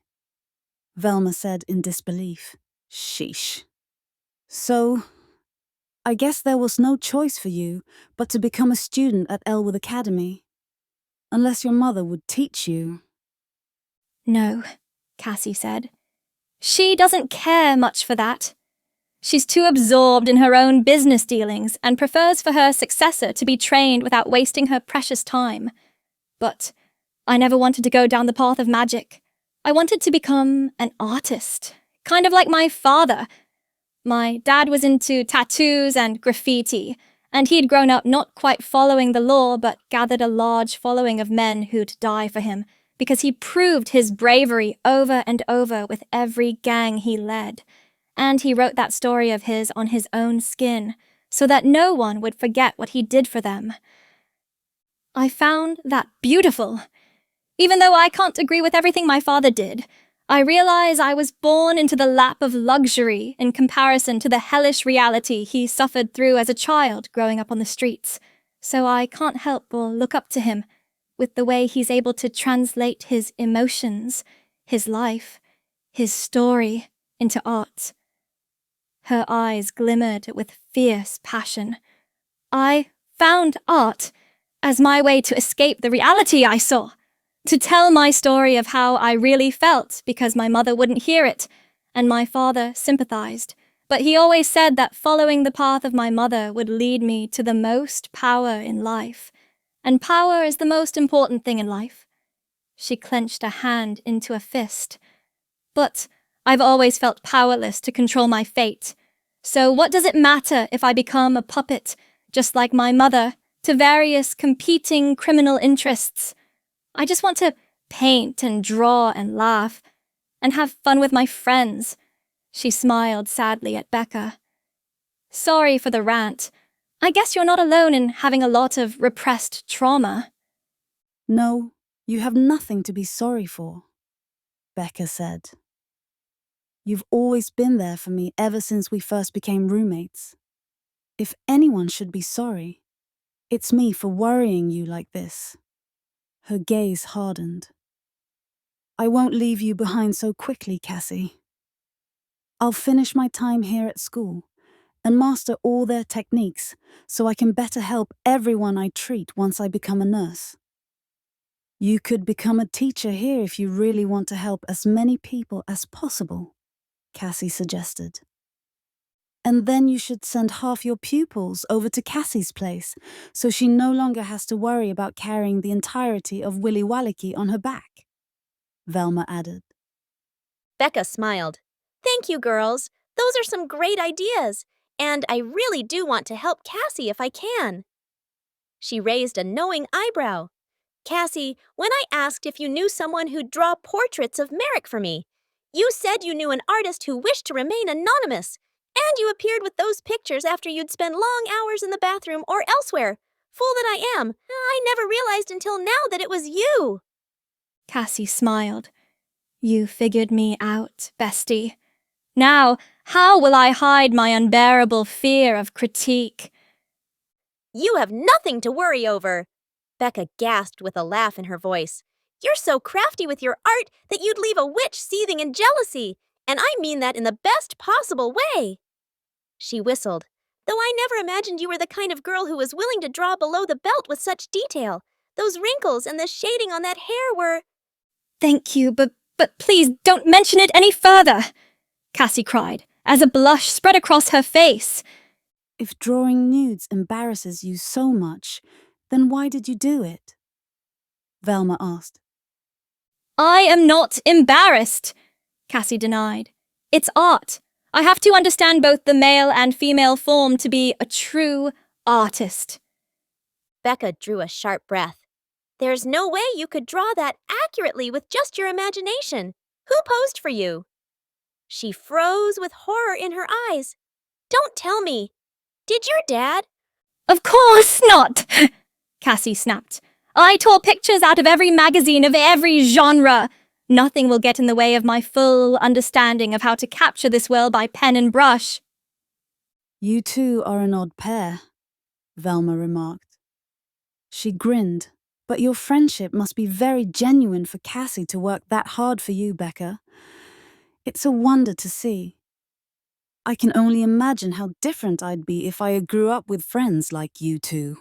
Velma said in disbelief. Sheesh. So, I guess there was no choice for you but to become a student at Elwood Academy. Unless your mother would teach you. No, Cassie said. She doesn't care much for that. She's too absorbed in her own business dealings and prefers for her successor to be trained without wasting her precious time. But I never wanted to go down the path of magic. I wanted to become an artist, kind of like my father. My dad was into tattoos and graffiti, and he'd grown up not quite following the law but gathered a large following of men who'd die for him because he proved his bravery over and over with every gang he led. And he wrote that story of his on his own skin, so that no one would forget what he did for them. I found that beautiful. Even though I can't agree with everything my father did, I realize I was born into the lap of luxury in comparison to the hellish reality he suffered through as a child growing up on the streets, so I can't help but look up to him, with the way he's able to translate his emotions, his life, his story into art. Her eyes glimmered with fierce passion. I found art as my way to escape the reality I saw, to tell my story of how I really felt because my mother wouldn't hear it, and my father sympathized. But he always said that following the path of my mother would lead me to the most power in life. And power is the most important thing in life. She clenched a hand into a fist. But I've always felt powerless to control my fate. So what does it matter if I become a puppet, just like my mother, to various competing criminal interests? I just want to paint and draw and laugh, and have fun with my friends. She smiled sadly at Becca. Sorry for the rant. I guess you're not alone in having a lot of repressed trauma. No, you have nothing to be sorry for, Becca said. You've always been there for me ever since we first became roommates. If anyone should be sorry, it's me for worrying you like this. Her gaze hardened. I won't leave you behind so quickly, Cassie. I'll finish my time here at school and master all their techniques so I can better help everyone I treat once I become a nurse. You could become a teacher here if you really want to help as many people as possible, Cassie suggested. And then you should send half your pupils over to Cassie's place, so she no longer has to worry about carrying the entirety of Willy Wallachie on her back. Velma added. Becca smiled. Thank you, girls. Those are some great ideas, and I really do want to help Cassie if I can. She raised a knowing eyebrow. Cassie, when I asked if you knew someone who'd draw portraits of Merrick for me, you said you knew an artist who wished to remain anonymous, and you appeared with those pictures after you'd spent long hours in the bathroom or elsewhere. Fool that I am, I never realized until now that it was you. Cassie smiled. You figured me out, bestie. Now, how will I hide my unbearable fear of critique? You have nothing to worry over. Becca gasped with a laugh in her voice. You're so crafty with your art that you'd leave a witch seething in jealousy, and I mean that in the best possible way. She whistled. Though I never imagined you were the kind of girl who was willing to draw below the belt with such detail. Those wrinkles and the shading on that hair were... Thank you, but please don't mention it any further, Cassie cried, as a blush spread across her face. If drawing nudes embarrasses you so much, then why did you do it? Velma asked. I am not embarrassed, Cassie denied. It's art. I have to understand both the male and female form to be a true artist. Becca drew a sharp breath. There's no way you could draw that accurately with just your imagination. Who posed for you? She froze with horror in her eyes. Don't tell me. Did your dad? Of course not, Cassie snapped. I tore pictures out of every magazine of every genre. Nothing will get in the way of my full understanding of how to capture this world by pen and brush. You two are an odd pair, Velma remarked. She grinned. But your friendship must be very genuine for Cassie to work that hard for you, Becca. It's a wonder to see. I can only imagine how different I'd be if I grew up with friends like you two.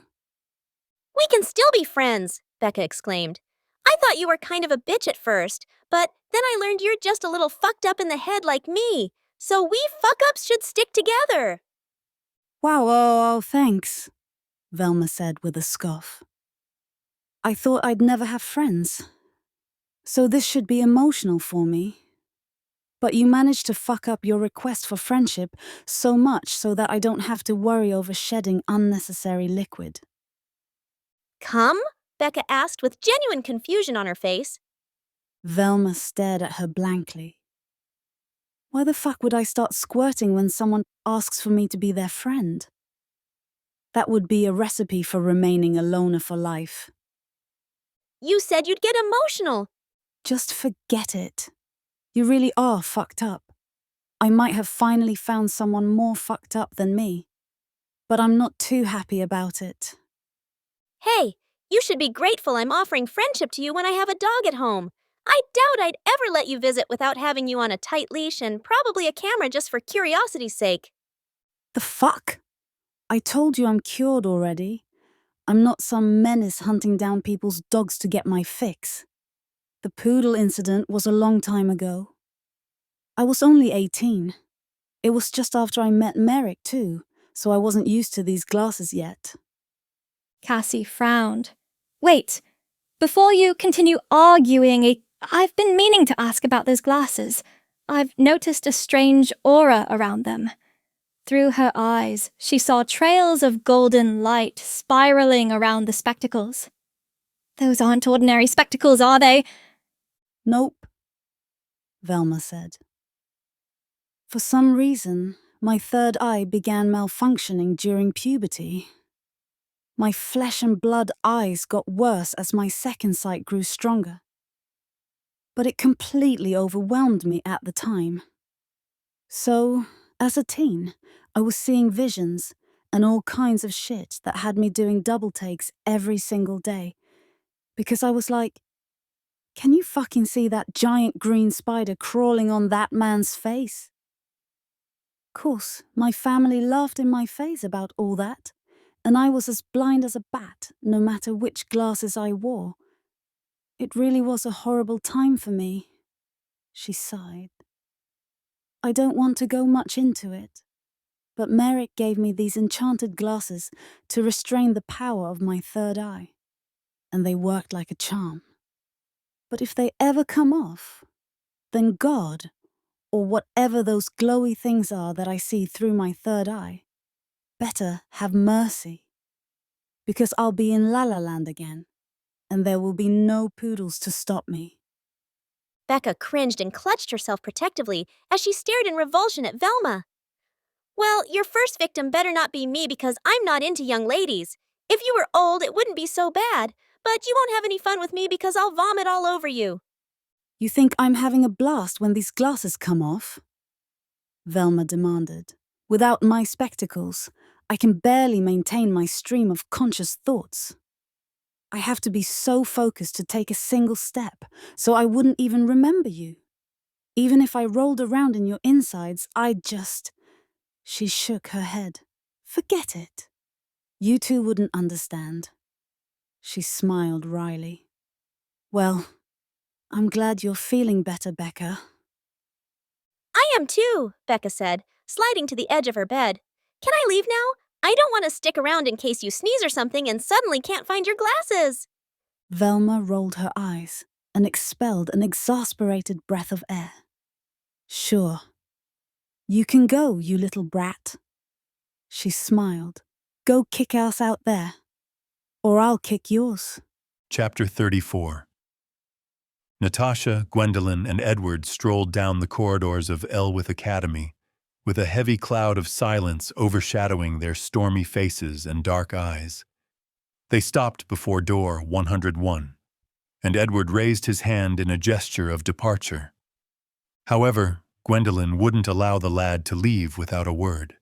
We can still be friends, Becca exclaimed. I thought you were kind of a bitch at first, but then I learned you're just a little fucked up in the head like me. So we fuck-ups should stick together. Wow, oh, thanks, Velma said with a scoff. I thought I'd never have friends. So this should be emotional for me. But you managed to fuck up your request for friendship so much so that I don't have to worry over shedding unnecessary liquid. Come? Becca asked with genuine confusion on her face. Velma stared at her blankly. Why the fuck would I start squirting when someone asks for me to be their friend? That would be a recipe for remaining a loner for life. You said you'd get emotional. Just forget it. You really are fucked up. I might have finally found someone more fucked up than me. But I'm not too happy about it. Hey, you should be grateful I'm offering friendship to you when I have a dog at home. I doubt I'd ever let you visit without having you on a tight leash and probably a camera just for curiosity's sake. The fuck? I told you I'm cured already. I'm not some menace hunting down people's dogs to get my fix. The poodle incident was a long time ago. I was only 18. It was just after I met Merrick too, so I wasn't used to these glasses yet. Cassie frowned. Wait, before you continue arguing, I've been meaning to ask about those glasses. I've noticed a strange aura around them. Through her eyes, she saw trails of golden light spiraling around the spectacles. Those aren't ordinary spectacles, are they? Nope, Velma said. For some reason, my third eye began malfunctioning during puberty. My flesh and blood eyes got worse as my second sight grew stronger. But it completely overwhelmed me at the time. So, as a teen, I was seeing visions and all kinds of shit that had me doing double takes every single day. Because I was like, can you fucking see that giant green spider crawling on that man's face? Of course, my family laughed in my face about all that, and I was as blind as a bat, no matter which glasses I wore. It really was a horrible time for me, she sighed. I don't want to go much into it, but Merrick gave me these enchanted glasses to restrain the power of my third eye, and they worked like a charm. But if they ever come off, then God, or whatever those glowy things are that I see through my third eye, better have mercy. Because I'll be in La La Land again, and there will be no poodles to stop me. Becca cringed and clutched herself protectively as she stared in revulsion at Velma. Well, your first victim better not be me because I'm not into young ladies. If you were old, it wouldn't be so bad, but you won't have any fun with me because I'll vomit all over you. You think I'm having a blast when these glasses come off? Velma demanded. Without my spectacles, I can barely maintain my stream of conscious thoughts. I have to be so focused to take a single step, so I wouldn't even remember you. Even if I rolled around in your insides, I'd just... She shook her head. Forget it. You two wouldn't understand. She smiled wryly. Well, I'm glad you're feeling better, Becca. I am too, Becca said, sliding to the edge of her bed. Can I leave now? I don't want to stick around in case you sneeze or something and suddenly can't find your glasses. Velma rolled her eyes and expelled an exasperated breath of air. Sure. You can go, you little brat. She smiled. Go kick ass out there. Or I'll kick yours. Chapter 34. Natasha, Gwendolyn, and Edward strolled down the corridors of Elwith Academy, with a heavy cloud of silence overshadowing their stormy faces and dark eyes. They stopped before door 101, and Edward raised his hand in a gesture of departure. However, Gwendolyn wouldn't allow the lad to leave without a word.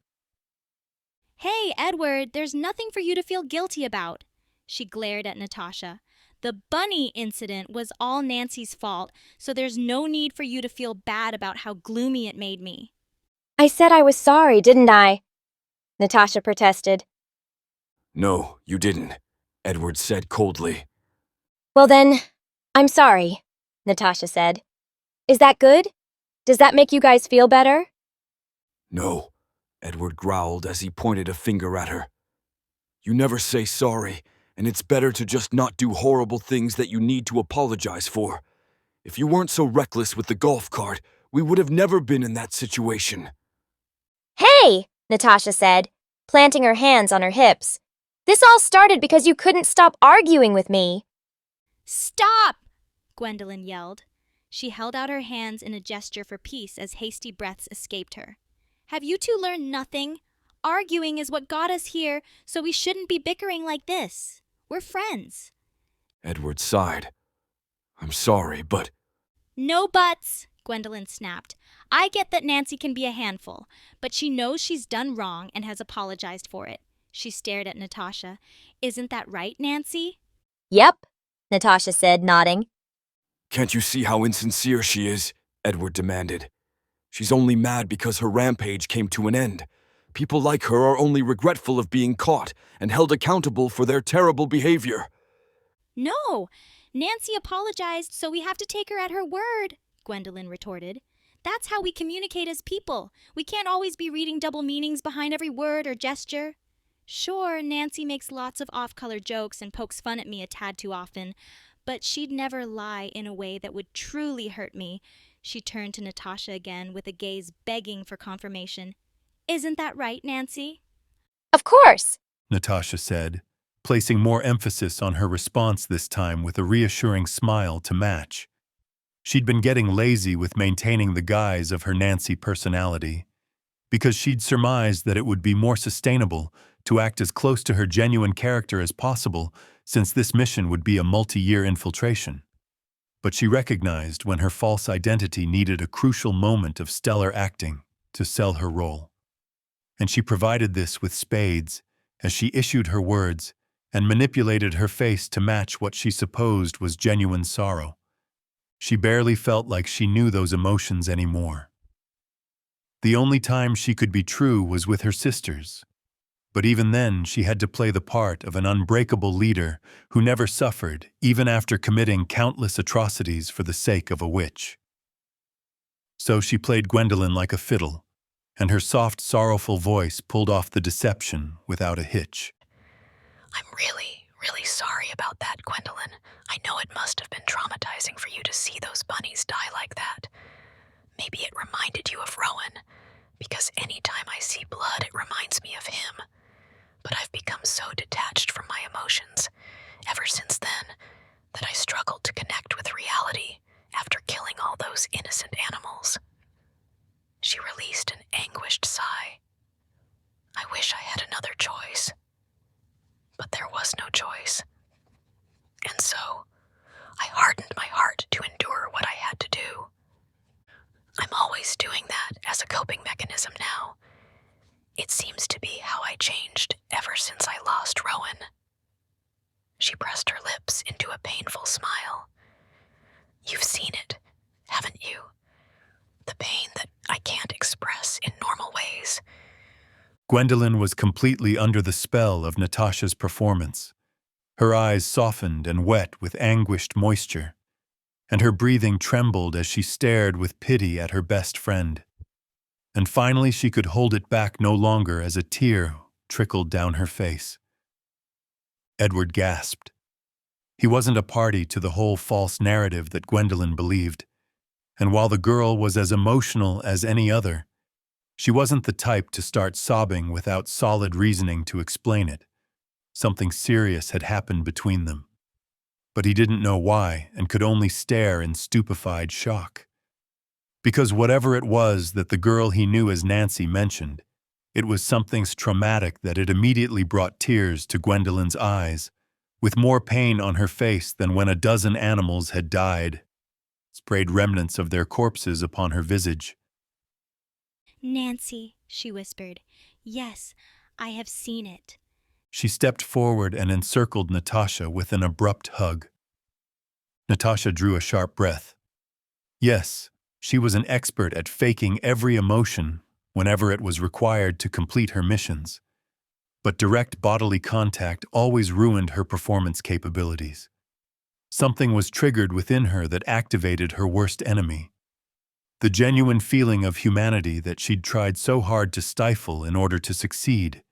Hey, Edward, there's nothing for you to feel guilty about. She glared at Natasha. The bunny incident was all Nancy's fault, so there's no need for you to feel bad about how gloomy it made me. I said I was sorry, didn't I? Natasha protested. No, you didn't, Edward said coldly. Well then, I'm sorry, Natasha said. Is that good? Does that make you guys feel better? No, Edward growled as he pointed a finger at her. You never say sorry, and it's better to just not do horrible things that you need to apologize for. If you weren't so reckless with the golf cart, we would have never been in that situation. Hey, Natasha said, planting her hands on her hips. This all started because you couldn't stop arguing with me. Stop! Gwendolyn yelled. She held out her hands in a gesture for peace as hasty breaths escaped her. Have you two learned nothing? Arguing is what got us here, so we shouldn't be bickering like this. We're friends. Edward sighed. I'm sorry, but... No buts, Gwendolyn snapped. I get that Nancy can be a handful, but she knows she's done wrong and has apologized for it. She stared at Natasha. Isn't that right, Nancy? Yep, Natasha said, nodding. Can't you see how insincere she is? Edward demanded. She's only mad because her rampage came to an end. People like her are only regretful of being caught and held accountable for their terrible behavior. No, Nancy apologized, so we have to take her at her word, Gwendolyn retorted. That's how we communicate as people. We can't always be reading double meanings behind every word or gesture. Sure, Nancy makes lots of off-color jokes and pokes fun at me a tad too often, but she'd never lie in a way that would truly hurt me. She turned to Natasha again with a gaze begging for confirmation. Isn't that right, Nancy? Of course, Natasha said, placing more emphasis on her response this time with a reassuring smile to match. She'd been getting lazy with maintaining the guise of her Nancy personality, because she'd surmised that it would be more sustainable to act as close to her genuine character as possible, since this mission would be a multi-year infiltration. But she recognized when her false identity needed a crucial moment of stellar acting to sell her role. And she provided this with spades as she issued her words and manipulated her face to match what she supposed was genuine sorrow. She barely felt like she knew those emotions anymore. The only time she could be true was with her sisters. But even then, she had to play the part of an unbreakable leader who never suffered, even after committing countless atrocities for the sake of a witch. So she played Gwendolyn like a fiddle, and her soft, sorrowful voice pulled off the deception without a hitch. I'm really, Really sorry about that, Gwendolyn. I know it must have been traumatizing for you to see those bunnies die like that. Maybe it reminded you of Rowan, because anytime I see blood, it reminds me of him. But I've become so detached from my emotions ever since then that I struggled to connect with reality after killing all those innocent animals. She released an anguished sigh. I wish I had another choice. But there was no choice. And so, I hardened my heart to endure what I had to do. I'm always doing that as a coping mechanism now. It seems to be how I changed ever since I lost Rowan. She pressed her lips into a painful smile. You've seen it, haven't you? The pain that I can't express in normal ways. Gwendolyn was completely under the spell of Natasha's performance. Her eyes softened and wet with anguished moisture, and her breathing trembled as she stared with pity at her best friend. And finally she could hold it back no longer as a tear trickled down her face. Edward gasped. He wasn't a party to the whole false narrative that Gwendolyn believed, and while the girl was as emotional as any other, she wasn't the type to start sobbing without solid reasoning to explain it. Something serious had happened between them. But he didn't know why and could only stare in stupefied shock. Because whatever it was that the girl he knew as Nancy mentioned, it was something traumatic that it immediately brought tears to Gwendolyn's eyes, with more pain on her face than when a dozen animals had died, sprayed remnants of their corpses upon her visage. Nancy, she whispered. Yes, I have seen it. She stepped forward and encircled Natasha with an abrupt hug. Natasha drew a sharp breath. Yes, she was an expert at faking every emotion whenever it was required to complete her missions. But direct bodily contact always ruined her performance capabilities. Something was triggered within her that activated her worst enemy. The genuine feeling of humanity that she'd tried so hard to stifle in order to succeed.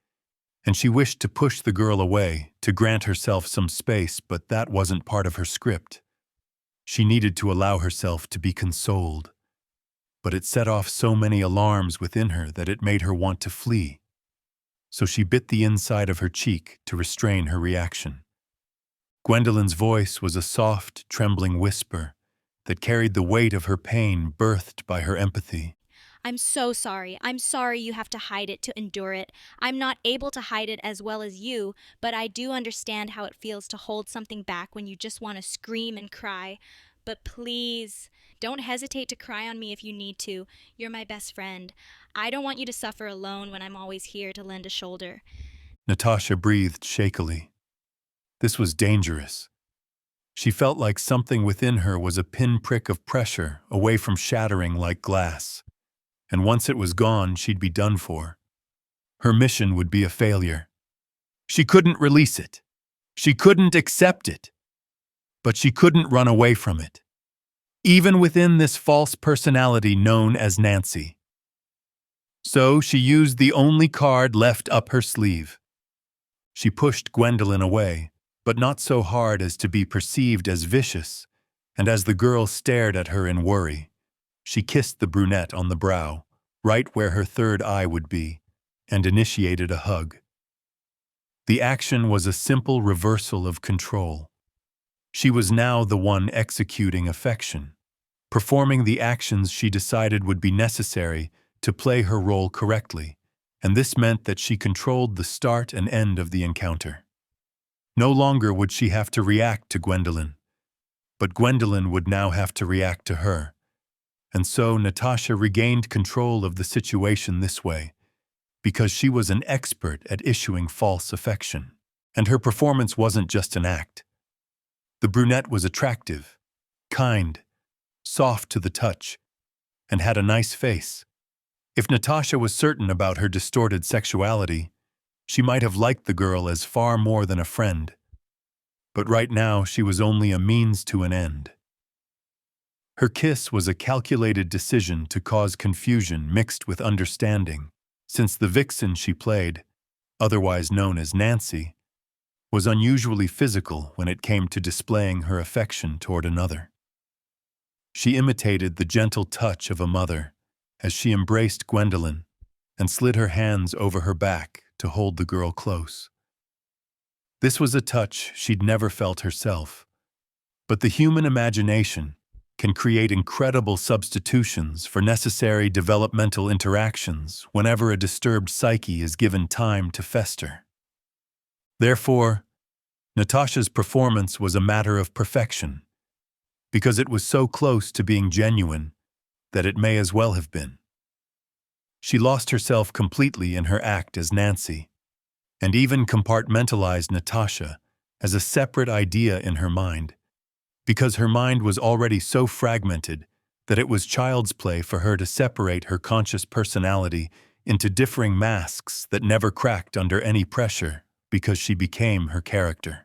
And she wished to push the girl away, to grant herself some space, but that wasn't part of her script. She needed to allow herself to be consoled. But it set off so many alarms within her that it made her want to flee. So she bit the inside of her cheek to restrain her reaction. Gwendolyn's voice was a soft, trembling whisper that carried the weight of her pain birthed by her empathy. I'm so sorry. I'm sorry you have to hide it to endure it. I'm not able to hide it as well as you, but I do understand how it feels to hold something back when you just want to scream and cry. But please, don't hesitate to cry on me if you need to. You're my best friend. I don't want you to suffer alone when I'm always here to lend a shoulder. Natasha breathed shakily. This was dangerous. She felt like something within her was a pinprick of pressure away from shattering like glass. And once it was gone, she'd be done for. Her mission would be a failure. She couldn't release it. She couldn't accept it. But she couldn't run away from it. Even within this false personality known as Nancy. So she used the only card left up her sleeve. She pushed Gwendolyn away, but not so hard as to be perceived as vicious, and as the girl stared at her in worry, she kissed the brunette on the brow, right where her third eye would be, and initiated a hug. The action was a simple reversal of control. She was now the one executing affection, performing the actions she decided would be necessary to play her role correctly, and this meant that she controlled the start and end of the encounter. No longer would she have to react to Gwendolyn, but Gwendolyn would now have to react to her. And so Natasha regained control of the situation this way, because she was an expert at issuing false affection. And her performance wasn't just an act. The brunette was attractive, kind, soft to the touch, and had a nice face. If Natasha was certain about her distorted sexuality, she might have liked the girl as far more than a friend. But right now she was only a means to an end. Her kiss was a calculated decision to cause confusion mixed with understanding, since the vixen she played, otherwise known as Nancy, was unusually physical when it came to displaying her affection toward another. She imitated the gentle touch of a mother as she embraced Gwendolyn and slid her hands over her back to hold the girl close. This was a touch she'd never felt herself, but the human imagination can create incredible substitutions for necessary developmental interactions whenever a disturbed psyche is given time to fester. Therefore, Natasha's performance was a matter of perfection, because it was so close to being genuine that it may as well have been. She lost herself completely in her act as Nancy, and even compartmentalized Natasha as a separate idea in her mind, because her mind was already so fragmented that it was child's play for her to separate her conscious personality into differing masks that never cracked under any pressure because she became her character.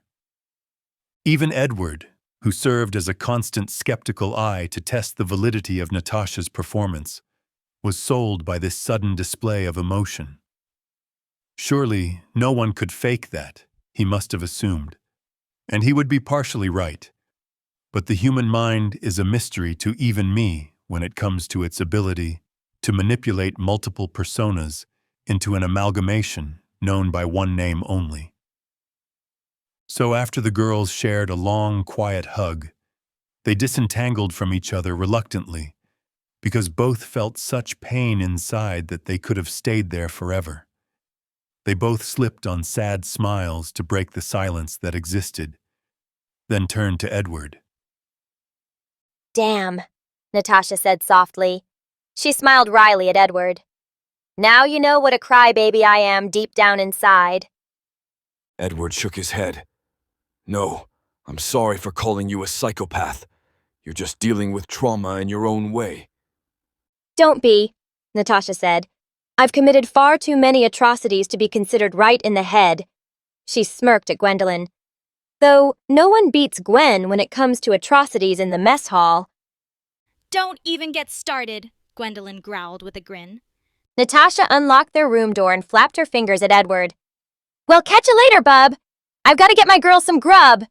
Even Edward, who served as a constant skeptical eye to test the validity of Natasha's performance, was sold by this sudden display of emotion. Surely no one could fake that, he must have assumed. And he would be partially right. But the human mind is a mystery to even me when it comes to its ability to manipulate multiple personas into an amalgamation known by one name only. So after the girls shared a long, quiet hug, they disentangled from each other reluctantly, because both felt such pain inside that they could have stayed there forever. They both slipped on sad smiles to break the silence that existed, then turned to Edward. Damn, Natasha said softly. She smiled wryly at Edward. Now you know what a crybaby I am deep down inside. Edward shook his head. No, I'm sorry for calling you a psychopath. You're just dealing with trauma in your own way. Don't be, Natasha said. I've committed far too many atrocities to be considered right in the head. She smirked at Gwendolyn. Though no one beats Gwen when it comes to atrocities in the mess hall. Don't even get started, Gwendolyn growled with a grin. Natasha unlocked their room door and flapped her fingers at Edward. Well, catch you later, bub. I've got to get my girl some grub.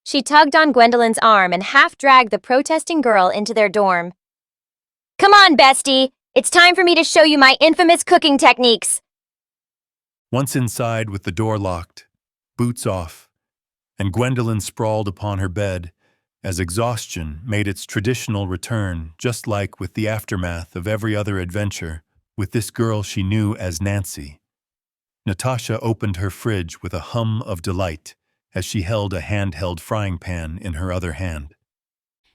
She tugged on Gwendolyn's arm and half-dragged the protesting girl into their dorm. Come on, bestie. It's time for me to show you my infamous cooking techniques. Once inside with the door locked, boots off, and Gwendolyn sprawled upon her bed as exhaustion made its traditional return, just like with the aftermath of every other adventure with this girl she knew as Nancy. Natasha opened her fridge with a hum of delight as she held a handheld frying pan in her other hand.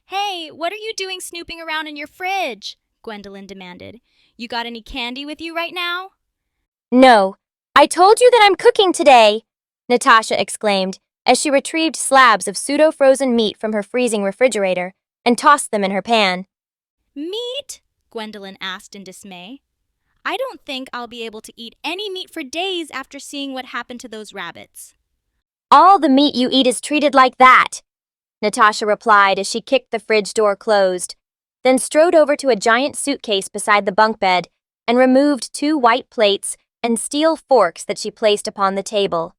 Hey, what are you doing snooping around in your fridge? Gwendolyn demanded. You got any candy with you right now? No, I told you that I'm cooking today, Natasha exclaimed as she retrieved slabs of pseudo-frozen meat from her freezing refrigerator and tossed them in her pan. Meat? Gwendolyn asked in dismay. I don't think I'll be able to eat any meat for days after seeing what happened to those rabbits. All the meat you eat is treated like that, Natasha replied as she kicked the fridge door closed, then strode over to a giant suitcase beside the bunk bed and removed 2 white plates and steel forks that she placed upon the table.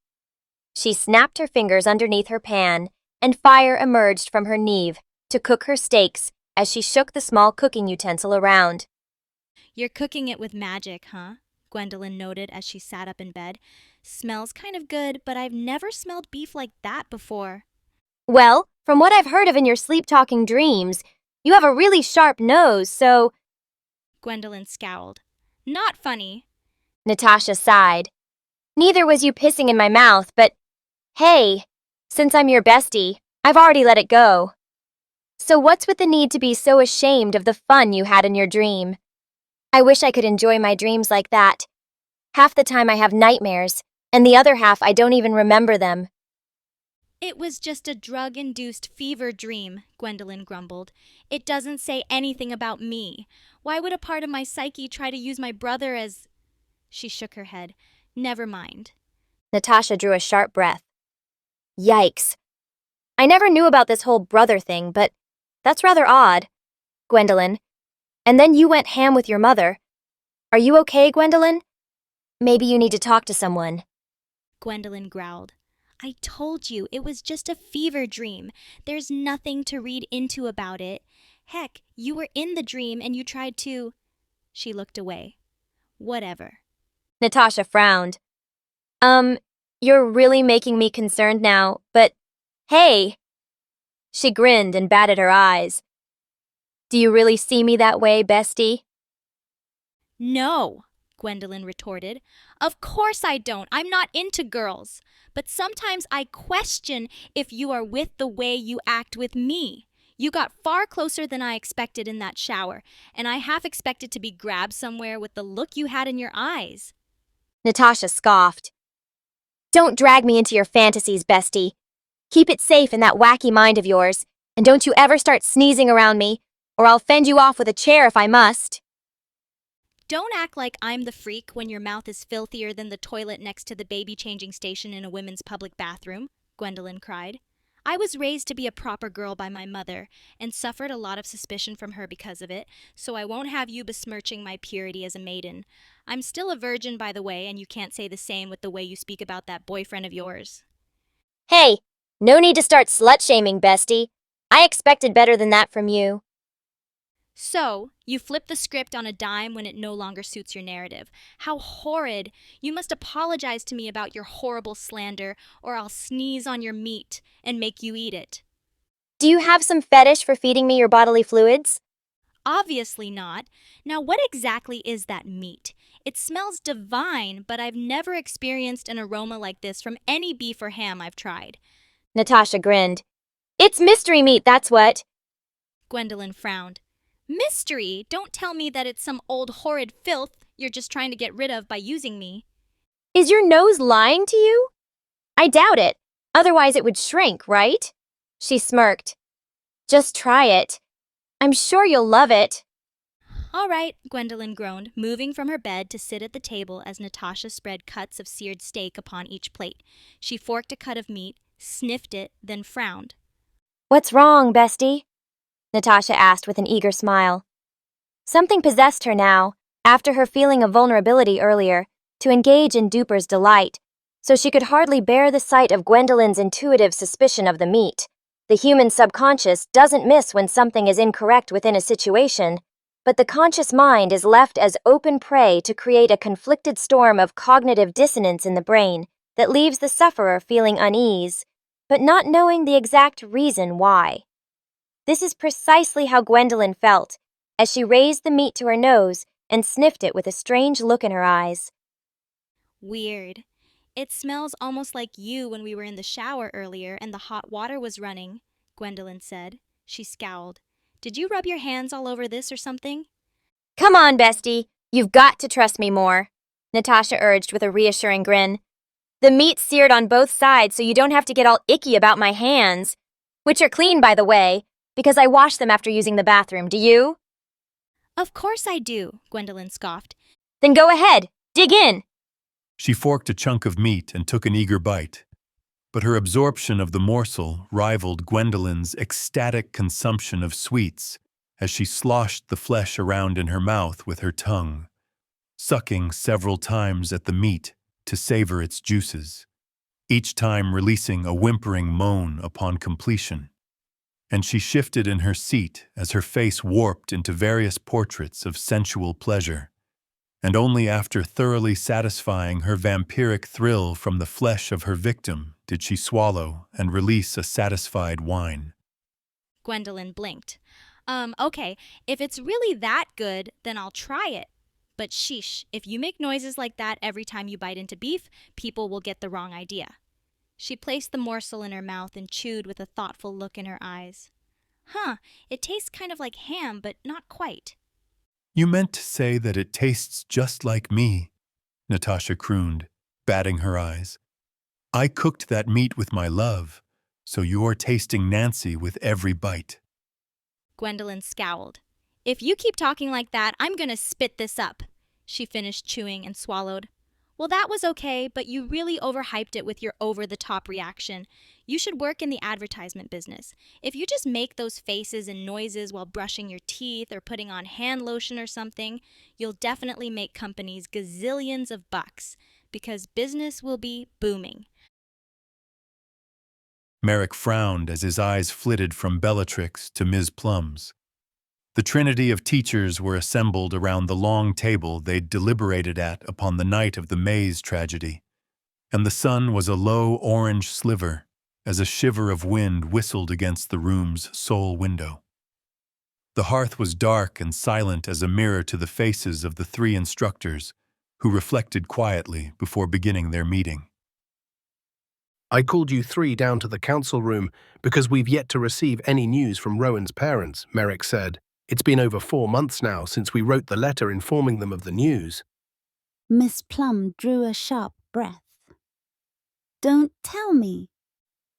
She snapped her fingers underneath her pan, and fire emerged from her Neve to cook her steaks as she shook the small cooking utensil around. You're cooking it with magic, huh? Gwendolyn noted as she sat up in bed. Smells kind of good, but I've never smelled beef like that before. Well, from what I've heard of in your sleep-talking dreams, you have a really sharp nose, so... Gwendolyn scowled. Not funny. Natasha sighed. Neither was you pissing in my mouth, but hey, since I'm your bestie, I've already let it go. So what's with the need to be so ashamed of the fun you had in your dream? I wish I could enjoy my dreams like that. Half the time I have nightmares, and the other half I don't even remember them. It was just a drug-induced fever dream, Gwendolyn grumbled. It doesn't say anything about me. Why would a part of my psyche try to use my brother as... She shook her head. Never mind. Natasha drew a sharp breath. Yikes. I never knew about this whole brother thing, but that's rather odd. Gwendolyn. And then you went ham with your mother. Are you okay, Gwendolyn? Maybe you need to talk to someone. Gwendolyn growled. I told you, it was just a fever dream. There's nothing to read into about it. Heck, you were in the dream and you tried to... She looked away. Whatever. Natasha frowned. You're really making me concerned now, but hey! She grinned and batted her eyes. Do you really see me that way, bestie? No, Gwendolyn retorted. Of course I don't. I'm not into girls. But sometimes I question if you are with the way you act with me. You got far closer than I expected in that shower, and I half expected to be grabbed somewhere with the look you had in your eyes. Natasha scoffed. Don't drag me into your fantasies, bestie. Keep it safe in that wacky mind of yours, and don't you ever start sneezing around me, or I'll fend you off with a chair if I must. Don't act like I'm the freak when your mouth is filthier than the toilet next to the baby changing station in a women's public bathroom, Gwendolyn cried. I was raised to be a proper girl by my mother, and suffered a lot of suspicion from her because of it, so I won't have you besmirching my purity as a maiden. I'm still a virgin, by the way, and you can't say the same with the way you speak about that boyfriend of yours. Hey, no need to start slut-shaming, bestie. I expected better than that from you. So, you flip the script on a dime when it no longer suits your narrative. How horrid! You must apologize to me about your horrible slander, or I'll sneeze on your meat and make you eat it. Do you have some fetish for feeding me your bodily fluids? Obviously not. Now, what exactly is that meat? It smells divine, but I've never experienced an aroma like this from any beef or ham I've tried. Natasha grinned. It's mystery meat, that's what. Gwendolyn frowned. Mystery? Don't tell me that it's some old horrid filth you're just trying to get rid of by using me. Is your nose lying to you? I doubt it. Otherwise it would shrink, right? She smirked. Just try it. I'm sure you'll love it. All right, Gwendolyn groaned, moving from her bed to sit at the table as Natasha spread cuts of seared steak upon each plate. She forked a cut of meat, sniffed it, then frowned. What's wrong, bestie? Natasha asked with an eager smile. Something possessed her now, after her feeling of vulnerability earlier, to engage in Duper's delight, so she could hardly bear the sight of Gwendolyn's intuitive suspicion of the meat. The human subconscious doesn't miss when something is incorrect within a situation, but the conscious mind is left as open prey to create a conflicted storm of cognitive dissonance in the brain that leaves the sufferer feeling unease, but not knowing the exact reason why. This is precisely how Gwendolyn felt, as she raised the meat to her nose and sniffed it with a strange look in her eyes. Weird. It smells almost like you when we were in the shower earlier and the hot water was running, Gwendolyn said. She scowled. Did you rub your hands all over this or something? Come on, bestie. You've got to trust me more, Natasha urged with a reassuring grin. The meat's seared on both sides so you don't have to get all icky about my hands, which are clean, by the way, because I wash them after using the bathroom. Do you? Of course I do, Gwendolyn scoffed. Then go ahead. Dig in. She forked a chunk of meat and took an eager bite. But her absorption of the morsel rivaled Gwendolyn's ecstatic consumption of sweets as she sloshed the flesh around in her mouth with her tongue, sucking several times at the meat to savor its juices, each time releasing a whimpering moan upon completion. And she shifted in her seat as her face warped into various portraits of sensual pleasure. And only after thoroughly satisfying her vampiric thrill from the flesh of her victim did she swallow and release a satisfied whine. Gwendolyn blinked. Okay, if it's really that good, then I'll try it. But sheesh, if you make noises like that every time you bite into beef, people will get the wrong idea. She placed the morsel in her mouth and chewed with a thoughtful look in her eyes. Huh, it tastes kind of like ham, but not quite. You meant to say that it tastes just like me, Natasha crooned, batting her eyes. I cooked that meat with my love, so you're tasting Nancy with every bite. Gwendolyn scowled. If you keep talking like that, I'm gonna spit this up. She finished chewing and swallowed. Well, that was okay, but you really overhyped it with your over-the-top reaction. You should work in the advertisement business. If you just make those faces and noises while brushing your teeth or putting on hand lotion or something, you'll definitely make companies gazillions of bucks, because business will be booming. Merrick frowned as his eyes flitted from Bellatrix to Ms. Plum's. The trinity of teachers were assembled around the long table they'd deliberated at upon the night of the Maze tragedy, and the sun was a low orange sliver as a shiver of wind whistled against the room's sole window. The hearth was dark and silent as a mirror to the faces of the three instructors, who reflected quietly before beginning their meeting. I called you three down to the council room because we've yet to receive any news from Rowan's parents, Merrick said. It's been over 4 months now since we wrote the letter informing them of the news. Miss Plum drew a sharp breath. Don't tell me.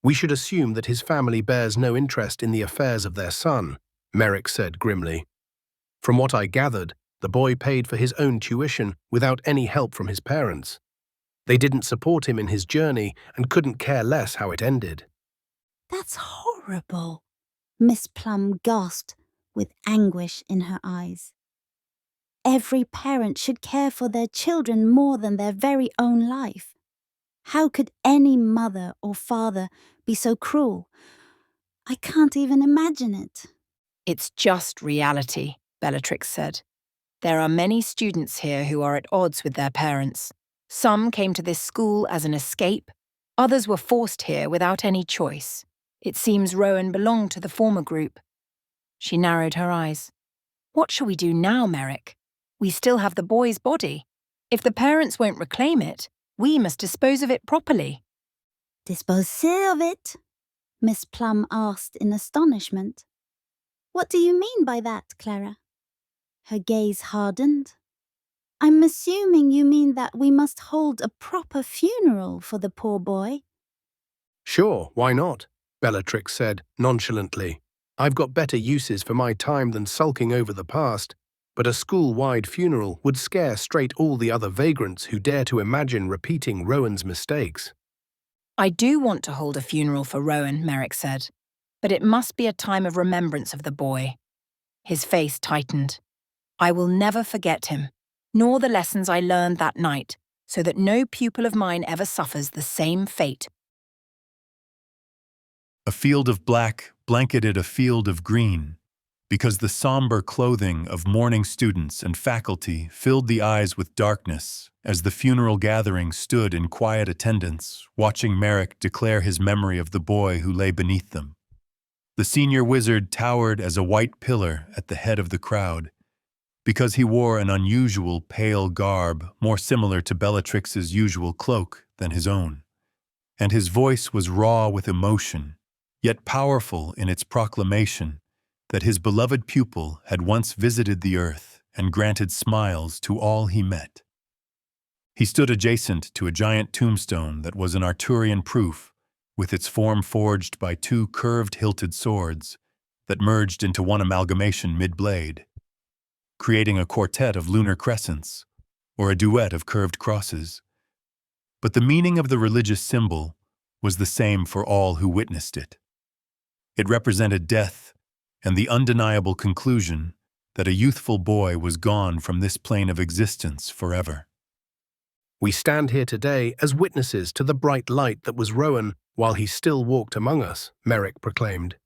We should assume that his family bears no interest in the affairs of their son, Merrick said grimly. From what I gathered, the boy paid for his own tuition without any help from his parents. They didn't support him in his journey and couldn't care less how it ended. That's horrible, Miss Plum gasped with anguish in her eyes. Every parent should care for their children more than their very own life. How could any mother or father be so cruel? I can't even imagine it. It's just reality, Bellatrix said. There are many students here who are at odds with their parents. Some came to this school as an escape. Others were forced here without any choice. It seems Rowan belonged to the former group. She narrowed her eyes. What shall we do now, Merrick? We still have the boy's body. If the parents won't reclaim it, we must dispose of it properly. Dispose of it? Miss Plum asked in astonishment. What do you mean by that, Clara? Her gaze hardened. I'm assuming you mean that we must hold a proper funeral for the poor boy. Sure, why not? Bellatrix said nonchalantly. I've got better uses for my time than sulking over the past, but a school-wide funeral would scare straight all the other vagrants who dare to imagine repeating Rowan's mistakes. I do want to hold a funeral for Rowan, Merrick said, but it must be a time of remembrance of the boy. His face tightened. I will never forget him, nor the lessons I learned that night, so that no pupil of mine ever suffers the same fate. A field of black blanketed a field of green, because the somber clothing of mourning students and faculty filled the eyes with darkness as the funeral gathering stood in quiet attendance, watching Merrick declare his memory of the boy who lay beneath them. The senior wizard towered as a white pillar at the head of the crowd, because he wore an unusual pale garb more similar to Bellatrix's usual cloak than his own, and his voice was raw with emotion, yet powerful in its proclamation that his beloved pupil had once visited the earth and granted smiles to all he met. He stood adjacent to a giant tombstone that was an Arturian proof, with its form forged by two curved hilted swords that merged into one amalgamation mid-blade, creating a quartet of lunar crescents, or a duet of curved crosses. But the meaning of the religious symbol was the same for all who witnessed it. It represented death and the undeniable conclusion that a youthful boy was gone from this plane of existence forever. We stand here today as witnesses to the bright light that was Rowan while he still walked among us, Merrick proclaimed.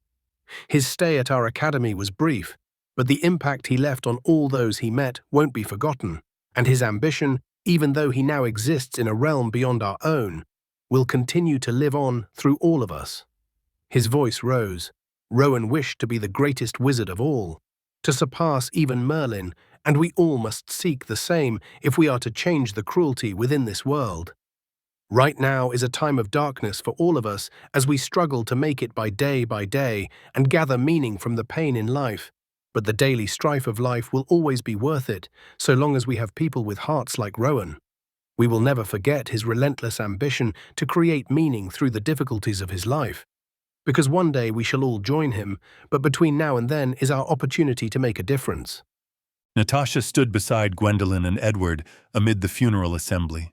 His stay at our academy was brief, but the impact he left on all those he met won't be forgotten, and his ambition, even though he now exists in a realm beyond our own, will continue to live on through all of us. His voice rose. Rowan wished to be the greatest wizard of all, to surpass even Merlin, and we all must seek the same if we are to change the cruelty within this world. Right now is a time of darkness for all of us as we struggle to make it by day and gather meaning from the pain in life. But the daily strife of life will always be worth it, so long as we have people with hearts like Rowan. We will never forget his relentless ambition to create meaning through the difficulties of his life. Because one day we shall all join him, but between now and then is our opportunity to make a difference. Natasha stood beside Gwendolen and Edward amid the funeral assembly.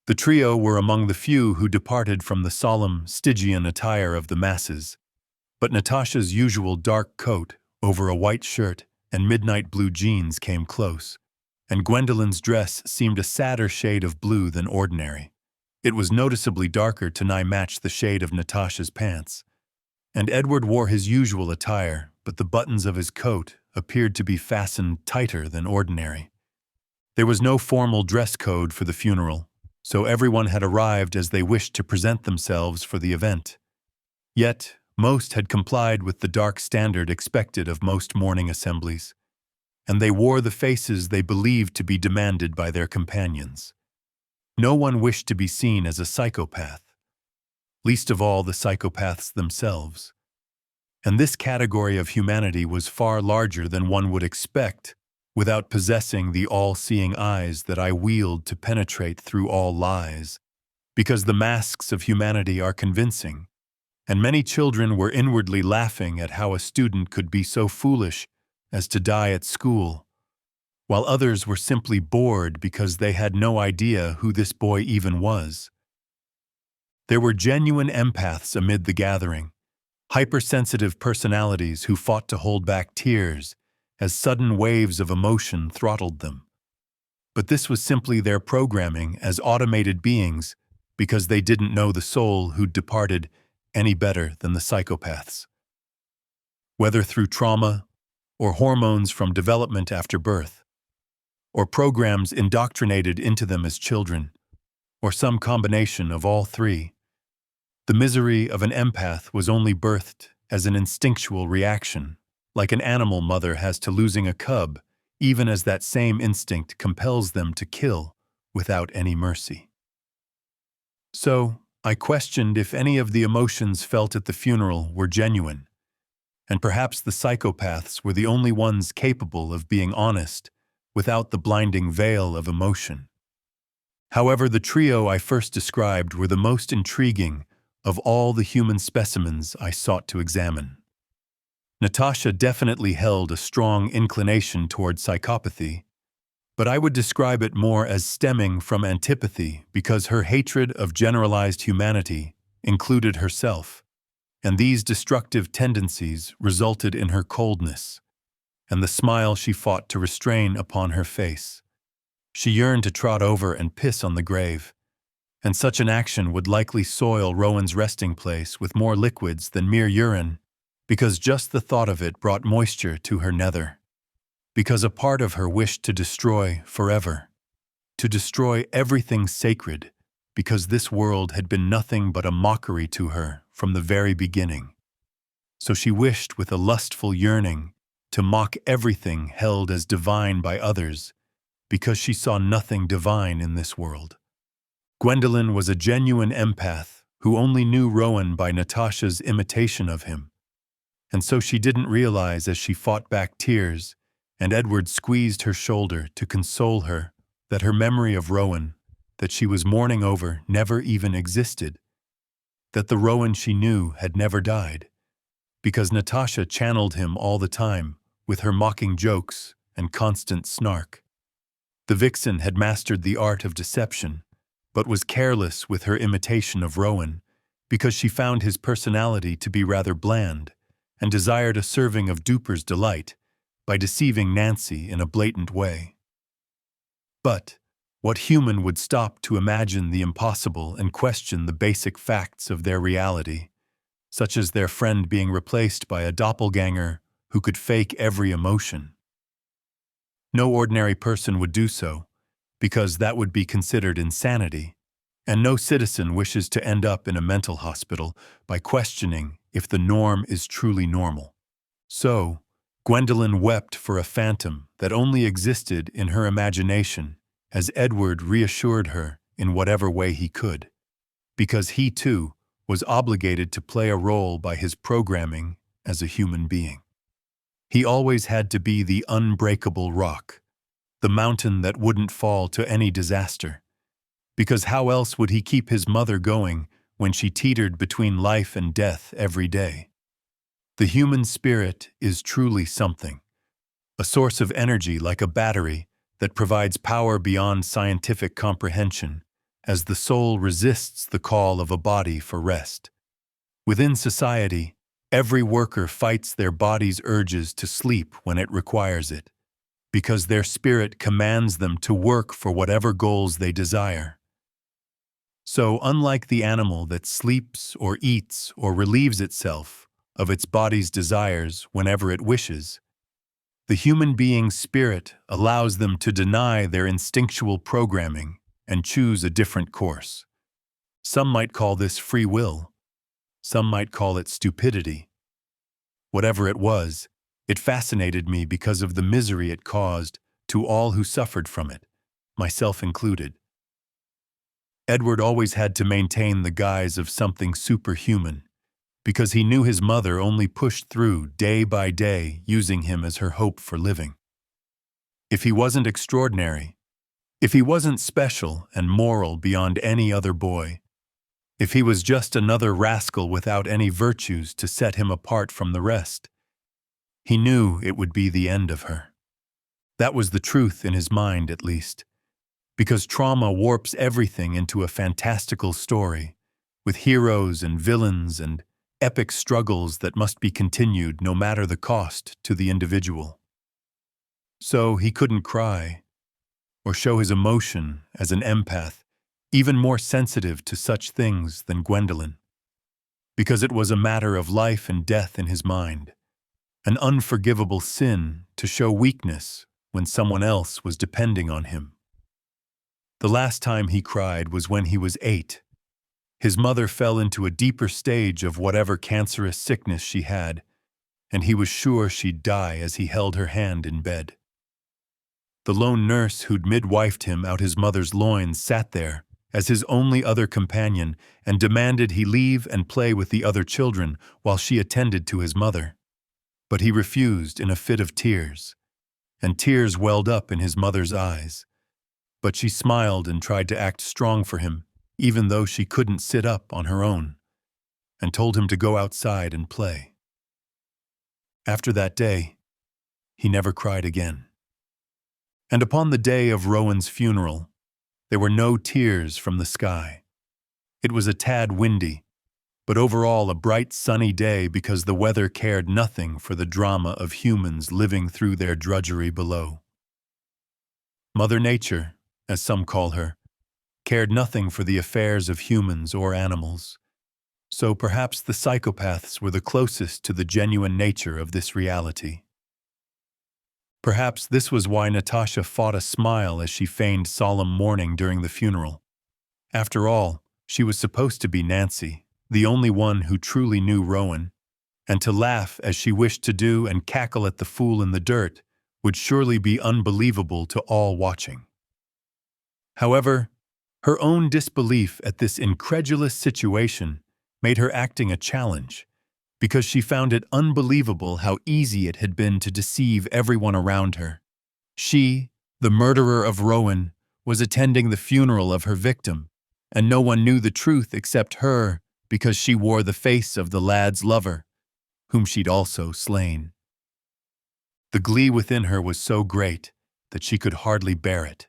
The trio were among the few who departed from the solemn, Stygian attire of the masses, but Natasha's usual dark coat over a white shirt and midnight blue jeans came close, and Gwendolen's dress seemed a sadder shade of blue than ordinary, It was noticeably darker to nigh match the shade of Natasha's pants. And Edward wore his usual attire, but the buttons of his coat appeared to be fastened tighter than ordinary. There was no formal dress code for the funeral, so everyone had arrived as they wished to present themselves for the event. Yet, most had complied with the dark standard expected of most mourning assemblies, and they wore the faces they believed to be demanded by their companions. No one wished to be seen as a psychopath, least of all the psychopaths themselves. And this category of humanity was far larger than one would expect without possessing the all-seeing eyes that I wield to penetrate through all lies, because the masks of humanity are convincing, and many children were inwardly laughing at how a student could be so foolish as to die at school, while others were simply bored because they had no idea who this boy even was. There were genuine empaths amid the gathering, hypersensitive personalities who fought to hold back tears as sudden waves of emotion throttled them. But this was simply their programming as automated beings because they didn't know the soul who'd departed any better than the psychopaths. Whether through trauma, or hormones from development after birth, or programs indoctrinated into them as children, or some combination of all three, the misery of an empath was only birthed as an instinctual reaction, like an animal mother has to losing a cub, even as that same instinct compels them to kill without any mercy. So, I questioned if any of the emotions felt at the funeral were genuine, and perhaps the psychopaths were the only ones capable of being honest without the blinding veil of emotion. However, the trio I first described were the most intriguing of all the human specimens I sought to examine. Natasha definitely held a strong inclination toward psychopathy, but I would describe it more as stemming from antipathy because her hatred of generalized humanity included herself, and these destructive tendencies resulted in her coldness and the smile she fought to restrain upon her face. She yearned to trot over and piss on the grave, and such an action would likely soil Rowan's resting place with more liquids than mere urine, because just the thought of it brought moisture to her nether. Because a part of her wished to destroy forever, to destroy everything sacred, because this world had been nothing but a mockery to her from the very beginning. So she wished with a lustful yearning to mock everything held as divine by others, because she saw nothing divine in this world. Gwendolyn was a genuine empath who only knew Rowan by Natasha's imitation of him, and so she didn't realize as she fought back tears and Edward squeezed her shoulder to console her that her memory of Rowan, that she was mourning over, never even existed, that the Rowan she knew had never died, because Natasha channeled him all the time with her mocking jokes and constant snark. The vixen had mastered the art of deception, but was careless with her imitation of Rowan because she found his personality to be rather bland and desired a serving of duper's delight by deceiving Nancy in a blatant way. But what human would stop to imagine the impossible and question the basic facts of their reality, such as their friend being replaced by a doppelganger who could fake every emotion? No ordinary person would do so, because that would be considered insanity, and no citizen wishes to end up in a mental hospital by questioning if the norm is truly normal. So, Gwendolyn wept for a phantom that only existed in her imagination as Edward reassured her in whatever way he could, because he too was obligated to play a role by his programming as a human being. He always had to be the unbreakable rock, the mountain that wouldn't fall to any disaster, because how else would he keep his mother going when she teetered between life and death every day? The human spirit is truly something, a source of energy like a battery that provides power beyond scientific comprehension as the soul resists the call of a body for rest. Within society, every worker fights their body's urges to sleep when it requires it, because their spirit commands them to work for whatever goals they desire. So, unlike the animal that sleeps or eats or relieves itself of its body's desires whenever it wishes, the human being's spirit allows them to deny their instinctual programming and choose a different course. Some might call this free will. Some might call it stupidity. Whatever it was, it fascinated me because of the misery it caused to all who suffered from it, myself included. Edward always had to maintain the guise of something superhuman, because he knew his mother only pushed through day by day, using him as her hope for living. If he wasn't extraordinary, if he wasn't special and moral beyond any other boy, if he was just another rascal without any virtues to set him apart from the rest, he knew it would be the end of her. That was the truth in his mind, at least, because trauma warps everything into a fantastical story, with heroes and villains and epic struggles that must be continued no matter the cost to the individual. So he couldn't cry, or show his emotion as an empath, even more sensitive to such things than Gwendolyn, because it was a matter of life and death in his mind, an unforgivable sin to show weakness when someone else was depending on him. The last time he cried was when he was 8. His mother fell into a deeper stage of whatever cancerous sickness she had, and he was sure she'd die as he held her hand in bed. The lone nurse who'd midwifed him out his mother's loins sat there as his only other companion and demanded he leave and play with the other children while she attended to his mother. But he refused in a fit of tears, and tears welled up in his mother's eyes. But she smiled and tried to act strong for him, even though she couldn't sit up on her own, and told him to go outside and play. After that day, he never cried again. And upon the day of Rowan's funeral, there were no tears from the sky. It was a tad windy, but overall a bright sunny day because the weather cared nothing for the drama of humans living through their drudgery below. Mother Nature, as some call her, cared nothing for the affairs of humans or animals. So perhaps the psychopaths were the closest to the genuine nature of this reality. Perhaps this was why Natasha fought a smile as she feigned solemn mourning during the funeral. After all, she was supposed to be Nancy, the only one who truly knew Rowan, and to laugh as she wished to do and cackle at the fool in the dirt would surely be unbelievable to all watching. However, her own disbelief at this incredulous situation made her acting a challenge, because she found it unbelievable how easy it had been to deceive everyone around her. She, the murderer of Rowan, was attending the funeral of her victim, and no one knew the truth except her because she wore the face of the lad's lover, whom she'd also slain. The glee within her was so great that she could hardly bear it.